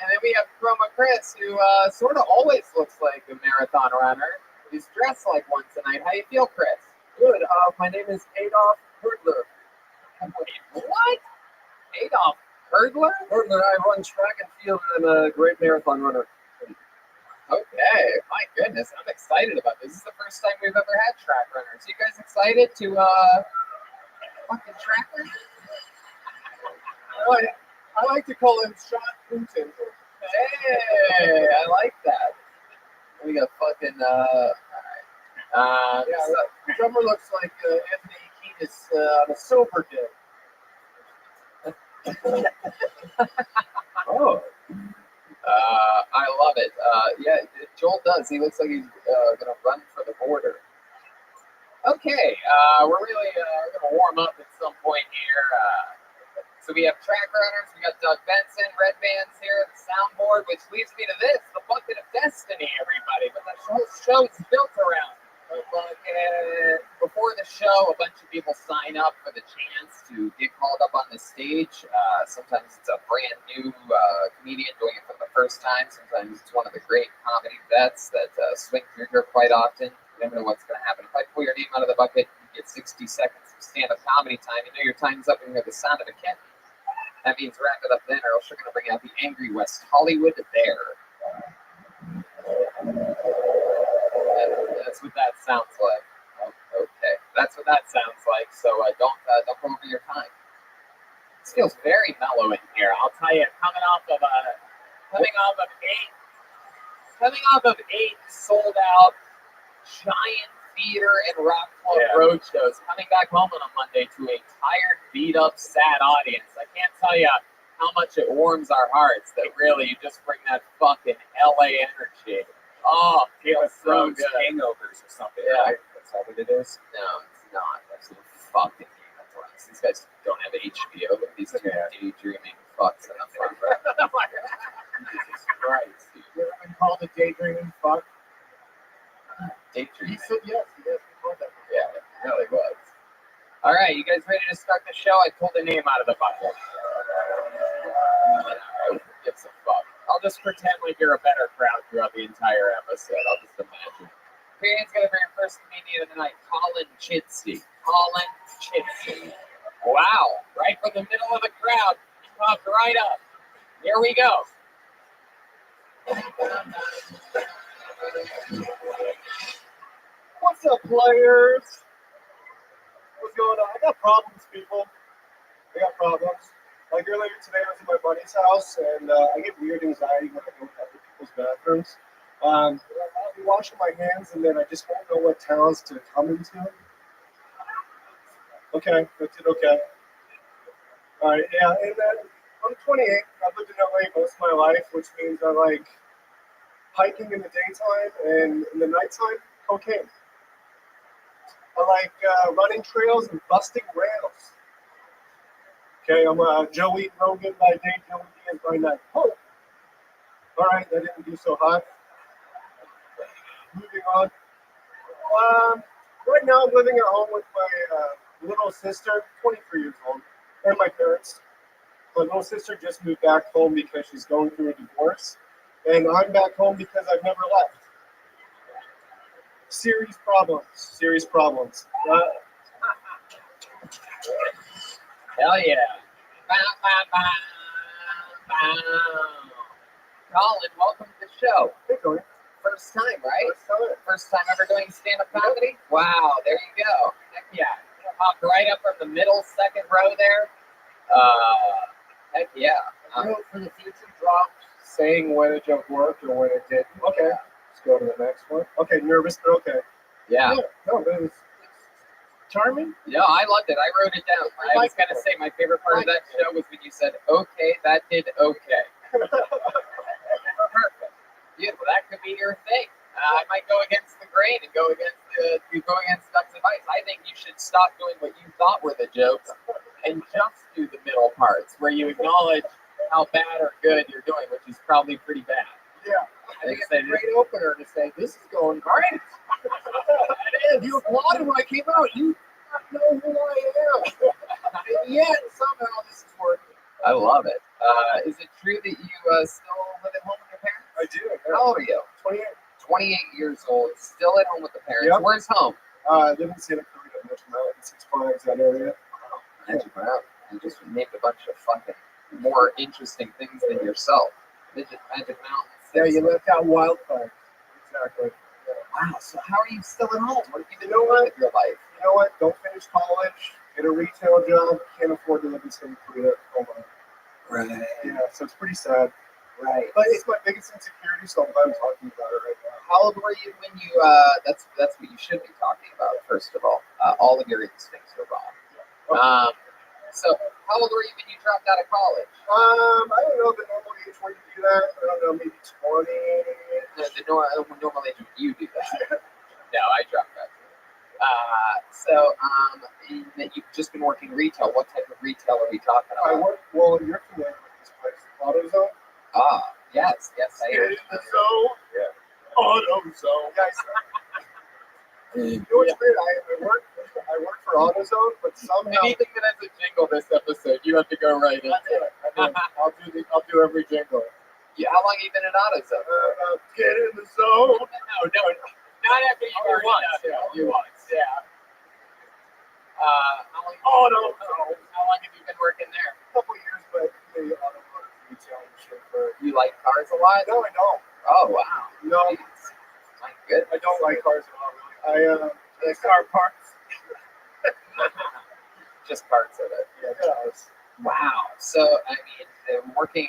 And then we have Chroma Chris, who sort of always looks like a marathon runner. He's dressed like one tonight. How you feel, Chris? Good. My name is Adolf Herdler. What? Adolf Herdler? Herdler. I run track and field, and I'm a great marathon runner. Okay, my goodness, I'm excited about this. This is the first time we've ever had track runners. You guys excited to fucking track runners? I like to call him Sean Putin. Hey, I like that. We got fucking yeah, the drummer looks like Anthony Kiedis on a sober day. Oh. I love it. Yeah, Joel does. He looks like he's gonna run for the border. Okay, we're really gonna warm up at some point here. So we have track runners, we got Doug Benson, Red Band's here at the soundboard, which leads me to this, the Bucket of Destiny, everybody. But the whole show's built around the bucket. Before the show, a bunch of people sign up for the chance to get called up on the stage. Sometimes it's a brand new comedian doing it for the first time. Sometimes it's one of the great comedy vets that swing through here quite often. You never know what's going to happen. If I pull your name out of the bucket, you get 60 seconds of stand-up comedy time. You know your time's up and you hear the sound of a kitten. That means wrap it up then, or else you're going to bring out the angry West Hollywood bear. That's what that sounds like. Okay, that's what that sounds like. So don't go over your time. This feels very mellow in here. I'll tell you, coming off of eight sold out giant theater and rock club road shows, coming back home on a Monday to a tired, beat up, sad audience. I can't tell you how much it warms our hearts that really you just bring that fucking LA energy. Oh, feels so good. Hangovers or something. Yeah. Right? That's not what it is. No, it's not. That's a fucking Game of Thrones. These guys don't have HBO. Look at these two daydreaming fucks in the front row. Jesus Christ, dude. You ever been called a daydreaming fuck? Daydreaming. He said yes. He has been called that. Yeah, it really was. All right, you guys ready to start the show? I pulled a name out of the bucket. Who gives a fuck? I'll just pretend like you're a better crowd throughout the entire episode. I'll just imagine. Here's going to be our first comedian of the night, Colin Chitsey. Colin Chitsey. Wow, right from the middle of the crowd. He popped right up. Here we go. What's up, players? What's going on? I got problems, people. I got problems. Like earlier today, I was at my buddy's house, and I get weird anxiety when I go to other people's bathrooms. I'll be washing my hands, and then I just won't know what towels to come into. Okay, that's it. Okay. All right, yeah, and then I'm 28. I've lived in LA most of my life, which means I like hiking in the daytime, and in the nighttime, cocaine. I like running trails and busting rails. Okay, I'm Joey Rogan by day, Joey Diaz by night. Oh, all right, that didn't do so hot. Moving on. Right now I'm living at home with my little sister, 23 years old, and my parents. My little sister just moved back home because she's going through a divorce, and I'm back home because I've never left. Serious problems. Hell yeah. Bow, bow, bow, bow. Colin, welcome to the show. Hey, Tony. First time, right? Let's tell it. First time ever doing stand-up comedy? Wow, there you go. Heck yeah. Popped right up from the middle, second row there. Heck yeah. For the future drop, saying when a joke worked or when it didn't. Okay. Let's go to the next one. Okay, nervous, but okay. Yeah. No, but it's charming. No, I loved it. I wrote it down. I was going to say my favorite part of that show was when you said, okay, that did okay. Perfect. Beautiful. That could be your thing. I might go against the grain and go against Duck's advice. I think you should stop doing what you thought were the jokes and just do the middle parts where you acknowledge how bad or good you're doing, which is probably pretty bad. Yeah. I think it's a great opener to say, this is going great. It is. You applauded when I came out. You know who I am. And yet, somehow, this is working. I love it. Is it true that you still live at home with your parents? I do. How old are you? 28. 28 years old, still at home with the parents. Yep. Where's home? I live in Santa Cruz, Magic Mountain, Six Flags, that area. Magic Mountain. You just named a bunch of fucking more interesting things than yourself. Magic Mountain. Yeah, you left out wildfire. Exactly. Yeah. Wow, so how are you still at home? What have you been You know doing what? with your life? You know what? Don't finish college, get a retail job, can't afford to live in Santa Cruz. Right. Yeah, so it's pretty sad. Right. But it's my biggest insecurity, so I'm glad I'm talking about it right now. How old were you when you, that's what you should be talking about, first of all. All of your instincts are wrong. So how old were you when you dropped out of college? I don't know the normal age when you do that. I don't know, maybe 20. The normal age when you do that. No, I dropped out. That you've just been working retail. What type of retail are we talking about? I work, well, you're familiar with this place, AutoZone? Ah, yes, I am. In the zone. Yeah. AutoZone. Guys, you know what's weird? I work for AutoZone, but somehow Anything that has a jingle this episode, you have to go right into it. I'll do every jingle. Yeah, how long have you been at AutoZone? Get in the zone. No, not after you already once. done. Yeah, You once, yeah. How long have you been working there? A couple years, but the automotive retail and shit for. You like cars a lot? No, I don't. Oh wow. No, Jeez. My goodness. I don't like cars at all. Really. I like car parts. Just parts of it. Yeah, cars. Wow. So I mean, working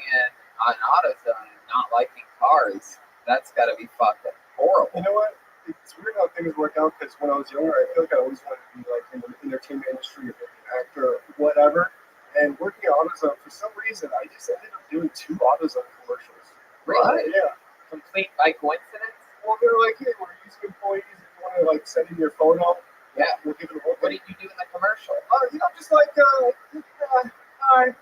on AutoZone and not liking cars, that's got to be fucking horrible. You know what? It's weird how things work out because when I was younger, I feel like I always wanted to be like in the entertainment industry or maybe an actor or whatever. And working at AutoZone, for some reason, I just ended up doing 2 AutoZone commercials. Really? Yeah. Complete by coincidence? Well, they're like, hey, we're using employees. If you want to like send in your photo, Yeah. we'll give it a look. What did you do in the commercial? Just like, hi. You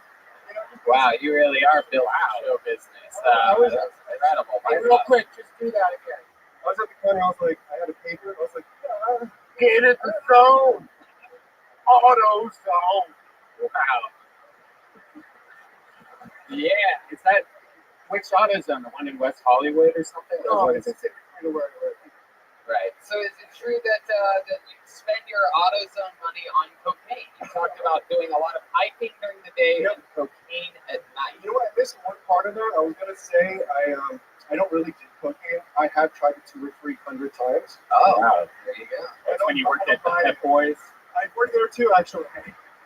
know, just Wow, you really are built for show business. I was- That's incredible. Hey, real quick, just do that again. I was at the counter, I was like, I had a paper, I was like, get in the zone. AutoZone. Wow. Yeah. Is that which AutoZone? The one in West Hollywood or something? No, Or it's what is it? in where I live. Right. So is it true that you spend your AutoZone money on cocaine? You talked about doing a lot of hiking during the day and cocaine at night. You know what? I missed one part of that. I was gonna say I don't really do cocaine. I have tried it 200 or 300 times. Oh, wow. There you go. That's when you worked at the Pep Boys. I worked there too, actually.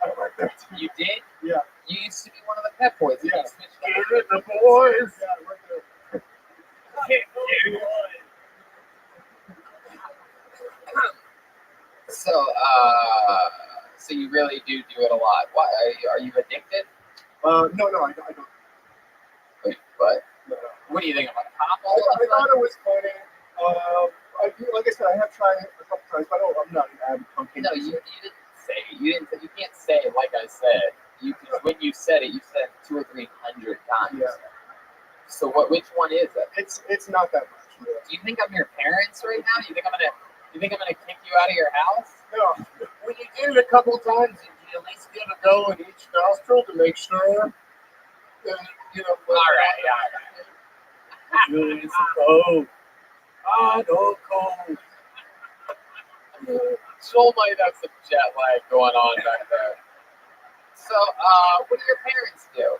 I worked there too. You did? Yeah. You used to be one of the Pep Boys. Yeah. You switched up. Get it, the boys. Yeah, I worked there. So you really do it a lot. Why are you addicted? No, I don't. Wait, what? No. What do you think? I'm a cop I all of a thought sudden? it was funny. I do, like I said, I have tried it a couple times, but I'm not an avid cocaine. No, you can't say like I said. When you said it, you said 200 or 300 times. Yeah. So which one is it? It's not that much. Really. Do you think I'm your parents right now? You think I'm gonna kick you out of your house? No. When you did it a couple times, you at least get a go in each nostril to make sure that, All right. oh, I don't cold. Joel might have some jet lag going on back there. So, what do your parents do?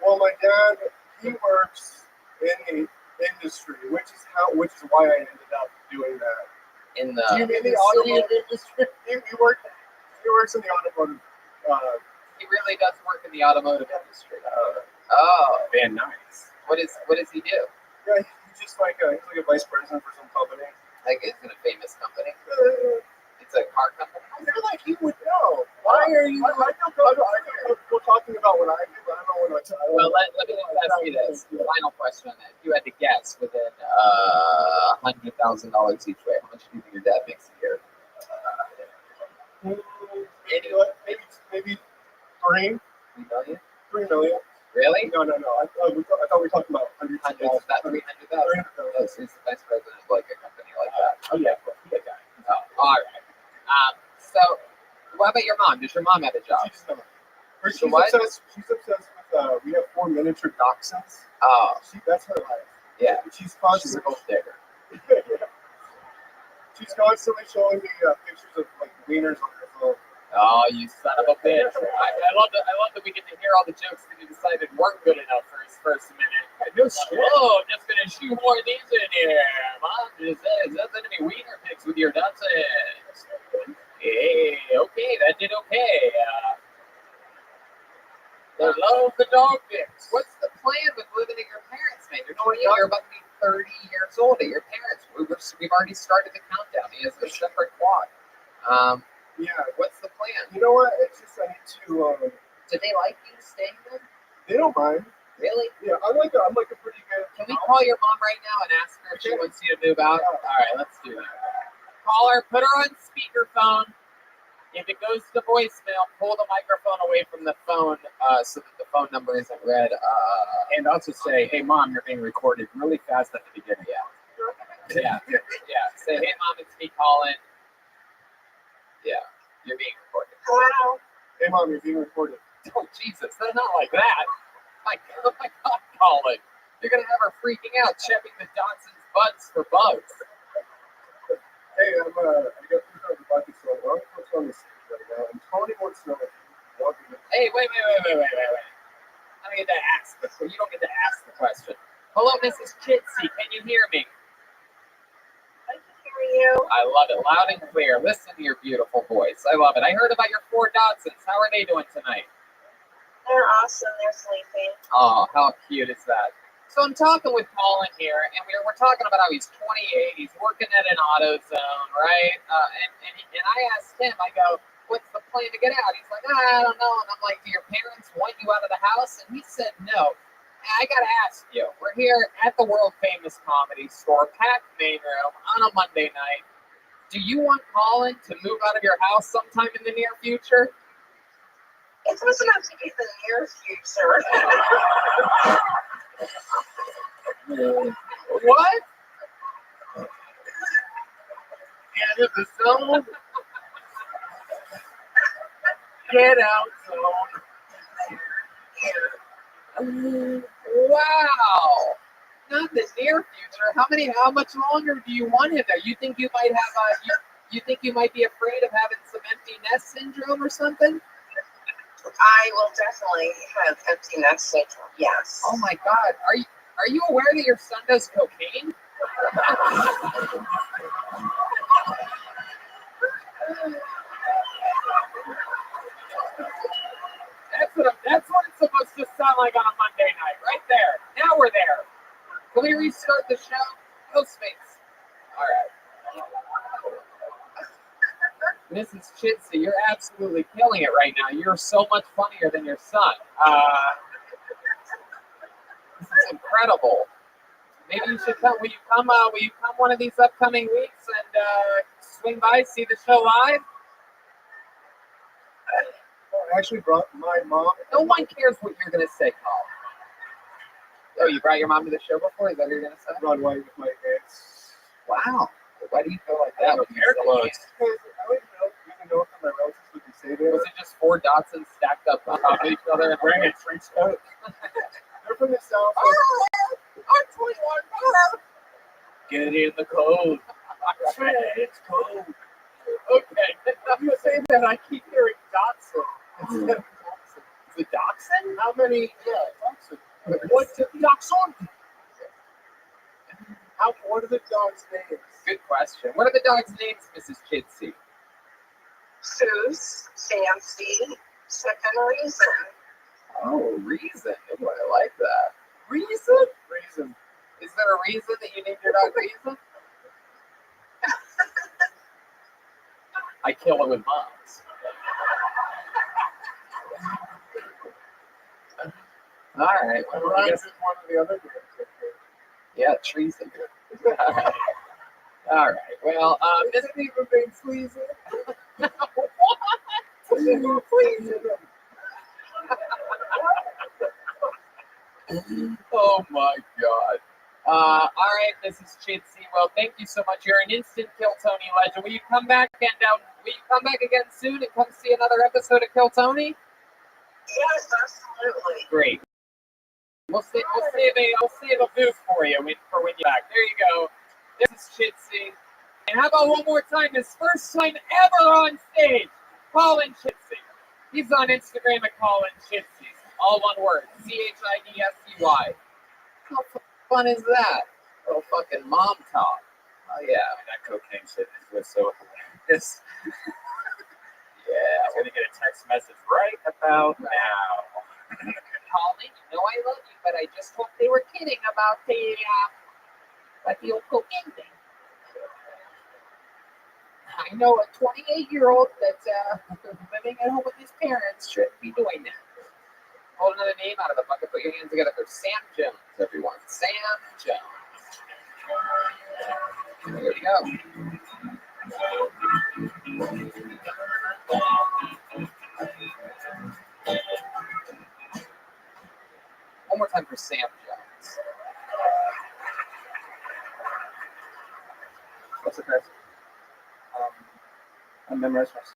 Well, my dad, he works in the industry, which is why I ended up doing that. In the Do you mean the automotive industry? He works in the automotive. He really does work in the automotive industry. Man, nice. What does he do? Yeah, he's just like he's like a vice president for some company. Like, it's in a famous company. It's a car company. I feel like he would know. Why are you? I feel comfortable talking about what I do, but I don't know what I. Well, let me just ask you this. Final question on that. If you had to guess within $100,000 each way, how much do you think your dad makes a year? Maybe 3 million? 3 million. Really? No. I thought we were talking about hundreds. About 300,000. Oh, so he's the vice president of like a company like that. Oh yeah, Oh, all right. So, what about your mom? Does your mom have a job? She's obsessed with. We have 4 miniature dachshunds. Oh, that's her life. Yeah. She's constantly. She's a gold digger. She's constantly showing me pictures of like wieners on her phone. Oh, you son of a bitch! I love that we get to hear all the jokes that he decided weren't good enough for his first minute. No shit. Oh, I'm just gonna shoehorn these in here. Mom just says nothing to me wiener pics with your Dachshunds. Hey, okay, that did okay. They love the dog pics. What's the plan with living at your parents' man? You're about to be 30 years old at your parents'. We've already started the countdown. He has a separate quad. Yeah. What's the plan? You know what? It's just I need to. Do they like you staying there? They don't mind. Really? Yeah, I'm like a pretty good. Can we call your mom right now and ask her if she wants you to move out? All right, let's do that. Call her, put her on speakerphone. If it goes to voicemail, pull the microphone away from the phone so that the phone number isn't read. And also say, hey, Mom, you're being recorded really fast at the beginning. Yeah. Say, hey, Mom, it's me calling. Yeah, you're being recorded. Hello. Hey, Mom, you're being recorded. Oh, Jesus, that's not like that. My God, Colin. You're going to have her freaking out, checking the Dachshund's butts for bugs. Hey, I got 3,000 buckets, so I'm on the stage right now, and Tony wants to know if you want me to. Hey, wait. I don't get to ask this, but you don't get to ask the question. Hello, Mrs. Chitsey, can you hear me? I can hear you. I love it, loud and clear. Listen to your beautiful voice. I love it. I heard about your 4 Dachshunds. How are they doing tonight? They're awesome. They're sleeping. Oh, how cute is that? So I'm talking with Colin here, and we're talking about how he's 28. He's working at an AutoZone, right? And I asked him, I go, what's the plan to get out? He's like, I don't know. And I'm like, do your parents want you out of the house? And he said no. And I got to ask you, we're here at the world-famous Comedy Store, packed main room on a Monday night. Do you want Colin to move out of your house sometime in the near future? It doesn't have to be the near future. What? Get in the zone. Get out zone. Wow. Not the near future. How much longer do you want him there? You think you might have you think you might be afraid of having some empty nest syndrome or something? I will definitely have empty nest syndrome. Yes. Oh my God. Are you aware that your son does cocaine? That's what it's supposed to sound like on a Monday night, right there. Now we're there. Can we restart the show? No space. All right. Mrs. Chitsey, you're absolutely killing it right now. You're so much funnier than your son. This is incredible. Maybe you should come. Will you come one of these upcoming weeks and swing by, see the show live? I actually brought my mom. No one cares what you're going to say, Colin. Oh, you brought your mom to the show before? Is that what you're going to say? Run away with my aunts. Wow. Why do you feel like that? With Air quotes. Because I don't even know if my relatives would be say there. Was it just 4 Dachshunds stacked up on top of each other and bring it straight out? They're from the south. I'm 21. Get in the cold. It's cold. Okay. You say that I keep hearing Dachshund. The dachshund? How many? Yeah, dachshund. What's the dachshund? What are the dogs' names? Good question. What are the dogs' names, Mrs. Chitsey? Suze, Fancy, Second Reason. Oh, Reason. Oh, I like that. Reason? Reason. Is there a reason that you named your dog Reason? I kill it with bombs. All right. Well, I guess it's one of the other names. yeah, treason. All right. Well, this Isn't even being sleazy. Oh my God. All right, Mrs. Chitsey. Well, thank you so much. You're an instant Kill Tony legend. Will you come back and will you come back again soon and come see another episode of Kill Tony? Yes, absolutely. Great. We'll save a booth for you for when you're back. There you go. This is Chitsey. And how about one more time? His first time ever on stage, Colin Chitsey. He's on Instagram at Colin Chitsey. All one word. CHIDSEY. How fun is that? Little fucking mom talk. Oh yeah. That cocaine shit was so hilarious. Yeah. I'm gonna get a text message right about now. Colin, you know I love you, but I just hope they were kidding about the old cocaine thing. I know a 28-year-old that's living at home with his parents shouldn't be doing that. Hold another name out of the bucket. Put your hands together for Sam Jones, everyone. Sam Jones. There we go. One more time for Sam Jones. What's the price? I memorized myself.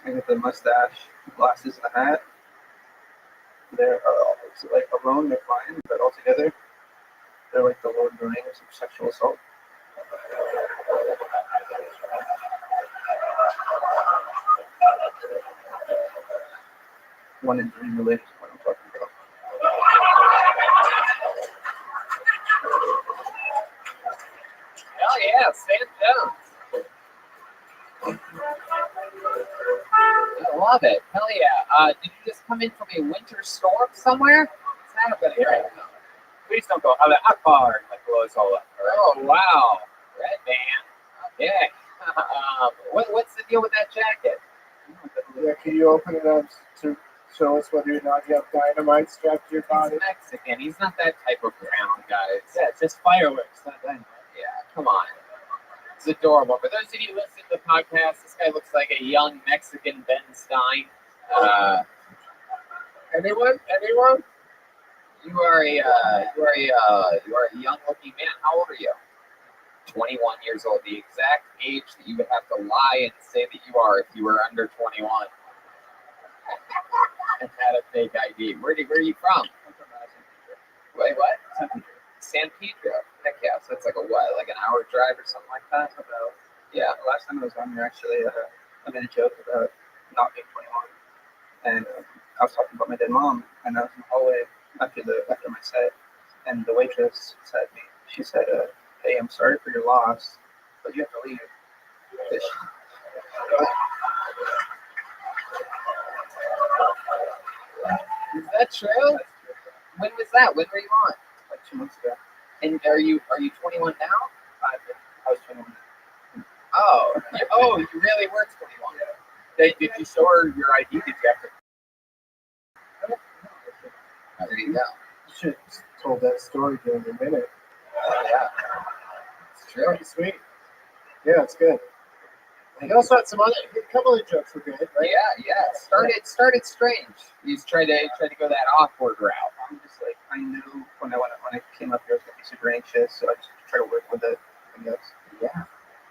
I got the mustache, glasses, and a hat. They're like alone, they're fine, but altogether, they're like the Lord of the Rings of sexual assault. One in three related to what I'm talking about. Hell yeah, Sam Jones. I love it. Hell yeah. Did you just come in from a winter storm somewhere? It's not a good area. Please don't go. How far? Like blows all up. Oh, wow. Red man. Okay. What's the deal with that jacket? Yeah, can you open it up to show us whether or not you have dynamite strapped to your body? He's Mexican. He's not that type of brown, guys. Yeah, it's just fireworks, not dynamite. Yeah, come on. It's adorable. For those of you listening to the podcast, this guy looks like a young Mexican Ben Stein. Anyone? You are a young-looking man. How old are you? 21 years old. The exact age that you would have to lie and say that you are if you were under 21 and had a fake ID. Where are you from? Wait, what? San Pedro. Heck yeah. So it's like like an hour drive or something like that? About, Yeah. last time I was on here, actually, I made a joke about not being 21. And I was talking about my dead mom, and I was in the hallway after my set, and the waitress said to me, she said, hey, I'm sorry for your loss, but you have to leave. Is that true? When was that? When were you on? Like 2 months ago. And are you 21 now? I was 21. Oh, you really were 21. Did you show her your ID? Did you have to? Oh, there you go. You should have told that story during the minute. Oh, yeah. It's true. Pretty sweet. Yeah, it's good. He also had some other, a couple of jokes were good, right? Yeah. Started strange. He's tried to go that awkward route. I'm just like, I knew when I came up here, I was gonna be super anxious, so I just try to work with it. I guess. Yeah.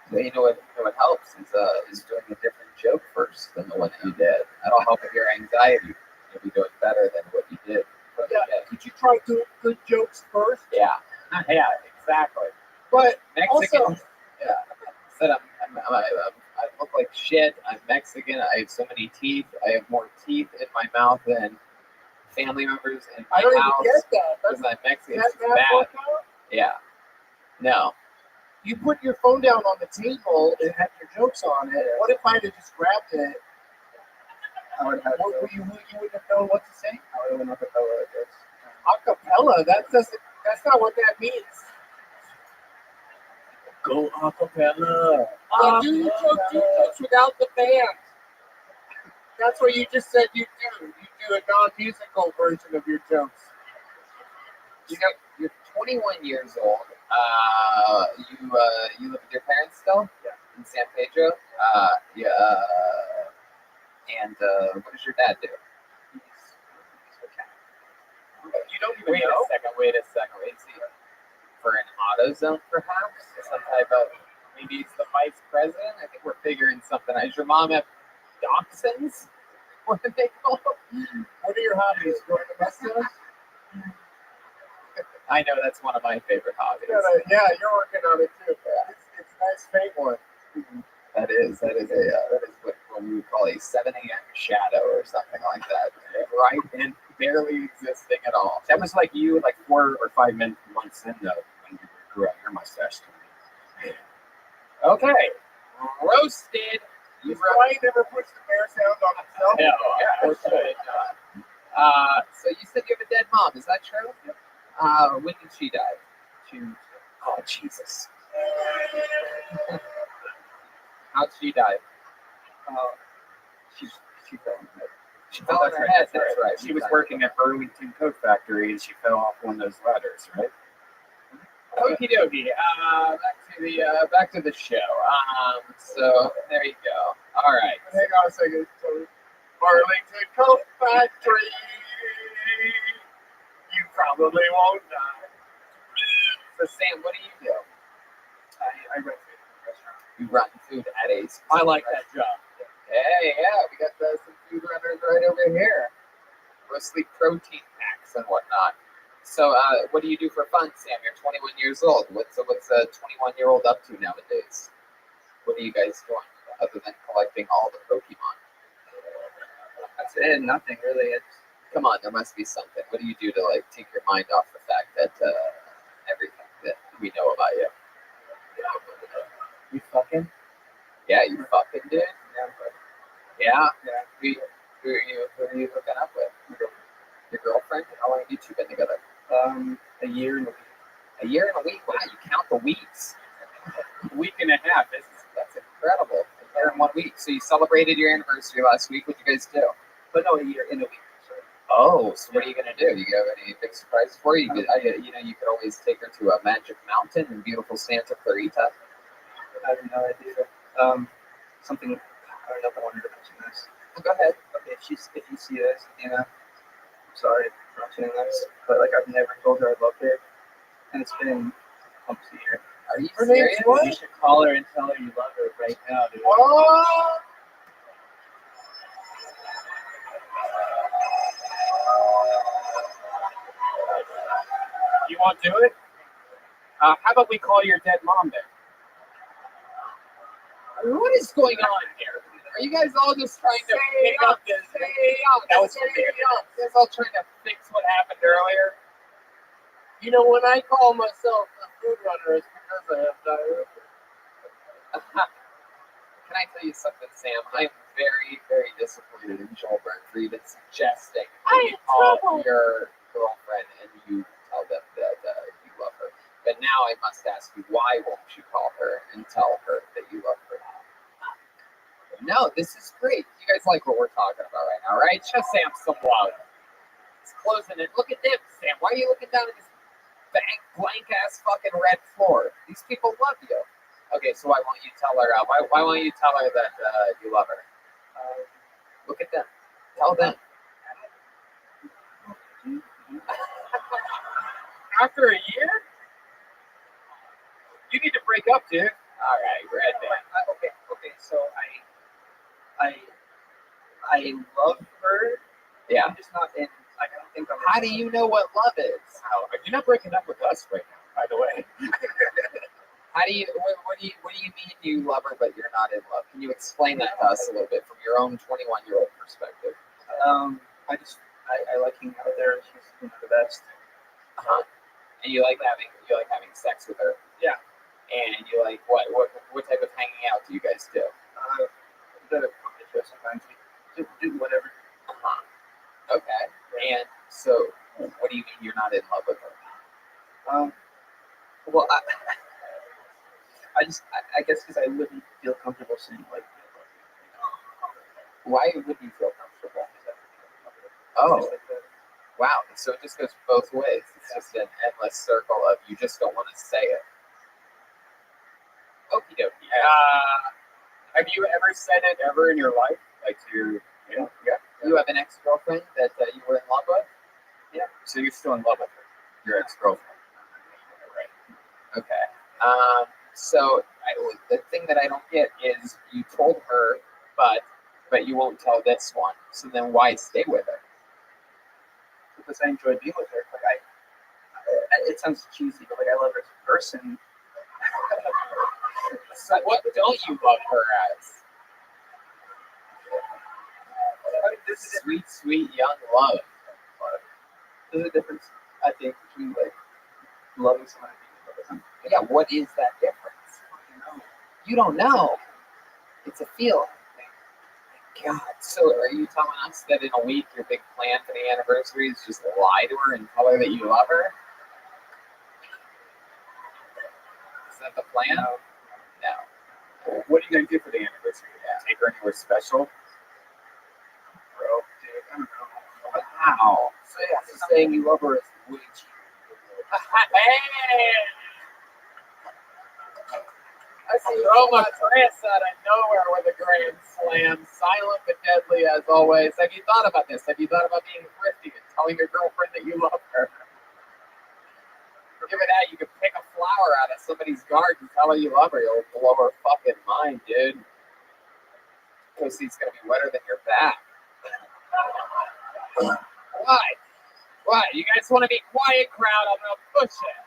So you know what helps is doing a different joke first than the one that you did. That'll help with your anxiety. You'll be doing better than what you did. Yeah. Did you try good jokes first? Yeah. Yeah, exactly. But Mexican. also, Yeah. Said I look like shit. I'm Mexican. I have so many teeth. I have more teeth in my mouth than family members in my I don't house. even get that. Because I'm Mexican. That's It's bad. work out? Yeah. No. You put your phone down on the table and had your jokes on it. What if I had just grabbed it? I would have You wouldn't have known what to say? I would have known what it is. Acapella. That's not what that means. Go acapella. Do jokes without the band. That's what you just said you do. You do a non-musical version of your jokes. You know, you're 21 years old. You live with your parents still? Yeah. In San Pedro? Yeah. And what does your dad do? You don't even know? Wait a second. Wait, see. For an AutoZone, perhaps? Some type of, maybe it's the vice president? I think we're figuring something out. Does your mom have dachshunds? What do they call them? What are your hobbies? Going to restaurants? I know, that's one of my favorite hobbies. Yeah, you're working on it too. It's a nice fake one. That is what we would call a 7 a.m. shadow or something like that. Right? And barely existing at all. That was like you, like 4 or 5 months in, though, when you grew out your mustache. Okay. Roasted. You probably never puts the bear sound on himself. Yeah, for sure. So you said you have a dead mom. Is that true? When did she die? Oh, Jesus. How'd she die? She fell in the head. She fell on her head. That's right. She was working at Burlington Coat Factory, and she fell off one of those ladders, right? Okie dokie. Back to the show. So there you go. All right. Hang on a second. So, Burlington Coat Factory. You probably won't die. So Sam, what do you do? I run food in a restaurant. You run food at a. I like that job. Hey, yeah, we got some food runners right over here. Mostly protein packs and whatnot. So, what do you do for fun, Sam? You're 21 years old. What's a 21-year-old up to nowadays? What are you guys doing other than collecting all the Pokemon? That's it. Nothing really. Come on, there must be something. What do you do to take your mind off the fact that everything that we know about you? You fucking? Yeah, you fucking did. Yeah. Yeah. Who are you hooking up with? Your girlfriend? How long have you two been together? A year and a week. A year and a week. Wow, you count the weeks. A week and a half. That's incredible. A year and 1 week. So you celebrated your anniversary last week. What'd you guys do? But no, a year in a week. Sorry. Oh, so what are you gonna do? You have any big surprises for her? You could always take her to a magic mountain in beautiful Santa Clarita. I have no idea. Something. I don't know if I wanted to mention this. Go ahead. Okay, if you see this, I'm sorry for mentioning this, but I've never told her I loved her, and it's been almost a year. Are you Her name's serious? what? You should call her and tell her you love her right now, dude. Oh! You want to do it? How about we call your dead mom then? What is going on here? Are you guys all just trying to pick up this? That was weird. You guys all trying to fix what happened earlier? You know, when I call myself a food runner, it's because I have diarrhea. Can I tell you something, Sam? I'm very, very disappointed in Joelberg for even suggesting that you call your girlfriend and you tell them that you love her. But now I must ask you, why won't you call her and tell her that you love her? No, this is great. You guys like what we're talking about right now, right? Show Sam some love. He's closing it. Look at them, Sam. Why are you looking down at this blank ass fucking red floor? These people love you. Okay, so why won't you tell her? Why won't you tell her that you love her? Look at them. Tell them. After a year, you need to break up, dude. All right, Red Man. Okay. So I love her. Yeah. I'm just not in. Like, I don't think I'm. How do you know what love is? You're not breaking up with us right now, by the way. How do you? What do you mean you love her but you're not in love? Can you explain that to us a little bit from your own 21-year-old perspective? I like hanging out with her. She's the best. And you like having sex with her. Yeah. And you like what type of hanging out do you guys do? Sometimes we do whatever. Okay. And so, what do you mean you're not in love with her? Well, I guess because I wouldn't feel comfortable saying like. Why would you feel comfortable? Oh. Wow. So it just goes both ways. It's just an endless circle of you just don't want to say it. Okie dokie. Have you ever said it ever in your life? Like to Yeah. You have an ex-girlfriend that you were in love with? Yeah. So you're still in love with her, your ex-girlfriend. Right. Okay. So the thing that I don't get is you told her, but you won't tell this one. So then why stay with her? Because I enjoy being with her. Like it sounds cheesy, but like I love her as a person. So what don't you love her as? Sweet, sweet young love. There's a difference, I think, between like loving someone and being in love with them. Yeah, what is that difference? You don't know. It's a feeling. God, so are you telling us that in a week your big plan for the anniversary is just lie to her and tell her that you love her? Is that the plan? No. What are you gonna do for the anniversary? Take her anywhere special? Bro, dude, I don't know. Wow. So yeah, so saying you love her is way cheaper. I see Roma Chris out of nowhere with a grand slam, silent but deadly as always. Have you thought about this? Have you thought about being thrifty and telling your girlfriend that you love her? Give it that, you could pick a flower out of somebody's garden and tell her you love her. You'll blow her fucking mind, dude. Pussy's gonna be wetter than your back. Why? You guys want to be quiet, crowd? I'm gonna push it.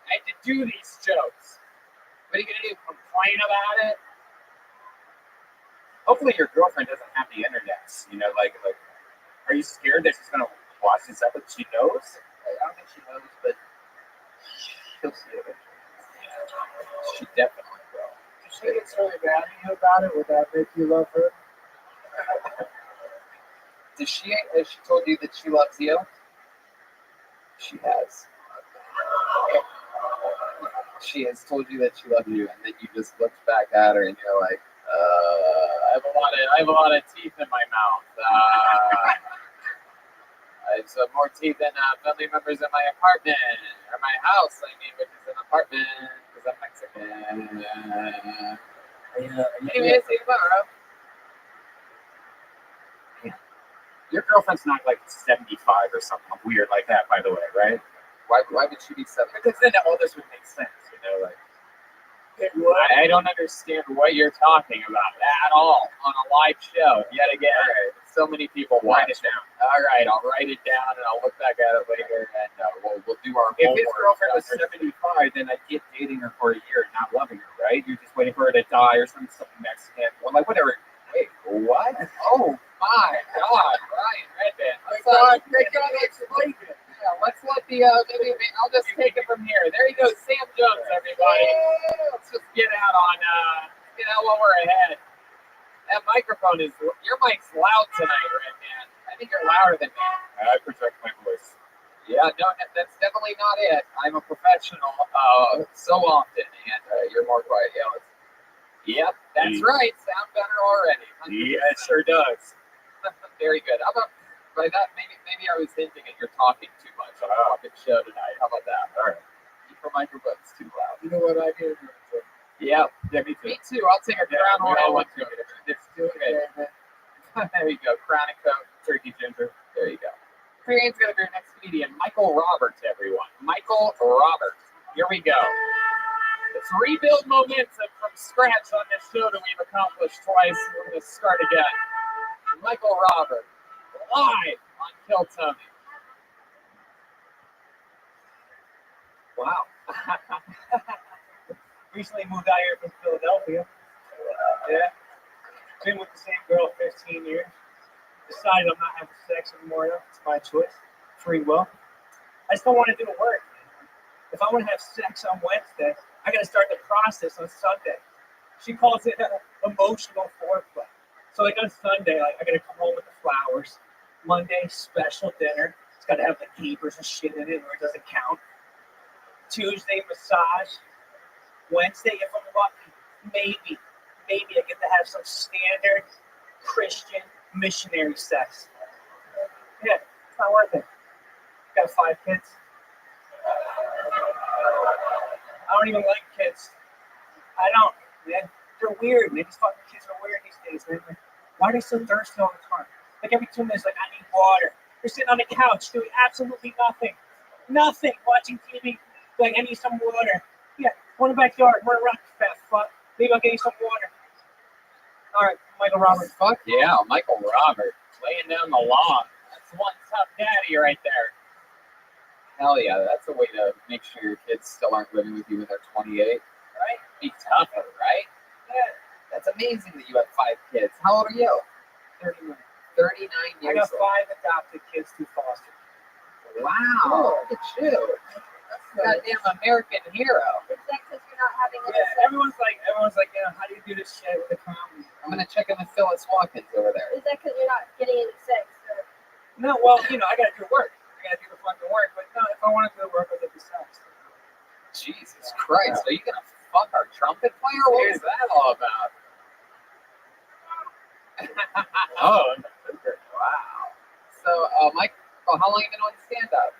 I had to do these jokes. What are you gonna do? Complain about it? Hopefully your girlfriend doesn't have the internet. You know, like, are you scared that she's gonna watch this episode? She knows? I don't think she knows, but she'll see it. She definitely will. If she gets really mad at you about it, would that make you love her? Has she told you that she loves you? She has. She has told you that she loves you, and then you just looked back at her and you're like, I have a lot of teeth in my mouth. I have some more teeth than family members in my apartment or my house. I mean, which is an apartment because I'm Mexican. Anyway, see you tomorrow. Your girlfriend's not like 75 or something weird like that, by the way, right? Why would she be 7? Because then all this would make sense, you know, like. I don't understand what you're talking about at all on a live show. Yet again, so many people watch. Write it down. All right, I'll write it down and I'll look back at it later, and we'll do our If homework. his girlfriend was 75, then I'd get dating her for a year and not loving her, right? You're just waiting for her to die or something Mexican. Well, like, whatever. Wait, what? Oh my God, Ryan Redband. Thank God I explained it. Yeah, let's let the maybe I'll just take it from here. There you go, Sam Jones, everybody. Let's just get out while we're ahead. That microphone your mic's loud tonight, Redman. I think you're louder than me. I project my voice. Yeah, no, that's definitely not it. I'm a professional so often, and you're more quiet. Yeah, yep, that's right. Sound better already. 100%. Yeah, it sure does. Very good. How about by that? Maybe I was hinting at you're talking too much on a fucking show tonight. How about that? All right. Your microphone's too loud. You know what I did? Yep. Yeah, me too. Me too. I'll take a Crown we all Royal. want Let's do it. There you go. Crown and Coke, turkey ginger. There you go. Marianne's going to be our next comedian, Michael Roberts, everyone. Michael Roberts. Here we go. Let's rebuild momentum from scratch on this show that we've accomplished twice. We're going to start again. Michael Roberts, live on Kill Tony. Wow. Recently moved out here from Philadelphia. Yeah. Been with the same girl 15 years. Decided I'm not having sex anymore. It's my choice. Free will. I just don't want to do the work. If I want to have sex on Wednesday, I got to start the process on Sunday. She calls it emotional foreplay. So like on Sunday, like I got to come home with the flowers. Monday, special dinner. It's got to have the capers and shit in it, or it doesn't count. Tuesday, massage. Wednesday, if I'm lucky, maybe I get to have some standard Christian missionary sex. Yeah, it's not worth it. Got 5 kids. I don't even like kids. I don't, man. They're weird, man. These fucking kids are weird these days, man. Like, why are they so thirsty all the time? Like every 2 minutes, like, I need water. They're sitting on the couch doing absolutely nothing. Nothing. Watching TV. Like, I need some water. Yeah, go in the backyard. Run around, fat fuck. Maybe I'll get you some water. All right, Michael Roberts. Fuck yeah, Michael Roberts. Laying down the law. That's one tough daddy right there. Hell yeah, that's a way to make sure your kids still aren't living with you when they're 28. Right? Be tougher, right? Yeah. That's amazing that you have 5 kids. How old are you? 39. 39 years I got 5 old. adopted kids through foster. Wow, look at you. That's a goddamn American hero. Is that because you're not having any Yeah, sex? everyone's like, how do you do this shit with the comedy? I'm gonna check in with Phyllis Watkins over there. Is that because you're not getting any sex? Or... No, well, I gotta do work. I gotta do the fucking work. But no, if I want to do the work, I'll do the sex. Jesus Christ, are you gonna fuck our trumpet player? What is that all about? Oh, wow. So, Mike, how long have you been on stand-up?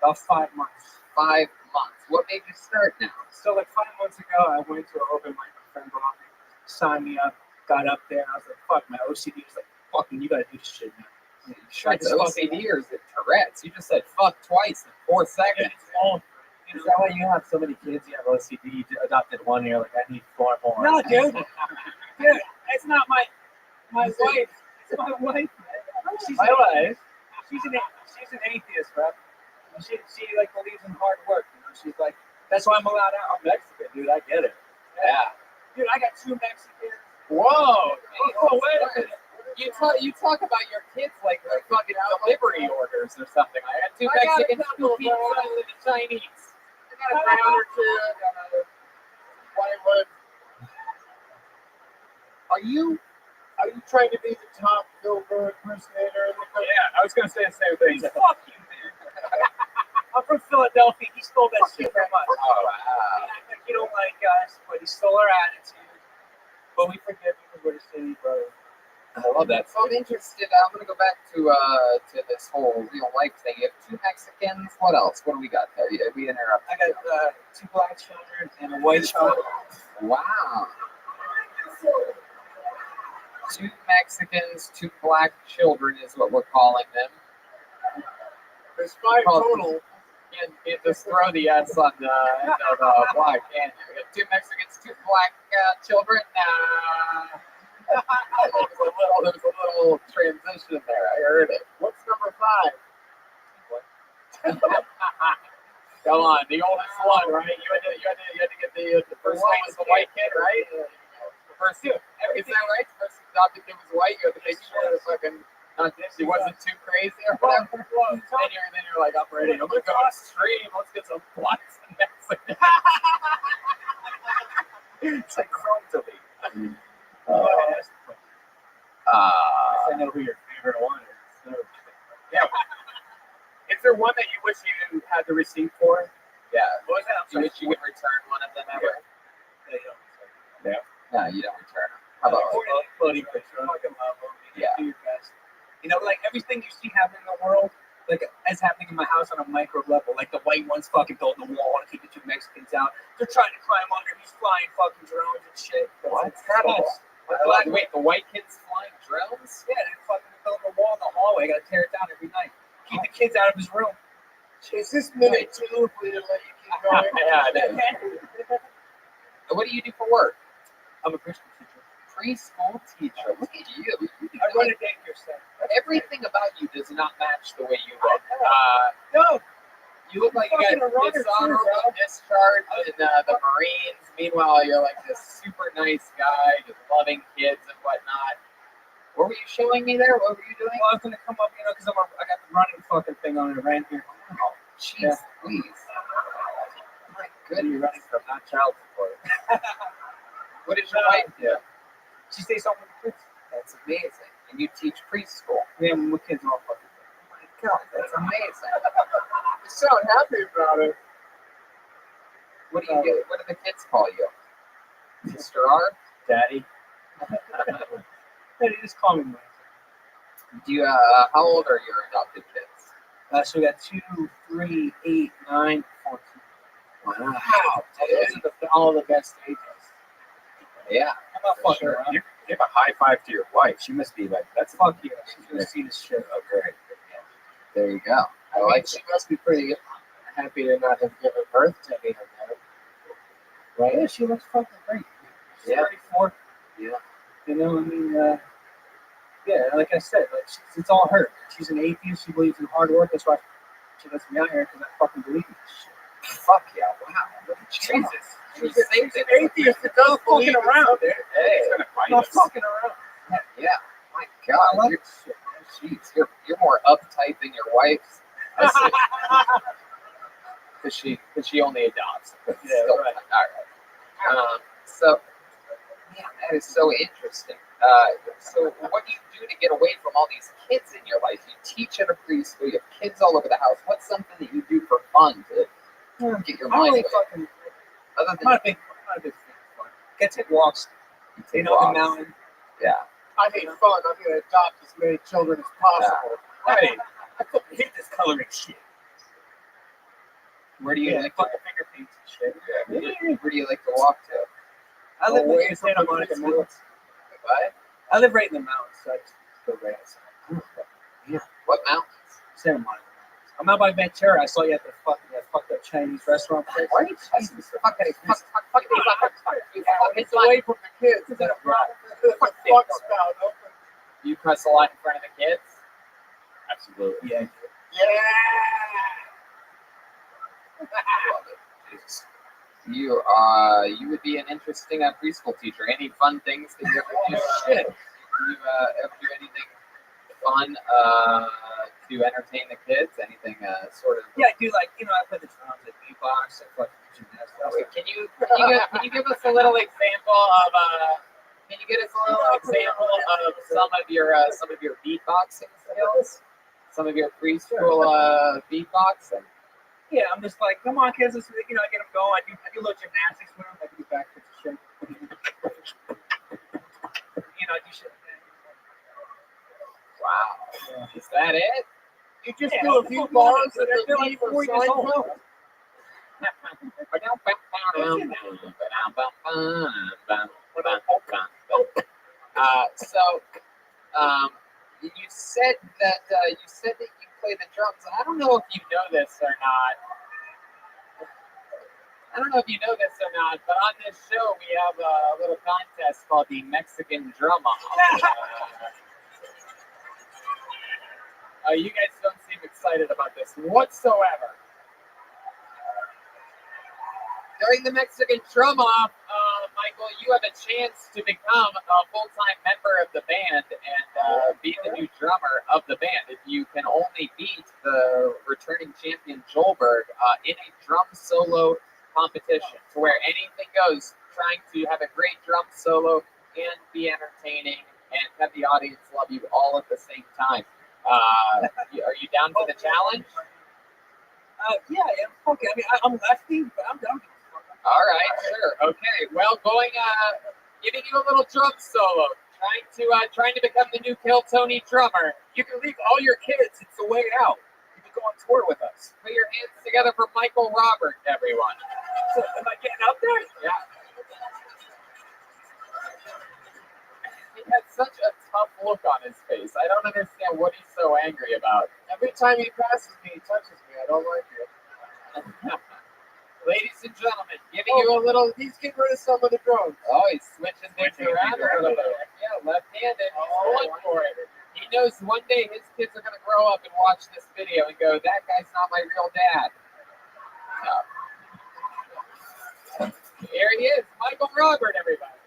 About 5 months. 5 months. What made you start now? So like 5 months ago, I went to an open mic. My friend brought me, signed me up, got up there, and I was like, fuck, my OCD was like, fucking, you gotta do this shit now. Tried to OCD or is it Tourette's? You just said fuck twice in 4 seconds. Is that why you have so many kids? You have OCD, you adopted one, and you're like, I need 4 more. No, dude. Dude, it's not my wife. It's my wife. She's My wife? She's an atheist, bro. She like believes in hard work. She's like, that's why I'm allowed out. I'm Mexican, dude. I get it. Yeah. Dude, I got 2 Mexicans. Whoa. Oh, wait a minute. You talk about your kids like they're fucking delivery orders or something. I had 2 Mexicans, 2 pizzas, and a Chinese. I got a brown or 2, I got a Hollywood. Are you trying to be the top Billboard impersonator? Yeah, I was gonna say the same thing. Fuck you, man. I'm from Philadelphia. He stole that shit from us. Oh, wow. Like you don't like us, but he stole our attitude. But we forgive you because we're the city, brother. I love that. So I'm interested. I'm going to go back to this whole real life thing. You have 2 Mexicans. What else? What do we got there? We interrupted. I got 2 black children and a white child. Wow. 2 Mexicans, 2 black children is what we're calling them. There's 5 total. Can't just throw the S on the end of black, can you? We have 2 Mexicans, 2 black children. There was a little transition there. I heard it. What's number 5? Come on, the oldest one, right? You had to get the first one was the white kid, right? The first 2. Is that right? The first adopted kid was white. You had to make sure the fucking he wasn't too crazy or whatever. Then you're like, I'm ready. I'm gonna go extreme. Let's get some blacks and Mexicans. It's like chrome to me. I know who your favorite one is. So. Yeah. Is there one that you wish you had the receipt for? Yeah. What was that? Do you wish you would return one of them ever? Yeah. No, you don't return them. How about Floating picture. I fucking love them. Yeah. Do your best. Like everything you see happen in the world, like as happening in my house on a micro level. Like the white ones fucking building a wall to keep the two Mexicans out. They're trying to climb under. He's flying fucking drones and shit. What? It's incredible. Wait, the white kids flying drones? Yeah, they're fucking building a wall in the hallway. Gotta tear it down every night. Keep the kids out of his room. Is this minute 2 if we didn't let you keep going? Yeah, it is. What do you do for work? I'm a preschool teacher. Preschool teacher. Look at you. I run a daycare center. Everything about you does not match the way you look. No. You look like you got dishonorable discharge in the Marines. Meanwhile, you're like this super nice guy, just loving kids and whatnot. What were you showing me there? What were you doing? Well, I was gonna come up, because I got the running fucking thing on and ran here. Oh, jeez, please. My goodness. You're running from not child support. What does your wife do? She stays home with the kids. That's amazing. And you teach preschool. Yeah, my kids are all fucking. Oh my God, that's amazing. You sound happy about it. What do you do? What do the kids call you? Sister R? Daddy. Daddy, just call me Mike. Do you? How old are your adopted kids? So we got 2, 3, 8, 9, 14. Wow. Those are all the best ages. Yeah. I'm not fucking around. You give a high five to your wife. She must be like, that's Fuck you. She's gonna see this shit. Oh, great. There you go. I like she must be pretty happy to not have given birth to me. Right? Yeah, she looks fucking great. She's Yeah. 34. Yeah. Yeah, like I said, it's all her. She's an atheist. She believes in hard work. That's why she lets me out here because I fucking believe in this shit. Fuck yeah. Wow. Jesus. She's an atheist that does believe in around. something. Hey. Not fucking around. Yeah. My God. Jeez, you're more uptight than your wife's. Because she only adopts. But Yeah, still, right. All right. So, yeah, that is so interesting. So what do you do to get away from all these kids in your life? You teach at a preschool. You have kids all over the house. What's something that you do for fun to get your mind away? Other than Not a big fan. Get to take walks. take The walks. mountain. Yeah. I hate fun. I'm going to adopt as many children as possible. Hey, I fucking hate this coloring shit. Where do you like to, fucking finger paints and shit. where do you like to walk to? I live Away in from Santa the Monica kids. Mountains. What? I live right in the mountains, so I just go right outside. What mountains? Santa Monica. I'm out by Ventura. I saw you at the fucking that fucked up Chinese restaurant place. What? It's away from the kids. Is that a problem? The fuck spout open. You cuss a lot in front of the kids? Absolutely. Yeah. You would be an interesting preschool teacher. Any fun things that you ever do? Shit. Do you ever do anything fun to entertain the kids? Anything sort of? Yeah, I do I play the drums, I beatbox, I fucking gymnastics. Can you give us a little example of Can you get us a little example of some of your beatboxing skills? Some of your preschool beatboxing? Yeah, I'm just like, come on, kids, let's, I get them going. I do a little gymnastics with them. I do backflips and shit. I do shit like that. Wow. Is that it? You just do a few bars and they're then like leave 4 years a old. You said that you play the drums. I don't know if you know this or not. But on this show we have a little contest called the Mexican Drum Off. You guys don't seem excited about this whatsoever. During the Mexican Drum Off, Michael, you have a chance to become a full-time member of the band and be the new drummer of the band. If you can only beat the returning champion Joelberg in a drum solo competition, to where anything goes, trying to have a great drum solo and be entertaining and have the audience love you all at the same time. Are you down for the challenge? Yeah, fuck it. I mean, I'm lefty, but I'm down. All right, sure. Okay. Well, giving you a little drum solo, trying to become the new Kill Tony drummer. You can leave all your kids. It's the way out. go on tour with us. Put your hands together for Michael Robert, everyone. So, am I getting up there? Yeah. He has such a tough look on his face. I don't understand what he's so angry about. Every time he passes me, he touches me. I don't like it. Ladies and gentlemen, giving you a little. He's getting rid of some of the drones. Oh, he's switching things around a little bit. Yeah, left-handed. He's going for it. He knows one day his kids are going to grow up and watch this video and go, "That guy's not my real dad." So, here he is, Michael Robert, everybody.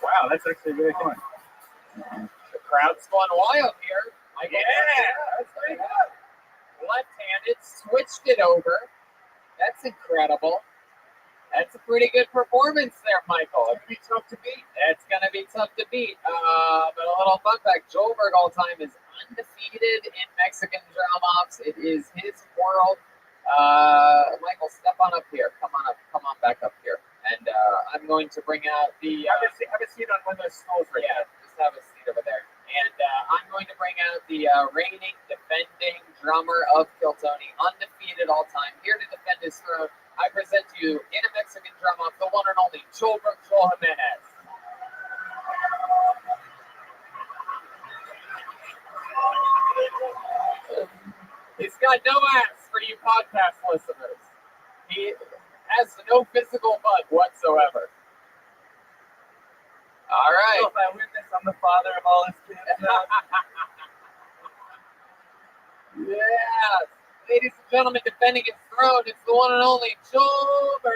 Wow, that's actually really fun. The crowd's going wild here. Michael that's pretty good. Left-handed, switched it over. That's incredible. That's a pretty good performance there, Michael. It's going to be tough to beat. It's going to be tough to beat. But a little fun fact, Joelberg all time is undefeated in Mexican drum-offs. It is his world. Michael, step on up here. Come on up. Come on back up here. And I'm going to bring out the... Have a seat on one of those stools right Yeah, just have a seat over there. And I'm going to bring out the reigning, defending drummer of Kiltony, undefeated all time, here to defend his throne. I present to you, in a Mexican drum-off, the one and only Joelberg Joel Jimenez. He's got no ass for you podcast listeners. He has no physical bug whatsoever. All right. So if I win this, I'm the father of all his kids. Yes. Ladies and gentlemen, defending his throne, it's the one and only Joelberg.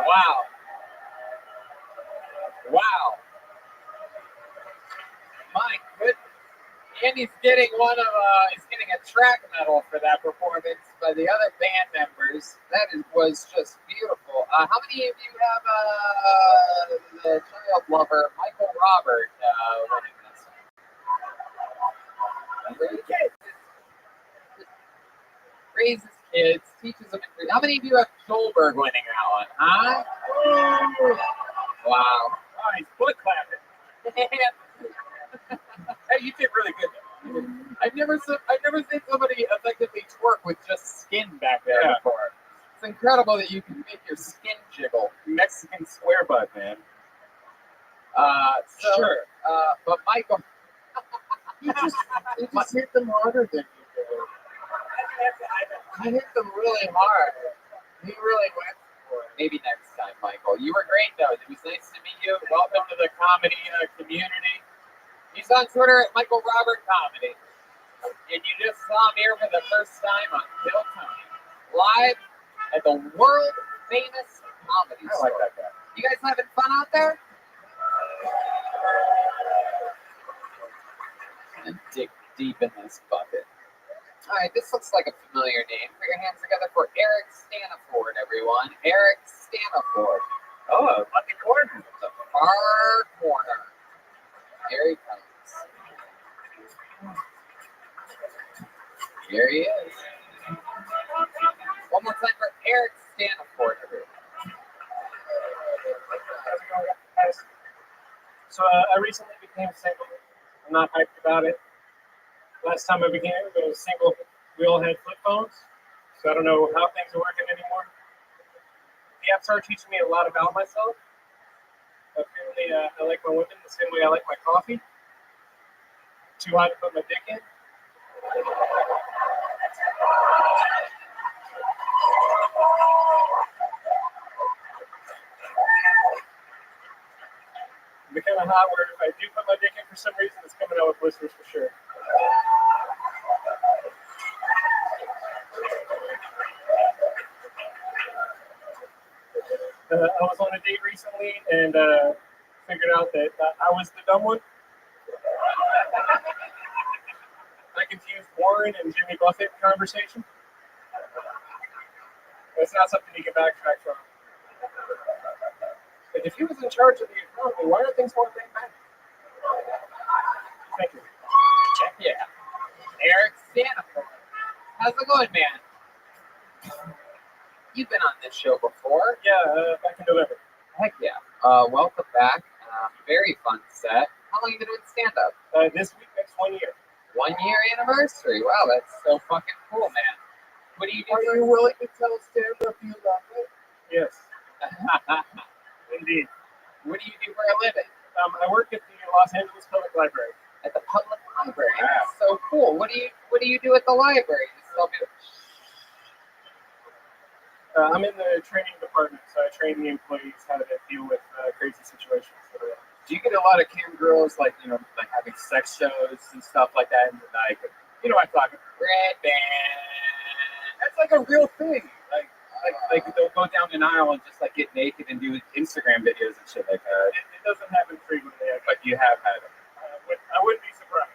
Wow. Wow. My goodness. And he's getting he's getting a track medal for that performance by the other band members. That was just beautiful. How many of you have the child lover, Michael Robert, winning this? Raises kids, teaches them. How many of you have Joelberg winning that one? Huh? Wow. Oh, he's foot clapping. Hey, you did really good. I've never seen somebody effectively twerk with just skin back there before. It's incredible that you can make your skin jiggle. Mexican square butt, man. Sure. But Michael, You just hit them harder than you did. I hit them really hard. He really went for it. maybe next time, Michael. You were great, though. It was nice to meet you. Welcome to the comedy community. He's on Twitter at Michael Robert Comedy. And you just saw him here for the first time on Bill Tony, live at the world famous comedy store. I like that guy. You guys having fun out there? I'm gonna dig deep in this bucket. All right, this looks like a familiar name. Put your hands together for Eric Staniford, everyone. Eric Staniford. Oh, lucky corner. The far corner. Here he comes. Here he is. One more time for Eric Staniford, everyone. Guys. So I recently became single. I'm not hyped about it. Last time I became single, we all had flip phones, so I don't know how things are working anymore. The apps are teaching me a lot about myself. Apparently, I like my women the same way I like my coffee. Too hot to put my dick in. It'd be kind of hot where if I do put my dick in for some reason, it's coming out with blisters for sure. I was on a date recently and figured out that I was the dumb one. I confused Warren and Jimmy Buffett conversation. It's not something you can backtrack from. But if he was in charge of the economy, why are things going bad? Thank you. Yeah. Eric Sanford. How's it going, man? You've been on this show before. Yeah, back in November. Heck yeah. Welcome back. Very fun set. How long have you been doing stand-up? This week makes 1 year. 1 year anniversary. Wow, that's so fucking cool, man. What do you do? Are you willing to tell stand-up you love it? Yes, indeed. What do you do for a living? I work at the Los Angeles Public Library. At the public library. That's so cool. What do you do at the library? Just tell me. I'm in the training department, so I train the employees how to deal with crazy situations. Do you get a lot of cam girls like having sex shows and stuff like that? And like, you know what I'm talking about? Red band. That's like a real thing. Like they'll go down an aisle and just like get naked and do Instagram videos and shit like that. It doesn't happen frequently, But you have had them. I wouldn't be surprised.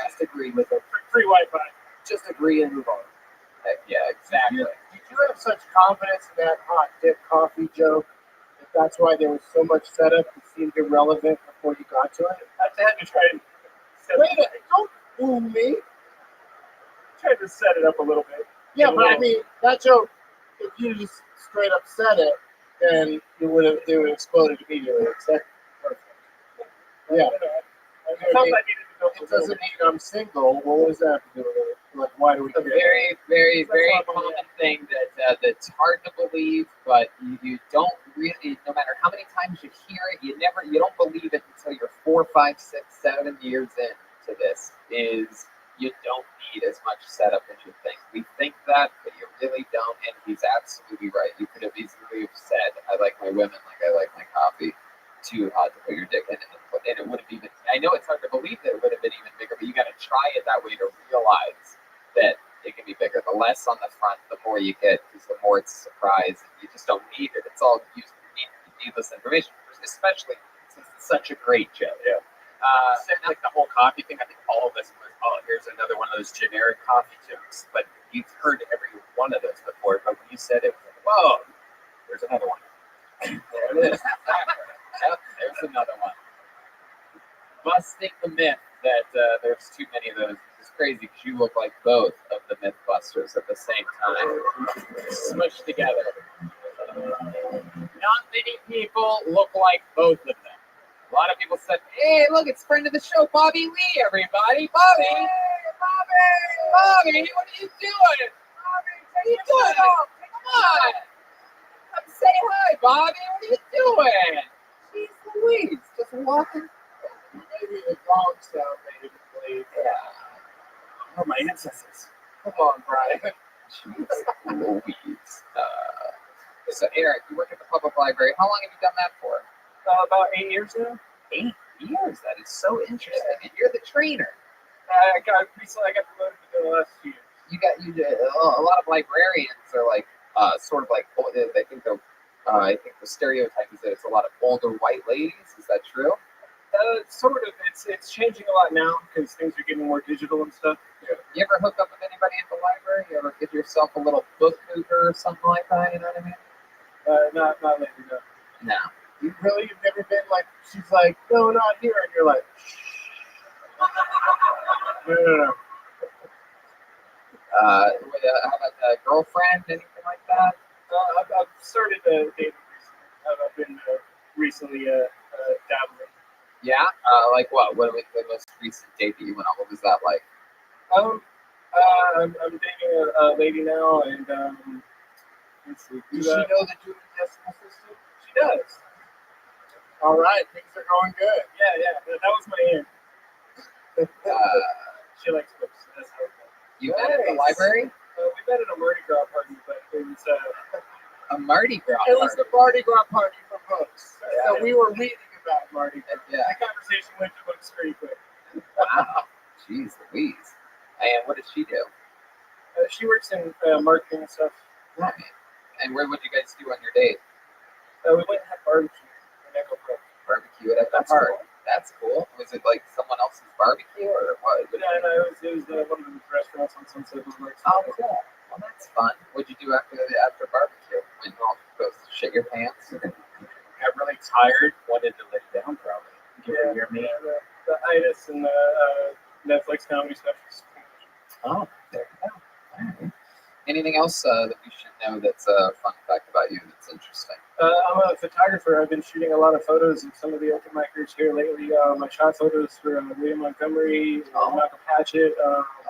Just agree with it. Free Wi-Fi. Just agree and move on. Yeah, exactly. Did you have such confidence in that hot dip coffee joke that that's why there was so much setup that seemed irrelevant before you got to it? I had to try and set Wait a minute, don't fool me. tried to set it up a little bit. Yeah, but I mean, that joke, if you just straight up said it, then they would have exploded immediately. It's that perfect. Yeah. I felt I needed to go It doesn't mean I'm single. What was that to do with it? Like, why do we A care? very, very, That's very not common bad. thing that's hard to believe, but you don't really, no matter how many times you hear it, you don't believe it until you're 4, 5, 6, 7 years into this. Is you don't need as much setup as you think. We think that, but you really don't. And he's absolutely right. You could have easily have said, "I like my women like I like my coffee." Too hot to put your dick in it, and it would have even. I know it's hard to believe that it would have been even bigger, but you got to try it that way to realize that it can be bigger. The less on the front, the more you get, because the more it's a surprise. And you just don't need it. It's all needless information, especially since it's such a great joke. Yeah. Like the whole coffee thing, I think all of us was, oh, here's another one of those generic coffee jokes. But you've heard every one of those before. But when you said it, whoa, there's another one. There it is. Yep, there's another one. Busting the myth that there's too many of those. It's crazy because you look like both of the Mythbusters at the same time, smushed together. Not many people look like both of them. A lot of people said, "Hey, look, it's friend of the show, Bobby Lee, everybody. Bobby! Hey, Bobby, what are you doing? Bobby, what are you doing? Come on! Come say hi, Bobby. What are you doing? Jeez Louise, just walking. Maybe the dog sound made it play. Yeah. Oh, my ancestors. Come on, Brian. Jeez Louise. So, Eric, you work at the public library. How long have you done that for? About 8 years now. 8 years. That is so interesting. And you're the trainer. I got promoted within the last few years. You did a lot of librarians are like sort of like I think the stereotype is that it's a lot of older white ladies. Is that true? Sort of. It's changing a lot now because things are getting more digital and stuff. Yeah. You ever hook up with anybody at the library? You ever give yourself a little book hooker or something like that? You know what I mean? Not lately, no. No. You really, you've never been like, she's like, no, not here, and you're like, No. How about a girlfriend? Anything like that? I've started dating recently. I've been recently dabbling. Yeah. Like what? What was the most recent date that you went on? What was that like? I'm dating a lady now, and let's see. does she know that you're the decimal system? She does. All right, things are going good. Yeah. That was my end. She likes books. That's how it goes. You met at the library? We met at a Mardi Gras party, but it was A Mardi Gras It was party. the Mardi Gras party for books. Yeah. So we were reading about Mardi Gras. Yeah. the conversation went to books pretty quick. Wow. Jeez Louise. And what does she do? She works in marketing and stuff. Right. And what did you guys do on your date? We went and had barbecue in Echo Park. Barbecue at the park. That's cool. Was it like someone else's barbecue or what? No, it was one of the restaurants on Sunset Boulevard. Oh, cool. Well, that's fun. What'd you do after barbecue? Went home, go shit your pants? Got really tired, wanted to lay down probably. Did you hear me? The itis and the Netflix comedy specials. Oh, there you go. All right. Anything else that we should know that's a fun fact about you that's interesting? I'm a photographer. I've been shooting a lot of photos of some of the open micers here lately. I shot photos for William Montgomery, Malcolm Patchett.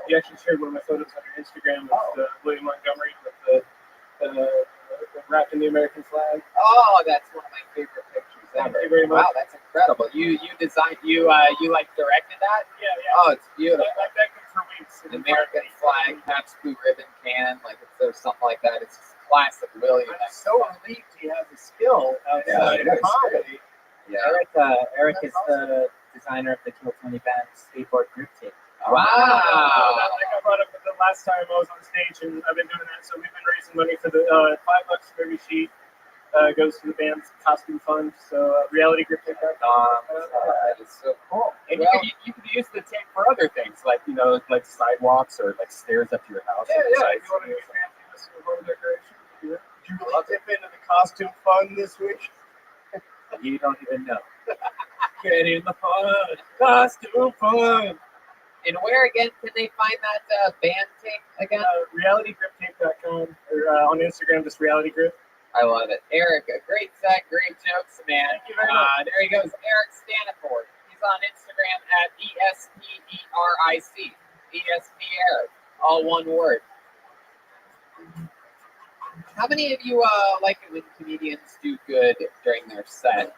You actually shared one of my photos on your Instagram with William Montgomery with the wrapped in the American flag. Oh, that's one of my favorite pictures ever. Thank you very much. Wow, that's incredible. You designed, you like directed that? Yeah. Oh, it's beautiful. I begged him for weeks. The American flag, Pabst Blue Ribbon can, like if there's something like that, it's just classic William. I'm so relieved he has a skill outside of comedy. Yeah. Eric is the designer of the Kill 20 Band skateboard group team. Wow. Like I brought up the last time I was on stage, and I've been doing that. So we've been raising money for the $5 for every sheet goes to the band's costume fund. So reality grip tape. That is so cool. And you could use the tape for other things, like like sidewalks or like stairs up to your house. Yeah. If you want to do fancy home decoration, do that. Did you really dip into the costume fund this week? You don't even know. Get in the fun, costume fun. And where again can they find that band tape again? RealityGripTape.com or on Instagram, just Reality Grip. I love it. Eric, a great set, great jokes, man. Thank you very much. There he goes, Eric Staniford. He's on Instagram at ESPERIC. Eric, all one word. How many of you like it when comedians do good during their set?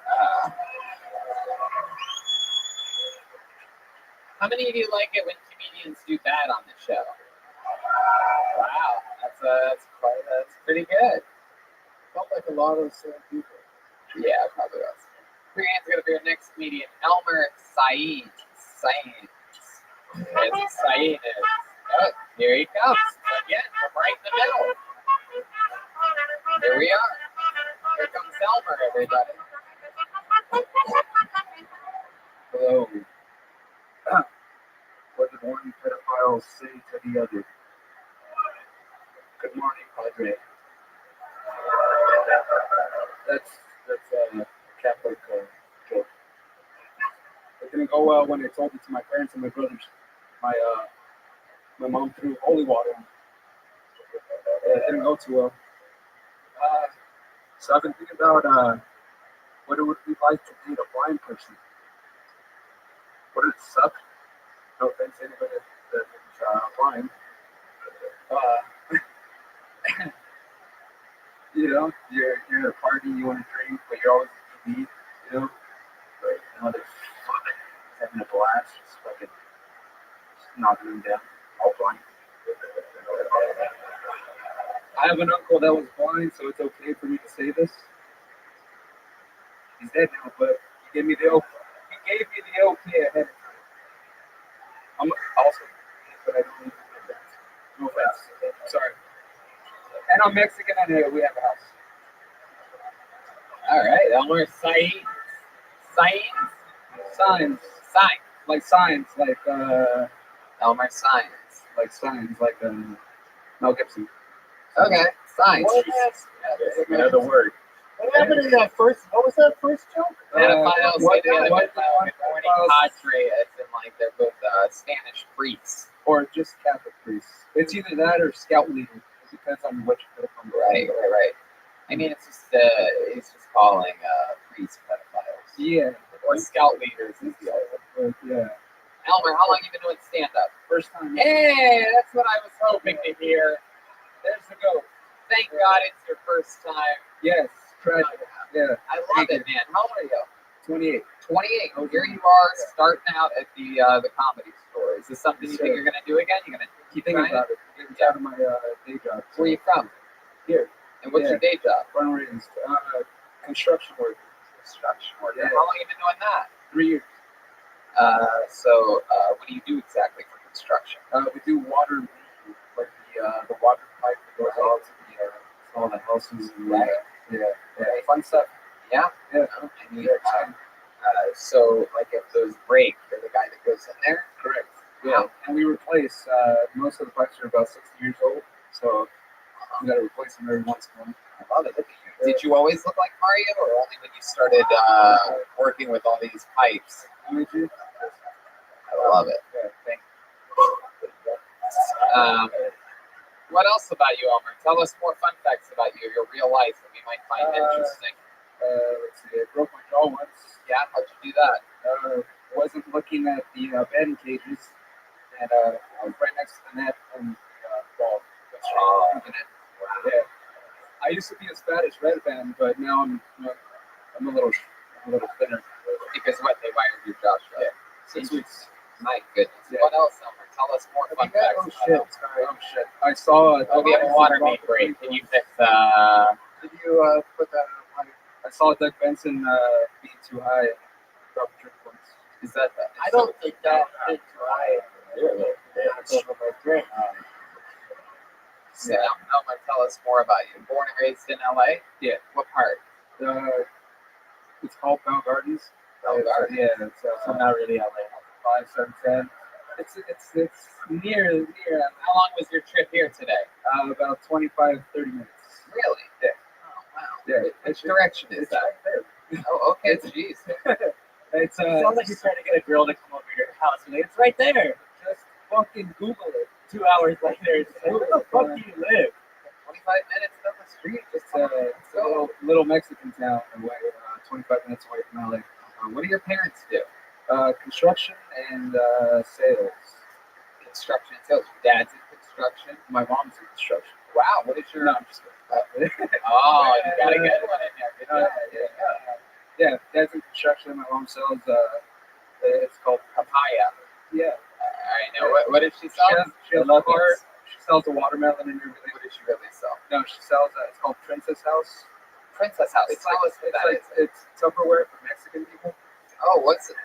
How many of you like it when comedians do bad on the show? Wow, that's pretty good. Felt like a lot of people. Yeah, probably was. Your hands gonna be our next comedian, Elmer Said. It's Said. Oh, here he comes again from right in the middle. Here we are. Here comes Elmer, everybody. Hello. What did one pedophile say to the other? Good morning, Padre. That's a Catholic joke. It didn't go well when I told it to my parents and my brothers. My mom threw holy water on it. It didn't go too well. So I've been thinking about what it would be like to date a blind person. Would it suck? No offense to anybody that's blind. You know, you're at a party, you want to drink, but you're always TV, you know? But, you know, they're having a blast, just fucking knocking them down, all blind. I have an uncle that was blind, so it's okay for me to say this. He's dead now, but he gave me the okay ahead of time. I'm also, but I don't need to. No offense. I'm sorry. And I'm Mexican, and we have a house. All right, Elmer Said. Signs. Like signs, like Elmer Signs. like signs, like Mel Gibson. Okay, signs. Another word. What happened in that first? What was that first joke? Pedophiles what- get together what- with good morning Padre, as in like they're both Spanish priests. Or just Catholic priests. It's either that or scout leader. It depends on which pedophile. Right. I mean, it's just calling priests pedophiles. Yeah. Or scout leaders is the other one. Yeah. Elmer, how long you been doing stand-up? First time. Hey, that's what I was hoping to hear. There's the go. Thank God it's your first time. Yes. Tragic. Yeah. I love it, man. How old are you? 28. 28. Here you are starting out at the comedy store. Is this something you think you're going to do again? You're going to keep Thinking trying about it. Getting out of my day job. Where are you from? Here. And what's your day job? Born and raised. Construction work. Construction work. Yeah. How long have you been doing that? 3 years. So what do you do exactly for construction? We do water, like the water pipe that goes out to all the houses. And, yeah. Fun stuff. Yeah? Yeah. And you, so, like, if those break, you're the guy that goes in there? Correct. Yeah. And we replace, most of the pipes are about 60 years old, so we got to replace them every once in a while. I love it. Look at you. Did you always look like Mario, or only when you started working with all these pipes? You? I love it. Yeah, thank you. What else about you, Elmer? Tell us more fun facts about you, your real life that we might find interesting. Let's see, I broke my jaw once. Yeah, how'd you do that? Wasn't looking at the batting cages, and I was right next to the net and ball. Yeah. I used to be as fat as Red Band, but now I'm a little thinner. Because what, they wired your jaw shut? Yeah. 6 weeks. My goodness. Yeah. What else, Elmer? Tell us more fun facts. Oh shit. I saw we have a water main break. Can you fix Did you put that on? I saw Doug Benson being too high and drop a trick once. Is that I don't think that is right. So Elmer, tell us more about you. Born and raised in LA? Yeah. What part? It's called Bell Gardens. Bell Gardens. Yeah, it's So not really LA. 5, 7, 10. It's near. How long was your trip here today? About 25, 30 minutes. Really? Yeah. Oh, wow. Yeah. Which direction is that? Right there. Oh, okay. Jeez. It's It sounds like you're trying to get a girl to come over to your house. Like, it's right there. just fucking Google it. 2 hours later, it's like, where the fuck do you live? 25 minutes down the street. It's a little Mexican town away, 25 minutes away from LA. What do your parents do? Construction and sales. Construction and sales. Your dad's in construction. My mom's in construction. Wow. What is your? No, I'm just kidding. Oh, you gotta get one in there. Good job. Yeah, dad's in construction. My mom sells. It's called Papaya. Yeah. All right. Now, what does she sell? She has a car. She sells a watermelon and everything. What does she really sell? No, she sells. It's called Princess House. Princess House. It's Tell us what that is. it's Tupperware for Mexican people. Oh, what's it?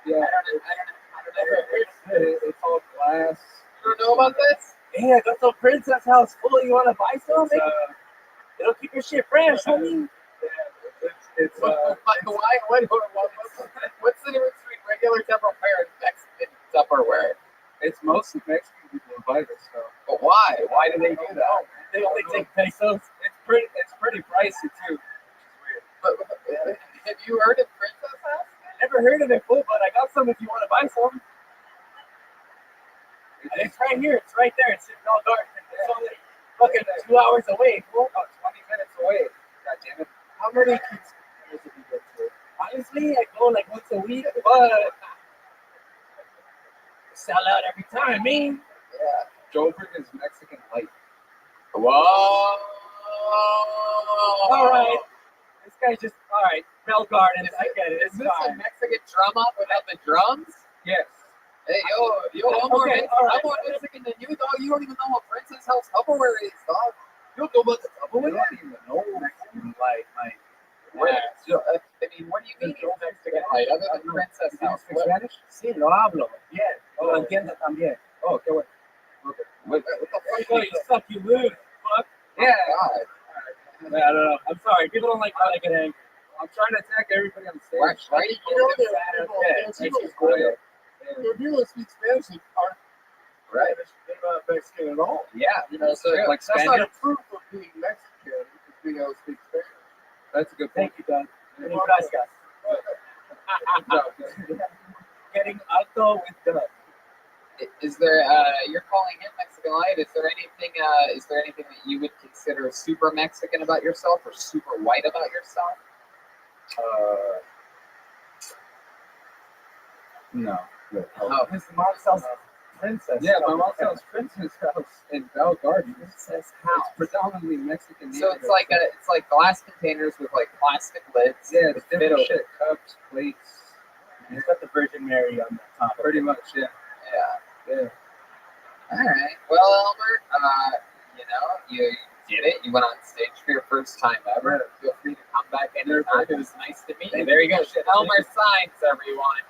Yeah. It's all glass. You don't know about this? Yeah, got some princess house full. You want to buy some? It'll keep your shit fresh, homie. It's What's the difference between regular Tupperware and Mexican Tupperware? it's mostly Mexican people who buy this stuff. But why? Why do they do that? They only take pesos. It's pretty pricey too. But, have you heard of Princess House? Never heard of it, fool, but I got some if you want to buy some. It's right here. It's right there. It's in Bell Gardens. It's only fucking 2 hours away, fool. Oh, 20 minutes away. God damn it. How many kids have you been to? Honestly, I go like once a week, but sell out every time, man. Yeah. Joburg is Mexican light. Whoa! All right. This guy's just, all right, Bell Gardens, I get it. Is It's this a fine. Mexican drum up without the drums? Yes. Hey, yo, I'm more Okay, Mexican, all right. I'm more Mexican than you, dog. You don't even know what Princess House Tupperware is, dog. You don't know about the We Tupperware? don't even know Mexican light. I mean, what do you mean you're Mexican light other than Princess House? Speak Spanish? Sí, lo hablo. Bien. Oh. Lo entiendo también. Oh, okay, wait. Okay. What the fuck? Oh, you suck, you lose. Fuck. Yeah. God. I don't know. I'm sorry. People don't like when I get angry. I'm trying to attack everybody on the stage. Why are you doing Yeah, that? it's quiet. If you don't speak Spanish, you aren't Right. Mexican at all. Yeah, So, like That's not a Spanish? proof of being Mexican because we don't speak Spanish. That's a good point. Thank you, Doug. Any gracias. Getting alto with Doug. Is there? You're calling him Mexican light. Is there anything? Is there anything that you would consider super Mexican about yourself or super white about yourself? No. Oh, His mom sells Princess. Yeah, my mom's house, Princess House in Bell Gardens. Princess It's house. predominantly Mexican. So it's like glass containers with like plastic lids. Yeah, it's with different fiddle. shit. Cups, plates. It's got the Virgin Mary on the top. Pretty much, yeah. Yeah. Yeah. All right. Well, Elmer, you did it. You went on stage for your first time ever. Feel free to come back anytime. It was nice to meet you. There you go. Elmer Signs, everyone.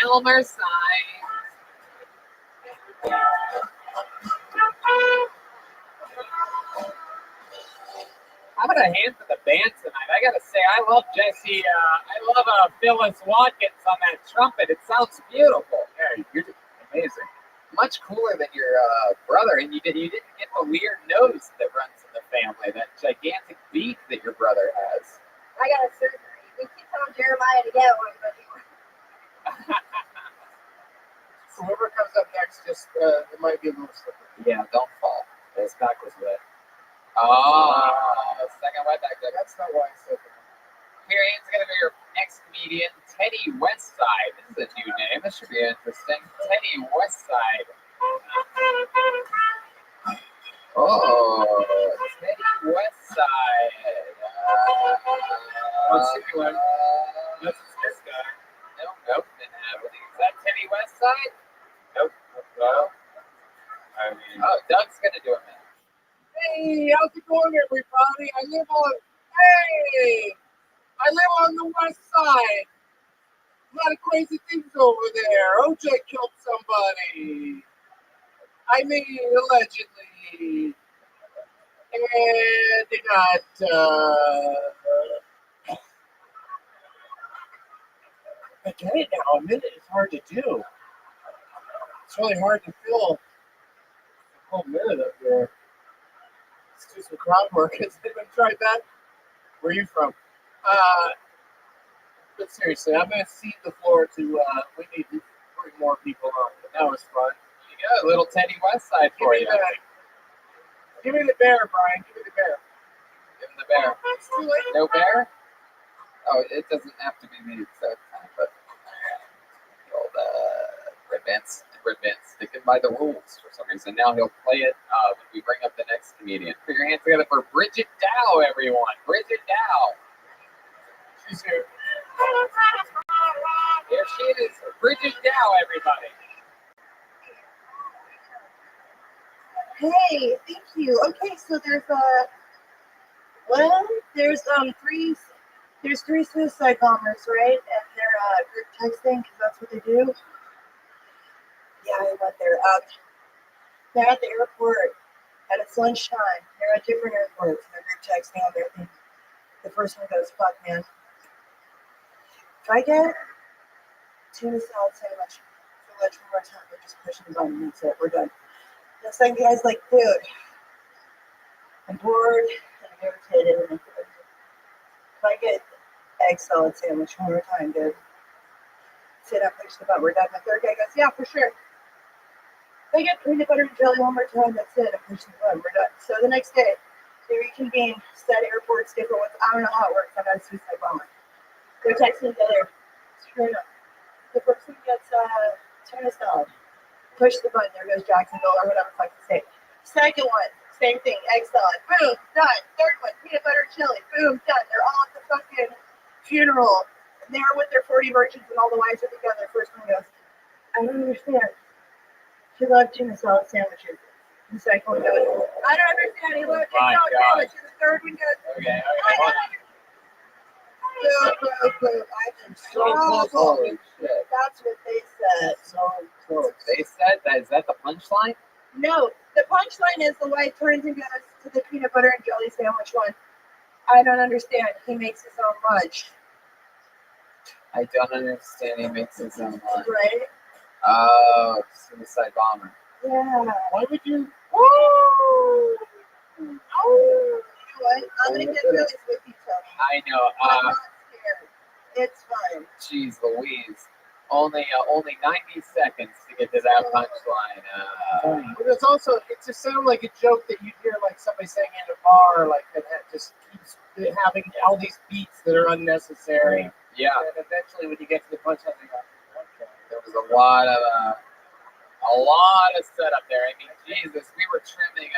Elmer Signs. How about a hand for the band tonight? I gotta say, I love Jesse. I love Phyllis Watkins on that trumpet. It sounds beautiful. Yeah, you're amazing. Much cooler than your brother, and you didn't get the weird nose that runs in the family. That gigantic beak that your brother has. I got a surgery. We keep telling Jeremiah to get one, but he Whoever comes up next, just it might be a little slippery. Yeah, don't fall. His back was wet. Second wet back there. That's not why I said that. Here, he's going to be your next comedian, Teddy Westside. This is a new name. This should be interesting. Teddy Westside. Oh, Teddy Westside. That's this guy. Nope, didn't have it. Is that Teddy Westside? Nope. No. I mean, Doug's going to do it, man. Hey, how's it going, everybody? I live on the west side. A lot of crazy things over there. OJ killed somebody. I mean, allegedly. And they got, I get it now. A minute is hard to do. It's really hard to fill a whole minute up there. Let's do some crowd work. Has anyone tried that? Where are you from? But seriously, I'm going to cede the floor to, we need to bring more people on. But that was fun. You got a little Teddy Westside for you. Give me the bear, Brian. Give me the bear. Give him the bear. It's too late. No bear? Oh, it doesn't have to be the exact time, but the old Red Man's sticking by the rules for some reason. Now he'll play it when we bring up the next comedian. Put your hands together for Bridget Dow, everyone. Bridget Dow. She's here. Here she is. Bridget Dow, everybody. Hey, thank you. Okay, so there's three suicide bombers, right? And they're group texting because that's what they do. Yeah, I went there. They're at the airport and it's lunchtime. They're at different airports and they're group texting on their thing. The first one goes, "Fuck, man. If I get tuna salad sandwich for lunch one more time, we're just pushing the button. That's it. We're done." The second guy's like, "Dude, I'm bored and I'm irritated. And if I get egg salad sandwich one more time, dude, sit up, push the button. We're done." The third guy goes, "Yeah, for sure. If I get peanut butter and jelly one more time, that's it. I'm pushing the button. We're done." So the next day, they reconvene. Set airports, different ones. I don't know how it works. I'm not a suicide bomber. They're texting each other. Straight up. The first one gets tuna salad. Push the button. There goes Jacksonville or whatever fucking state. Second one, same thing. Egg salad. Boom, done. Third one, peanut butter chili. Boom, done. They're all at the fucking funeral. And they're with their 40 virgins and all the wives are together. First one goes, "I don't understand. She loved tuna salad sandwiches." The second one goes, "I don't understand. He loved tuna salad sandwiches." The third one goes, Okay. "I don't understand." I've been so Holy close. shit. That's what they said. So close. They said that. Is that the punchline? No, the punchline is the wife turns and goes to the peanut butter and jelly sandwich one. "I don't understand. He makes his own lunch." I don't understand. He makes his own lunch. Right? Oh, suicide bomber. Yeah. Why would you? Woo! Oh, you know what? I'm gonna get really swift, Tony. I know. I'm not scared. It's fine. Jeez Louise. Only 90 seconds to get to that punchline. But it just sounded like a joke that you'd hear like somebody saying in a bar, like that just keeps having all these beats that are unnecessary. Yeah. And eventually, when you get to the punchline, they go, "Okay." There was a lot of A lot of setup there. I mean, Jesus, we were trimming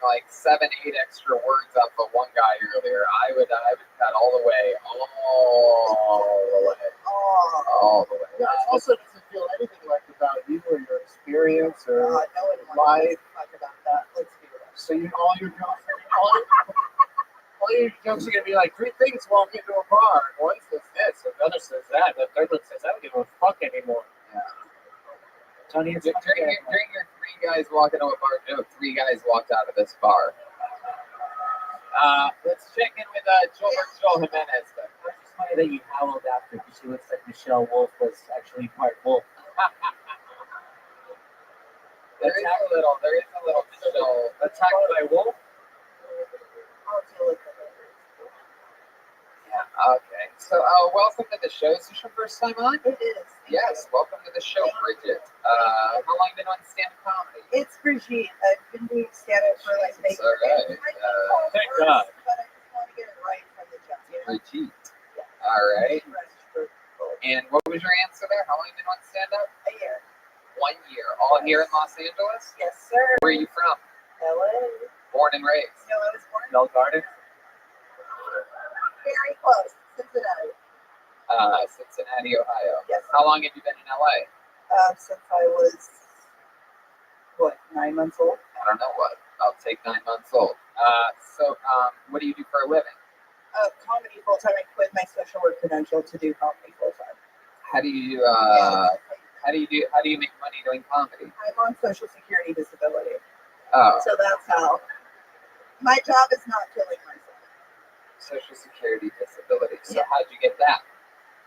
like 7, 8 extra words up of one guy earlier. I would cut all the way. Yeah, it also doesn't feel anything like about you or your experience or No one wants life. to talk about that. Let's do it. So all your jokes are gonna be like 3 things walk into a bar. One says this, and the other says that, and the third one says I don't give a fuck anymore. Yeah. Johnny, it's During your 3 guys walk into a bar joke, 3 guys walked out of this bar. Let's check in with Joel Jimenez. It's funny that you howled after because she looks like Michelle Wolf was actually part wolf. There is a little Michelle. attacked by wolf. Yeah, okay. So, welcome to the show. Is this your first time on? It is. Yes, welcome to the show, Bridget. How long have you been on stand-up comedy? It's Brigitte. I've been doing stand-up for like It's all right. Thank God. But I just want to get it right from the jump. Bridget. All right. And what was your answer there? How long have you been on stand-up? A year. 1 year. All here in Los Angeles? Yes, sir. Where are you from? LA. Born and raised? No, I was born Bell Garden. very close. Cincinnati. Cincinnati, Ohio. Yes. How long have you been in LA? Since I was, 9 months old? I don't know what. I'll take 9 months old. What do you do for a living? Comedy full-time. I quit my social work credential to do comedy full-time. How do you make money doing comedy? I'm on Social Security disability. Oh, So that's how. My job is not killing myself. Social Security disability. So Yeah. how'd you get that?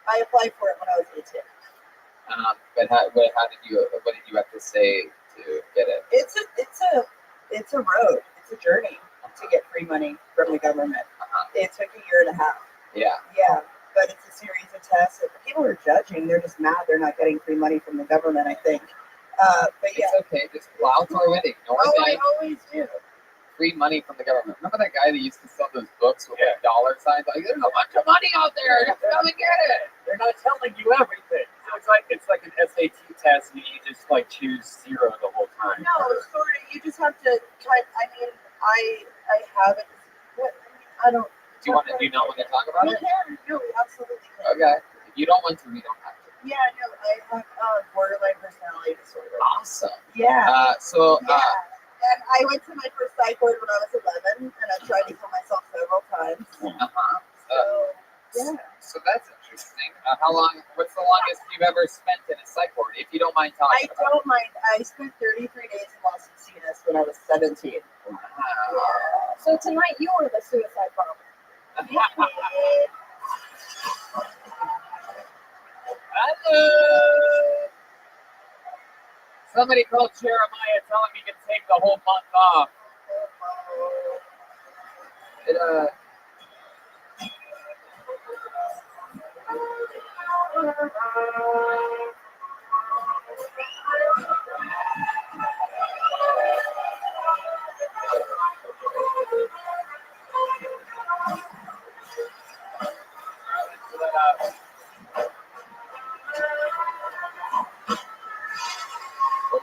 I applied for it when I was 18. But how did you? What did you have to say to get it? It's a road. It's a journey to get free money from the government. It took a year and a half. Yeah. Yeah, but it's a series of tests. If people are judging, they're just mad they're not getting free money from the government, I think. But yeah. It's okay. Just plow through it. Ignore Oh, I that. always do. Free money from the government. Remember that guy that used to sell those books with like dollar signs? Like, there's a bunch of money out there. Just come and get it. They're not telling you everything. So it's like an SAT test, and you just like choose 0 the whole time. No, sort of. You just have to try. I mean, I haven't. What? I don't. Do you not want to talk about We it? can. No, we absolutely can. Okay. If you don't want to, we don't have to. Yeah, no, I have borderline personality disorder. Awesome. Yeah. Yeah. And I went to my first psych ward when I was 11, and I tried to kill myself several times. So that's interesting. What's the longest you've ever spent in a psych ward, if you don't mind talking about don't mind. I spent 33 days in Las Encinas when I was 17. Wow. So tonight you were the suicide bomber. Hello. Somebody called Jeremiah, tell him he can take the whole month off.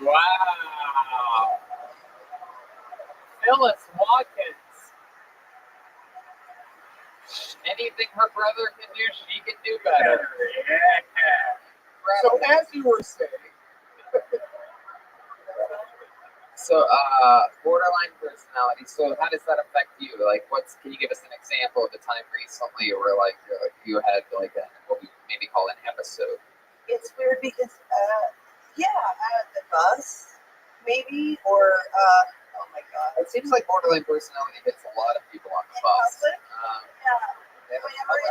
Wow. Phyllis Watkins. Anything her brother can do, she can do better. Yeah. So as you were saying, borderline personality. So how does that affect you? Like, can you give us an example of a time recently where you had like what we maybe call an episode? It's weird because, the bus, maybe, or, oh my God. It seems like borderline personality hits a lot of people on the bus. The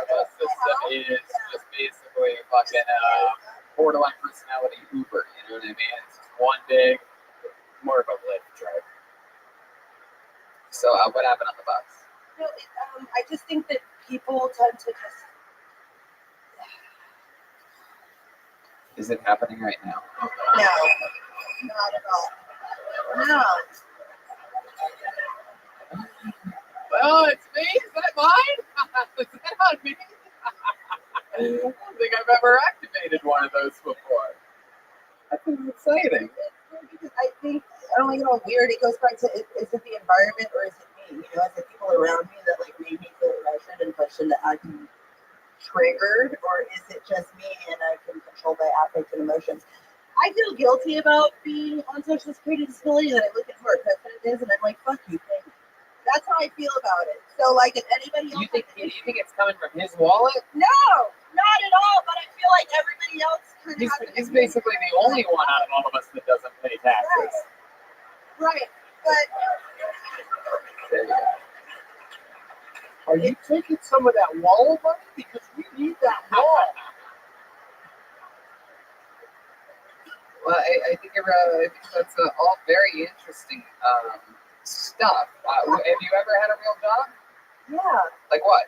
bus system is just basically fucking borderline personality Uber. You know what I mean? It's just one big, more of a Lyft driver. So what happened on the bus? No, I just think that people tend to just. Is it happening right now? No, not at all. No. Oh, it's me? Is that mine? Is that on me? I don't think I've ever activated one of those before. I think it's exciting. Because I think, I don't like it all weird. It goes back to, is it the environment or is it me? You know, is it people around me that like made me feel pressured and questioned that I can triggered, or is it just me and I can control my affect and emotions? I feel guilty about being on social security disability, that I look at who our president is and I'm like, fuck you, thank you. That's how I feel about it. So like if anybody else, You think it's coming from his wallet? no, not at all, but I feel like everybody else could He's basically the only one out of all of us that doesn't pay taxes. Right, but There you go. Are you taking some of that wall money? Because we need that wall. Well, I think that's all very interesting stuff. Have you ever had a real job? yeah. Like what?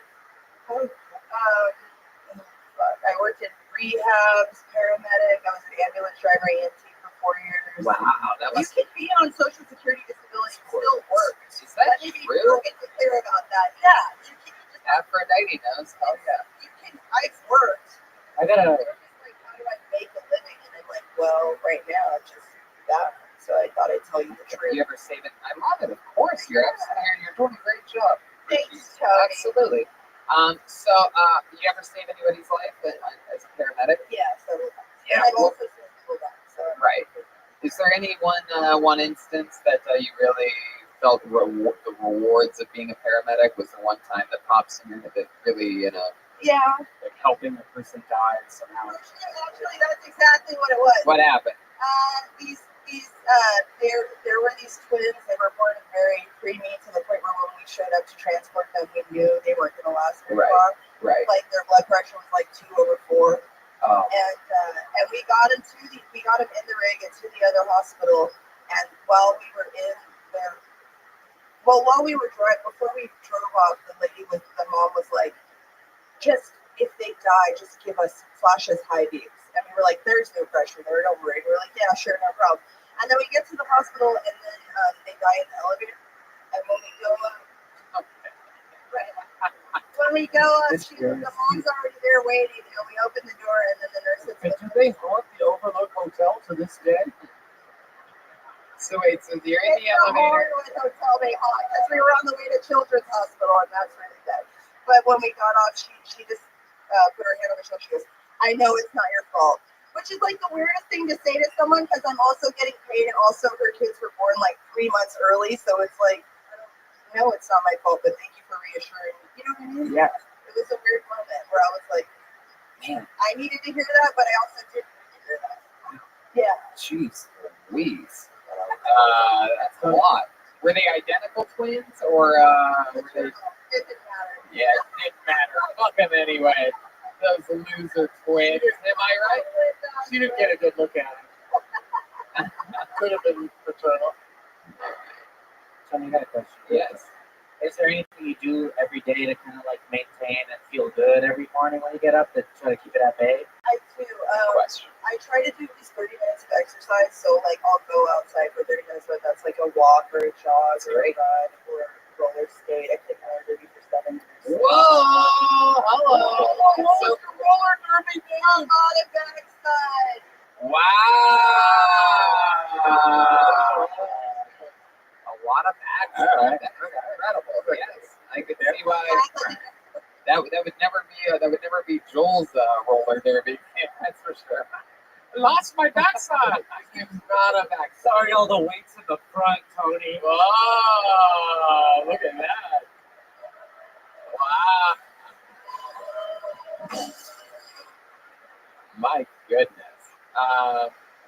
I worked in rehabs, paramedic. I was an ambulance driver, EMT for 4 years. Wow, that You was. can be on social security disability and still work. Is that Let me be true? clear about that. Yeah, you can just. Aphrodite knows. Hell yeah. You can. I've worked. I gotta. They're just like, how do I make a living? And I'm like, well, right now, just that. So I thought I'd tell you the truth. You ever save it? I love it. Of course, you're doing a great job. Thanks, Tony. Absolutely. So, you ever save anybody's life as a paramedic? Yeah. So. Yeah. And I've Well, also seen people die. So. right. Is there any one instance that you really felt the rewards of being a paramedic? Was there one time that pops in your head that really, Yeah. Like helping a person die somehow. Actually, that's exactly what it was. What happened? There were these twins. They were born very preemie to the point where when we showed up to transport them, we knew they weren't going to last very long. Right. Like their blood pressure was like 2/4. Oh. And we got them in the rig into the other hospital. And while we were before we drove off, the mom was like, just if they die, just give us flashes, high beams. And we were like, there's no pressure there, don't worry. We were like, yeah, sure, no problem. And then we get to the hospital, and then they die in the elevator. And when we go up, the mom's already there waiting, and we open the door, and then the nurse says, And do they haunt the Overlook Hotel to this day? So wait, so you're in the elevator. Hotel they haunt, because we were on the way to Children's Hospital, and that's really bad. But when we got off, she just put her hand on my shoulder. She goes, I know it's not your fault. Which is like the weirdest thing to say to someone, because I'm also getting paid, and also her kids were born like 3 months early. So it's like, I know it's not my fault, but thank you for reassuring me. You know what I mean? Yeah. It was a weird moment where I was like, man, I needed to hear that, but I also didn't need to hear that. Yeah. Jeez Louise. That's a lot. Were they identical twins, or were they? It didn't matter. Yeah, it didn't matter. Fuck them anyway. Those loser twins. Am I right? She didn't get a good look at him. Could have been paternal. Tony, I got a question. Yes. Is there anything you do every day to kind of like maintain and feel good every morning when you get up to try to keep it at bay? I do. Question. I try to do at least 30 minutes of exercise. So, like, I'll go outside for 30 minutes, whether that's like a walk or a jog or a run or roller skate. I take roller derby for 7 years. Whoa! Hello. So, roller derby down on a backside. wow. A lot of action. Alright. That's incredible. Yes, I could see why. That would never be Joel's roller derby. That's for sure. Lost my backside. It's not a backside. Sorry, all the weights in the front, Tony. Whoa! Look at that. Wow. My goodness.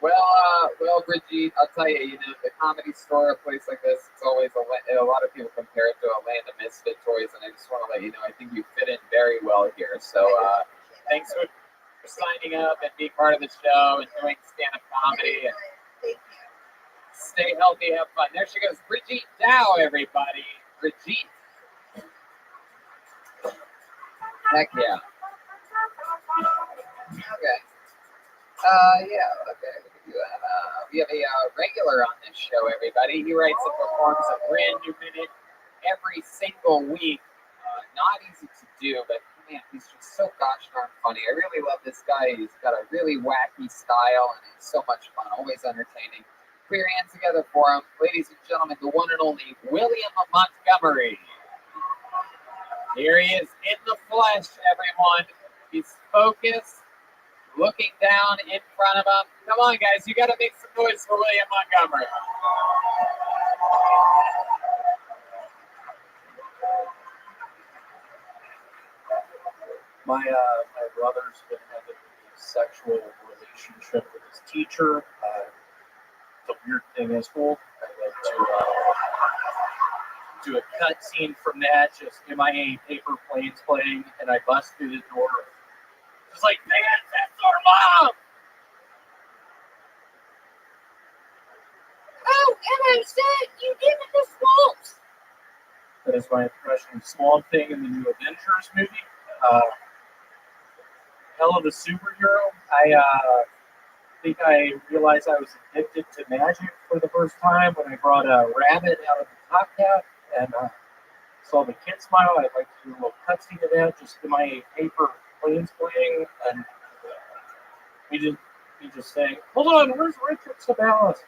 Well, Brigitte, I'll tell you, the Comedy Store, a place like this, it's always a lot of people compare it to a land of misfit toys, and I just want to let you know, I think you fit in very well here. So, thanks for signing up and being part of the show and doing stand-up comedy. And stay healthy, have fun. There she goes, Brigitte Dow, everybody. Brigitte. Heck yeah. Okay. Okay. We have a regular on this show, everybody. He writes and performs a brand new minute every single week. Not easy to do, but he man, he's just so gosh darn funny. I really love this guy. He's got a really wacky style, and he's so much fun, always entertaining. Put your hands together for him, ladies and gentlemen, the one and only William Montgomery. Here he is in the flesh, everyone. He's focused, looking down in front of him. Come on, guys, you got to make some noise for William Montgomery. My brother's been having a sexual relationship with his teacher. It's a weird thing in school. I like to do a cut scene from that, just MIA paper planes playing, and I bust through the door. Just like, man, that's our mom! Oh, and I said you didn't the swamps. That is my impression of Swamp Thing in the new Avengers movie. Hell of a superhero. I think I realized I was addicted to magic for the first time when I brought a rabbit out of the top hat and saw the kid smile. I'd like to do a little cutscene of that, just in my paper planes playing, and he just saying, "Hold on, where's Richard Sabalas?"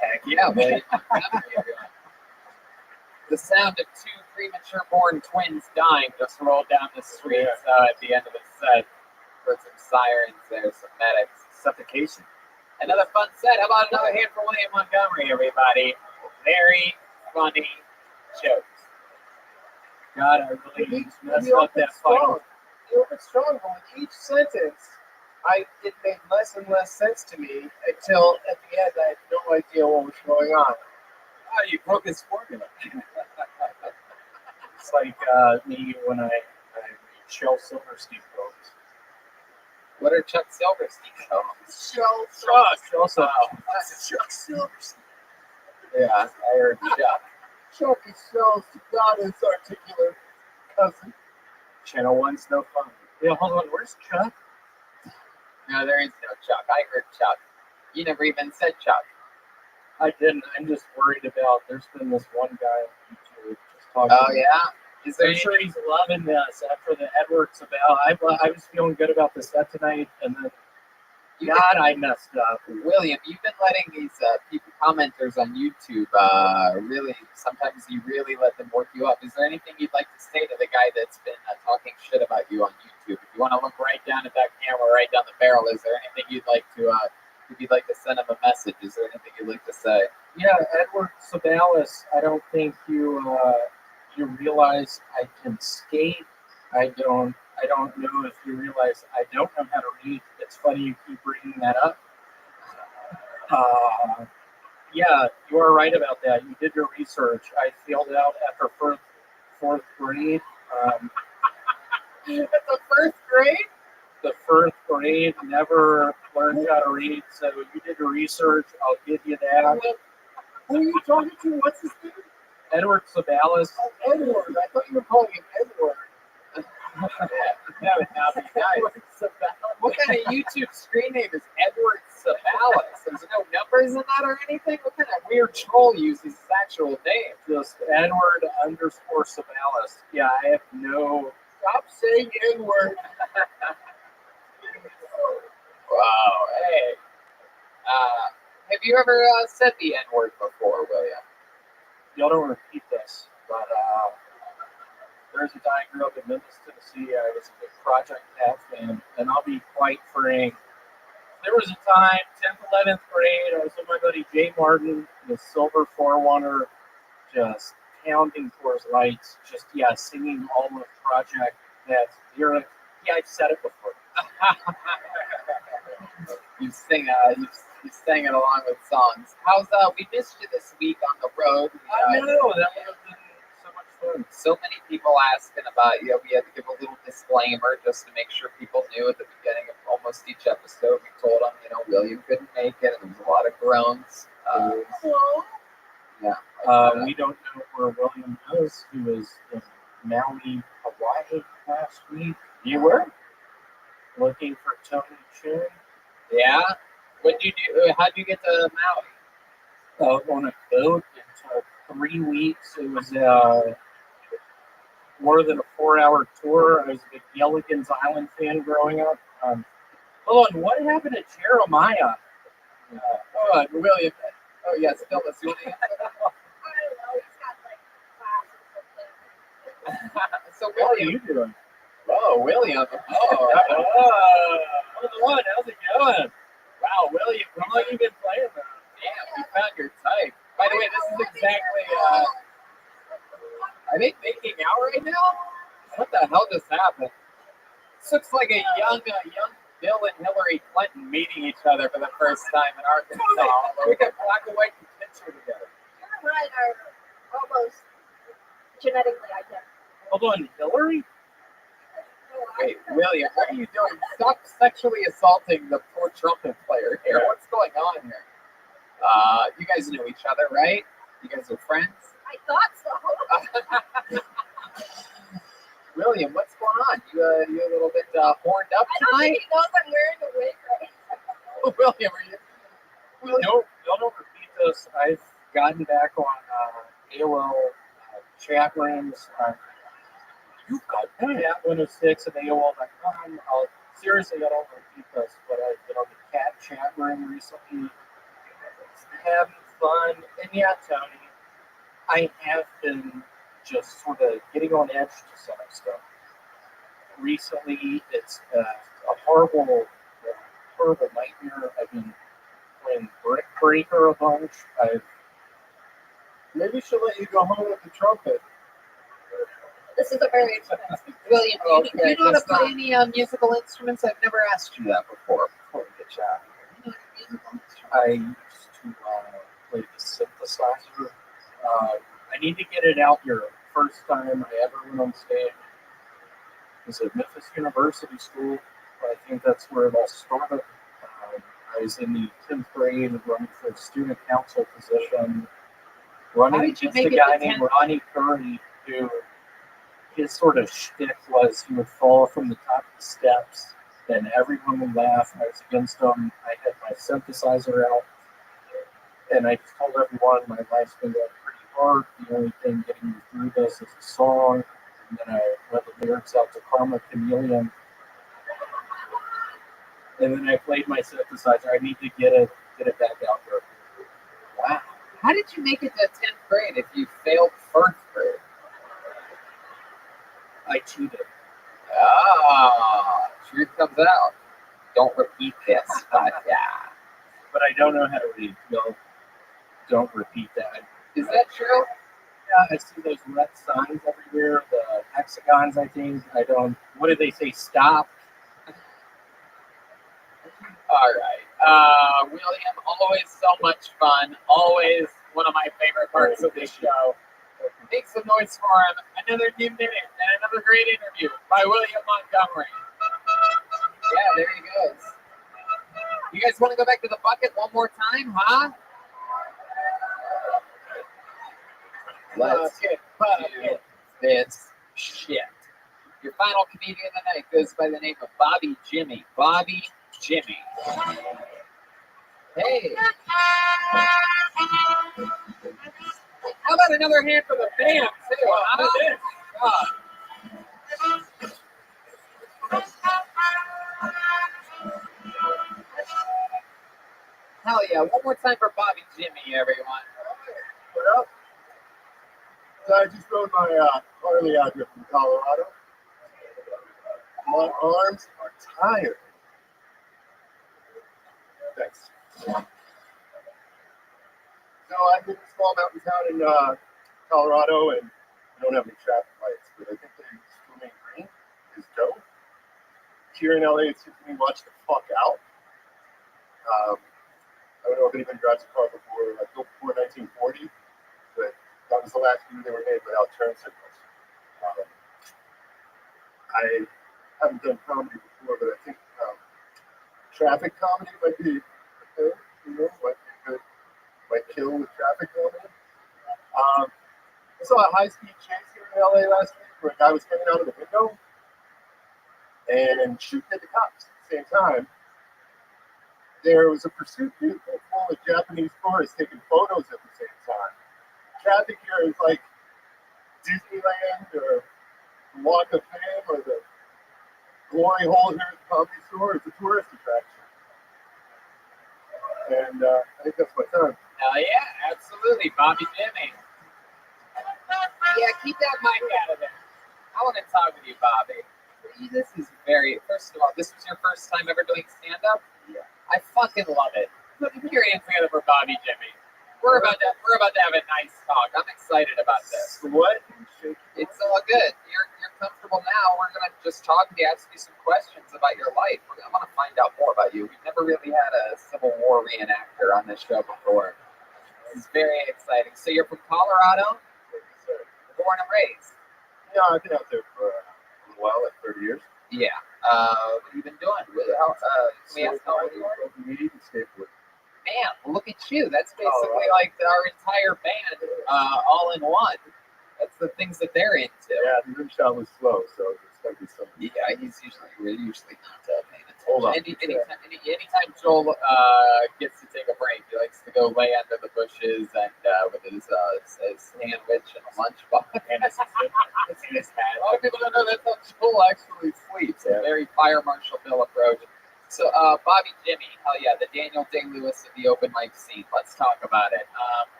Heck yeah, buddy. The sound of two premature born twins dying just rolled down the street at the end of the set. Heard some sirens there, some medics, suffocation. Another fun set. How about another hand for William Montgomery, everybody? Very funny jokes. God, I really messed up that final. He opened strong, but with each sentence, it made less and less sense to me until at the end I had no idea what was going on. Oh, you broke his formula. It's like me when I read Shel Silverstein poems. What are Chuck Silverstein poems? Chuck Silverstein. Yeah, I heard Chuck. Chuck is Shell's not his articulate cousin. Channel 1's no fun. Yeah, hold on, where's Chuck? No, there is no Chuck. I heard Chuck. You never even said Chuck. I didn't. I'm just worried about. There's been this one guy on YouTube just talking. Oh yeah, is there? I'm sure he's loving this after the Edwards about. I was feeling good about the set tonight, and then I messed up. William, you've been letting these people, commenters on YouTube, really. Sometimes you really let them work you up. Is there anything you'd like to say to the guy that's been talking shit about you on YouTube? If you want to look right down at that camera, right down the barrel, is there anything you'd like to? If you'd like to send him a message, is there anything you'd like to say? Yeah, Edward Sabalas, I don't think you realize I can skate. I don't know if you realize I don't know how to read. It's funny you keep bringing that up. Yeah, you are right about that. You did your research. I failed out after fourth grade. At the first grade? The first grade, never learned how to read, so you did your research. I'll give you that. Who are you talking to? What's his name? Edward Sabalas. Oh, Edward. I thought you were calling him Edward. What kind of YouTube screen name is Edward Sabalas? There's no numbers in that or anything? What kind of weird troll uses his actual name? Just Edward _Sabalas. Yeah, I have no. Stop saying N-word. Wow, hey. Have you ever said the N-word before, William? Y'all don't repeat this, but there's a guy I grew up in Memphis, Tennessee. I was a big Project Pat fan, and I'll be quite frank. There was a time, 10th, 11th grade, I was with my buddy Jay Martin, the Silver 4-1er, just pounding for his lights, singing all of Project Pat's lyrics. Yeah, I've said it before. You sang it along with songs. How's we missed you this week on the road. I know, that would have been so much fun. So many people asking about you. We had to give a little disclaimer just to make sure people knew at the beginning of almost each episode. We told them, William couldn't make it. There was a lot of groans. We don't know where William is. He was in Maui, Hawaii last week. You were? Looking for Tony Chin. Yeah. What did you do? How'd you get to Maui? On a boat. It took 3 weeks. It was more than a 4-hour tour. I was a big Gilligan's Island fan growing up. Hold on, what happened to Jeremiah? Hold on, William. Oh, yeah, still the William. I don't know. He's got like class or something. So, How are William. you doing? Oh, William. Oh, How's the one? How's it going? wow, William. How long you been playing now? Damn, you found your type. By the way, this is exactly, are they making out right now? What the hell just happened? This looks like a young Bill and Hillary Clinton meeting each other for the first time in Arkansas. We got black and white picture together. You and Ryan are almost genetically identical. Hold on, Hillary? Wait, William, what are you doing? Stop sexually assaulting the poor trumpet player here. What's going on here? You guys know each other, right? You guys are friends? I thought so. William, what's going on? You a little bit horned up I don't tonight? think he knows I'm wearing a wig right now. William, are you? No, don't repeat this. I've gotten back on AOL chat rooms. You've got Cat 106 at AOL.com. Seriously, I don't repeat this, but I've been on the cat chat room recently. Having fun. And yeah, Tony, I have been just sort of getting on edge to some stuff. Recently, it's a horrible nightmare. I've been playing Brick Breaker a bunch. Maybe she'll let you go home with the trumpet. This is a very expensive. William, do you know how to that's play not- any musical instruments? I've never asked you that before. Before we get chatting, I used to play the synthesizer. I need to get it out here. First time I ever went on stage was at Memphis University School. I think that's where it all started. I was in the 10th grade running for a student council position. Running did you against make a it guy to named 10th? Ronnie Curry, who his sort of shtick was he would fall from the top of the steps, and everyone would laugh. I was against him. I had my synthesizer out, and I just told everyone my life's been going pretty hard. The only thing getting me through this is a song. And then I read the lyrics out to Karma Chameleon. And then I played my synthesizer. I need to get it back out there. Wow. How did you make it to 10th grade if you failed 1st grade? I cheated. Ah, truth comes out. Don't repeat this, but yeah. But I don't know how to read. No, don't repeat that. Is that true? Yeah, I see those red signs everywhere, the hexagons, I think. I don't, what did they say? Stop. All right. William, always so much fun. Always one of my favorite parts of this show. Make some noise for him. Another new minute and another great interview by William Montgomery. Yeah, there he goes. You guys want to go back to the bucket one more time, huh? Let's get this shit. Your final comedian of the night goes by the name of Bobby Jimmy. Bobby Jimmy. Hey. How about another hand for the fans? Too, huh? Hell yeah. One more time for Bobby Jimmy, everyone. What up? So I just rode my Harley out here from Colorado. My arms are tired. Thanks. So I'm in a small mountain town in Colorado, and I don't have any traffic lights, but I think they swimming green is dope. Here in LA, it's just me watch the fuck out. I don't know if anybody drives a car before, like before 1940, but that was the last year they were made without turn signals. I haven't done comedy before, but I think traffic comedy might be a thing, might be good. Might kill with traffic comedy. I saw a high-speed chase here in LA last week where a guy was hanging out of the window and shooting at the cops at the same time. there was a pursuit vehicle full of Japanese tourists taking photos at the same time. Traffic here is like Disneyland or the Walk of Fame or the Glory Hole here at the Comedy Store. It's a tourist attraction. And I think that's my time. Hell yeah, absolutely, Bobby Jimmy. Yeah, keep that mic out of there. I want to talk with you, Bobby. This is first of all, this was your first time ever doing stand-up? Yeah. I fucking love it. Put your hands together for Bobby Jimmy. We're about to have a nice talk. I'm excited about this. What? It's all good. You're comfortable now. We're gonna just talk and ask you some questions about your life. I want to find out more about you. We've never really had a Civil War reenactor on this show before. This is very exciting. So you're from Colorado? Born and raised? No, I've been out there for a little while, like 30 years. Yeah. What have you been doing? Can we ask how old you are? Skateboard. Man, look at you. That's basically like our entire band all in one. That's the things that they're into. Yeah, the rim shot was slow, so there's got to be something. Yeah, we're usually not paying attention. Hold on. Anytime Joel gets to take a break, he likes to go lay under the bushes and with his sandwich and a lunchbox. And his hat. A lot of people don't know that's how Joel actually sleeps. A very Fire Marshal Bill approach. So, Bobby Jimmy, hell yeah, the Daniel Day-Lewis of the open mic scene. Let's talk about it.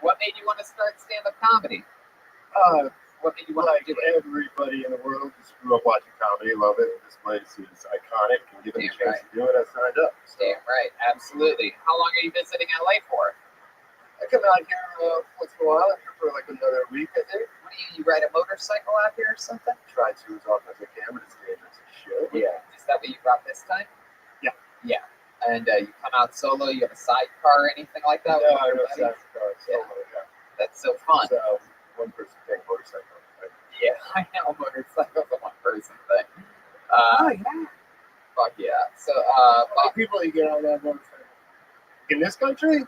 What made you want to start stand-up comedy? What made you want to do it? Everybody in the world just grew up watching comedy, love it. This place is iconic, and given the chance to do it, I signed up. So. Damn right, absolutely. How long are you visiting LA for? I come out here once in a while. I'm here for like another week, I think. What do you ride a motorcycle out here or something? Try to as often as I can, but it's dangerous as shit. Yeah. Is that what you brought this time? Yeah. Yeah. And you come out solo, you have a sidecar or anything like that? No, I don't have a sidecar. Yeah. That's so fun. So, one person take a motorcycle. Right? Yeah, I know motorcycles are one person thing. Yeah. Fuck yeah. So, how many people you get on that motorcycle? In this country?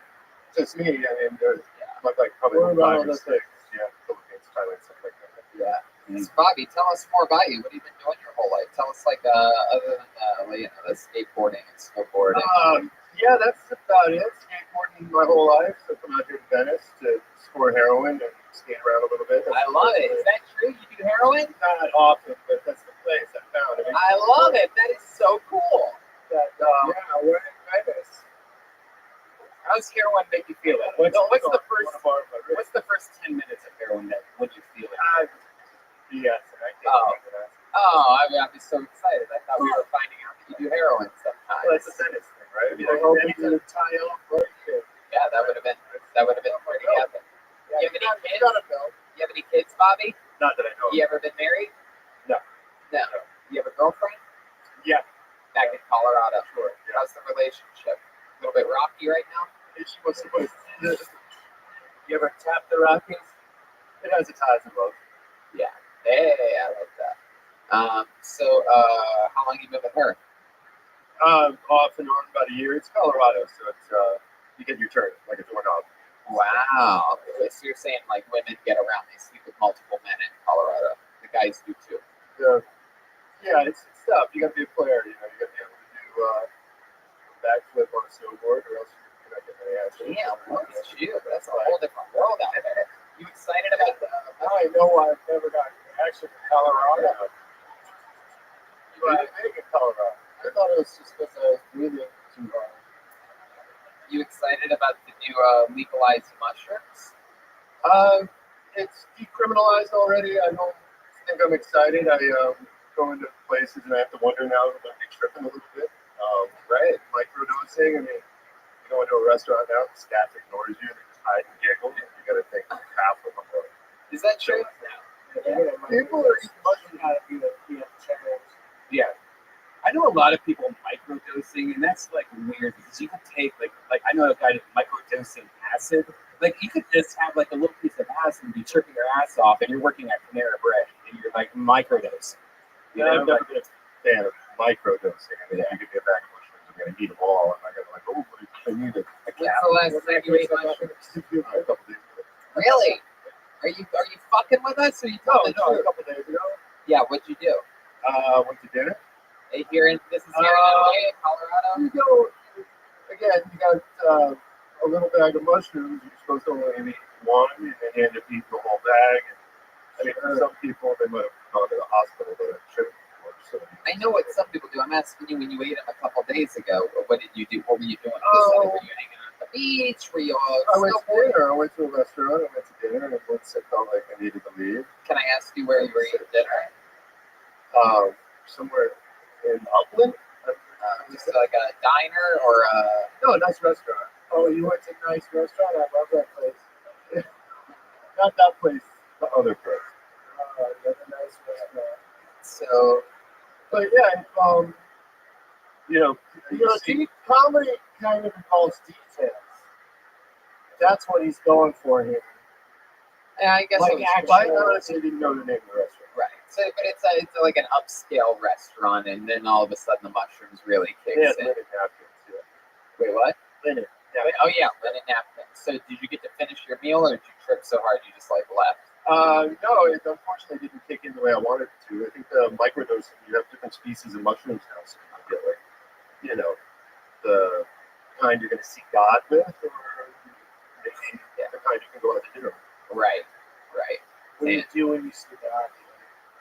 Just me. I mean, there's like probably 5 or 6. Yeah, Philippines, Thailand, stuff like that. Yeah. So Bobby, tell us more about you. What have you been doing your whole life? Tell us, like, other than the skateboarding and snowboarding. Yeah, that's about it. Skateboarding my whole life. So I come out here to Venice to score heroin and skate around a little bit. I love it. Is that true? You do heroin? Not often, but that's the place I found. I love it. That is so cool. Yeah, we're in Venice. How does heroin make you feel? What's the first 10 minutes of heroin that when you feel it? Yes, and I can't think of that. I'd be so excited. I thought we were finding out that you do heroin sometimes. Well, that's a Venice thing, right? I mean, I hope you can tie off right here. Yeah, that would have been pretty epic. You have any kids? You have any kids, Bobby? Not that I know. You ever been married? No. You have a girlfriend? Yeah. Back in Colorado. Sure. Yeah. How's the relationship? A little bit rocky right now? She wants to put. You ever tap the Rockies? It has its highs and lows. Yeah. Hey, I like that. So, how long have you been with her? Off and on about a year. It's Colorado, so it's you get your turn like a doorknob. Wow. Okay. So you're saying like women get around, they sleep with multiple men in Colorado. The guys do too. Yeah, it's tough. You got to be a player. You know, you got to be able to do a backflip on a snowboard, or else you're not getting any action. Damn, look at you. That's a whole different world out there. You excited about that? Now I know why I've never gotten action in Colorado. You got to make it Colorado. I thought it was just because I was breathing too hard. You excited about the new legalized mushrooms? It's decriminalized already. I don't think I'm excited. I go into places and I have to wonder now if I'm tripping a little bit. Right? Microdosing. I mean, you go into a restaurant now, the staff ignores you, they just hide and giggle. You got to think half of them. Is that true? People are eating mushrooms. Yeah. I know a lot of people microdosing, and that's like weird because you could take like I know a guy that's microdosing acid. Like you could just have like a little piece of acid and be tripping your ass off, and you're working at Panera Bread, and you're like microdosing. You know, I've never been a fan of microdosing. I mean, you give me a bag of mushrooms, I'm gonna eat them all, and I'm gonna like, oh, I need a cap. When's the last time you ate mushrooms? A couple days ago. Really? Are you fucking with us? Or are you telling the truth? A couple days ago. Yeah. What'd you do? Went to dinner. This is here in LA, Colorado. You go. I again, you got a little bag of mushrooms. You're supposed to only eat one, and then you end up eating the whole bag. And, I mean, for some people, they might have gone to the hospital, but it shouldn't. So, I know what some people do. I'm asking you, when you ate them a couple days ago, what did you do? What were you doing? Oh. Were you hanging out at the beach? Were you all I went to dinner. I went to a restaurant. I went to dinner, and once I felt like I needed to leave, Can I ask you where you were eating dinner? somewhere in Upland. Just like a diner or a... No, a nice restaurant. Oh, you went to a nice restaurant? I love that place. Not that place, the other place. Another nice restaurant. So, But yeah, comedy kind of involves details. That's what he's going for here. yeah, I guess Like, it was actually, I honestly didn't know the name of the restaurant. right. So, but it's like an upscale restaurant, and then all of a sudden the mushrooms really kicks Yeah, in. linen napkins. Yeah. Wait, what? Linen. Oh yeah, linen napkins. So, did you get to finish your meal, or did you trip so hard you just like left? No, it unfortunately didn't kick in the way I wanted it to. I think the microdosing, you have different species of mushrooms now, so you get like, the kind you're going to see God with, or maybe the kind you can go out to dinner with. Right. What do you do when you see God?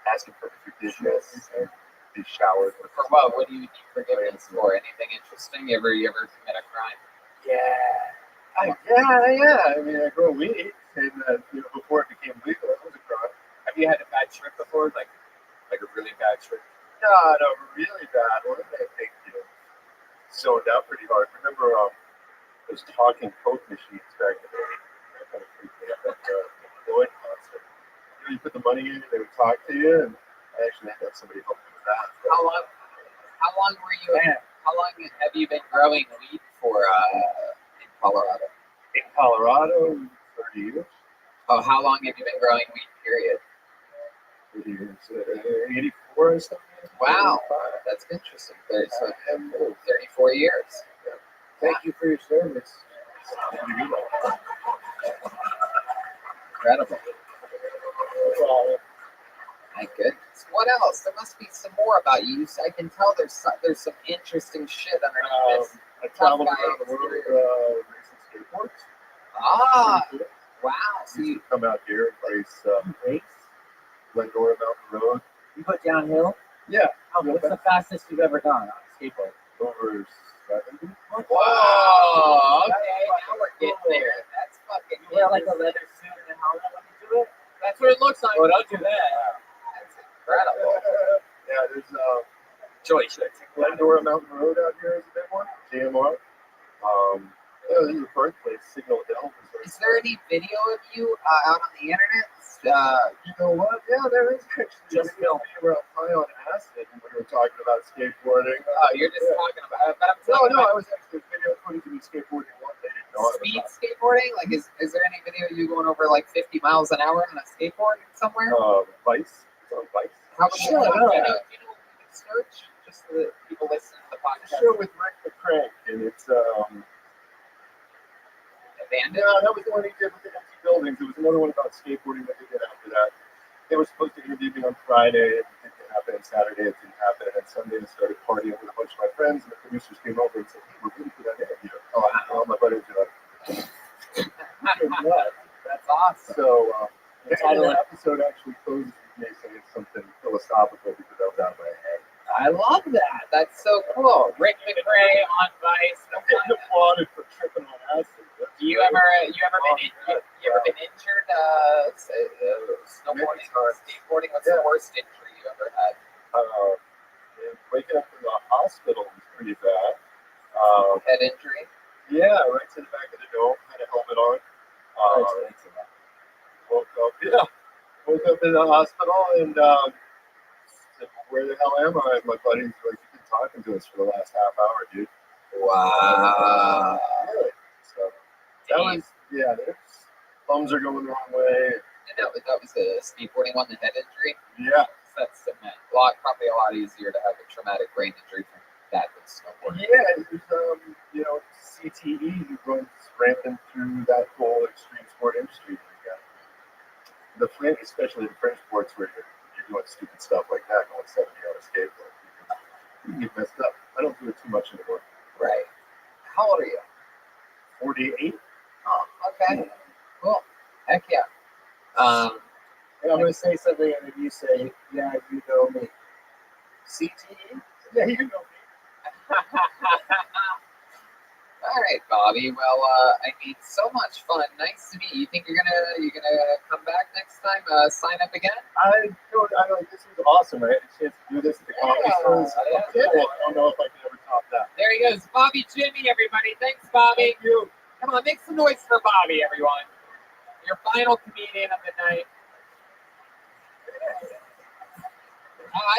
Asking for forgiveness, be showered with. For what? What do you need forgiveness for? Anything interesting? You ever commit a crime? Yeah. I mean, I grow weed, and before it became legal, it was a crime. Have you had a bad trip before? Like a really bad trip? Not a really bad one. I think zoned out pretty hard. Remember those talking Coke machines back in the day? That kind of freaked me out at the Lloyd concert. You put the money in, they would talk to you, and I actually had to have somebody help me with that. How long were you? How long have you been growing weed for in Colorado? In Colorado, 30 years. Oh, how long have you been growing weed? Period. 30 years. 84 or something. Wow, that's interesting. So 34 years. Thank you for your service. Incredible. My goodness. What else? There must be some more about you. I can tell there's some interesting shit underneath this. I traveled around the world racing skateboards. Ah, wow. So you come out here and race Glendora Mountain Road. You go downhill? Yeah. What's the fastest you've ever gone on a skateboard? Over 70. Whoa. Okay, now we're getting there. That's fucking. You wear like a leather suit and a helmet when you do it? That's what it looks like. Oh, don't do that. That's incredible. Yeah, there's Glendora Mountain Road out here is a big one. GMR. This is the birthplace. Signal Hill. Is there any video of you out on the internet? You know what? Yeah, there is actually. Just film me where I'm high on acid when we were talking about skateboarding. Oh, you're just talking about it. But I'm talking No, I about was actually video footage of me skateboarding one day. speed skateboarding. Like, is there any video of you going over like 50 miles an hour on a skateboard somewhere? Vice. It's on Vice. How would you know? Do you know what we can search? Just so that people listening to the podcast. Show with Rick the Crank, and it's Bandit? Yeah, that was the one he did with the empty buildings. There was another one about skateboarding that they did after that. They were supposed to interview me on Friday. It didn't happen. And Saturday, it didn't happen. And Sunday, I started partying with a bunch of my friends, and the producers came over and said, "Hey, we're ready for that interview." Oh, all my buddies are like, That's awesome. So, the title of the episode actually closes with me saying something philosophical because I was out of my head. I love that. That's so cool. Rick McRae on Vice. I'm getting applauded for tripping on acid. You ever been injured? Snowboarding, skateboarding. What's the worst injury you ever had? Waking up in the hospital was pretty bad. Head injury? Yeah, right to the back of the dome. Had a helmet on. Woke up in the hospital and said, "Where the hell am I?" And my buddy's like, "You've been talking to us for the last half hour, dude." Wow. Really? So that was there's thumbs are going the wrong way. And that was the skateboarding one, the head injury. Yeah. That's probably a lot easier to have a traumatic brain injury from that than snowboarding. Yeah, there's CTE runs rampant through that whole extreme sport industry. The French, especially the French sports where you're doing stupid stuff like that, going 70 on a skateboard, you can get messed up. I don't do it too much anymore. Right. How old are you? 48. Oh, okay. Cool. Heck yeah. And I'm going to say something, and if you say, yeah, you know me. CTE? Yeah, you know me. All right, Bobby. Well, I mean, so much fun. Nice to meet you. You think you're gonna come back next time? Sign up again? I don't. This was awesome. I had a chance to do this at the comedy shows. Yeah. Cool. I don't know if I can ever top that. There he goes, Bobby Jimmy. Everybody, thanks, Bobby. Thank you. Come on, make some noise for Bobby, everyone. Your final comedian of the night.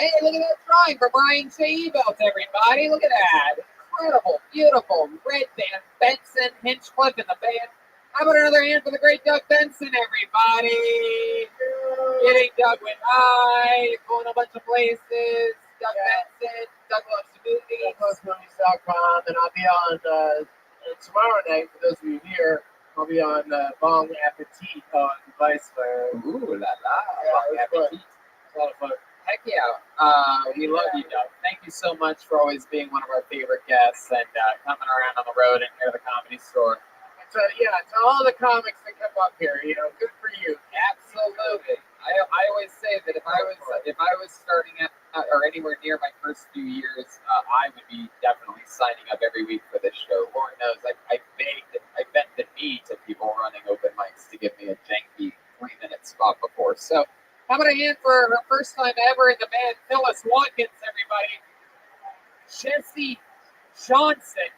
Hey, look at that drawing for Brian J. Belt, everybody. Look at that. Incredible, beautiful. Red band, Benson, Hinchcliffe in the band. How about another hand for the great Doug Benson, everybody? Getting Doug with I, going a bunch of places. Doug Benson, Doug loves movies. DougLovesMovies.com, and I'll be on tomorrow night, for those of you here, I'll be on Bon Appetit on Vice. Ooh la la. Yeah, Appetit. it's a lot of fun. Heck yeah. We love you, Doug. Thank you so much for always being one of our favorite guests and coming around on the road and here to the Comedy Store. So, yeah, to all the comics that come up here, good for you. Absolutely. I always say that if I was starting at or anywhere near my first few years, I would be definitely signing up every week for this show. Lord knows I bent the knee to people running open mics to give me a janky 3-minute spot before. So how about a hand for her first time ever in the band, Phyllis Watkins, everybody. Jessie Johnson.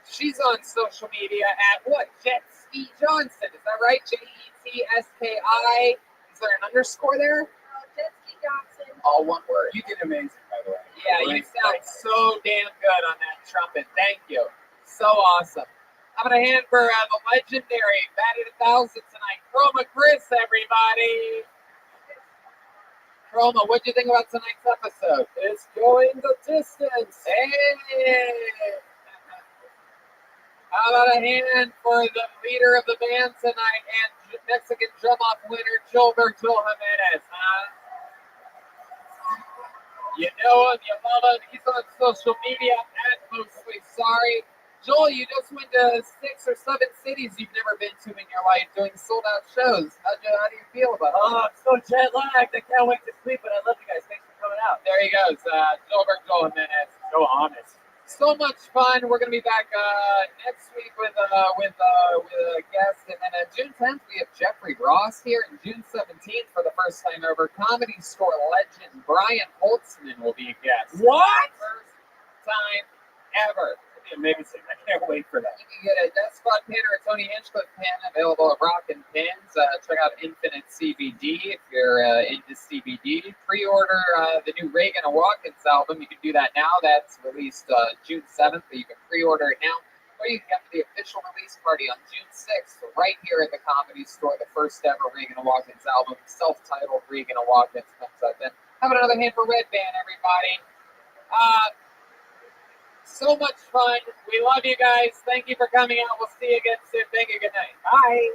She's on social media at what? Jetski Johnson. Is that right? Jetski. Is there an underscore there? Jetski Johnson. All one word. You did amazing, by the way. Yeah, you sound so damn good on that trumpet. Thank you. So awesome. How about a hand for the legendary batted 1,000 tonight, Chroma Chris, everybody. Chroma, what'd you think about tonight's episode? It's going the distance. Hey! How about a hand for the leader of the band tonight and Mexican drum-off winner, Gilberto Jimenez, huh? You know him, you love him. He's on social media at Mostly Sorry. Joel, you just went to 6 or 7 cities you've never been to in your life doing sold-out shows. How do you feel about it? Oh, I'm so jet-lagged. I can't wait to sleep, but I love you guys. Thanks for coming out. There he goes, Gilberto Jimenez. So honest. So much fun. We're going to be back next week with a guest. And then June 10th, we have Jeffrey Ross here. And June 17th, for the first time ever, Comedy Store legend Brian Holtzman will be a guest. What? First time ever. Amazing. I can't wait for that. You can get a Death Squad pin or a Tony Hinchcliffe pin available at Rockin' Pins. Check out Infinite CBD if you're into CBD. Pre-order the new Reagan and Watkins album. You can do that now. That's released June 7th, but you can pre-order it now. Or you can come to the official release party on June 6th, right here at the Comedy Store. The first ever Reagan and Watkins album, self-titled Reagan and Watkins, comes out then. Have another hand for Red Band, everybody. So much fun. We love you guys. Thank you for coming out. We'll see you again soon. Thank you. Good night. Bye.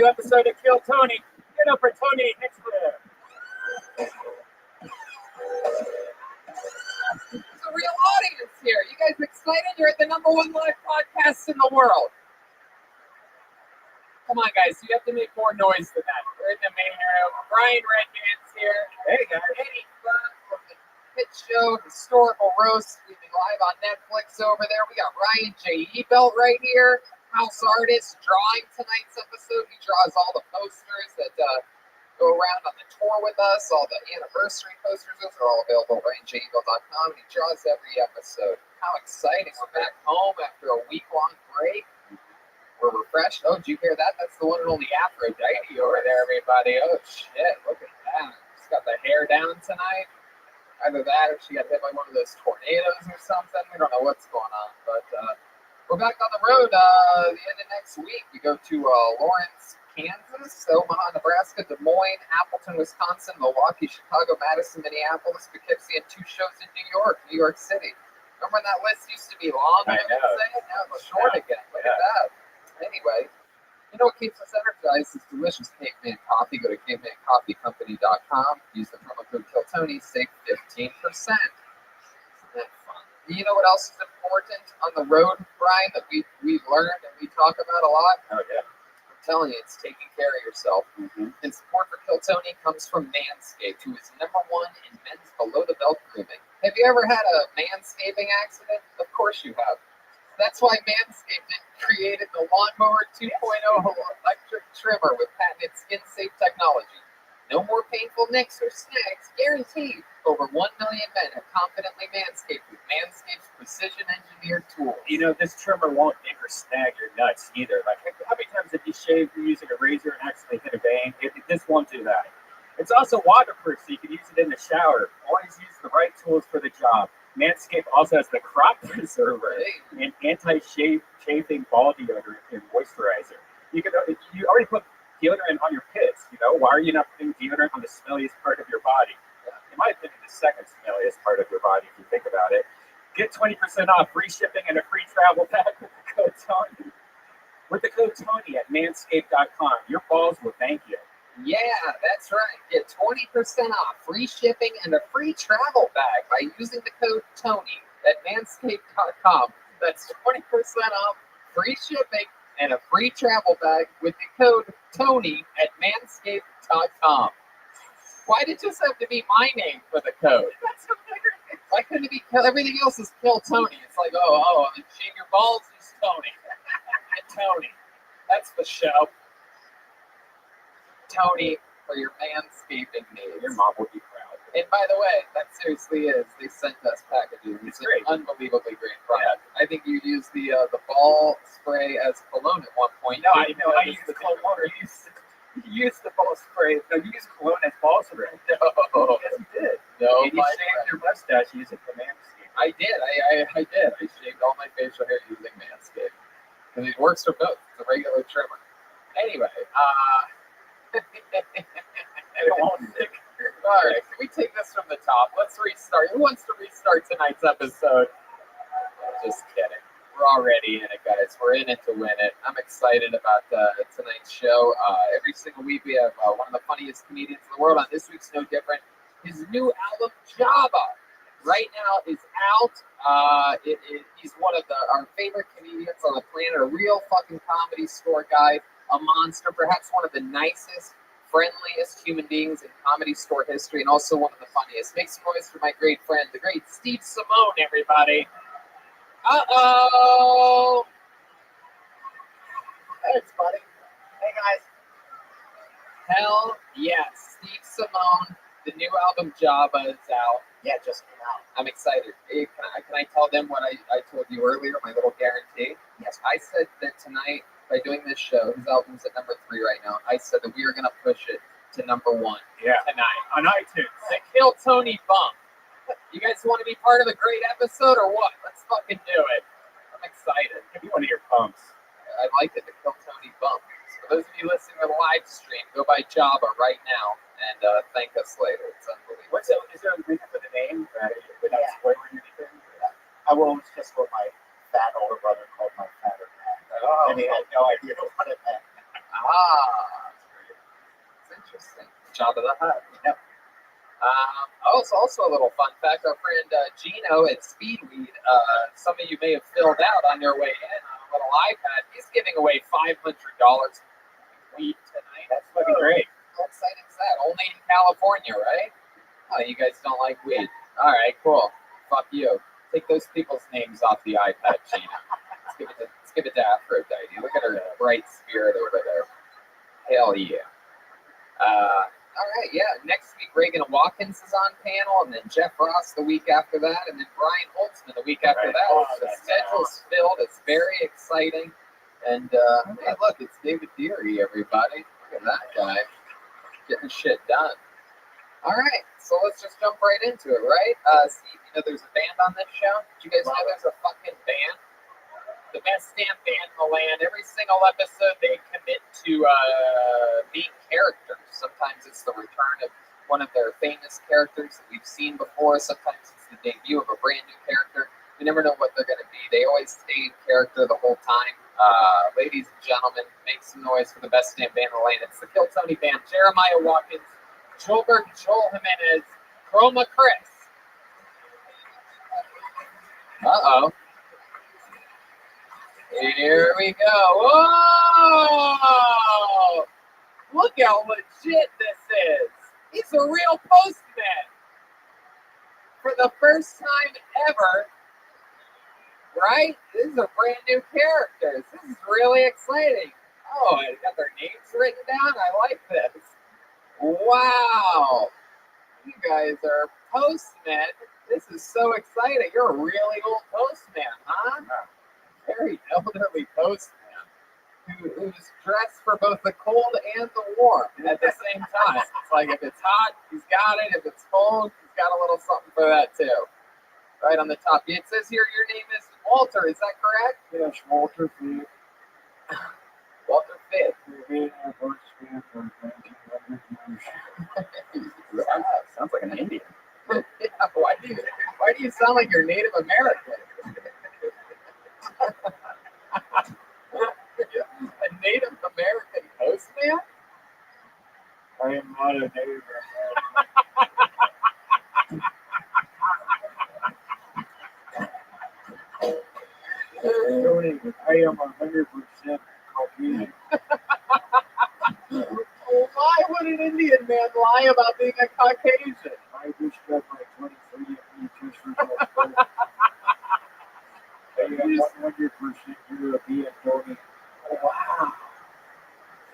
new episode of Kill Tony. Get up for Tony Hinchcliffe. It's a real audience here. You guys excited? You're at the #1 live podcast in the world. Come on, guys. You have to make more noise than that. We're in the main room. Brian Redman's here. Hey, guys. Eddie Burke from the Pit Show, Historical Roast, streaming live on Netflix over there. We got Ryan J. Ebelt right here, house artist, drawing tonight's episode. He draws all the posters that go around on the tour with us, all the anniversary posters. Those are all available at ryanjebelt.com, and he draws every episode. How exciting. We're back home after a week-long break. We're refreshed. Oh, did you hear that? That's the one and only Aphrodite over there, everybody. Oh, shit. Look at that. She's got the hair down tonight. Either that or she got hit by one of those tornadoes or something. We don't know what's going on. But we're back on the road the end of next week. We go to Lawrence, Kansas, Omaha, Nebraska, Des Moines, Appleton, Wisconsin, Milwaukee, Chicago, Madison, Minneapolis, Poughkeepsie, and 2 shows in New York City. Remember when that list used to be long? I know. Now it's short again. Look at that. Anyway, you know what keeps us energized is delicious Caveman coffee. Go to cavemancoffeecompany.com. Use the promo code KILLTONY. Save 15%. Isn't that fun? You know what else is important on the road, Brian, that we've learned and we talk about a lot? Oh, yeah. I'm telling you, it's taking care of yourself. Mm-hmm. And support for Kill Tony comes from Manscaped, who is #1 in men's below-the-belt grooming. Have you ever had a manscaping accident? Of course you have. That's why Manscaped created the Lawnmower 2.0 electric trimmer with patented skin-safe technology. No more painful nicks or snags, guaranteed. Over 1 million men have confidently manscaped with Manscaped's precision-engineered tools. You know, this trimmer won't nick or snag your nuts either. Like, how many times have you shaved using a razor and accidentally hit a vein? This won't do that. It's also waterproof, so you can use it in the shower. Always use the right tools for the job. Manscaped also has the crop preserver and anti-chafing ball deodorant and moisturizer. You already put deodorant on your pits. You know, why are you not putting deodorant on the smelliest part of your body? In my opinion, the second smelliest part of your body, if you think about it. Get 20% off, free shipping, and a free travel pack with the code Tony. With the code Tony at manscaped.com, your balls will thank you. Yeah, that's right. Get 20% off, free shipping, and a free travel bag by using the code Tony at manscaped.com. That's 20% off, free shipping, and a free travel bag with the code Tony at manscaped.com. Why did it just have to be my name for the code? Why couldn't it be everything else is Kill Tony? It's like, shave your balls is Tony. Tony. That's the show. Tony for your manscaping needs. Your mom will be proud. And by the way, that seriously is. They sent us packages. It's an unbelievably great product. Yeah. I think you used the ball spray as cologne at one point. No, I used the cologne. You used the ball spray. No, you used cologne as ball spray. No. Yes, you did. No, and you shaved your mustache using the Manscaped. I did. I did. I shaved all my facial hair using Manscaped. And it works for both. It's a regular trimmer. Anyway, all right, can we take this from the top? Let's restart. Who wants to restart tonight's episode? Just kidding. We're already in it, guys. We're in it to win it. I'm excited about tonight's show. Every single week we have one of the funniest comedians in the world. On this week's no different. His new album, Java, right now is out. He's one of our favorite comedians on the planet, a real fucking comedy store guy, a monster, perhaps one of the nicest, friendliest human beings in comedy store history, and also one of the funniest. Make some noise for my great friend, the great Steve Simone, everybody. Uh-oh! Thanks, buddy. Hey, guys. Hell yes. Steve Simone, the new album Java is out. Yeah, it just came out. I'm excited. Hey, can I tell them what I told you earlier, my little guarantee? Yes. I said that tonight, by doing this show, his album's at #3 right now. I said that we are going to push it to #1 tonight. On iTunes. The Kill Tony bump. You guys want to be part of a great episode or what? Let's fucking do it. I'm excited. Give me one of your bumps. I like it, the Kill Tony bump. So for those of you listening to the live stream, go by Java right now and thank us later. It's unbelievable. Is there a reason for the name without spoiling anything? I will just what my fat older brother called my fatter man. Oh. And he had no idea what it meant. Ah. Interesting. Job of the Hut. Yep. Also a little fun fact, our friend Gino at Speedweed, some of you may have filled out on your way in on a little iPad. He's giving away $500 weed tonight. That's fucking great. How exciting is that? Only in California, right? Oh, you guys don't like weed. All right, cool. Fuck you. Take those people's names off the iPad, Gino. Let's give it to Aphrodite. Look at her bright spirit over there. Hell yeah. All right, yeah. Next week, Reagan Watkins is on panel, and then Jeff Ross the week after that, and then Brian Holtzman the week after that. The schedule's filled. It's very exciting. And, hey, look, it's David Deary, everybody. Look at that guy getting shit done. All right, so let's just jump right into it, right? Steve, you know there's a band on this show? Did you guys know there's a fucking band? The best damn band in the land. Every single episode they commit to being characters. Sometimes it's the return of one of their famous characters that we've seen before. Sometimes it's the debut of a brand new character. You never know what they're going to be. They always stay in character the whole time. Ladies and gentlemen, make some noise for the best damn band in the land. It's the Kill Tony Band. Jeremiah Watkins, Joelberg, Joel Jimenez, Chroma Chris. Uh-oh. Here we go. Whoa! Look how legit this is. He's a real postman. For the first time ever, right? This is a brand new character. This is really exciting. Oh, I got their names written down. I like this. Wow. You guys are postmen. This is so exciting. You're a really old postman, huh? Very elderly postman who's dressed for both the cold and the warm at the same time. It's like if it's hot, he's got it. If it's cold, he's got a little something for that too. Right on the top. It says here your name is Walter. Is that correct? Yes, Walter Fitt. Walter Fitt. Sounds like an Indian. Yeah, why do you sound like you're Native American? A Native American postman? I am not a Native American. Tony, I am 100% Caucasian. Why would an Indian man lie about being a Caucasian? I just got my 23andMe test results. I am 100% European, Tony. Wow.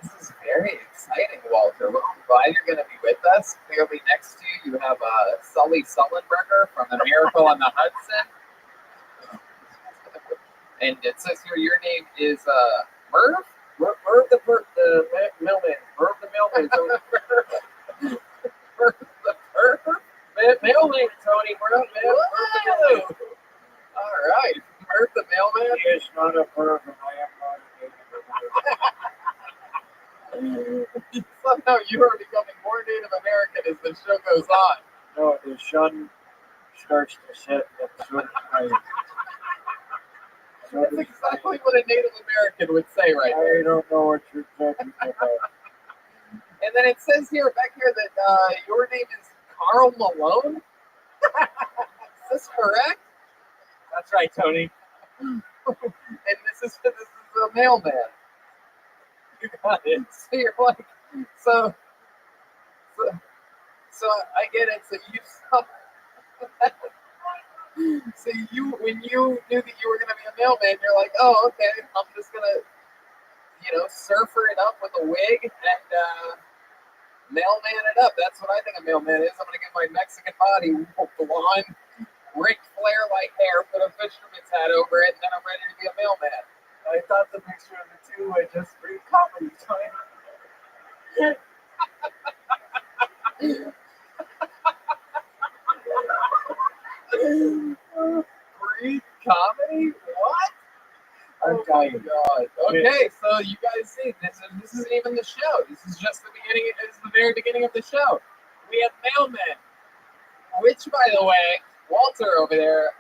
This is very exciting, Walter. Well, I'm glad you're going to be with us. Clearly next to you, you have Sully Sullenberger from The Miracle on the Hudson. And it says here your name is Merv? Merv the mailman. Merv the mailman. Merv the Mailman, Tony. Merv the mailman. All right. Merv the mailman? He is not a Merv, and I am not a Native American. Somehow you are becoming more Native American as the show goes on. No, the sun starts to set at certain times. That's exactly what a Native American would say right there. I don't know what you're talking about. And then it says here, back here, that your name is Carl Malone? Is this correct? That's right, Tony. And this is a mailman. You got it. So you're like, so I get it. So you saw. So when you knew that you were going to be a mailman, you're like, oh, okay, I'm just going to, surfer it up with a wig and mailman it up. That's what I think a mailman is. I'm going to get my Mexican body, blonde, Ric Flair-like hair, put a fisherman's hat over it, and then I'm ready to be a mailman. I thought the mixture of the two would just bring comedy time. Breathe comedy? What? I'm dying. God. Okay, so you guys see, this isn't even the show. This is just the beginning. This is the very beginning of the show. We have mailmen, which, by the way, Walter over there.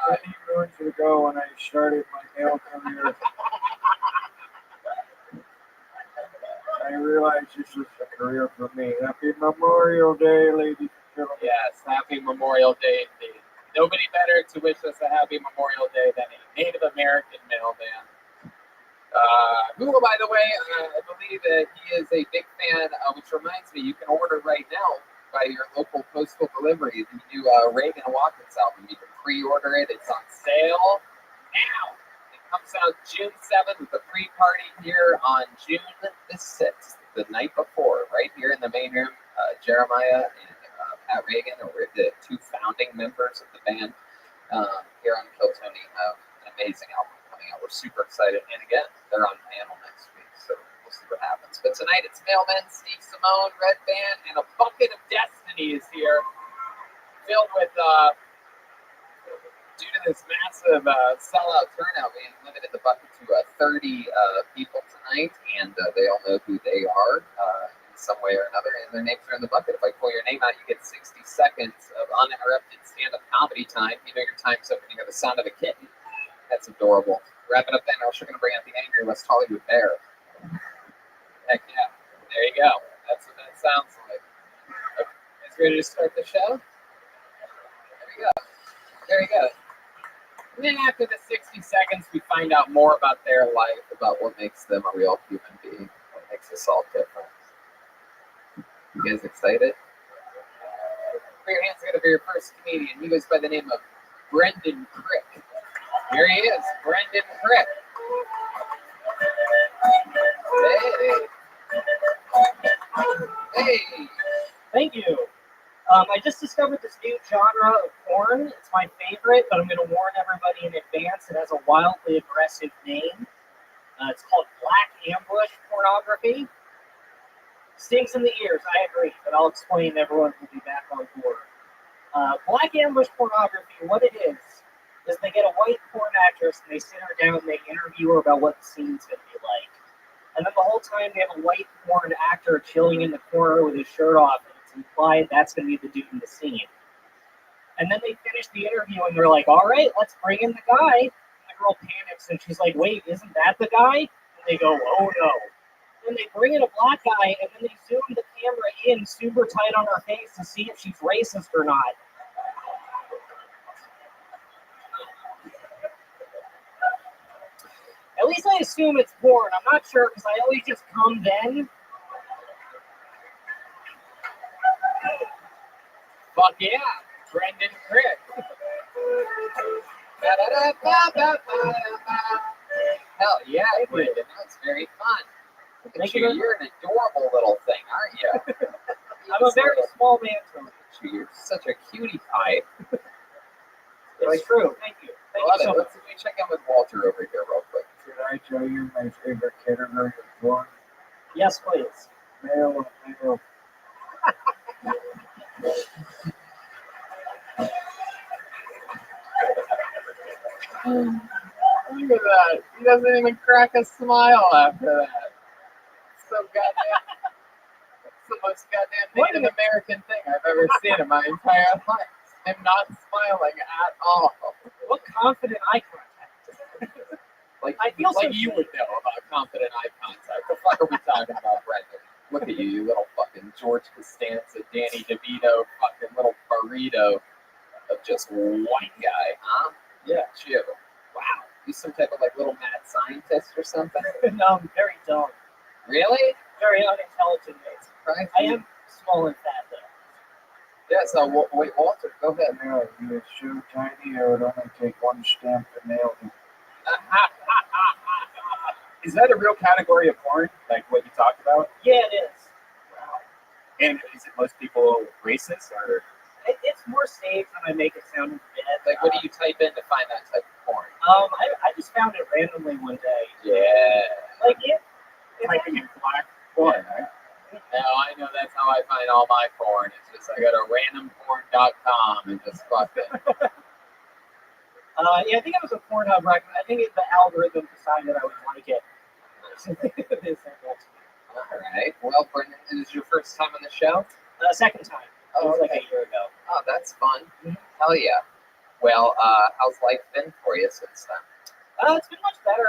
Many moons ago, when I started my mail career, I realize this is a career for me. Happy Memorial Day, ladies and gentlemen. Yes, happy Memorial Day indeed. Nobody better to wish us a happy Memorial Day than a Native American mailman. Who, by the way, I believe that he is a big fan, which reminds me, you can order right now by your local postal delivery the new Reagan Watkins album. You can pre-order it. It's on sale now. It comes out June 7th with a pre-party here on June the 6th, the night before, right here in the main room. Jeremiah and Pat Reagan, or the two founding members of the band here on Kill Tony, have an amazing album coming out. We're super excited. And again, they're on panel next week, so we'll see what happens. But tonight it's Mailman, Steve Simone, Red Band, and a bucket of destiny is here, filled with, due to this massive sellout turnout, we limited the bucket to 30 people tonight, and they all know who they are in some way or another, and their names are in the bucket. If I pull your name out, you get 60 seconds of uninterrupted stand-up comedy time. You know your time's up when you hear the sound of a kitten. That's adorable. Wrap it up then, or else you're going to bring out the angry West Hollywood bear. Heck yeah. There you go. That's what that sounds like. Okay. Is ready to start the show? There we go. There you go. And then after the 60 seconds, we find out more about their life, about what makes them a real human being, what makes us all different. You guys excited? Put your hands together for your first comedian. He goes by the name of Brendan Crick. Here he is, Brendan Crick. Hey. Hey. Thank you. I just discovered this new genre of porn. It's my favorite, but I'm going to warn everybody in advance. It has a wildly aggressive name. It's called Black Ambush pornography. Stings in the ears, I agree, but I'll explain. Everyone will be back on board. Black Ambush pornography, what it is they get a white porn actress and they sit her down and they interview her about what the scene's going to be like. And then the whole time they have a white porn actor chilling in the corner with his shirt off, and it's implied that's going to be the dude in the scene. And then they finish the interview and they're like, all right, let's bring in the guy. And the girl panics and she's like, wait, isn't that the guy? And they go, oh no. Then they bring in a black guy and then they zoom the camera in super tight on her face to see if she's racist or not. At least I assume it's porn. I'm not sure because I always just come then. Fuck yeah, Brendan Crick. Hell yeah, Brendan. That's very fun. Look at you. You're an adorable little thing, aren't you? I'm a very small man. You're such a cutie pie. It's true. Thank you. Thank you so much. Let me check in with Walter over here real quick. Should I tell you my favorite category of porn? Yes, please. Male or female? Look at that. He doesn't even crack a smile after that. So goddamn. It's the most goddamn Native American thing I've ever seen in my entire life. Him not smiling at all. What confident eye contact. Like I feel like you would know about confident eye contact. The fuck are we talking about, Brendan? Look at you, you little fucking George Costanza, Danny DeVito, fucking little burrito of just white guy, huh? Yeah, you. Wow. You some type of like little mad scientist or something? No, I'm very dumb. Really? Very unintelligent, mate. I am small and fat, though. Yeah, so wait, Walter, go ahead. No, you're so tiny, I would only take one stamp to nail you. Is that a real category of porn, like what you talked about? Yeah, it is. Wow. And is it most people racist, or? It's more safe than I make it sound in bed. Like, what do you type in to find that type of porn? I just found it randomly one day. Yeah. Like it. Typing in black porn, right? No, I know that's how I find all my porn. It's just I go to randomporn.com and just fuck it. Yeah, I think it was a Pornhub record. I think the algorithm decided I would like it. All right. Well, Brendan, this is your first time on the show? Second time. Oh, it was like a year ago. Oh, that's fun. Mm-hmm. Hell yeah. Well, how's life been for you since then? It's been much better.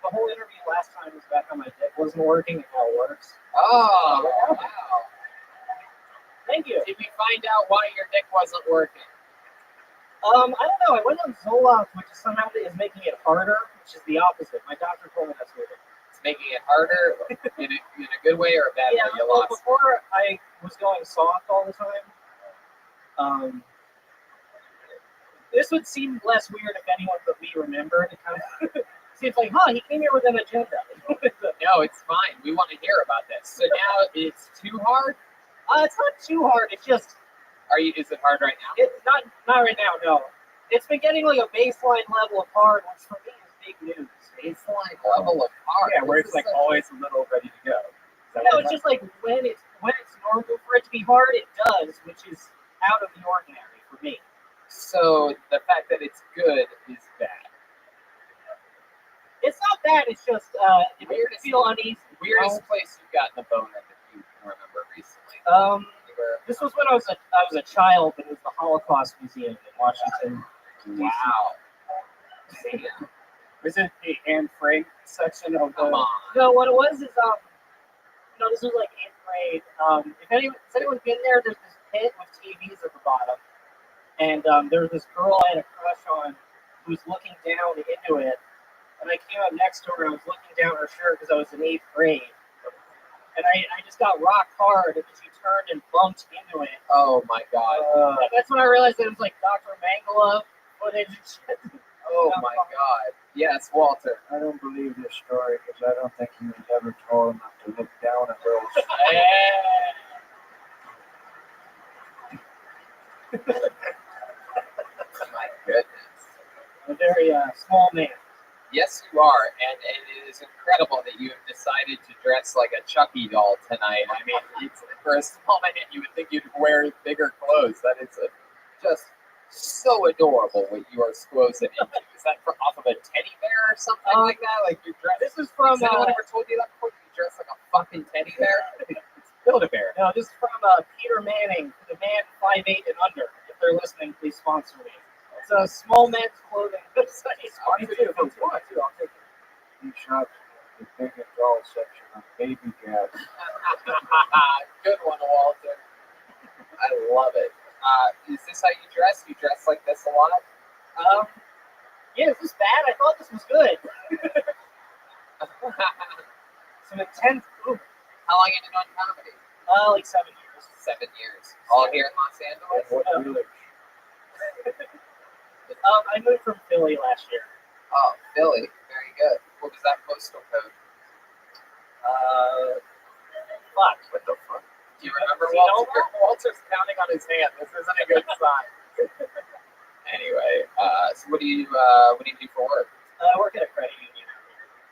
The whole interview last last time was about how my dick wasn't working and how it works. Oh, wow. Thank you. Did we find out why your dick wasn't working? I don't know. I went on Zoloft, which is somehow is making it harder, which is the opposite. My doctor told me that's weird. It's making it harder in a good way or a bad Yeah, way? You well, lost. before I was going soft all the time. This would seem less weird if anyone but me remembered. It kind of seems like, he came here with an agenda. No, it's fine. We want to hear about this. So now it's too hard? It's not too hard. It's just Is it hard right now? it's not right now. No, it's been getting like a baseline level of hard, which for me is big news. Baseline level of hard. Yeah, where it's like always a little ready to go. No, it's just like when it's normal for it to be hard, it does, which is out of the ordinary for me. So the fact that it's good is bad. It's not bad. It's just it makes me feel uneasy. Weirdest place you've gotten a boner that you can remember recently? This was when I was a child, and it was the Holocaust Museum in Washington. Wow. Damn. Was it the Anne Frank section of the? Come on. No, what it was is this was like 8th grade. If anyone's been there, there's this pit with TVs at the bottom, and there was this girl I had a crush on who was looking down into it, and I came up next to her and I was looking down her shirt because I was in 8th grade, and I just got rock hard, and she turned and bumped into it. Oh my God. And that's when I realized it was like Dr. Mangala footage and shit. Oh my God. Yes, Walter. I don't believe this story because I don't think he was ever tall enough to look down at girls. My goodness. A very small man. Yes, you are, and it is incredible that you have decided to dress like a Chucky doll tonight. I mean, it's, for a small man, you would think you'd wear bigger clothes. That is just so adorable what you are squozing into. Is that off of a teddy bear or something like that? Like you dress. This is from. Has anyone ever told you that before? You dress like a fucking teddy bear? Build-A-Bear. No, this is from Peter Manning, the man 5'8" and under. If they're listening, please sponsor me. It's a small men's clothing website. I'll take it. He shops in the big and doll section of baby cats. Good one, Walter. I love it. Is this how you dress? You dress like this a lot? Yeah, is this bad? I thought this was good. Some intense. Ooh. How long have you been doing comedy? Like 7 years. 7 years. All here in Los Angeles? What village? I moved from Philly last year. Oh, Philly. Very good. What was that postal code? Fuck. What the fuck? Do you remember, Walter? Walter's counting on his hand. This isn't a good sign. Anyway, so what do you do for work? I work at a credit union.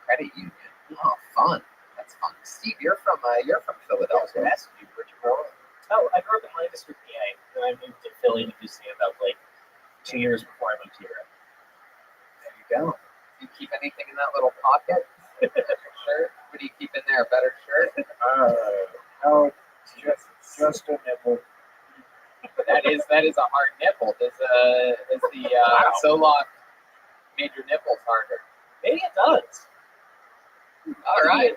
Credit union. Oh, fun. That's fun. Steve, you're from Philadelphia. Yes. Where'd you grow up? Oh, I grew up in Lancaster, PA. And I moved to Philly to do stand-up like 2 years before I moved here. There you go. Do you keep anything in that little pocket? Shirt? What do you keep in there? A better shirt? No, just a nipple. That is a hard nipple. Does the Zoloft made your nipples harder? Maybe it does. All right.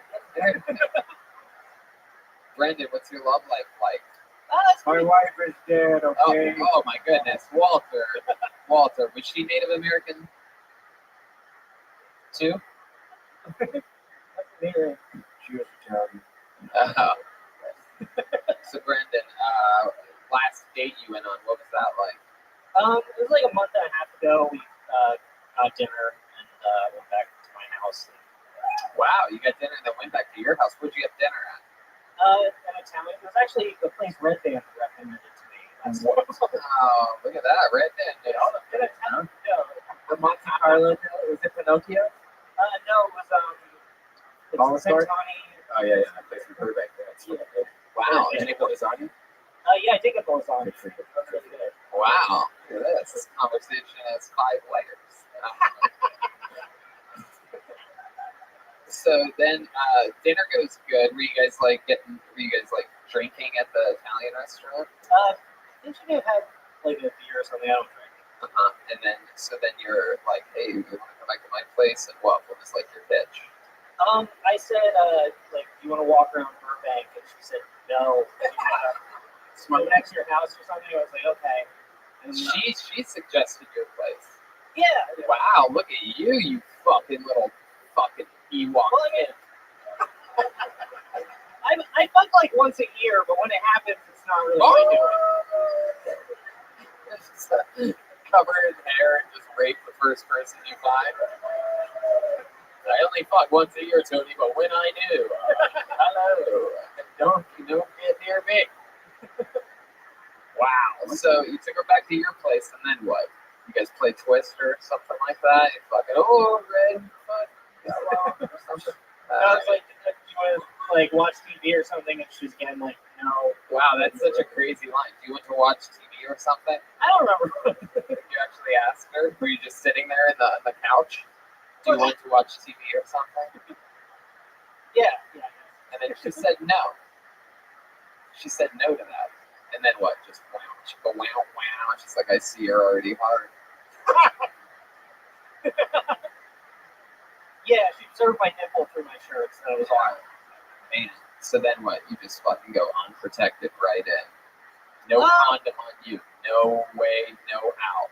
Brendan, what's your love life like? My wife is dead, okay? Oh my goodness. Walter, was she Native American too? She was Italian. So Brendan, last date you went on, what was that like? It was like a month and a half ago. We got dinner and went back to my house. Wow, you got dinner and then went back to your house. Where'd you have dinner at? An Italian. It was actually the place Red Band recommended to me. Oh, look at that, Red Band. The Monte Carlo. Was it Pinocchio? No, it was Centani. Oh yeah, that place in Burbank. That's really good. Wow, Did you get the lasagna? Yeah, I did get the lasagna. Really good. Wow, look at this. This conversation has 5 layers. So then dinner goes good. Were you guys like drinking at the Italian restaurant? I think she may have had like a beer or something. I don't drink. And then you're like, hey, you want to come back to my place? And what was like your pitch? I said, like, do you want to walk around Burbank? And she said, no. Smoke next to your house or something? I was like, okay. And, She suggested your place. yeah. Wow, look at you, you fucking little fucking Ewok. Well, I mean, I fuck like once a year, but when it happens, it's not really my doing. Cover his hair and just rape the first person you find. I only fuck once a year, Tony, but when I do, hello, don't get near me. Wow. So you took her back to your place, and then what? You guys play Twister or something like that? You fucking, red, fuck, yellow, or something. I was like, do you want to like watch TV or something? And she's again like, no. Wow, that's such a crazy line. Do you want to watch TV or something? I don't remember. Did you actually ask her? Were you just sitting there in the couch? Do you want to watch TV or something? Yeah. And then she said no. She said no to that. And then what? Just wow. She go wow. She's like, I see you're already hard. Yeah, she observed my nipple through my shirt, so it was hard. Man. So then what? You just fucking go unprotected right in. No condom on you. No way, no how.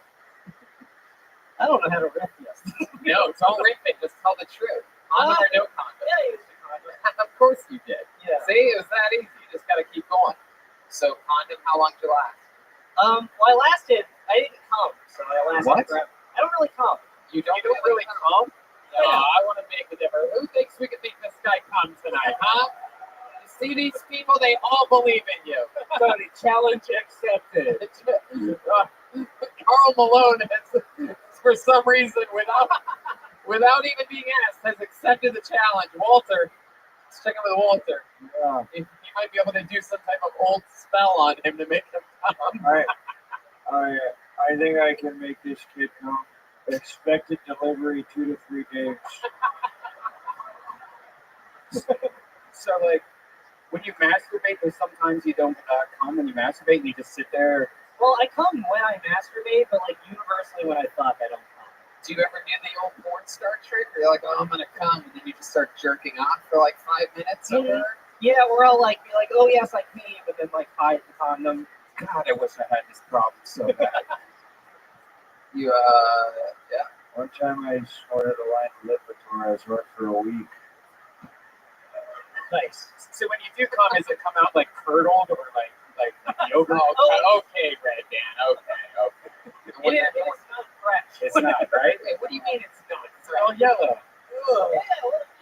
I don't know how to rip this. No, don't rip it. Just tell the truth. Condom or no condom? Yeah, I used a condom. Of course you did. Yeah. See, it was that easy. You just gotta keep going. So condom, how long did you last? Well, I didn't come, so I lasted. What? Forever. I don't really come. You don't really come? No, I want to make a difference. Who thinks we can make this guy come tonight, huh? You see these people? They all believe in you. Tony, challenge accepted. Carl Malone has, for some reason, without even being asked, has accepted the challenge. Walter, let's check in with Walter. Yeah. He might be able to do some type of old spell on him to make him come. I think I can make this kid come. Expected delivery 2 to 3 days. So, like, when you masturbate, there's sometimes you don't come when you masturbate and you just sit there. Well, I come when I masturbate, but like universally when I fuck, I don't come. Do you ever do the old porn star trick where you're like, oh, I'm going to come, and then you just start jerking off for like 5 minutes? Yeah, or I'll like be like, oh yes, I came, but then like hide the condom. God, I wish I had this problem so bad. Yeah. One time I snorted a line of Lipitor. I was right for a week. Nice. So when you do come, does it come out like curdled or like yogurt? Okay, Red Dan. Okay. It is not fresh. It's not, right? Wait, what do you mean it's not? It's a little yellow.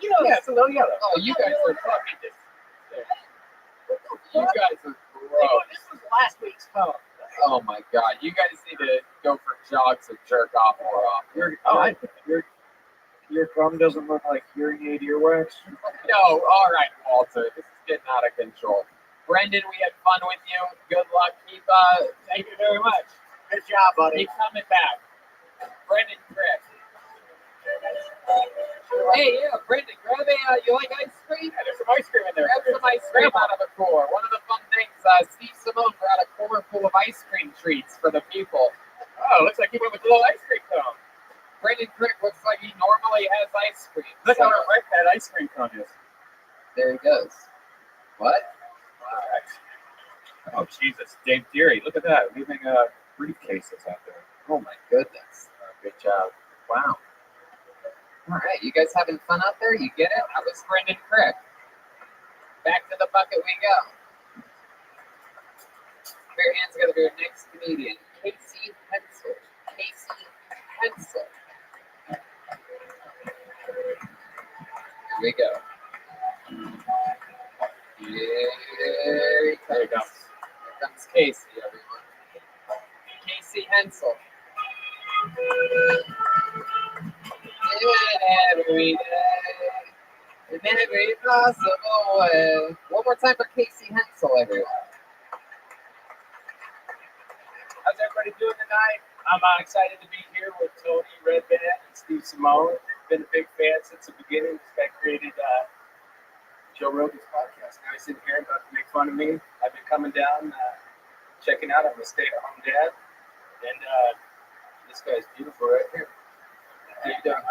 Yeah, It's a little yellow. Oh, you guys are fucking You guys are gross. This was last week's phone. Oh my god, you guys need to go for jogs and jerk off more often. Your gum doesn't look like hearing aid earwax. No, all right, Walter. This is getting out of control. Brendan, we had fun with you. Good luck. Thank you very much. Good job, buddy. Keep coming back. Brendan, Chris. Hey, yeah, Brendan, grab you like ice cream? Yeah, there's some ice cream in there. Grab some ice cream out of a core. One of the fun things, Steve Simone brought a core full of ice cream treats for the people. Oh, looks like he went with a little ice cream cone. Brendan Crick looks like he normally has ice cream. Look how ripe that ice cream cone is. There he goes. What? Oh, Jesus. Dave Deary, look at that. Leaving briefcases out there. Oh, my goodness. Good job. Wow. All right, you guys having fun out there? You get it? That was Brendan Crick. Back to the bucket we go. Put your hands together for your next comedian, Casey Hensel. Casey Hensel. Here we go. Here he comes. Here comes Casey, everyone. Casey Hensel. Every day, in every possible way. One more time for Casey Hensel, everyone. How's everybody doing tonight? I'm excited to be here with Tony, Red Band, and Steve Simone. Been a big fan since the beginning. This guy created Joe Rogan's podcast. Now he's sitting here about to make fun of me. I've been coming down, checking out. I'm a stay-at-home dad. And this guy's beautiful right here. How you doing?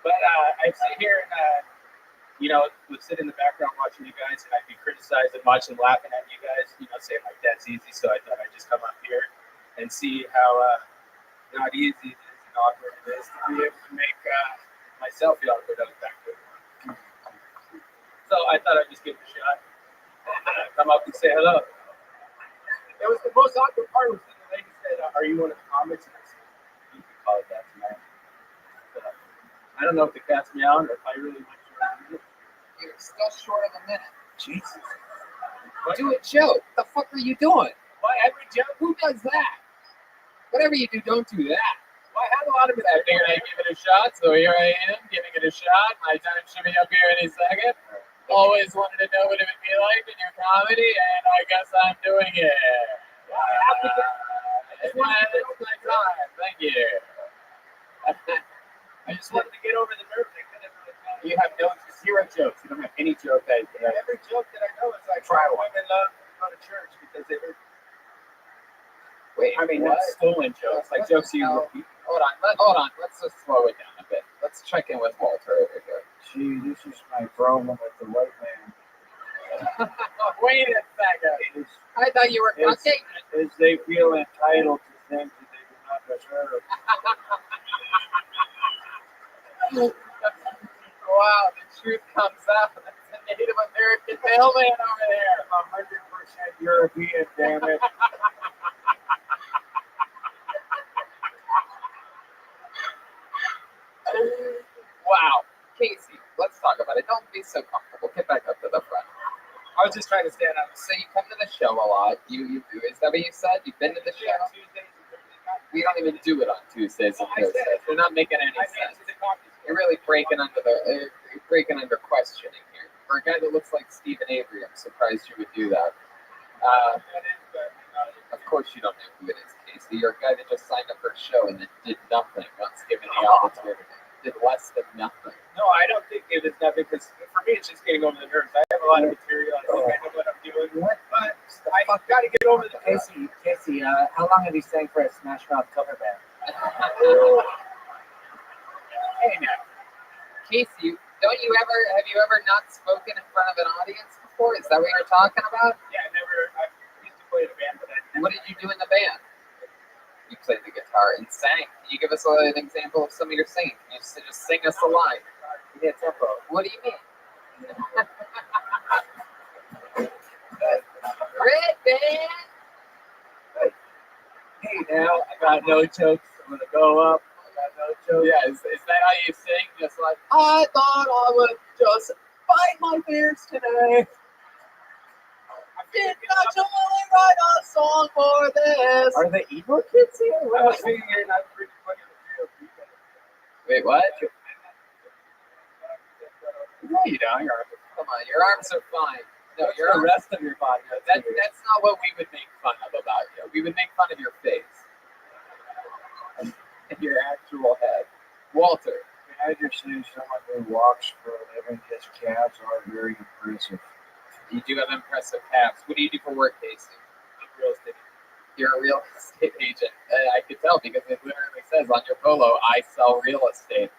But I sit here and would sit in the background watching you guys, and I'd be criticized and watching, laughing at you guys, saying like that's easy. So I thought I'd just come up here and see how not easy it is and awkward it is to be able to make myself feel awkward out back there. So I thought I'd just give it a shot and come up and say hello. It was the most awkward part was when the lady said, "Are you one of the comics?" And I said, "You can call it that tonight." I don't know if it cast me out or if I really went short of a minute. You're still short of a minute. Jesus. Do a joke. What the fuck are you doing? Why every joke? Who does that? Whatever you do, don't do that. Well, I had a lot of it. I figured I'd give it a shot, so here I am, giving it a shot. My time should be up here any second. Always wanted to know what it would be like in your comedy, and I guess I'm doing it. It's my time. Thank you. I just wanted to get over the nerves. You have zero jokes. You don't have any joke that every joke that I know is like try women love to go to church because they were. Wait, I mean that's stolen jokes, like jokes you. Hold on. Let's just slow it down a bit. Let's check in with Walter over here. Gee, this is my problem with the white man. Wait a second. I thought you were cooking. Is they feel entitled to things that they do not deserve. Wow, the truth comes out. That's a Native American mailman over there. 100% European, damn it. Wow. Casey, let's talk about it. Don't be so comfortable. Get back up to the front. I was just trying to stand up. So you come to the show a lot. Is that what you said? You've been to the show? We don't even do it on Tuesdays and Thursdays. They're not making any sense. You're really breaking under questioning here. For a guy that looks like Stephen Avery, I'm surprised you would do that. Of course you don't know who it is, Casey. You're a guy that just signed up for a show and then did nothing once given the opportunity. Did less than nothing. No, I don't think it is nothing because for me it's just getting over the nerves. I have a lot of material. I think I know what I'm doing. But I've got to get over the Casey, how long have you sang for a Smash Mouth cover band? Hey now, Casey, have you ever not spoken in front of an audience before? Is that what you're talking about? Yeah, I used to play in a band, but what did you do in the band? You played the guitar and sang. Can you give us an example of some of your singing? Can you just sing us a line? Give me a tempo. What do you mean? Red band. Hey now, I got no jokes. I'm gonna go up. I got no jokes. Yeah, is that how you sing? Just like I thought I would just bite my beards today. Did not only write a song for this. Are the emo kids here? I was figuring I'm pretty funny material. Wait, what? No, you don't. Come on, your arms are fine. No, the rest of your body. That's not what we would make fun of about you. We would make fun of your face and your actual head. Walter. Can I just say someone who walks for a living, his calves are very impressive. You do have impressive calves. What do you do for work, Casey? I'm a real estate agent. You're a real estate agent. I could tell because it literally says on your polo, I sell real estate,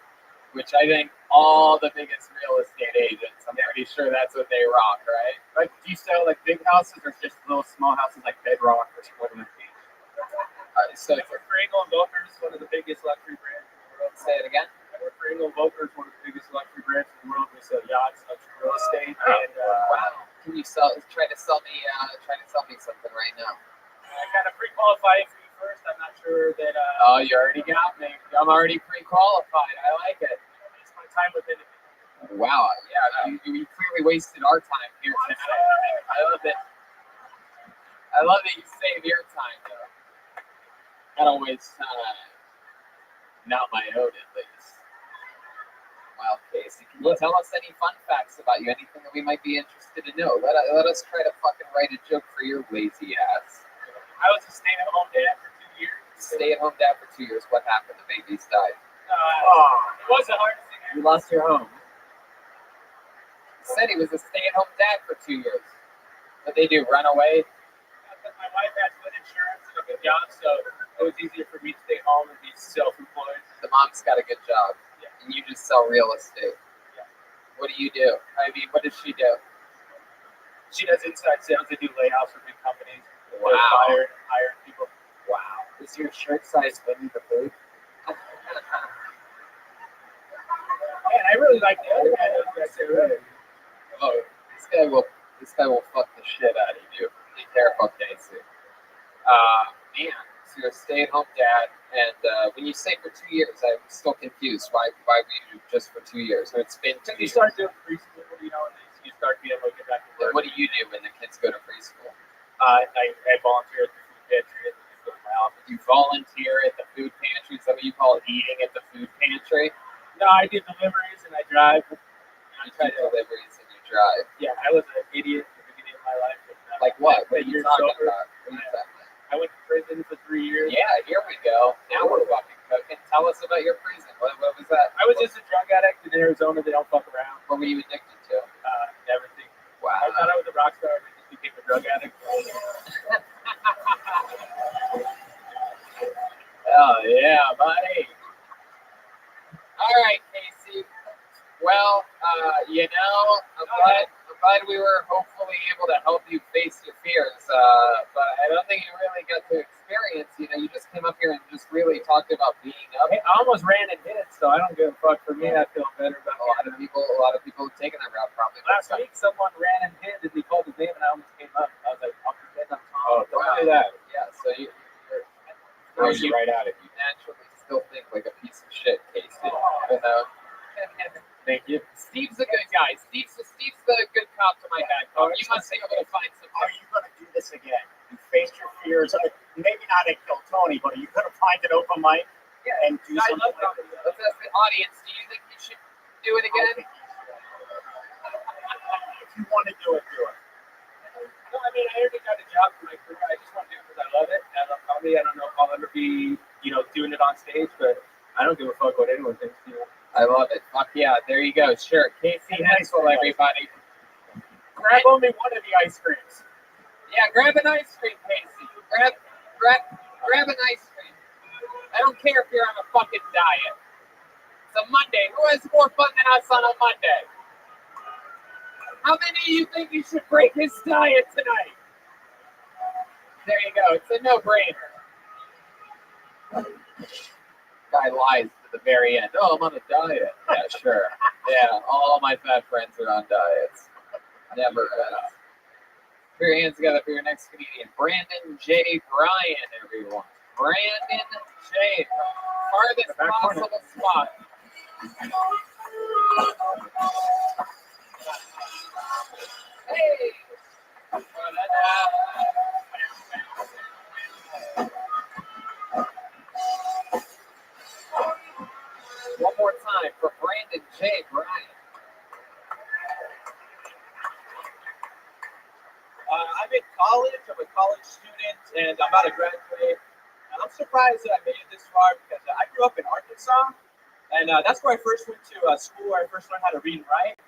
which I think all the biggest real estate agents, I'm pretty sure that's what they rock, right? Like, do you sell like big houses or just little small houses like Bedrock or Square Beach? So I work for Engel & Volkers, one of the biggest luxury brands in the world. Say it again. I work for Engel & Volkers, one of the biggest luxury brands in the world. We sell yachts, luxury real estate, and wow. Can you try to sell me something right now? I got to pre-qualify for you first. I'm not sure that. Oh, you already got me. I'm already pre-qualified. I like it. It's my time with it. Wow. Yeah. You clearly wasted our time here today. I love it. I love that you save your time, though. I don't waste time. Not my own, at least. Well, Casey, can you tell us any fun facts about you? Anything that we might be interested to know? Let us try to fucking write a joke for your lazy ass. I was a stay-at-home dad for 2 years. Stay-at-home dad for 2 years. What happened? The babies died. It wasn't hard to see. You lost your home. He said he was a stay-at-home dad for 2 years. What they do? Run away? My wife had good insurance and a good job, so it was easier for me to stay home and be self-employed. The mom's got a good job. Yeah. And you just sell real estate. Yeah. What do you do? I mean, what does she do? She does inside sales. They do layoffs for big companies. Wow. Hire people. Wow. Is your shirt size Winnie the Pooh? Man, I really like the other guy. Oh, this guy will fuck the shit out of you. Be careful, Casey. Man, so you're a stay-at-home dad, and when you say for 2 years, I'm still confused. Why were you just for 2 years? So it's been 2 You years. start doing preschool, you know, and then you start being able to get back to And work. what do you do when the kids go to preschool? I volunteer at the food pantry at my office. You volunteer at the food pantry. Is that what you call eating at the food pantry? No, I do deliveries and I drive. You do deliveries and you drive. Yeah, I was an idiot at the beginning of my life. But, Like what? What are you're you talking sober. about? What are you talking about? I went to prison for 3 years. Yeah, here we go. Now we're fucking cooking. Tell us about your prison. What was that? I was just a drug addict in Arizona. They don't fuck around. What were you addicted to? Everything. Wow. I thought I was a rock star. I just became a drug addict. Oh, yeah, buddy. All right, Casey. Well, I'm glad we were hopefully able to help you face your fears. But I don't think you really got to experience. You just came up here and just really talked about being up. I almost ran and hit, so I don't give a fuck. For me, I feel better about A lot of people have taken that route probably. Last week, someone ran and hit, and he called his name, and I almost came up. I was like, I'll pretend I'm Tom. Oh, don't do that. Yeah, so you right at it. You naturally still think like a piece of shit, Casey. You know? Thank you. Steve's a good guy. Steve's the good cop to my bad cop. You must be able to find some. Are you going to do this again? You faced your fears. Maybe not at Kill Tony, but are you going to find an open mic and do something like this? Let's ask the audience. Do you think you should do it again? If you want to do it, do it. No, I mean, I already got a job for my career. I just want to do it because I love it. I love comedy. I don't know if I'll ever be, doing it on stage, but I don't give a fuck what anyone thinks. I love it. Fuck yeah. There you go. Sure. Casey Hensel, everybody. Grab only one of the ice creams. Yeah, grab an ice cream, Casey. Grab an ice cream. I don't care if you're on a fucking diet. It's a Monday. Who has more fun than us on a Monday? How many of you think you should break his diet tonight? There you go. It's a no-brainer. Guy lies to the very end. Oh, I'm on a diet. Yeah, sure. Yeah, all my fat friends are on diets. Never ends. Put your hands together for your next comedian, Brandon J. Bryan, everyone. Brandon J. Farthest possible spot. Hey! One more time for Brandon J. Bryan. I'm in college. I'm a college student, and I'm about to graduate. And I'm surprised that I made it this far because I grew up in Arkansas, and that's where I first went to school, where I first learned how to read and write.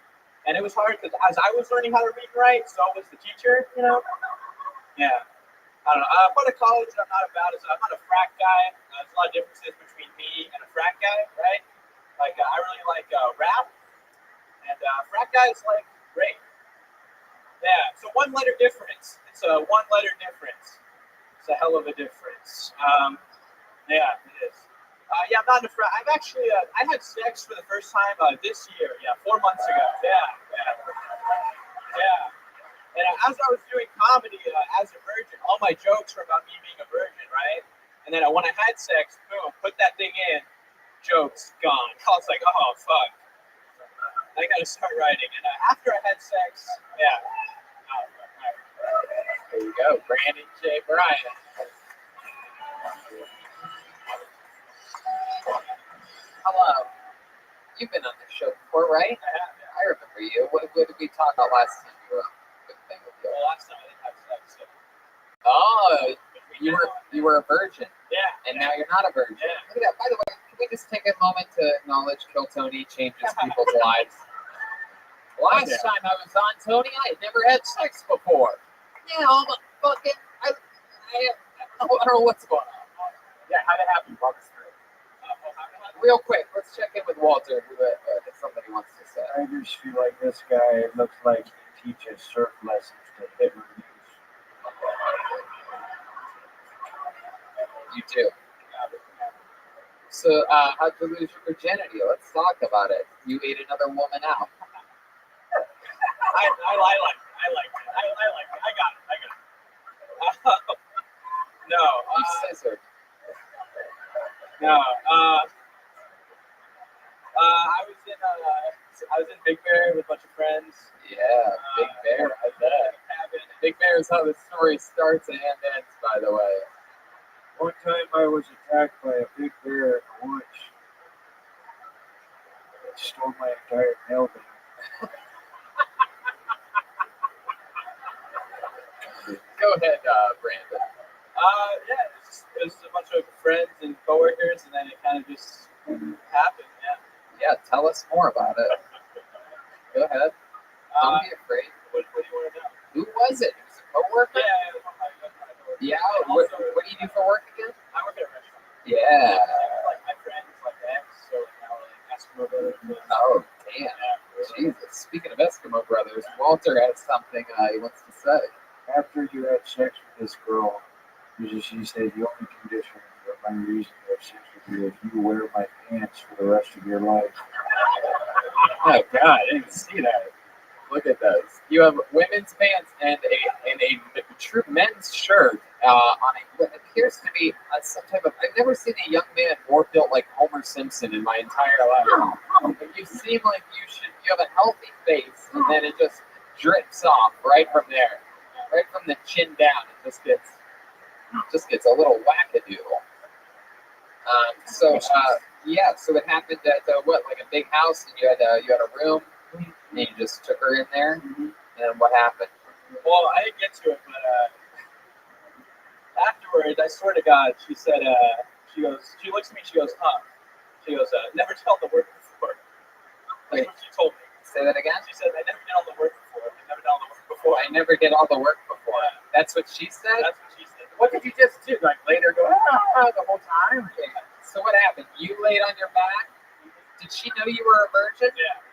And it was hard because as I was learning how to read and write, so was the teacher, Yeah. I don't know. But at college, I'm not a frat guy. There's a lot of differences between me and a frat guy, right? Like, I really like rap, and frat guys like rape. Yeah, so one letter difference. It's a one letter difference. It's a hell of a difference. Yeah, it is. Yeah, I'm not in a frat. I've actually, I had sex for the first time this year. Yeah, 4 months ago. Yeah. And as I was doing comedy as a virgin, all my jokes were about me being a virgin, right? And then when I had sex, boom, put that thing in, jokes gone. I was like, oh, fuck. I gotta start writing. And after I had sex, yeah. There you go, Brandon J. Bryan. Hello. You've been on the show before, right? I remember you. What did we talk about last time you were on? Well, last time I didn't have sex. So. Oh, you were a virgin. Yeah. And now you're not a virgin. Yeah. Look at that. By the way, can we just take a moment to acknowledge Kill Tony changes people's lives? Last time I was on Tony, I had never had sex before. Yeah, I'm a fucking. I don't know what's going on. Yeah, how'd it happen? Walk us through. real quick, let's check in with Walter. If somebody wants to say. I just feel like this guy looks like he teaches surf lessons to hit reviews. You too. So, how'd you lose your virginity? Let's talk about it. You ate another woman out. I like it. I got it. No. You scissored. No. I was in Big Bear with a bunch of friends. Yeah, Big Bear. I bet. Big Bear is how the story starts and ends, by the way. One time I was attacked by a big bear at lunch. It stole my entire mailbag. Go ahead, Brandon. Yeah, it was a bunch of friends and coworkers, and then it kind of just happened. Yeah, tell us more about it. Go ahead. Don't be afraid. What do you want to know? Who was it? It was a coworker? Yeah. What do you do for work again? I work at a restaurant. Yeah. Like my friends, like ex, so now we're like Eskimo brothers. Oh, damn. Jesus. Speaking of Eskimo brothers, Walter has something he wants to say. After you had sex with this girl, she said the only condition for my reason to have sex with you is you wear my pants for the rest of your life. Oh, God, I didn't even see that. Look at those. You have women's pants and a true men's shirt on what appears to be some type of. I've never seen a young man more built like Homer Simpson in my entire life. You seem like you have a healthy face, and then it just drips off right from there, right from the chin down. It just gets a little wackadoodle. So it happened at like a big house, and you had a room. And you just took her in there, and what happened? Well, I didn't get to it, but afterwards, I swear to God, she said, she looks at me, she goes, huh? She goes, never did all the work before. That's what she told me. Say that again? She said, I never did all the work before. I never did all the work before. Yeah. That's what she said? That's what she said. What did you just do? Like later go, the whole time? Yeah. So what happened? You laid on your back? Did she know you were a virgin? Yeah.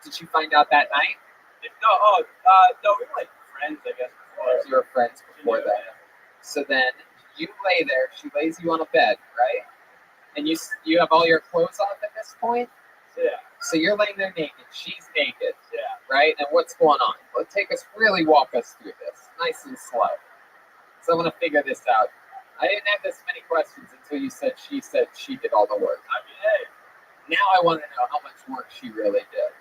Did you find out that night? No, we were like friends, I guess. Before. You were friends before that. So then you lay there. She lays you on a bed, right? And you have all your clothes off at this point. Yeah. So you're laying there naked. She's naked. Yeah. Right. And what's going on? Let's walk us through this, nice and slow. So I'm gonna figure this out. I didn't have this many questions until you said she did all the work. I mean, hey. Now I want to know how much work she really did.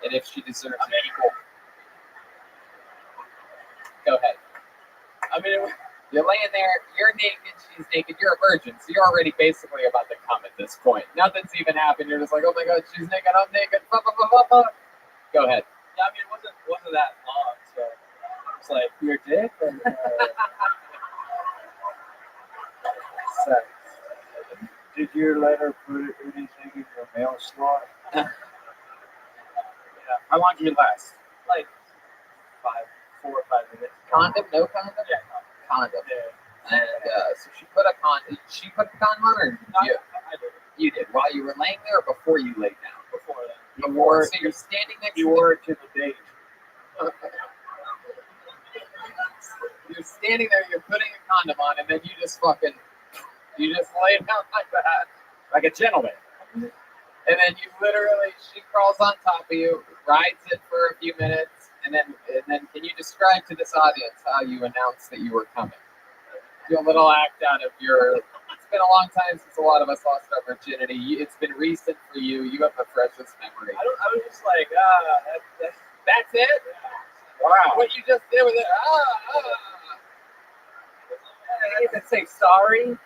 And if she deserves an equal. Go ahead. I mean, you're laying there, you're naked, she's naked, you're a virgin, so you're already basically about to come at this point. Nothing's even happened. You're just like, oh my God, she's naked, I'm naked. Blah, blah, blah, blah, blah. Go ahead. Yeah, I mean, it wasn't that long, so it's like your dick or sex. Did you let her put anything in your mail slot? Yeah. How long did it last? Like 4 or 5 minutes. Condom? No condom? Yeah, condom. Yeah. And so she put a condom. She put the condom on, or you? I did. You did while you were laying there, or before you laid down? Before that. Before. So you're standing next. You wore it to the date. You're standing there. You're putting a condom on, and then you just lay down like that, like a gentleman. And then she crawls on top of you, rides it for a few minutes, and then can you describe to this audience how you announced that you were coming? Do a little act out of it's been a long time since a lot of us lost our virginity. It's been recent for you. You have the freshest memory. I was just like, that's it? Yeah. Wow. What you just did with it, I didn't even say sorry.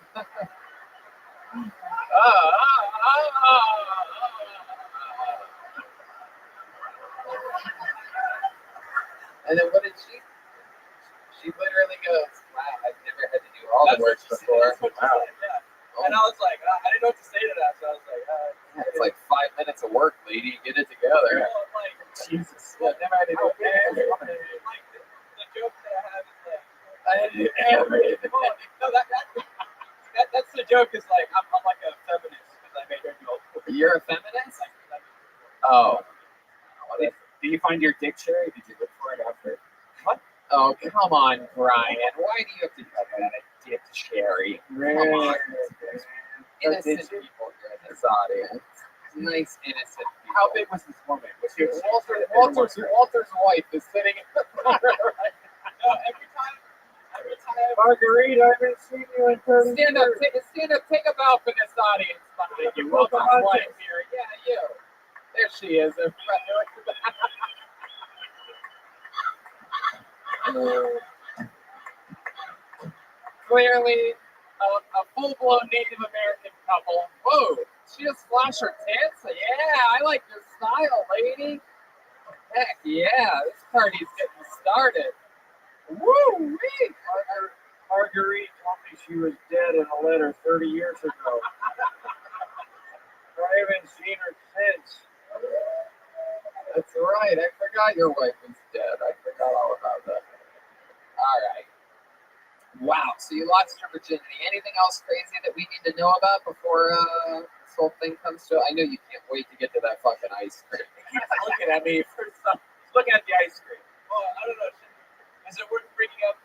And then what did she? She literally goes, "Wow, I've never had to do all the work before." Wow. Yeah. And I was like, I didn't know what to say to that, so I was like, it's like 5 minutes of work, lady. Get it together. Well, like, Jesus. Yeah, never had to do everything. Like the joke that I have is like, I had to do everything. No, that's the joke. Is like I'm like a feminist. Did you find your dictionary? Did you look for it after? What? Oh, come on, Brian. Why do you have to talk about a dictionary? Come on. Innocent people here in this audience. Nice, innocent people. How big was this woman? Was she Walter's wife is sitting in the front right now. Every time. Margarita, I haven't seen you in 30 Stand up, years. take a bow for this audience. Behind you. Welcome wife here. Yeah, you. There she is in front. Clearly, a full-blown Native American couple. Whoa, she just flashed her tits? Yeah, I like your style, lady. Heck yeah, this party's getting started. Woo-wee! Marguerite told me she was dead in a letter 30 years ago. I haven't seen her since. That's right, I forgot your wife was dead. I forgot all about that. All right. Wow, so you lost your virginity. Anything else crazy that we need to know about before this whole thing comes to? I know you can't wait to get to that fucking ice cream. looking at me for some, looking at the ice cream. Well, I don't know. Is it worth bringing up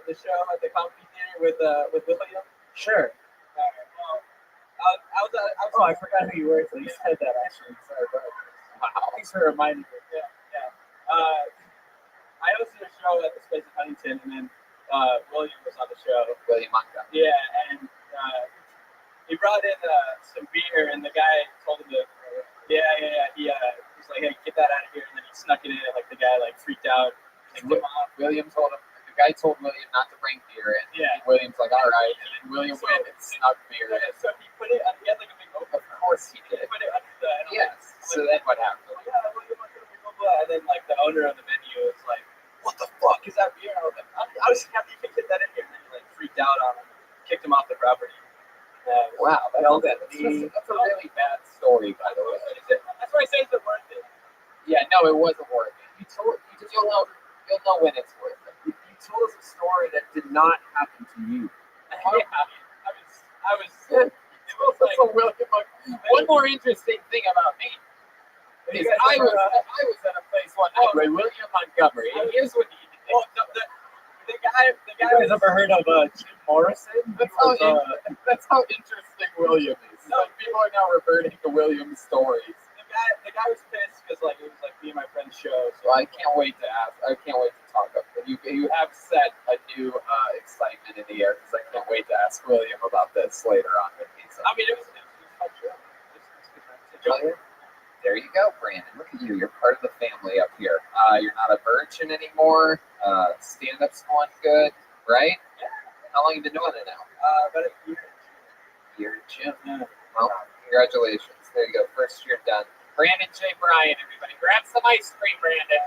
the show at the comedy theater with William? Sure. Well, I forgot who you were until you said that. Actually, sorry, but thanks for reminding me. Yeah. I hosted a show at this place in Huntington, and then William was on the show. William Montgomery. Yeah, and he brought in some beer, and the guy told him to. He was like, "Hey, get that out of here!" And then he snuck it in, and like the guy freaked out. William told him. The guy told William not to bring beer in. Yeah. William's like, all right, and then William went and snuck beer in. So he put it. He had like a big open. Of course he did. He put it under the. Yes. So then what happened? And then like the owner of the venue was like, "What the fuck is that beer?" And I was like, "I was happy you could get that in here." And then he like freaked out on him, kicked him off the property. Wow, that's a really bad story, by the way. That's why I say it's worth it. Yeah, no, it wasn't worth it. You'll know when it's worth it. You told us a story that did not happen to you. I was. It was like one more interesting thing about me is I was at a place one night with William Montgomery, and here's what he did. Well, the guy. You guys ever heard of Jim Morrison? That's how interesting William is. So people are now reverting to William's stories. The guy was pissed because it was me and my friend's show. So I can't wait to talk up. You have set a new excitement in the air because I can't wait to ask William about this later on. With me. So. I mean, it was fun show. There you go, Brandon. Look at you. You're part of the family up here. You're not a virgin anymore. Stand-up's going good, right? Yeah. How long have you been doing it now? About a year. Jim. Yeah. Well, congratulations. There you go. First year done. Brandon J. Bryan, everybody. Grab some ice cream, Brandon.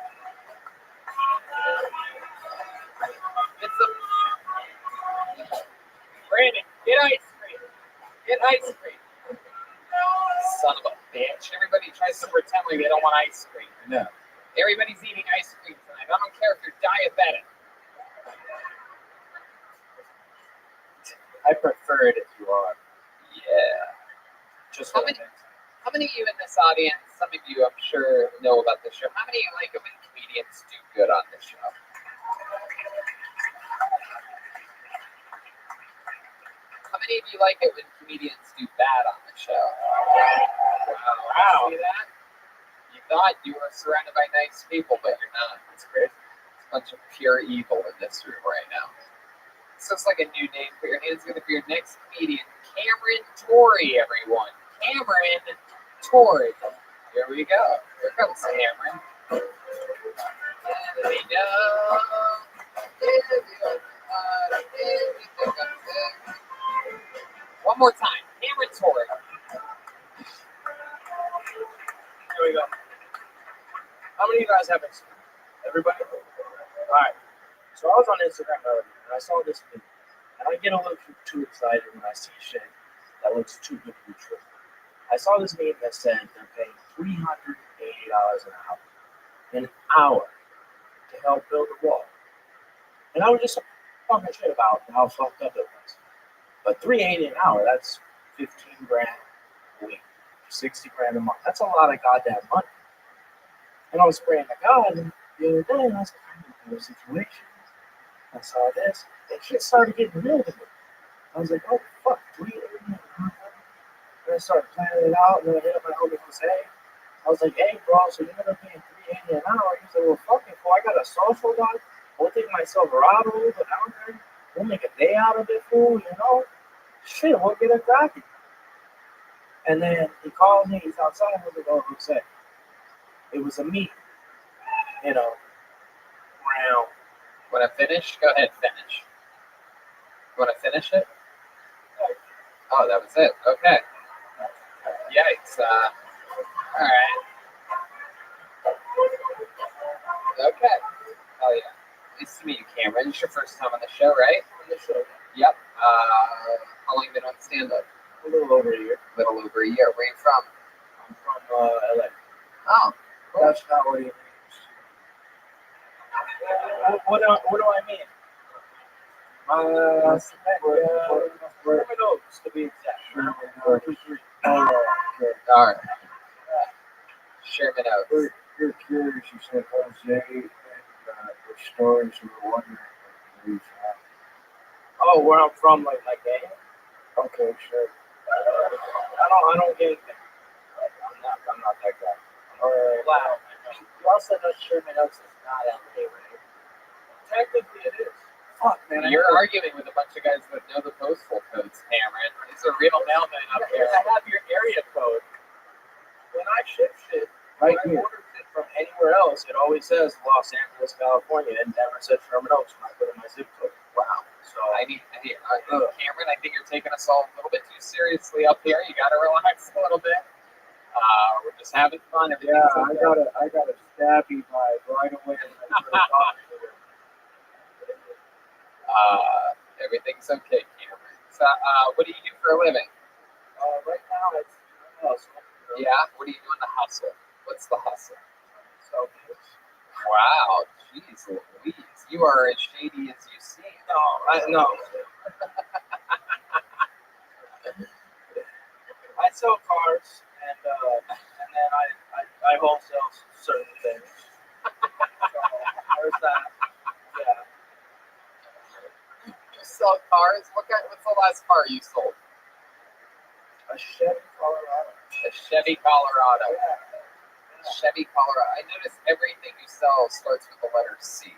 Brandon, get ice cream. Get ice cream. Son of a bitch. Everybody tries to pretend like they don't want ice cream. No. Everybody's eating ice cream tonight. I don't care if you're diabetic. I prefer it if you are. Yeah. Just How many of you in this audience, some of you I'm sure know about this show, how many of you like it when comedians do good on this show? How many of you like it when comedians do bad on the show? Wow. See that? You thought you were surrounded by nice people, but you're not. It's crazy. It's a bunch of pure evil in this room right now. This looks like a new name. Put your hands together for your next comedian, Cameron Torrey, everyone. Cameron Torrey. Here we go. Here comes Cameron. One more time. Cameron Torrey. Here we go. How many of you guys have Instagram? Everybody? All right. So I was on Instagram earlier, and I saw this meme. And I get a little too excited when I see shit that looks too good to be true. I saw this meme that said they're paying $380 an hour to help build a wall. And I was just talking shit about how fucked up it was. But $380 an hour, that's 15 grand a week, 60 grand a month. That's a lot of goddamn money. And I was praying to God the other day, and I was like, I know a situation. I saw this, and shit started getting real to me. I was like, oh fuck, and I started planning it out, and then I hit up my homie Jose. I was like, hey bro, so you're gonna pay $3.80 an hour? He's like, well fuck it, fool, I got a social dog. We'll take my Silverado, we'll go down there, we'll make a day out of it, fool, you know? Shit, we'll get it cracking. And then he called me, he's outside, I was like, oh, Jose. It was a meet, you know, round. Want to finish? Go ahead, finish. You want to finish it? Oh, that was it. Okay. Yikes. All right. Okay. Oh, yeah. Nice to meet you, Cameron. It's your first time on the show, right? On the show. Yep. How long have you been on stand-up? A little over a year. A little over a year. Where are you from? I'm from LA. Oh. Cool. That's not what he means. What do I mean? Sherman Oaks, to be exact. Sherman Oaks. All right. Sherman Oaks. You're curious, you said Jose, and the stories you were wondering where he's from. Oh, where I'm from, like my gang? Okay, sure. I don't get anything. I'm not that guy. Wow. You also know Sherman Oaks is not LA, right? Technically it is. Fuck, man. You're arguing with a bunch of guys that know the postal codes, Cameron. It's a real mailman up here. I have your area code. When I ship shit, Right when I order shit from anywhere else, it always says Los Angeles, California. It never says Sherman Oaks when I put in my zip code. Wow. So Cameron, I think you're taking us all a little bit too seriously up here. You got to relax a little bit. We're just having fun. Yeah, I got a stabby vibe right away when I started talking to him. Everything's okay, Cameron. So, what do you do for a living? Right now, it's hustle. Yeah? What do you do in the hustle? What's the hustle? So, wow. Jeez Louise. You are as shady as you seem. No. I sell cars, and then I wholesale certain things. So, there's that. Yeah. You sell cars? What's the last car you sold? A Chevy Colorado. A Chevy Colorado. Yeah. Chevy Colorado. I notice everything you sell starts with the letter C.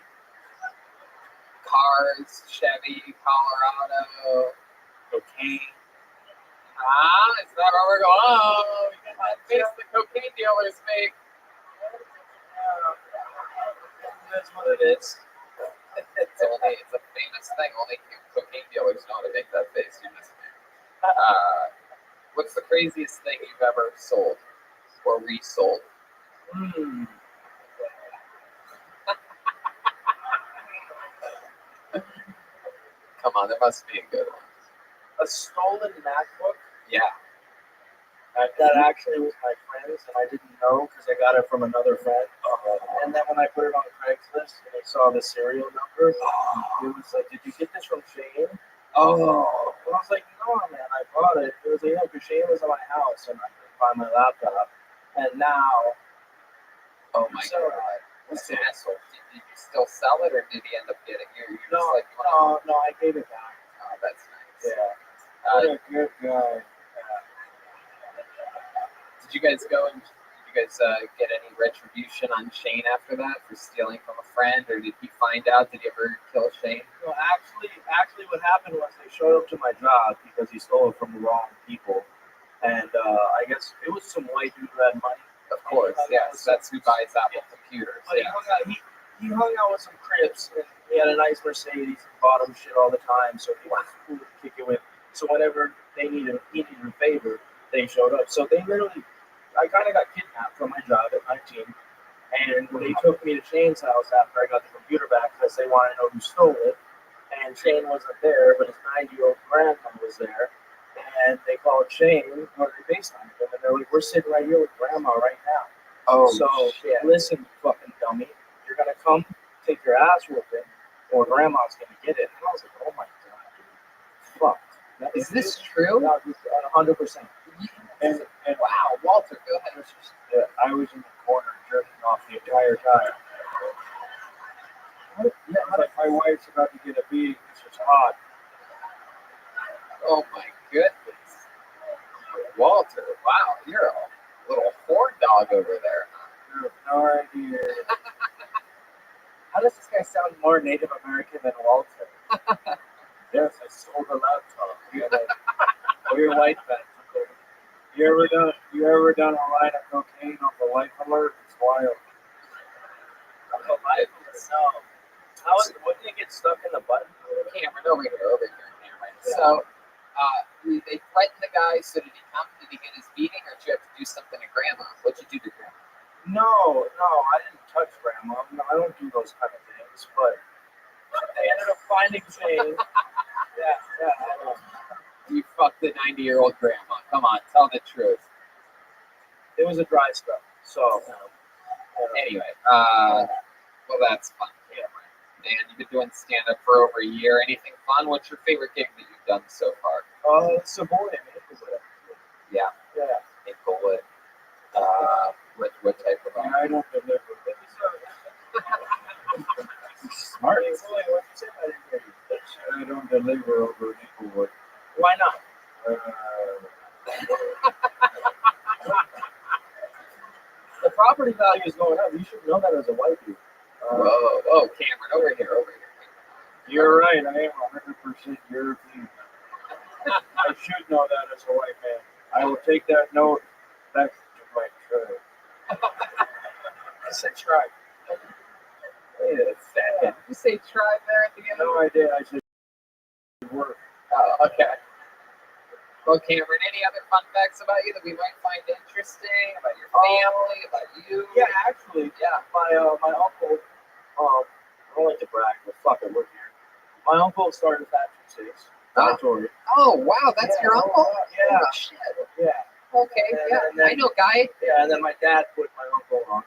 Cars, Chevy, Colorado, cocaine. Is that where we're going? Oh, we got that face the cocaine dealers make. That's what it is. It's a famous thing. Only cocaine dealers know how to make that face you just made. What's the craziest thing you've ever sold or resold? Come on, there must be a good one. A stolen MacBook? Yeah. That actually was my friend's, and I didn't know because I got it from another friend. And then when I put it on Craigslist and I saw the serial number, it was like, "Did you get this from Shane?" Oh. And I was like, "No, man, I bought it." It was like, "Yeah, because Shane was at my house and I couldn't find my laptop." And now, oh my God, what's the asshole? Did you still sell it, or did he end up getting you? No, I gave it back. Oh, that's nice. Yeah. What a good guy. Did you guys get any retribution on Shane after that for stealing from a friend, or did he find out? Did he ever kill Shane? Well, actually, what happened was they showed up to my job because he stole it from the wrong people, and I guess it was some white dude who had money. Of course, yes, that's who buys Apple computers. But he hung out with some Crips, and he had a nice Mercedes and bought him shit all the time, so he was cool to kick it with. So whenever he needed a favor, they showed up. So I kind of got kidnapped from my job at 19, and they took me to Shane's house after I got the computer back because they wanted to know who stole it. And Shane wasn't there, but his 90-year-old grandma was there. And they called Shane, or they FaceTimed him, and they're like, "We're sitting right here with Grandma right now." Oh, so shit. Listen, you fucking dummy, you're gonna come take your ass whooping, or Grandma's gonna get it. And I was like, "Oh my God, dude. Fuck." Is this true? 100%. And wow, Walter, go ahead. I was in the corner jerking off the entire time. It's like my wife's about to get a beating. This is hot. Oh my goodness. Walter, wow, you're a little horn dog over there. You have no idea. How does this guy sound more Native American than Walter? Yes, I sold a laptop. Or your white man. You ever done a line of cocaine on the life alert? It's wild. The life alert, no. Wouldn't it get stuck in the button? Cameron, over here, Cameron. So, they threatened the guy, so did he come? Did he get his beating, or did you have to do something to Grandma? What'd you do to Grandma? No, I didn't touch Grandma. No, I don't do those kind of things, but they ended up finding Jane. Yeah. You fucked the 90-year-old grandma. Come on, tell the truth. It was a dry spell, so. Anyway, well, that's fun. Yeah, man, you've been doing stand-up for over a year. Anything fun? What's your favorite gig that you've done so far? Savoy in Maplewood. Yeah. Maplewood. What type of? I don't deliver. Smart. I don't deliver over Maplewood. Why not? The property value is going up. You should know that as a white dude. Whoa, Cameron, over here. You're right. I am 100% European. I should know that as a white man. I will take that note back to my tribe. I said tribe. Wait a second. Did you say tribe there at the end? No, I did. I said work. Oh, okay. Well, Cameron, any other fun facts about you that we might find interesting about your family, about you? Yeah, actually, my uncle. I don't like to brag, but fuck it, we're here. My uncle started Fashion States. Oh, wow, that's your uncle? Yeah. Oh, shit. Yeah. Okay, And then, I know Guy. Yeah, and then my dad put my uncle on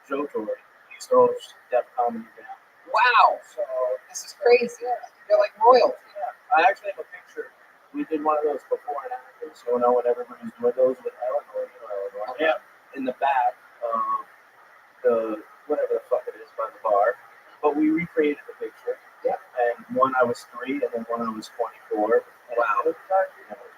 Joe Torre. He's the host Def Comedy Band. Wow. So this is crazy. You're like royalty. Yeah. I actually have a picture. We did one of those before and after, so when everybody's doing those with Eleanor, yeah, in the back of the whatever the fuck it is by the bar. But we recreated the picture. Yeah. And one I was 3, and then one I was 24. Wow.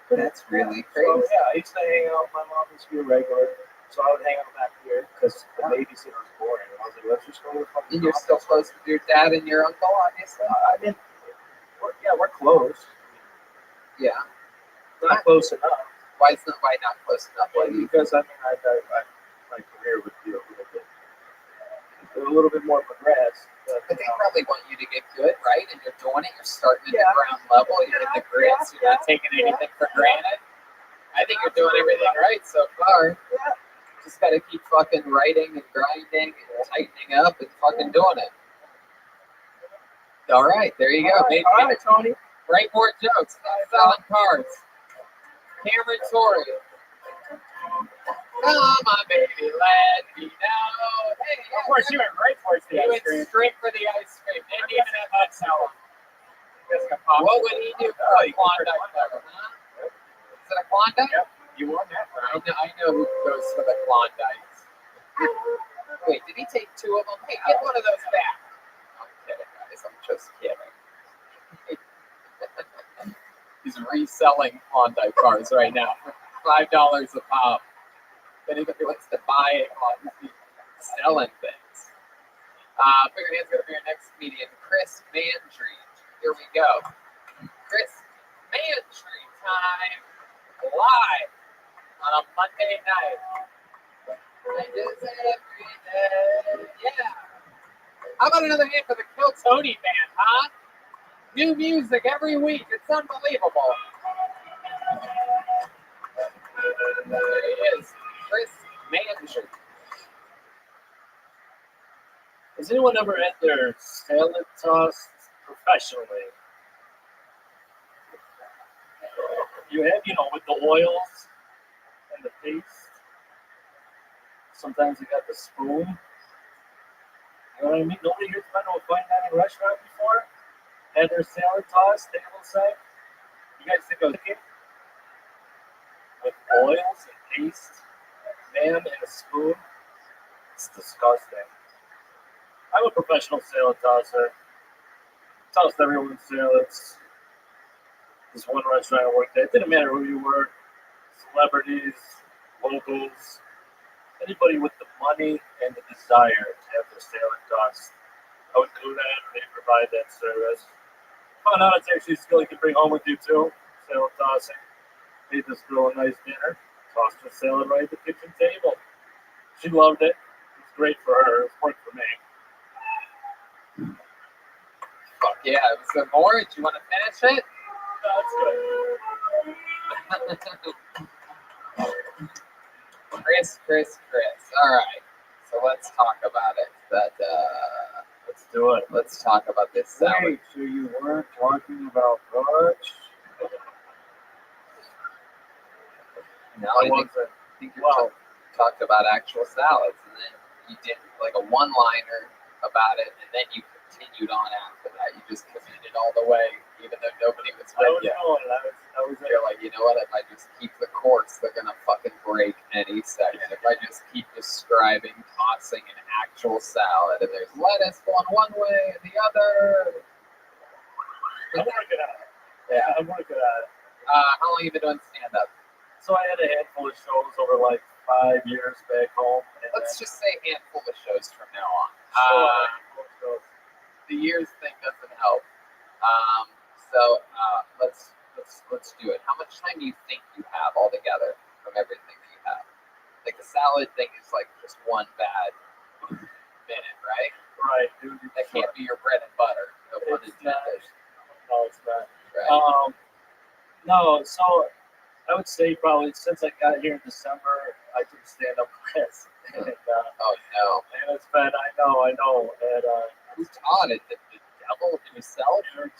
That's really crazy. So yeah, I used to hang out. My mom used to be a regular, so I would hang out back here because the babysitter was boring. And I was like, let's just go to the fucking. And you're still close with your dad and your uncle, obviously. We're close. Yeah. Not close enough. Why not close enough? Because I my career would be a little bit more progressed. But they probably want you to get good, right? And you're doing it. You're starting at the ground level. You're in the grits. You're not taking anything for granted. I think you're doing everything right so far. Yeah. Just got to keep fucking writing and grinding and tightening up and fucking doing it. All right, there you go. All right, Tony. Write more jokes. Stop selling cards. Cameron Torre. Come on, baby, let me know. Hey, of course, you went right for the ice cream. You went straight for the ice cream. Didn't even have that sound. What would he do for a Klondike cover, huh? Is it a Klondike? Yep, you won that round. I know who goes for the Klondikes. Wait, did he take 2 of them? Hey, get one of those back. I'm kidding, guys. I'm just kidding. He's reselling Klondike bars right now for $5 a pop. If anybody wants to buy it, he's selling things. Put your hands up for your next comedian, Chris Mandry. Here we go. Chris Mandry time, live on a Monday night. I do this every day. Yeah. How about another hand for the Kill Tony band, huh? New music every week. It's unbelievable. There he is, Chris Mandry. Has anyone ever had their salad tossed professionally? You have, with the oils and the paste. Sometimes you got the spoon. You know what I mean? Nobody here's been to a fine dining restaurant before. Had their salad tossed table side. You guys think I was kidding? With oils and paste, ham and a spoon. It's disgusting. I'm a professional salad tosser. Tossed everyone's salads. This one restaurant I worked at, it didn't matter who you were, celebrities, locals, anybody with the money and the desire to have their salad tossed. I would do that, and they provide that service. Found out it's actually a skill you can bring home with you too, salad tossing. Made this girl a nice dinner, tossed her salad right at the kitchen table. She loved it. It was great for her. It worked for me. Fuck yeah. So more? Do you want to finish it? That's good. Chris. All right. So let's talk about it. Let's do it. Let's talk about this salad. Wait, so you weren't talking about brunch? No, I think you talked about actual salads, and then you did like a one-liner about it, and then you continued on after that. You just committed all the way, even though nobody was with you. You're like, you know what? If I just keep the course, they're gonna fucking break any second. If I just keep describing tossing an actual salad, and there's lettuce going one way and the other. I'm working at it. Yeah, I'm working at it. How long have you been doing stand-up? So I had a handful of shows over like 5 years back home. Let's just say handful of shows from now on. The years thing doesn't help. Let's do it. How much time do you think you have altogether from everything that you have? Like the salad thing is like just one bad minute, right? Right, dude. That can't be your bread and butter. No pun intended. No, it's not. Right. No, so I would say probably since I got here in December, I took a stand-up class. And, oh no! And it's been, I know. And who taught it? The devil himself? All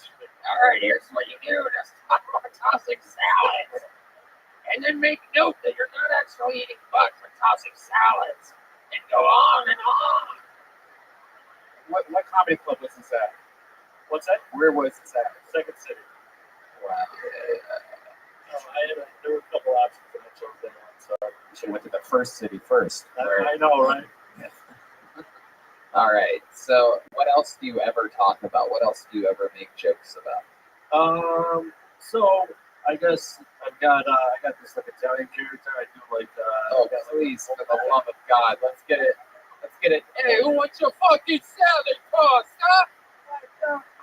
right, here's what you do: just talk about tossing salads, and then make note that you're not actually eating butt, but tossing salads, and go on and on. What comedy club was this at? What's that? Where was this at? Second City. Wow. There were a couple options and I chose that one. So you should have went to the first city first. I know, right? All right. So, what else do you ever talk about? What else do you ever make jokes about? So I guess I got this like Italian character. I do like. Please, for the love of God, let's get it. Hey, who wants your fucking salad tossed, huh?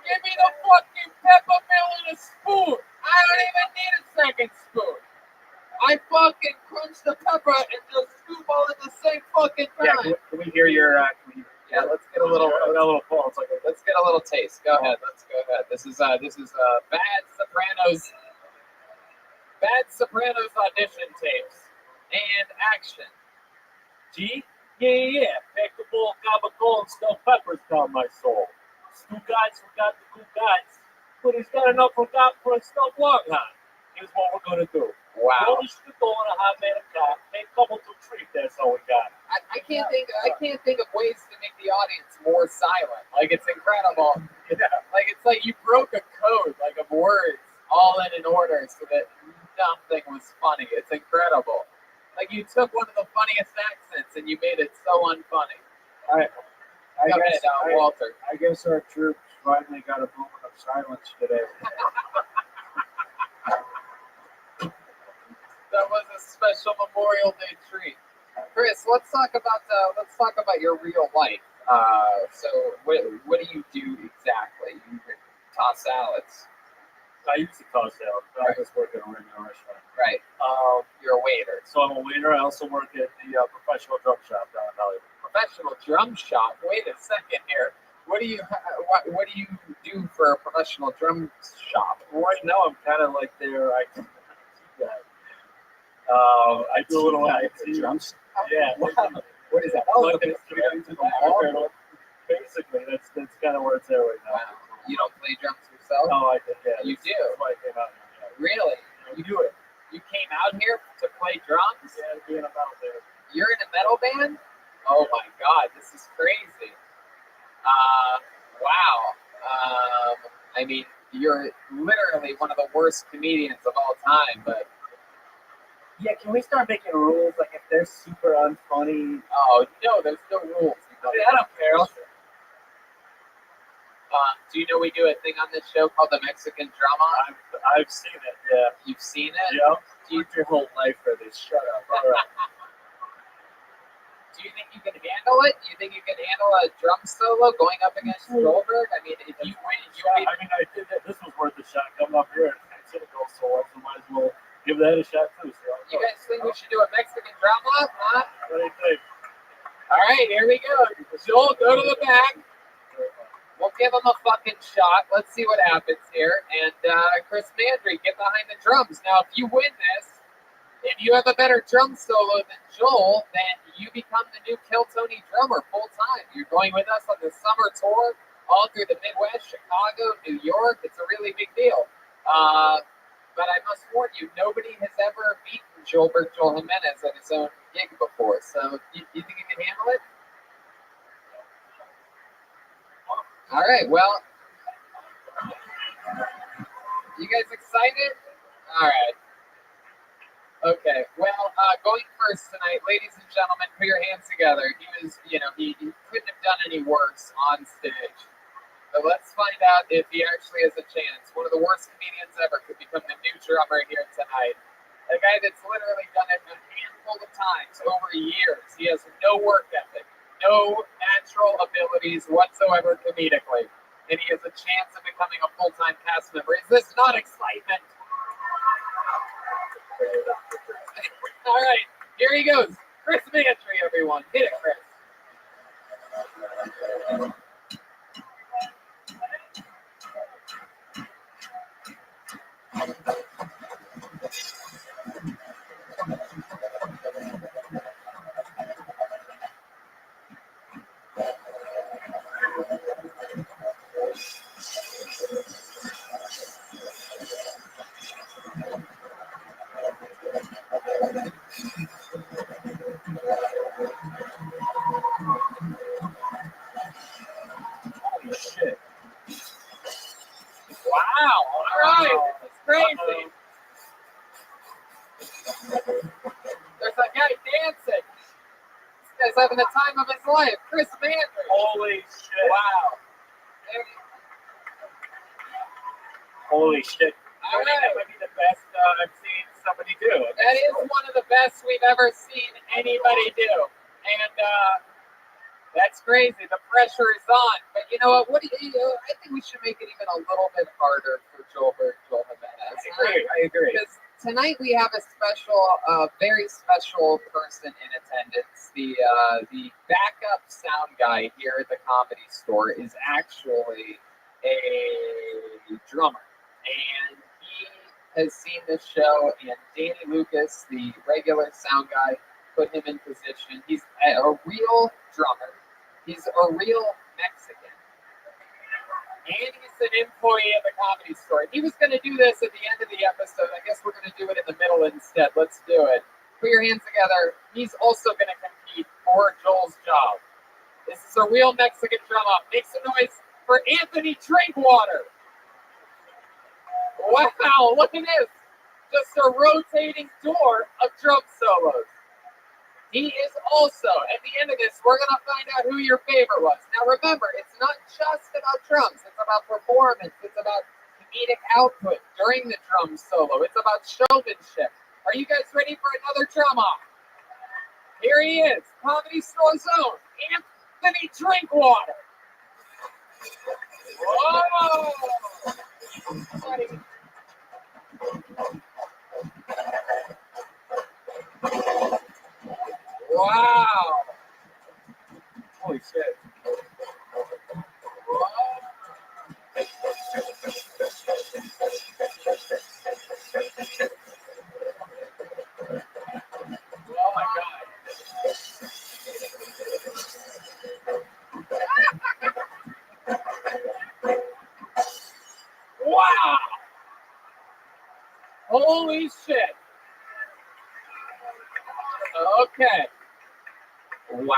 Give me the fucking peppermill in a spoon. I don't even need a second spoon. I fucking crunch the pepper and just scoop all at the same fucking time. Yeah, can we hear your? Let's get a little pulse. Let's get a little taste. Go ahead. Let's go ahead. This is Bad Sopranos audition tapes and action. G? Yeah. Pack the bowl, gabagool, and stuff peppers down my soul. Two guys forgot the two guys, but he's got enough forgot for a stuff long time. Here's what we're gonna do. Wow. Roll the shit on a hot man of God. Make a couple to treat. That's all we got. I can't think of ways to make the audience more silent. Like it's incredible. Yeah. Like it's like you broke a code like of words all in an order so that nothing was funny. It's incredible. Like you took one of the funniest accents and you made it so unfunny. All right. Go ahead, Walter. I guess our troops finally got a moment of silence today. That was a special Memorial Day treat. Chris, let's talk about your real life. So what do you do exactly? You toss salads. I used to toss salads. I just work at a regular restaurant. Right. You're a waiter. So I'm a waiter. I also work at the professional drum shop down in Hollywood. Professional drum shop. Wait a second here. What do you do for a professional drum shop? Right now, I'm kind of like their IT guy. I do a little IT. Drums. Yeah. Wow. What is that? Like basically, that's kind of where it's at right now. Wow. You don't play drums yourself? No, I did. Yeah. You do. That's why I came out here. Really? You do it. You came out here to play drums? Yeah, to be in a metal band. You're in a metal band? Oh my God, this is crazy. Wow. I mean, you're literally one of the worst comedians of all time, but Yeah, can we start making rules? Like, if they're super unfunny. Oh no, there's no rules. I mean, I don't care. Do you know we do a thing on this show called the Mexican Drama? I've seen it. Yeah. You've seen it? Yep. Do you, Worked your whole life for this. Shut up. All right. do you think you can handle it? Do you think you can handle a drum solo going up against Goldberg? I mean, if you win, I mean, I did that. This was worth a shot. Come up here and fix it a goal solo, so might as well give that a shot too. So, you guys think we should do a Mexican drama? Huh? what do you think? All right, here we go. Joel, go to the back. We'll give him a fucking shot. Let's see what happens here. And Chris Mandry, get behind the drums. Now, if you win this, if you have a better drum solo than Joel, then you become the new Kill Tony drummer full time. You're going with us on the summer tour all through the Midwest, Chicago, New York. It's a really big deal. But I must warn you, nobody has ever beaten Joel Jimenez at his own gig before. So you think you can handle it? All right, well, you guys excited? All right. Okay, well, going first tonight, ladies and gentlemen, put your hands together. He was, he couldn't have done any worse on stage. So let's find out if he actually has a chance. One of the worst comedians ever could become the new drummer here tonight. A guy that's literally done it a handful of times over years. He has no work ethic, no natural abilities whatsoever comedically. And he has a chance of becoming a full-time cast member. Is this not excitement? All right, here he goes. Chris Mantry, everyone. Hit it, Chris. Holy shit. Wow, all right. This is crazy. There's a guy dancing. This guy's having the time of his life. Chris Mantry. Holy shit. Wow. Holy shit. All right. That might be the best I've seen somebody do. That is one of the best we've ever seen anybody do. And that's crazy. The pressure is on. But you know what? I think we should make it even a little bit harder for Joel Jimenez. I agree. Because tonight we have a special, very special person in attendance. The backup sound guy here at the Comedy Store is actually a drummer. And he has seen this show, and Danny Lucas, the regular sound guy, put him in position. He's a real drummer. He's a real Mexican. And he's an employee at the Comedy Store. He was going to do this at the end of the episode. I guess we're going to do it in the middle instead. Let's do it. Put your hands together. He's also going to compete for Joel's job. This is a real Mexican drum up. Make some noise for Anthony Drinkwater. Wow, look at this. Just a rotating door of drum solos. He is also, at the end of this, we're going to find out who your favorite was. Now remember, it's not just about drums. It's about performance. It's about comedic output during the drum solo. It's about showmanship. Are you guys ready for another drum off? Here he is, Comedy Store Zone, Anthony Drinkwater. Whoa! Wow! Holy shit. Oh my God. Wow! Holy shit. Okay. Wow.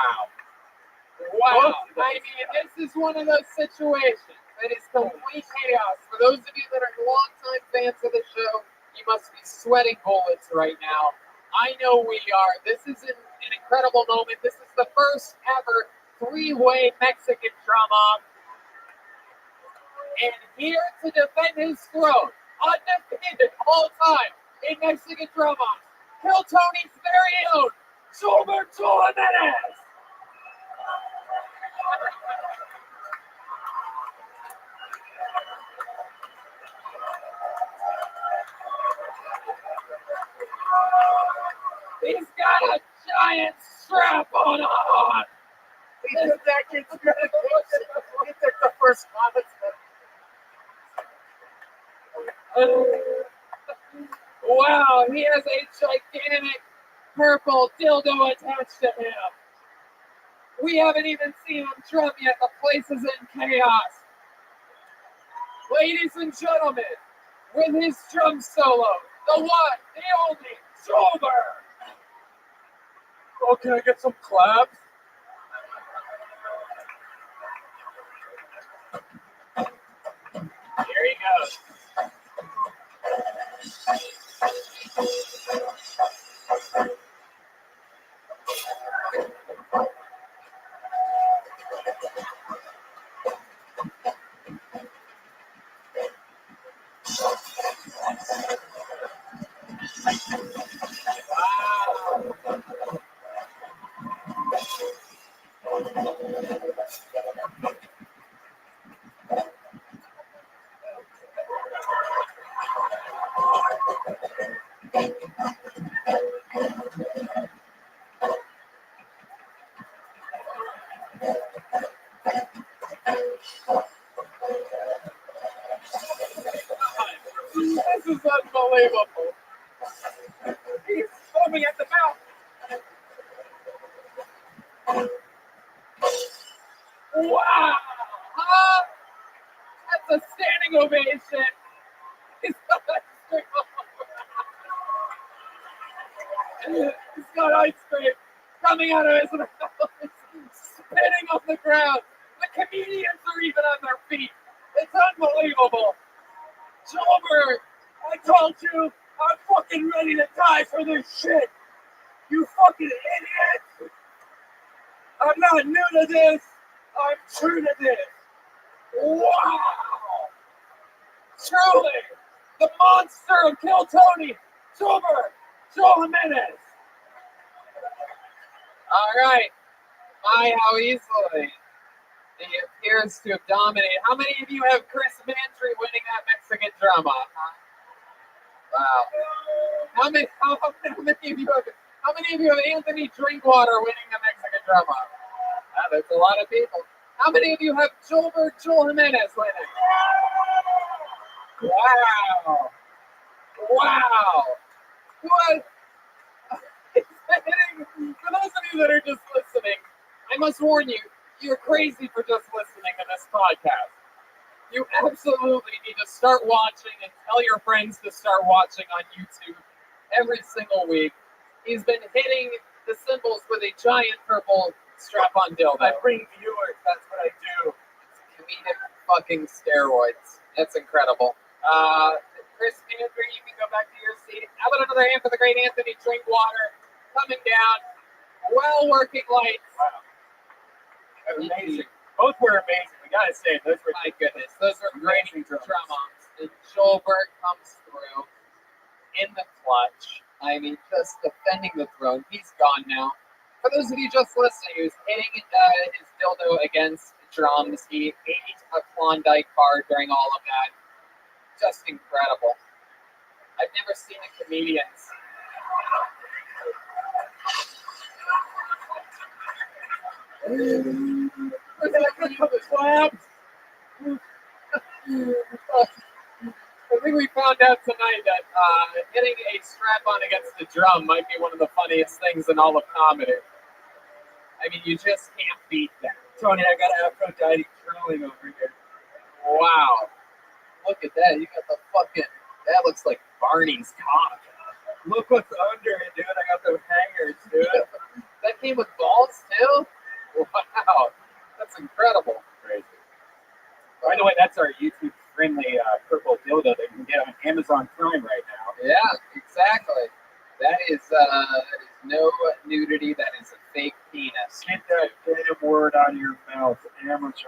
Wow. I mean, this is one of those situations that is complete chaos. For those of you that are longtime fans of the show, you must be sweating bullets right now. I know we are. This is an incredible moment. This is the first ever three-way Mexican drum-off. And here to defend his throne, undefeated all time in Mexican drum-off, Kill Tony's very own, Gilberto Jimenez. He's got a giant strap on. He took that kid's he took the first comments. Wow, he has a gigantic purple dildo attached to him. We haven't even seen him drum yet. The place is in chaos. Ladies and gentlemen, with his drum solo, the one, the only, Jober. Oh, can I get some claps? Here he goes. This is unbelievable. He's foaming at the mouth. Wow! That's a standing ovation. He's got ice cream coming out of his mouth, spitting off the ground. The comedians are even on their feet. It's unbelievable. Jober, I told you I'm fucking ready to die for this shit. You fucking idiot. I'm not new to this. I'm true to this. Wow. Truly, the monster of Kill Tony, Jober, Joe Jimenez. All right. My, how easily he appears to have dominated. How many of you have Chris Mantry winning that Mexican drama? Huh? Wow. How many of you have Anthony Drinkwater winning the Mexican drama? That's a lot of people. How many of you have Joel Jimenez winning? Wow. Wow. What? For those of you that are just listening, I must warn you, you're crazy for just listening to this podcast. You absolutely need to start watching and tell your friends to start watching on YouTube every single week. He's been hitting the cymbals with a giant purple strap-on dildo. I bring viewers, that's what I do. Comedic fucking steroids. That's incredible. Chris Mantry, you can go back to your seat. How about another hand for the great Anthony Drinkwater? Coming down. Well working lights. Wow. Amazing. Both were amazing. We gotta say, those were my goodness. Those were great drum-offs. And Joelberg comes through in the clutch. I mean, just defending the throne. He's gone now. For those of you just listening, he was hitting his dildo against drums. He ate a Klondike bar during all of that. Just incredible. I've never seen a comedian's. We're gonna pick up the claps. I think we found out tonight that hitting a strap-on against the drum might be one of the funniest things in all of comedy. I mean, you just can't beat that. Tony, I got Aphrodite drooling over here. Wow. Look at that. You got the fucking, that looks like Barney's cock. Look what's under it, dude. I got those hangers, dude. That came with balls, too? Wow. That's incredible. Crazy. By the way, that's our YouTube-friendly purple dildo that you can get on Amazon Prime right now. Yeah, exactly. That is no nudity. That is a fake penis. Get that damn word out of your mouth, amateur.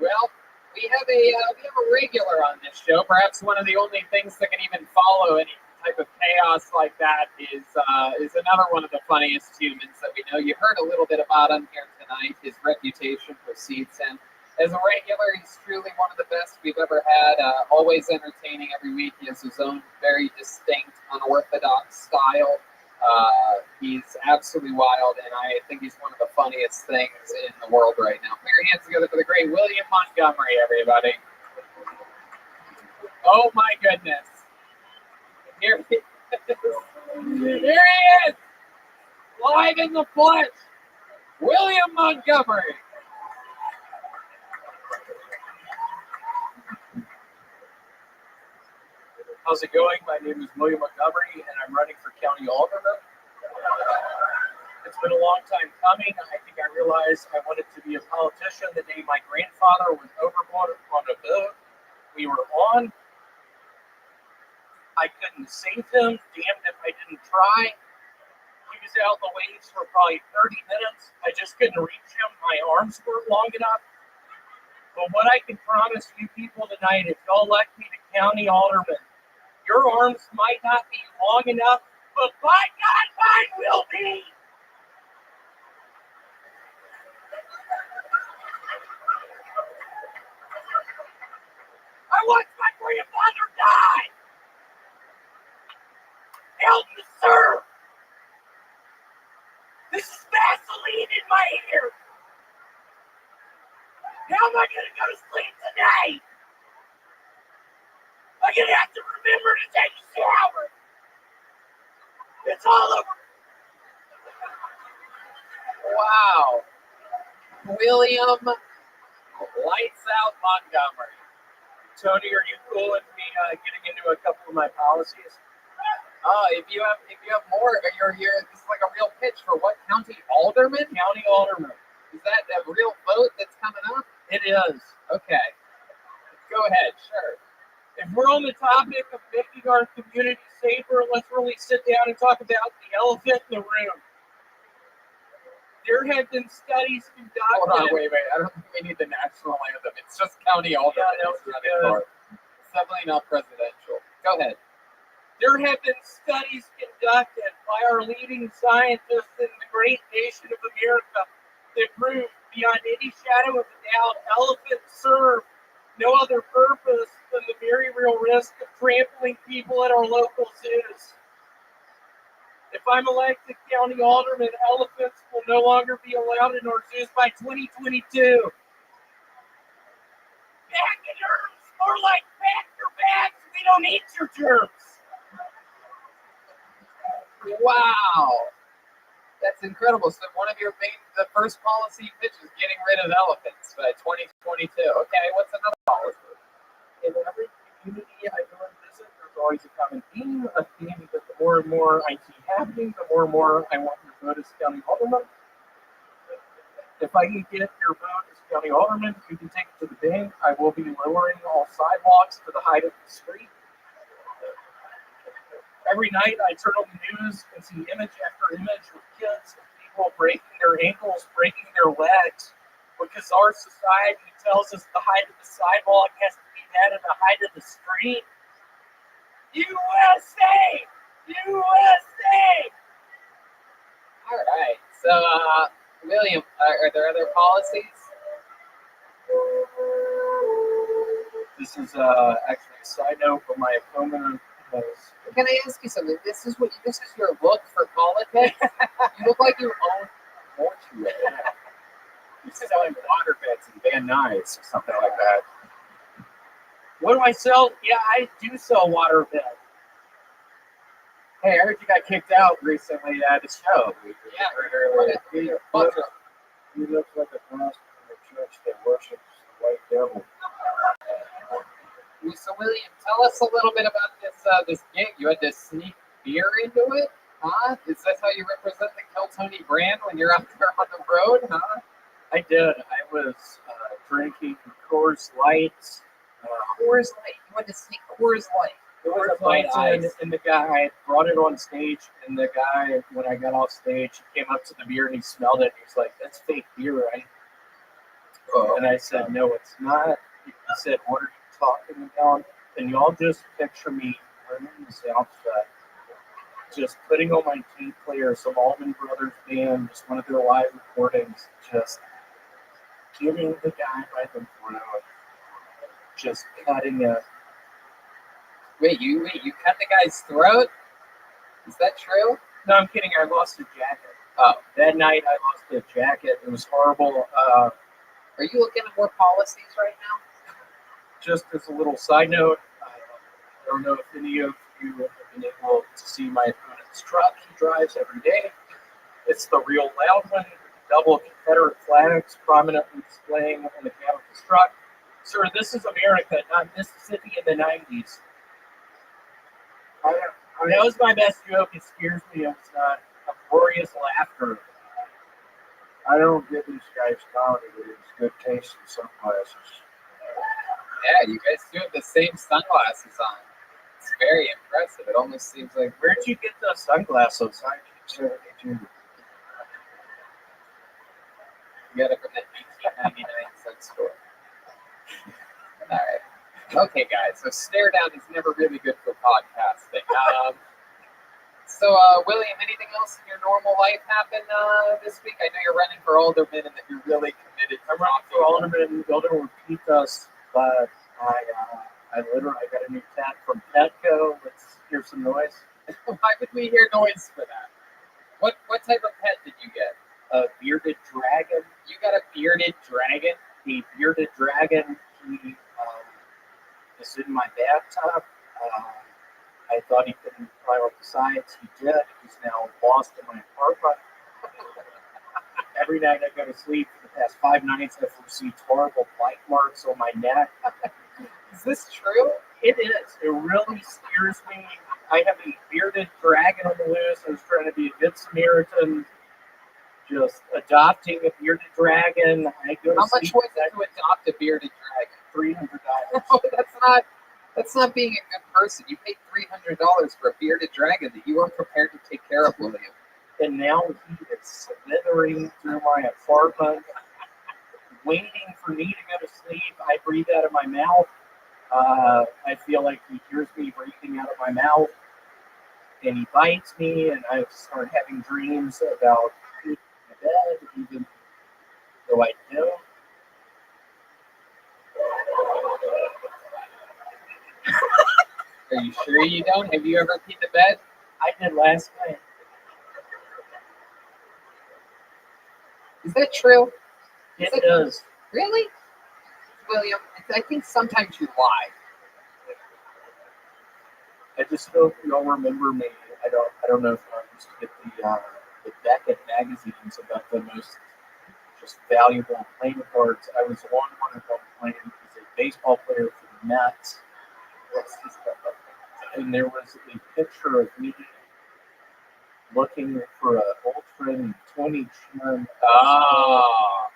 Well, we have a regular on this show. Perhaps one of the only things that can even follow any type of chaos like that is another one of the funniest humans that we know. You heard a little bit about him here tonight. His reputation precedes him. As a regular, he's truly one of the best we've ever had. Always entertaining every week. He has his own very distinct, unorthodox style. He's absolutely wild, and I think he's one of the funniest things in the world right now. Put your hands together for the great William Montgomery, everybody. Oh my goodness. Here he is. Here he is. Live in the flesh. William Montgomery. How's it going? My name is William Montgomery, and I'm running for county alderman. It's been a long time coming. I think I realized I wanted to be a politician the day my grandfather was overboard on a boat we were on. I couldn't save him. Damned if I didn't try. He was out in the waves for probably 30 minutes. I just couldn't reach him. My arms weren't long enough. But what I can promise you people tonight, if y'all elect me to county alderman, your arms might not be long enough, but by God, mine will be. I watched my grandfather die. Help me, sir. This is Vaseline in my ear. How am I going to go to sleep tonight? I'm going to have to remember to take a shower. It's all over. Wow. William Lights Out Montgomery. Tony, are you cool with me getting into a couple of my policies? If you have more, you're here. This is like a real pitch for what county alderman? County alderman. Is that a real vote that's coming up? It is. Okay. Go ahead. Sure. If we're on the topic of making our community safer, let's really sit down and talk about the elephant in the room. There have been studies conducted. Hold on, wait. I don't think we need the national anthem. It's just county alderman. Yeah, It's definitely not presidential. Go ahead. There have been studies conducted by our leading scientists in the great nation of America that prove beyond any shadow of a doubt elephants serve no other purpose than the very real risk of trampling people at our local zoos. If I'm elected county alderman, elephants will no longer be allowed in our zoos by 2022. Pachyderms, more like pack your bags. We don't eat your germs. Wow. That's incredible. So one of your the first policy pitch is getting rid of elephants by 2022. Okay, what's another policy? In every community I go and visit, there's always a common theme, that the more and more I see happening, the more and more I want your vote as county alderman. If I can get your vote as county alderman, you can take it to the bank. I will be lowering all sidewalks to the height of the street. Every night I turn on the news and see image after image of kids and people breaking their ankles, breaking their legs, because our society tells us the height of the sidewalk has to be that of the height of the street. USA! USA! All right. So, William, are there other policies? This is actually a side note, but my opponent was. Can I ask you something? This is your look for politics. You look like you own mortuary. You're selling water beds and Van Nuys or something like that. What do I sell? Yeah, I do sell water beds. Hey, I heard you got kicked out recently at a show. Yeah, He looks like a pastor in a church that worships the white devil. So, William, tell us a little bit about this gig. You had to sneak beer into it, huh? Is that how you represent the Keltoni brand when you're out there on the road, huh? I did. I was drinking Coors Lights. Coors Light. You wanted to sneak Coors Light. It was a Light function, ice. and the guy brought it on stage, and the guy, when I got off stage, he came up to the beer and he smelled it. He was like, "That's fake beer, right?" And I said, "No, it's not." He said, "What are you talking about?" And y'all just picture me wearing this outfit, just putting on my tape player, some Allman Brothers band, just one of their live recordings, just getting the guy by the throat, just cutting it. Wait, you cut the guy's throat? Is that true? No, I'm kidding. I lost a jacket. Oh, That night, I lost a jacket. It was horrible. are you looking at more policies right now? Just as a little side note, I don't know if any of you have been able to see my opponent's truck he drives every day. It's the real loud one, double Confederate flags prominently displaying on the cab of his truck. Sir, this is America, not Mississippi in the 90s. That was my best joke. It scares me. It was not uproarious laughter. I don't get this guy's comedy, but it's good taste in sunglasses. Yeah, you guys do have the same sunglasses on. It's very impressive. It almost seems like Where'd you get those sunglasses? 1972. you got it from the 1999 cent store. All right. Okay, guys. So stare down is never really good for podcasting. So, William, anything else in your normal life happen this week? I know you're running for alderman and that you're really committed. I'm running for alderman. Alderman repeat us, but I got a new cat from Petco. Let's hear some noise. Why would we hear noise for that? What type of pet did you get? A bearded dragon. You got a bearded dragon? The bearded dragon. He is in my bathtub. I thought he couldn't climb up the sides. He did. He's now lost in my apartment. Every night I go to sleep for the past 5 nights, I've received horrible bite marks on my neck. Is this true? It is. It really scares me. I have a bearded dragon on the loose. I was trying to be a good Samaritan, just adopting a bearded dragon. I go to How sleep much was it to adopt a bearded dragon? $300. Oh, that's not being a good person. You paid $300 for a bearded dragon that you weren't prepared to take care of, William. And now he is slithering through my apartment, waiting for me to go to sleep. I breathe out of my mouth. I feel like he hears me breathing out of my mouth, and he bites me, and I start having dreams about being in bed, even though I don't. Are you sure you don't? Have you ever peed the bed? I did last night. Is that true? It is. Really? William, I think sometimes you lie. I just hope y'all remember me. I don't know if I used to get the Beckett magazines about the most just valuable playing cards. I was on one of them playing as a baseball player for the Mets. And there was a picture of me looking for an old friend, Tony Chin. Oh.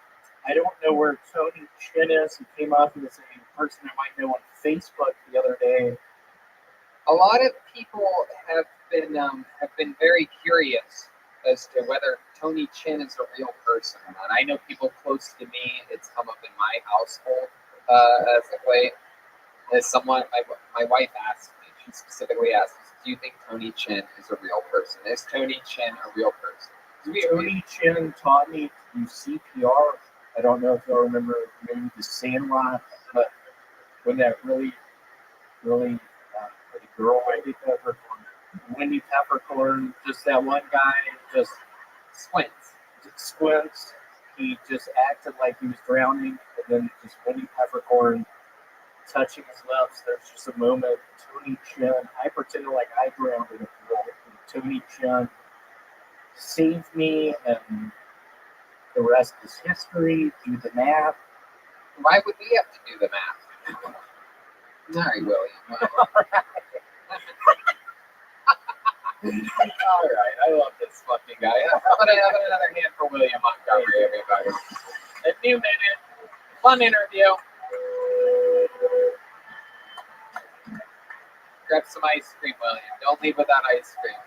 I don't know where Tony Chin is. He came up as a person I might know on Facebook the other day. A lot of people have been very curious as to whether Tony Chin is a real person or not. I know people close to me. It's come up in my household as a way. As someone, my wife asked me. She specifically asked me, "Do you think Tony Chin is a real person? Is Tony Chin a real person?" Tony Chin taught me to do CPR. I don't know if y'all remember maybe the Sandlot, but when that really the girl Wendy Peppercorn, just that one guy just squints. He just acted like he was drowning, and then just Wendy Peppercorn touching his lips. There's just a moment. Tony Chin, I pretended like I drowned in a pool. Tony Chin saved me, and the rest is history. Do the math. Why would we have to do the math? All right, William. All right, I love this fucking guy. How about another hand for William Montgomery, everybody? A new minute, fun interview. Grab some ice cream, William. Don't leave without ice cream.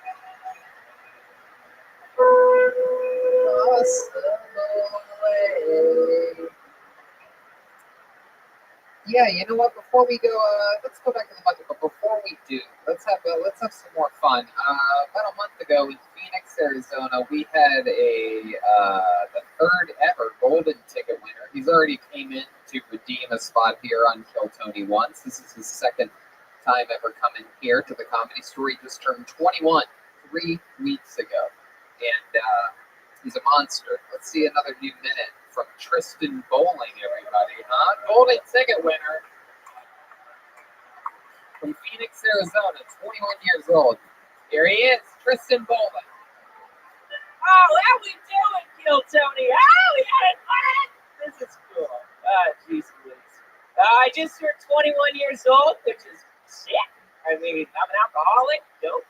Yeah, you know what? Before we go, let's go back to the bucket. But before we do, let's have some more fun. About a month ago in Phoenix, Arizona, we had the third ever golden ticket winner. He's already came in to redeem a spot here on Kill Tony once. This is his second time ever coming here to the Comedy Store. He just turned 21 3 weeks ago, and he's a monster. Let's see another new minute from Tristan Bowling, everybody, huh? Golden ticket winner from Phoenix, Arizona, 21 years old. Here he is, Tristan Bowling. Oh, how we doing, Kill Tony? Oh, we had fun. This is cool. Jeez Louise. I just turned 21 years old, which is sick. I mean, I'm an alcoholic. Dope.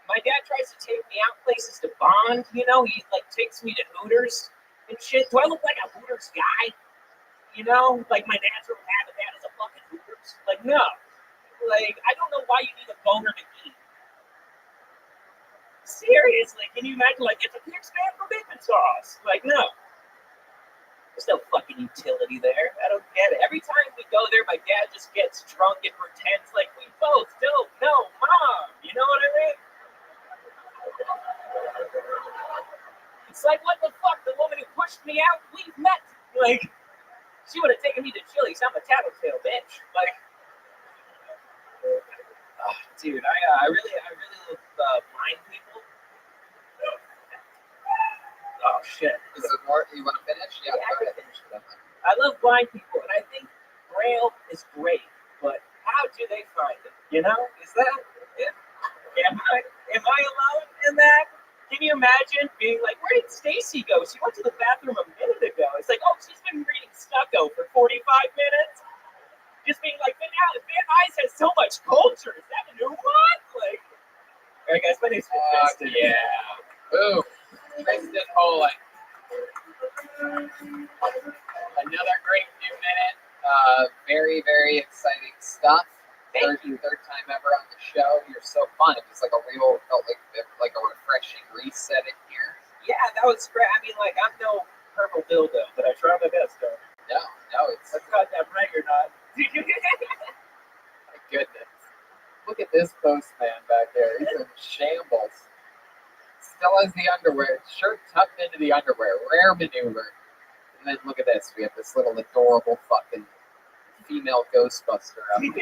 My dad tries to take me out places to bond. You know, he like takes me to Hooters and shit. Do I look like a Hooters guy? You know, like my natural habitat is a fucking Hooters. Like, no. Like, I don't know why you need a boner to eat. Seriously, can you imagine? Like, it's a pig span for bacon sauce. Like, no. There's no fucking utility there. I don't get it. Every time we go there, my dad just gets drunk and pretends like we both don't know Mom. You know what I mean? It's like, what the fuck? The woman who pushed me out, we've met. Like, she would have taken me to Chili's. I'm a tattletale bitch. Like, dude, I really love blind people. Oh, shit. Is there more? You want to finish? Yeah, I go can ahead. finish it. I love blind people, and I think Braille is great, but how do they find it? You know? Is that it? Am I alone in that? Can you imagine being like, where did Stacy go? She went to the bathroom a minute ago. It's like, oh, she's been reading Stucco for 45 minutes. Just being like, Van Nuys has so much culture. Is that a new one? Like, all right, guys, my name's Tristan. Yeah. Boom. Tristan Bowling. Another great new minute. Very, very exciting stuff. Third time ever on the show. You're so fun. It was like felt like a refreshing reset in here. Yeah, that was great. I mean, like, I'm no purple dildo, but I try my best, though. No, it's. I've got that right or not. My goodness. Look at this postman back there. He's in shambles. Still has the underwear. Shirt tucked into the underwear. Rare maneuver. And then look at this. We have this little adorable fucking female Ghostbuster out here.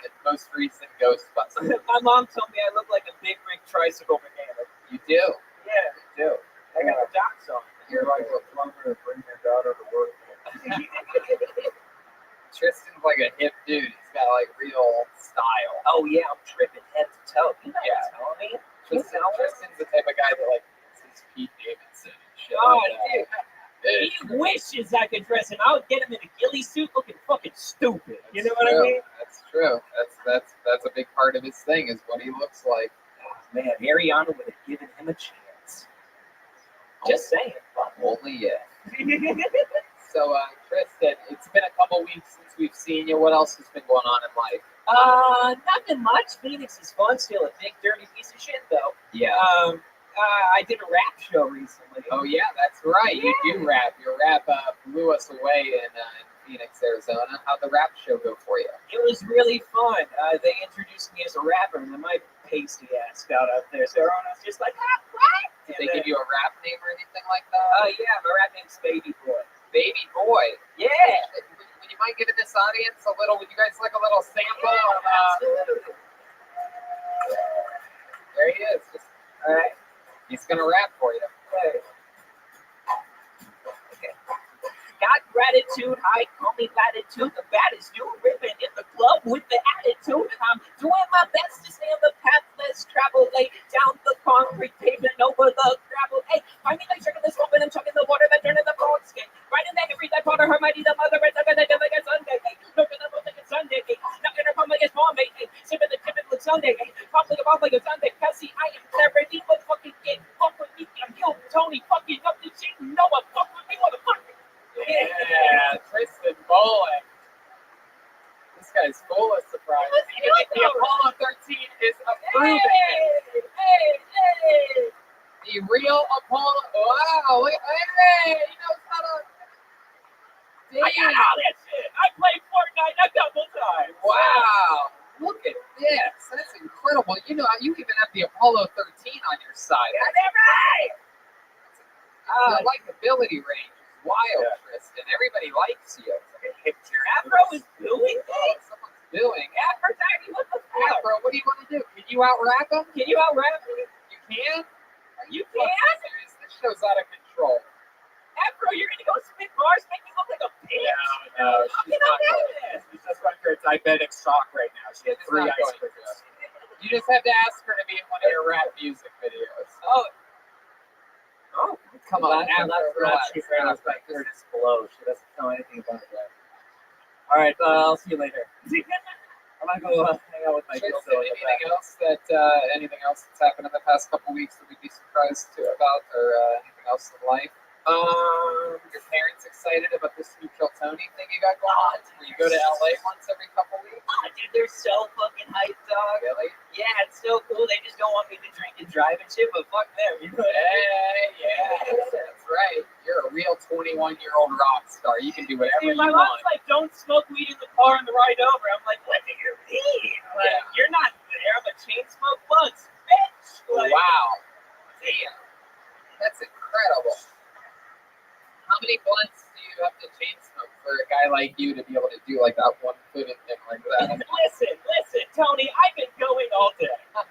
The most recent Ghostbuster. My mom told me I look like a big rig tricycle mechanic. You do. Yeah, you do. I got the dots on. You're like a plumber to bring your daughter to work. Tristan's like a hip dude. He's got like real style. Oh yeah, I'm tripping head to toe. You know tell me. Tristan's the type of guy that like sees Pete Davidson and shit. Oh, like dude. He wishes I could dress him. I would get him in a ghillie suit looking fucking stupid. You know what I mean? That's true. That's a big part of his thing is what he looks like. Oh, man, Ariana would have given him a chance. Just saying. Only yeah. So, Tristan, it's been a couple weeks since we've seen you. What else has been going on in life? Nothing much. Phoenix is fun. Still a big dirty piece of shit, though. Yeah. I did a rap show recently. Oh yeah, that's right. Yeah. You do rap. Your rap blew us away in Phoenix, Arizona. How'd the rap show go for you? It was really fun. They introduced me as a rapper, and then my pasty ass got up there. So everyone was just like, what? Did they give you a rap name or anything like that? Yeah, my rap name's Baby Boy. Baby Boy. Yeah. Would you mind giving this audience a little? Would you guys like a little sample? Absolutely. There he is. All right. He's gonna rap for you. Okay. Got gratitude, high, call me latitude. The baddest dude ripping in the club with the attitude. I'm doing my best to stay on the path less travel. Lay down the concrete pavement over the gravel. Hey, find me like sugar this open and chugging the water that turning the boat skin. Right in that every day, Potter, Hermione, the mother, and I'm gonna like a Sunday. Hey, looking up like a Sunday. Hey, not gonna come like a small mate. Hey, sipping the typical Sunday. Hey, popping about like a Sunday. Cassie, I am clarity, but fucking get fuck with me. I'm Kill Tony, fucking up this shit. No one fuck with me, motherfucker. Yeah, Tristan Bowling. The Apollo 13 is approving it. The real Apollo. Wow. Hey, he knows how to. I got all that shit. I played Fortnite a couple times. Wow. Look at this. That's incredible. You know, you even have the Apollo 13 on your side. Your likability range is wild, Tristan. Everybody likes you. Afro is doing things. Someone's doing. Aphrodite, what the fuck? Afro, what do you want to do? Can you out-rap him? Can you out-rap me? You can? You Look, can? this show's out of control. Afro, you're gonna go spit bars, make me look like a bitch. No, How she's can I not do going. this? She's just going through a diabetic shock right now. She had 3 ice creams. You just have to ask her to be in one of your rap music videos. Oh, come on, relax. She's like her disclose. She doesn't know anything about that. All right, I'll see you later. I'm gonna go hang out with my Tristan, anything else that's happened in the past couple weeks that we'd be surprised about, or anything else in life? Your parents excited about this new Kill Tony thing you got going on? Where you go to LA once every couple weeks? Oh, dude, they're so fucking hyped, dog. Really? Yeah, it's so cool. They just don't want me to drink and drive and shit, but fuck them. You know what I mean? Yeah, that's right. You're a real 21-year-old rock star. You can do whatever Dude, you my want. mom's like, don't smoke weed in the car on the ride over. I'm like, what do you mean? Like, you're not there. I'm a chain smoke blunts, bitch. Like, Wow. Damn. That's incredible. How many blunts do you have to chain smoke for a guy like you to be able to do like that one-footed thing like that? Listen, Tony, I've been going all day. And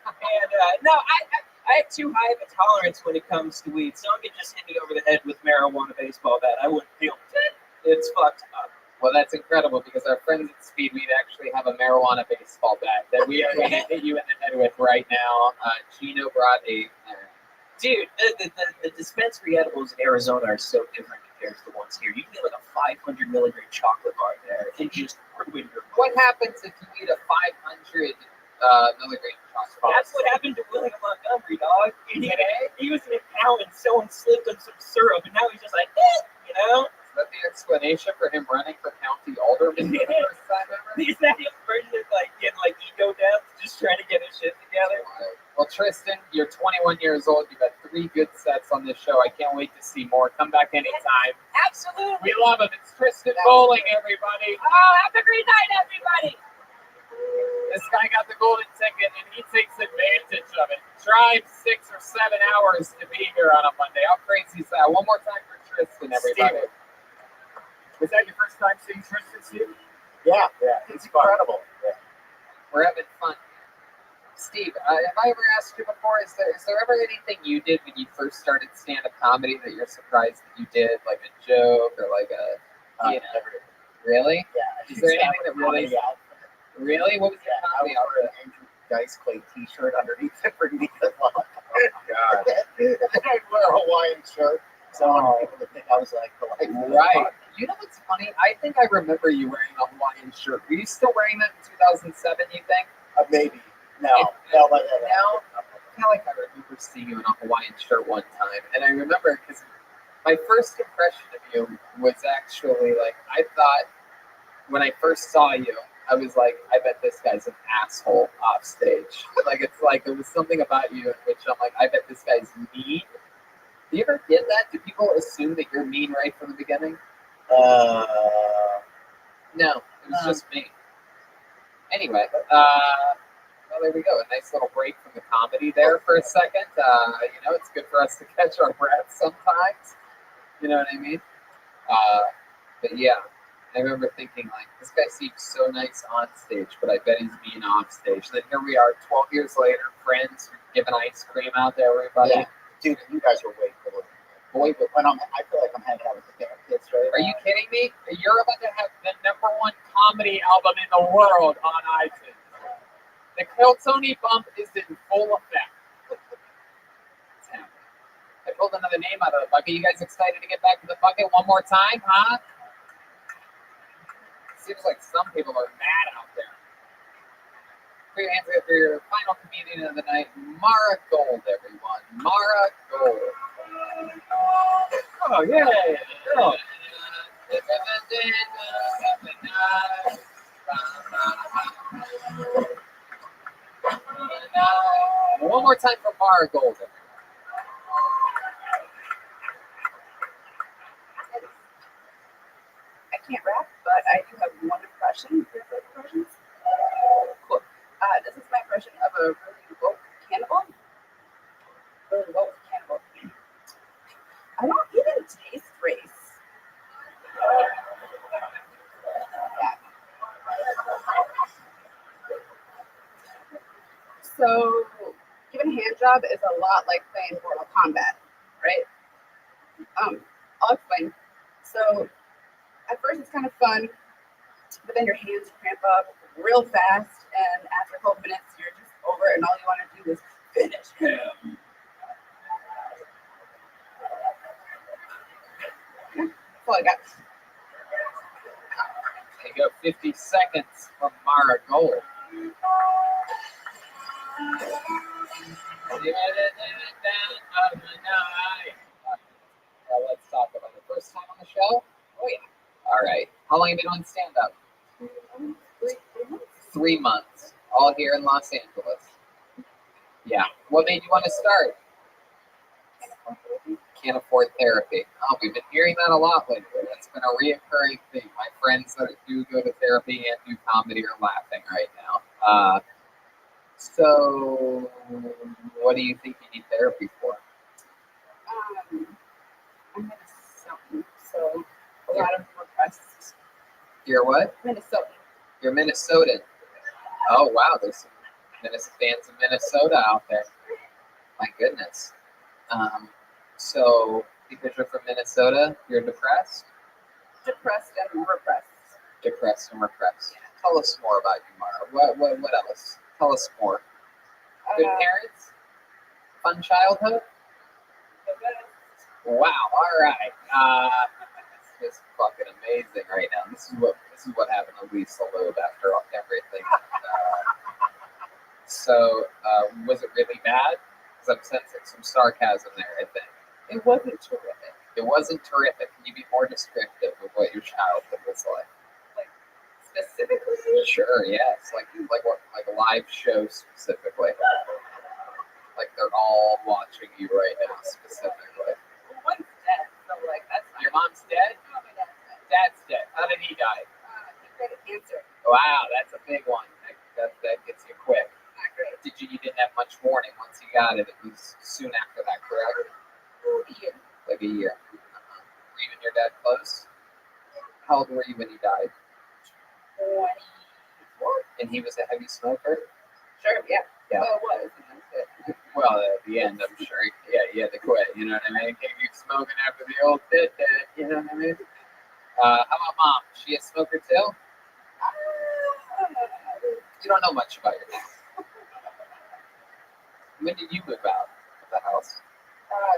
no, I have too high of a tolerance when it comes to weed. Someone could just hit me over the head with marijuana baseball bat. I wouldn't feel it. It's fucked up. Well, that's incredible because our friends at Speedweed actually have a marijuana baseball bat that we are going to hit you in the head with right now. Gino brought a... Dude, the dispensary edibles in Arizona are so different compared to the ones here. You can get like a 500 milligram chocolate bar there and just ruin your life. What happens if you eat a 500 milligram chocolate bar? That's what happened to William Montgomery, dog. He was an accountant, someone slipped him some syrup, and now he's just like, you know? Is that the explanation for him running for county alderman for the first time ever? Is that his version of like getting like ego death, just trying to get his shit together? Well, Tristan, you're 21 years old. You've had 3 good sets on this show. I can't wait to see more. Come back anytime. Absolutely. We love him. It's Tristan Bowling, everybody. Oh, have a great night, everybody. This guy got the golden ticket, and he takes advantage of it. Drives 6 or 7 hours to be here on a Monday. How crazy is that? One more time for Tristan, everybody. Steve. Was that your first time seeing Tristan, Steve? Yeah, it's incredible. Yeah. We're having fun. Steve, have I ever asked you before, is there ever anything you did when you first started stand-up comedy that you're surprised that you did, like a joke or like a, really? Yeah. Is there anything that really, what was your comedy I was wearing an Andrew Dice Clay t-shirt underneath it for me as well. Oh, God. And then I'd wear a Hawaiian shirt. So I wanted people to think I was like the right. You know what's funny? I think I remember you wearing a Hawaiian shirt. Were you still wearing that in 2007, you think? Maybe. No, I feel like I remember seeing you in a Hawaiian shirt one time, and I remember because my first impression of you was actually like, I thought when I first saw you, I was like, I bet this guy's an asshole off stage. Like it was something about you in which I'm like, I bet this guy's mean. Do you ever get that? Do people assume that you're mean right from the beginning? No, it was just me. Anyway, well, there we go. A nice little break from the comedy there for a second. It's good for us to catch our breath sometimes. You know what I mean? But yeah, I remember thinking, like, this guy seems so nice on stage, but I bet he's mean off stage. Then here we are, 12 years later, friends, giving ice cream out there, everybody. Yeah. Dude, you guys are way cooler. Boy, but when I feel like I'm hanging out with the damn kids right now. Are you kidding me? You're about to have the #1 comedy album in the world on iTunes. The Kill Tony bump is in full effect. It's happening. I pulled another name out of the bucket. You guys excited to get back to the bucket one more time, huh? Seems like some people are mad out there. Put your hands up for your final comedian of the night, Mara Gold, everyone. Mara Gold. Oh, yeah. Girl. more time for Mara Golden. I can't rap, but I do have one impression. Impressions. Cool. This is my impression of a really woke cannibal. Really woke cannibal. I don't even taste race. Yeah. So, giving a hand job is a lot like playing Mortal Kombat, right? I'll explain. So, at first it's kind of fun, but then your hands cramp up real fast, and after a couple minutes, you're just over it, and all you want to do is finish him. Yeah, that's all I got. There you go, 50 seconds from Mara Gold. Let's talk about it. First time on the show? Oh, yeah. All right. How long have you been doing stand-up? 3 months. All here in Los Angeles. Yeah. What made you want to start? Can't afford therapy. Oh, we've been hearing that a lot lately. That's been a reoccurring thing. My friends that do go to therapy and do comedy are laughing right now. So, what do you think you need therapy for? I'm Minnesotan, so a lot of repressed. You're what? Minnesotan. You're Minnesotan. Oh, wow. There's some fans of Minnesota out there. My goodness. So, because you're from Minnesota, you're depressed? Depressed and repressed. Depressed and repressed. Yeah. Tell us more about you, Mara. What else? Tell us more. Good parents? Fun childhood? Wow, all right. This is fucking amazing right now. This is what happened to Lisa Loeb after everything. So, was it really bad? Because I'm sensing some sarcasm there, I think. It wasn't terrific. It wasn't terrific. Can you be more descriptive of what your childhood was like? Like, specifically? Sure, yes. Like a live show specifically. Like they're all watching you right now specifically. Well, one's dead, so like that's fine. Your mom's dead? No, my dad's dead. Dad's dead. How did he die? He died of cancer. Wow, that's a big one. That gets you quick. Not great. You didn't have much warning once you got it. It was soon after that, correct? A year. Like a year. Were you and your dad close? How old were you when he died? 24. And he was a heavy smoker? Sure, yeah. Yeah. Well, it was. And that's it. Well, at the end, I'm sure he had to quit. You know what I mean? Can't keep smoking after the old tit. You know what I mean? How about mom? She a smoker too? You don't know much about your mom. When did you move out of the house?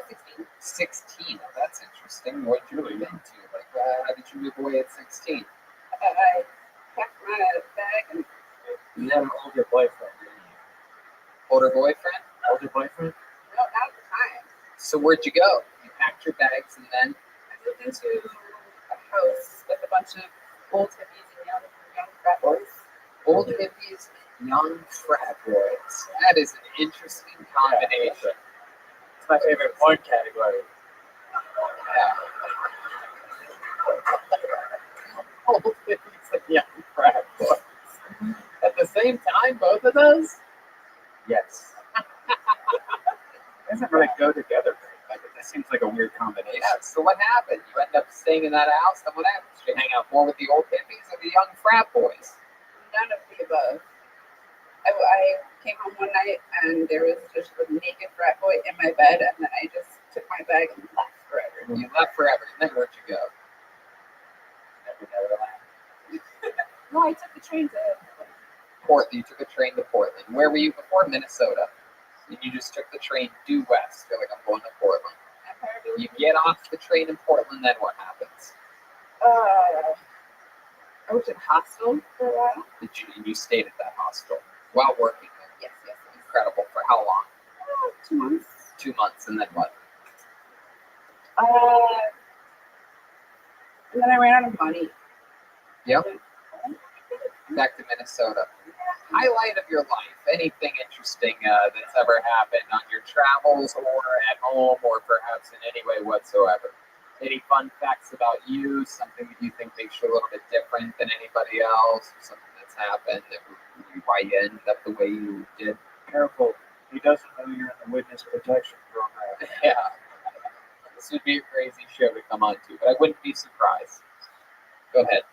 16. 16. That's interesting. What did you move into? Like, how did you move away at 16? I packed my bag and You had an older boyfriend, didn't you? Older boyfriend? Older boyfriend? no, not at the time. So where'd you go? You packed your bags and then? I moved into a house with a bunch of old hippies and young frat boys. Old hippies, young frat boys. That is an interesting combination. It's my favorite porn category. Yeah. Old hippies and young frat boys. At the same time, both of those? Yes. Doesn't really go together. Like, that seems like a weird combination. Yeah, so what happened? You end up staying in that house, and what happened? Did you hang out more with the old hippies or the young frat boys? None of the above. I came home one night and there was just a naked frat boy in my bed, and then I just took my bag and left forever. You left forever, and then where'd you go? No, I took the train to Portland. You took a train to Portland. Where were you before? Minnesota. And you just took the train due west. You're like, I'm going to Portland. You get off the train in Portland, then what happens? I was at a hostel for a while. You stayed at that hostel while working there? Yes. Incredible. For how long? 2 months. 2 months, and then what? And then I ran out of money. Yep. Back to Minnesota. highlight of your life. Anything interesting that's ever happened on your travels or at home or perhaps in any way whatsoever. Any fun facts about you, something that you think makes you a little bit different than anybody else, or something that's happened, why you ended up the way you did. Careful. He doesn't know you're in the witness protection program. Yeah. This would be a crazy show to come on to, but I wouldn't be surprised. Go ahead.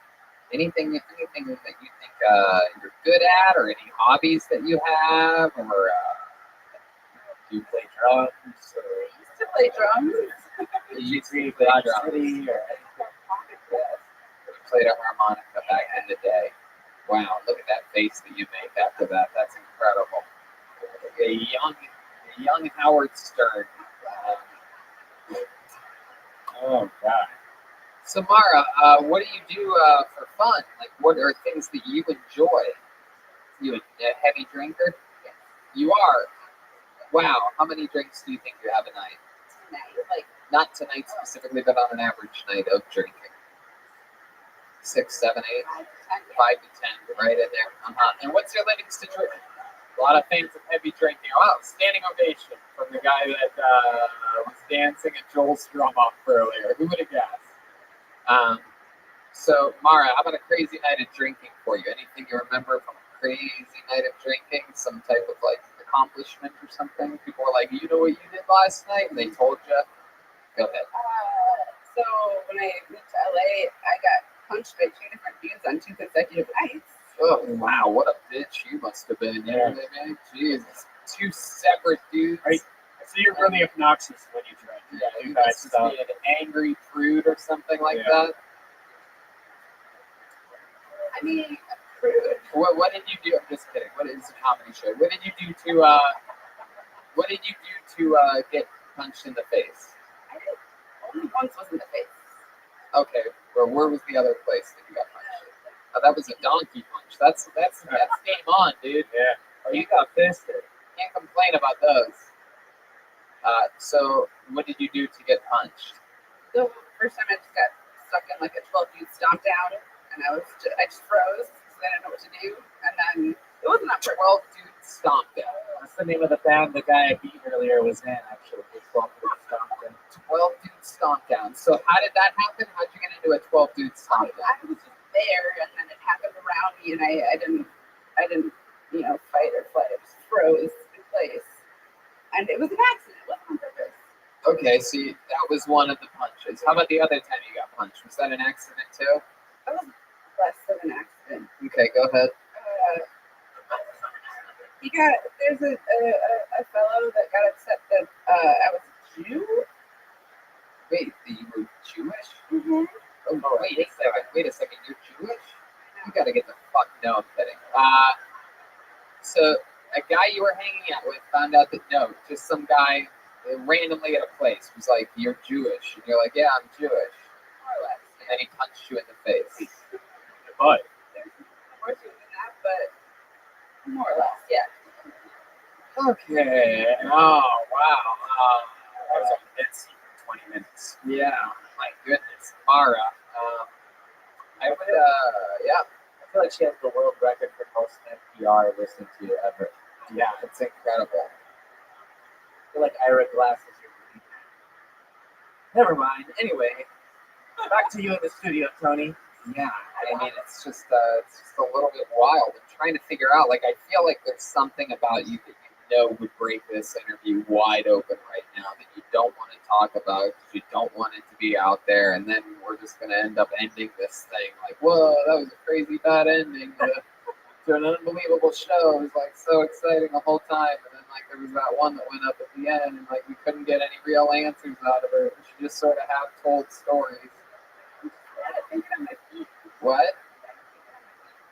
Anything that you think you're good at, or any hobbies that you have, or do you play drums? Or I used to play drums. you used to play drums? Or anything? You played a harmonica back in the day. Wow, look at that face that you make after that. That's incredible. A young Howard Stern. Oh, God. So, Mara, what do you do for fun? Like, what are things that you enjoy? You a heavy drinker? Yes. You are? Wow. How many drinks do you think you have a night? Tonight, like Not tonight specifically, but on an average night of drinking. 6, 7, 8, 5 to 10, right in there. And what's your living situation? A lot of fans of heavy drinking. Wow, standing ovation from the guy that was dancing at Joel's drum off earlier. Who would have guessed? So, Mara, how about a crazy night of drinking for you? Anything you remember from a crazy night of drinking? Some type of like accomplishment or something? People were like, you know what you did last night? And they told you. Go ahead. so when I moved to LA, I got punched by 2 different dudes on 2 consecutive nights. Oh, wow, what a bitch you must have been. You know what I mean? Jesus. 2 separate dudes. Right. So you're really obnoxious when you drink. Yeah, you guys must be an angry prude or something like that. I mean, prude. What did you do? I'm just kidding. What is a comedy show? What did you do to get punched in the face? I did. Only once was in the face. Okay. Well, where was the other place that you got punched? Oh, that was a donkey punch. That's game on, dude. Yeah. Oh, you got fisted. Can't complain about those. So what did you do to get punched? The first time I just got stuck in like a 12 dude stomp down, and I just froze because I didn't know what to do. And then it wasn't that 12 dude stomp down. That's the name of the band the guy I beat earlier was in, actually. 12 dude stomp down. 12 dude stomp down. So how did that happen? How'd you get into a 12 dude stomp down? I was just there, and then it happened around me, and I didn't fight or flight. I just froze in place, and it was an accident. It wasn't on purpose. Okay, so that was one of the punches. How about the other time you got punched? Was that an accident too? That was less of an accident. Okay, go ahead. There's a fellow that got upset that I was a Jew. Wait, you were Jewish? Mm-hmm. Oh, wait a second, you're Jewish? You gotta get the fuck, no, I'm kidding. So a guy you were hanging out with found out that just some guy randomly at a place was like, you're Jewish. And you're like, yeah, I'm Jewish. More or less. And then he punched you in the face. But There's more to it than that, but more or less, yeah. Okay. Oh, wow. that was a hits for 20 minutes. Yeah, my goodness. Mara, I would, yeah. I feel like she has the world record for most NPR listened to ever. Yeah, it's incredible. I feel like Ira Glass is your lead. Never mind. Anyway, back to you in the studio, Tony. Yeah, I mean, it's just a little bit wild. I'm trying to figure out, like, I feel like there's something about you that you know would break this interview wide open right now that you don't want to talk about because you don't want it to be out there, and then we're just going to end up ending this thing like, whoa, that was a crazy bad ending to an unbelievable show. It was, like, so exciting the whole time, and then, like, there was that one that went up at the end, and, like, we couldn't get any real answers out of her. She just sort of half-told stories. What?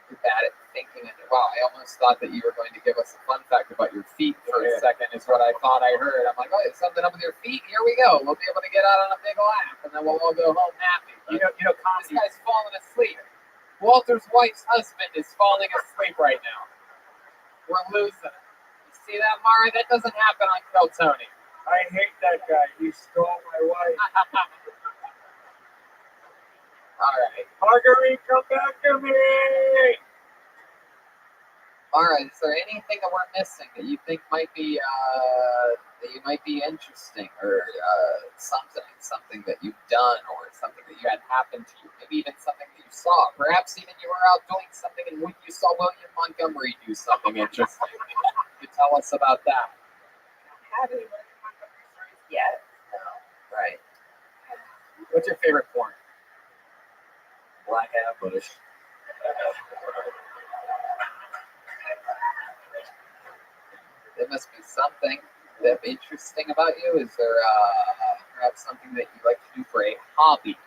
You're bad at thinking. Wow, I almost thought that you were going to give us a fun fact about your feet for a second, is what I thought I heard. I'm like, oh, there's something up with your feet? Here we go. We'll be able to get out on a big laugh, and then we'll all go home happy. You know, This guy's falling asleep. Walter's wife's husband is falling asleep right now. We're losing it. You see that, Mara? That doesn't happen on Kill Tony. I hate that guy. He stole my wife. All right. Marguerite, come back to me! Mara, is there anything that we're missing that you think might be interesting, or something that you've done, or something that you had happen to you? Maybe even something that you saw. Perhaps even you were out doing something and you saw William Montgomery do something interesting. You tell us about that. Have any stories yet? No. Right. What's your favorite porn? Black ambush. There must be something that's interesting about you. Is there perhaps something that you like to do for a hobby?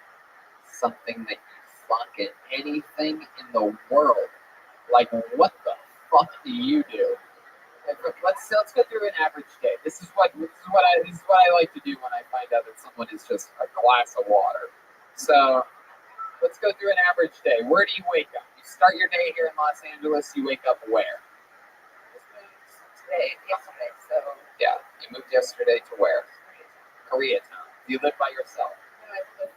Something that you fucking anything in the world? Like, what the fuck do you do? Let's go through an average day. This is what I like to do when I find out that someone is just a glass of water. So let's go through an average day. Where do you wake up? You start your day here in Los Angeles. You wake up where? Yesterday. So Yeah, you moved yesterday to where? Koreatown. You live by yourself. I live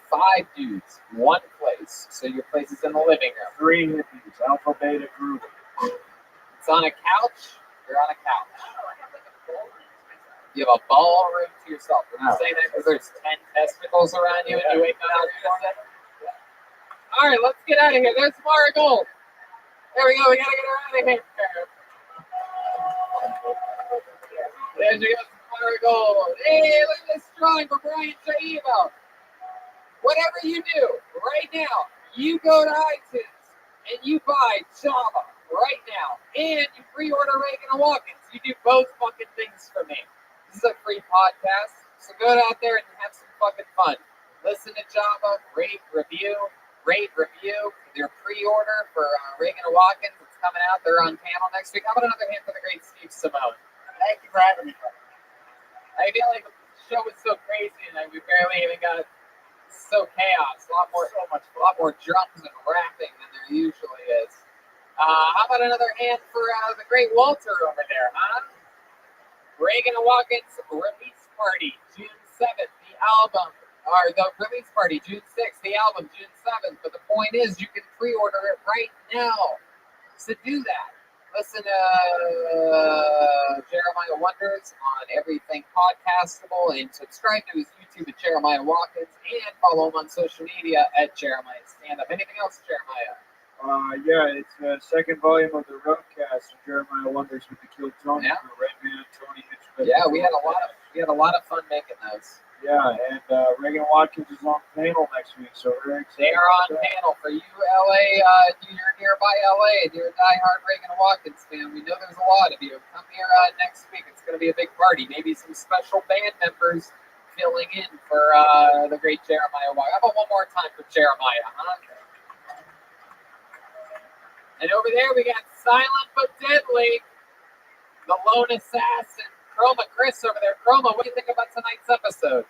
5 dudes, 1 place. So your place is in the living room. 3 hippies, alpha beta group. It's on a couch. You're on a couch. I have like a bowl to myself. You have a ballroom to yourself. When you say that, because there's 10 testicles around you and you wake up every morning. All right, let's get out of here. There's Mara Gold. There we go. We gotta get her out of here. There she goes, Mara Gold. Hey, look at this drawing for Brian Shaibo. Whatever you do right now, you go to iTunes and you buy Java right now, and you pre-order Reagan and Watkins. You do both fucking things for me. This is a free podcast, so go out there and have some fucking fun. Listen to Java, rate, review. Their pre-order for Reagan and Watkins. It's coming out. They're on panel next week. How about another hand for the great Steve Simone? Thank you for having me. I feel like the show was so crazy, and we barely even got so chaos. A lot more drums and rapping than there usually is. How about another hand for the great Walter over there, huh? Reagan and Watkins release party, June 7th. The album, or the release party, June 6th. The album, June 7th. But the point is, you can pre-order it right now. So do that. Listen to Jeremiah Wonders on everything podcastable, and subscribe to his YouTube at Jeremiah Watkins, and follow him on social media at Jeremiah Stand Up. Anything else, Jeremiah? Yeah, it's the 2nd volume of the Rothschild, Jeremiah Wonders with the Kill Tony, Yeah. the Red Man, Tony Hitchcock. Yeah, we had a lot of fun making those. Yeah, and Reagan Watkins is on panel next week, so we're excited. They are on panel for you, LA. You're nearby LA, and you're a diehard Reagan Watkins fan. We know there's a lot of you. Come here next week. It's going to be a big party. Maybe some special band members filling in for the great Jeremiah Watkins. How about one more time for Jeremiah, huh? And over there we got Silent but Deadly, the lone assassin, Chroma Chris over there. Chroma, what do you think about tonight's episode?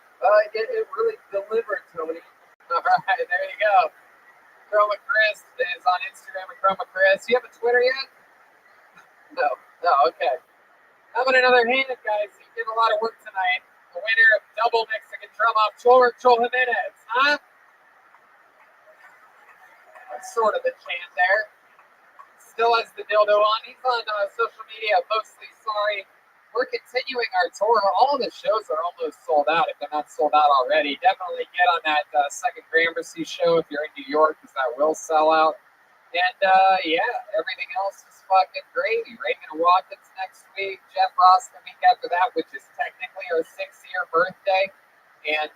It really delivered, Tony. All right, there you go. Chroma Chris is on Instagram at Chroma Chris. You have a Twitter yet? No. Okay. How about another hand, guys? You did a lot of work tonight. The winner of double Mexican drum off, Chol Jimenez, huh? That's sort of the chant there. Still has the dildo on. He's on social media, mostly sorry. We're continuing our tour. All the shows are almost sold out, if they're not sold out already. Definitely get on that second Gramercy show if you're in New York, because that will sell out. And yeah, everything else is fucking gravy. Reagan and Watkins next week, Jeff Ross the week after that, which is technically our 6th-year birthday. And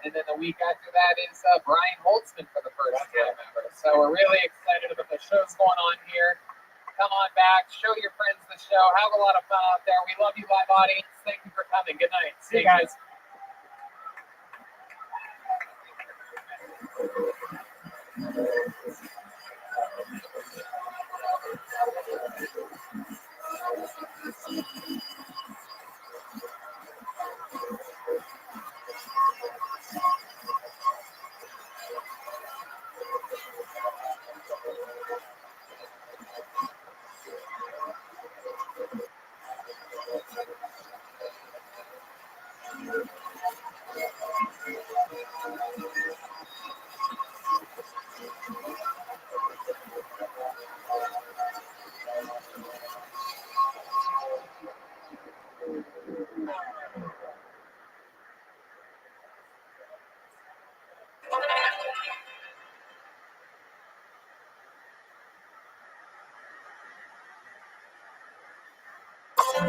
then the week after that is Brian Holtzman for the first time ever. So we're really excited about the shows going on here. Come on back, show your friends the show, have a lot of fun out there. We love you, live audience. Thank you for coming. Good night. See you guys. We're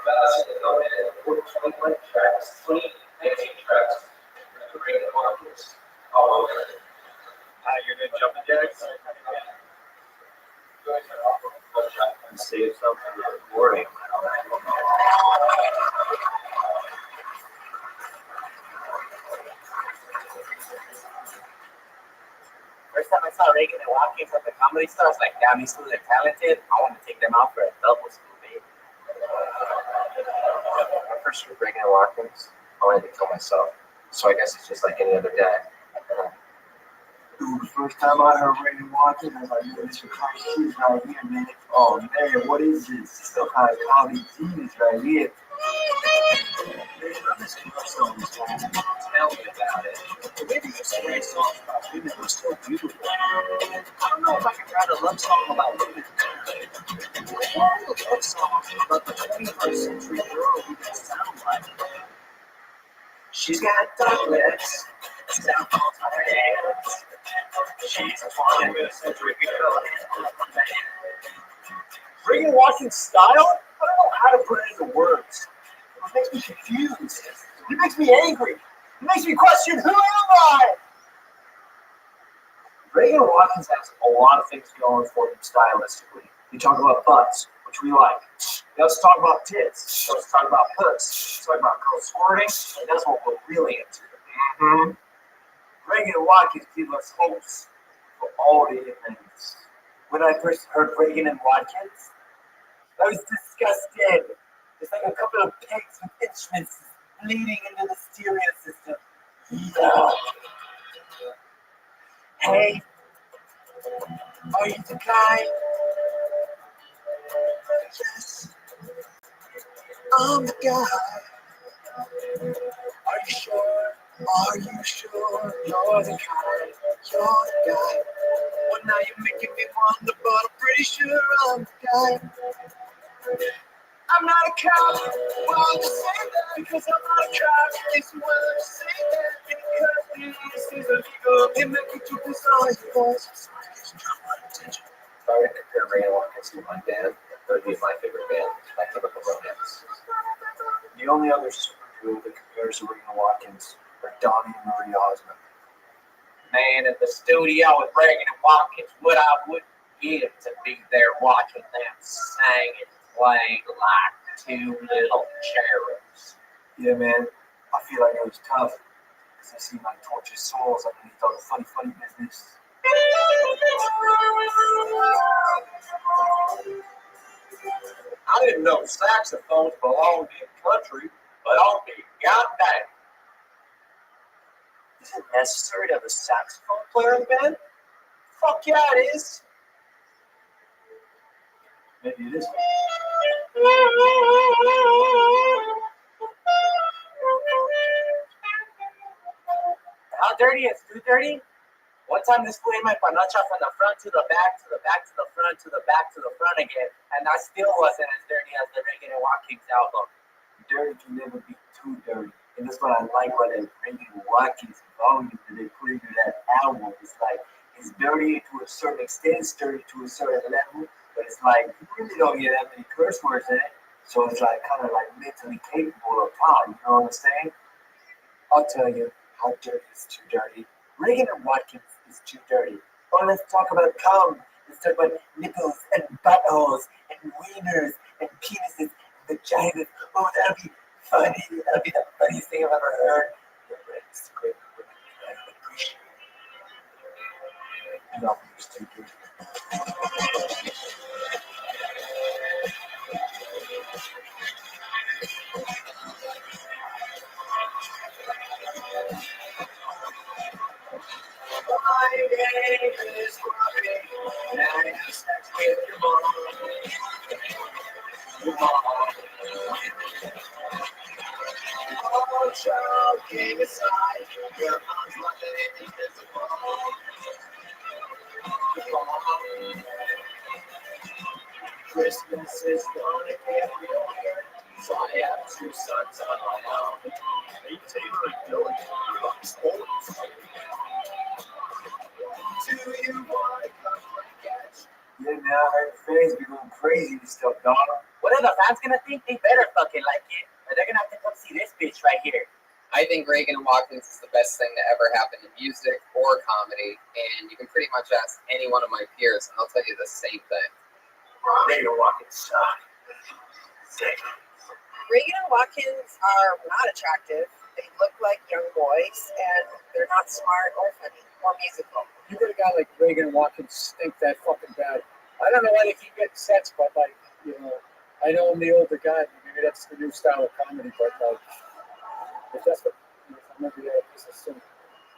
about to go in and put 21 tracks, 19 tracks, the ring of markers all over it. You're doing jumping jacks? Save something for the recording. First time I saw Reagan and Watkins at the Comedy Store, I was like, damn, these fools are talented. I want to take them out for a double school, baby. My first year with Reagan and Watkins, I wanted to kill myself. So I guess it's just like any other day. Dude, the first time I heard Reagan Watkins, I was like, yo, this is Christ Jesus right here, man. Oh, man, what is this? This is kind of comedy genius right here. Man, I'm just gonna song this song. Tell me about it. Maybe there's some great songs about women who are so beautiful. I don't know if I can write a love song about women. I want a love song about the 21st century girl who can sound like her. She's got dark lips, sound on her hands. She's a 21st century girl. Reagan Watkins' style? I don't know how to put it into words. It makes me confused. It makes me angry. It makes me question, who am I? Reagan Watkins has a lot of things going for him stylistically. You talk about butts, which we like. They also talk about tits. They also talk about puss. They talk about girls squirting, and that's what we're really into. Mm-hmm. Reagan Watkins give us hopes for all the evenings. When I first heard Reagan and Watkins, I was disgusted. It's like a couple of pigs with instruments bleeding into the stereo system. Yeah. Hey, are you the guy? Yes, I'm the guy. Are you sure? Are you sure you're the guy? You're the guy. Well, now you're making me wonder, but I'm pretty sure I'm the guy. I'm not a cop. Well, I'll just say that because I'm not a cop. It's well, I just say that because this is illegal. They make you do this all your voice. Sorry, it's not my attention. If I were to compare Reagan and Watkins to one band, that would be my favorite band, My Chemical Romance. The only other superhero that compares to Reagan Watkins are Donnie and Marie Osmond. Man, in the studio with Reagan and Watkins, what I would give to be there watching them sing and play like two little cherubs. Yeah, man, I feel like it was tough because I see my tortured souls underneath all the funny business. I didn't know saxophones belonged in country, but I'll be goddamn. Is it necessary to have a saxophone player in the band? Fuck yeah, it is. Maybe it is. How dirty is too dirty? One time this played my panocha from the front to the back, to the back, to the front, to the back, to the front again, and I still wasn't as dirty as the Reagan and Watkins album. Dirty can never be too dirty. And that's what I like about that Reagan Watkins volume that they put into that album. It's like, It's dirty to a certain extent, it's dirty to a certain level, but it's like you really don't get that many curse words in it. So it's like kind of like mentally capable of talk, you know what I'm saying? I'll tell you how dirty is too dirty. Reagan and Watkins is too dirty. Oh, let's talk about cum. Let's talk about nipples and buttholes and wieners and penises and vaginas. Oh, that'll be funny. That'll be the funniest thing I've ever heard. It's great. No, it's too dirty. My name is Robbie, and I have sex with your mom. Your mom. All joking aside, your mom's mother is invisible. Christmas is gonna get weird, so I have 2 sons on my own. Hey, Taylor and Dylan, I'm sports. Do you want to come and catch? Yeah, now her fans be going crazy and stuff, dog. What are the fans gonna think? They better fucking like it, or they're gonna have to come see this bitch right here. I think Reagan and Watkins is the best thing to ever happen in music or comedy, and you can pretty much ask any one of my peers, and they'll tell you the same thing. Reagan and Watkins suck. Reagan and Watkins are not attractive. They look like young boys, and they're not smart or funny or musical. You could have got like Reagan and Watkins stink that fucking bad. I don't know why they keep getting sets, but like, you know, I know I'm the older guy. Maybe that's the new style of comedy, but like, if that's what, maybe I just assume.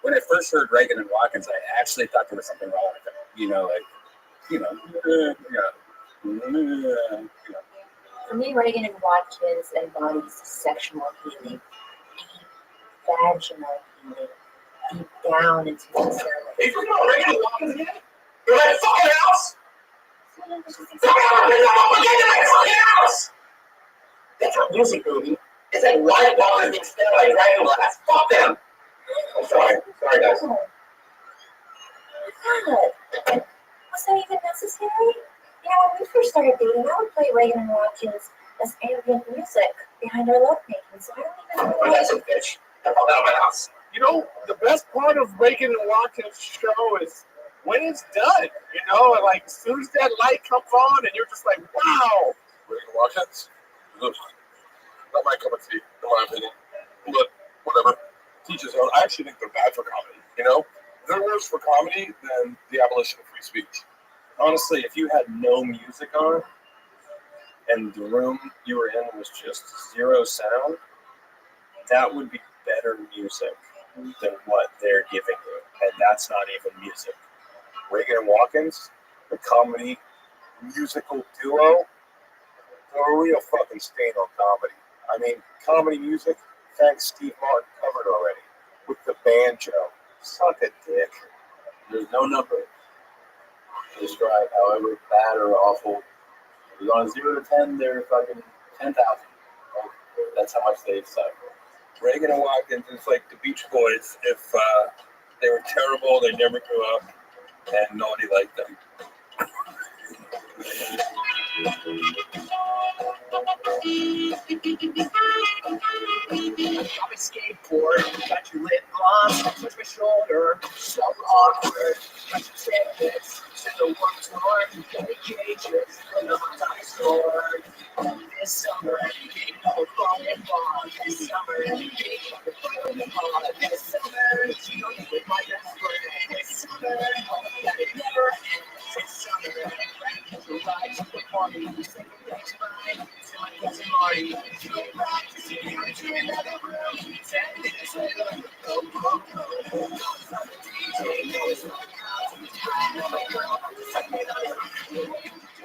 When I first heard Reagan and Watkins, I actually thought there was something wrong with them. You know, like, For me, Reagan and Watkins embodies sexual healing, deep vaginal healing, deep down into the cell. Hey, you know Reagan and Watkins again? You're at a fucking house! Fucking house! That's not music, movie. It's that white ball being stared by dragon glass. Fuck them! I'm sorry. Sorry, guys. God. Was that even necessary? You know, when we first started dating, I would play Reagan and Watkins as ambient music behind our lovemaking, so I don't even know. That's a bitch. Get out of my house. You know, the best part of Reagan and Watkins' show is when it's done. You know, and like as soon as that light comes on, and you're just like, wow. Reagan and Watkins? Not my cup of tea, in my opinion. But whatever. Teach his own. I actually think they're bad for comedy. You know, they're worse for comedy than the abolition of free speech. Honestly, if you had no music on and the room you were in was just zero sound, that would be better music than what they're giving you. And that's not even music. Reagan and Watkins, the comedy musical duo, they're a real fucking stain on comedy. I mean, comedy music, thanks Steve Martin covered already with the banjo. Suck a dick. There's no number to describe however bad or awful. If it's on a 0 to 10, they're fucking 10,000. That's how much they suck. Reagan and Watkins is like the Beach Boys. If they were terrible, they never grew up, and nobody liked them. On my skateboard, got your lip gloss, touch my shoulder, so awkward. Got your tickets to the warped tour, got the cages from the hot dog store. This summer, ain't no falling ball. This summer, ain't no falling ball. This summer, you know you with my best friend. This summer, that it never ends. This summer, to ride to the party, second day's mine. Till I get to Marty, you ain't right to see me to another room. 10 minutes later, go, go, go. Goes on the DJ, goes on the crowd. Riding on my girl, suck me on your eye. You do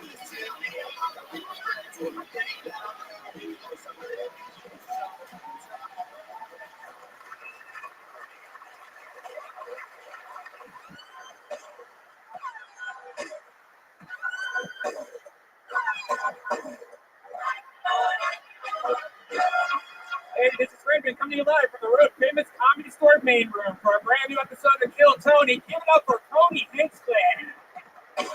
this to me, I'm not gonna do my thing now. You know somebody. Hey, this is Raymond coming to you live from the Road Famous Comedy Store main room for a brand new episode of Kill Tony. Give it up for Tony, thanks, Glenn. Wow,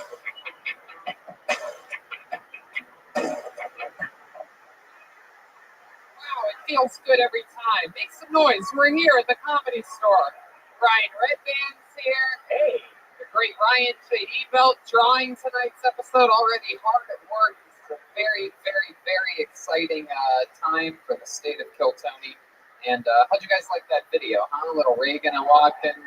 it feels good every time. Make some noise. We're here at the Comedy Store. Ryan Redband's here. Hey. The great Ryan J.D. Belt drawing tonight's episode. Already hard at work. It's a very, very, very exciting time for the state of Kiltony. And how'd you guys like that video, huh? A little Reagan and Watkins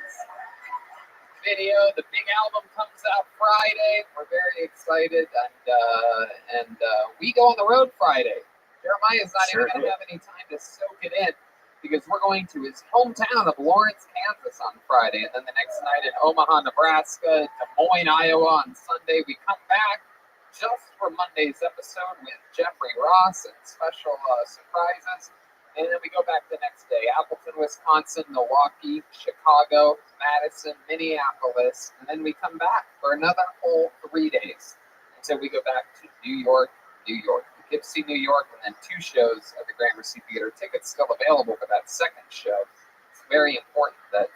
video. The big album comes out Friday. We're very excited. And we go on the road Friday. Jeremiah's not even going to have any time to soak it in because we're going to his hometown of Lawrence, Kansas on Friday. And then the next night in Omaha, Nebraska, Des Moines, Iowa on Sunday. We come back just for Monday's episode with Jeffrey Ross and special surprises. And then we go back the next day. Appleton, Wisconsin, Milwaukee, Chicago, Madison, Minneapolis. And then we come back for another whole 3 days until we go back to New York, New York. Poughkeepsie, New York, and then 2 shows at the Gramercy Theater. Tickets still available for that second show. It's very important that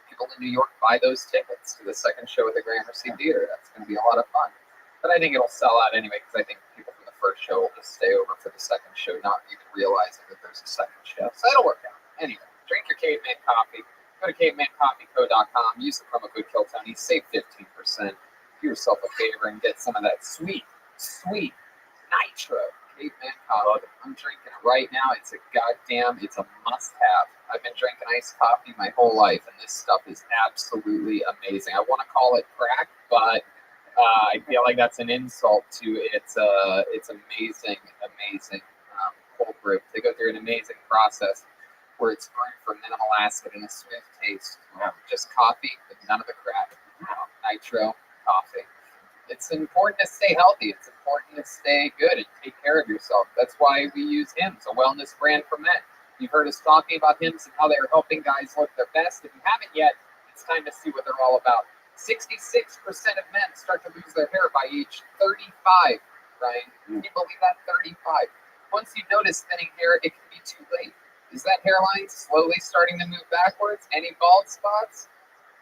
people in New York buy those tickets to the second show at the Gramercy Theater. That's going to be a lot of fun. But I think it'll sell out anyway because I think people from the first show will just stay over for the second show, not even realizing that there's a second show. So that'll work out. Anyway, drink your Caveman coffee. Go to cavemancoffeeco.com. Use the promo code KILLTONY. Save 15%. Do yourself a favor and get some of that sweet Nitro Caveman coffee. I'm drinking it right now. It's a must-have. I've been drinking iced coffee my whole life, and this stuff is absolutely amazing. I want to call it crack, but I feel like that's an insult to its amazing cold brew. They go through an amazing process where it's brewed for minimal acid and a smooth taste. Just coffee with none of the crack. Nitro coffee. It's important to stay healthy. It's important to stay good and take care of yourself. That's why we use Hims, a wellness brand for men. You've heard us talking about Hims and how they're helping guys look their best. If you haven't yet, it's time to see what they're all about. 66% of men start to lose their hair by age 35, Ryan. Can you believe that? 35. Once you notice thinning hair, it can be too late. Is that hairline slowly starting to move backwards? Any bald spots?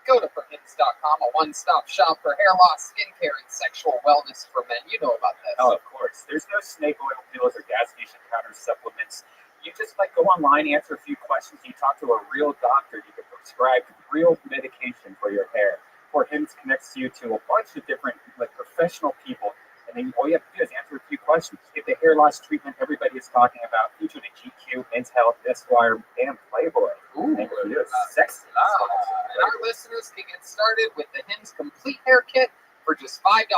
Go to forhims.com, a one-stop shop for hair loss, skincare, and sexual wellness for men. You know about this. Oh, of course. There's no snake oil pills or gas station counter supplements. You just go online, answer a few questions, and you talk to a real doctor. You can prescribe real medication for your hair. For Hims connects you to a bunch of different professional people, and then all you have to do is answer a few questions. Get the hair loss treatment everybody is talking about, featured in GQ, Men's Health, Esquire, and Playboy. Ooh, sexy. And our listeners can get started with the Hims Complete Hair Kit for just $5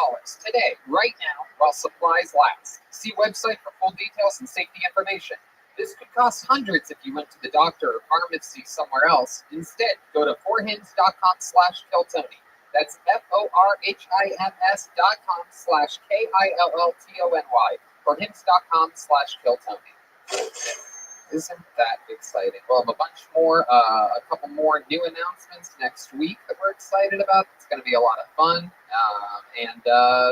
today, right now, while supplies last. See website for full details and safety information. This could cost hundreds if you went to the doctor or pharmacy somewhere else. Instead, go to forhims.com/Kiltony. That's FORHIMS.com/KILLTONY. Forhims.com/Kiltony. Isn't that exciting? We'll have a couple more new announcements next week that we're excited about. It's going to be a lot of fun.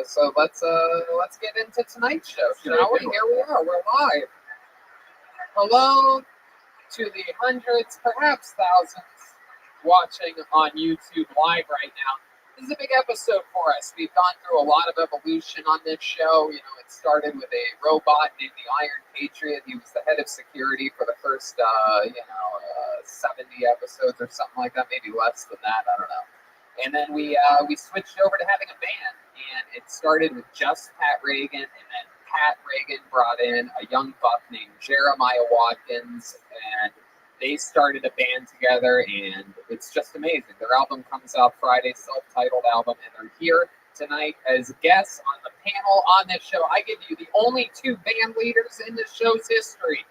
So let's get into tonight's show, shall we? Here we are. We're live. Hello to the hundreds, perhaps thousands, watching on YouTube live right now. This is a big episode for us. We've gone through a lot of evolution on this show. It started with a robot named the Iron Patriot. He was the head of security for the first, 70 episodes or something like that, maybe less than that. I don't know. And then we switched over to having a band, and it started with just Pat Reagan, and then Pat Reagan brought in a young buck named Jeremiah Watkins, and they started a band together, and it's just amazing. Their album comes out Friday, self-titled album, and they're here tonight as guests on the panel on this show. I give you the only 2 band leaders in the show's history.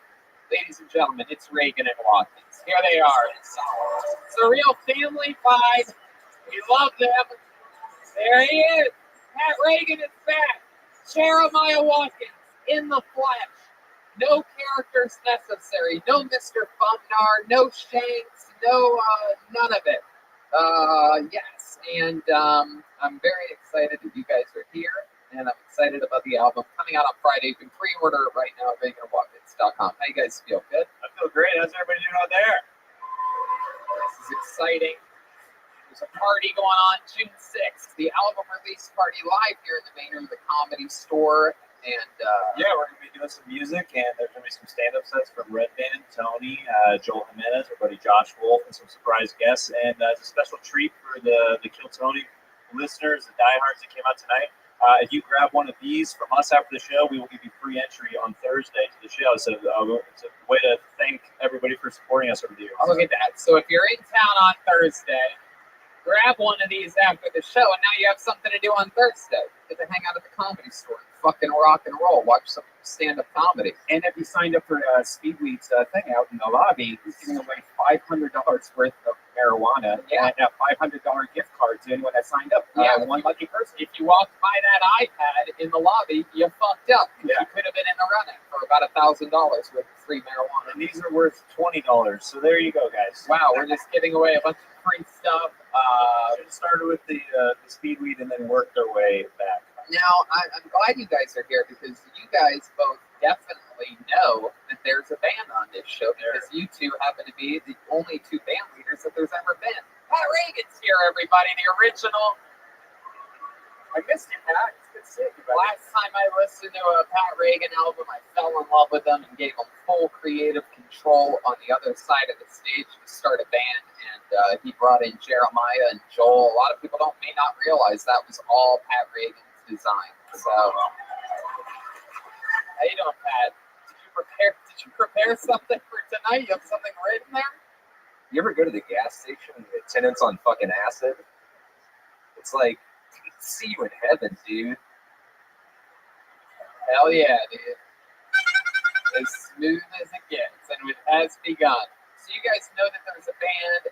Ladies and gentlemen, it's Reagan and Watkins. Here they are. It's a real family vibe. We love them. There he is. Pat Reagan is back. Jeremiah Watkins in the flesh. No characters necessary. No Mr. Fumnar. No Shanks. No, none of it. Yes. And I'm very excited that you guys are here. And I'm excited about the album coming out on Friday. You can pre-order it right now at ReaganandWatkins.com. How you guys feel? Good? I feel great. How's everybody doing out there? This is exciting. There's a party going on June 6th, the album release party live here in the main room of the Comedy Store. And yeah, we're going to be doing some music, and there's going to be some stand-up sets from Red Band, Tony, Joel Jimenez, our buddy Josh Wolf, and some surprise guests. And it's a special treat for the Kill Tony listeners, the diehards that came out tonight. If you grab one of these from us after the show, we will give you free entry on Thursday to the show. So it's a way to thank everybody for supporting us over the years. I'll look at that. So if you're in town on Thursday, grab one of these after the show, and now you have something to do on Thursday. Get to hang out at the Comedy Store, fucking rock and roll, watch some stand-up comedy. And if you signed up for Speedweed's thing out in the lobby, he's giving away $500 worth of marijuana and a $500 gift card to anyone that signed up. One lucky person. If you walked by that iPad in the lobby, you fucked up. You could have been in the running for about $1,000 worth of free marijuana. And these are worth $20. So there you go, guys. Wow, we're just giving away a bunch of free stuff. Should have started with the Speedweed and then worked our way back. Now, I'm glad you guys are here because you guys both definitely know that there's a band on this show because you two happen to be the only two band leaders that there's ever been. Pat Reagan's here, everybody, the original. I missed you, Pat. It's good to see you. Last time I listened to a Pat Reagan album, I fell in love with them and gave them full creative control on the other side of the stage to start a band. And he brought in Jeremiah and Joel. A lot of people may not realize that was all Pat Reagan's design. So, how you doing, Pat? Did you prepare something for tonight? You have something written there? You ever go to the gas station and the attendant's on fucking acid? It's like, see you in heaven, dude. Hell yeah, dude. As smooth as it gets, and it has begun. So you guys know that there's a band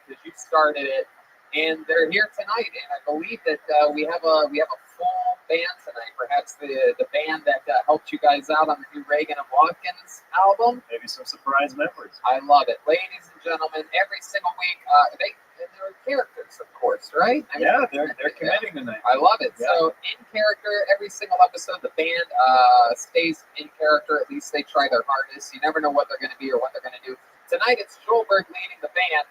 because you started it, and they're here tonight. And I believe that we have a full band tonight. Perhaps the band that helped you guys out on the new Reagan and Watkins album. Maybe some surprise members. I love it, ladies and gentlemen. Every single week, they're characters, of course, right? I mean, they're committing tonight. I love it. Yeah. So in character, every single episode, the band stays in character. At least they try their hardest. You never know what they're going to be or what they're going to do. Tonight, it's Joelberg leading the band.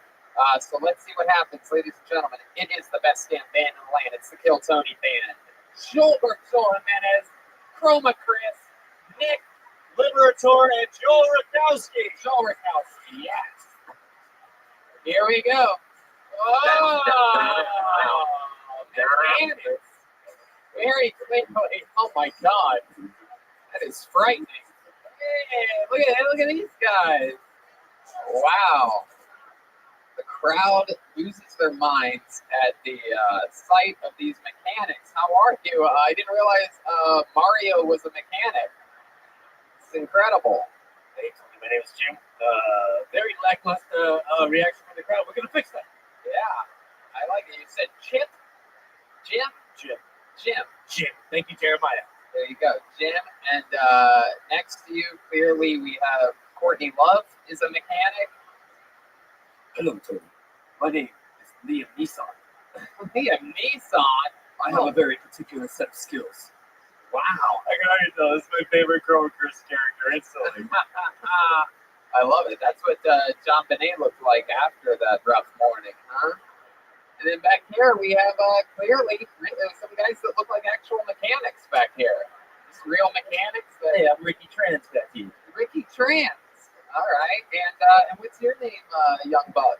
So let's see what happens, ladies and gentlemen. It is the best damn band in the land. It's the Kill Tony band. Joelberg, Joel Jimenez, Chroma Chris, Nick Liberator, and Joel Rakowski. Joel Rakowski, yes. Here we go. Oh, mechanics. Very clearly. Oh my God, that is frightening. Hey, look at these guys. Wow. The crowd loses their minds at the sight of these mechanics. How are you? I didn't realize Mario was a mechanic. It's incredible. Hey, my name is Jim. Very lackluster reaction from the crowd. We're going to fix that. Yeah, I like it. You said Chip? Jim? Jim. Thank you, Jeremiah. There you go, Jim. And next to you, clearly, we have Courtney Love is a mechanic. Hello, Tony. My name is Liam Neeson. Liam Neeson? I have a very particular set of skills. Wow. I can already tell this is my favorite Chroma Chris character instantly. I love it. That's what John Benet looked like after that rough morning, huh? And then back here we have clearly some guys that look like actual mechanics back here. Just real mechanics. Hey, I'm Ricky Trans back here. Ricky Trans. All right. And what's your name, young buck?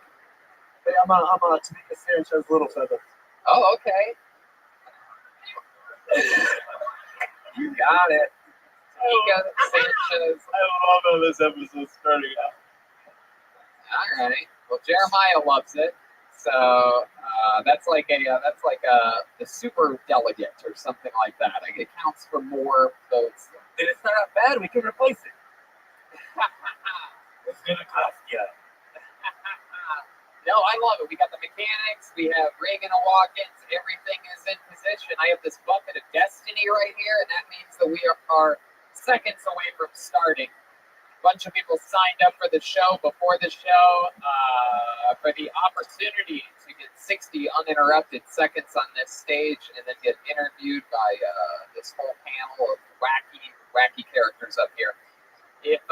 Hey, I'm Tamika Sanchez Littlefeather. Oh, okay. You got it. Sanchez. I love how this episode's starting out. All right. Well, Jeremiah loves it. So that's like the super delegate or something like that. It counts for more votes. And it's not bad. We can replace it. It's gonna cost you. No, I love it. We got the mechanics. We have Reagan and Watkins. Everything is in position. I have this bucket of destiny right here, and that means that we are seconds away from starting. A bunch of people signed up for the show before the show for the opportunity to get 60 uninterrupted seconds on this stage and then get interviewed by this whole panel of wacky characters up here. If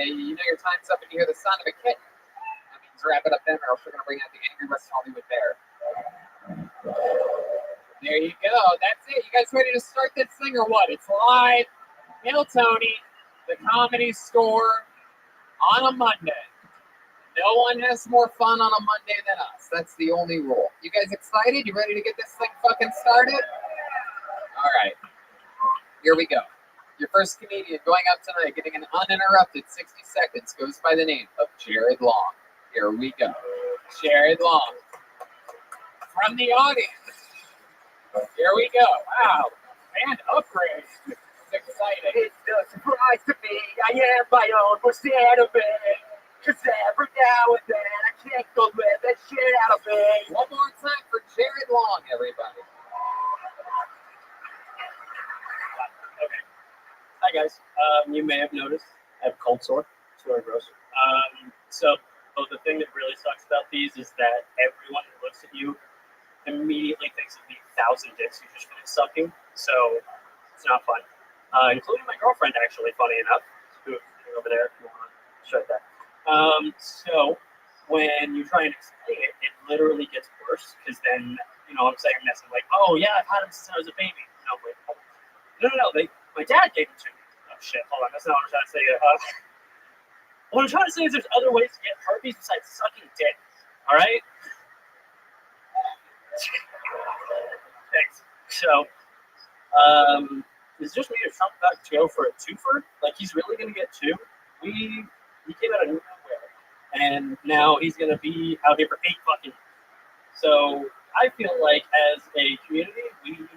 you know your time's up and you hear the sound of a kitten, that means wrap it up then, or else we're going to bring out the Angry West Hollywood Bear. There you go. That's it. You guys ready to start this thing or what? It's live. Hail Tony, the Comedy Store on a Monday. No one has more fun on a Monday than us. That's the only rule. You guys excited? You ready to get this thing fucking started? All right. Here we go. Your first comedian going up tonight, getting an uninterrupted 60 seconds, goes by the name of Jared Long. Here we go. Jared Long. From the audience. Here we go. Wow. And upgrade. It's exciting. It's no surprise to me. I am my own worst enemy. Cause every now and then I can't go live that shit out of me. One more time for Jared Long, everybody. Okay. Hi guys. You may have noticed I have cold sore. It's really gross. So the thing that really sucks about these is that everyone who looks at you immediately thinks of the 1,000 dicks you just finished sucking. So it's not fun. Including my girlfriend, actually, funny enough, who's over there. If you want to shut that. So when you try and explain it, it literally gets worse because then, I'm saying this, I'm like, oh yeah, I've had him since I was a baby. No, wait, hold on. No. My dad gave him to me. Oh shit, hold on, that's not what I'm trying to say. What I'm trying to say is there's other ways to get herpes besides sucking dick. All right? Thanks. So, is it just me or something about to go for a twofer? Like he's really gonna get two? He came out of nowhere, and now he's gonna be out here for 8 fucking years. So I feel like as a community, we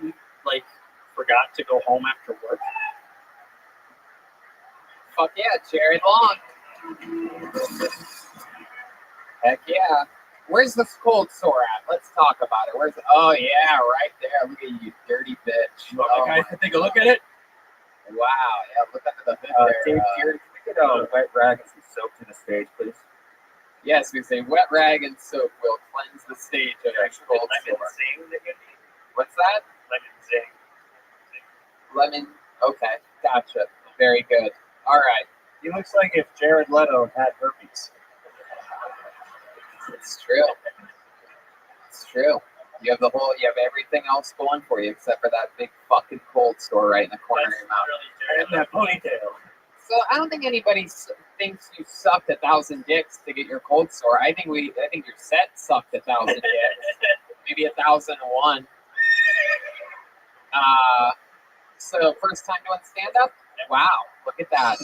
forgot to go home after work. Fuck yeah, Jared Long. Heck yeah. Where's the cold sore at? Let's talk about it. Oh yeah, right there. Look at you, dirty bitch. You want guys to take a look at it? Wow, yeah, look under the hood there. Dave, Jared, can we get a wet rag and some soap to the stage, please? Yes, we say wet rag and soap will cleanse the stage of your cold sore. What's that? Lemon zing. Lemon. Okay, gotcha. Very good. All right. He looks like if Jared Leto had herpes. It's true. It's true. You have everything else going for you except for that big fucking cold sore right in the corner of your mouth. Really And that ponytail. So I don't think anybody thinks you sucked 1,000 dicks to get your cold sore. I think your set sucked 1,000 dicks. Maybe 1,001. So first time doing stand up? Wow, look at that.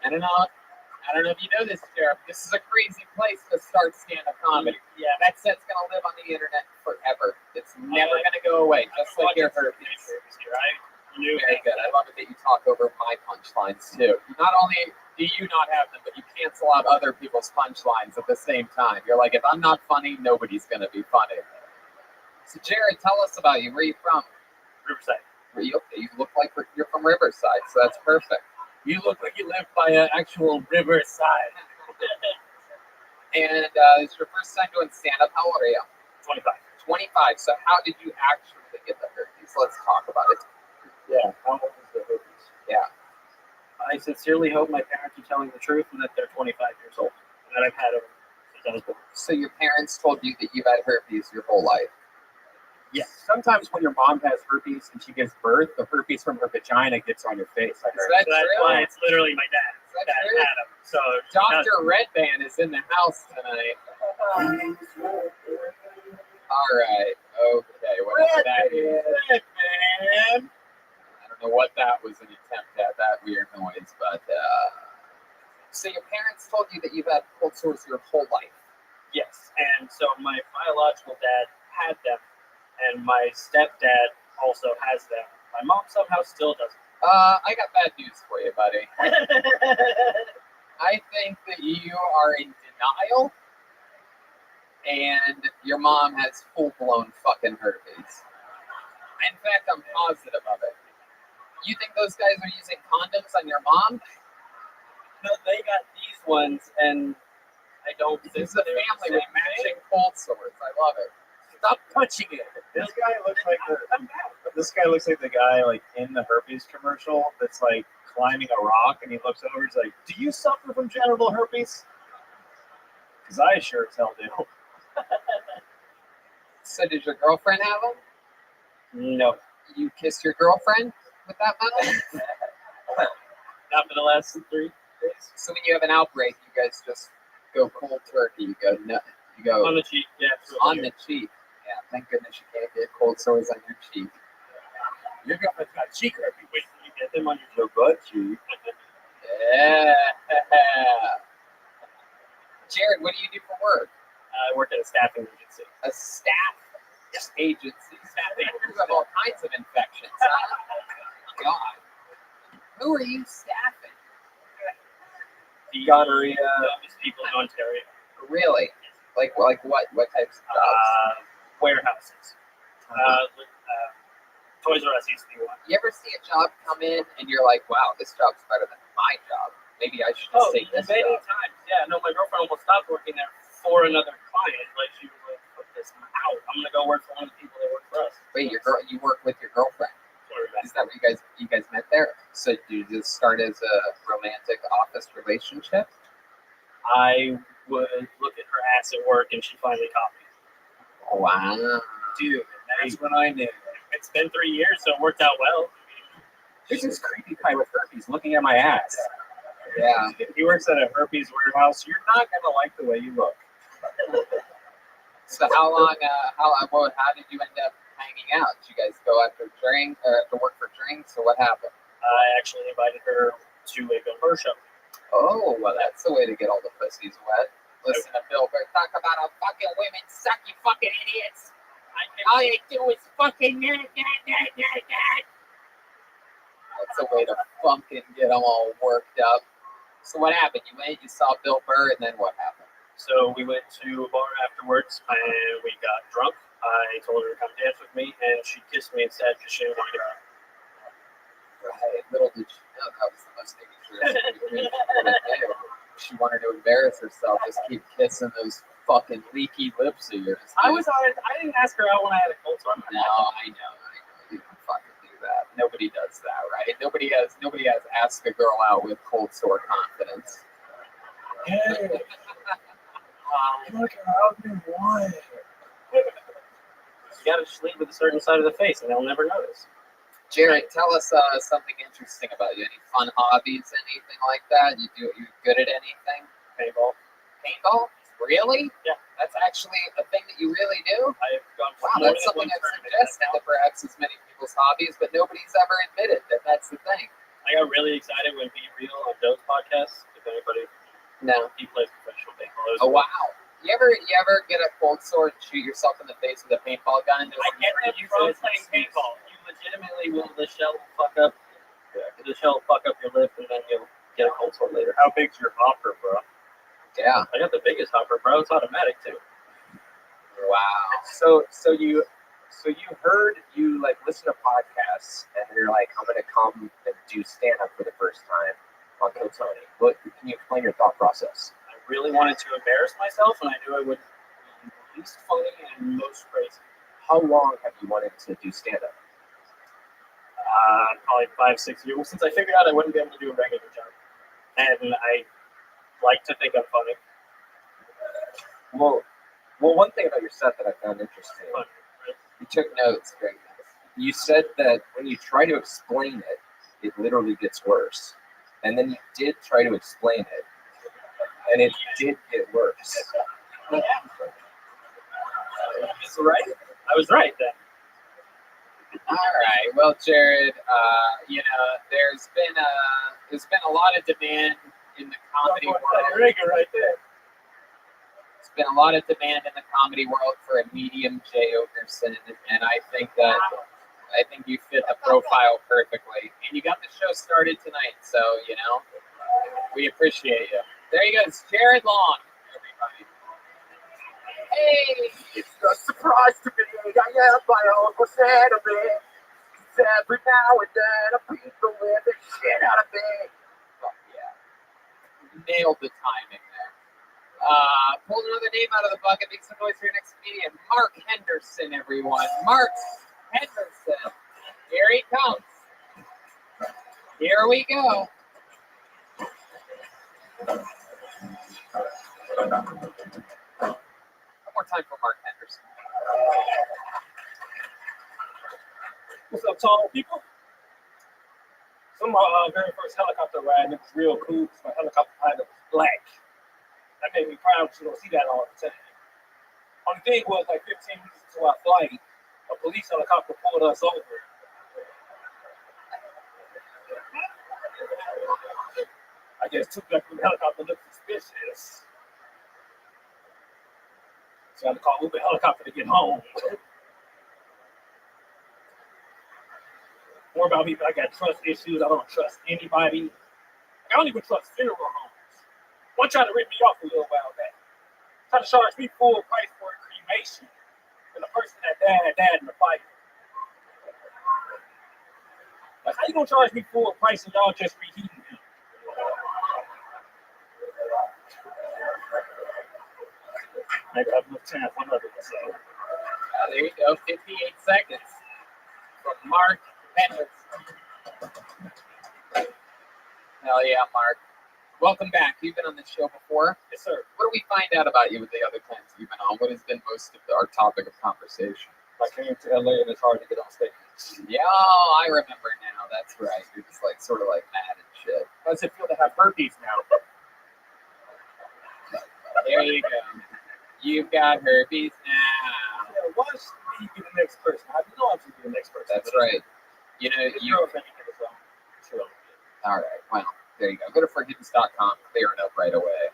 I don't know if you know this, Sheriff. This is a crazy place to start stand-up comedy. Yeah, that set's gonna live on the internet forever. It's never gonna go away, just like your herpes. Right? Very good. I love it that you talk over my punchlines too. Not only do you not have them, but you cancel out other people's punchlines at the same time. You're like, if I'm not funny, nobody's gonna be funny. So Jared, tell us about you. Where are you from? Riverside. You look like you're from Riverside, so that's perfect. You look like you live by an actual riverside. And it's your first time doing stand-up. How old are you? 25. 25. So how did you actually get the herpes? Let's talk about it. Yeah, how old is the herpes? Yeah. I sincerely hope my parents are telling the truth and that they're 25 years old and that I've had it since I was born. So your parents told you that you've had herpes your whole life? Yes. Sometimes when your mom has herpes and she gives birth, the herpes from her vagina gets on your face. I heard. That's why it's literally my dad. Dad had him. So Dr. Redband is in the house tonight. All right. Okay. Whatever that is. Redband. I don't know what that was an attempt at, that weird noise, but so your parents told you that you've had cold sores your whole life? Yes. And so my biological dad had them. And my stepdad also has them. My mom somehow still doesn't. I got bad news for you, buddy. I think that you are in denial, and your mom has full-blown fucking herpes. In fact, I'm positive of it. You think those guys are using condoms on your mom? No, they got these ones, and I don't. This is a family with matching cold sores. I love it. Stop touching it. This guy looks like the guy like in the herpes commercial that's like climbing a rock, and he looks over. He's like, "Do you suffer from genital herpes?" Because I sure as hell do. So did your girlfriend have them? No. You kissed your girlfriend with that method? Not for the last 3 days. So when you have an outbreak, you guys just go cold turkey. You go On the cheek, yeah. on the cheek. Yeah, thank goodness you can't get cold sores on your cheek. Your girlfriend's got cheek herpes. Wait till you get them on Your butt cheek. Yeah. Jared, what do you do for work? I work at a staffing agency. A staff agency. Staffing. You have all kinds of infections. Huh? God. Who are you staffing? The Gonorrhea. dumbest people in Ontario. Really? Like what? What types of jobs? Warehouses. Toys R Us used to be one. You ever see a job come in and you're like, wow, this job's better than my job. Maybe I should just take this many job. times. Yeah, no, my girlfriend almost stopped working there for another client. Like, she was like, fuck this, I'm out. I'm going to go work for one of the people that work for us. Wait, you work with your girlfriend? Is that what you guys met there? So you just start as a romantic office relationship? I would look at her ass at work and she finally caught me. Wow. Dude, that's when I knew. It's been 3 years, so it worked out well. There's this creepy guy with herpes looking at my ass. Yeah. If he works at a herpes warehouse, you're not going to like the way you look. So how did you end up hanging out? Did you guys go after work for drinks, or what happened? I actually invited her to a Bill Burr show. Oh, well, that's the way to get all the pussies wet. Listen to Bill Burr talk about how fucking women suck, you fucking idiots. All you do is fucking that. That's a way to fucking get them all worked up. So what happened? You went, you saw Bill Burr, and then what happened? So we went to a bar afterwards, and we got drunk. I told her to come dance with me, and she kissed me instead because she didn't want to get drunk. Right. Little did she know that was the most dangerous thing to do. She wanted to embarrass herself. Just keep kissing those fucking leaky lips of yours. I didn't ask her out when I had a cold sore. No, I know. You can fucking do that. Nobody does that, right? Nobody has asked a girl out with cold sore confidence. Hey, look how you want. You gotta just lead with a certain side of the face, and they'll never notice. Jared, tell us something interesting about you. Any fun hobbies, anything like that? You good at anything? Paintball. Paintball? Really? Yeah. That's actually a thing that you really do? I've gone for wow, that's something I've suggested to perhaps as many people's hobbies, but nobody's ever admitted that that's the thing. I got really excited when Be Real on Joe's podcast. If anybody, no, he plays professional paintball. Oh wow! You ever get a cold sore and shoot yourself in the face with a paintball gun? I get that you from playing paintball. You legitimately will. The shell will fuck up. The shell will fuck up your lip, and then you'll get a cold sore later. How big's your hopper, bro? Yeah, I got the biggest hopper, bro. It's automatic too. Wow. So you heard, you like listen to podcasts and you're like, I'm gonna come and do stand up for the first time on Kill Tony. What can you explain your thought process? I really wanted to embarrass myself, and I knew I would be least funny and most crazy. How long have you wanted to do stand up? Probably 5-6 years. Since I figured out I wouldn't be able to do a regular job, and I like to think I'm funny. Well, one thing about your set that I found interesting. You took notes, Greg. You said that when you try to explain it, it literally gets worse. And then you did try to explain it, and it did get worse. That's right. I was right then. All right. Well, Jared, there's been a lot of demand in the comedy world. Right there. There's been a lot of demand in the comedy world for a medium Jay Ogerson, and I think you fit the profile perfectly. And you got the show started tonight, so we appreciate you. There you go. It's Jared Long, everybody. Hey, it's a surprise to me. I am my Uncle Santa Man. Every now and then, a people with the shit out of me. Fuck yeah. Nailed the timing there. Pulled another name out of the bucket. Make some noise for your next comedian. Mark Henderson, everyone. Mark Henderson. Here he comes. Here we go. Come more time for Mark Henderson. What's up, tall people? So my very first helicopter ride, it was real cool because my helicopter pilot was black. That made me proud because you don't see that all the time. Only thing was, like 15 minutes into our flight, a police helicopter pulled us over. I guess two people in the helicopter looked suspicious. So I had to call Uber helicopter to get home. More about me, but I got trust issues. I don't trust anybody. I don't even trust funeral homes. One tried to rip me off a little while back. Tried to charge me full price for a cremation. And the person that died in the fire. Like, how you gonna charge me full price and y'all just reheating him? Maybe I have enough time for another one. So. There you go, 58 seconds from Mark Henderson. Hell yeah, Mark. Welcome back. You've been on this show before. Yes, sir. What do we find out about you with the other times you've been on? What has been most of our topic of conversation? I came to LA and it's hard to get on stage. Yeah, I remember now. That's right. You're just like sort of like mad and shit. How does it feel to have herpes now? There you go. You've got herpes now. Yeah, why should we be the next person? I know I should be the next person. That's right. You know, you. Sure. All right. Well, there you go. Go to forgiveness.com. Clear it up right away.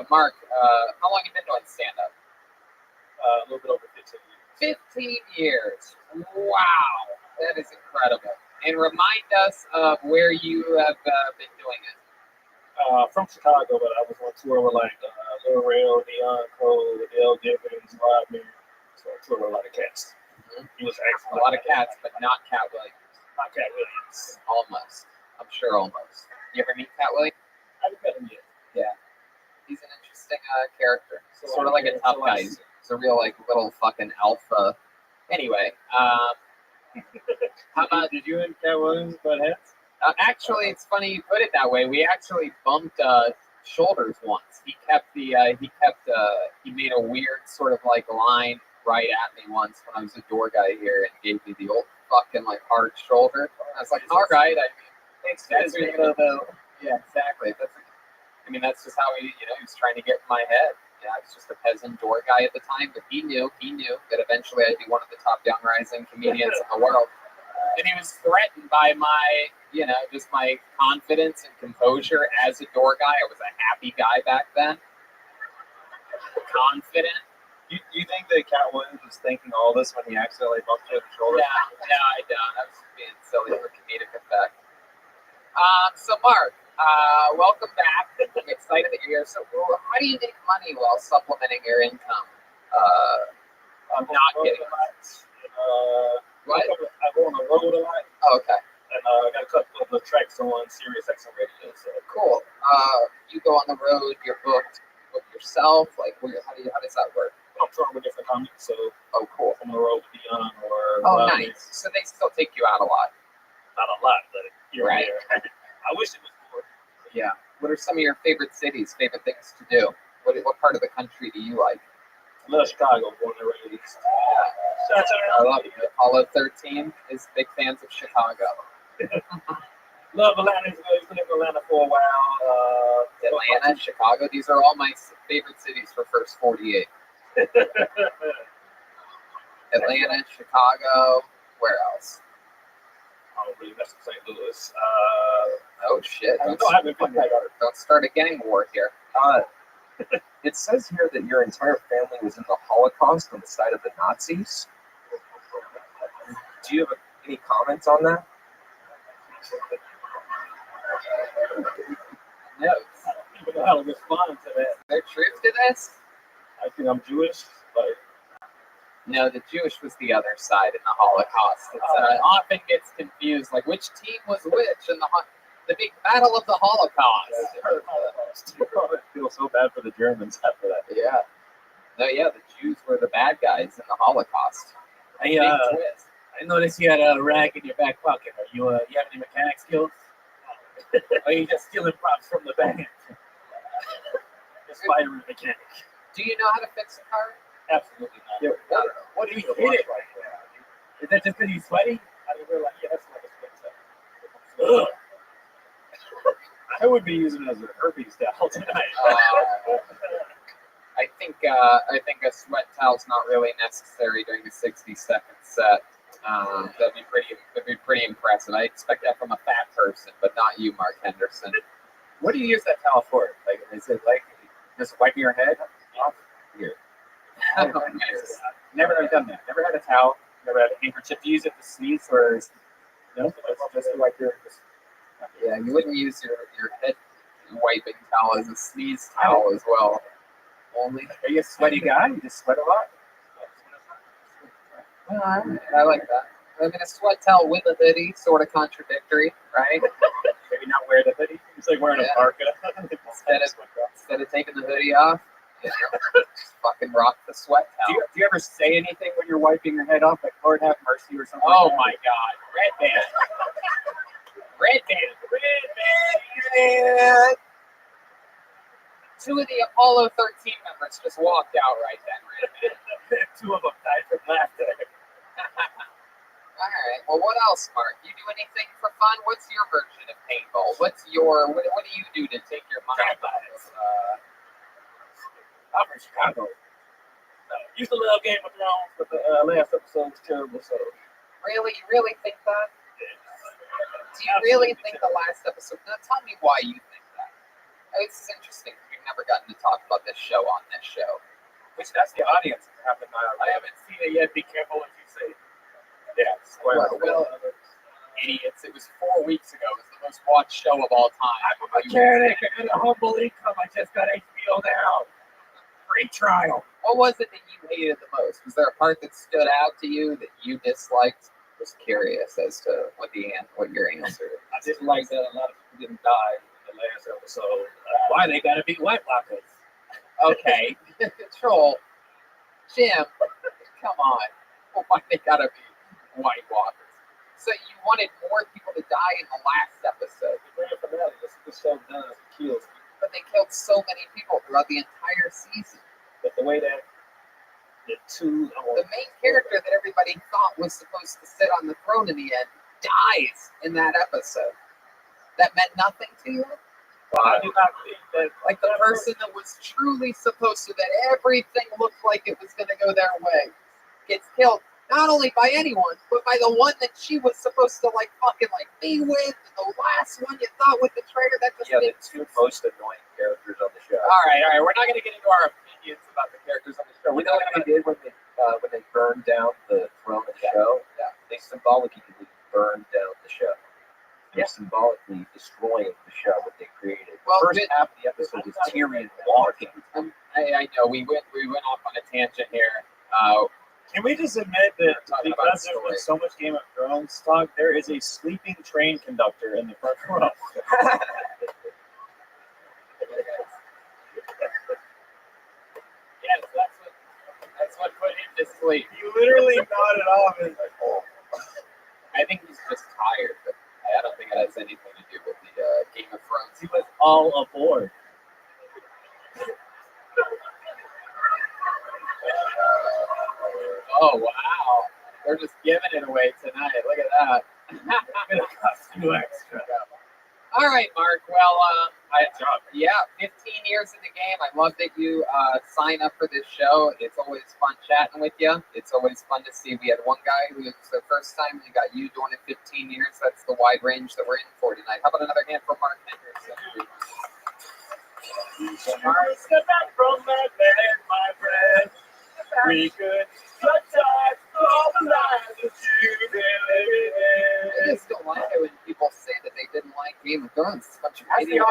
Mark, how long have you been doing stand-up? A little bit over 15 years. 15 years. Wow. That is incredible. And remind us of where you have been doing it. From Chicago, but I was on tour with like Lil Rel, Deion Cole, L. Gibbons, Rodney. So I toured with a lot of cats. Mm-hmm. He was actually a lot of cats, but not Cat Williams. Not Cat Williams. Almost. I'm sure almost. You ever meet Cat Williams? I haven't met him yet. Yeah. He's an interesting character. Sort of like a tough guy. He's a real like little fucking alpha. Anyway, how about did you and Cat Williams butt heads? Actually, it's funny you put it that way. We actually bumped shoulders once. He made a weird sort of like line right at me once when I was a door guy here and gave me the old fucking like hard shoulder. I was like, all right. I mean, yeah, exactly. That's just how he was trying to get in my head. Yeah, I was just a peasant door guy at the time, but he knew that eventually I'd be one of the top young rising comedians in the world. And he was threatened by my, just my confidence and composure as a door guy. I was a happy guy back then. Confident. You think that Cat Williams was thinking all this when he accidentally bumped you in the shoulder? No, I don't. I was being silly for comedic effect. So Mark, welcome back. I'm excited that you're here. So how do you make money while supplementing your income? I'm not getting what? I go on the road a lot. Oh, okay. And I got a couple of the tracks on Sirius XM Radio. So. Cool. You go on the road. You're booked yourself. Like, how does that work? I'm touring with different comics. So. Oh, cool. I'm on the road with Deion or. Oh, nice. So they still take you out a lot. Not a lot, but you're right. I wish it was more. Yeah. What are some of your favorite cities? Favorite things to do? What part of the country do you like? I love Chicago, born and raised. I love it. Apollo 13 is big fans of Chicago. Love Atlanta. I've been in Atlanta for a while. Atlanta, Chicago. These are all my favorite cities for First 48. Atlanta, Chicago. Where else? Oh, really? That's St. Louis. Oh shit! Don't start a gang war here. It says here that your entire family was in the Holocaust on the side of the Nazis. Do you have any comments on that? No. I don't even know how to respond to that. Is there truth to this? I think I'm Jewish, but... No, the Jewish was the other side in the Holocaust. It often gets confused, like which team was which in the big battle of the Holocaust. I feel so bad for the Germans after that. Yeah. No, yeah, the Jews were the bad guys in the Holocaust. I noticed you had a rag in your back pocket. Are you have any mechanic skills? Or are you just stealing props from the band? Just firing mechanic. Do you know how to fix a car? Absolutely not. Yeah, I don't know. What do you hit it? Is that just because he's sweaty? I didn't realize. Yeah, that's like a sweat towel. Ugh. I would be using it as a herpes towel tonight. I think a sweat towel's not really necessary during a 60-second set. That'd be pretty impressive. I expect that from a fat person, but not you, Mark Henderson. What do you use that towel for? Like, is it like just wiping your head off? Here. Never done that. Never had a towel. Never had a handkerchief. Do you use it to sneeze or? No, just to wipe your. Yeah, you wouldn't use your head wiping towel as a sneeze towel as well. Only. Are you a sweaty guy? You just sweat a lot? I like that. I mean, a sweat towel with a hoodie, sort of contradictory, right? Maybe not wear the hoodie. It's like wearing a parka. Instead of taking the hoodie off, you know, just fucking rock the sweat towel. Do you ever say anything when you're wiping your head off, like Lord have mercy or something? Oh like that? my God, Red Band. Red Band. Two of the Apollo 13 members just walked out right then, right? Two of them died from laughter. All right. Well, what else, Mark? You do anything for fun? What's your version of paintball? What do you do to take your mind off of? I'm from Chicago. Used to love Game of Thrones, but the last episode was terrible. So Really, you really think that? Do you really think the last episode? Now, tell me why you think that. This is interesting. We've never gotten to talk about this show on this show. Which that's the audience. I haven't seen it yet. Be careful what you say. Yeah, spoiler. Well, idiots. It was 4 weeks ago. It was the most watched show of all time. I'm a mechanic. I got a humble income. I just got HBO now. Free trial. What was it that you hated the most? Was there a part that stood out to you that you disliked? Just curious as to what your answer is. I didn't like that a lot of people didn't die in the last episode. Why they gotta be White Walkers? Okay, Control. Jim, come on. Why they gotta be White Walkers? So you wanted more people to die in the last episode. The show kills. But they killed so many people throughout the entire season. But the way that the main character that everybody thought was supposed to sit on the throne in the end dies in that episode. That meant nothing to you? I do not think that. Like the person that was truly supposed to, that everything looked like it was going to go their way, gets killed. Not only by anyone, but by the one that she was supposed to fucking be with. And the last one you thought was the traitor. That just the two most annoying characters on the show. All right. We're not going to get into our opinions about the characters on the show. We know what they did when they burned down the throne of the show. Yeah. They symbolically burned down the show. They're symbolically destroying the show that they created. Well, the first half of the episode was Tyrion walking. I know we went off on a tangent here. Can we just admit that because there was so much Game of Thrones talk, there is a sleeping train conductor in the front row? Yes, that's what put him to sleep. You literally nodded off. And I think he's just tired, but I don't think it has anything to do with the Game of Thrones. He was all aboard. Oh, wow. They're just giving it away tonight. Look at that. It'll cost you extra. All right, Mark. Well, 15 years in the game. I love that you sign up for this show. It's always fun chatting with you. It's always fun to see. We had one guy who was the first time we got you doing it 15 years. That's the wide range that we're in for tonight. How about another hand for Mark Henderson? Step back from that bed, my friend. We could cut ties for all the lives that you've been living in. I just don't like it when people say that they didn't like Game of Thrones. It's a bunch of idiots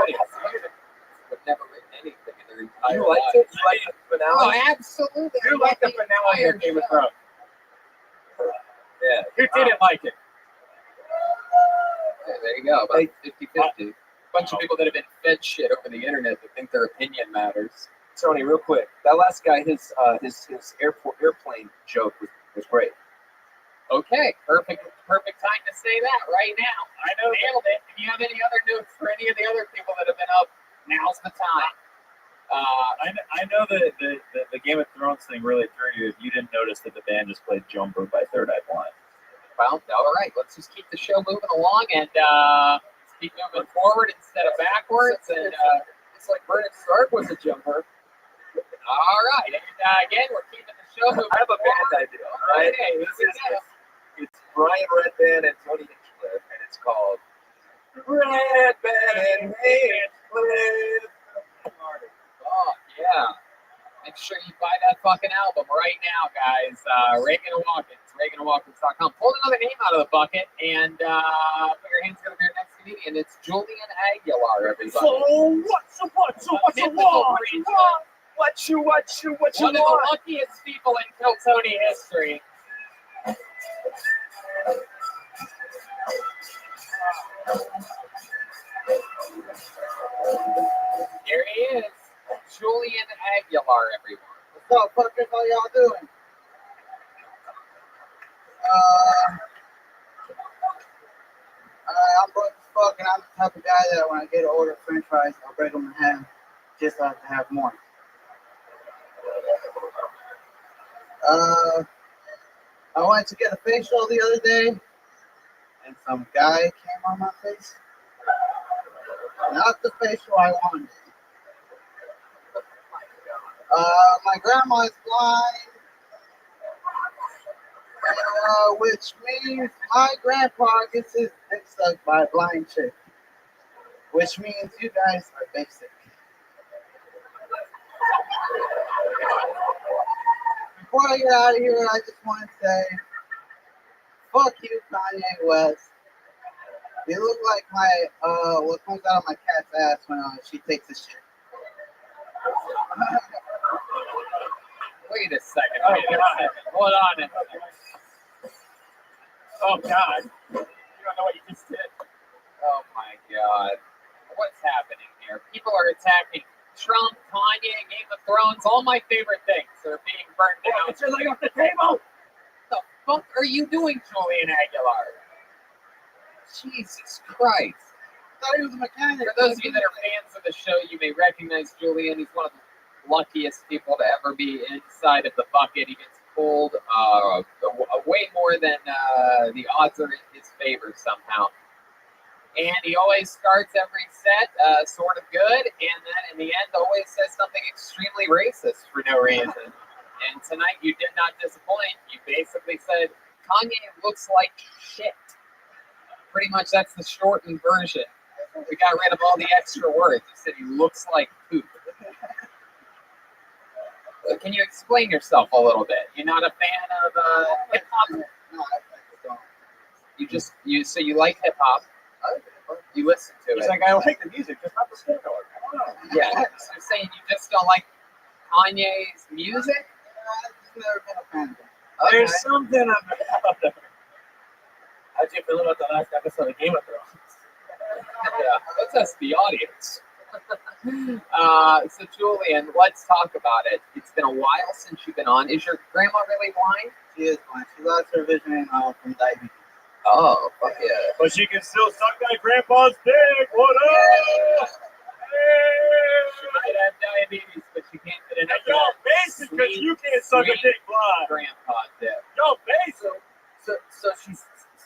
who've never written anything in their entire You liked it? You liked the finale? Oh, absolutely. You liked the finale of Game of Thrones? Yeah. Who didn't like it? Yeah, there you go. About 50-50. Bunch of people that have been fed shit over the internet that think their opinion matters. Tony, real quick, that last guy, his airplane joke was great. Okay, perfect time to say that right now. I know, nailed it. If you have any other notes for any of the other people that have been up, now's the time. I know that the Game of Thrones thing really threw you if you didn't notice that the band just played Jumper by Third Eye Blind. Well, all right. Let's just keep the show moving along and let's keep moving forward instead of backwards. And It's like Bernard Stark was a jumper. all right. And again, we're keeping the show moving. I have a band idea, all right? Okay, It's Brian Redband and Tony Hinchcliffe, and it's called Redband and Hinchcliffe. Oh, yeah. Make sure you buy that fucking album right now, guys. Reagan and Watkins, ReaganandWatkins.com. Pull another name out of the bucket and put your hands together for your next comedian. It's Julian Aguilar, everybody. So what you want? What you One of the want? luckiest people in Kiltony history. Here he is, Julian Aguilar, everyone. What's up, fuckers? How y'all doing? I'm broke as fuck, and I'm the type of guy that when I get an order of french fries, I'll break them in half just so I can have more. I went to get a facial the other day, and some guy came on my face. Not the facial I wanted. My grandma is blind, which means my grandpa gets his dick sucked by a blind chick, which means you guys are basic. Before I get out of here, I just want to say, fuck you, Kanye West. You look like my, what comes out of my cat's ass when she takes a shit. Wait a second. Hold on a second. Oh, God. You don't know what you just did. Oh, my God. What's happening here? People are attacking Trump, Kanye, Game of Thrones, all my favorite things are being burned down. Get your leg off the table! What the fuck are you doing, Julian Aguilar? Jesus Christ. I thought he was a mechanic. For those of you that are fans of the show, you may recognize Julian. He's one of the luckiest people to ever be inside of the bucket. He gets pulled way more than the odds are in his favor somehow. And he always starts every set sort of good, and then in the end always says something extremely racist for no reason. And tonight you did not disappoint. You basically said, Kanye looks like shit. Pretty much that's the shortened version. We got rid of all the extra words. You said he looks like poop. Can you explain yourself a little bit? You're not a fan of hip hop? No, I don't. So you like hip hop? You listen to He's it. like, I like the music, just not the skin color. Yeah. So you're saying you just don't like Kanye's music? I've never been a fan of him. Okay. There's something about them. How'd you feel about the last episode of Game of Thrones? Yeah, let's ask the audience. So Julian, let's talk about it. It's been a while since you've been on. Is your grandma really blind? She is blind. She lost her vision from diabetes. Oh, fuck yeah. But she can still suck that grandpa's dick. What up? She might have diabetes, but she can't get enough. Yo, basic, because you can't suck a dick blind. Grandpa dick. Yo, basic. So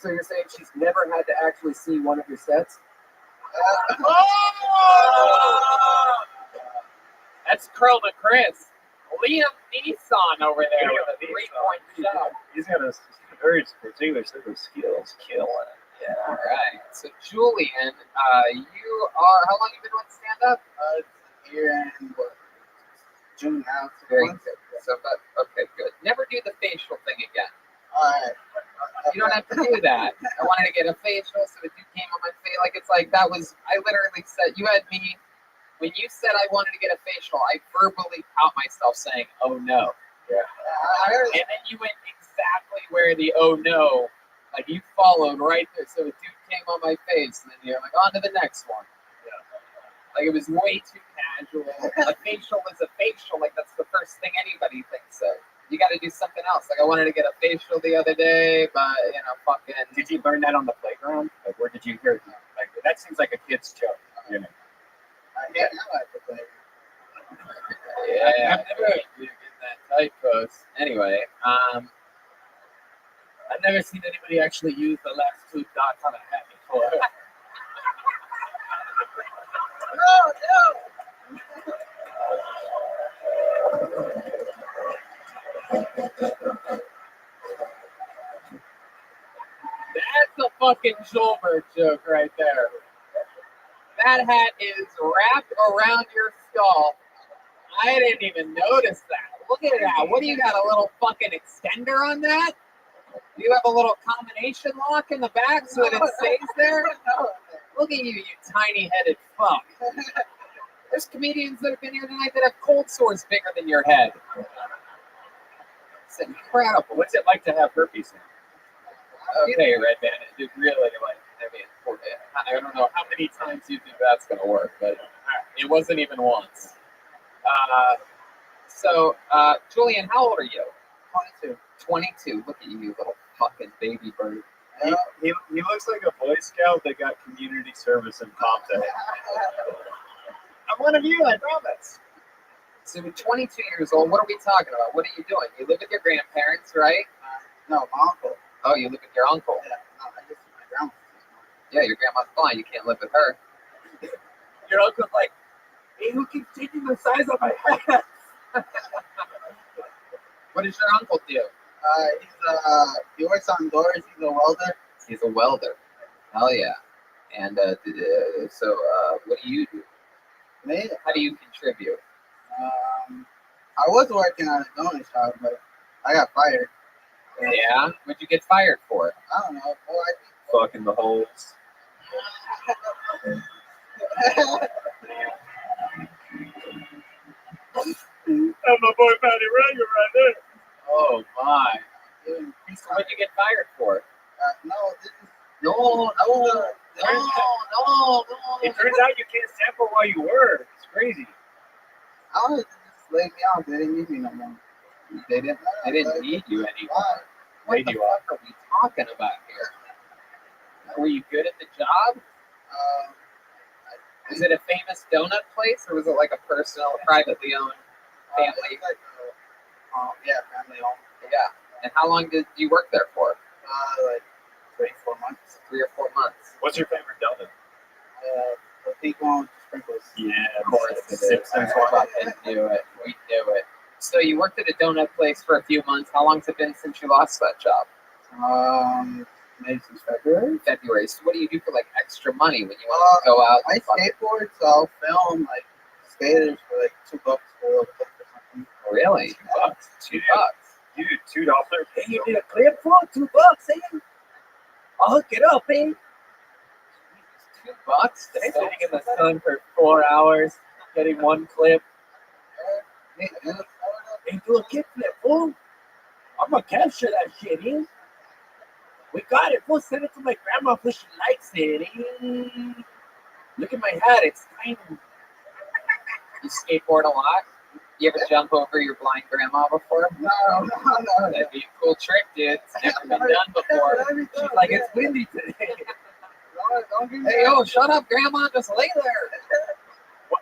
you're saying she's never had to actually see one of your sets? That's Chroma Chris. Liam Neeson over there with a 3-point shot. He's got a very particular set of skills. Killing it. Yeah. All right. So Julian, you are. How long have you been doing stand up? It's a year and June now. Very good. So, okay, good. Never do the facial thing again. All right. You don't have to do that. I wanted to get a facial, so the dude came on my face. Like, it's like that was. I literally said, you had me. When you said I wanted to get a facial, I verbally caught myself saying, "Oh no." Yeah. And then you went exactly where the "oh no," like you followed right there. So the dude came on my face, and then you're like, "On to the next one." Yeah. Like it was way too casual. A facial is a facial. Like that's the first thing anybody thinks of. You got to do something else. Like I wanted to get a facial the other day, but fucking. Did you learn that on the playground? Like where did you hear it? Like that seems like a kid's joke. You know. Yeah, I like to play. Yeah, I've never been that type post. Anyway, I've never seen anybody actually use the last two dots on a hat before. That's a fucking Schulberg joke right there. That hat is wrapped around your skull. I didn't even notice that. Look at that. What do you got? A little fucking extender on that? Do you have a little combination lock in the back so that it stays there? Look at you, you tiny-headed fuck. There's comedians that have been here tonight that have cold sores bigger than your head. It's incredible. What's it like to have herpes now? Okay, Red Bandit, it really I don't know how many times you think that's going to work, but it wasn't even once. Julian, how old are you? 22. 22. Look at you, you little fucking baby bird. He looks like a Boy Scout that got community service in Compton. I'm one of you, I promise. So you're 22 years old. What are we talking about? What are you doing? You live with your grandparents, right? No, my uncle. Oh, you live with your uncle. Yeah, no, I just my grandma. Yeah, your grandma's blind. You can't live with her. Your uncle's like, hey, who keeps changing the size of my hat? What does your uncle do? He works on doors. He's a welder. He's a welder. Hell yeah. And what do you do? Me? How do you contribute? I was working on a donut shop, but I got fired. Yeah? What'd you get fired for? I don't know. Fucking the holes. That's my boy Patty Rager right there. Oh my. What'd you get fired for? No. It turns out you can't sample while you work. It's crazy. I was just laid me off. They didn't need me no more. They didn't need you anymore. What the fuck are we talking about here? Were you good at the job? Was it a famous donut place, or was it like a personal, privately owned family? Family owned. Yeah. And how long did you work there for? Like 3 or 4 months. 3 or 4 months. What's your favorite donut? The pink one with sprinkles. Yeah, of course. Simpsons fucking knew it. We knew it. So you worked at a donut place for a few months. How long's it been since you lost that job? Maybe since February. February. So what do you do for like extra money when you want to go out? I skateboard, so I'll film like skaters for like $2 for a little clip or something. Really? $2. $2. Dude, $2. Hey, you need a clip for $2, eh? I'll hook it up, eh? $2? Sitting in the sun for 4 hours, getting one clip. Hey, do a kickflip, fool. I'm gonna capture that shit, eh? We got it. We'll send it to my grandma for she likes it, eh? Look at my hat. It's tiny. You skateboard a lot? You ever jump over your blind grandma before? No. That'd be a cool trick, dude. It's never been done before. She's like, it's windy today. Hey, yo, shut up, grandma. Just lay there.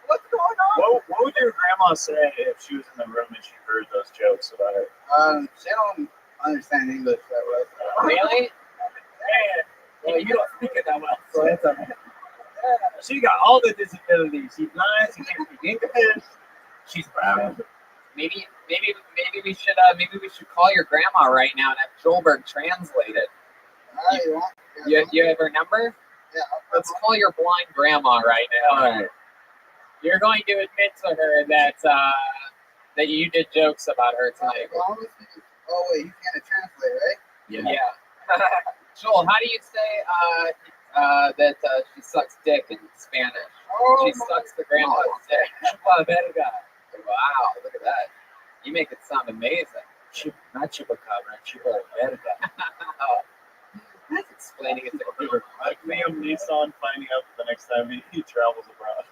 What's going on? What would your grandma say if she was in the room and she heard those jokes about her? She don't understand English that well. Really? Man, well, you don't speak it that well, so it's okay. She got all the disabilities. She's blind. She can't speak English. She's brown. Maybe we should call your grandma right now and have Joelberg translate it. You have her number? Yeah. Let's call your blind grandma right now. All right. You're going to admit to her that you did jokes about her tonight. Oh wait, you can't translate, right? Yeah. Joel, how do you say that she sucks dick in Spanish? She sucks the grandma's dick. Wow, look at that. You make it sound amazing. Not chupacabra, chupaverga. That's explaining it to Like Liam Neeson finding out the next time he travels abroad.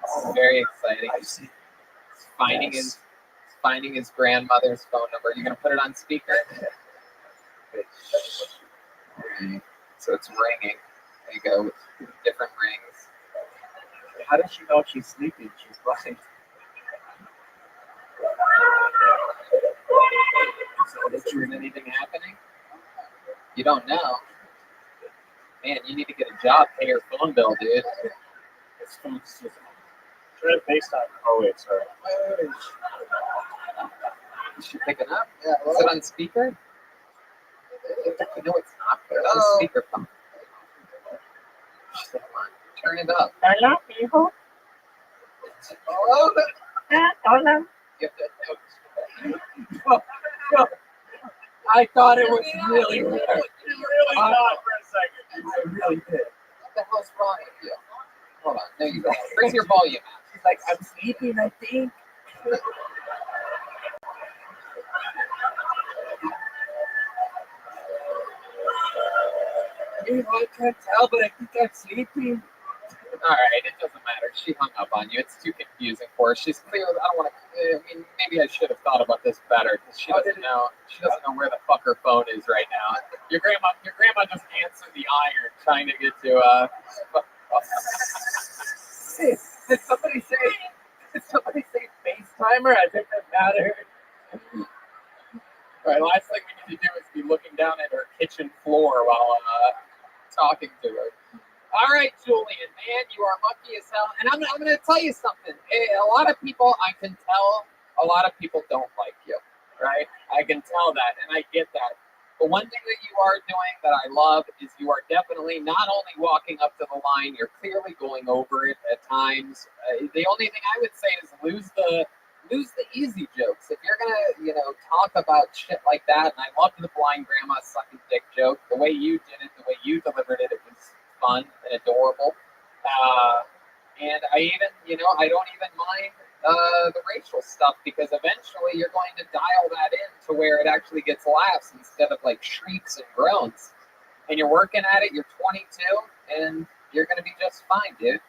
It's very exciting. I see. Finding his grandmother's phone number. You're gonna put it on speaker. Okay. So it's ringing. There you go. Different rings. How does she know she's sleeping? She's blind. Is there anything happening? You don't know. Man, you need to get a job, pay your phone bill, dude. It's food system. Try to FaceTime. Oh wait, sorry. Is she picking up? Yeah. Is it on speaker? No, it's not. Put it on speakerphone. Come on, turn it up. Hola, hijo. Oh, Hola. you have to, no. I thought it was really weird. Really thought for a second. I really did. What the hell's wrong with you? Hold on. No, you don't. Where's your volume at? She's like, I'm sleeping, I think. I can't tell, but I think I'm sleeping. All right, it doesn't matter. She hung up on you. It's too confusing for her. She's clearly. I don't want to. I mean, maybe I should have thought about this better because she doesn't know. She doesn't know where the fuck her phone is right now. Your grandma just answered the iron, trying to get to. Did somebody say? Did somebody say FaceTimer? I think that mattered. All right, last thing we need to do is be looking down at her kitchen floor while talking to her. All right, Julian, man, you are lucky as hell. And I'm going to tell you something. A lot of people, I can tell, a lot of people don't like you, right? I can tell that, and I get that. But one thing that you are doing that I love is you are definitely not only walking up to the line, you're clearly going over it at times. The only thing I would say is lose the easy jokes. If you're gonna, talk about shit like that, and I loved the blind grandma sucking dick joke. The way you did it, the way you delivered it, it was fun and adorable. And I even, I don't even mind the racial stuff because eventually you're going to dial that in to where it actually gets laughs instead of like shrieks and groans. And you're working at it. You're 22, and you're gonna be just fine, dude.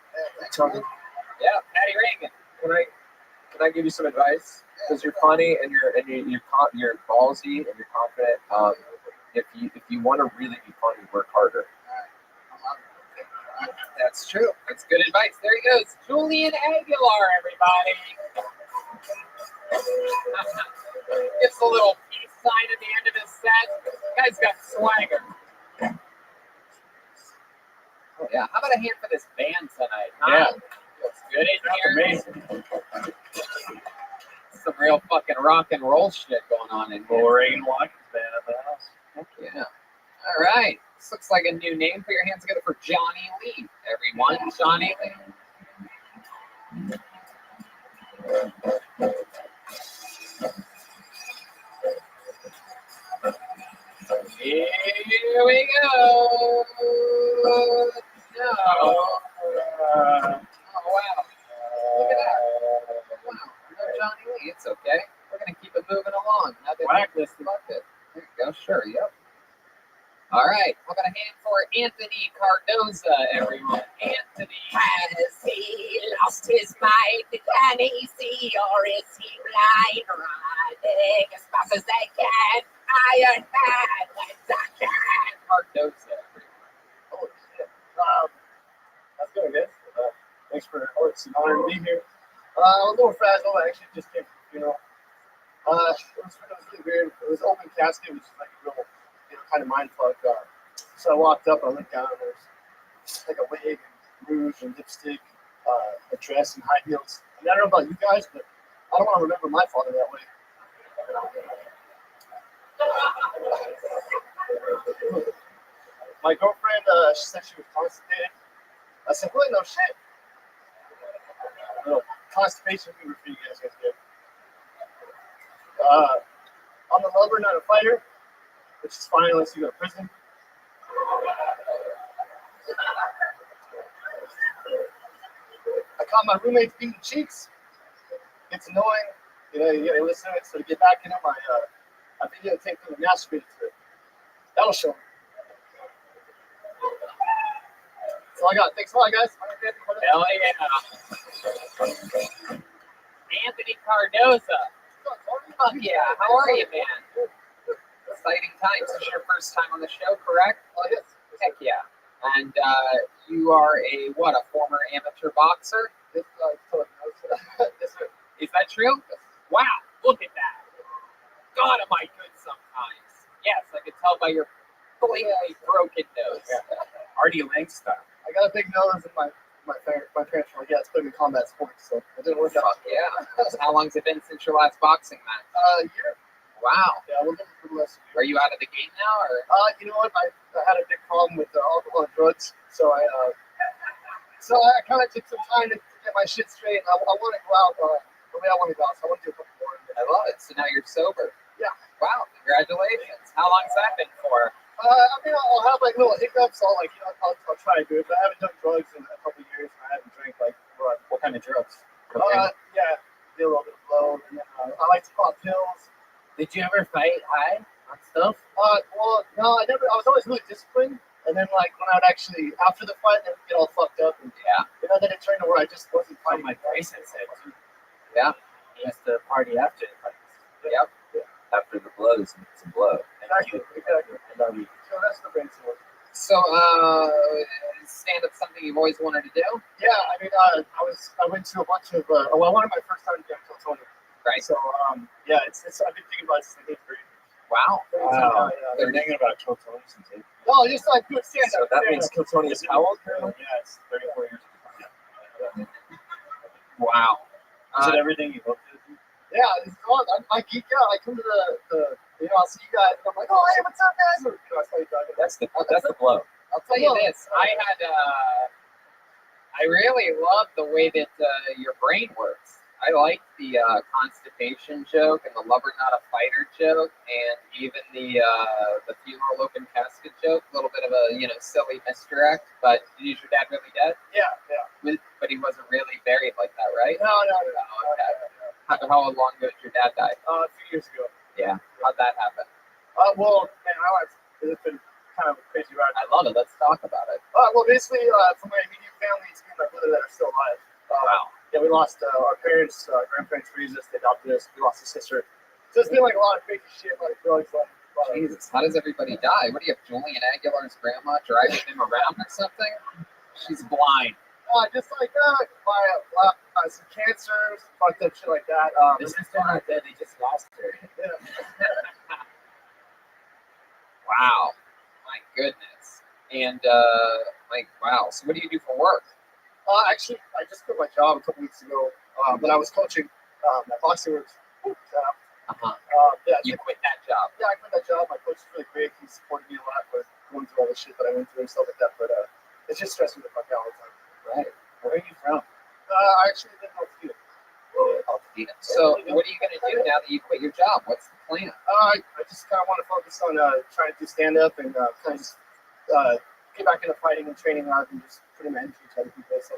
Yeah, Patty Reagan. Can I give you some advice? Because you're funny and you're ballsy and you're confident. If you want to really be funny, work harder. That's true. That's good advice. There he goes, Julian Aguilar, everybody. Gives a little peace sign at the end of his set. Guy's got swagger. Oh yeah. How about a hand for this band tonight? Huh? Yeah. Looks good in here. Amazing. Some real fucking rock and roll shit going on in here. Reagan Watkins band at the house. Heck yeah. All right. This looks like a new name. Put your hands together for Johnny Lee, everyone. Johnny Lee. Here we go. No. Oh, wow. Look at that. Wow. No Johnny Lee. It's okay. We're going to keep it moving along. Nothing blacklisted. There you go. Sure. Yep. All right. How about a hand for Anthony Cardoza, everyone? Anthony. Has he lost his mind? Can he see or is he blind? Riding as fast as they can. Iron Man, when I can. Cardoza. Holy shit. That's good, guys. Thanks for it's an honor to be here. A little fragile. I actually just came from the funeral. It was really weird. It was open casket, which is like a real kind of mind fuck. So I walked up, I looked down, and there's like a wig and rouge and lipstick, a dress and high heels. And I don't know about you guys, but I don't want to remember my father that way. My girlfriend, she said she was constipated. I said, really, no shit. Constipation fever for you guys good. I'm a lover, not a fighter, which is fine unless you go to prison. I caught my roommates beating cheeks. It's annoying. You gotta listen to it. So to get back into I videotaped them and masturbated to it. That'll show me. That's all I got. Thanks a lot, guys. Hell yeah. Anthony Cardoza. Oh, yeah. How are you, man? Exciting times. This is your first time on the show, correct? Oh, yes. Heck yeah. And you are a former amateur boxer? Yes, Is that true? Wow, look at that. God, am I good sometimes. your completely broken nose. Artie Lang style. I got a big nose, and my parents were like, yeah, it's put me in combat sports, so it didn't work out. Fuck yeah. So how long's it been since your last boxing match? A year. Wow. Yeah, we're looking for the rest of the Are you out of the game now, or? You know what? I had a big problem with alcohol and drugs, so I kind of took some time to get my shit straight. I want to go out the way I want to go out, so I want to do a couple more. I love it. So now you're sober. Yeah. Wow. Congratulations. How long's that been for? I mean, I'll have like little hiccups. I'll try to do it, but I haven't done drugs in a couple of years. And I haven't drank like What kind of drugs? yeah, do a little bit of blow, and then I like to pop pills. Did you ever fight high on stuff? Well, no, I never. I was always really disciplined, and then like when I would actually after the fight, then get all fucked up, and then it turned to where I just wasn't fighting. My Grayson said too. Yeah. He used to party after the fights. Yep. After the blows, it's a blow. Exactly. I love you. So that's the brain cell. So, stand up something you've always wanted to do? Yeah, I mean, I went to a bunch of. I wanted my first time down to Tony. Right. So, yeah, it's. I've been thinking about it since 8th grade. Wow. They're thinking about Kill Tony since 8th grade. No, just like good stand So up. that means Kill Tony is how old? Yeah, it's 34 years ago. Wow. Is it everything you hoped to do? Yeah, it's fun. I geek out. I come to the I'll see you guys, and I'm like, oh, hey, what's up, guys? Or, I start talking. That's the blow. I'll tell you this. I really love the way that your brain works. I like the constipation joke and the lover not a fighter joke, and even the funeral open casket joke. A little bit of a silly misdirect, but is your dad really dead? Yeah. But he wasn't really buried like that, right? No. Okay. How long ago did your dad die? A few years ago. Yeah. How'd that happen? Well, man, it's been kind of a crazy ride. I love it. Let's talk about it. Well, basically, for my immediate family, it's me and my brother that are still alive. Wow. Yeah, we lost our parents, grandparents raised us, they adopted us, we lost a sister. So it's been like a lot of crazy shit, like drugs, Jesus, how does everybody die? What do you have, Julian Aguilar's grandma driving him around or something? She's blind. Just like some cancers, fucked up shit like that. This is not dead, they just lost her. Yeah. Wow. My goodness. And, wow. So what do you do for work? Actually, I just quit my job a couple weeks ago, but I was coaching at Boxing Works. You quit that job? Yeah, I quit that job. My coach is really great. He supported me a lot with going through all the shit that I went through and stuff like that. But it's just stressing the fuck out all the time. Right. Where are you from? I actually live in Altadena. So what are you going to do now that you quit your job? What's the plan? I just kind of want to focus on trying to do stand-up and kind of just get back into fighting and training out and just putting my energy to other people. So